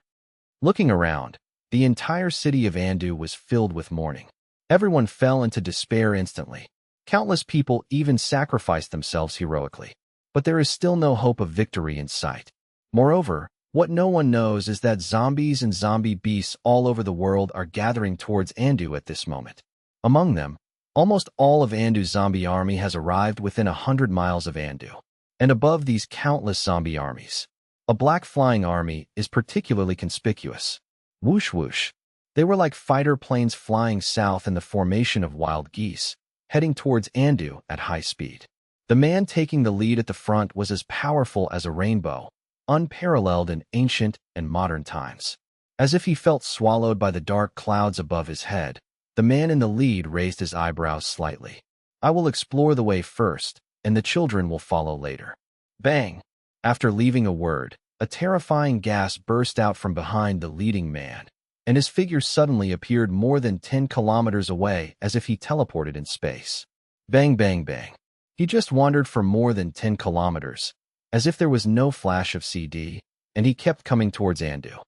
Looking around, the entire city of Andu was filled with mourning. Everyone fell into despair instantly. Countless people even sacrificed themselves heroically. But there is still no hope of victory in sight. Moreover, what no one knows is that zombies and zombie beasts all over the world are gathering towards Andu at this moment. Among them, almost all of Andu's zombie army has arrived within 100 miles of Andu. And above these countless zombie armies, a black flying army is particularly conspicuous. Whoosh whoosh. They were like fighter planes flying south in the formation of wild geese, heading towards Andu at high speed. The man taking the lead at the front was as powerful as a rainbow, unparalleled in ancient and modern times. As if he felt swallowed by the dark clouds above his head, the man in the lead raised his eyebrows slightly. I will explore the way first, and the children will follow later. Bang! After leaving a word, a terrifying gas burst out from behind the leading man, and his figure suddenly appeared more than 10 kilometers away as if he teleported in space. Bang, bang, bang. He just wandered for more than 10 kilometers, as if there was no flash of CD, and he kept coming towards Andu.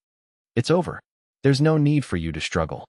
It's over. There's no need for you to struggle.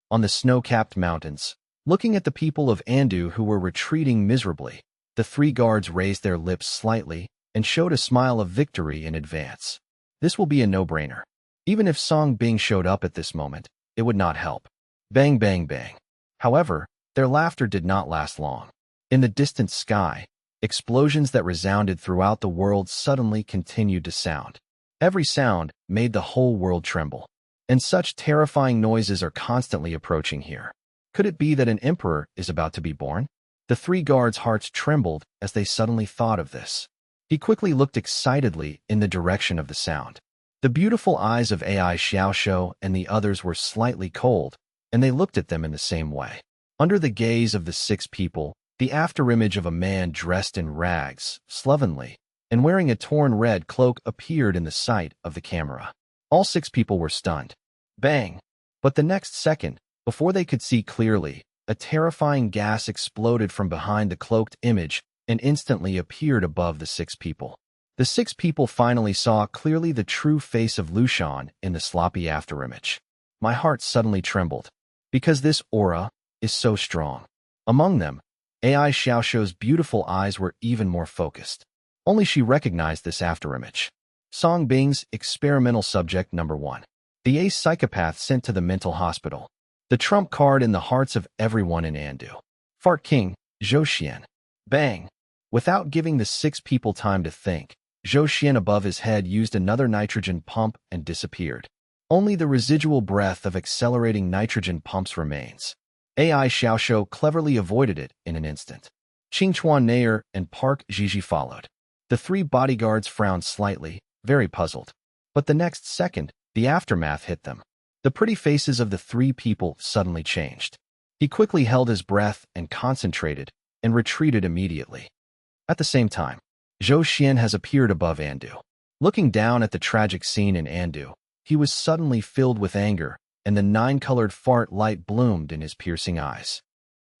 On the snow-capped mountains, looking at the people of Andu who were retreating miserably, the 3 guards raised their lips slightly and showed a smile of victory in advance. This will be a no-brainer. Even if Song Bing showed up at this moment, it would not help. Bang, bang, bang. However, their laughter did not last long. In the distant sky, explosions that resounded throughout the world suddenly continued to sound. Every sound made the whole world tremble. And such terrifying noises are constantly approaching here. Could it be that an emperor is about to be born? The 3 guards' hearts trembled as they suddenly thought of this. He quickly looked excitedly in the direction of the sound. The beautiful eyes of AI Xiaoshou and the others were slightly cold, and they looked at them in the same way. Under the gaze of the 6 people, the afterimage of a man dressed in rags, slovenly, and wearing a torn red cloak appeared in the sight of the camera. All 6 people were stunned. Bang! But the next second, before they could see clearly, a terrifying gas exploded from behind the cloaked image and instantly appeared above the 6 people. The 6 people finally saw clearly the true face of Lushan in the sloppy afterimage. My heart suddenly trembled, because this aura is so strong. Among them, AI Xiaoshou's beautiful eyes were even more focused. Only she recognized this afterimage. Song Bing's experimental subject number 1. The ace psychopath sent to the mental hospital. The trump card in the hearts of everyone in Andu. Fart King, Zhou Xian. Bang! Without giving the 6 people time to think, Zhou Xian above his head used another nitrogen pump and disappeared. Only the residual breath of accelerating nitrogen pumps remains. AI Xiaoshou cleverly avoided it in an instant. Qingchuan Nair and Park Jiji followed. The 3 bodyguards frowned slightly, very puzzled. But the next second, the aftermath hit them. The pretty faces of the 3 people suddenly changed. He quickly held his breath and concentrated, and retreated immediately. At the same time, Zhou Xian has appeared above Andu. Looking down at the tragic scene in Andu, he was suddenly filled with anger, and the nine-colored fart light bloomed in his piercing eyes.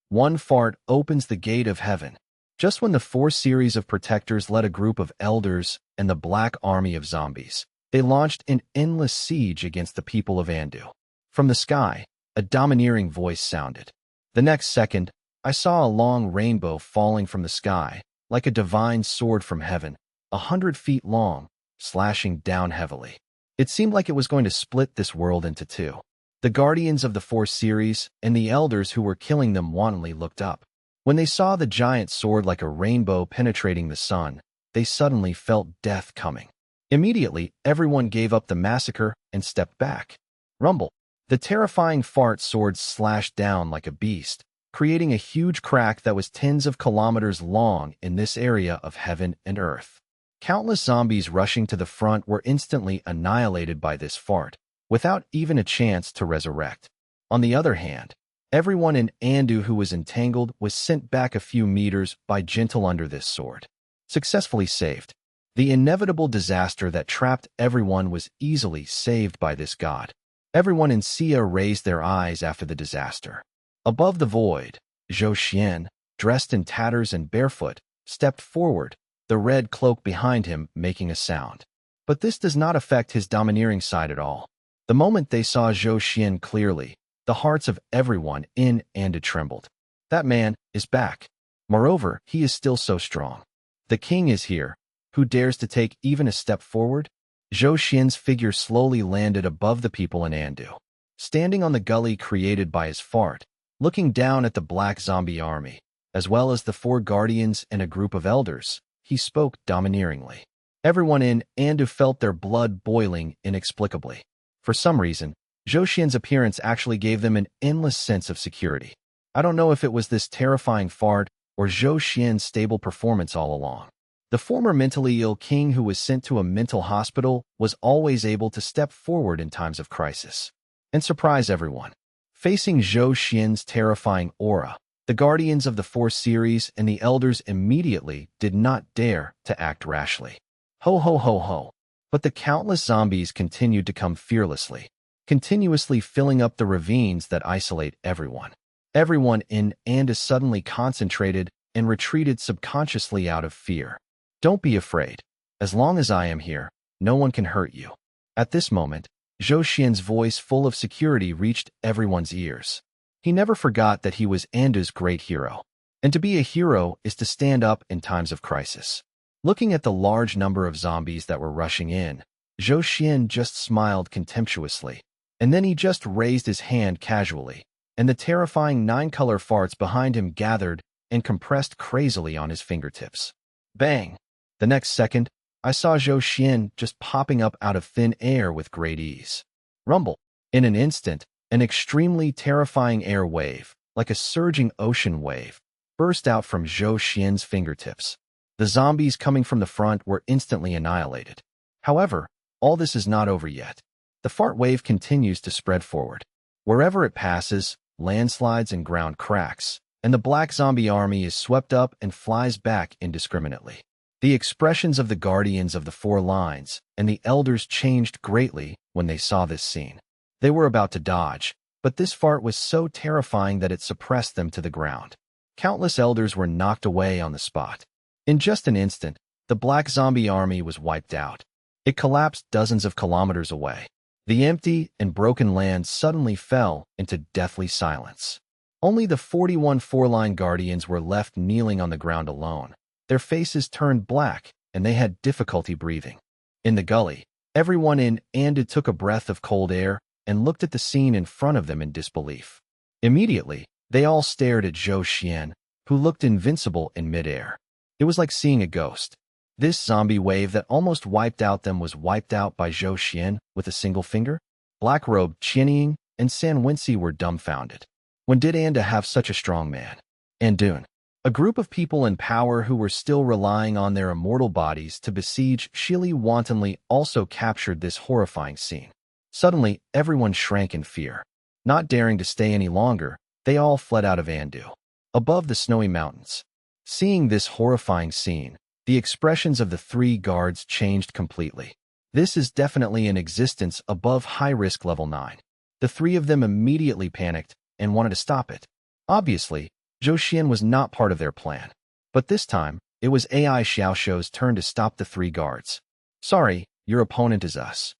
One fart opens the gate of heaven. Just when the four series of protectors led a group of elders and the black army of zombies, they launched an endless siege against the people of Andu. From the sky, a domineering voice sounded. The next second, I saw a long rainbow falling from the sky, like a divine sword from heaven, 100 feet long, slashing down heavily. It seemed like it was going to split this world into two. The guardians of the four series and the elders who were killing them wantonly looked up. When they saw the giant sword like a rainbow penetrating the sun, they suddenly felt death coming. Immediately, everyone gave up the massacre and stepped back. Rumble. The terrifying fart sword slashed down like a beast, creating a huge crack that was tens of kilometers long in this area of heaven and earth. Countless zombies rushing to the front were instantly annihilated by this fart, without even a chance to resurrect. On the other hand, everyone in Andu who was entangled was sent back a few meters by gentle under this sword. Successfully saved. The inevitable disaster that trapped everyone was easily saved by this god. Everyone in Sia raised their eyes after the disaster. Above the void, Zhou Xian, dressed in tatters and barefoot, stepped forward, the red cloak behind him making a sound. But this does not affect his domineering side at all. The moment they saw Zhou Xian clearly, the hearts of everyone in Andu trembled. That man is back. Moreover, he is still so strong. The king is here. Who dares to take even a step forward? Zhou Xian's figure slowly landed above the people in Andu. Standing on the gully created by his fart, looking down at the black zombie army, as well as the four guardians and a group of elders, he spoke domineeringly. Everyone in Andu felt their blood boiling inexplicably. For some reason, Zhou Xian's appearance actually gave them an endless sense of security. I don't know if it was this terrifying fart or Zhou Xian's stable performance all along. The former mentally ill king who was sent to a mental hospital was always able to step forward in times of crisis and surprise everyone. Facing Zhou Xian's terrifying aura, the guardians of the four series and the elders immediately did not dare to act rashly. Ho ho ho ho. But the countless zombies continued to come fearlessly, continuously filling up the ravines that isolate everyone. Everyone in Andu suddenly concentrated and retreated subconsciously out of fear. Don't be afraid. As long as I am here, no one can hurt you. At this moment, Zhou Xian's voice full of security reached everyone's ears. He never forgot that he was Andu's great hero. And to be a hero is to stand up in times of crisis. Looking at the large number of zombies that were rushing in, Zhou Xian just smiled contemptuously. And then he just raised his hand casually, and the terrifying nine-color farts behind him gathered and compressed crazily on his fingertips. Bang! The next second, I saw Zhou Xian just popping up out of thin air with great ease. Rumble. In an instant, an extremely terrifying air wave, like a surging ocean wave, burst out from Zhou Xian's fingertips. The zombies coming from the front were instantly annihilated. However, all this is not over yet. The fart wave continues to spread forward. Wherever it passes, landslides and ground cracks, and the black zombie army is swept up and flies back indiscriminately. The expressions of the guardians of the four lines and the elders changed greatly when they saw this scene. They were about to dodge, but this fart was so terrifying that it suppressed them to the ground. Countless elders were knocked away on the spot. In just an instant, the black zombie army was wiped out. It collapsed dozens of kilometers away. The empty and broken land suddenly fell into deathly silence. Only the 41 four-line guardians were left kneeling on the ground alone. Their faces turned black, and they had difficulty breathing. In the gully, everyone in Andu took a breath of cold air and looked at the scene in front of them in disbelief. Immediately, they all stared at Zhou Xian, who looked invincible in midair. It was like seeing a ghost. This zombie wave that almost wiped out them was wiped out by Zhou Xian with a single finger. Black-robed Qianying and San Wenci were dumbfounded. When did Andu have such a strong man? Andun. A group of people in power who were still relying on their immortal bodies to besiege Shili wantonly also captured this horrifying scene. Suddenly, everyone shrank in fear. Not daring to stay any longer, they all fled out of Andu. Above the snowy mountains. Seeing this horrifying scene, the expressions of the three guards changed completely. This is definitely an existence above high-risk level 9. The three of them immediately panicked and wanted to stop it. Obviously, Zhou Xian was not part of their plan. But this time, it was AI Xiaoshou's turn to stop the three guards. Sorry, your opponent is us.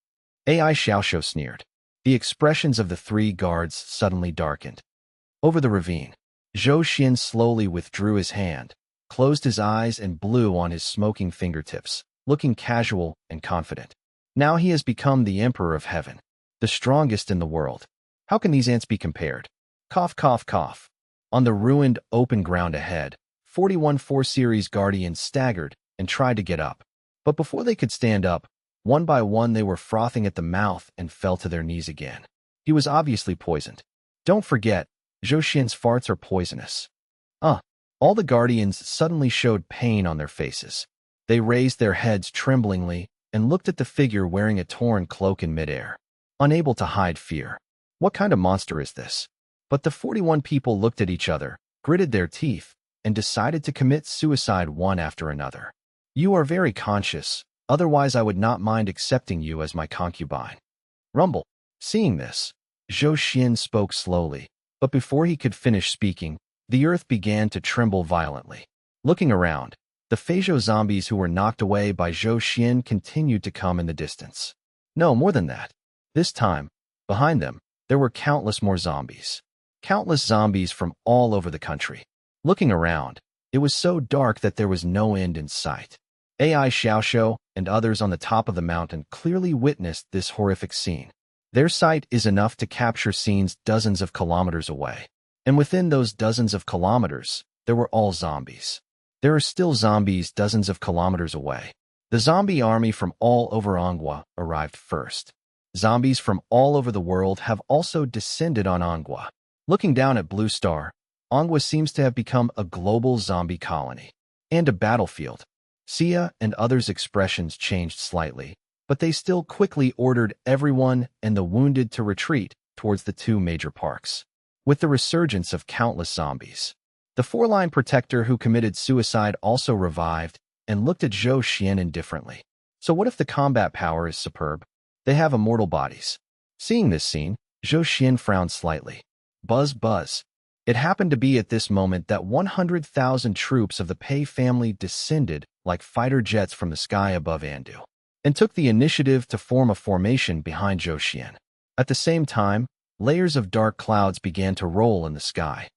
AI Xiaoshou sneered. The expressions of the three guards suddenly darkened. Over the ravine, Zhou Xian slowly withdrew his hand, closed his eyes and blew on his smoking fingertips, looking casual and confident. Now he has become the Emperor of Heaven, the strongest in the world. How can these ants be compared? Cough, cough, cough. On the ruined, open ground ahead, 41 4-Series Guardians staggered and tried to get up. But before they could stand up, one by one they were frothing at the mouth and fell to their knees again. He was obviously poisoned. Don't forget, Zhou Xian's farts are poisonous. All the Guardians suddenly showed pain on their faces. They raised their heads tremblingly and looked at the figure wearing a torn cloak in midair, unable to hide fear. What kind of monster is this? But the 41 people looked at each other, gritted their teeth, and decided to commit suicide one after another. You are very conscious, otherwise I would not mind accepting you as my concubine. Rumble. Seeing this, Zhou Xian spoke slowly, but before he could finish speaking, the earth began to tremble violently. Looking around, the Feizhou zombies who were knocked away by Zhou Xian continued to come in the distance. No, more than that. This time, behind them, there were countless more zombies. Countless zombies from all over the country. Looking around, it was so dark that there was no end in sight. AI Xiaoshou and others on the top of the mountain clearly witnessed this horrific scene. Their sight is enough to capture scenes dozens of kilometers away. And within those dozens of kilometers, there were all zombies. There are still zombies dozens of kilometers away. The zombie army from all over Anghua arrived first. Zombies from all over the world have also descended on Anghua. Looking down at Blue Star, Anghua seems to have become a global zombie colony and a battlefield. Sia and others' expressions changed slightly, but they still quickly ordered everyone and the wounded to retreat towards the two major parks. With the resurgence of countless zombies, the four-line protector who committed suicide also revived and looked at Zhou Xian indifferently. So what if the combat power is superb? They have immortal bodies. Seeing this scene, Zhou Xian frowned slightly. Buzz, buzz. It happened to be at this moment that 100,000 troops of the Pei family descended like fighter jets from the sky above Andu, and took the initiative to form a formation behind Zhou Xian. At the same time, layers of dark clouds began to roll in the sky.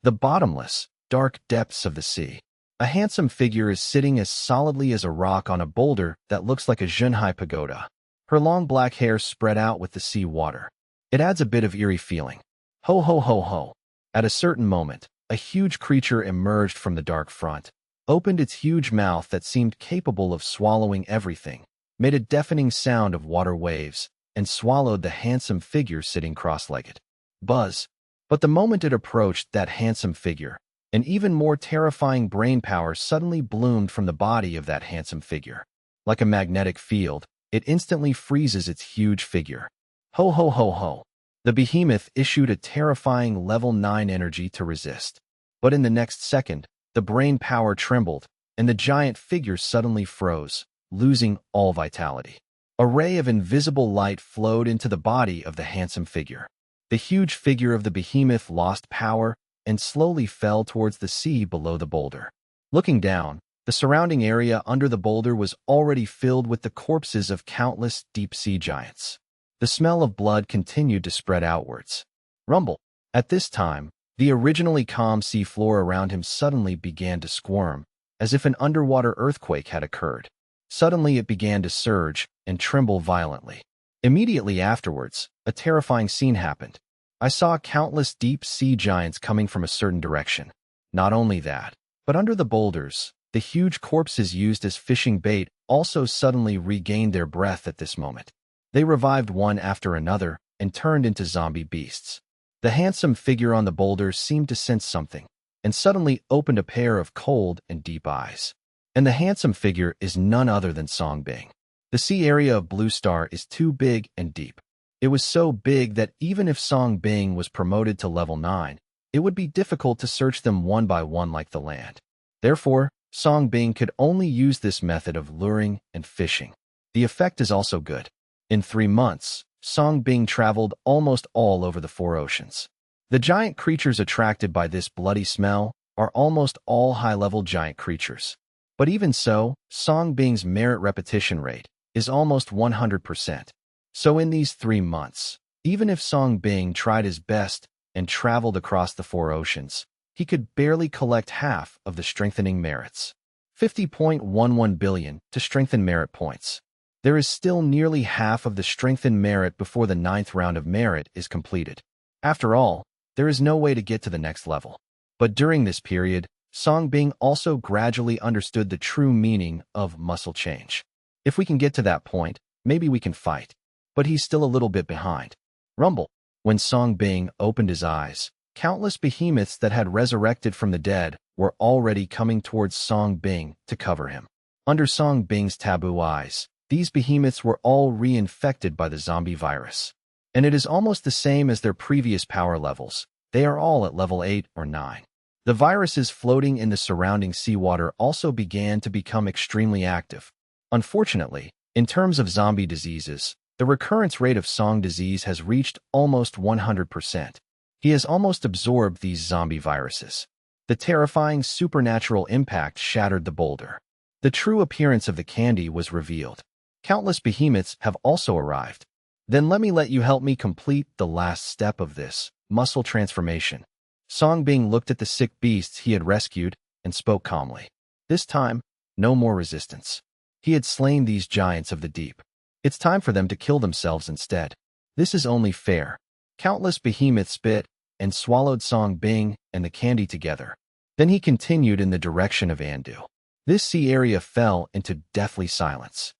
The bottomless, dark depths of the sea. A handsome figure is sitting as solidly as a rock on a boulder that looks like a Zhenhai pagoda. Her long black hair spread out with the sea water. It adds a bit of eerie feeling. Ho ho ho ho. At a certain moment, a huge creature emerged from the dark front, opened its huge mouth that seemed capable of swallowing everything, made a deafening sound of water waves, and swallowed the handsome figure sitting cross-legged. Buzz. But the moment it approached that handsome figure, an even more terrifying brain power suddenly bloomed from the body of that handsome figure. Like a magnetic field, it instantly freezes its huge figure. Ho ho ho ho. The behemoth issued a terrifying level 9 energy to resist. But in the next second, the brain power trembled, and the giant figure suddenly froze, losing all vitality. A ray of invisible light flowed into the body of the handsome figure. The huge figure of the behemoth lost power and slowly fell towards the sea below the boulder. Looking down, the surrounding area under the boulder was already filled with the corpses of countless deep-sea giants. The smell of blood continued to spread outwards. Rumble. At this time, the originally calm sea floor around him suddenly began to squirm, as if an underwater earthquake had occurred. Suddenly it began to surge and tremble violently. Immediately afterwards, a terrifying scene happened. I saw countless deep-sea giants coming from a certain direction. Not only that, but under the boulders, the huge corpses used as fishing bait also suddenly regained their breath at this moment. They revived one after another and turned into zombie beasts. The handsome figure on the boulder seemed to sense something, and suddenly opened a pair of cold and deep eyes. And the handsome figure is none other than Song Bing. The sea area of Blue Star is too big and deep. It was so big that even if Song Bing was promoted to level 9, it would be difficult to search them one by one like the land. Therefore, Song Bing could only use this method of luring and fishing. The effect is also good. In 3 months, Song Bing traveled almost all over the four oceans. The giant creatures attracted by this bloody smell are almost all high-level giant creatures. But even so, Song Bing's merit repetition rate is almost 100%. So in these 3 months, even if Song Bing tried his best and traveled across the four oceans, he could barely collect half of the strengthening merits. 50.11 billion to strengthen merit points. There is still nearly half of the strengthened merit before the 9th round of merit is completed. After all, there is no way to get to the next level. But during this period, Song Bing also gradually understood the true meaning of muscle change. If we can get to that point, maybe we can fight. But he's still a little bit behind. Rumble. When Song Bing opened his eyes, countless behemoths that had resurrected from the dead were already coming towards Song Bing to cover him. Under Song Bing's taboo eyes, these behemoths were all reinfected by the zombie virus. And it is almost the same as their previous power levels. They are all at level 8 or 9. The viruses floating in the surrounding seawater also began to become extremely active. Unfortunately, in terms of zombie diseases, the recurrence rate of Song disease has reached almost 100%. He has almost absorbed these zombie viruses. The terrifying supernatural impact shattered the boulder. The true appearance of the candy was revealed. Countless behemoths have also arrived. Then let you help me complete the last step of this muscle transformation. Song Bing looked at the sick beasts he had rescued and spoke calmly. This time, no more resistance. He had slain these giants of the deep. It's time for them to kill themselves instead. This is only fair. Countless behemoths spit and swallowed Song Bing and the candy together. Then he continued in the direction of Andu. This sea area fell into deathly silence.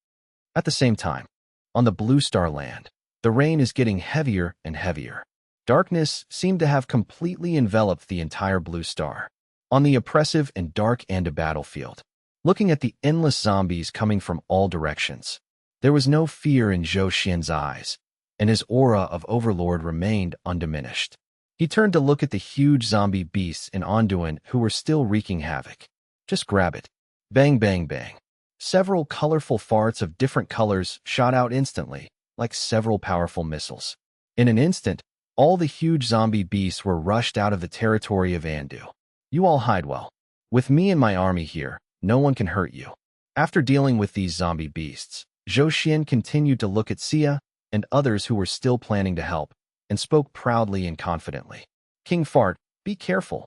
At the same time, on the Blue Star land, the rain is getting heavier and heavier. Darkness seemed to have completely enveloped the entire Blue Star. On the oppressive and dark Andu battlefield, looking at the endless zombies coming from all directions, there was no fear in Zhou Xian's eyes, and his aura of overlord remained undiminished. He turned to look at the huge zombie beasts in Anduin who were still wreaking havoc. Just grab it. Bang, bang, bang. Several colorful farts of different colors shot out instantly, like several powerful missiles. In an instant, all the huge zombie beasts were rushed out of the territory of Andu. You all hide well. With me and my army here, no one can hurt you. After dealing with these zombie beasts, Zhou Xian continued to look at Xia and others who were still planning to help, and spoke proudly and confidently. King Fart, be careful.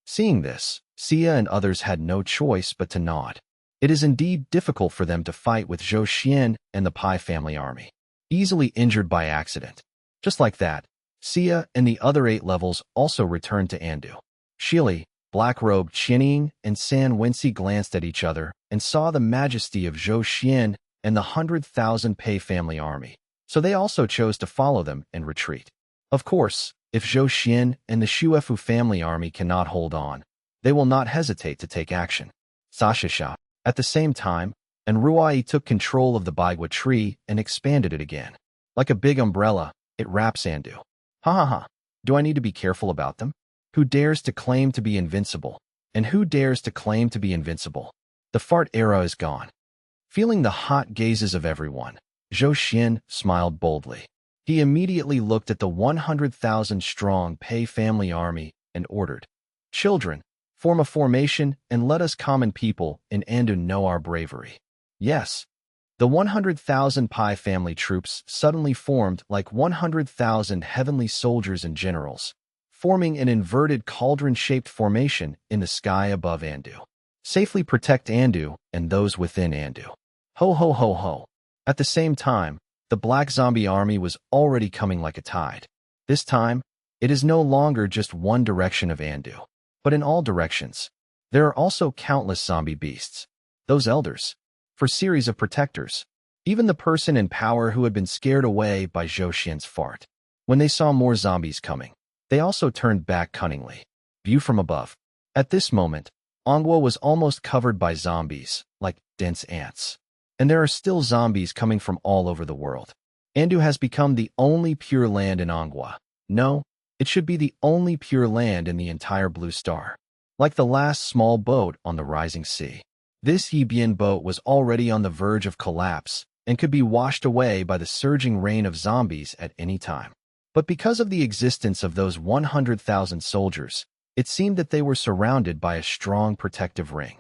Seeing this, Xia and others had no choice but to nod. It is indeed difficult for them to fight with Zhou Xian and the Pai family army. Easily injured by accident. Just like that, Xia and the other 8 levels also returned to Andu. Shili, Black-robed Qianying, and San Wenxi glanced at each other and saw the majesty of Zhou Xian and the 100,000 Pai family army, so they also chose to follow them and retreat. Of course, if Zhou Xian and the Shuefu family army cannot hold on, they will not hesitate to take action. Sashisha. At the same time, and Ruai took control of the Baigua tree and expanded it again. Like a big umbrella, it wraps Andu. Ha ha ha. Do I need to be careful about them? Who dares to claim to be invincible? And who dares to claim to be invincible? The fart era is gone. Feeling the hot gazes of everyone, Zhou Xian smiled boldly. He immediately looked at the 100,000-strong Pai family army and ordered, "Children, form a formation and let us common people in Andu know our bravery." Yes, the 100,000 Pai family troops suddenly formed like 100,000 heavenly soldiers and generals, forming an inverted cauldron-shaped formation in the sky above Andu. Safely protect Andu and those within Andu. Ho ho ho ho. At the same time, the black zombie army was already coming like a tide. This time, it is no longer just one direction of Andu, but in all directions. There are also countless zombie beasts. Those elders. For series of protectors. Even the person in power who had been scared away by Zhou Xian's fart. When they saw more zombies coming, they also turned back cunningly. View from above. At this moment, Anghua was almost covered by zombies, like dense ants. And there are still zombies coming from all over the world. Andu has become the only pure land in Anghua. No, it should be the only pure land in the entire Blue Star. Like the last small boat on the rising sea. This Yibian boat was already on the verge of collapse and could be washed away by the surging rain of zombies at any time. But because of the existence of those 100,000 soldiers, it seemed that they were surrounded by a strong protective ring.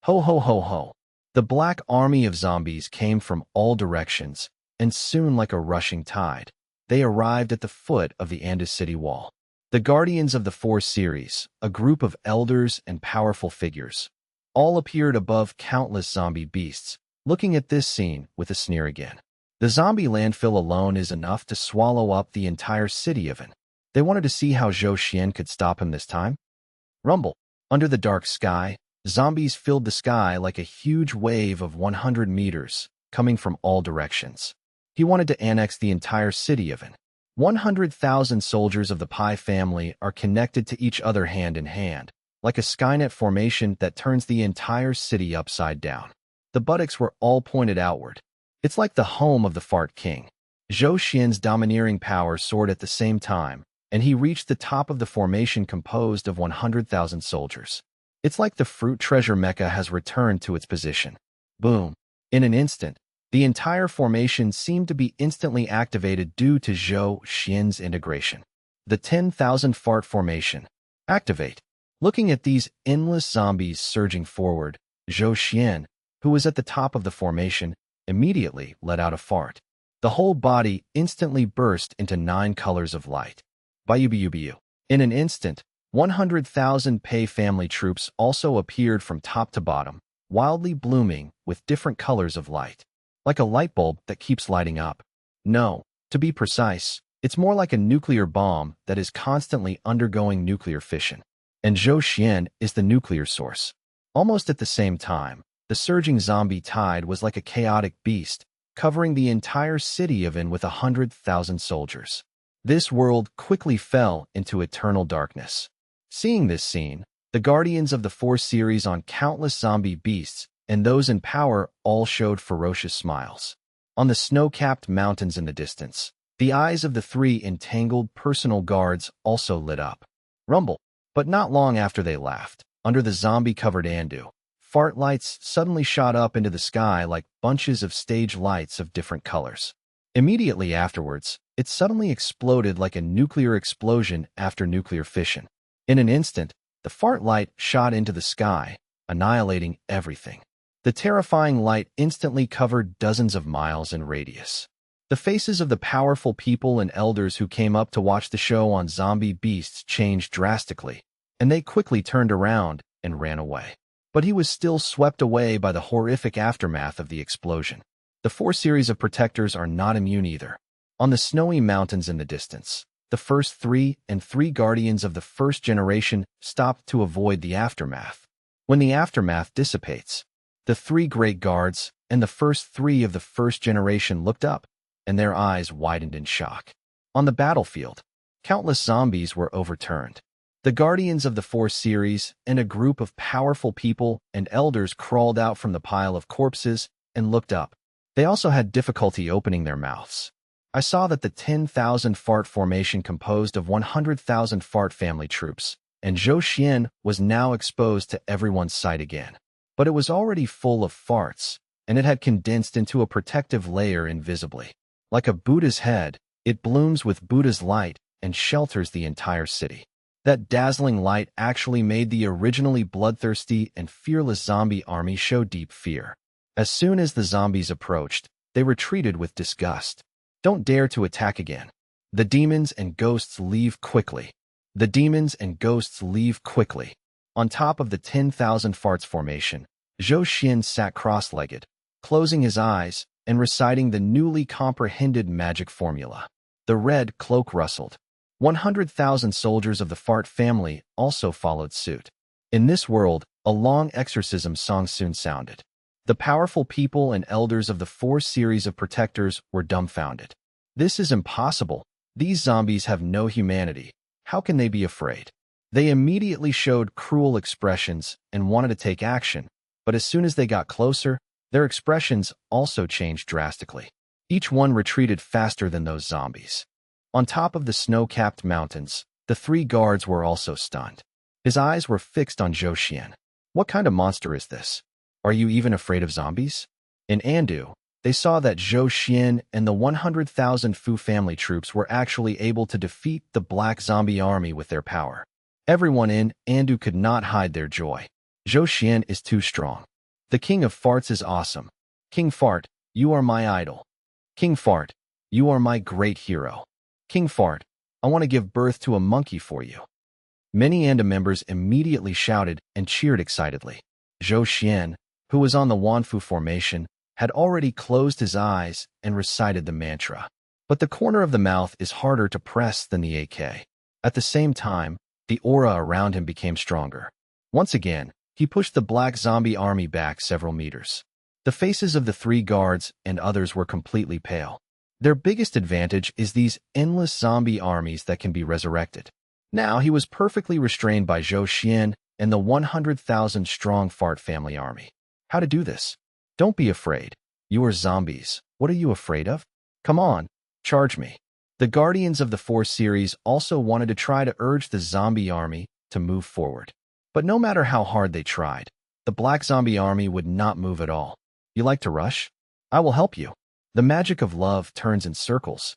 Ho ho ho ho. The black army of zombies came from all directions, and soon like a rushing tide, they arrived at the foot of the Andes city wall. The Guardians of the Four Series, a group of elders and powerful figures, all appeared above countless zombie beasts, looking at this scene with a sneer again. The zombie landfill alone is enough to swallow up the entire city of it. They wanted to see how Zhou Xian could stop him this time. Rumble. Under the dark sky, zombies filled the sky like a huge wave of 100 meters, coming from all directions. He wanted to annex the entire city of it. 100,000 soldiers of the Pi family are connected to each other hand in hand, like a Skynet formation that turns the entire city upside down. The buttocks were all pointed outward. It's like the home of the Fart King. Zhou Xian's domineering power soared at the same time, and he reached the top of the formation composed of 100,000 soldiers. It's like the fruit treasure mecca has returned to its position. Boom. In an instant, the entire formation seemed to be instantly activated due to Zhou Xian's integration. The 10,000 fart formation. Activate. Looking at these endless zombies surging forward, Zhou Xian, who was at the top of the formation, immediately let out a fart. The whole body instantly burst into 9 colors of light. Bayubayubayu. In an instant, 100,000 Pei family troops also appeared from top to bottom, wildly blooming with different colors of light. Like a light bulb that keeps lighting up. No, to be precise, it's more like a nuclear bomb that is constantly undergoing nuclear fission. And Zhou Xian is the nuclear source. Almost at the same time, the surging zombie tide was like a chaotic beast, covering the entire city of In with 100,000 soldiers. This world quickly fell into eternal darkness. Seeing this scene, the Guardians of the Four Series on countless zombie beasts and those in power all showed ferocious smiles. On the snow-capped mountains in the distance, the eyes of the 3 entangled personal guards also lit up. Rumble. But not long after they laughed, under the zombie-covered Andu, fart lights suddenly shot up into the sky like bunches of stage lights of different colors. Immediately afterwards, it suddenly exploded like a nuclear explosion after nuclear fission. In an instant, the fart light shot into the sky, annihilating everything. The terrifying light instantly covered dozens of miles in radius. The faces of the powerful people and elders who came up to watch the show on zombie beasts changed drastically, and they quickly turned around and ran away. But he was still swept away by the horrific aftermath of the explosion. The 4 series of protectors are not immune either. On the snowy mountains in the distance, the first 3 and 3 guardians of the first generation stopped to avoid the aftermath. When the aftermath dissipates, the 3 great guards and the first 3 of the first generation looked up, and their eyes widened in shock. On the battlefield, countless zombies were overturned. The Guardians of the Four Series and a group of powerful people and elders crawled out from the pile of corpses and looked up. They also had difficulty opening their mouths. I saw that the 10,000 fart formation composed of 100,000 fart family troops, and Zhou Xian was now exposed to everyone's sight again. But it was already full of farts, and it had condensed into a protective layer invisibly. Like a Buddha's head, it blooms with Buddha's light and shelters the entire city. That dazzling light actually made the originally bloodthirsty and fearless zombie army show deep fear. As soon as the zombies approached, they retreated with disgust. Don't dare to attack again. The demons and ghosts leave quickly. The demons and ghosts leave quickly. On top of the 10,000 farts formation, Zhou Xian sat cross-legged, closing his eyes and reciting the newly comprehended magic formula. The red cloak rustled. 100,000 soldiers of the fart family also followed suit. In this world, a long exorcism song soon sounded. The powerful people and elders of the 4 series of protectors were dumbfounded. This is impossible. These zombies have no humanity. How can they be afraid? They immediately showed cruel expressions and wanted to take action, but as soon as they got closer, their expressions also changed drastically. Each one retreated faster than those zombies. On top of the snow-capped mountains, the 3 guards were also stunned. His eyes were fixed on Zhou Xian. What kind of monster is this? Are you even afraid of zombies? In Andu, they saw that Zhou Xian and the 100,000 Fu family troops were actually able to defeat the Black Zombie army with their power. Everyone in Andu could not hide their joy. Zhou Xian is too strong. The King of Farts is awesome. King Fart, you are my idol. King Fart, you are my great hero. King Fart, I want to give birth to a monkey for you. Many Anda members immediately shouted and cheered excitedly. Zhou Xian, who was on the Wanfu formation, had already closed his eyes and recited the mantra. But the corner of the mouth is harder to press than the AK. At the same time, the aura around him became stronger. Once again, he pushed the Black Zombie army back several meters. The faces of the 3 guards and others were completely pale. Their biggest advantage is these endless zombie armies that can be resurrected. Now he was perfectly restrained by Zhou Xian and the 100,000 strong Fart family army. How to do this? Don't be afraid. You are zombies. What are you afraid of? Come on, charge me. The Guardians of the 4 series also wanted to try to urge the zombie army to move forward. But no matter how hard they tried, the Black Zombie army would not move at all. You like to rush? I will help you. The magic of love turns in circles.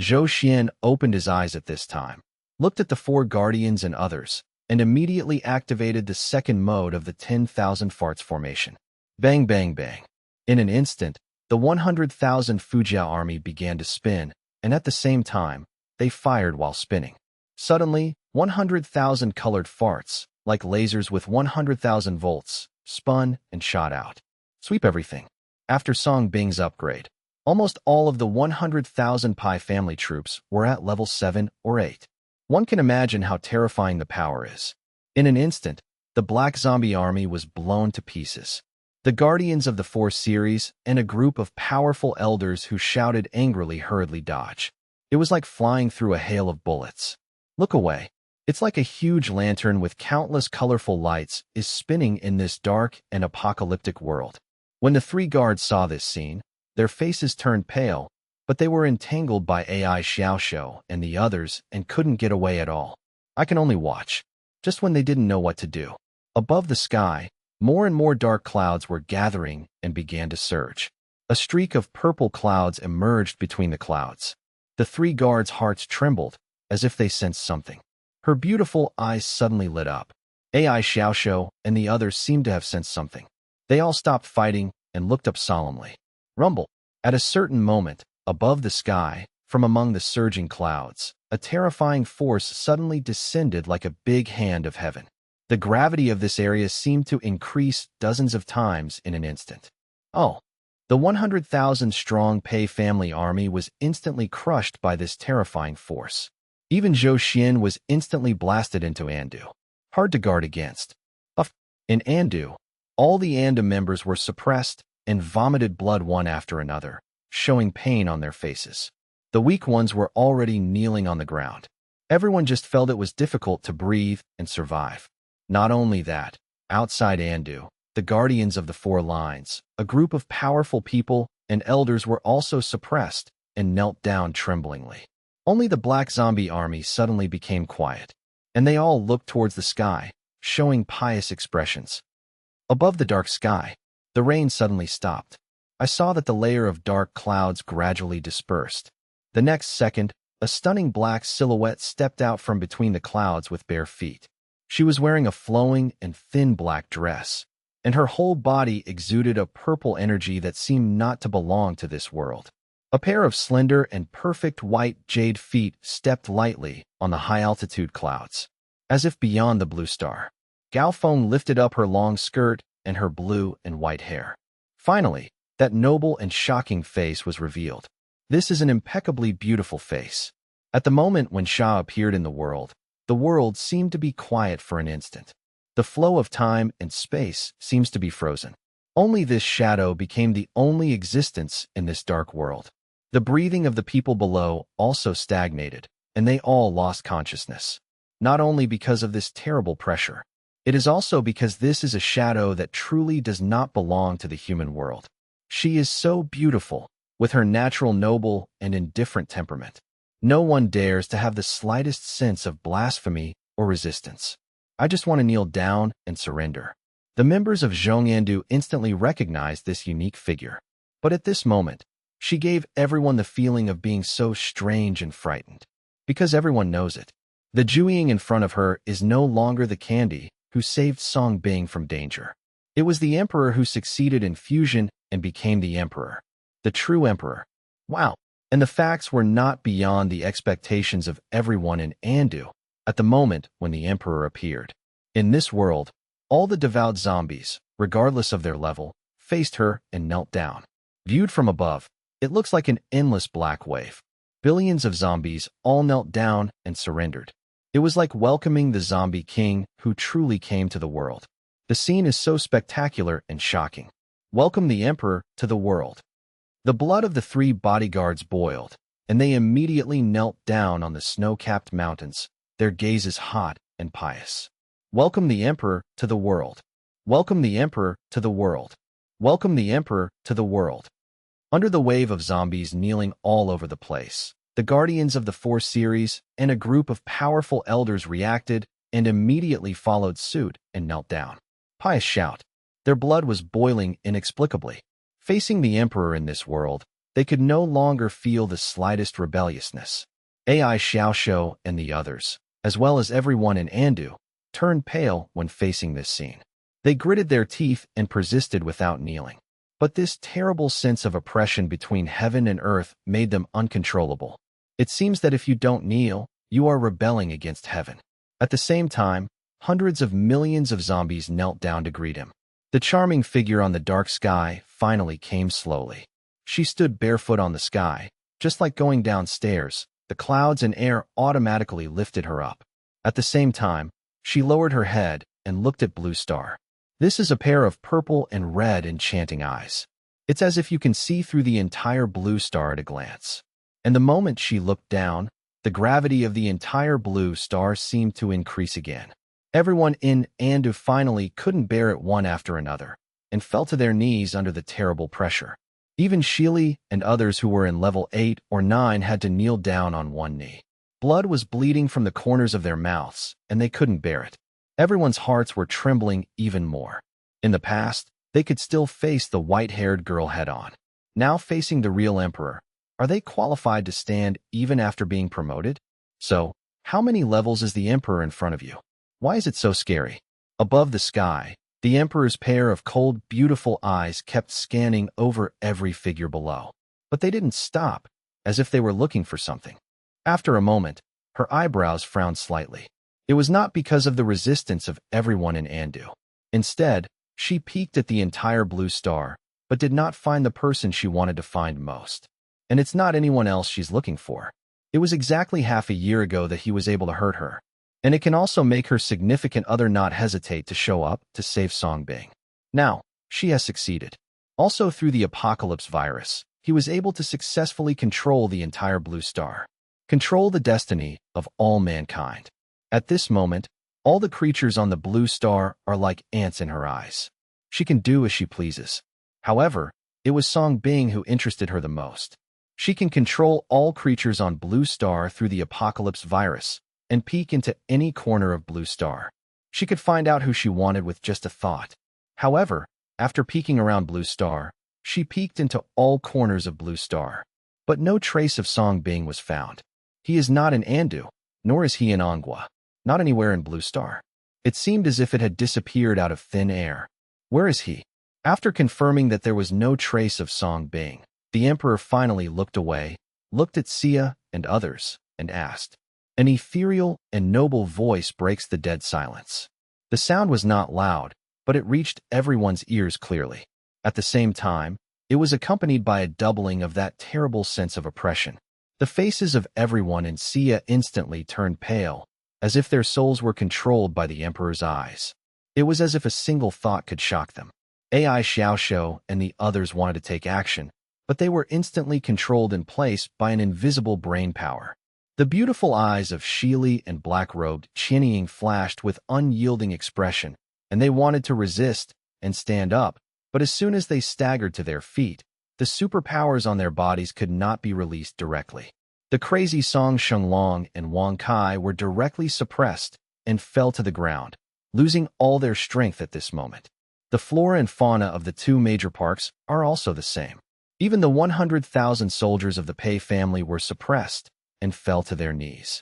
Zhou Xian opened his eyes at this time, looked at the 4 guardians and others, and immediately activated the second mode of the 10,000 farts formation. Bang, bang, bang. In an instant, the 100,000 Fujiao army began to spin, and at the same time, they fired while spinning. Suddenly, 100,000 colored farts, like lasers with 100,000 volts, spun and shot out. Sweep everything. After Song Bing's upgrade, almost all of the 100,000 Pi family troops were at level 7 or 8. One can imagine how terrifying the power is. In an instant, the Black Zombie army was blown to pieces. The Guardians of the 4 series and a group of powerful elders who shouted angrily hurriedly dodge. It was like flying through a hail of bullets. Look away. It's like a huge lantern with countless colorful lights is spinning in this dark and apocalyptic world. When the 3 guards saw this scene, their faces turned pale, but they were entangled by AI Xiaoxiao and the others and couldn't get away at all. I can only watch. Just when they didn't know what to do. Above the sky, more and more dark clouds were gathering and began to surge. A streak of purple clouds emerged between the clouds. The 3 guards' hearts trembled, as if they sensed something. Her beautiful eyes suddenly lit up. AI Xiaoxiao and the others seemed to have sensed something. They all stopped fighting and looked up solemnly. Rumble. At a certain moment, above the sky, from among the surging clouds, a terrifying force suddenly descended like a big hand of heaven. The gravity of this area seemed to increase dozens of times in an instant. Oh. The 100,000 strong Pei family army was instantly crushed by this terrifying force. Even Zhou Xian was instantly blasted into Andu. Hard to guard against. In Andu, all the Anda members were suppressed and vomited blood one after another, showing pain on their faces. The weak ones were already kneeling on the ground. Everyone just felt it was difficult to breathe and survive. Not only that, outside Andu, the Guardians of the 4 lines, a group of powerful people and elders were also suppressed and knelt down tremblingly. Only the Black Zombie army suddenly became quiet, and they all looked towards the sky, showing pious expressions. Above the dark sky, the rain suddenly stopped. I saw that the layer of dark clouds gradually dispersed. The next second, a stunning black silhouette stepped out from between the clouds with bare feet. She was wearing a flowing and thin black dress, and her whole body exuded a purple energy that seemed not to belong to this world. A pair of slender and perfect white jade feet stepped lightly on the high-altitude clouds, as if beyond the blue star. Gao Feng lifted up her long skirt and her blue and white hair. Finally, that noble and shocking face was revealed. This is an impeccably beautiful face. At the moment when Sha appeared in the world seemed to be quiet for an instant. The flow of time and space seems to be frozen. Only this shadow became the only existence in this dark world. The breathing of the people below also stagnated, and they all lost consciousness. Not only because of this terrible pressure, it is also because this is a shadow that truly does not belong to the human world. She is so beautiful, with her natural noble and indifferent temperament. No one dares to have the slightest sense of blasphemy or resistance. I just want to kneel down and surrender. The members of Zhongandu instantly recognized this unique figure. But at this moment, she gave everyone the feeling of being so strange and frightened. Because everyone knows it. The Jueying in front of her is no longer the Candy who saved Song Bing from danger. It was the Emperor who succeeded in fusion and became the Emperor. The true Emperor. Wow. And the facts were not beyond the expectations of everyone in Andu at the moment when the Emperor appeared. In this world, all the devout zombies, regardless of their level, faced her and knelt down. Viewed from above, it looks like an endless black wave. Billions of zombies all knelt down and surrendered. It was like welcoming the zombie king who truly came to the world. The scene is so spectacular and shocking. Welcome the Emperor to the world. The blood of the 3 bodyguards boiled, and they immediately knelt down on the snow-capped mountains, their gazes hot and pious. Welcome the Emperor to the world. Welcome the Emperor to the world. Welcome the Emperor to the world. Under the wave of zombies kneeling all over the place, the Guardians of the 4 series and a group of powerful elders reacted and immediately followed suit and knelt down. Pious shout. Their blood was boiling inexplicably. Facing the Emperor in this world, they could no longer feel the slightest rebelliousness. AI Xiaoshou and the others, as well as everyone in Andu, turned pale when facing this scene. They gritted their teeth and persisted without kneeling. But this terrible sense of oppression between heaven and earth made them uncontrollable. It seems that if you don't kneel, you are rebelling against heaven. At the same time, hundreds of millions of zombies knelt down to greet him. The charming figure on the dark sky finally came slowly. She stood barefoot on the sky, just like going downstairs. The clouds and air automatically lifted her up. At the same time, she lowered her head and looked at Blue Star. This is a pair of purple and red enchanting eyes. It's as if you can see through the entire Blue Star at a glance. And the moment she looked down, the gravity of the entire Blue Star seemed to increase again. Everyone in Andu finally couldn't bear it one after another, and fell to their knees under the terrible pressure. Even Shili and others who were in level 8 or 9 had to kneel down on one knee. Blood was bleeding from the corners of their mouths, and they couldn't bear it. Everyone's hearts were trembling even more. In the past, they could still face the white-haired girl head-on. Now facing the real Emperor, are they qualified to stand even after being promoted? So, how many levels is the Emperor in front of you? Why is it so scary? Above the sky, the Emperor's pair of cold, beautiful eyes kept scanning over every figure below. But they didn't stop, as if they were looking for something. After a moment, her eyebrows frowned slightly. It was not because of the resistance of everyone in Andu. Instead, she peeked at the entire Blue Star, but did not find the person she wanted to find most. And it's not anyone else she's looking for. It was exactly half a year ago that he was able to hurt her. And it can also make her significant other not hesitate to show up to save Song Bing. Now, she has succeeded. Also through the apocalypse virus, he was able to successfully control the entire Blue Star. Control the destiny of all mankind. At this moment, all the creatures on the Blue Star are like ants in her eyes. She can do as she pleases. However, it was Song Bing who interested her the most. She can control all creatures on Blue Star through the apocalypse virus and peek into any corner of Blue Star. She could find out who she wanted with just a thought. However, after peeking around Blue Star, she peeked into all corners of Blue Star. But no trace of Song Bing was found. He is not in Andu, nor is he in Ongwa. Not anywhere in Blue Star. It seemed as if it had disappeared out of thin air. Where is he? After confirming that there was no trace of Song Bing, the Emperor finally looked away, looked at Sia and others, and asked. An ethereal and noble voice breaks the dead silence. The sound was not loud, but it reached everyone's ears clearly. At the same time, it was accompanied by a doubling of that terrible sense of oppression. The faces of everyone in Sia instantly turned pale, as if their souls were controlled by the Emperor's eyes. It was as if a single thought could shock them. AI Xiaoshou and the others wanted to take action, but they were instantly controlled in place by an invisible brain power. The beautiful eyes of Shili and black-robed Qianying flashed with unyielding expression, and they wanted to resist and stand up, but as soon as they staggered to their feet, the superpowers on their bodies could not be released directly. The crazy Song Shenglong and Wang Kai were directly suppressed and fell to the ground, losing all their strength at this moment. The flora and fauna of the 2 major parks are also the same. Even the 100,000 soldiers of the Pei family were suppressed and fell to their knees.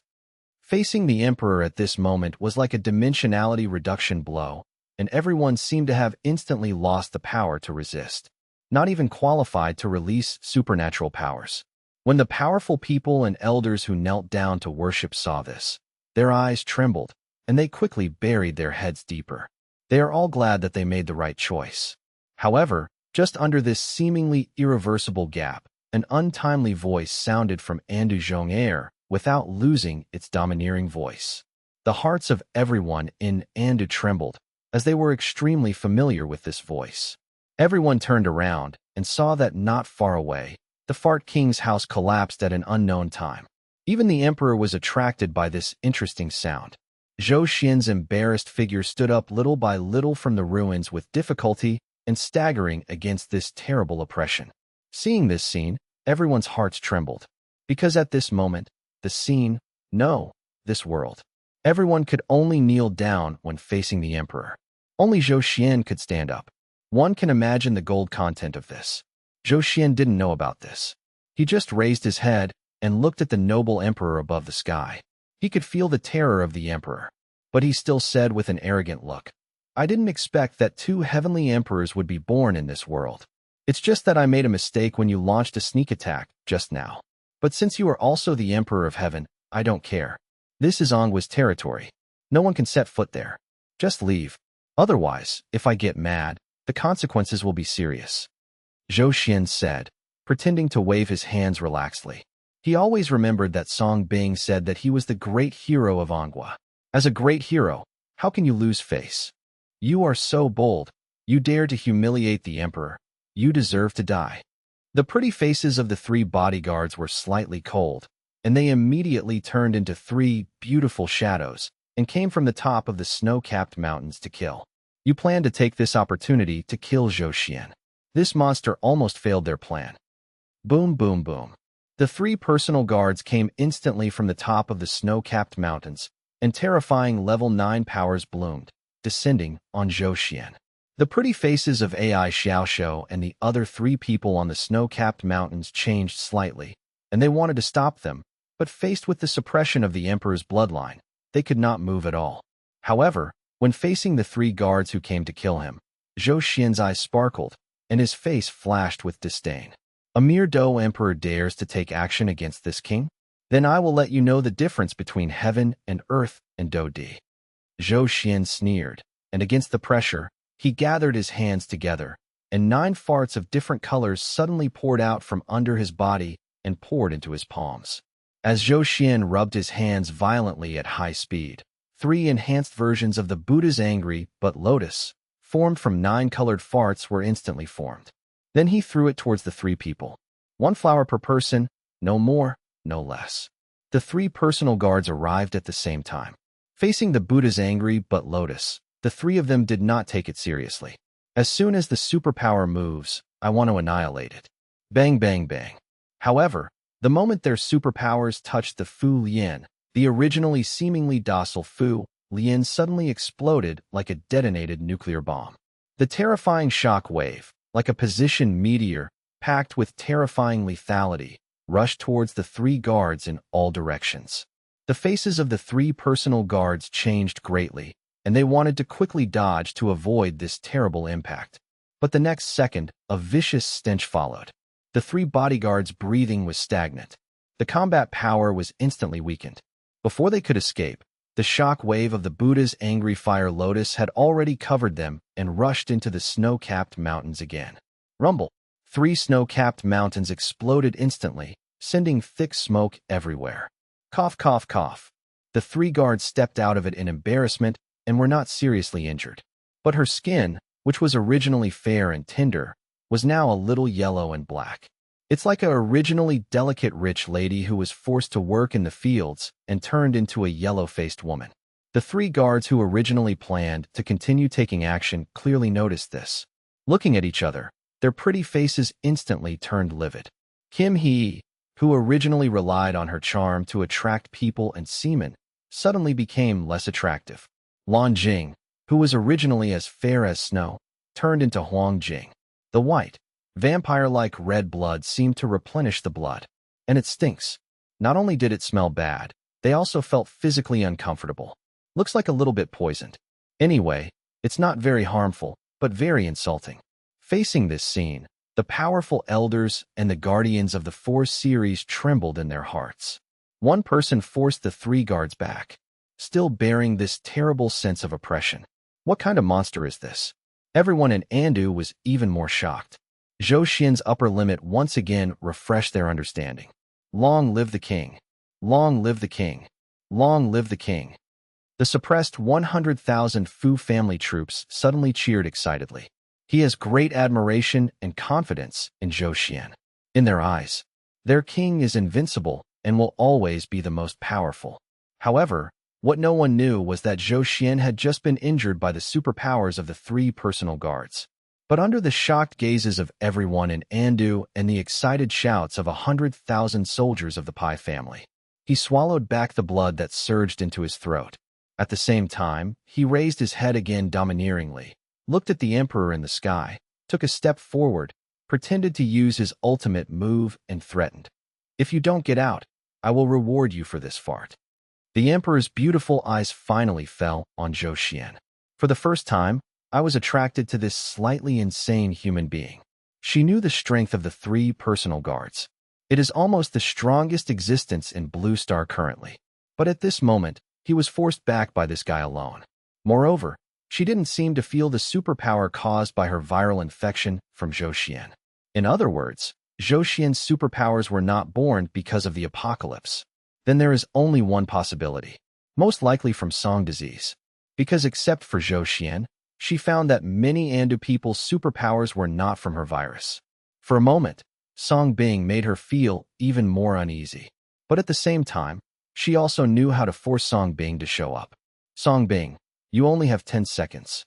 Facing the emperor at this moment was like a dimensionality reduction blow, and everyone seemed to have instantly lost the power to resist, not even qualified to release supernatural powers. When the powerful people and elders who knelt down to worship saw this, their eyes trembled, and they quickly buried their heads deeper. They are all glad that they made the right choice. However, just under this seemingly irreversible gap, an untimely voice sounded from Anduzhong air without losing its domineering voice. The hearts of everyone in Andu trembled, as they were extremely familiar with this voice. Everyone turned around and saw that not far away, the Fart King's house collapsed at an unknown time. Even the emperor was attracted by this interesting sound. Zhou Xian's embarrassed figure stood up little by little from the ruins with difficulty and staggering against this terrible oppression. Seeing this scene, everyone's hearts trembled. Because at this moment, the scene, no, this world. Everyone could only kneel down when facing the emperor. Only Zhou Xian could stand up. One can imagine the gold content of this. Zhou Xian didn't know about this. He just raised his head and looked at the noble emperor above the sky. He could feel the terror of the emperor, but he still said with an arrogant look, "I didn't expect that two heavenly emperors would be born in this world. It's just that I made a mistake when you launched a sneak attack just now. But since you are also the emperor of heaven, I don't care. This is Anghua's territory. No one can set foot there. Just leave. Otherwise, if I get mad, the consequences will be serious." Zhou Xian said, pretending to wave his hands relaxedly. He always remembered that Song Bing said that he was the great hero of Anghua. As a great hero, how can you lose face? You are so bold. You dare to humiliate the emperor. You deserve to die. The pretty faces of the three bodyguards were slightly cold, and they immediately turned into three beautiful shadows and came from the top of the snow-capped mountains to kill. You plan to take this opportunity to kill Zhou Xian. This monster almost failed their plan. Boom, boom, boom. The three personal guards came instantly from the top of the snow-capped mountains, and terrifying level 9 powers bloomed, descending on Zhou Xian. The pretty faces of AI Xiaoxiu and the other three people on the snow-capped mountains changed slightly, and they wanted to stop them, but faced with the suppression of the emperor's bloodline, they could not move at all. However, when facing the three guards who came to kill him, Zhou Xian's eyes sparkled, and his face flashed with disdain. A mere Dou emperor dares to take action against this king? Then I will let you know the difference between heaven and earth and Dou Di. Zhou Xian sneered, and against the pressure, he gathered his hands together, and 9 farts of different colors suddenly poured out from under his body and poured into his palms. As Zhou Xian rubbed his hands violently at high speed, 3 enhanced versions of the Buddha's angry but lotus, formed from 9 colored farts, were instantly formed. Then he threw it towards the 3 people. 1 flower per person, no more, no less. The 3 personal guards arrived at the same time. Facing the Buddha's angry but lotus, the 3 of them did not take it seriously. As soon as the superpower moves, I want to annihilate it. Bang, bang, bang. However, the moment their superpowers touched the Fu Lian, the originally seemingly docile Fu Lian suddenly exploded like a detonated nuclear bomb. The terrifying shock wave, like a positioned meteor, packed with terrifying lethality, rushed towards the 3 guards in all directions. The faces of the 3 personal guards changed greatly, and they wanted to quickly dodge to avoid this terrible impact. But the next second, a vicious stench followed. The 3 bodyguards' breathing was stagnant. The combat power was instantly weakened. Before they could escape, the shock wave of the Buddha's angry fire lotus had already covered them and rushed into the snow-capped mountains again. Rumble. 3 snow-capped mountains exploded instantly, sending thick smoke everywhere. Cough, cough, cough. The 3 guards stepped out of it in embarrassment and were not seriously injured. But her skin, which was originally fair and tender, was now a little yellow and black. It's like a originally delicate rich lady who was forced to work in the fields and turned into a yellow-faced woman. The 3 guards who originally planned to continue taking action clearly noticed this. Looking at each other, their pretty faces instantly turned livid. Kim Hee, who originally relied on her charm to attract people and seamen, suddenly became less attractive. Lan Jing, who was originally as fair as snow, turned into Huang Jing. The white, Vampire-like red blood seemed to replenish the blood. And it stinks. Not only did it smell bad, they also felt physically uncomfortable. Looks like a little bit poisoned. Anyway, it's not very harmful, but very insulting. Facing this scene, the powerful elders and the guardians of the four series trembled in their hearts. One person forced the three guards back, still bearing this terrible sense of oppression. What kind of monster is this? Everyone in Andu was even more shocked. Zhou Xian's upper limit once again refreshed their understanding. Long live the king! Long live the king! Long live the king! The suppressed 100,000 Fu family troops suddenly cheered excitedly. He has great admiration and confidence in Zhou Xian. In their eyes, their king is invincible and will always be the most powerful. However, what no one knew was that Zhou Xian had just been injured by the superpowers of the three personal guards. But under the shocked gazes of everyone in Andu and the excited shouts of 100,000 soldiers of the Pai family, he swallowed back the blood that surged into his throat. At the same time, he raised his head again domineeringly, looked at the emperor in the sky, took a step forward, pretended to use his ultimate move, and threatened. If you don't get out, I will reward you for this fart. The emperor's beautiful eyes finally fell on Zhou Xian. For the first time, I was attracted to this slightly insane human being. She knew the strength of the three personal guards. It is almost the strongest existence in Blue Star currently. But at this moment, he was forced back by this guy alone. Moreover, she didn't seem to feel the superpower caused by her viral infection from Zhou Xian. In other words, Zhou Xian's superpowers were not born because of the apocalypse. Then there is only one possibility, most likely from Song disease. Because except for Zhou Xian, she found that many Andu people's superpowers were not from her virus. For a moment, Song Bing made her feel even more uneasy. But at the same time, she also knew how to force Song Bing to show up. Song Bing, you only have 10 seconds.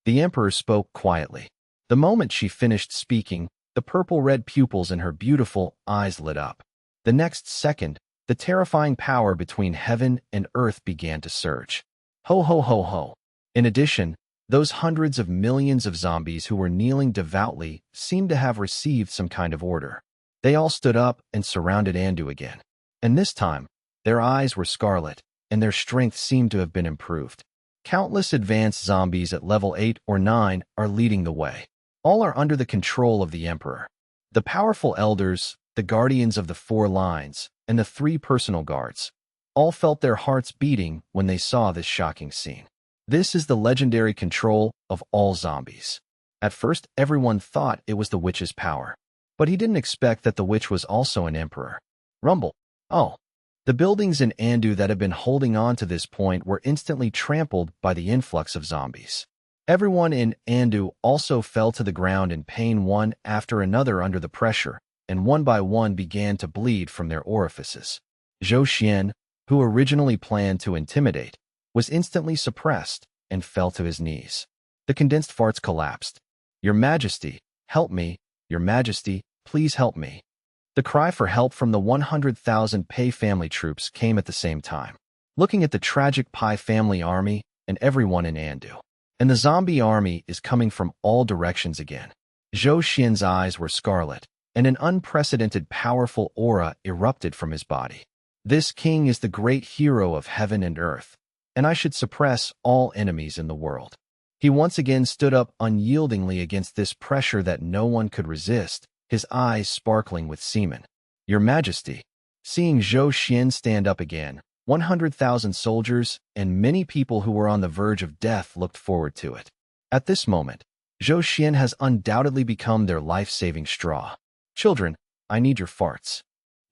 The emperor spoke quietly. The moment she finished speaking, the purple-red pupils in her beautiful eyes lit up. The next second, the terrifying power between heaven and earth began to surge. Ho ho ho ho. In addition, those hundreds of millions of zombies who were kneeling devoutly seemed to have received some kind of order. They all stood up and surrounded Andu again. And this time, their eyes were scarlet, and their strength seemed to have been improved. Countless advanced zombies at level 8 or 9 are leading the way. All are under the control of the emperor. The powerful elders, the guardians of the four lines, and the three personal guards, all felt their hearts beating when they saw this shocking scene. This is the legendary control of all zombies. At first, everyone thought it was the witch's power. But he didn't expect that the witch was also an emperor. Rumble. Oh. The buildings in Andu that had been holding on to this point were instantly trampled by the influx of zombies. Everyone in Andu also fell to the ground in pain one after another under the pressure, and one by one began to bleed from their orifices. Zhou Xian, who originally planned to intimidate, was instantly suppressed and fell to his knees. The condensed farts collapsed. Your Majesty, help me. Your Majesty, please help me. The cry for help from the 100,000 Pai family troops came at the same time. Looking at the tragic Pai family army and everyone in Andu. And the zombie army is coming from all directions again. Zhou Xian's eyes were scarlet, and an unprecedented powerful aura erupted from his body. This king is the great hero of heaven and earth, and I should suppress all enemies in the world. He once again stood up unyieldingly against this pressure that no one could resist, his eyes sparkling with semen. Your Majesty. Seeing Zhou Xian stand up again, 100,000 soldiers and many people who were on the verge of death looked forward to it. At this moment, Zhou Xian has undoubtedly become their life-saving straw. Children, I need your farts.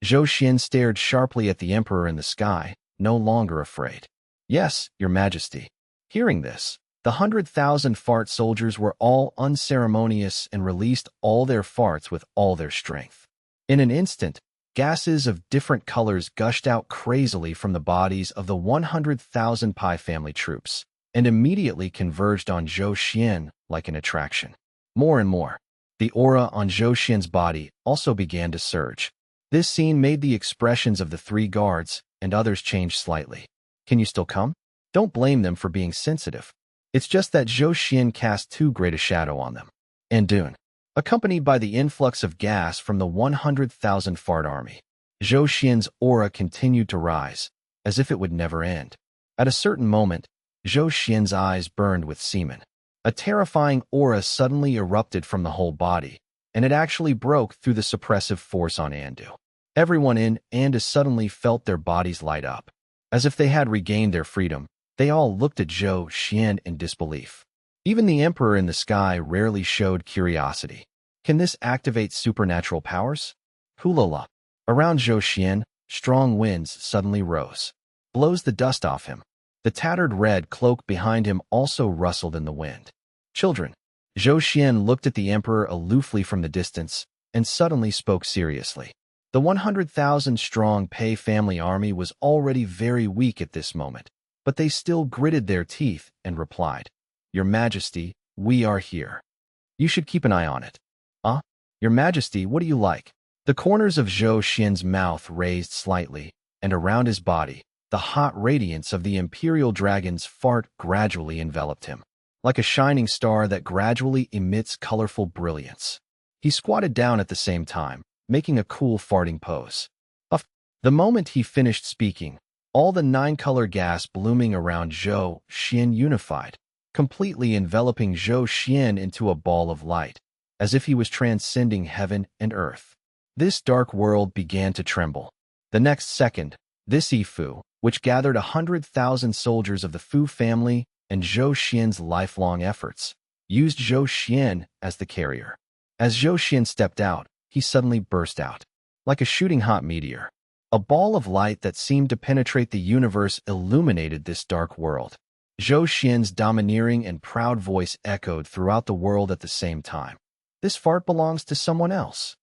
Zhou Xian stared sharply at the emperor in the sky, no longer afraid. Yes, Your Majesty. Hearing this, the 100,000 fart soldiers were all unceremonious and released all their farts with all their strength. In an instant, gases of different colors gushed out crazily from the bodies of the 100,000 Pai family troops, and immediately converged on Zhou Xian like an attraction. More and more, the aura on Zhou Xian's body also began to surge. This scene made the expressions of the three guards and others change slightly. Can you still come? Don't blame them for being sensitive. It's just that Zhou Xian cast too great a shadow on them. Andun. accompanied by the influx of gas from the 100,000 fart army. Zhou Xian's aura continued to rise, as if it would never end. At a certain moment, Zhou Xian's eyes burned with semen. A terrifying aura suddenly erupted from the whole body, and it actually broke through the suppressive force on Andu. Everyone in Andu suddenly felt their bodies light up. As if they had regained their freedom, they all looked at Zhou Xian in disbelief. Even the Emperor in the sky rarely showed curiosity. Can this activate supernatural powers? Hulala. Around Zhou Xian, strong winds suddenly rose. Blows the dust off him. The tattered red cloak behind him also rustled in the wind. Children. Zhou Xian looked at the Emperor aloofly from the distance and suddenly spoke seriously. The 100,000-strong Pei family army was already very weak at this moment, but they still gritted their teeth and replied, "Your Majesty, we are here. You should keep an eye on it." Your Majesty, what do you like? The corners of Zhou Xian's mouth raised slightly, and around his body, the hot radiance of the imperial dragon's fart gradually enveloped him, like a shining star that gradually emits colorful brilliance. He squatted down at the same time, making a cool farting pose. The moment he finished speaking, all the 9-color gas blooming around Zhou Xian unified, completely enveloping Zhou Xian into a ball of light, as if he was transcending heaven and earth. This dark world began to tremble. The next second, this Yifu, which gathered 100,000 soldiers of the Fu family and Zhou Xian's lifelong efforts, used Zhou Xian as the carrier. As Zhou Xian stepped out, he suddenly burst out. Like a shooting hot meteor. A ball of light that seemed to penetrate the universe illuminated this dark world. Zhou Xian's domineering and proud voice echoed throughout the world at the same time. This fart belongs to someone else.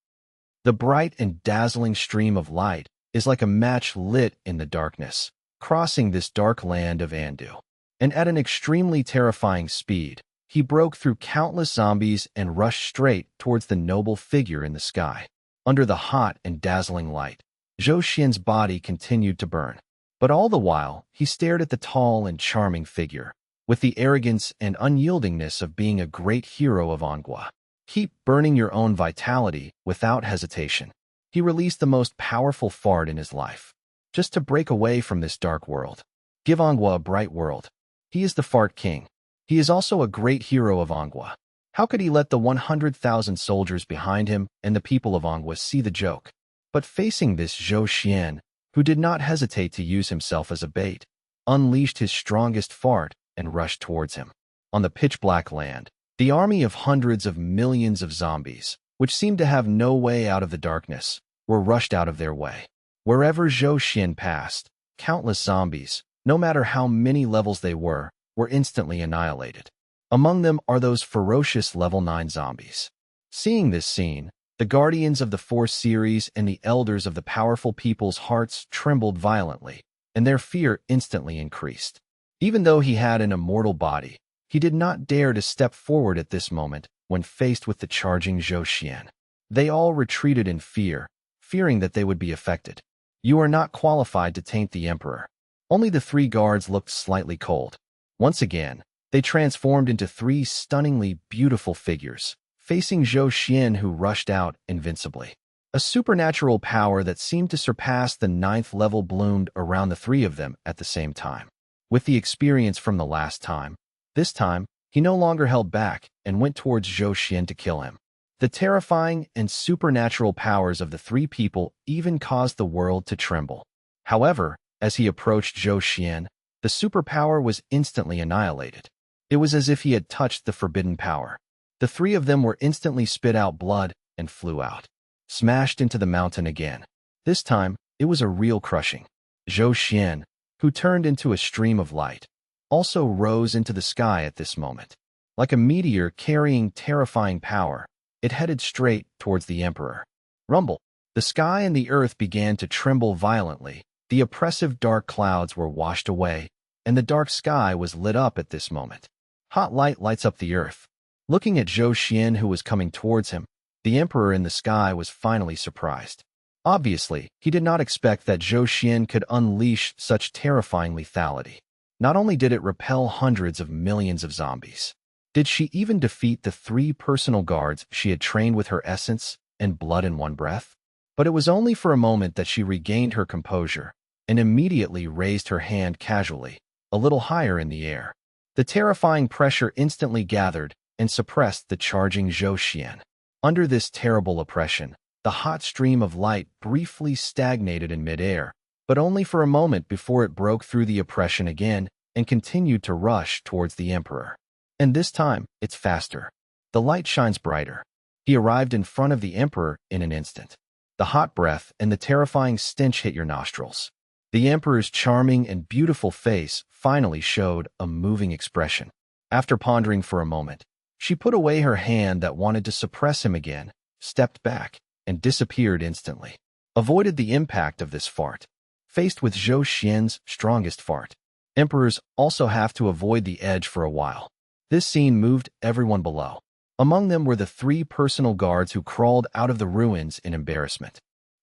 The bright and dazzling stream of light is like a match lit in the darkness, crossing this dark land of Andu. And at an extremely terrifying speed, he broke through countless zombies and rushed straight towards the noble figure in the sky. Under the hot and dazzling light, Zhou Xian's body continued to burn. But all the while, he stared at the tall and charming figure, with the arrogance and unyieldingness of being a great hero of Manhua. Keep burning your own vitality without hesitation. He released the most powerful fart in his life, just to break away from this dark world. Give Manhua a bright world. He is the fart king. He is also a great hero of Manhua. How could he let the 100,000 soldiers behind him and the people of Manhua see the joke? But facing this, Zhou Xian, who did not hesitate to use himself as a bait, unleashed his strongest fart and rushed towards him. On the pitch-black land, the army of hundreds of millions of zombies, which seemed to have no way out of the darkness, were rushed out of their way. Wherever Zhou Xian passed, countless zombies, no matter how many levels they were instantly annihilated. Among them are those ferocious level 9 zombies. Seeing this scene, the guardians of the Force series and the elders of the powerful people's hearts trembled violently, and their fear instantly increased. Even though he had an immortal body, he did not dare to step forward at this moment when faced with the charging Zhou Xian. They all retreated in fear, fearing that they would be affected. You are not qualified to taint the Emperor. Only the 3 guards looked slightly cold. Once again, they transformed into 3 stunningly beautiful figures, facing Zhou Xian, who rushed out invincibly. A supernatural power that seemed to surpass the 9th level bloomed around the 3 of them at the same time. With the experience from the last time, this time, he no longer held back and went towards Zhou Xian to kill him. The terrifying and supernatural powers of the 3 people even caused the world to tremble. However, as he approached Zhou Xian, the superpower was instantly annihilated. It was as if he had touched the forbidden power. The 3 of them were instantly spit out blood and flew out, smashed into the mountain again. This time, it was a real crushing. Zhou Xian, who turned into a stream of light, also rose into the sky at this moment. Like a meteor carrying terrifying power, it headed straight towards the Emperor. Rumble. The sky and the earth began to tremble violently. The oppressive dark clouds were washed away, and the dark sky was lit up at this moment. Hot light lights up the earth. Looking at Zhou Xian, who was coming towards him, the Emperor in the sky was finally surprised. Obviously, he did not expect that Zhou Xian could unleash such terrifying lethality. Not only did it repel hundreds of millions of zombies, Did she even defeat the 3 personal guards she had trained with her essence and blood in one breath? But it was only for a moment that she regained her composure and immediately raised her hand casually, a little higher in the air. The terrifying pressure instantly gathered and suppressed the charging Zhou Xian. Under this terrible oppression, the hot stream of light briefly stagnated in midair, but only for a moment before it broke through the oppression again and continued to rush towards the emperor. And this time, it's faster. The light shines brighter. He arrived in front of the emperor in an instant. The hot breath and the terrifying stench hit your nostrils. The emperor's charming and beautiful face finally showed a moving expression. After pondering for a moment, she put away her hand that wanted to suppress him again, stepped back, and disappeared instantly. Avoided the impact of this fart. Faced with Zhou Xian's strongest fart, emperors also have to avoid the edge for a while. This scene moved everyone below. Among them were the 3 personal guards who crawled out of the ruins in embarrassment.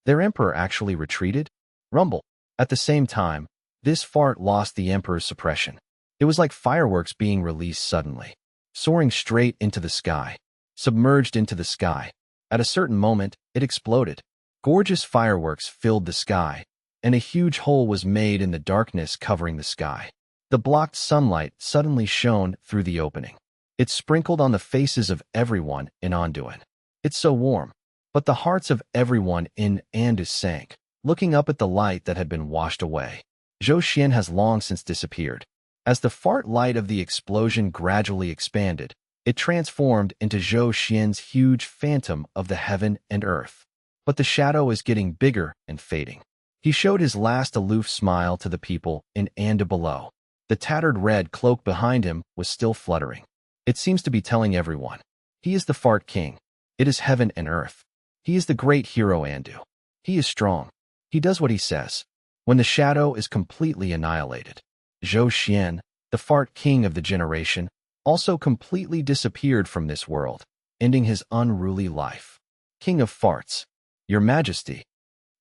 Their emperor actually retreated? Rumble. At the same time, this fart lost the emperor's suppression. It was like fireworks being released suddenly, soaring straight into the sky, submerged into the sky. At a certain moment, it exploded. Gorgeous fireworks filled the sky, and a huge hole was made in the darkness covering the sky. The blocked sunlight suddenly shone through the opening. It sprinkled on the faces of everyone in Anduin. It's so warm. But the hearts of everyone in Andu sank, looking up at the light that had been washed away. Zhou Xian has long since disappeared. As the fart light of the explosion gradually expanded, it transformed into Zhou Xian's huge phantom of the heaven and earth. But the shadow is getting bigger and fading. He showed his last aloof smile to the people in Andu below. The tattered red cloak behind him was still fluttering. It seems to be telling everyone, he is the Fart King. It is heaven and earth. He is the great hero Andu. He is strong. He does what he says. When the shadow is completely annihilated, Zhou Xian, the Fart King of the generation, also completely disappeared from this world, ending his unruly life. King of Farts, Your Majesty.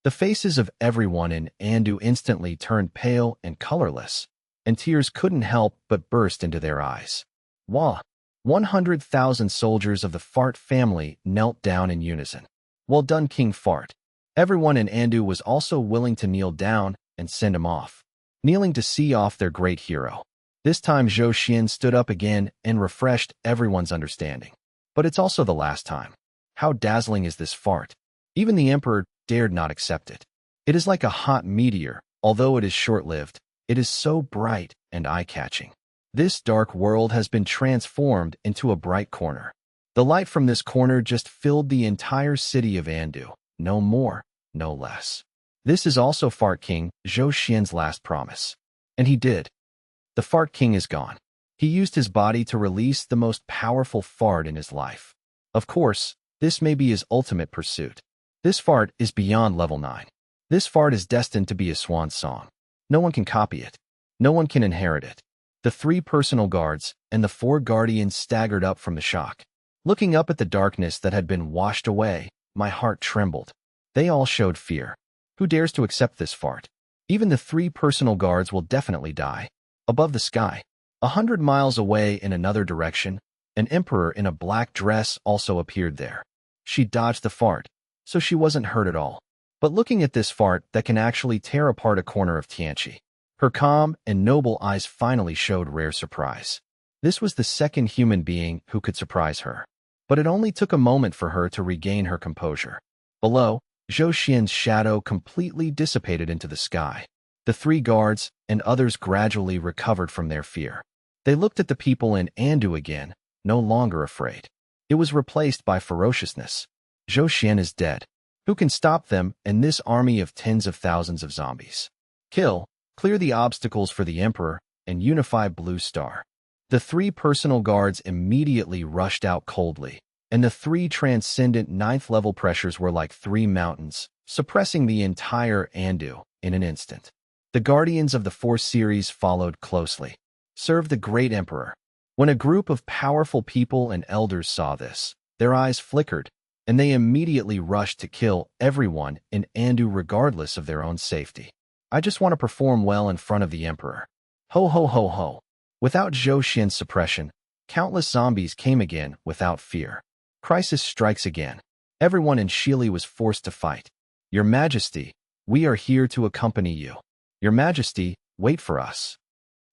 The faces of everyone in Andu instantly turned pale and colorless, and tears couldn't help but burst into their eyes. Wah! 100,000 soldiers of the Fart family knelt down in unison. Well done, King Fart. Everyone in Andu was also willing to kneel down and send him off, kneeling to see off their great hero. This time Zhou Xian stood up again and refreshed everyone's understanding. But it's also the last time. How dazzling is this fart? Even the emperor dared not accept it. It is like a hot meteor, although it is short-lived. It is so bright and eye-catching. This dark world has been transformed into a bright corner. The light from this corner just filled the entire city of Andu, no more, no less. This is also Fart King Zhou Xian's last promise. And he did. The Fart King is gone. He used his body to release the most powerful fart in his life. Of course, this may be his ultimate pursuit. This fart is beyond level 9. This fart is destined to be a swan song. No one can copy it. No one can inherit it. The 3 personal guards and the 4 guardians staggered up from the shock. Looking up at the darkness that had been washed away, my heart trembled. They all showed fear. Who dares to accept this fart? Even the 3 personal guards will definitely die. Above the sky, 100 miles away in another direction, an emperor in a black dress also appeared there. She dodged the fart, so she wasn't hurt at all. But looking at this fart that can actually tear apart a corner of Tianqi, her calm and noble eyes finally showed rare surprise. This was the second human being who could surprise her. But it only took a moment for her to regain her composure. Below, Zhou Xian's shadow completely dissipated into the sky. The 3 guards and others gradually recovered from their fear. They looked at the people in Andu again, no longer afraid. It was replaced by ferociousness. Zhou Xian is dead. Who can stop them and this army of tens of thousands of zombies? Kill, clear the obstacles for the Emperor, and unify Blue Star. The 3 personal guards immediately rushed out coldly, and the 3 transcendent 9th-level pressures were like 3 mountains, suppressing the entire Andu in an instant. The Guardians of the 4 series followed closely. Serve the great Emperor. When a group of powerful people and elders saw this, their eyes flickered, and they immediately rushed to kill everyone in Andu regardless of their own safety. I just want to perform well in front of the Emperor. Ho ho ho ho. Without Zhou Xian's suppression, Countless zombies came again without fear. Crisis strikes again. Everyone in Shili was forced to fight. Your Majesty, we are here to accompany you. Your Majesty, wait for us.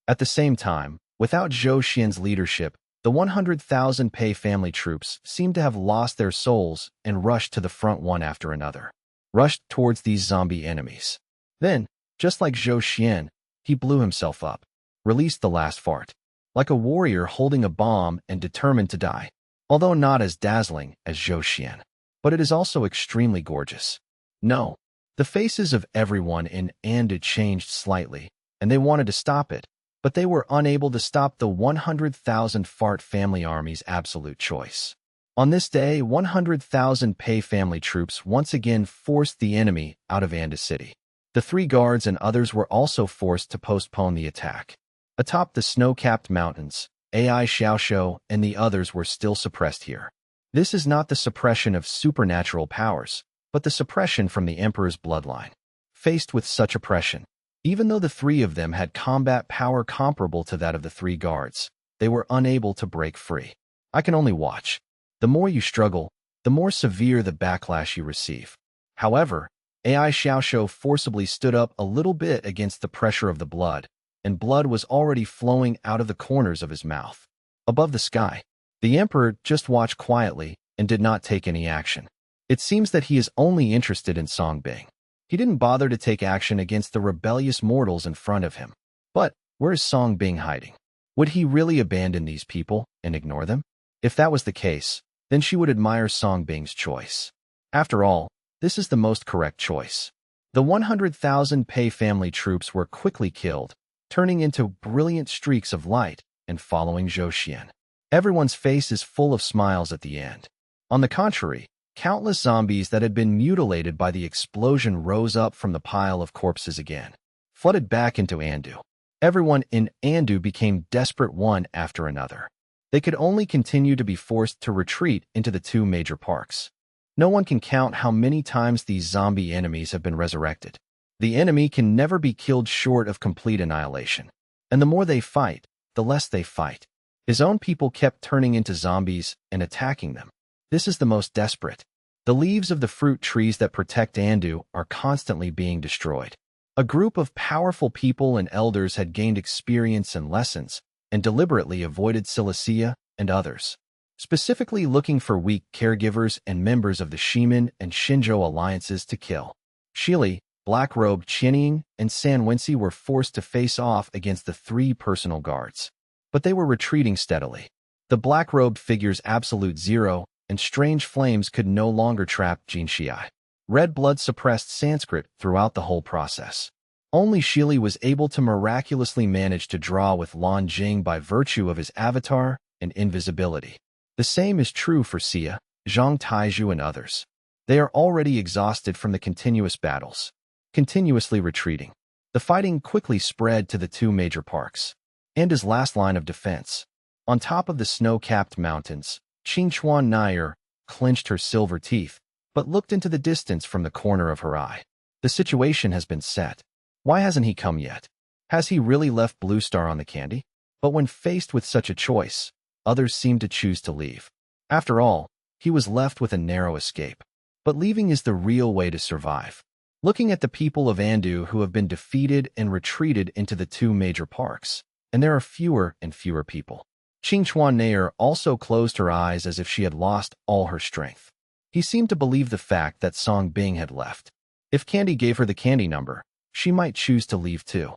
At the same time, without Zhou Xian's leadership, the 100,000 Pei family troops seemed to have lost their souls and rushed to the front one after another. Rushed towards these zombie enemies. Then, just like Zhou Xian, he blew himself up. Released the last fart. Like a warrior holding a bomb and determined to die. Although not as dazzling as Zhou Xian. But it is also extremely gorgeous. No. The faces of everyone in Andu changed slightly, and they wanted to stop it, but they were unable to stop the 100,000 Fart family army's absolute choice. On this day, 100,000 Pei family troops once again forced the enemy out of Andu City. The 3 guards and others were also forced to postpone the attack. Atop the snow-capped mountains, AI Xiaoxiu and the others were still suppressed here. This is not the suppression of supernatural powers, but the suppression from the Emperor's bloodline. Faced with such oppression, even though the 3 of them had combat power comparable to that of the 3 guards, they were unable to break free. I can only watch. The more you struggle, the more severe the backlash you receive. However, AI Xiaoxiu forcibly stood up a little bit against the pressure of the blood, and blood was already flowing out of the corners of his mouth. Above the sky, the Emperor just watched quietly and did not take any action. It seems that he is only interested in Song Bing. He didn't bother to take action against the rebellious mortals in front of him. But where is Song Bing hiding? Would he really abandon these people and ignore them? If that was the case, then she would admire Song Bing's choice. After all, this is the most correct choice. The 100,000 Pei family troops were quickly killed, turning into brilliant streaks of light and following Zhou Xian. Everyone's face is full of smiles at the end. On the contrary, countless zombies that had been mutilated by the explosion rose up from the pile of corpses again, flooded back into Andu. Everyone in Andu became desperate one after another. They could only continue to be forced to retreat into the 2 major parks. No one can count how many times these zombie enemies have been resurrected. The enemy can never be killed short of complete annihilation. And the more they fight, the less they fight. His own people kept turning into zombies and attacking them. This is the most desperate. The leaves of the fruit trees that protect Andu are constantly being destroyed. A group of powerful people and elders had gained experience and lessons, and deliberately avoided Cilicia and others, specifically looking for weak caregivers and members of the Shimin and Shinzhou alliances to kill. Shili, Black-robed Qianying, and San Wenci were forced to face off against the 3 personal guards. But they were retreating steadily. The black-robed figure's absolute zero and strange flames could no longer trap Jinxiai. Red blood suppressed Sanskrit throughout the whole process. Only Shili was able to miraculously manage to draw with Lan Jing by virtue of his avatar and invisibility. The same is true for Xia, Zhang Taizhu and others. They are already exhausted from the continuous battles, continuously retreating. The fighting quickly spread to the 2 major parks, and his last line of defense. On top of the snow-capped mountains, Qingchuan Nair clenched her silver teeth, but looked into the distance from the corner of her eye. The situation has been set. Why hasn't he come yet? Has he really left Blue Star on the candy? But when faced with such a choice, others seemed to choose to leave. After all, he was left with a narrow escape. But leaving is the real way to survive. Looking at the people of Andu who have been defeated and retreated into the 2 major parks, and there are fewer and fewer people. Qingchuan Nair also closed her eyes as if she had lost all her strength. He seemed to believe the fact that Song Bing had left. If Candy gave her the candy number, she might choose to leave too.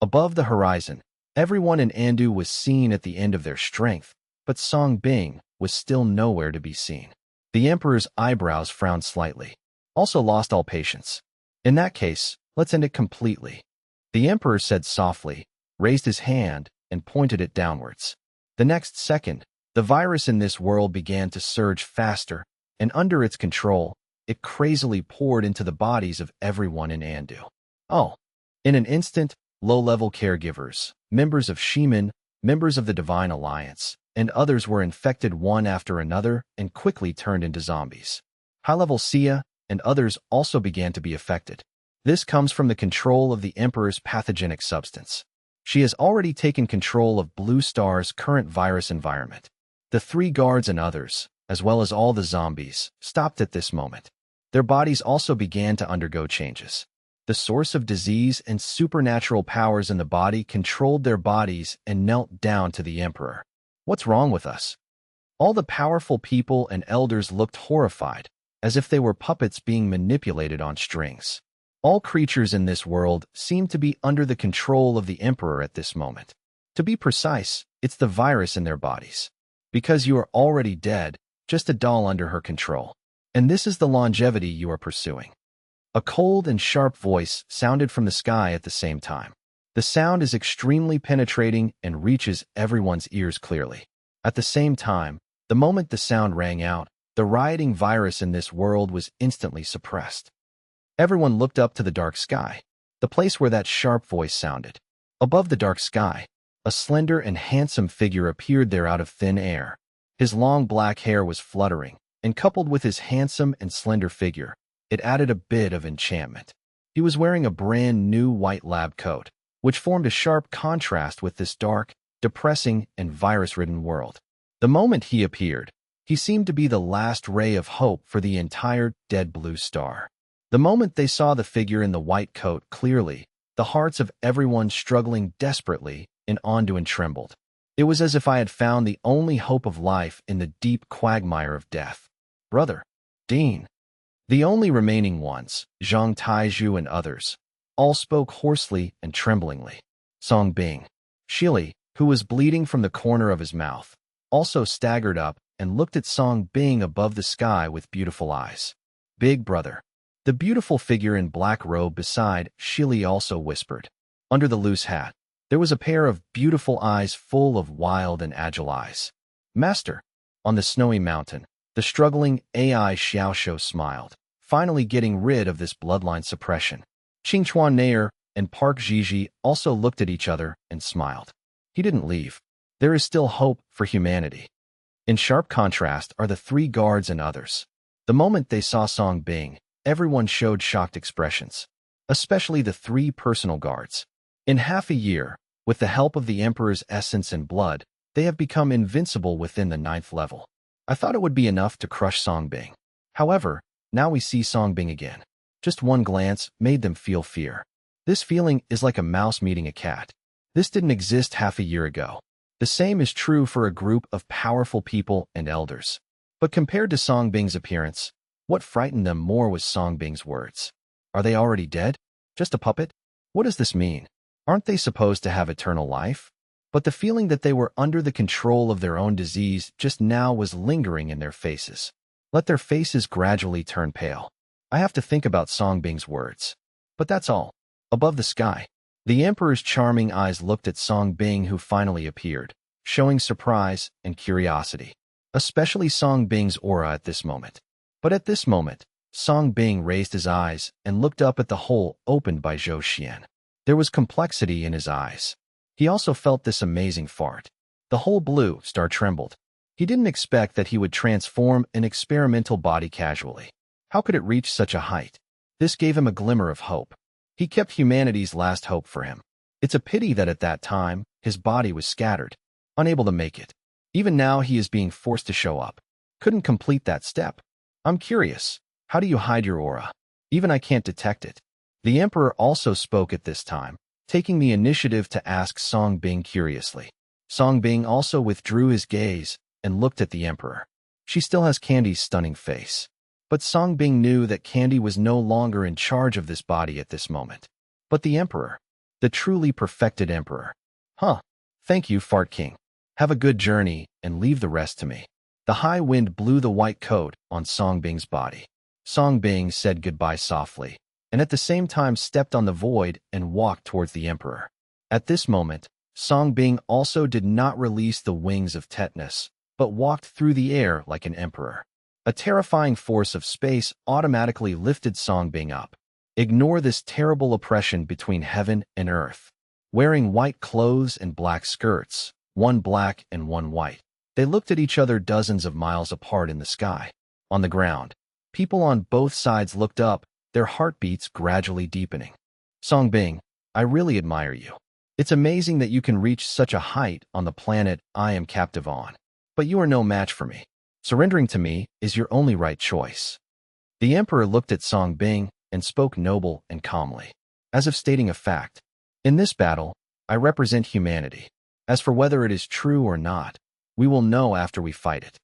Above the horizon, everyone in Andu was seen at the end of their strength, but Song Bing was still nowhere to be seen. The Emperor's eyebrows frowned slightly. Also lost all patience. In that case, let's end it completely. The Emperor said softly, raised his hand, and pointed it downwards. The next second, the virus in this world began to surge faster, and under its control, it crazily poured into the bodies of everyone in Andu. Oh! In an instant, low-level caregivers, members of Shimin, members of the Divine Alliance, and others were infected one after another and quickly turned into zombies. High-level Xia and others also began to be affected. This comes from the control of the Emperor's pathogenic substance. She has already taken control of Blue Star's current virus environment. The three guards and others, as well as all the zombies, stopped at this moment. Their bodies also began to undergo changes. The source of disease and supernatural powers in the body controlled their bodies and knelt down to the Emperor. What's wrong with us? All the powerful people and elders looked horrified, as if they were puppets being manipulated on strings. All creatures in this world seem to be under the control of the Emperor at this moment. To be precise, it's the virus in their bodies. Because you are already dead, just a doll under her control. And this is the longevity you are pursuing. A cold and sharp voice sounded from the sky at the same time. The sound is extremely penetrating and reaches everyone's ears clearly. At the same time, the moment the sound rang out, the rioting virus in this world was instantly suppressed. Everyone looked up to the dark sky, the place where that sharp voice sounded. Above the dark sky, a slender and handsome figure appeared there out of thin air. His long black hair was fluttering, and coupled with his handsome and slender figure, it added a bit of enchantment. He was wearing a brand new white lab coat, which formed a sharp contrast with this dark, depressing, and virus-ridden world. The moment he appeared, he seemed to be the last ray of hope for the entire dead Blue Star. The moment they saw the figure in the white coat clearly, the hearts of everyone struggling desperately in Anduin trembled. It was as if I had found the only hope of life in the deep quagmire of death. Brother, Dean. The only remaining ones, Zhang Taizhu and others, all spoke hoarsely and tremblingly. Song Bing. Shili, who was bleeding from the corner of his mouth, also staggered up and looked at Song Bing above the sky with beautiful eyes. Big brother. The beautiful figure in black robe beside Shili also whispered. Under the loose hat, there was a pair of beautiful eyes full of wild and agile eyes. Master. On the snowy mountain, the struggling AI Xiaoshuo smiled, finally getting rid of this bloodline suppression. Qingchuan Nair and Park Jiji also looked at each other and smiled. He didn't leave. There is still hope for humanity. In sharp contrast are the three guards and others. The moment they saw Song Bing, everyone showed shocked expressions, especially the three personal guards. In half a year, with the help of the Emperor's essence and blood, they have become invincible within the 9th level. I thought it would be enough to crush Song Bing. However, now we see Song Bing again. Just one glance made them feel fear. This feeling is like a mouse meeting a cat. This didn't exist half a year ago. The same is true for a group of powerful people and elders. But compared to Song Bing's appearance, what frightened them more was Song Bing's words. Are they already dead? Just a puppet? What does this mean? Aren't they supposed to have eternal life? But the feeling that they were under the control of their own disease just now was lingering in their faces. Let their faces gradually turn pale. I have to think about Song Bing's words. But that's all. Above the sky, the Emperor's charming eyes looked at Song Bing, who finally appeared, showing surprise and curiosity, especially Song Bing's aura at this moment. But at this moment, Song Bing raised his eyes and looked up at the hole opened by Zhou Xian. There was complexity in his eyes. He also felt this amazing fart. The whole Blue Star trembled. He didn't expect that he would transform an experimental body casually. How could it reach such a height? This gave him a glimmer of hope. He kept humanity's last hope for him. It's a pity that at that time, his body was scattered, unable to make it. Even now he is being forced to show up. Couldn't complete that step. I'm curious, how do you hide your aura? Even I can't detect it. The Emperor also spoke at this time, taking the initiative to ask Song Bing curiously. Song Bing also withdrew his gaze and looked at the Emperor. She still has Candy's stunning face. But Song Bing knew that Candy was no longer in charge of this body at this moment. But the Emperor, the truly perfected Emperor. Thank you, Fart King. Have a good journey and leave the rest to me. The high wind blew the white coat on Song Bing's body. Song Bing said goodbye softly, and at the same time stepped on the void and walked towards the Emperor. At this moment, Song Bing also did not release the wings of tetanus, but walked through the air like an emperor. A terrifying force of space automatically lifted Song Bing up. Ignore this terrible oppression between heaven and earth. Wearing white clothes and black skirts, one black and one white, they looked at each other dozens of miles apart in the sky. On the ground, people on both sides looked up, their heartbeats gradually deepening. Song Bing, I really admire you. It's amazing that you can reach such a height on the planet I am captive on. But you are no match for me. Surrendering to me is your only right choice." The emperor looked at Song Bing and spoke noble and calmly, as if stating a fact. "In this battle, I represent humanity. As for whether it is true or not, we will know after we fight it."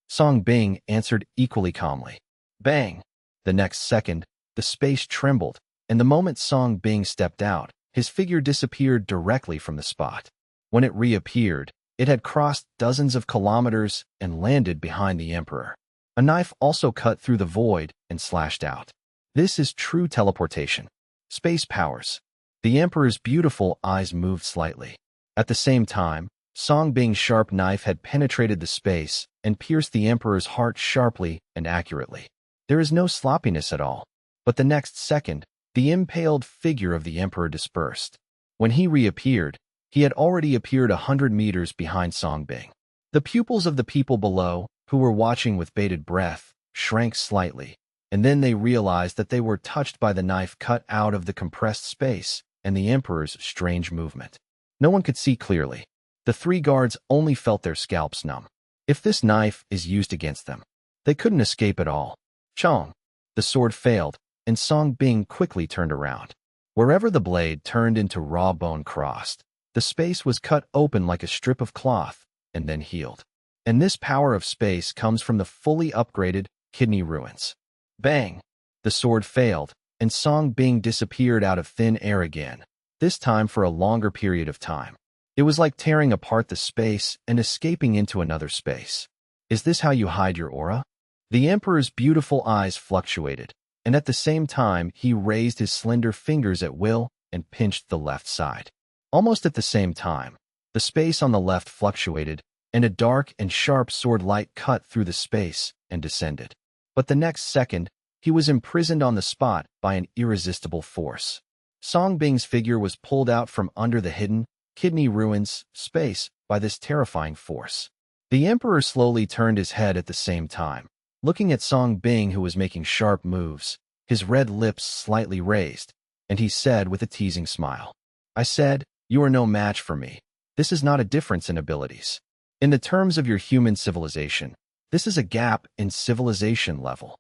Song Bing answered equally calmly. Bang! The next second, the space trembled, and the moment Song Bing stepped out, his figure disappeared directly from the spot. When it reappeared, it had crossed dozens of kilometers and landed behind the emperor. A knife also cut through the void and slashed out. This is true teleportation. Space powers. The emperor's beautiful eyes moved slightly. At the same time, Song Bing's sharp knife had penetrated the space and pierced the emperor's heart sharply and accurately. There is no sloppiness at all. But the next second, the impaled figure of the emperor dispersed. When he reappeared, he had already appeared 100 meters behind Song Bing. The pupils of the people below, who were watching with bated breath, shrank slightly, and then they realized that they were touched by the knife cut out of the compressed space and the emperor's strange movement. No one could see clearly. The three guards only felt their scalps numb. If this knife is used against them, they couldn't escape at all. Chong! The sword failed, and Song Bing quickly turned around. Wherever the blade turned into raw bone crossed, the space was cut open like a strip of cloth and then healed. And this power of space comes from the fully upgraded kidney ruins. Bang! The sword failed, and Song Bing disappeared out of thin air again, this time for a longer period of time. It was like tearing apart the space and escaping into another space. Is this how you hide your aura? The emperor's beautiful eyes fluctuated, and at the same time he raised his slender fingers at will and pinched the left side. Almost at the same time, the space on the left fluctuated, and a dark and sharp sword light cut through the space and descended. But the next second, he was imprisoned on the spot by an irresistible force. Song Bing's figure was pulled out from under the hidden kidney ruins space by this terrifying force. The emperor slowly turned his head at the same time, looking at Song Bing, who was making sharp moves, his red lips slightly raised, and he said with a teasing smile, "I said, you are no match for me. This is not a difference in abilities. In the terms of your human civilization, this is a gap in civilization level."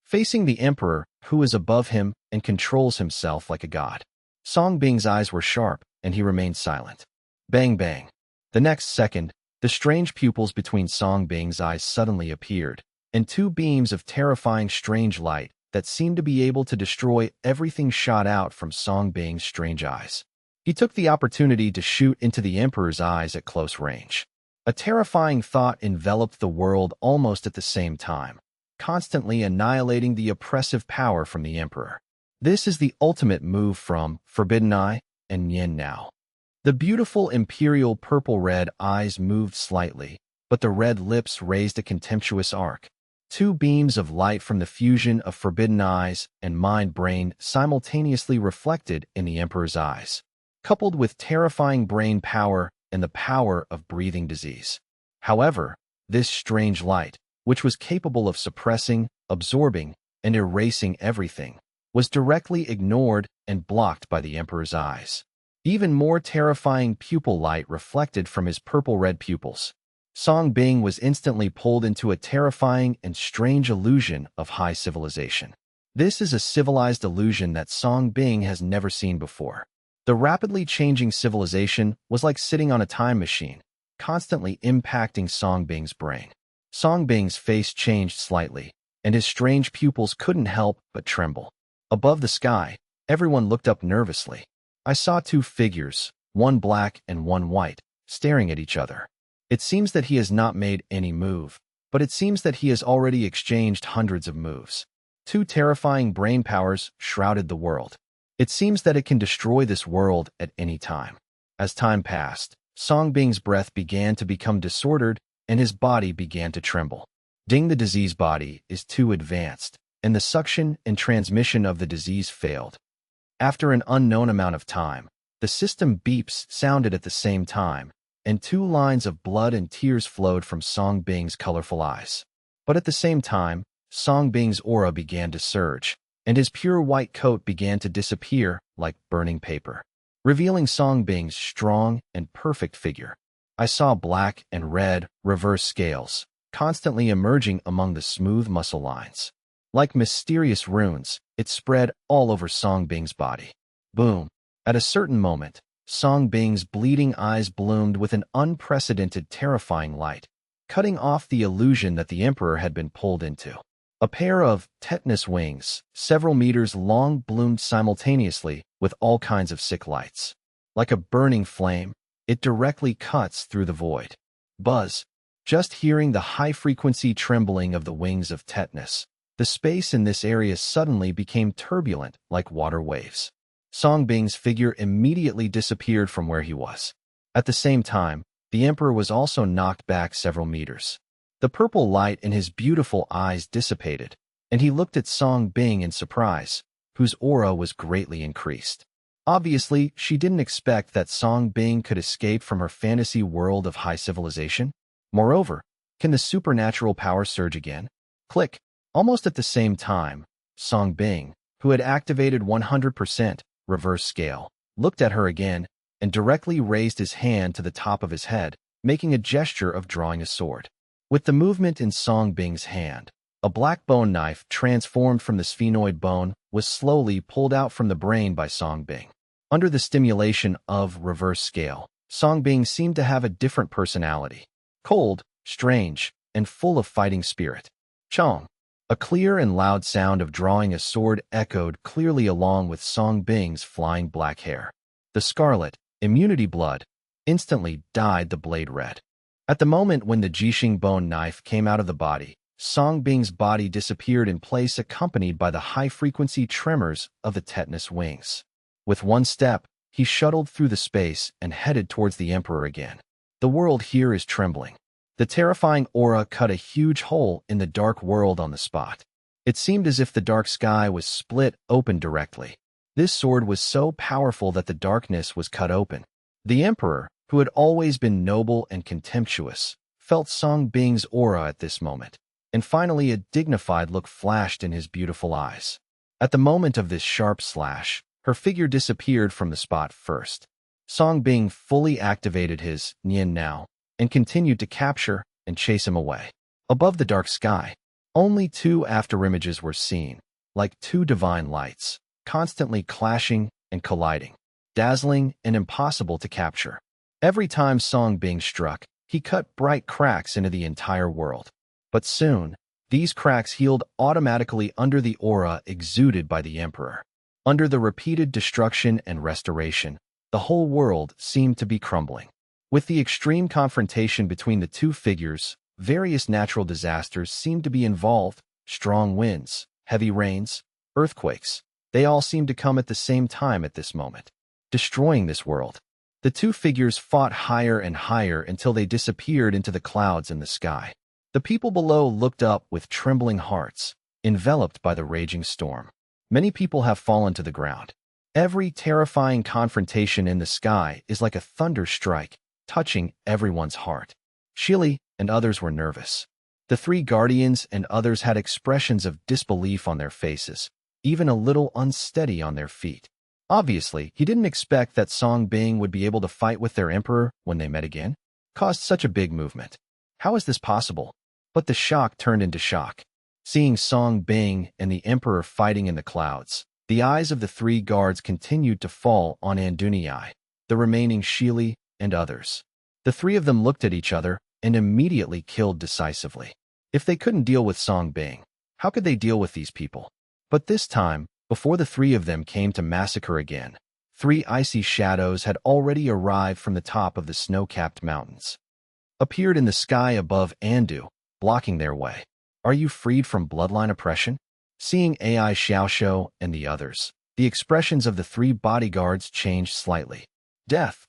Facing the emperor, who is above him and controls himself like a god, Song Bing's eyes were sharp, and he remained silent. Bang bang. The next second, the strange pupils between Song Bing's eyes suddenly appeared, and two beams of terrifying strange light that seemed to be able to destroy everything shot out from Song Bing's strange eyes. He took the opportunity to shoot into the emperor's eyes at close range. A terrifying thought enveloped the world almost at the same time, constantly annihilating the oppressive power from the emperor. This is the ultimate move from Forbidden Eye and Yin Now. The beautiful imperial purple-red eyes moved slightly, but the red lips raised a contemptuous arc. Two beams of light from the fusion of Forbidden Eyes and Mind-Brain simultaneously reflected in the emperor's eyes, coupled with terrifying brain power and the power of breathing disease. However, this strange light, which was capable of suppressing, absorbing, and erasing everything, was directly ignored and blocked by the emperor's eyes. Even more terrifying pupil light reflected from his purple-red pupils. Song Bing was instantly pulled into a terrifying and strange illusion of high civilization. This is a civilized illusion that Song Bing has never seen before. The rapidly changing civilization was like sitting on a time machine, constantly impacting Song Bing's brain. Song Bing's face changed slightly, and his strange pupils couldn't help but tremble. Above the sky, everyone looked up nervously. I saw two figures, one black and one white, staring at each other. It seems that he has not made any move, but it seems that he has already exchanged hundreds of moves. Two terrifying brain powers shrouded the world. It seems that it can destroy this world at any time. As time passed, Song Bing's breath began to become disordered and his body began to tremble. Ding, the disease body is too advanced, and the suction and transmission of the disease failed. After an unknown amount of time, the system beeps sounded at the same time, and two lines of blood and tears flowed from Song Bing's colorful eyes. But at the same time, Song Bing's aura began to surge, and his pure white coat began to disappear like burning paper. revealing Song Bing's strong and perfect figure. I saw black and red reverse scales, constantly emerging among the smooth muscle lines. Like mysterious runes, it spread all over Song Bing's body. Boom! At a certain moment, Song Bing's bleeding eyes bloomed with an unprecedented, terrifying light, cutting off the illusion that the Emperor had been pulled into. A pair of tetanus wings, several meters long, bloomed simultaneously with all kinds of sick lights. Like a burning flame, it directly cuts through the void. Buzz! Just hearing the high-frequency trembling of the wings of tetanus, the space in this area suddenly became turbulent like water waves. Song Bing's figure immediately disappeared from where he was. At the same time, the Emperor was also knocked back several meters. The purple light in his beautiful eyes dissipated, and he looked at Song Bing in surprise, whose aura was greatly increased. Obviously, she didn't expect that Song Bing could escape from her fantasy world of high civilization. Moreover, can the supernatural power surge again? Click. Almost at the same time, Song Bing, who had activated 100% reverse scale, looked at her again and directly raised his hand to the top of his head, making a gesture of drawing a sword. With the movement in Song Bing's hand, a black bone knife transformed from the sphenoid bone was slowly pulled out from the brain by Song Bing. Under the stimulation of reverse scale, Song Bing seemed to have a different personality. Cold, strange, and full of fighting spirit. Chong! A clear and loud sound of drawing a sword echoed clearly along with Song Bing's flying black hair. The scarlet, immunity blood, instantly dyed the blade red. At the moment when the Jixing bone knife came out of the body, Song Bing's body disappeared in place, accompanied by the high-frequency tremors of the tetanus wings. With one step, he shuttled through the space and headed towards the Emperor again. The world here is trembling. The terrifying aura cut a huge hole in the dark world on the spot. It seemed as if the dark sky was split open directly. This sword was so powerful that the darkness was cut open. The Emperor, who had always been noble and contemptuous, felt Song Bing's aura at this moment, and finally a dignified look flashed in his beautiful eyes. At the moment of this sharp slash, her figure disappeared from the spot first. Song Bing fully activated his Nian Now and continued to capture and chase him away. Above the dark sky, only two afterimages were seen, like two divine lights, constantly clashing and colliding, dazzling and impossible to capture. Every time Song Bing struck, he cut bright cracks into the entire world. But soon, these cracks healed automatically under the aura exuded by the Emperor. Under the repeated destruction and restoration, the whole world seemed to be crumbling. With the extreme confrontation between the two figures, various natural disasters seemed to be involved: strong winds, heavy rains, earthquakes. They all seemed to come at the same time at this moment, destroying this world. The two figures fought higher and higher until they disappeared into the clouds in the sky. The people below looked up with trembling hearts, enveloped by the raging storm. Many people have fallen to the ground. Every terrifying confrontation in the sky is like a thunder strike, touching everyone's heart. Shili and others were nervous. The three guardians and others had expressions of disbelief on their faces, even a little unsteady on their feet. Obviously, he didn't expect that Song Bing would be able to fight with their emperor when they met again. Caused such a big movement. How is this possible? But the shock turned into shock. Seeing Song Bing and the emperor fighting in the clouds, the eyes of the three guards continued to fall on Anduniai, the remaining Shili, and others. The three of them looked at each other and immediately killed decisively. If they couldn't deal with Song Bing, how could they deal with these people? But this time, before the three of them came to massacre again, three icy shadows had already arrived from the top of the snow-capped mountains. Appeared in the sky above Andu, blocking their way. Are you freed from bloodline oppression? Seeing AI Xiaoshuo and the others, the expressions of the three bodyguards changed slightly. Death.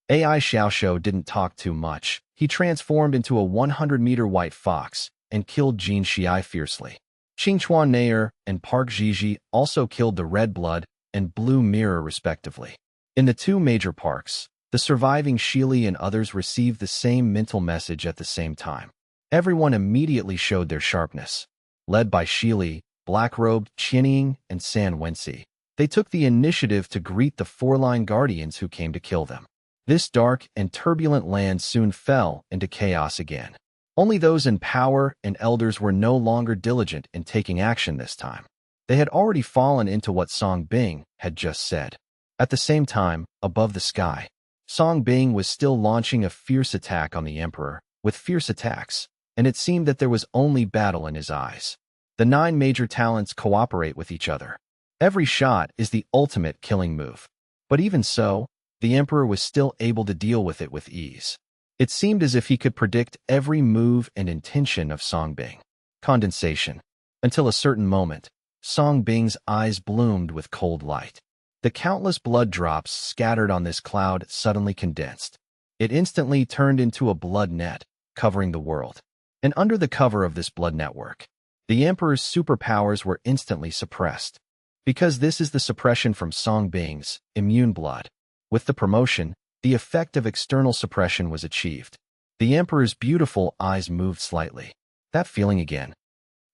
AI Xiaoshuo didn't talk too much. He transformed into a 100-meter white fox and killed Jin Xiai fiercely. Qingchuan Nair and Park Jiji also killed the Red Blood and Blue Mirror respectively. In the two major parks, the surviving Shili and others received the same mental message at the same time. Everyone immediately showed their sharpness. Led by Shili, Black-robed Qianying, and San Wenxi, They took the initiative to greet the four-line guardians who came to kill them. This dark and turbulent land soon fell into chaos again. Only those in power and elders were no longer diligent in taking action this time. They had already fallen into what Song Bing had just said. At the same time, above the sky, Song Bing was still launching a fierce attack on the emperor, with fierce attacks, and it seemed that there was only battle in his eyes. The 9 major talents cooperate with each other. Every shot is the ultimate killing move. But even so, the emperor was still able to deal with it with ease. It seemed as if he could predict every move and intention of Song Bing. Condensation. Until a certain moment, Song Bing's eyes bloomed with cold light. The countless blood drops scattered on this cloud suddenly condensed. It instantly turned into a blood net, covering the world. And under the cover of this blood network, the emperor's superpowers were instantly suppressed. Because this is the suppression from Song Bing's immune blood. With the promotion, the effect of external suppression was achieved. The emperor's beautiful eyes moved slightly. That feeling again.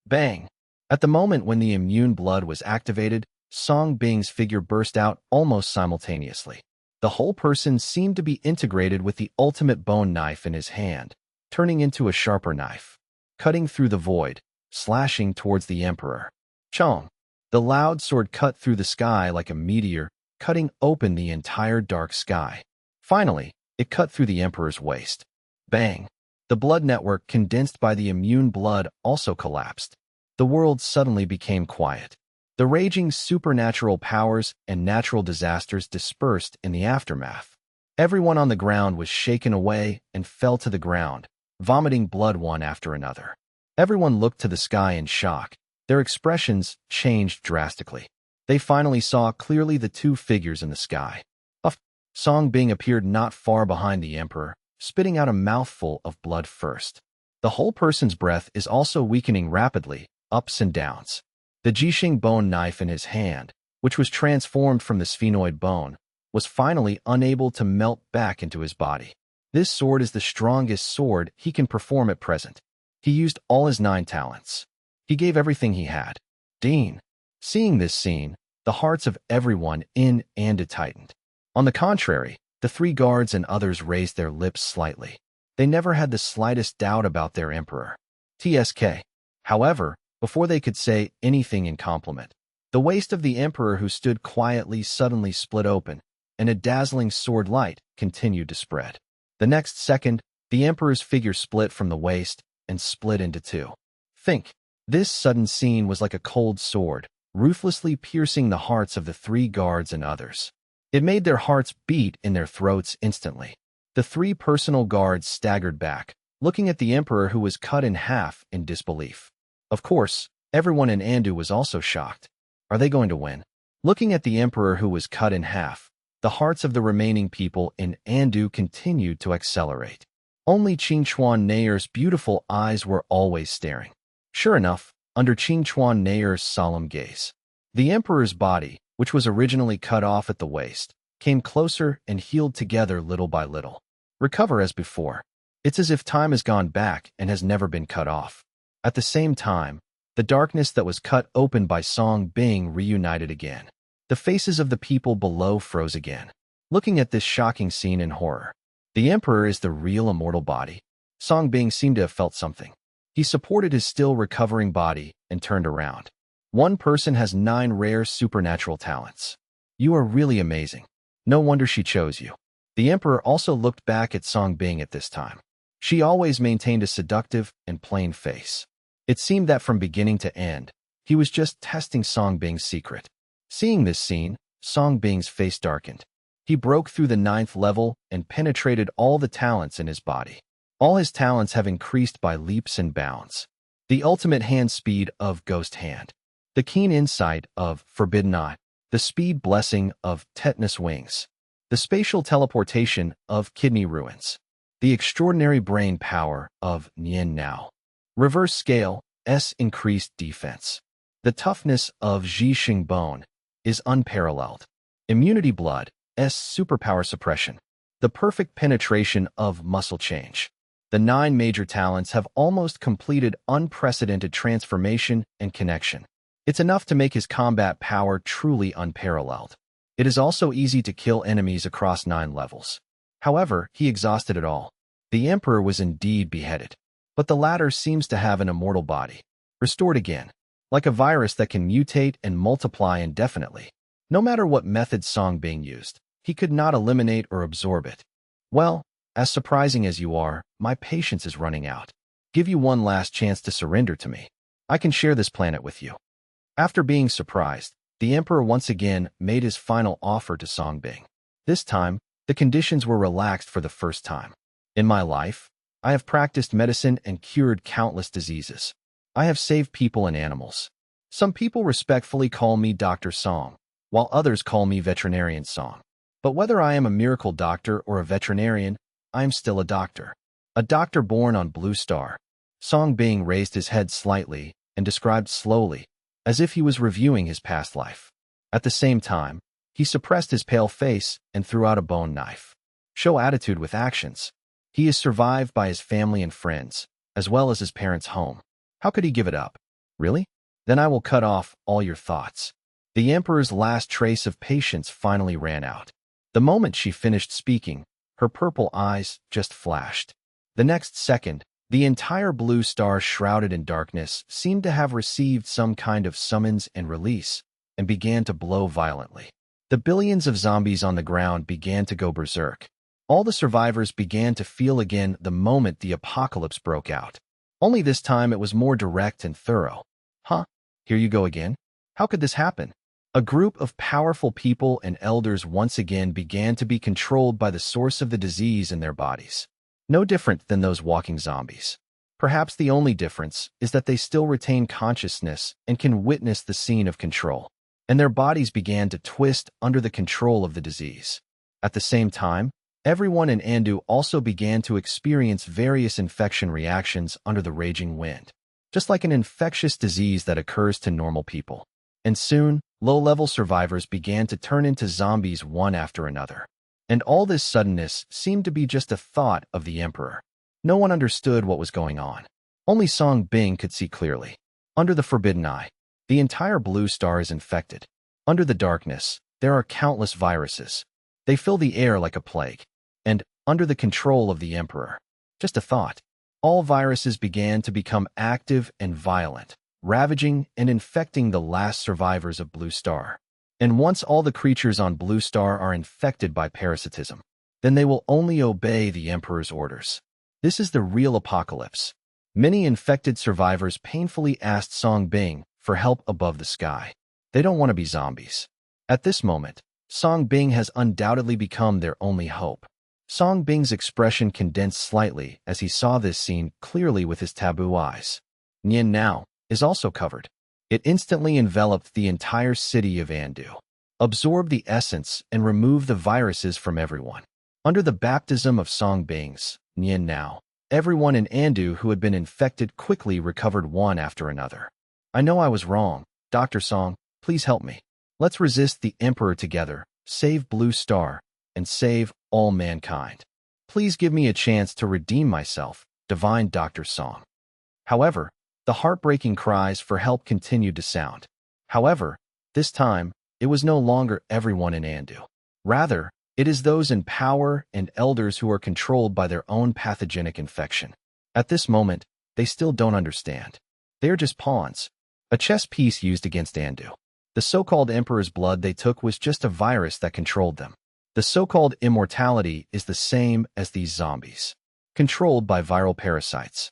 Bang! At the moment when the immune blood was activated, Song Bing's figure burst out almost simultaneously. The whole person seemed to be integrated with the ultimate bone knife in his hand, turning into a sharper knife, cutting through the void, slashing towards the emperor. Chong! The loud sword cut through the sky like a meteor, cutting open the entire dark sky. Finally, it cut through the emperor's waist. Bang! The blood network condensed by the immune blood also collapsed. The world suddenly became quiet. The raging supernatural powers and natural disasters dispersed in the aftermath. Everyone on the ground was shaken away and fell to the ground, vomiting blood one after another. Everyone looked to the sky in shock. Their expressions changed drastically. They finally saw clearly the 2 figures in the sky. Song Bing appeared not far behind the emperor, spitting out a mouthful of blood first. The whole person's breath is also weakening rapidly, ups and downs. The Jixing bone knife in his hand, which was transformed from the sphenoid bone, was finally unable to melt back into his body. This sword is the strongest sword he can perform at present. He used all his 9 talents. He gave everything he had. Dean. Seeing this scene, the hearts of everyone in Andu tightened. On the contrary, the 3 guards and others raised their lips slightly. They never had the slightest doubt about their emperor. TSK. However, before they could say anything in compliment, the waist of the emperor who stood quietly suddenly split open, and a dazzling sword light continued to spread. The next second, the emperor's figure split from the waist and split into 2. Think. This sudden scene was like a cold sword, ruthlessly piercing the hearts of the 3 guards and others. It made their hearts beat in their throats instantly. The 3 personal guards staggered back, looking at the emperor who was cut in half in disbelief. Of course, everyone in Andu was also shocked. Are they going to win? Looking at the emperor who was cut in half, the hearts of the remaining people in Andu continued to accelerate. Only Qingchuan Nayer's beautiful eyes were always staring. Sure enough, under Qingchuan Nayer's solemn gaze, the emperor's body, which was originally cut off at the waist, came closer and healed together little by little. Recover as before. It's as if time has gone back and has never been cut off. At the same time, the darkness that was cut open by Song Bing reunited again. The faces of the people below froze again, looking at this shocking scene in horror. The emperor is the real immortal body. Song Bing seemed to have felt something. He supported his still recovering body and turned around. One person has 9 rare supernatural talents. You are really amazing. No wonder she chose you. The emperor also looked back at Song Bing at this time. She always maintained a seductive and plain face. It seemed that from beginning to end, he was just testing Song Bing's secret. Seeing this scene, Song Bing's face darkened. He broke through the 9th level and penetrated all the talents in his body. All his talents have increased by leaps and bounds. The ultimate hand speed of Ghost Hand, the keen insight of Forbidden Eye, the speed blessing of Tetanus Wings, the spatial teleportation of Kidney Ruins, the extraordinary brain power of Nian Now. Reverse scale, S increased defense. The toughness of Jixing Bone is unparalleled. Immunity blood, S superpower suppression. The perfect penetration of muscle change. The 9 major talents have almost completed unprecedented transformation and connection. It's enough to make his combat power truly unparalleled. It is also easy to kill enemies across 9 levels. However, he exhausted it all. The Emperor was indeed beheaded, but the latter seems to have an immortal body, restored again, like a virus that can mutate and multiply indefinitely. No matter what method Song Bing used, he could not eliminate or absorb it. Well, as surprising as you are, my patience is running out. Give you one last chance to surrender to me. I can share this planet with you. After being surprised, the Emperor once again made his final offer to Song Bing. This time, the conditions were relaxed for the first time. In my life, I have practiced medicine and cured countless diseases. I have saved people and animals. Some people respectfully call me Dr. Song, while others call me Veterinarian Song. But whether I am a miracle doctor or a veterinarian, I am still a doctor. A doctor born on Blue Star. Song Bing raised his head slightly and described slowly, as if he was reviewing his past life. At the same time, he suppressed his pale face and threw out a bone knife. Show attitude with actions. He is survived by his family and friends, as well as his parents' home. How could he give it up? Really? Then I will cut off all your thoughts. The Emperor's last trace of patience finally ran out. The moment she finished speaking, her purple eyes just flashed. The next second, the entire Blue Star shrouded in darkness seemed to have received some kind of summons and release, and began to blow violently. The billions of zombies on the ground began to go berserk. All the survivors began to feel again the moment the apocalypse broke out. Only this time it was more direct and thorough. Huh? Here you go again? How could this happen? A group of powerful people and elders once again began to be controlled by the source of the disease in their bodies. No different than those walking zombies. Perhaps the only difference is that they still retain consciousness and can witness the scene of control, and their bodies began to twist under the control of the disease. At the same time, everyone in Andu also began to experience various infection reactions under the raging wind, just like an infectious disease that occurs to normal people. And soon, low-level survivors began to turn into zombies one after another. And all this suddenness seemed to be just a thought of the Emperor. No one understood what was going on. Only Song Bing could see clearly. Under the Forbidden Eye, the entire Blue Star is infected. Under the darkness, there are countless viruses. They fill the air like a plague. And, under the control of the Emperor, just a thought, all viruses began to become active and violent, ravaging and infecting the last survivors of Blue Star. And once all the creatures on Blue Star are infected by parasitism, then they will only obey the Emperor's orders. This is the real apocalypse. Many infected survivors painfully asked Song Bing for help above the sky. They don't want to be zombies. At this moment, Song Bing has undoubtedly become their only hope. Song Bing's expression condensed slightly as he saw this scene clearly with his taboo eyes. Nian now is also covered. It instantly enveloped the entire city of Andu, absorbed the essence and removed the viruses from everyone. Under the baptism of Song Bing's Nian now, everyone in Andu who had been infected quickly recovered one after another. I know I was wrong. Dr. Song, please help me. Let's resist the Emperor together, save Blue Star, and save all mankind. Please give me a chance to redeem myself, divine Dr. Song. However, the heartbreaking cries for help continued to sound. However, this time, it was no longer everyone in Andu. Rather, it is those in power and elders who are controlled by their own pathogenic infection. At this moment, they still don't understand. They are just pawns, a chess piece used against Andu. The so-called Emperor's blood they took was just a virus that controlled them. The so-called immortality is the same as these zombies, controlled by viral parasites.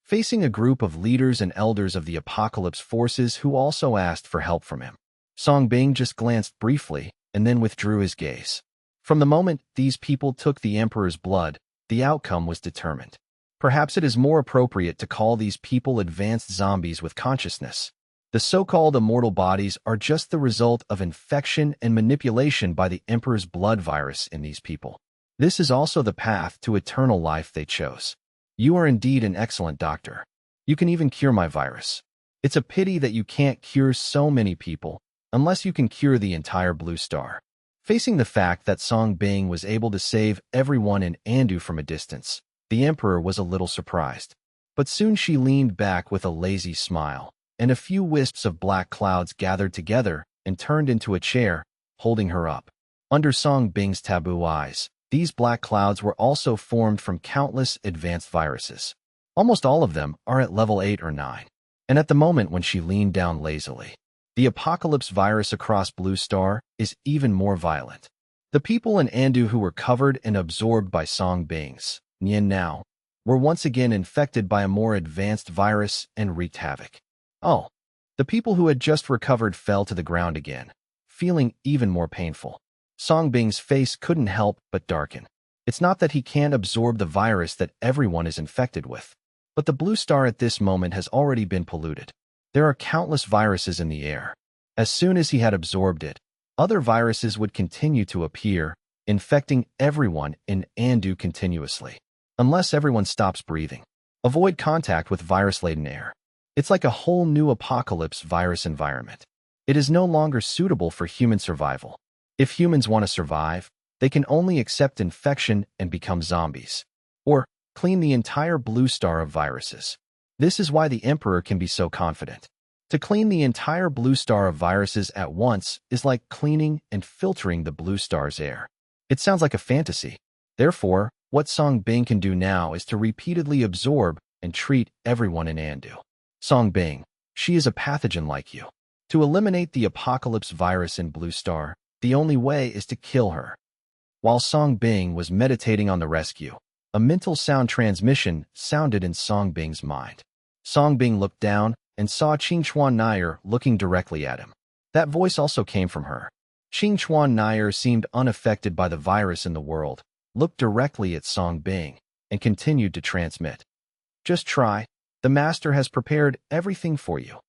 Facing a group of leaders and elders of the apocalypse forces who also asked for help from him, Song Bing just glanced briefly and then withdrew his gaze. From the moment these people took the Emperor's blood, the outcome was determined. Perhaps it is more appropriate to call these people advanced zombies with consciousness. The so-called immortal bodies are just the result of infection and manipulation by the Emperor's blood virus in these people. This is also the path to eternal life they chose. You are indeed an excellent doctor. You can even cure my virus. It's a pity that you can't cure so many people, unless you can cure the entire Blue Star. Facing the fact that Song Bing was able to save everyone in Andu from a distance, the Emperor was a little surprised. But soon she leaned back with a lazy smile. and a few wisps of black clouds gathered together and turned into a chair, holding her up. Under Song Bing's taboo eyes, these black clouds were also formed from countless advanced viruses. Almost all of them are at level 8 or 9. And at the moment when she leaned down lazily, the apocalypse virus across Blue Star is even more violent. The people in Andu who were covered and absorbed by Song Bing's Nian now were once again infected by a more advanced virus and wreaked havoc. Oh, the people who had just recovered fell to the ground again, feeling even more painful. Song Bing's face couldn't help but darken. It's not that he can't absorb the virus that everyone is infected with, but the Blue Star at this moment has already been polluted. There are countless viruses in the air. As soon as he had absorbed it, other viruses would continue to appear, infecting everyone in Andu continuously. Unless everyone stops breathing. Avoid contact with virus-laden air. It's like a whole new apocalypse virus environment. It is no longer suitable for human survival. If humans want to survive, they can only accept infection and become zombies. Or clean the entire Blue Star of viruses. This is why the Emperor can be so confident. To clean the entire Blue Star of viruses at once is like cleaning and filtering the Blue Star's air. It sounds like a fantasy. Therefore, what Song Bing can do now is to repeatedly absorb and treat everyone in Andu. Song Bing, she is a pathogen like you. To eliminate the apocalypse virus in Blue Star, the only way is to kill her. While Song Bing was meditating on the rescue, a mental sound transmission sounded in Song Bing's mind. Song Bing looked down and saw Qing Chuan Nair looking directly at him. That voice also came from her. Qing Chuan Nair seemed unaffected by the virus in the world, looked directly at Song Bing, and continued to transmit. Just try. The master has prepared everything for you.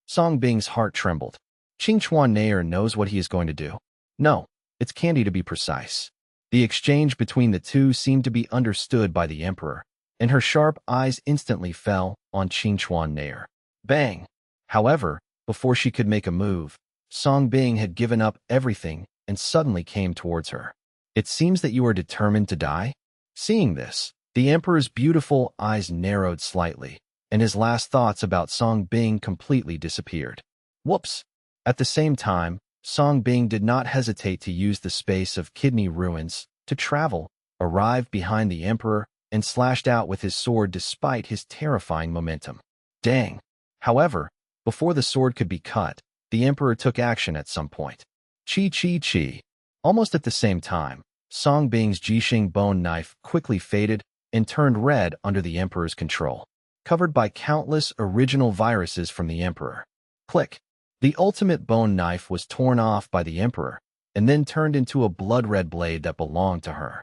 Song Bing's heart trembled. Qing Chuan Nair knows what he is going to do. No, it's candy to be precise. The exchange between the two seemed to be understood by the Emperor, and her sharp eyes instantly fell on Qing Chuan Nair. Bang! However, before she could make a move, Song Bing had given up everything and suddenly came towards her. It seems that you are determined to die? Seeing this, the Emperor's beautiful eyes narrowed slightly, and his last thoughts about Song Bing completely disappeared. Whoops! At the same time, Song Bing did not hesitate to use the space of kidney ruins to travel, arrived behind the Emperor, and slashed out with his sword despite his terrifying momentum. Dang! However, before the sword could be cut, the Emperor took action at some point. Chi chi chi. Almost at the same time, Song Bing's Jixing bone knife quickly faded and turned red under the Emperor's control, covered by countless original viruses from the Emperor. Click! The ultimate bone knife was torn off by the Emperor, and then turned into a blood-red blade that belonged to her.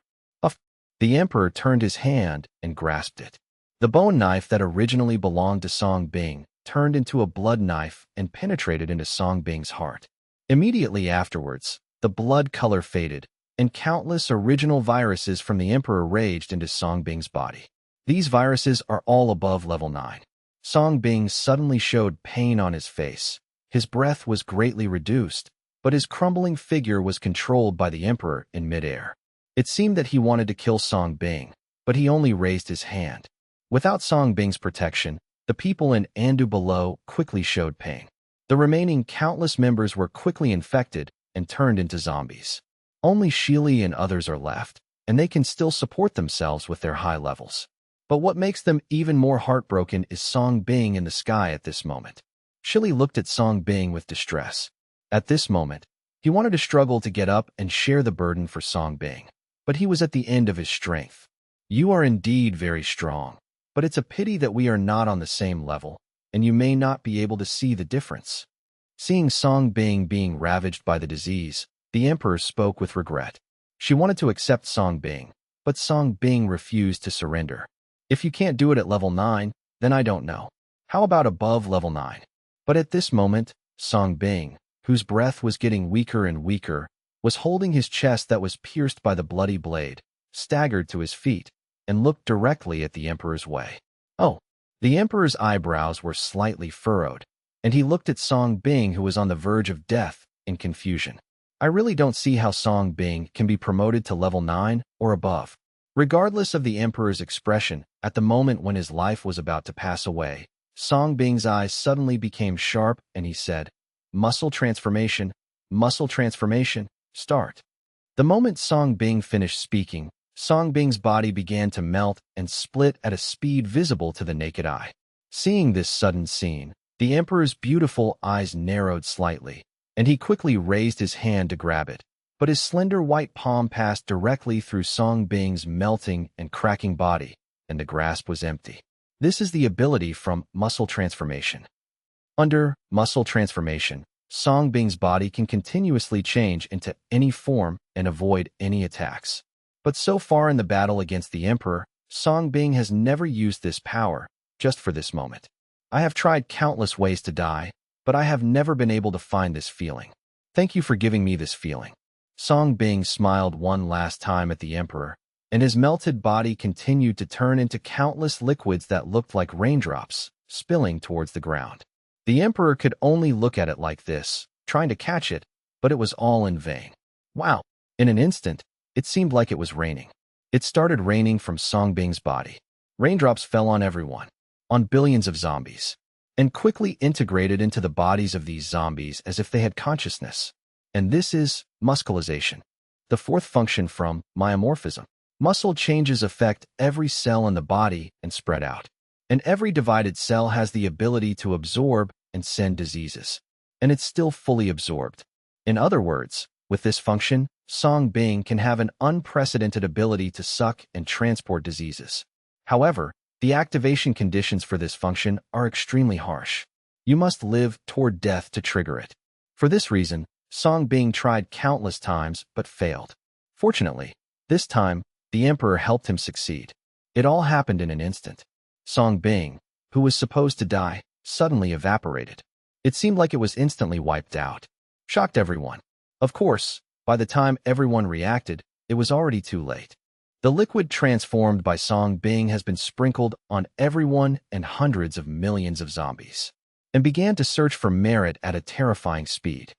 The Emperor turned his hand and grasped it. The bone knife that originally belonged to Song Bing turned into a blood knife and penetrated into Song Bing's heart. Immediately afterwards, the blood color faded, and countless original viruses from the Emperor raged into Song Bing's body. These viruses are all above level 9. Song Bing suddenly showed pain on his face. His breath was greatly reduced, but his crumbling figure was controlled by the Emperor in midair. It seemed that he wanted to kill Song Bing, but he only raised his hand. Without Song Bing's protection, the people in Andu below quickly showed pain. The remaining countless members were quickly infected and turned into zombies. Only Shili and others are left, and they can still support themselves with their high levels. But what makes them even more heartbroken is Song Bing in the sky at this moment. Shili looked at Song Bing with distress. At this moment, he wanted to struggle to get up and share the burden for Song Bing, but he was at the end of his strength. You are indeed very strong, but it's a pity that we are not on the same level, and you may not be able to see the difference. Seeing Song Bing being ravaged by the disease, the Emperor spoke with regret. She wanted to accept Song Bing, but Song Bing refused to surrender. If you can't do it at level 9, then I don't know. How about above level 9? But at this moment, Song Bing, whose breath was getting weaker and weaker, was holding his chest that was pierced by the bloody blade, staggered to his feet, and looked directly at the Emperor's way. Oh! The Emperor's eyebrows were slightly furrowed, and he looked at Song Bing, who was on the verge of death, in confusion. I really don't see how Song Bing can be promoted to level 9 or above. Regardless of the Emperor's expression, at the moment when his life was about to pass away, Song Bing's eyes suddenly became sharp and he said, muscle transformation, start. The moment Song Bing finished speaking, Song Bing's body began to melt and split at a speed visible to the naked eye. Seeing this sudden scene, the emperor's beautiful eyes narrowed slightly, and he quickly raised his hand to grab it. But his slender white palm passed directly through Song Bing's melting and cracking body, and the grasp was empty. This is the ability from muscle transformation. Under muscle transformation, Song Bing's body can continuously change into any form and avoid any attacks. But so far in the battle against the emperor, Song Bing has never used this power, just for this moment. I have tried countless ways to die, but I have never been able to find this feeling. Thank you for giving me this feeling. Song Bing smiled one last time at the emperor, and his melted body continued to turn into countless liquids that looked like raindrops, spilling towards the ground. The emperor could only look at it like this, trying to catch it, but it was all in vain. Wow! In an instant, it seemed like it was raining. It started raining from Song Bing's body. Raindrops fell on everyone, on billions of zombies, and quickly integrated into the bodies of these zombies as if they had consciousness. And this is musculization, the fourth function from myomorphism. Muscle changes affect every cell in the body and spread out. And every divided cell has the ability to absorb and send diseases. And it's still fully absorbed. In other words, with this function, Song Bing can have an unprecedented ability to suck and transport diseases. However, the activation conditions for this function are extremely harsh. You must live toward death to trigger it. For this reason, Song Bing tried countless times but failed. Fortunately, this time, the emperor helped him succeed. It all happened in an instant. Song Bing, who was supposed to die, suddenly evaporated. It seemed like it was instantly wiped out. Shocked everyone. Of course, by the time everyone reacted, it was already too late. The liquid transformed by Song Bing has been sprinkled on everyone and hundreds of millions of zombies, and began to search for merit at a terrifying speed.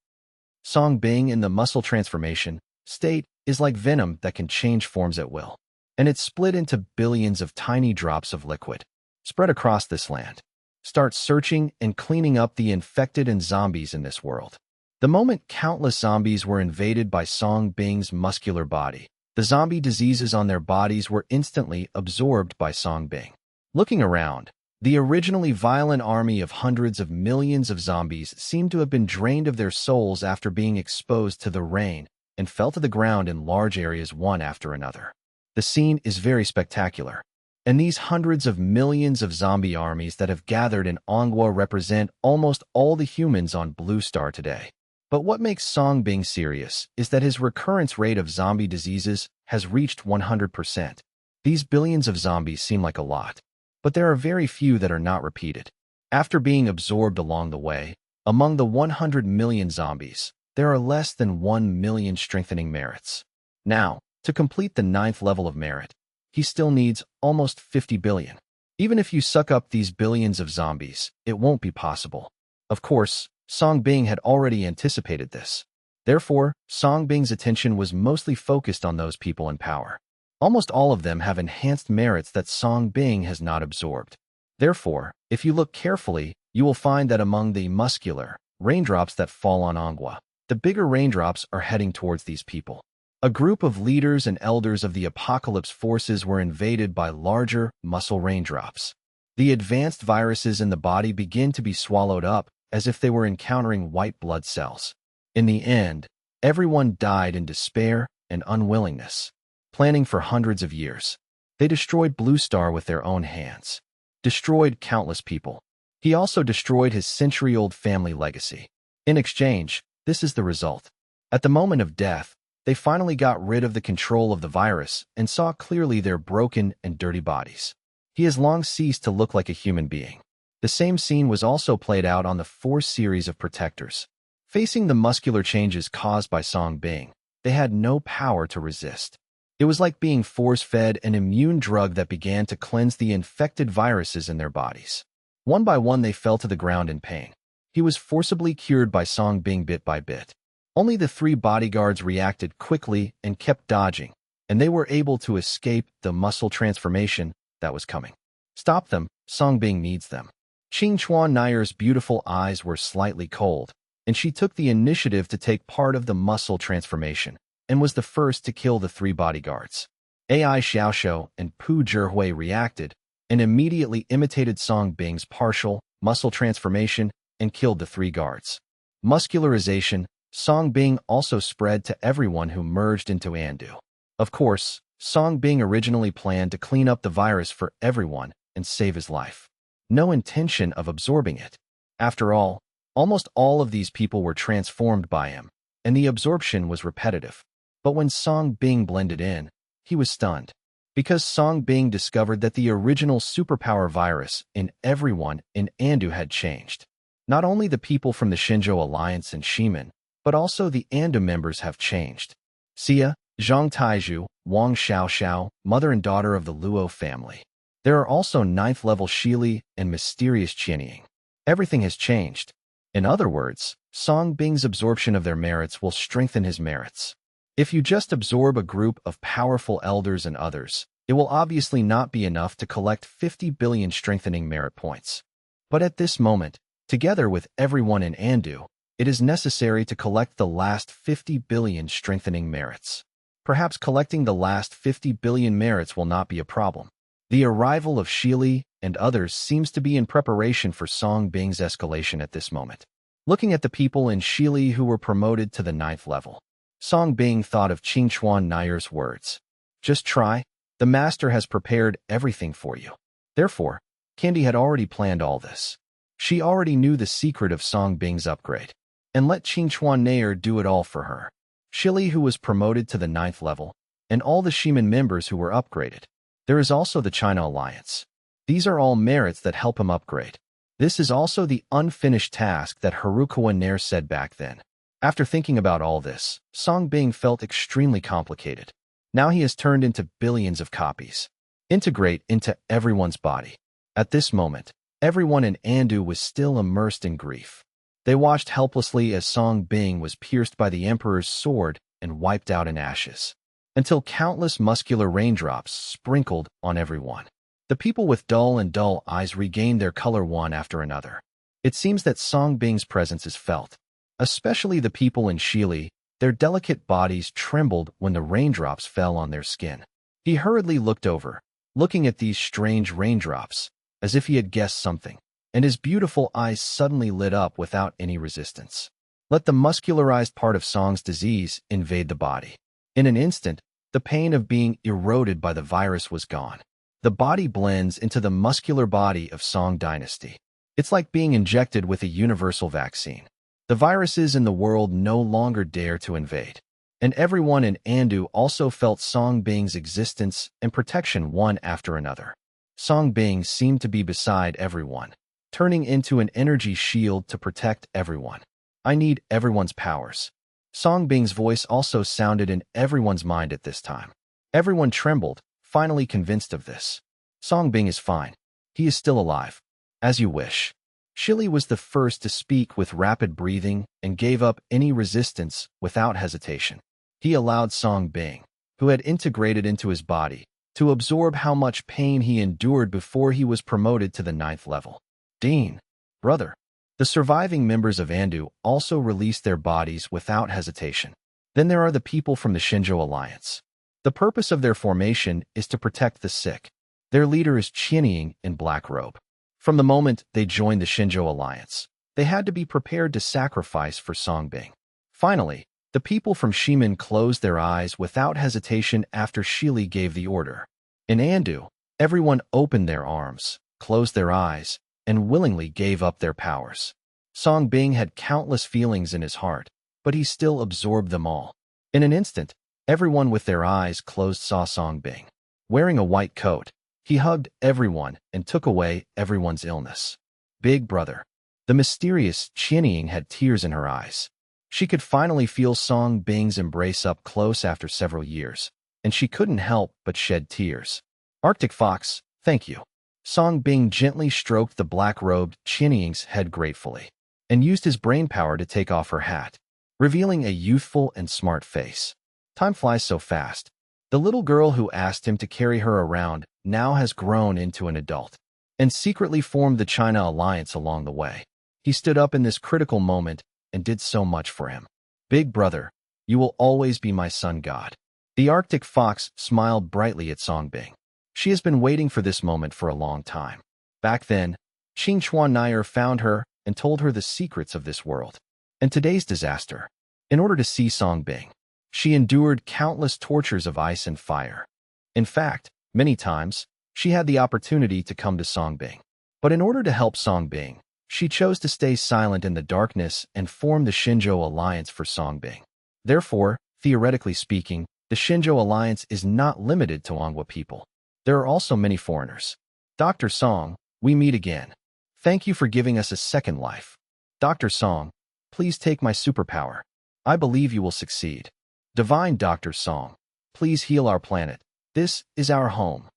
Song Bing in the muscle transformation state is like venom that can change forms at will, and it's split into billions of tiny drops of liquid. Spread across this land. Start searching and cleaning up the infected and zombies in this world. The moment countless zombies were invaded by Song Bing's muscular body, the zombie diseases on their bodies were instantly absorbed by Song Bing. Looking around, the originally violent army of hundreds of millions of zombies seemed to have been drained of their souls after being exposed to the rain and fell to the ground in large areas one after another. The scene is very spectacular, and these hundreds of millions of zombie armies that have gathered in Manhua represent almost all the humans on Blue Star today. But what makes Song Bing serious is that his recurrence rate of zombie diseases has reached 100%. These billions of zombies seem like a lot, but there are very few that are not repeated. After being absorbed along the way, among the 100 million zombies, there are less than 1 million strengthening merits. Now, to complete the 9th level of merit, he still needs almost 50 billion. Even if you suck up these billions of zombies, it won't be possible. Of course, Song Bing had already anticipated this. Therefore, Song Bing's attention was mostly focused on those people in power. Almost all of them have enhanced merits that Song Bing has not absorbed. Therefore, if you look carefully, you will find that among the muscular raindrops that fall on Manhua, the bigger raindrops are heading towards these people. A group of leaders and elders of the apocalypse forces were invaded by larger muscle raindrops. The advanced viruses in the body begin to be swallowed up as if they were encountering white blood cells. In the end, everyone died in despair and unwillingness, planning for hundreds of years. They destroyed Blue Star with their own hands, destroyed countless people. He also destroyed his century-old family legacy. In exchange, this is the result. At the moment of death, they finally got rid of the control of the virus and saw clearly their broken and dirty bodies. He has long ceased to look like a human being. The same scene was also played out on the 4 series of protectors. Facing the muscular changes caused by Song Bing, they had no power to resist. It was like being force-fed an immune drug that began to cleanse the infected viruses in their bodies. One by one they fell to the ground in pain. He was forcibly cured by Song Bing bit by bit. Only the 3 bodyguards reacted quickly and kept dodging, and they were able to escape the muscle transformation that was coming. Stop them, Song Bing needs them. Qingchuan Nayer's beautiful eyes were slightly cold, and she took the initiative to take part of the muscle transformation, and was the first to kill the 3 bodyguards. Ai Xiaoxiao and Pu Zhihui reacted, and immediately imitated Song Bing's partial muscle transformation and killed the 3 guards. Muscularization, Song Bing also spread to everyone who merged into Andu. Of course, Song Bing originally planned to clean up the virus for everyone and save his life. No intention of absorbing it. After all, almost all of these people were transformed by him, and the absorption was repetitive. But when Song Bing blended in, he was stunned, because Song Bing discovered that the original superpower virus in everyone in Andu had changed. Not only the people from the Shenzhou Alliance and Ximen, but also the Andu members have changed. Xia, Zhang Taizhu, Wang Xiaoxiao, mother and daughter of the Luo family. There are also 9th-level Shili and mysterious Qianying. Everything has changed. In other words, Song Bing's absorption of their merits will strengthen his merits. If you just absorb a group of powerful elders and others, it will obviously not be enough to collect 50 billion strengthening merit points. But at this moment, together with everyone in Andu, it is necessary to collect the last 50 billion strengthening merits. Perhaps collecting the last 50 billion merits will not be a problem. The arrival of Shili and others seems to be in preparation for Song Bing's escalation at this moment. Looking at the people in Shili who were promoted to the 9th level, Song Bing thought of Qingchuan Nayer's words. Just try. The master has prepared everything for you. Therefore, Candy had already planned all this. She already knew the secret of Song Bing's upgrade, and let Qingchuan Nayer do it all for her. Shili, who was promoted to the 9th level, and all the Ximen members who were upgraded. There is also the China Alliance. These are all merits that help him upgrade. This is also the unfinished task that Harukawa Nair said back then. After thinking about all this, Song Bing felt extremely complicated. Now he has turned into billions of copies. Integrate into everyone's body. At this moment, everyone in Andu was still immersed in grief. They watched helplessly as Song Bing was pierced by the Emperor's sword and wiped out in ashes, until countless muscular raindrops sprinkled on everyone. The people with dull eyes regained their color one after another. It seems that Song Bing's presence is felt. Especially the people in Shili, their delicate bodies trembled when the raindrops fell on their skin. He hurriedly looked over, looking at these strange raindrops, as if he had guessed something, and his beautiful eyes suddenly lit up without any resistance. Let the muscularized part of Song's disease invade the body. In an instant, the pain of being eroded by the virus was gone. The body blends into the muscular body of Song Dynasty. It's like being injected with a universal vaccine. The viruses in the world no longer dare to invade. And everyone in Andu also felt Song Bing's existence and protection one after another. Song Bing seemed to be beside everyone, turning into an energy shield to protect everyone. I need everyone's powers. Song Bing's voice also sounded in everyone's mind at this time. Everyone trembled, finally convinced of this. Song Bing is fine. He is still alive. As you wish. Shili was the first to speak with rapid breathing and gave up any resistance without hesitation. He allowed Song Bing, who had integrated into his body, to absorb how much pain he endured before he was promoted to the 9th level. Dean, brother. The surviving members of Andu also released their bodies without hesitation. Then there are the people from the Shenzhou Alliance. The purpose of their formation is to protect the sick. Their leader is Qianying in black robe. From the moment they joined the Shenzhou Alliance, they had to be prepared to sacrifice for Song Bing. Finally, the people from Ximen closed their eyes without hesitation after Shili gave the order. In Andu, everyone opened their arms, closed their eyes, and willingly gave up their powers. Song Bing had countless feelings in his heart, but he still absorbed them all. In an instant, everyone with their eyes closed saw Song Bing. Wearing a white coat, he hugged everyone and took away everyone's illness. Big brother. The mysterious Qianying had tears in her eyes. She could finally feel Song Bing's embrace up close after several years, and she couldn't help but shed tears. Arctic Fox, thank you. Song Bing gently stroked the black-robed Qianying's head gratefully, and used his brain power to take off her hat, revealing a youthful and smart face. Time flies so fast. The little girl who asked him to carry her around now has grown into an adult. and secretly formed the China alliance along the way. He stood up in this critical moment and did so much for him. Big brother, you will always be my sun god. The Arctic fox smiled brightly at Songbing. She has been waiting for this moment for a long time. Back then, Qing Chuan Nair found her and told her the secrets of this world. And today's disaster. In order to see Songbing, she endured countless tortures of ice and fire. In fact, many times, she had the opportunity to come to Songbing. But in order to help Songbing, she chose to stay silent in the darkness and form the Xinzhou Alliance for Songbing. Therefore, theoretically speaking, the Xinzhou Alliance is not limited to Anghua people. There are also many foreigners. Dr. Song, we meet again. Thank you for giving us a second life. Dr. Song, please take my superpower. I believe you will succeed. Divine Dr. Song, please heal our planet. This is our home.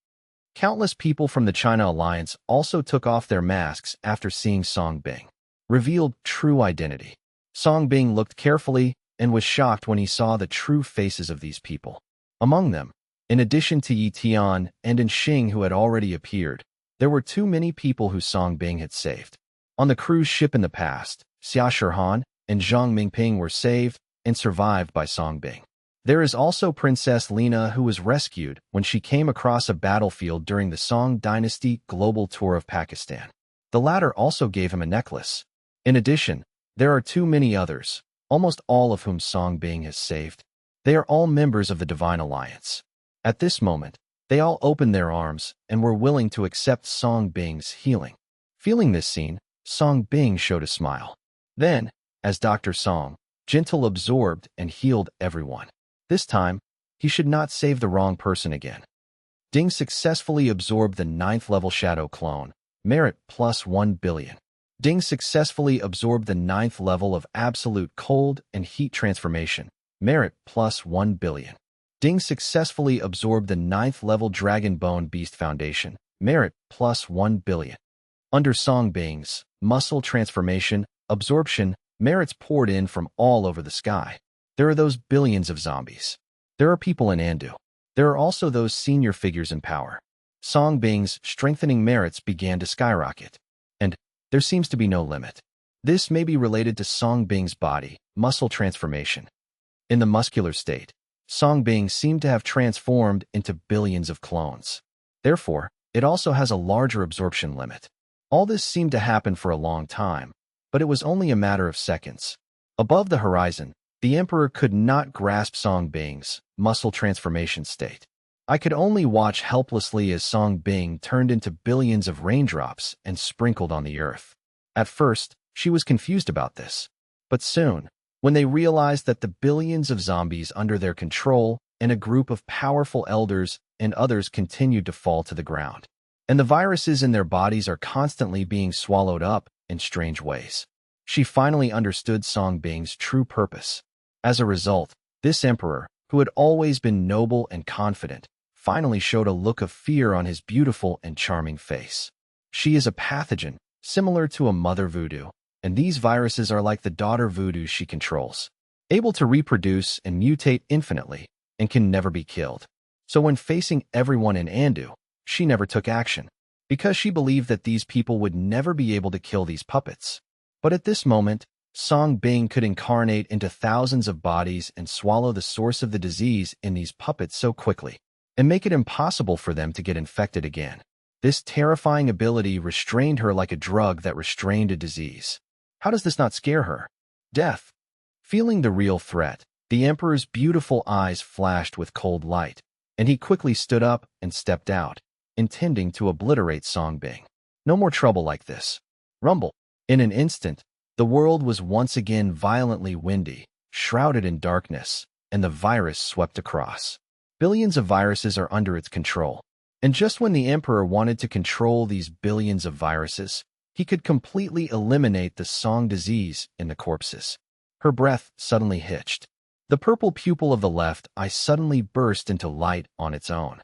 Countless people from the China Alliance also took off their masks after seeing Songbing, revealed true identity. Songbing looked carefully and was shocked when he saw the true faces of these people. Among them, in addition to Yi Tian and In Xing who had already appeared, there were too many people who Songbing had saved. On the cruise ship in the past, Xia Shihan and Zhang Mingping were saved and survived by Songbing. There is also Princess Lina who was rescued when she came across a battlefield during the Song Dynasty global tour of Pakistan. The latter also gave him a necklace. In addition, there are too many others, almost all of whom Songbing has saved. They are all members of the Divine Alliance. At this moment, they all opened their arms and were willing to accept Songbing's healing. Feeling this scene, Songbing showed a smile. Then, as Dr. Song, gentle absorbed and healed everyone. This time, he should not save the wrong person again. Ding successfully absorbed the 9th level Shadow Clone, merit plus 1 billion. Ding successfully absorbed the 9th level of Absolute Cold and Heat Transformation, merit plus 1 billion. Ding successfully absorbed the 9th level Dragon Bone Beast Foundation, merit plus 1 billion. Under Songbing's muscle transformation, absorption, merits poured in from all over the sky. There are those billions of zombies. There are people in Andu. There are also those senior figures in power. Songbing's strengthening merits began to skyrocket. And there seems to be no limit. This may be related to Songbing's body, muscle transformation. In the muscular state, Songbing seemed to have transformed into billions of clones. Therefore, it also has a larger absorption limit. All this seemed to happen for a long time, but it was only a matter of seconds. Above the horizon, the Emperor could not grasp Songbing's muscle transformation state. I could only watch helplessly as Songbing turned into billions of raindrops and sprinkled on the earth. At first, she was confused about this. But soon, when they realized that the billions of zombies under their control and a group of powerful elders and others continued to fall to the ground, and the viruses in their bodies are constantly being swallowed up in strange ways, she finally understood Songbing's true purpose. As a result, this emperor, who had always been noble and confident, finally showed a look of fear on his beautiful and charming face. She is a pathogen, similar to a mother voodoo, and these viruses are like the daughter voodoo she controls, able to reproduce and mutate infinitely, and can never be killed. So when facing everyone in Andu, she never took action, because she believed that these people would never be able to kill these puppets. But at this moment, Songbing could incarnate into thousands of bodies and swallow the source of the disease in these puppets so quickly, and make it impossible for them to get infected again. This terrifying ability restrained her like a drug that restrained a disease. How does this not scare her? Death. Feeling the real threat, the Emperor's beautiful eyes flashed with cold light, and he quickly stood up and stepped out, intending to obliterate Songbing. No more trouble like this. Rumble. In an instant, the world was once again violently windy, shrouded in darkness, and the virus swept across. Billions of viruses are under its control. And just when the Emperor wanted to control these billions of viruses, he could completely eliminate the Song disease in the corpses. Her breath suddenly hitched. The purple pupil of the left eye suddenly burst into light on its own.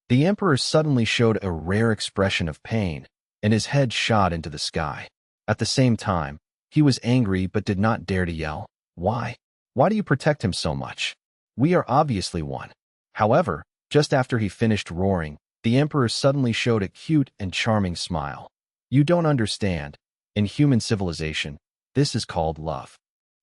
The Emperor suddenly showed a rare expression of pain, and his head shot into the sky. At the same time, he was angry but did not dare to yell. Why? Why do you protect him so much? We are obviously one. However, just after he finished roaring, the Emperor suddenly showed a cute and charming smile. You don't understand. In human civilization, this is called love.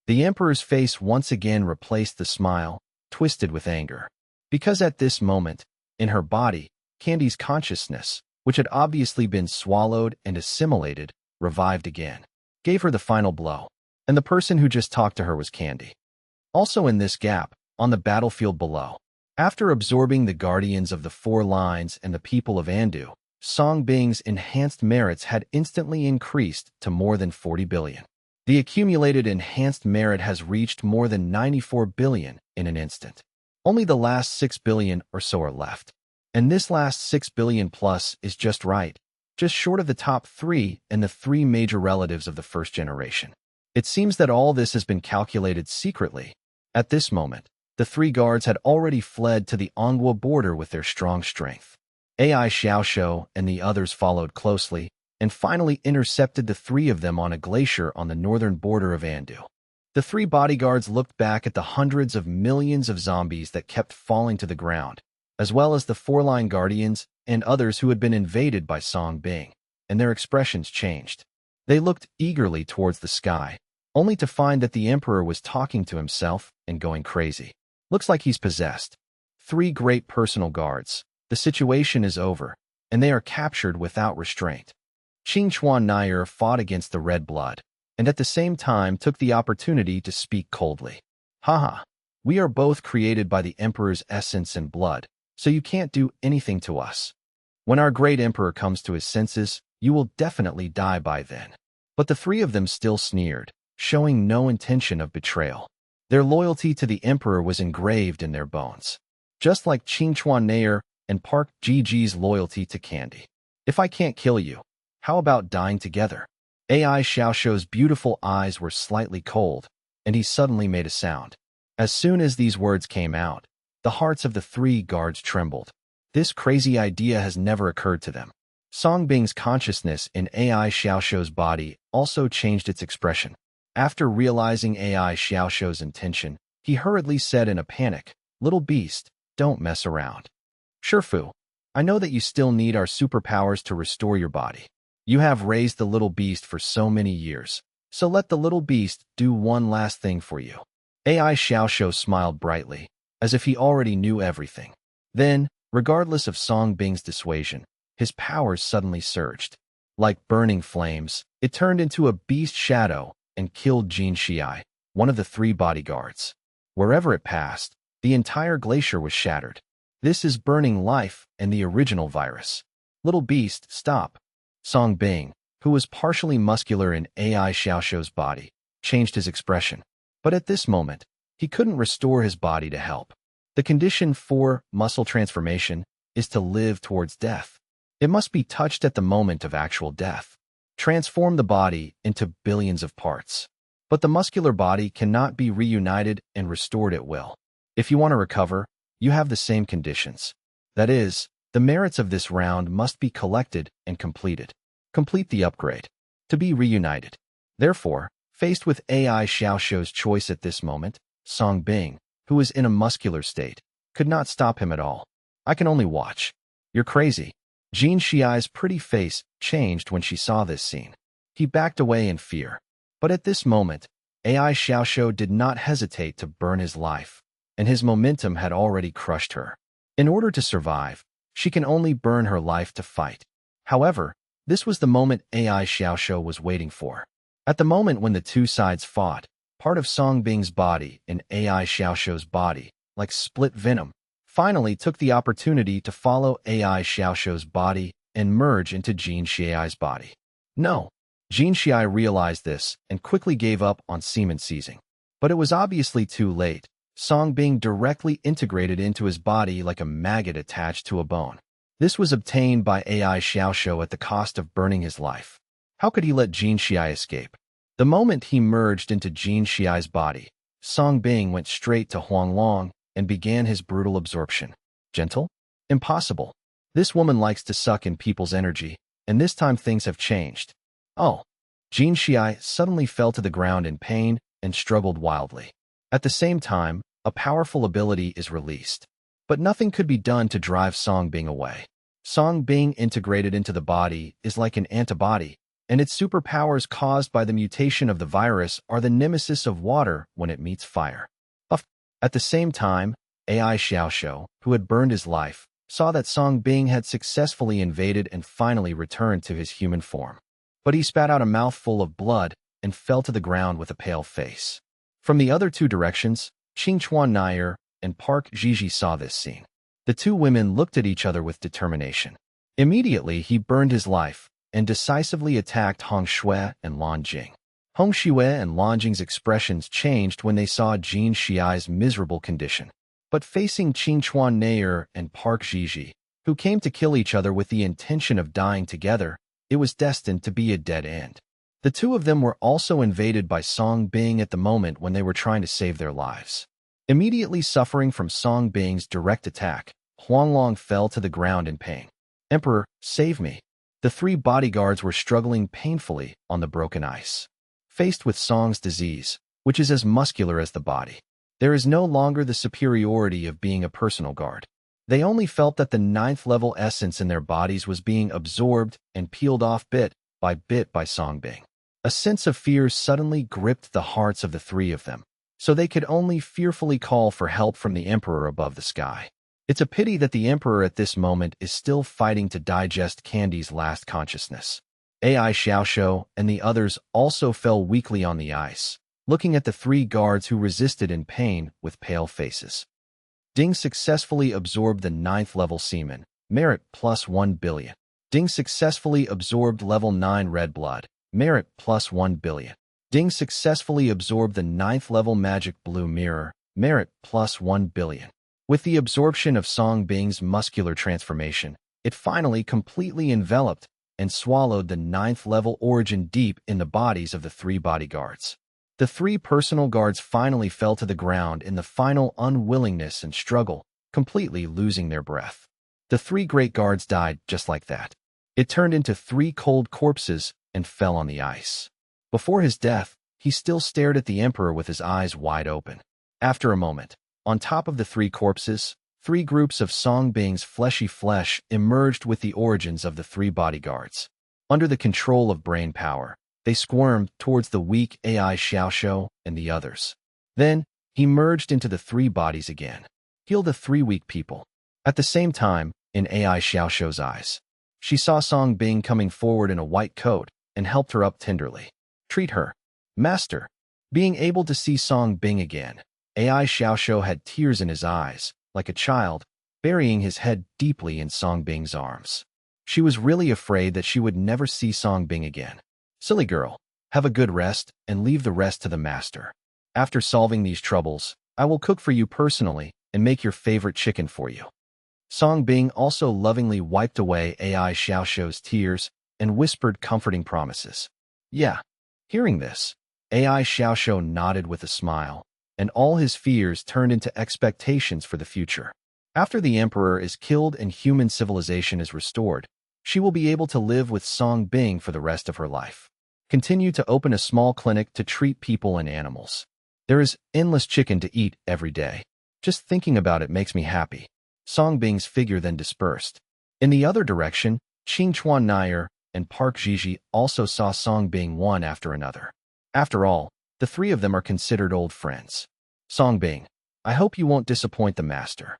The Emperor's face once again replaced the smile, twisted with anger. Because at this moment, in her body, Candy's consciousness, which had obviously been swallowed and assimilated, revived again, gave her the final blow. And the person who just talked to her was Candy. Also in this gap, on the battlefield below, after absorbing the guardians of the four lines and the people of Andu, Song Bing's enhanced merits had instantly increased to more than 40 billion. The accumulated enhanced merit has reached more than 94 billion in an instant. Only the last 6 billion or so are left. And this last 6 billion plus is just right, just short of the top 3 and the 3 major relatives of the first generation. It seems that all this has been calculated secretly. At this moment, the 3 guards had already fled to the Anghua border with their strong strength. AI Xiaoshou and the others followed closely, and finally intercepted the 3 of them on a glacier on the northern border of Andu. The 3 bodyguards looked back at the hundreds of millions of zombies that kept falling to the ground, as well as the 4-line guardians and others who had been invaded by Song Bing, and their expressions changed. They looked eagerly towards the sky, only to find that the Emperor was talking to himself and going crazy. Looks like he's possessed. 3 great personal guards. The situation is over, and they are captured without restraint. Qing Chuan Nair fought against the red blood, and at the same time took the opportunity to speak coldly. Haha, we are both created by the Emperor's essence and blood, so you can't do anything to us. When our great Emperor comes to his senses, you will definitely die by then. But the 3 of them still sneered, showing no intention of betrayal. Their loyalty to the Emperor was engraved in their bones, just like Qing Chuan Nair and Park Jiji's loyalty to Candy. If I can't kill you, how about dying together? AI Xiaoshou's beautiful eyes were slightly cold, and he suddenly made a sound. As soon as these words came out, the hearts of the 3 guards trembled. This crazy idea has never occurred to them. Song Bing's consciousness in AI Xiaoshou's body also changed its expression. After realizing AI Xiaoshou's intention, he hurriedly said in a panic, "Little beast, don't mess around. Shifu, I know that you still need our superpowers to restore your body. You have raised the little beast for so many years, so let the little beast do one last thing for you." AI Xiaoshou smiled brightly, as if he already knew everything. Then, regardless of Song Bing's dissuasion, his powers suddenly surged. Like burning flames, it turned into a beast shadow and killed Jin Xiai, one of the 3 bodyguards. Wherever it passed, the entire glacier was shattered. This is burning life and the original virus. Little beast, stop. Song Bing, who was partially muscular in AI Xiaoshou's body, changed his expression. But at this moment, he couldn't restore his body to help. The condition for muscle transformation is to live towards death. It must be touched at the moment of actual death. Transform the body into billions of parts. But the muscular body cannot be reunited and restored at will. If you want to recover, you have the same conditions. That is, the merits of this round must be collected and completed. Complete the upgrade. To be reunited. Therefore, faced with AI Xiaoshou's choice at this moment, Song Bing, who was in a muscular state, could not stop him at all. I can only watch. You're crazy. Jin Xiai's pretty face changed when she saw this scene. He backed away in fear. But at this moment, AI Xiaoshou did not hesitate to burn his life, and his momentum had already crushed her. In order to survive, she can only burn her life to fight. However, this was the moment AI Xiaoshou was waiting for. At the moment when the 2 sides fought, part of Song Bing's body and AI Xiaoshou's body, like split venom, finally took the opportunity to follow AI Xiaoshou's body and merge into Jin Xiai's body. No, Jin Xiai realized this and quickly gave up on semen seizing. But it was obviously too late. Song Bing directly integrated into his body like a maggot attached to a bone. This was obtained by AI Xiaoshou at the cost of burning his life. How could he let Jin Xiai escape? The moment he merged into Jin Xiai's body, Song Bing went straight to Huanglong and began his brutal absorption. Gentle? Impossible. This woman likes to suck in people's energy, and this time things have changed. Oh. Jin Xiai suddenly fell to the ground in pain and struggled wildly. At the same time, a powerful ability is released. But nothing could be done to drive Song Bing away. Song being integrated into the body is like an antibody, and its superpowers caused by the mutation of the virus are the nemesis of water when it meets fire. At the same time, AI Xiaoxiu, who had burned his life, saw that Song Bing had successfully invaded and finally returned to his human form. But he spat out a mouthful of blood and fell to the ground with a pale face. From the other two directions, Qingchuan Nair and Park Jiji saw this scene. The two women looked at each other with determination. Immediately, he burned his life and decisively attacked Hong Shui and Lan Jing. Hong Shui and Lan Jing's expressions changed when they saw Jin Xiai's miserable condition. But facing Qingchuan Nair and Park Jiji, who came to kill each other with the intention of dying together, it was destined to be a dead end. The two of them were also invaded by Song Bing at the moment when they were trying to save their lives. Immediately suffering from Song Bing's direct attack, Huanglong fell to the ground in pain. "Emperor, save me." The three bodyguards were struggling painfully on the broken ice. Faced with Song's disease, which is as muscular as the body, there is no longer the superiority of being a personal guard. They only felt that the 9th-level essence in their bodies was being absorbed and peeled off bit by Song Bing. A sense of fear suddenly gripped the hearts of the three of them, so they could only fearfully call for help from the Emperor above the sky. It's a pity that the Emperor at this moment is still fighting to digest Candy's last consciousness. AI Xiaoxiu and the others also fell weakly on the ice, looking at the three guards who resisted in pain with pale faces. Ding successfully absorbed the 9th-level semen, merit plus 1 billion. Ding successfully absorbed level 9 red blood, merit plus 1 billion. Ding successfully absorbed the 9th-level magic blue mirror, merit plus 1 billion. With the absorption of Song Bing's muscular transformation, it finally completely enveloped and swallowed the 9th-level origin deep in the bodies of the three bodyguards. The three personal guards finally fell to the ground in the final unwillingness and struggle, completely losing their breath. The three great guards died just like that. It turned into three cold corpses and fell on the ice. Before his death, he still stared at the Emperor with his eyes wide open. After a moment, on top of the three corpses, three groups of Song Bing's fleshy flesh emerged with the origins of the three bodyguards. Under the control of brain power, they squirmed towards the weak AI Xiaoxiu and the others. Then, he merged into the three bodies again. Heal the three weak people. At the same time, in AI Xiaoxiu's eyes, she saw Song Bing coming forward in a white coat and helped her up tenderly. "Treat her, Master." Being able to see Song Bing again, AI Xiaoxiu had tears in his eyes, like a child, burying his head deeply in Song Bing's arms. She was really afraid that she would never see Song Bing again. "Silly girl, have a good rest and leave the rest to the master. After solving these troubles, I will cook for you personally and make your favorite chicken for you." Song Bing also lovingly wiped away AI Xiaoxiu's tears and whispered comforting promises. "Yeah." Hearing this, AI Xiaoxiu nodded with a smile, and all his fears turned into expectations for the future. After the Emperor is killed and human civilization is restored, she will be able to live with Song Bing for the rest of her life. Continue to open a small clinic to treat people and animals. There is endless chicken to eat every day. Just thinking about it makes me happy. Song Bing's figure then dispersed. In the other direction, Qingchuan Nair and Park Jiji also saw Song Bing one after another. After all, the three of them are considered old friends. "Song Bing, I hope you won't disappoint the master."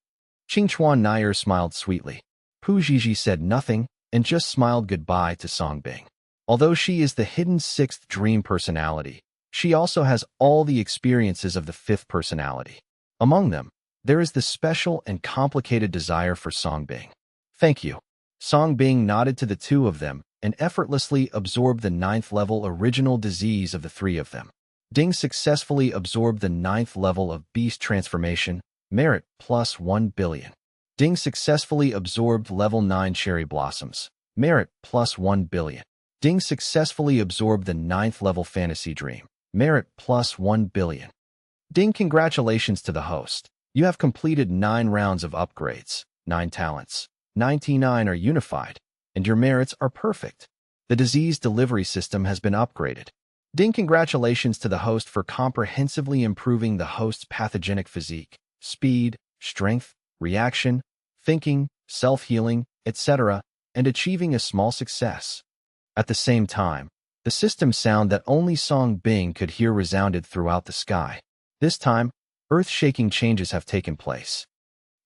Qingchuan Nair smiled sweetly. Pu Jiji said nothing and just smiled goodbye to Song Bing. Although she is the hidden sixth dream personality, she also has all the experiences of the fifth personality. Among them, there is the special and complicated desire for Song Bing. "Thank you." Song Bing nodded to the two of them and effortlessly absorbed the 9th-level original disease of the three of them. Ding successfully absorbed the 9th level of beast transformation, merit plus 1 billion. Ding successfully absorbed level 9 cherry blossoms, merit plus 1 billion. Ding successfully absorbed the 9th level fantasy dream, merit plus 1 billion. Ding, congratulations to the host. You have completed 9 rounds of upgrades, 9 talents. 99 are unified, and your merits are perfect. The disease delivery system has been upgraded. Ding, congratulations to the host for comprehensively improving the host's pathogenic physique, speed, strength, reaction, thinking, self-healing, etc., and achieving a small success. At the same time, the system sound that only Song Bing could hear resounded throughout the sky. This time, earth-shaking changes have taken place.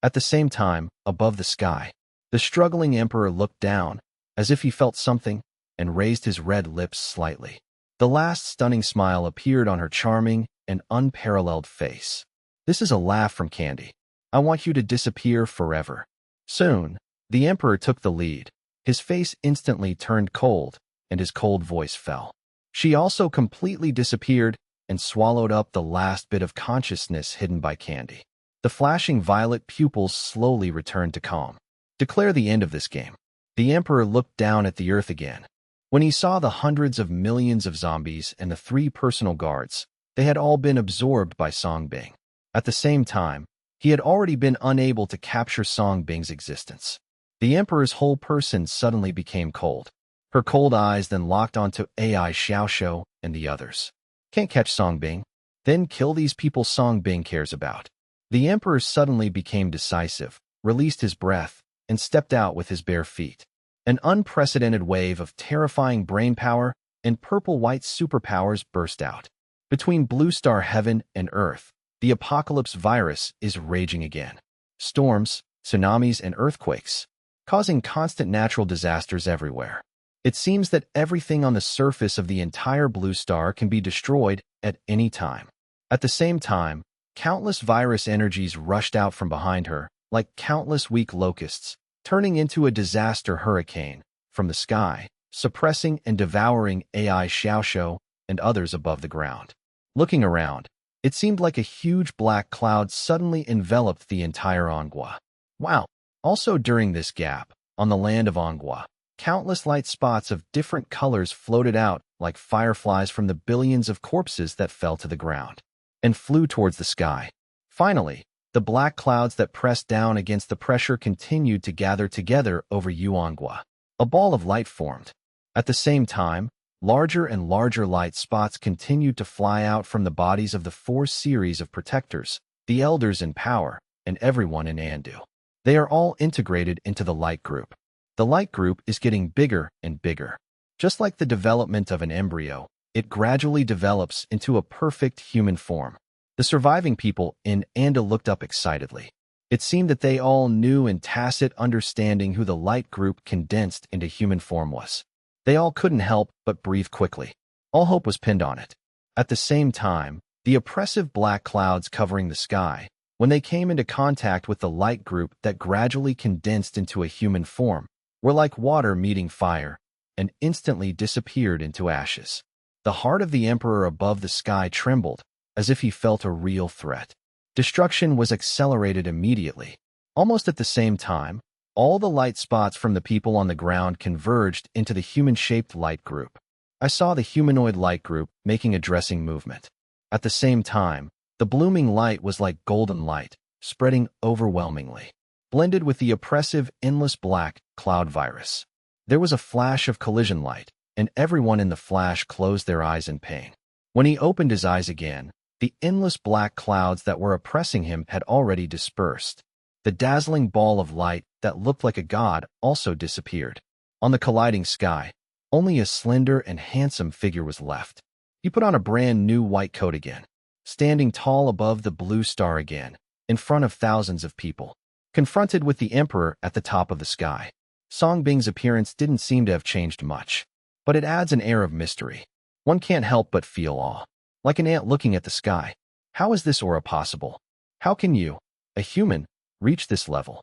At the same time, above the sky, the struggling emperor looked down, as if he felt something, and raised his red lips slightly. The last stunning smile appeared on her charming and unparalleled face. This is a laugh from Candy. I want you to disappear forever. Soon, the emperor took the lead. His face instantly turned cold, and his cold voice fell. She also completely disappeared and swallowed up the last bit of consciousness hidden by Candy. The flashing violet pupils slowly returned to calm. Declare the end of this game. The emperor looked down at the earth again. When he saw the hundreds of millions of zombies and the 3 personal guards, they had all been absorbed by Song Bing. At the same time, he had already been unable to capture Song Bing's existence. The emperor's whole person suddenly became cold. Her cold eyes then locked onto AI Xiaoxiao and the others. Can't catch Song Bing? Then kill these people Song Bing cares about. The emperor suddenly became decisive, released his breath, and stepped out with his bare feet. An unprecedented wave of terrifying brain power and purple-white superpowers burst out. Between Blue Star Heaven and Earth, the apocalypse virus is raging again. Storms, tsunamis, and earthquakes, causing constant natural disasters everywhere. It seems that everything on the surface of the entire Blue Star can be destroyed at any time. At the same time, countless virus energies rushed out from behind her, like countless weak locusts, turning into a disaster hurricane from the sky, suppressing and devouring AI Xiaoxiao and others above the ground. Looking around, it seemed like a huge black cloud suddenly enveloped the entire Anghua. Wow! Also during this gap, on the land of Anghua, countless light spots of different colors floated out like fireflies from the billions of corpses that fell to the ground and flew towards the sky. Finally, the black clouds that pressed down against the pressure continued to gather together over Yuanghua. A ball of light formed. At the same time, larger and larger light spots continued to fly out from the bodies of the 4 series of protectors, the elders in power, and everyone in Andu. They are all integrated into the light group. The light group is getting bigger and bigger. Just like the development of an embryo, it gradually develops into a perfect human form. The surviving people in Andu looked up excitedly. It seemed that they all knew in tacit understanding who the light group condensed into human form was. They all couldn't help but breathe quickly. All hope was pinned on it. At the same time, the oppressive black clouds covering the sky, when they came into contact with the light group that gradually condensed into a human form, were like water meeting fire, and instantly disappeared into ashes. The heart of the emperor above the sky trembled, as if he felt a real threat. Destruction was accelerated immediately. Almost at the same time, all the light spots from the people on the ground converged into the human-shaped light group. I saw the humanoid light group making a dressing movement. At the same time, the blooming light was like golden light, spreading overwhelmingly, blended with the oppressive endless black cloud virus. There was a flash of collision light, and everyone in the flash closed their eyes in pain. When he opened his eyes again, the endless black clouds that were oppressing him had already dispersed. The dazzling ball of light that looked like a god also disappeared. On the colliding sky, only a slender and handsome figure was left. He put on a brand new white coat again, standing tall above the blue star again, in front of thousands of people, confronted with the emperor at the top of the sky. Song Bing's appearance didn't seem to have changed much, but it adds an air of mystery. One can't help but feel awe. Like an ant looking at the sky. How is this aura possible? How can you, a human, reach this level?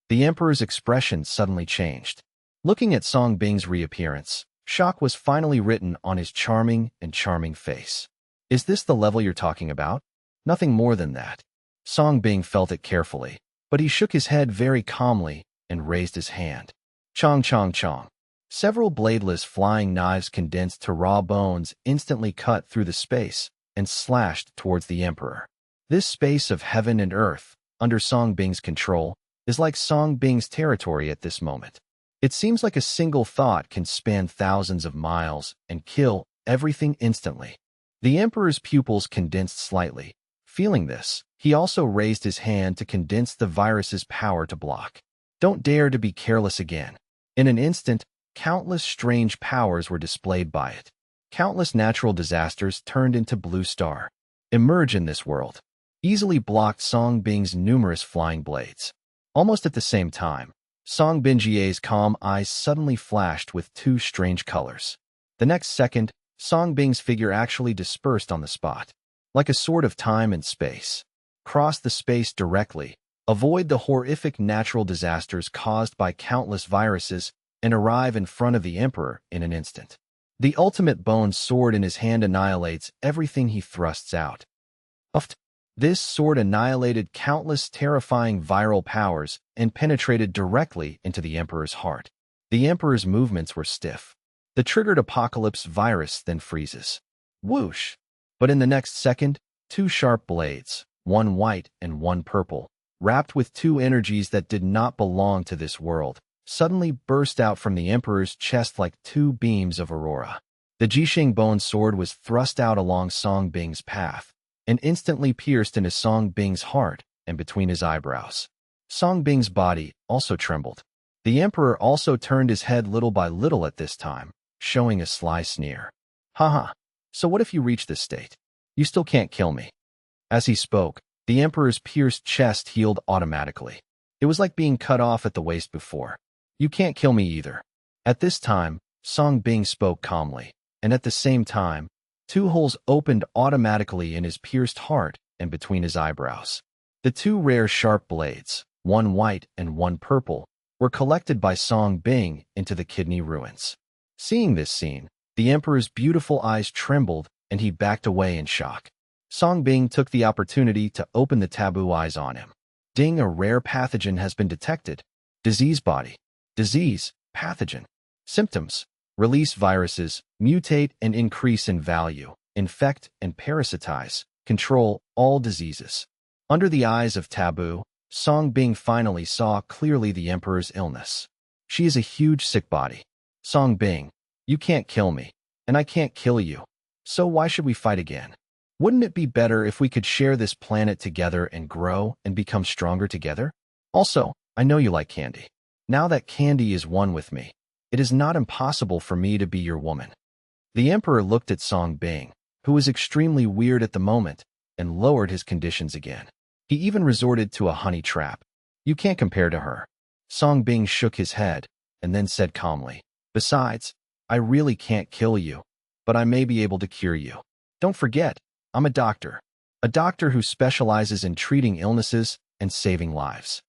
The emperor's expression suddenly changed. Looking at Song Bing's reappearance, shock was finally written on his charming face. Is this the level you're talking about? Nothing more than that. Song Bing felt it carefully, but he shook his head very calmly and raised his hand. Chong chong chong. Several bladeless flying knives condensed to raw bones instantly cut through the space and slashed towards the emperor. This space of heaven and earth, under Song Bing's control, is like Song Bing's territory at this moment. It seems like a single thought can span thousands of miles and kill everything instantly. The emperor's pupils condensed slightly. Feeling this, he also raised his hand to condense the virus's power to block. Don't dare to be careless again. In an instant, countless strange powers were displayed by it. Countless natural disasters turned into blue star. Emerge in this world. Easily blocked Song Bing's numerous flying blades. Almost at the same time, Song Bingjie's calm eyes suddenly flashed with two strange colors. The next second, Song Bing's figure actually dispersed on the spot. Like a sword of time and space. Cross the space directly. Avoid the horrific natural disasters caused by countless viruses and arrive in front of the Emperor in an instant. The ultimate bone sword in his hand annihilates everything he thrusts out. This sword annihilated countless terrifying viral powers and penetrated directly into the Emperor's heart. The Emperor's movements were stiff. The triggered apocalypse virus then freezes. Whoosh! But in the next second, two sharp blades, one white and one purple, wrapped with two energies that did not belong to this world, suddenly burst out from the Emperor's chest like two beams of aurora. The Jixing bone sword was thrust out along Song Bing's path, and instantly pierced into Song Bing's heart and between his eyebrows. Song Bing's body also trembled. The Emperor also turned his head little by little at this time, showing a sly sneer. Haha, so what if you reach this state? You still can't kill me. As he spoke, the Emperor's pierced chest healed automatically. It was like being cut off at the waist before. You can't kill me either. At this time, Song Bing spoke calmly, and at the same time, two holes opened automatically in his pierced heart and between his eyebrows. The two rare sharp blades, one white and one purple, were collected by Song Bing into the kidney ruins. Seeing this scene, the Emperor's beautiful eyes trembled and he backed away in shock. Song Bing took the opportunity to open the taboo eyes on him. Ding, a rare pathogen has been detected. Disease body. Disease, pathogen. Symptoms. Release viruses, mutate and increase in value, infect and parasitize, control all diseases. Under the eyes of Taboo, Song Bing finally saw clearly the Emperor's illness. She is a huge sick body. Song Bing, you can't kill me, and I can't kill you. So why should we fight again? Wouldn't it be better if we could share this planet together and grow and become stronger together? Also, I know you like candy. Now that candy is one with me, it is not impossible for me to be your woman. The Emperor looked at Song Bing, who was extremely weird at the moment, and lowered his conditions again. He even resorted to a honey trap. You can't compare to her. Song Bing shook his head, and then said calmly, besides, I really can't kill you, but I may be able to cure you. Don't forget, I'm a doctor who specializes in treating illnesses and saving lives.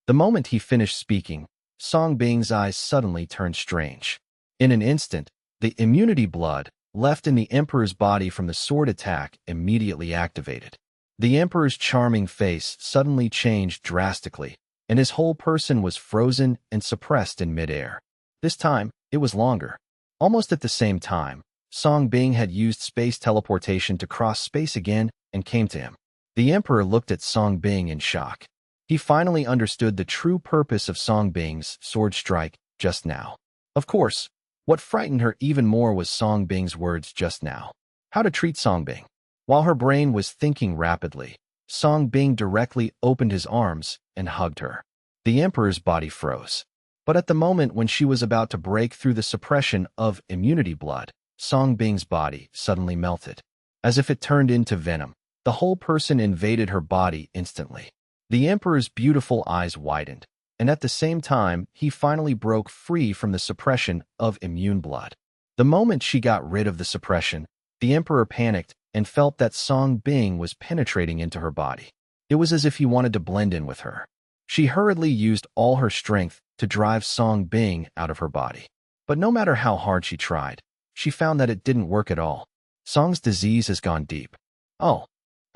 The moment he finished speaking, Song Bing's eyes suddenly turned strange. In an instant, the immunity blood left in the Emperor's body from the sword attack immediately activated. The Emperor's charming face suddenly changed drastically, and his whole person was frozen and suppressed in midair. This time, it was longer. Almost at the same time, Song Bing had used space teleportation to cross space again and came to him. The Emperor looked at Song Bing in shock. He finally understood the true purpose of Song Bing's sword strike just now. Of course, what frightened her even more was Song Bing's words just now. How to treat Song Bing. While her brain was thinking rapidly, Song Bing directly opened his arms and hugged her. The Emperor's body froze. But at the moment when she was about to break through the suppression of immunity blood, Song Bing's body suddenly melted. As if it turned into venom, the whole person invaded her body instantly. The Emperor's beautiful eyes widened, and at the same time, he finally broke free from the suppression of immune blood. The moment she got rid of the suppression, the Emperor panicked and felt that Song Bing was penetrating into her body. It was as if he wanted to blend in with her. She hurriedly used all her strength to drive Song Bing out of her body. But no matter how hard she tried, she found that it didn't work at all. Song's disease has gone deep. Oh.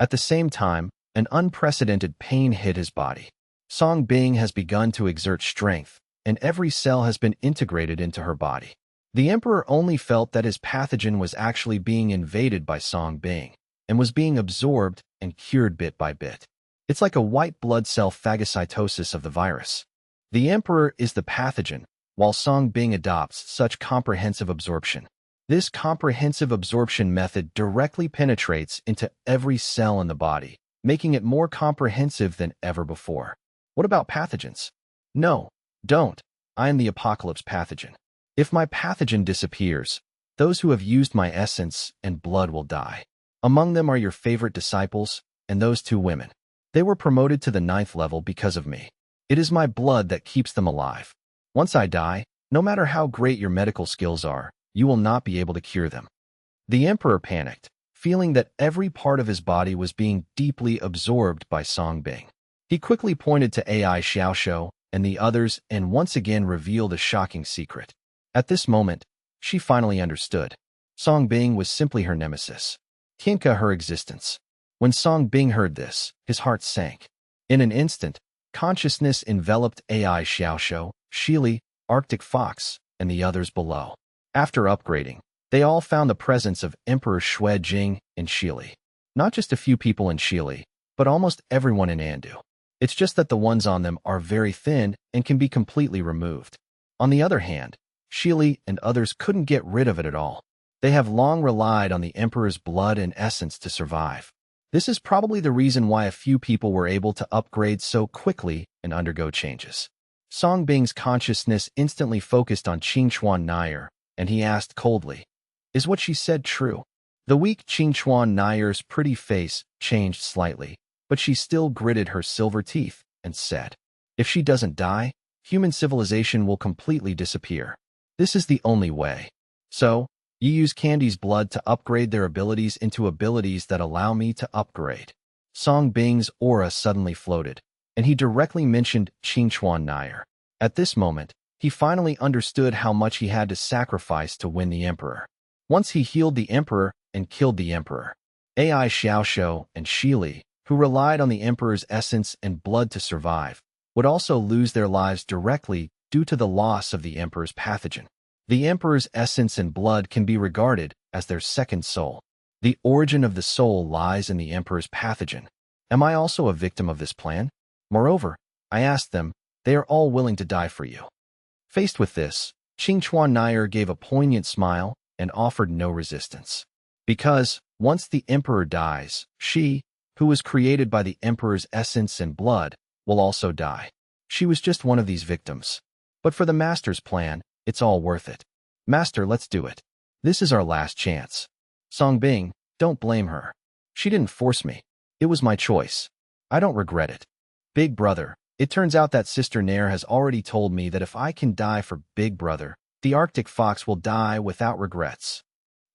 At the same time, an unprecedented pain hit his body. Song Bing has begun to exert strength, and every cell has been integrated into her body. The Emperor only felt that his pathogen was actually being invaded by Song Bing, and was being absorbed and cured bit by bit. It's like a white blood cell phagocytosis of the virus. The Emperor is the pathogen, while Song Bing adopts such comprehensive absorption. This comprehensive absorption method directly penetrates into every cell in the body, making it more comprehensive than ever before. What about pathogens? No, Don't. I am the apocalypse pathogen. If my pathogen disappears, those who have used my essence and blood will die. Among them are your favorite disciples and those two women. They were promoted to the 9th level because of me. It is my blood that keeps them alive. Once I die, no matter how great your medical skills are, you will not be able to cure them. The emperor panicked, feeling that every part of his body was being deeply absorbed by Songbing. He quickly pointed to AI Xiaoshou and the others and once again revealed a shocking secret. At this moment, she finally understood. Songbing was simply her nemesis. Tianka her existence. When Songbing heard this, his heart sank. In an instant, consciousness enveloped AI Xiaoshou, Shili, Arctic Fox, and the others below. After upgrading, they all found the presence of Emperor Shui Jing in Shili. Not just a few people in Shili, but almost everyone in Andu. It's just that the ones on them are very thin and can be completely removed. On the other hand, Shili and others couldn't get rid of it at all. They have long relied on the Emperor's blood and essence to survive. This is probably the reason why a few people were able to upgrade so quickly and undergo changes. Songbing's consciousness instantly focused on Qingchuan Nair, and he asked coldly, "Is what she said true?" The weak Qingchuan Nair's pretty face changed slightly, but she still gritted her silver teeth and said, "If she doesn't die, human civilization will completely disappear. This is the only way. So, you use Candy's blood to upgrade their abilities into abilities that allow me to upgrade." Songbing's aura suddenly floated, and he directly mentioned Qingchuan Nair. At this moment, he finally understood how much he had to sacrifice to win the Emperor. Once he healed the Emperor and killed the Emperor, AI Xiaoshou and Shili, who relied on the Emperor's essence and blood to survive, would also lose their lives directly due to the loss of the Emperor's pathogen. The Emperor's essence and blood can be regarded as their second soul. The origin of the soul lies in the Emperor's pathogen. Am I also a victim of this plan? Moreover, I asked them, they are all willing to die for you. Faced with this, Qingchuan Nair gave a poignant smile and offered no resistance. Because, once the Emperor dies, she, who was created by the Emperor's essence and blood, will also die. She was just one of these victims. But for the Master's plan, it's all worth it. Master, let's do it. This is our last chance. Songbing, don't blame her. She didn't force me. It was my choice. I don't regret it. Big Brother, it turns out that Sister Nair has already told me that if I can die for Big Brother, the Arctic Fox will die without regrets.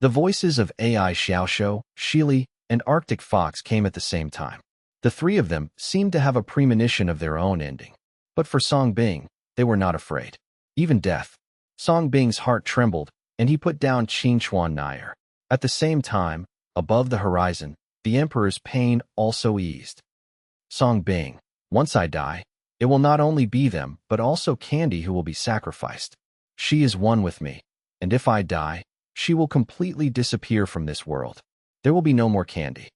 The voices of AI Xiaoshou, Shili, and Arctic Fox came at the same time. The three of them seemed to have a premonition of their own ending. But for Songbing, they were not afraid. Even death. Songbing's heart trembled, and he put down Qingchuan Nair. At the same time, above the horizon, the Emperor's pain also eased. Songbing, once I die, it will not only be them, but also Candy who will be sacrificed. She is one with me, and if I die, she will completely disappear from this world. There will be no more Candy.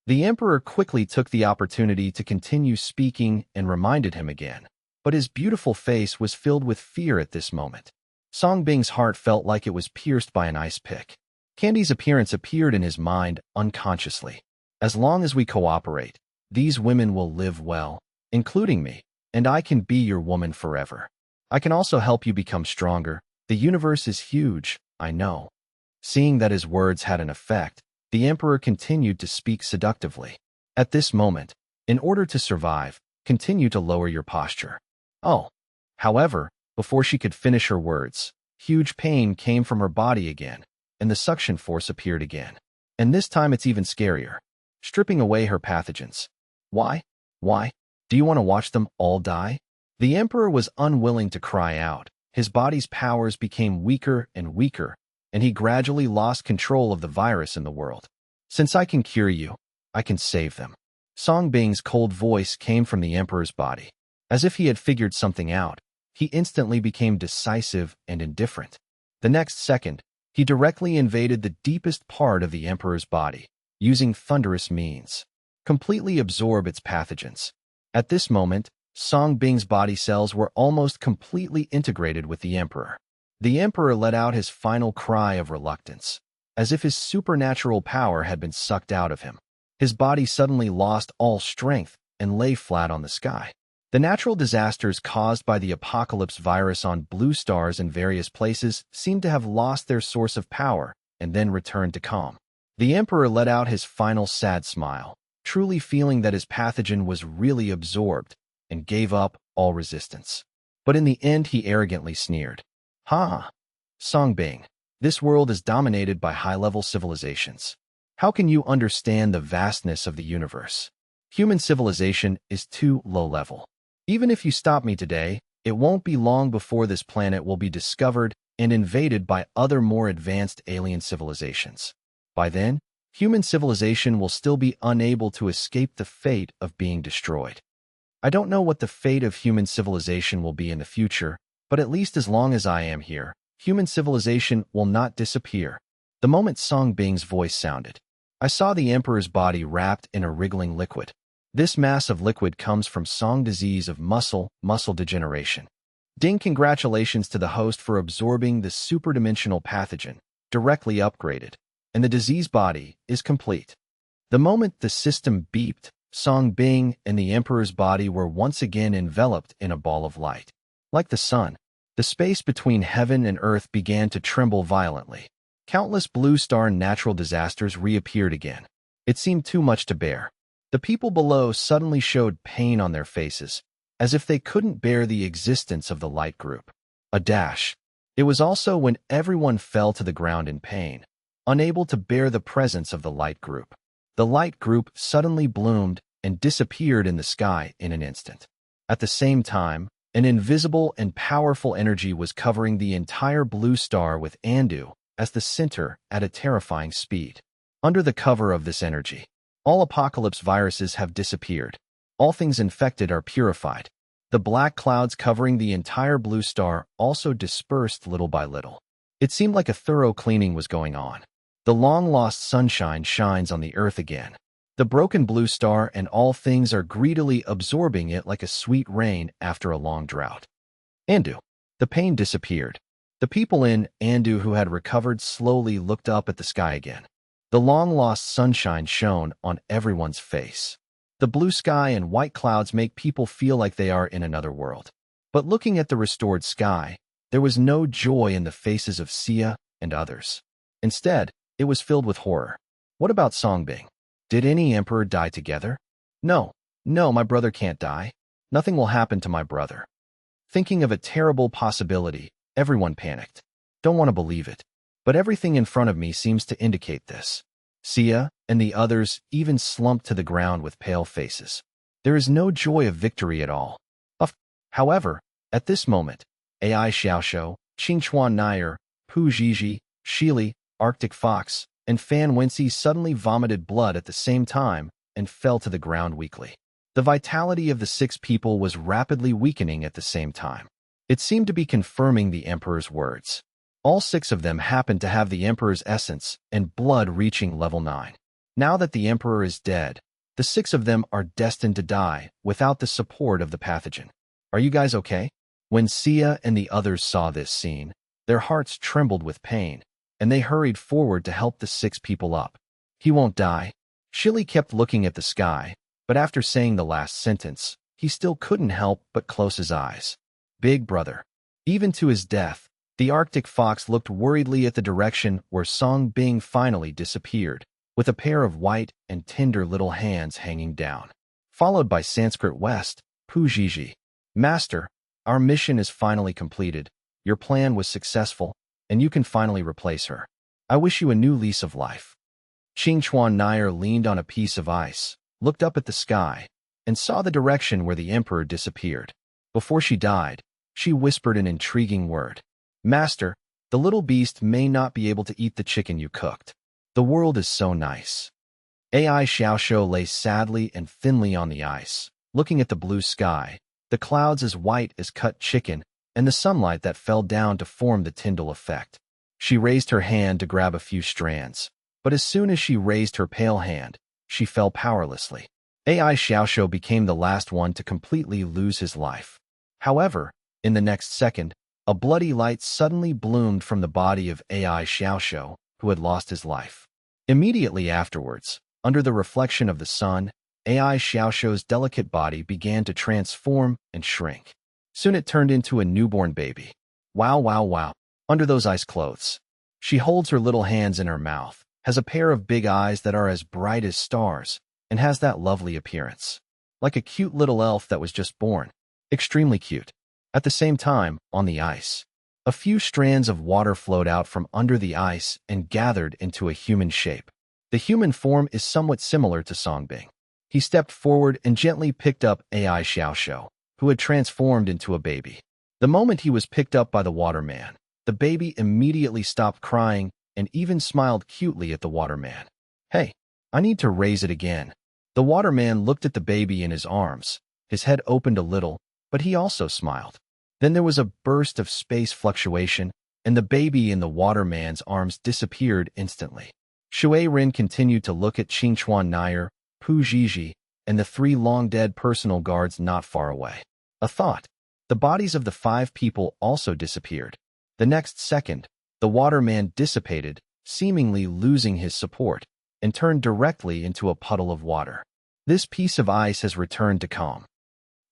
The Emperor quickly took the opportunity to continue speaking and reminded him again, but his beautiful face was filled with fear at this moment. Songbing's heart felt like it was pierced by an ice pick. Candy's appearance appeared in his mind unconsciously. As long as we cooperate, these women will live well, including me, and I can be your woman forever. I can also help you become stronger. The universe is huge, I know. Seeing that his words had an effect, the Emperor continued to speak seductively. At this moment, in order to survive, continue to lower your posture. Oh. However, before she could finish her words, huge pain came from her body again, and the suction force appeared again. And this time it's even scarier, stripping away her pathogens. Why? Why? Do you want to watch them all die? The Emperor was unwilling to cry out. His body's powers became weaker and weaker, and he gradually lost control of the virus in the world. Since I can cure you, I can save them. Songbing's cold voice came from the Emperor's body. As if he had figured something out, he instantly became decisive and indifferent. The next second, he directly invaded the deepest part of the Emperor's body, using thunderous means, completely absorb its pathogens. At this moment, Songbing's body cells were almost completely integrated with the Emperor. The Emperor let out his final cry of reluctance, as if his supernatural power had been sucked out of him. His body suddenly lost all strength and lay flat on the sky. The natural disasters caused by the apocalypse virus on blue stars in various places seemed to have lost their source of power and then returned to calm. The Emperor let out his final sad smile, truly feeling that his pathogen was really absorbed, and gave up all resistance. But in the end, he arrogantly sneered. "Ha! Songbing, this world is dominated by high-level civilizations. How can you understand the vastness of the universe? Human civilization is too low-level. Even if you stop me today, it won't be long before this planet will be discovered and invaded by other more advanced alien civilizations. By then, human civilization will still be unable to escape the fate of being destroyed. I don't know what the fate of human civilization will be in the future, but at least as long as I am here, human civilization will not disappear." The moment Songbing's voice sounded, I saw the Emperor's body wrapped in a wriggling liquid. This mass of liquid comes from Song disease of muscle degeneration. Ding, congratulations to the host for absorbing the superdimensional pathogen, directly upgraded, and the disease body is complete. The moment the system beeped, Songbing and the Emperor's body were once again enveloped in a ball of light. Like the sun, the space between heaven and earth began to tremble violently. Countless blue star natural disasters reappeared again. It seemed too much to bear. The people below suddenly showed pain on their faces, as if they couldn't bear the existence of the light group. A dash. It was also when everyone fell to the ground in pain, unable to bear the presence of the light group. The light group suddenly bloomed and disappeared in the sky in an instant. At the same time, an invisible and powerful energy was covering the entire blue star with Andu as the center at a terrifying speed. Under the cover of this energy, all apocalypse viruses have disappeared. All things infected are purified. The black clouds covering the entire blue star also dispersed little by little. It seemed like a thorough cleaning was going on. The long-lost sunshine shines on the earth again. The broken blue star and all things are greedily absorbing it like a sweet rain after a long drought. Andu. The pain disappeared. The people in Andu who had recovered slowly looked up at the sky again. The long-lost sunshine shone on everyone's face. The blue sky and white clouds make people feel like they are in another world. But looking at the restored sky, there was no joy in the faces of Sia and others. Instead, it was filled with horror. What about Songbing? Did any emperor die together? No, my brother can't die. Nothing will happen to my brother. Thinking of a terrible possibility, everyone panicked. Don't want to believe it, but everything in front of me seems to indicate this. Sia and the others even slumped to the ground with pale faces. There is no joy of victory at all. However, at this moment, AI Xiaoshou, Qingchuan Nair, Pu Zhizhi, Shili, Arctic Fox, and Fan Wenxi suddenly vomited blood at the same time and fell to the ground weakly. The vitality of the 6 people was rapidly weakening at the same time. It seemed to be confirming the Emperor's words. All 6 of them happened to have the Emperor's essence and blood reaching level 9. Now that the Emperor is dead, the 6 of them are destined to die without the support of the pathogen. Are you guys okay? When Sia and the others saw this scene, their hearts trembled with pain, and they hurried forward to help the 6 people up. He won't die. Shili kept looking at the sky, but after saying the last sentence, he still couldn't help but close his eyes. Big brother. Even to his death, the Arctic Fox looked worriedly at the direction where Songbing finally disappeared, with a pair of white and tender little hands hanging down. Followed by Sanskrit West, Pu Zhizhi. Master, our mission is finally completed. Your plan was successful, and you can finally replace her. I wish you a new lease of life. Qingchuan Nair leaned on a piece of ice, looked up at the sky, and saw the direction where the Emperor disappeared. Before she died, she whispered an intriguing word. Master, the little beast may not be able to eat the chicken you cooked. The world is so nice. AI Xiaoshou lay sadly and thinly on the ice, looking at the blue sky, the clouds as white as cut chicken, and the sunlight that fell down to form the Tyndall effect. She raised her hand to grab a few strands, but as soon as she raised her pale hand, she fell powerlessly. AI Xiaoshou became the last one to completely lose his life. However, in the next second, a bloody light suddenly bloomed from the body of AI Xiaoshou, who had lost his life. Immediately afterwards, under the reflection of the sun, AI Xiaoshuo's delicate body began to transform and shrink. Soon it turned into a newborn baby. Wow, wow, wow. Under those ice clothes. She holds her little hands in her mouth, has a pair of big eyes that are as bright as stars, and has that lovely appearance. Like a cute little elf that was just born. Extremely cute. At the same time, on the ice, a few strands of water flowed out from under the ice and gathered into a human shape. The human form is somewhat similar to Songbing. He stepped forward and gently picked up AI Xiaoshuo, who had transformed into a baby. The moment he was picked up by the waterman, the baby immediately stopped crying and even smiled cutely at the waterman. Hey, I need to raise it again. The waterman looked at the baby in his arms. His head opened a little, but he also smiled. Then there was a burst of space fluctuation, and the baby in the waterman's arms disappeared instantly. Shui Rin continued to look at Qingchuan Nair, Pu Zhizhi, and the 3 long-dead personal guards not far away. A thought. The bodies of the 5 people also disappeared. The next second, the waterman dissipated, seemingly losing his support, and turned directly into a puddle of water. This piece of ice has returned to calm.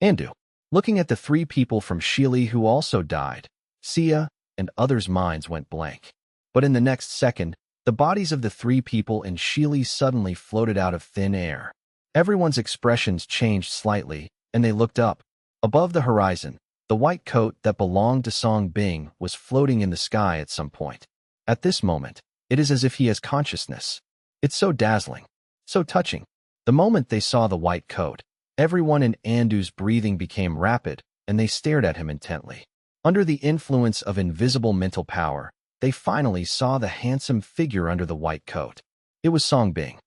Andu. Looking at the 3 people from Shili who also died, Sia and others' minds went blank. But in the next second, the bodies of the 3 people in Shili suddenly floated out of thin air. Everyone's expressions changed slightly, and they looked up. Above the horizon, the white coat that belonged to Song Bing was floating in the sky at some point. At this moment, it is as if he has consciousness. It's so dazzling, so touching. The moment they saw the white coat, everyone in Andu's breathing became rapid, and they stared at him intently. Under the influence of invisible mental power, they finally saw the handsome figure under the white coat. It was Song Bing.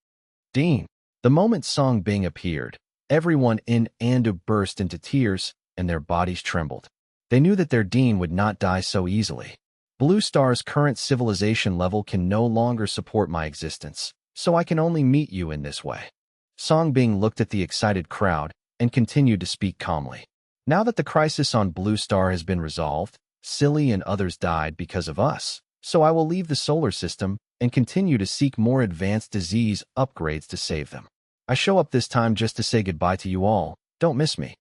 Dean. The moment Song Bing appeared, everyone in Andu burst into tears, and their bodies trembled. They knew that their Dean would not die so easily. Blue Star's current civilization level can no longer support my existence, so I can only meet you in this way. Song Bing looked at the excited crowd and continued to speak calmly. Now that the crisis on Blue Star has been resolved, Silly and others died because of us, so I will leave the solar system and continue to seek more advanced disease upgrades to save them. I show up this time just to say goodbye to you all. Don't miss me.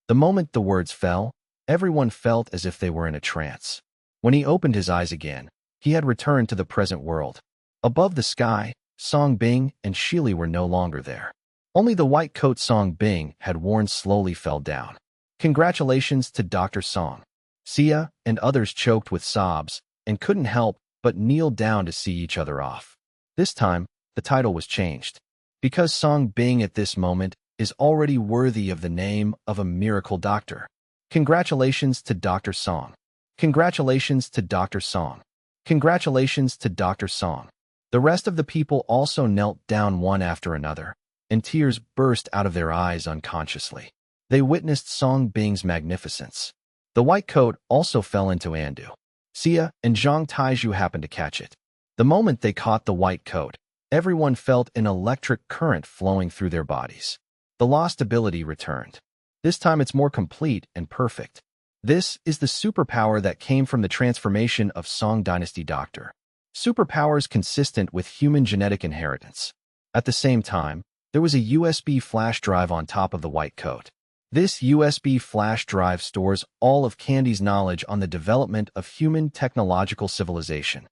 The moment the words fell, everyone felt as if they were in a trance. When he opened his eyes again, he had returned to the present world. Above the sky, Song Bing and Shili were no longer there. Only the white coat Song Bing had worn slowly fell down. Congratulations to Dr. Song. Sia and others choked with sobs and couldn't help but kneel down to see each other off. This time, the title was changed. Because Song Bing at this moment is already worthy of the name of a miracle doctor. Congratulations to Dr. Song. Congratulations to Dr. Song. Congratulations to Dr. Song. The rest of the people also knelt down one after another, and tears burst out of their eyes unconsciously. They witnessed Song Bing's magnificence. The white coat also fell into Andu. Sia and Zhang Taizhu happened to catch it. The moment they caught the white coat, everyone felt an electric current flowing through their bodies. The lost ability returned. This time it's more complete and perfect. This is the superpower that came from the transformation of Song Dynasty Doctor. Superpowers consistent with human genetic inheritance. At the same time, there was a USB flash drive on top of the white coat. This USB flash drive stores all of Candy's knowledge on the development of human technological civilization.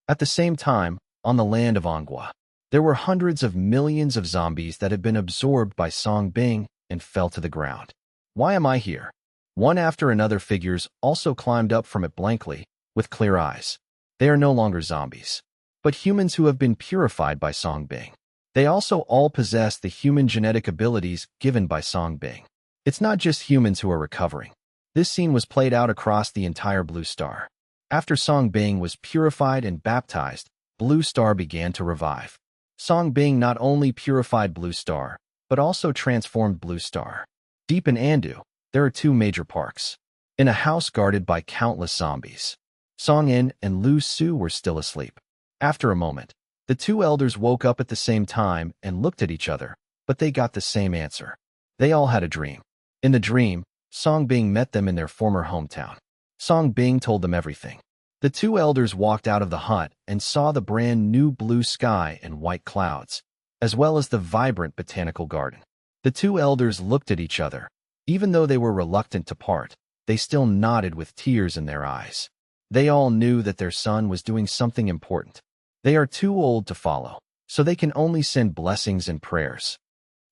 At the same time, on the land of Anghua, there were hundreds of millions of zombies that had been absorbed by Song Bing and fell to the ground. Why am I here? One after another figures also climbed up from it blankly, with clear eyes. They are no longer zombies, but humans who have been purified by Song Bing. They also all possess the human genetic abilities given by Song Bing. It's not just humans who are recovering. This scene was played out across the entire Blue Star. After Song Bing was purified and baptized, Blue Star began to revive. Song Bing not only purified Blue Star, but also transformed Blue Star. Deep in Andu, there are 2 major parks. In a house guarded by countless zombies, Song In and Lu Su were still asleep. After a moment, the 2 elders woke up at the same time and looked at each other, but they got the same answer. They all had a dream. In the dream, Song Bing met them in their former hometown. Song Bing told them everything. The 2 elders walked out of the hut and saw the brand new blue sky and white clouds, as well as the vibrant botanical garden. The two elders looked at each other. Even though they were reluctant to part, they still nodded with tears in their eyes. They all knew that their son was doing something important. They are too old to follow, so they can only send blessings and prayers.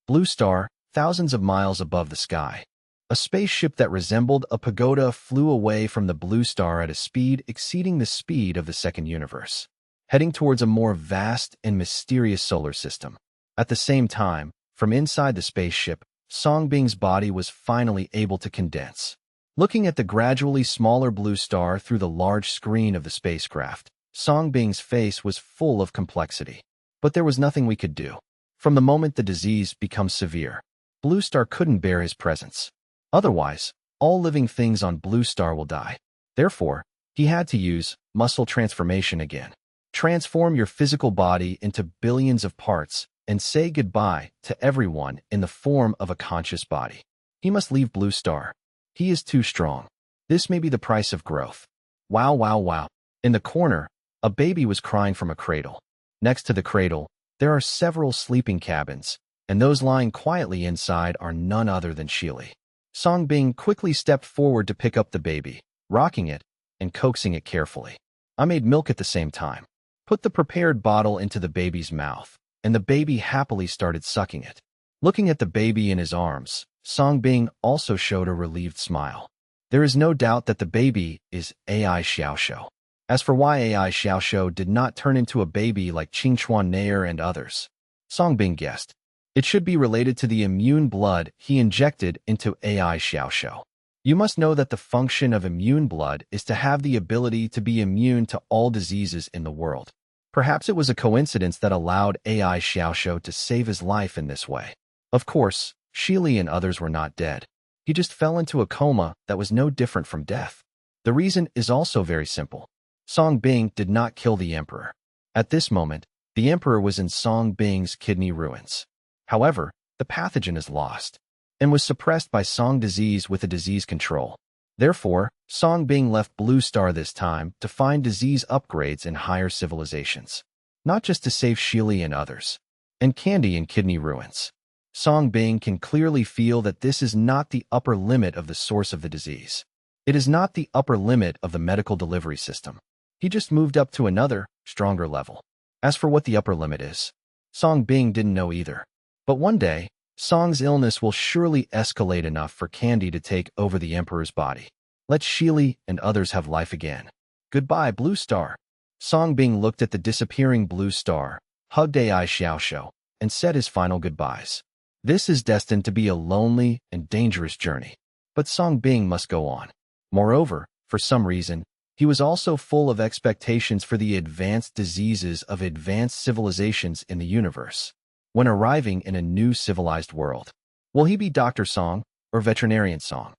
Blue Star, thousands of miles above the sky. A spaceship that resembled a pagoda flew away from the Blue Star at a speed exceeding the speed of the second universe, heading towards a more vast and mysterious solar system. At the same time, from inside the spaceship, Songbing's body was finally able to condense. Looking at the gradually smaller Blue Star through the large screen of the spacecraft, Songbing's face was full of complexity. But there was nothing we could do. From the moment the disease becomes severe, Blue Star couldn't bear his presence. Otherwise, all living things on Blue Star will die. Therefore, he had to use muscle transformation again. Transform your physical body into billions of parts and say goodbye to everyone in the form of a conscious body. He must leave Blue Star. He is too strong. This may be the price of growth. Wow, wow, wow. In the corner, a baby was crying from a cradle. Next to the cradle, there are several sleeping cabins, and those lying quietly inside are none other than Shili. Songbing quickly stepped forward to pick up the baby, rocking it and coaxing it carefully. I made milk at the same time. Put the prepared bottle into the baby's mouth, and the baby happily started sucking it. Looking at the baby in his arms, Songbing also showed a relieved smile. There is no doubt that the baby is AI Xiaoxiu. As for why AI Xiaoxiu did not turn into a baby like Qingchuan Nair and others, Songbing guessed. It should be related to the immune blood he injected into AI Xiaoxiu. You must know that the function of immune blood is to have the ability to be immune to all diseases in the world. Perhaps it was a coincidence that allowed AI Xiaoxiu to save his life in this way. Of course, Shili and others were not dead. He just fell into a coma that was no different from death. The reason is also very simple. Songbing did not kill the emperor. At this moment, the emperor was in Songbing's kidney ruins. However, the pathogen is lost and was suppressed by Song disease with a disease control. Therefore, Songbing left Blue Star this time to find disease upgrades in higher civilizations, not just to save Shili and others, and Candy in kidney ruins. Songbing can clearly feel that this is not the upper limit of the source of the disease. It is not the upper limit of the medical delivery system. He just moved up to another, stronger level. As for what the upper limit is, Songbing didn't know either. But one day, Song's illness will surely escalate enough for Candy to take over the Emperor's body. Let Shili and others have life again. Goodbye, Blue Star. Songbing looked at the disappearing Blue Star, hugged AI Xiaoxiu, and said his final goodbyes. This is destined to be a lonely and dangerous journey. But Songbing must go on. Moreover, for some reason, he was also full of expectations for the advanced diseases of advanced civilizations in the universe. When arriving in a new civilized world, will he be Dr. Song or Veterinarian Song?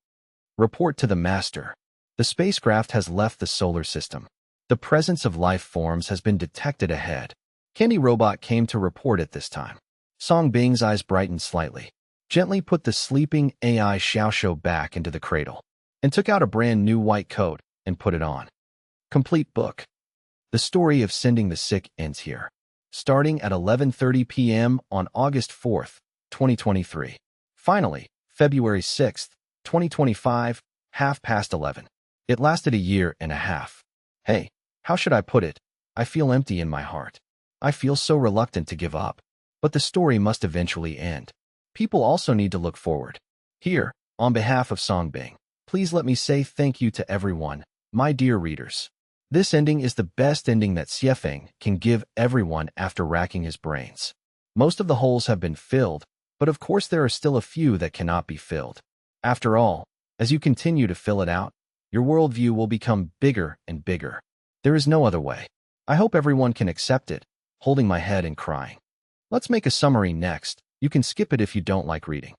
Report to the Master. The spacecraft has left the solar system. The presence of life forms has been detected ahead. Candy Robot came to report at this time. Songbing's eyes brightened slightly, gently put the sleeping AI Xiaoxiu back into the cradle, and took out a brand new white coat and put it on. Complete book. The story of sending the sick ends here. Starting at 11:30 p.m. on August 4th, 2023. Finally, February 6th, 2025, 11:30. It lasted a year and a half. Hey, how should I put it? I feel empty in my heart. I feel so reluctant to give up. But the story must eventually end. People also need to look forward. Here, on behalf of Songbing, please let me say thank you to everyone, my dear readers. This ending is the best ending that Xiefeng can give everyone after racking his brains. Most of the holes have been filled, but of course there are still a few that cannot be filled. After all, as you continue to fill it out, your worldview will become bigger and bigger. There is no other way. I hope everyone can accept it, holding my head and crying. Let's make a summary next. You can skip it if you don't like reading.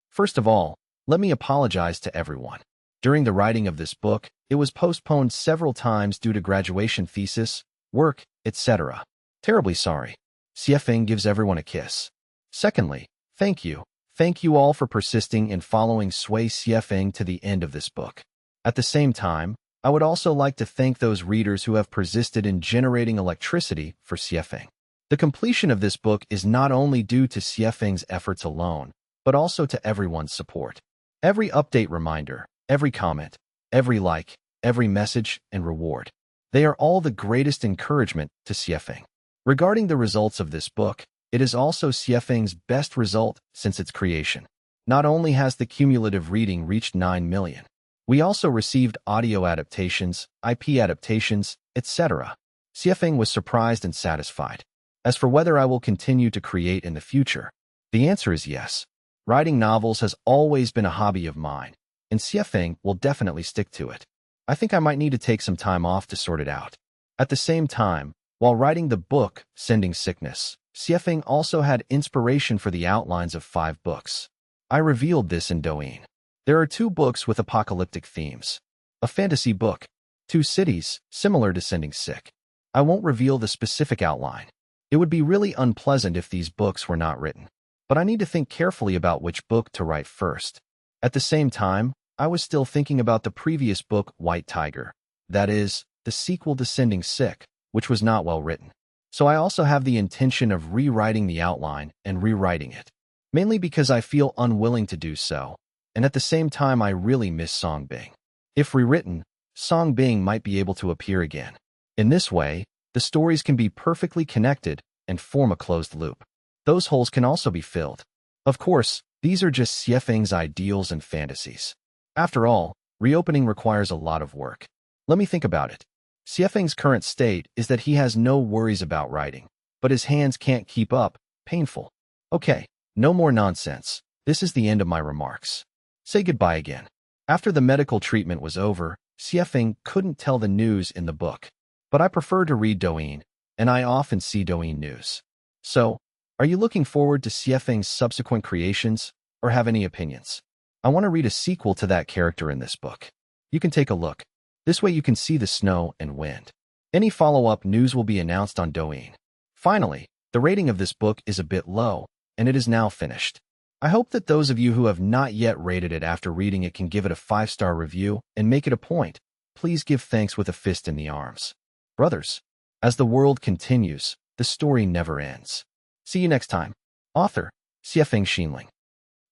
First of all, let me apologize to everyone. During the writing of this book, it was postponed several times due to graduation thesis, work, etc. Terribly sorry. Xiefeng gives everyone a kiss. Secondly, thank you. Thank you all for persisting in following Sui Xiefeng to the end of this book. At the same time, I would also like to thank those readers who have persisted in generating electricity for Xiefeng. The completion of this book is not only due to Xiefeng's efforts alone, but also to everyone's support. Every update reminder, every comment, every like, every message and reward. They are all the greatest encouragement to Xiefeng. Regarding the results of this book, it is also Xiefeng's best result since its creation. Not only has the cumulative reading reached 9 million, we also received audio adaptations, IP adaptations, etc. Xiefeng was surprised and satisfied. As for whether I will continue to create in the future, the answer is yes. Writing novels has always been a hobby of mine, and Xiefeng will definitely stick to it. I think I might need to take some time off to sort it out. At the same time, while writing the book, Sending Sickness, Xiefeng also had inspiration for the outlines of 5 books. I revealed this in Douyin. There are 2 books with apocalyptic themes. A fantasy book, 2 cities, similar to Sending Sick. I won't reveal the specific outline. It would be really unpleasant if these books were not written. But I need to think carefully about which book to write first. At the same time, I was still thinking about the previous book, White Tiger. That is, the sequel to Sending Sick, which was not well written. So I also have the intention of rewriting the outline and rewriting it. Mainly because I feel unwilling to do so, and at the same time I really miss Songbing. If rewritten, Songbing might be able to appear again. In this way, the stories can be perfectly connected and form a closed loop. Those holes can also be filled. Of course, these are just Xiefeng's ideals and fantasies. After all, reopening requires a lot of work. Let me think about it. Xiefeng's current state is that he has no worries about writing, but his hands can't keep up, painful. Okay, no more nonsense. This is the end of my remarks. Say goodbye again. After the medical treatment was over, Xiefeng couldn't tell the news in the book. But I prefer to read Douyin, and I often see Douyin news. So, are you looking forward to Xiefeng's subsequent creations, or have any opinions? I want to read a sequel to that character in this book. You can take a look. This way you can see the snow and wind. Any follow-up news will be announced on Douyin. Finally, the rating of this book is a bit low, and it is now finished. I hope that those of you who have not yet rated it after reading it can give it a 5-star review and make it a point. Please give thanks with a fist in the arms. Brothers, as the world continues, the story never ends. See you next time. Author, Xiefeng Xinling.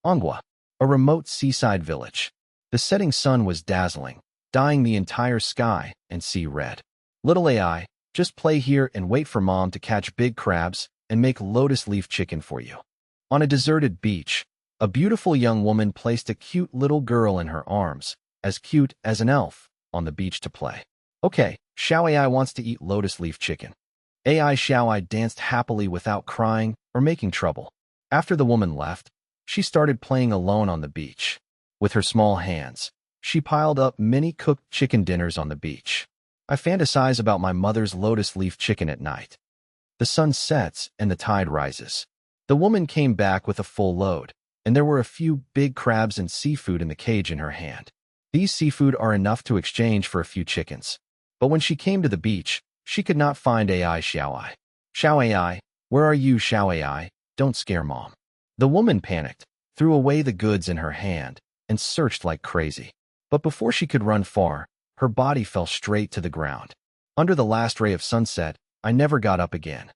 Manhua, a remote seaside village. The setting sun was dazzling, dyeing the entire sky and sea red. Little AI, just play here and wait for mom to catch big crabs and make lotus leaf chicken for you. On a deserted beach, a beautiful young woman placed a cute little girl in her arms, as cute as an elf, on the beach to play. Okay, Xiao AI wants to eat lotus leaf chicken. AI Xiao Ai danced happily without crying or making trouble. After the woman left, she started playing alone on the beach. With her small hands, she piled up many cooked chicken dinners on the beach. I fantasize about my mother's lotus leaf chicken at night. The sun sets and the tide rises. The woman came back with a full load, and there were a few big crabs and seafood in the cage in her hand. These seafood are enough to exchange for a few chickens. But when she came to the beach, she could not find AI Xiao Ai. Xiao AI, where are you, Xiao AI? Don't scare mom. The woman panicked, threw away the goods in her hand, and searched like crazy. But before she could run far, her body fell straight to the ground. Under the last ray of sunset, I never got up again.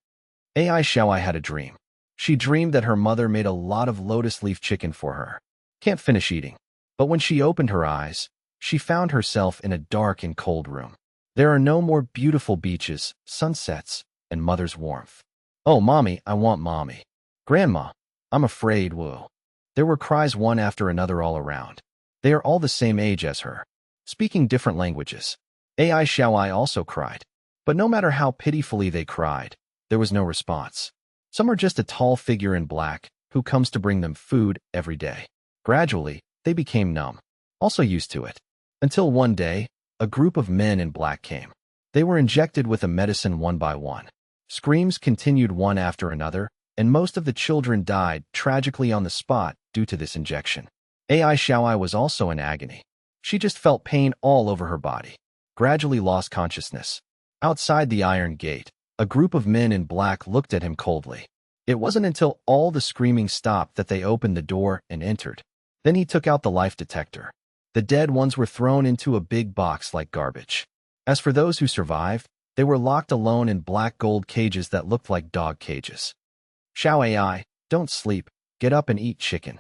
AI Xiao Ai had a dream. She dreamed that her mother made a lot of lotus leaf chicken for her. Can't finish eating. But when she opened her eyes, she found herself in a dark and cold room. There are no more beautiful beaches, sunsets, and mother's warmth. Oh, mommy, I want mommy. Grandma, I'm afraid, woo. There were cries one after another all around. They are all the same age as her, speaking different languages. AI Xiao Ai also cried. But no matter how pitifully they cried, there was no response. Some are just a tall figure in black who comes to bring them food every day. Gradually, they became numb, also used to it. Until one day, a group of men in black came. They were injected with a medicine one by one. Screams continued one after another, and most of the children died tragically on the spot due to this injection. AI Xiao Ai was also in agony. She just felt pain all over her body. Gradually lost consciousness. Outside the iron gate, a group of men in black looked at him coldly. It wasn't until all the screaming stopped that they opened the door and entered. Then he took out the life detector. The dead ones were thrown into a big box like garbage. As for those who survived, they were locked alone in black gold cages that looked like dog cages. Xiao AI, don't sleep, get up and eat chicken.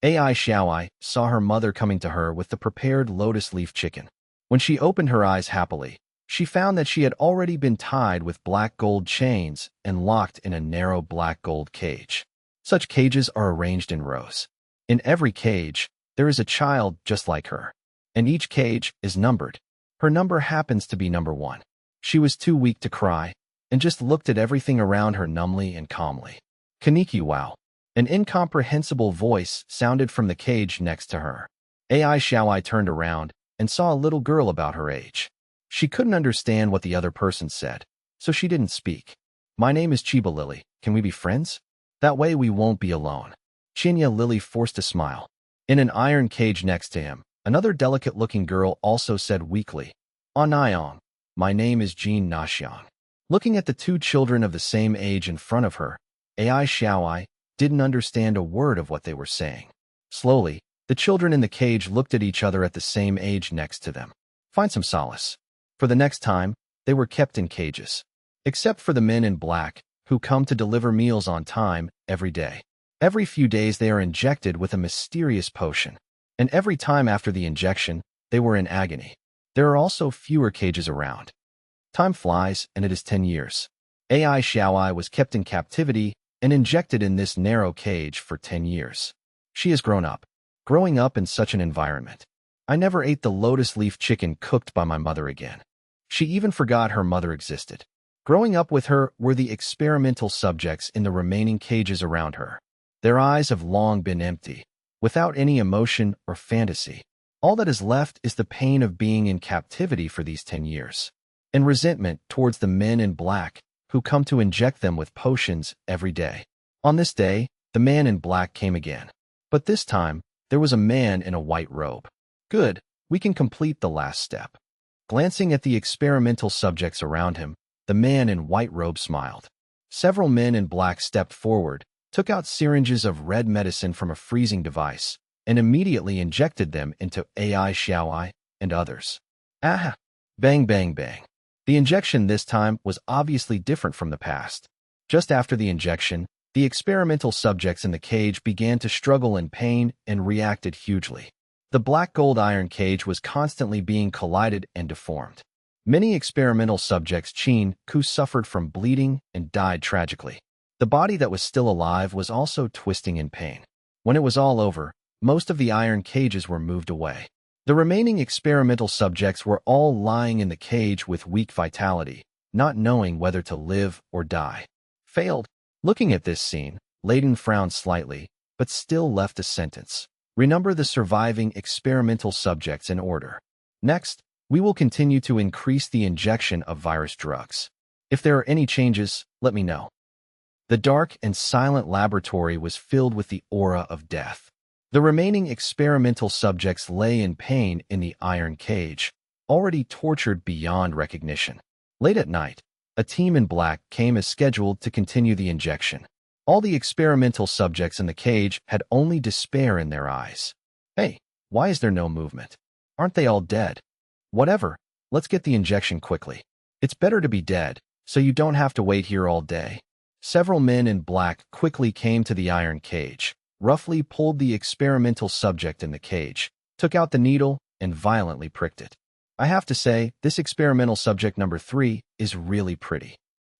AI Xiaoi saw her mother coming to her with the prepared lotus leaf chicken. When she opened her eyes happily, she found that she had already been tied with black gold chains and locked in a narrow black gold cage. Such cages are arranged in rows. In every cage, there is a child just like her, and each cage is numbered. Her number happens to be number 1. She was too weak to cry, and just looked at everything around her numbly and calmly. Kaniki wow. An incomprehensible voice sounded from the cage next to her. AI Xiaoi turned around and saw a little girl about her age. She couldn't understand what the other person said, so she didn't speak. My name is Chiba Lily. Can we be friends? That way we won't be alone. Chinya Lily forced a smile. In an iron cage next to him, another delicate-looking girl also said weakly, Anyong, my name is Jean Naxiang. Looking at the two children of the same age in front of her, AI Xiaoi didn't understand a word of what they were saying. Slowly, the children in the cage looked at each other at the same age next to them. Find some solace. For the next time, they were kept in cages. Except for the men in black, who come to deliver meals on time every day. Every few days they are injected with a mysterious potion. And every time after the injection, they were in agony. There are also fewer cages around. Time flies, and it is 10 years. AI Xiaoi was kept in captivity and injected in this narrow cage for 10 years. She has grown up. Growing up in such an environment. I never ate the lotus leaf chicken cooked by my mother again. She even forgot her mother existed. Growing up with her were the experimental subjects in the remaining cages around her. Their eyes have long been empty, without any emotion or fantasy. All that is left is the pain of being in captivity for these 10 years, and resentment towards the men in black who come to inject them with potions every day. On this day, the man in black came again. But this time, there was a man in a white robe. Good, we can complete the last step. Glancing at the experimental subjects around him, the man in white robe smiled. Several men in black stepped forward, took out syringes of red medicine from a freezing device, and immediately injected them into AI Xiaoi and others. Ah! Bang, bang, bang. The injection this time was obviously different from the past. Just after the injection, the experimental subjects in the cage began to struggle in pain and reacted hugely. The black gold iron cage was constantly being collided and deformed. Many experimental subjects who suffered from bleeding and died tragically. The body that was still alive was also twisting in pain. When it was all over, most of the iron cages were moved away. The remaining experimental subjects were all lying in the cage with weak vitality, not knowing whether to live or die. Failed. Looking at this scene, Layden frowned slightly, but still left a sentence. Renumber the surviving experimental subjects in order. Next, we will continue to increase the injection of virus drugs. If there are any changes, let me know. The dark and silent laboratory was filled with the aura of death. The remaining experimental subjects lay in pain in the iron cage, already tortured beyond recognition. Late at night, a team in black came as scheduled to continue the injection. All the experimental subjects in the cage had only despair in their eyes. Hey, why is there no movement? Aren't they all dead? Whatever, let's get the injection quickly. It's better to be dead, so you don't have to wait here all day. Several men in black quickly came to the iron cage, roughly pulled the experimental subject in the cage, took out the needle, and violently pricked it. I have to say, this experimental subject number 3 is really pretty.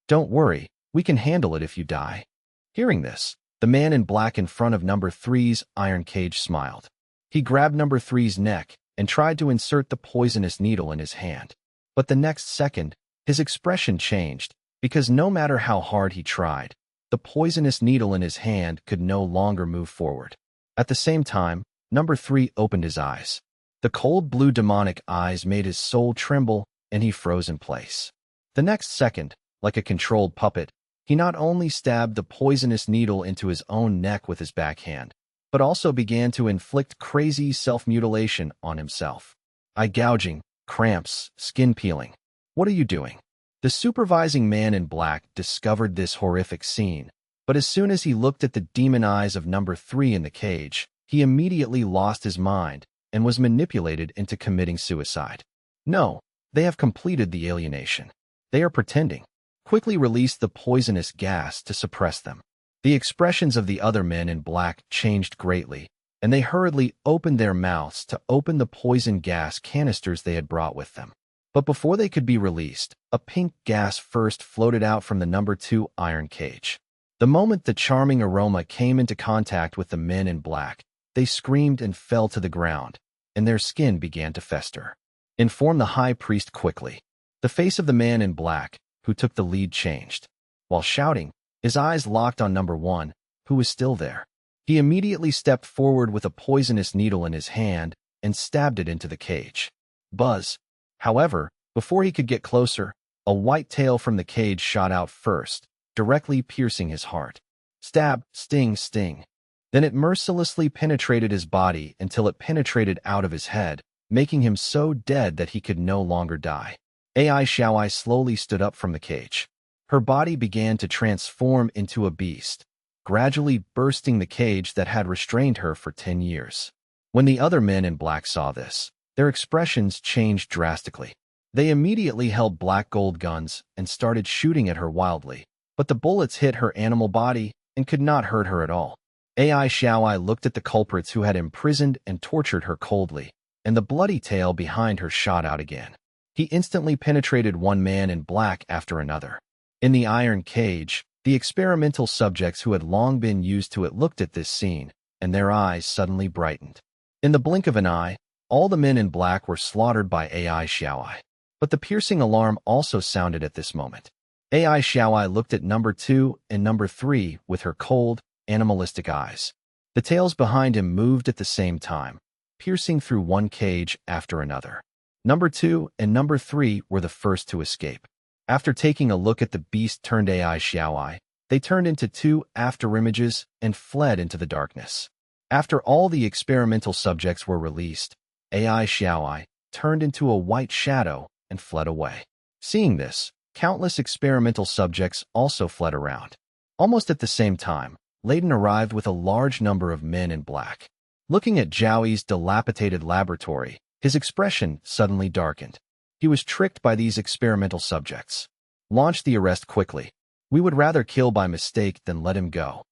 Don't worry, we can handle it if you die. Hearing this, the man in black in front of number 3's iron cage smiled. He grabbed number 3's neck and tried to insert the poisonous needle in his hand. But the next second, his expression changed, because no matter how hard he tried, the poisonous needle in his hand could no longer move forward. At the same time, number 3 opened his eyes. The cold blue demonic eyes made his soul tremble, and he froze in place. The next second, like a controlled puppet, he not only stabbed the poisonous needle into his own neck with his backhand, but also began to inflict crazy self-mutilation on himself. Eye gouging, cramps, skin peeling. What are you doing? The supervising man in black discovered this horrific scene, but as soon as he looked at the demon eyes of number 3 in the cage, he immediately lost his mind and was manipulated into committing suicide. No, they have completed the alienation. They are pretending. Quickly released the poisonous gas to suppress them. The expressions of the other men in black changed greatly, and they hurriedly opened their mouths to open the poison gas canisters they had brought with them. But before they could be released, a pink gas first floated out from the number 2 iron cage. The moment the charming aroma came into contact with the men in black, they screamed and fell to the ground, and their skin began to fester. Inform the high priest quickly. The face of the man in black, who took the lead, changed. While shouting, his eyes locked on number 1, who was still there. He immediately stepped forward with a poisonous needle in his hand and stabbed it into the cage. Buzz. However, before he could get closer, a white tail from the cage shot out first, directly piercing his heart. Stab, sting, sting. Then it mercilessly penetrated his body until it penetrated out of his head, making him so dead that he could no longer die. Ai Xiaoai slowly stood up from the cage. Her body began to transform into a beast, gradually bursting the cage that had restrained her for 10 years. When the other men in black saw this, their expressions changed drastically. They immediately held black gold guns and started shooting at her wildly, but the bullets hit her animal body and could not hurt her at all. Ai Xiaoai looked at the culprits who had imprisoned and tortured her coldly, and the bloody tail behind her shot out again. He instantly penetrated one man in black after another. In the iron cage, the experimental subjects who had long been used to it looked at this scene, and their eyes suddenly brightened. In the blink of an eye, all the men in black were slaughtered by Ai Xiaoai. But the piercing alarm also sounded at this moment. Ai Xiaoai looked at number 2 and number 3 with her cold, animalistic eyes. The tails behind him moved at the same time, piercing through one cage after another. Number 2 and number 3 were the first to escape. After taking a look at the beast-turned Ai Xiaoai, they turned into 2 afterimages and fled into the darkness. After all the experimental subjects were released, Ai Xiaoai turned into a white shadow and fled away. Seeing this, countless experimental subjects also fled around. Almost at the same time, Layden arrived with a large number of men in black. Looking at Zhao Yi's dilapidated laboratory, his expression suddenly darkened. He was tricked by these experimental subjects. Launch the arrest quickly. We would rather kill by mistake than let him go.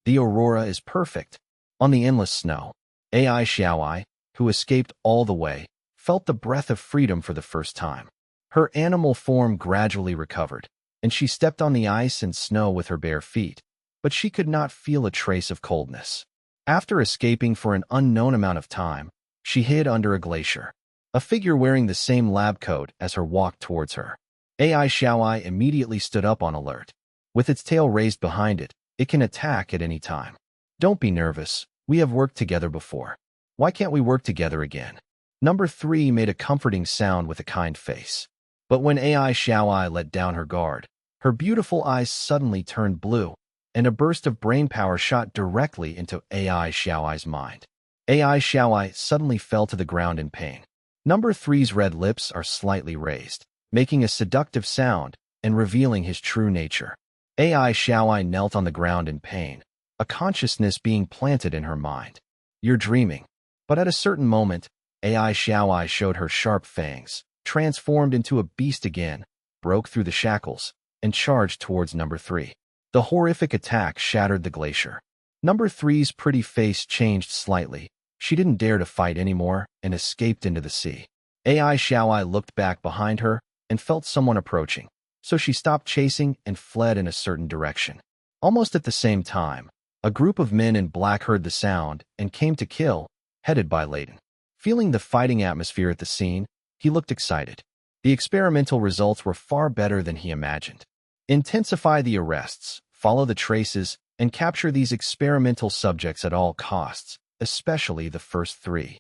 The aurora is perfect. On the endless snow, Ai Xiaoai, who escaped all the way, felt the breath of freedom for the first time. Her animal form gradually recovered, and she stepped on the ice and snow with her bare feet, but she could not feel a trace of coldness. After escaping for an unknown amount of time, she hid under a glacier. A figure wearing the same lab coat as her walked towards her. Ai Xiaoai immediately stood up on alert. With its tail raised behind it, it can attack at any time. Don't be nervous. We have worked together before. Why can't we work together again? Number 3 made a comforting sound with a kind face. But when Ai Xiaoai let down her guard, her beautiful eyes suddenly turned blue, and a burst of brain power shot directly into Ai Xiaoai's mind. Ai Xiaoai suddenly fell to the ground in pain. Number 3's red lips are slightly raised, making a seductive sound and revealing his true nature. Ai Xiaoai knelt on the ground in pain, a consciousness being planted in her mind. You're dreaming. But at a certain moment, Ai Xiaoai showed her sharp fangs, transformed into a beast again, broke through the shackles, and charged towards number 3. The horrific attack shattered the glacier. Number 3's pretty face changed slightly. She didn't dare to fight anymore and escaped into the sea. Ai Xiaoai looked back behind her and felt someone approaching, so she stopped chasing and fled in a certain direction. Almost at the same time, a group of men in black heard the sound and came to kill, headed by Layden. Feeling the fighting atmosphere at the scene, he looked excited. The experimental results were far better than he imagined. Intensify the arrests, follow the traces, and capture these experimental subjects at all costs, especially the first 3.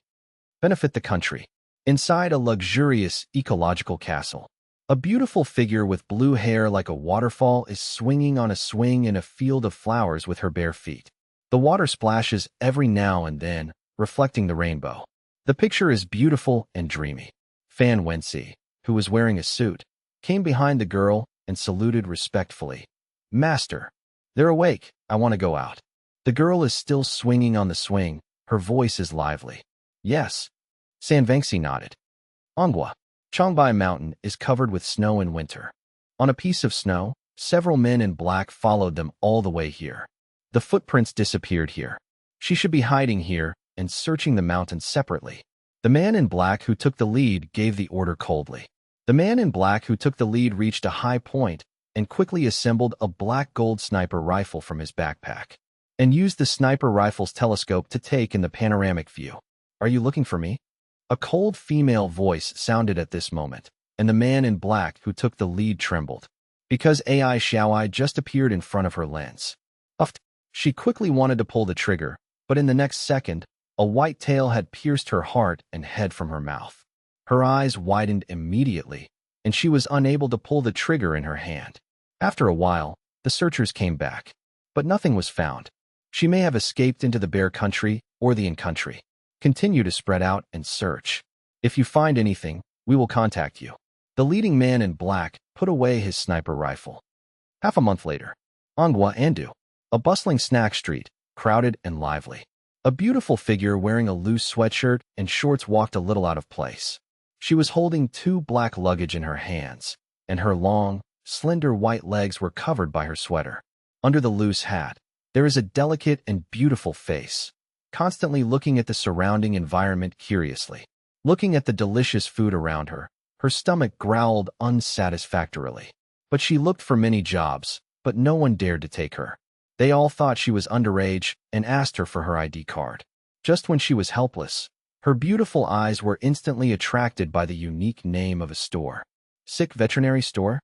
Benefit the country. Inside a luxurious ecological castle, a beautiful figure with blue hair like a waterfall is swinging on a swing in a field of flowers with her bare feet. The water splashes every now and then, reflecting the rainbow. The picture is beautiful and dreamy. Fan Wenxi, who was wearing a suit, came behind the girl and saluted respectfully. Master, they're awake. I want to go out. The girl is still swinging on the swing. Her voice is lively. Yes. San Wenxi nodded. Anghua, Changbai Mountain is covered with snow in winter. On a piece of snow, several men in black followed them all the way here. The footprints disappeared here. She should be hiding here, and searching the mountains separately. The man in black who took the lead gave the order coldly. The man in black who took the lead reached a high point and quickly assembled a black gold sniper rifle from his backpack and used the sniper rifle's telescope to take in the panoramic view. "Are you looking for me?" A cold female voice sounded at this moment, and the man in black who took the lead trembled, because AI Xiaoai just appeared in front of her lens. Uffed. She quickly wanted to pull the trigger, but in the next second, a white tail had pierced her heart and head from her mouth. Her eyes widened immediately, and she was unable to pull the trigger in her hand. After a while, the searchers came back, but nothing was found. She may have escaped into the bear country or the in-country. Continue to spread out and search. If you find anything, we will contact you. The leading man in black put away his sniper rifle. Half a month later, Anghua Andu, a bustling snack street, crowded and lively. A beautiful figure wearing a loose sweatshirt and shorts walked a little out of place. She was holding 2 black luggage in her hands, and her long, slender white legs were covered by her sweater. Under the loose hat, there is a delicate and beautiful face, constantly looking at the surrounding environment curiously. Looking at the delicious food around her, her stomach growled unsatisfactorily. But she looked for many jobs, but no one dared to take her. They all thought she was underage and asked her for her ID card. Just when she was helpless, her beautiful eyes were instantly attracted by the unique name of a store. Sick veterinary store?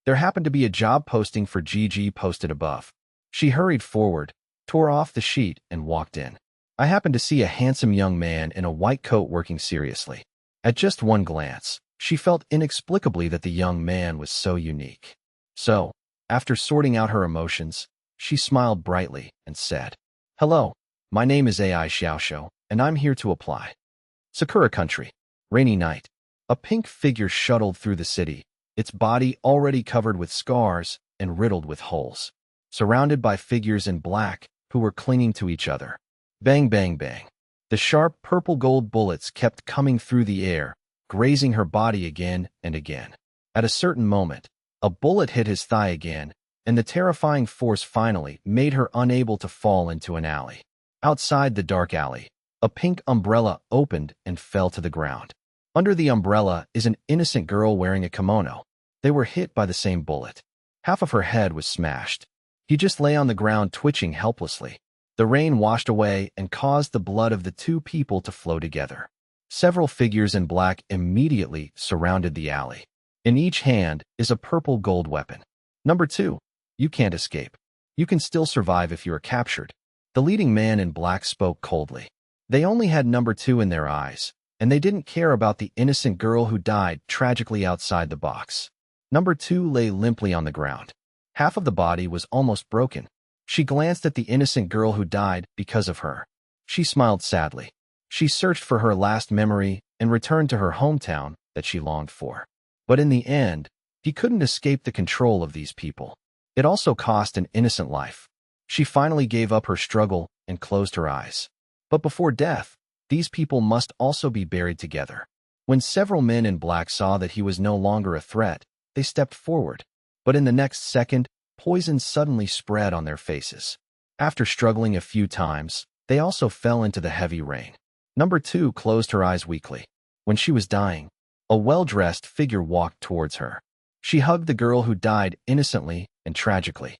There happened to be a job posting for GG posted above. She hurried forward, tore off the sheet, and walked in. I happened to see a handsome young man in a white coat working seriously. At just one glance, she felt inexplicably that the young man was so unique. So, after sorting out her emotions, she smiled brightly and said, "Hello, my name is AI Xiaoshou, and I'm here to apply." Sakura Country. Rainy night. A pink figure shuttled through the city, its body already covered with scars and riddled with holes, surrounded by figures in black who were clinging to each other. Bang, bang, bang. The sharp purple-gold bullets kept coming through the air, grazing her body again and again. At a certain moment, a bullet hit his thigh again, and the terrifying force finally made her unable to fall into an alley. Outside the dark alley, a pink umbrella opened and fell to the ground. Under the umbrella is an innocent girl wearing a kimono. They were hit by the same bullet. Half of her head was smashed. He just lay on the ground twitching helplessly. The rain washed away and caused the blood of the 2 people to flow together. Several figures in black immediately surrounded the alley. In each hand is a purple gold weapon. Number 2. You can't escape. You can still survive if you are captured. The leading man in black spoke coldly. They only had number 2 in their eyes, and they didn't care about the innocent girl who died tragically outside the box. Number 2 lay limply on the ground. Half of the body was almost broken. She glanced at the innocent girl who died because of her. She smiled sadly. She searched for her last memory and returned to her hometown that she longed for. But in the end, he couldn't escape the control of these people. It also cost an innocent life. She finally gave up her struggle and closed her eyes. But before death, these people must also be buried together. When several men in black saw that he was no longer a threat, they stepped forward. But in the next second, poison suddenly spread on their faces. After struggling a few times, they also fell into the heavy rain. Number 2 closed her eyes weakly. When she was dying, a well-dressed figure walked towards her. She hugged the girl who died innocently and tragically.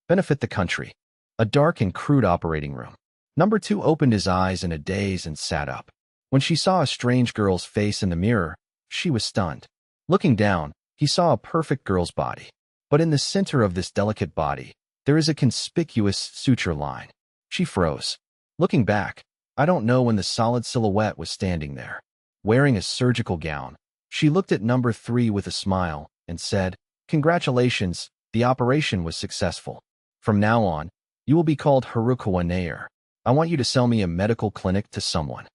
Benefit the country. A dark and crude operating room. Number 2 opened his eyes in a daze and sat up. When she saw a strange girl's face in the mirror, she was stunned. Looking down, he saw a perfect girl's body. But in the center of this delicate body, there is a conspicuous suture line. She froze. Looking back, I don't know when the solid silhouette was standing there. Wearing a surgical gown, she looked at number 3 with a smile and said, "Congratulations, the operation was successful. From now on, you will be called Harukawa Nair. I want you to sell me a medical clinic to someone."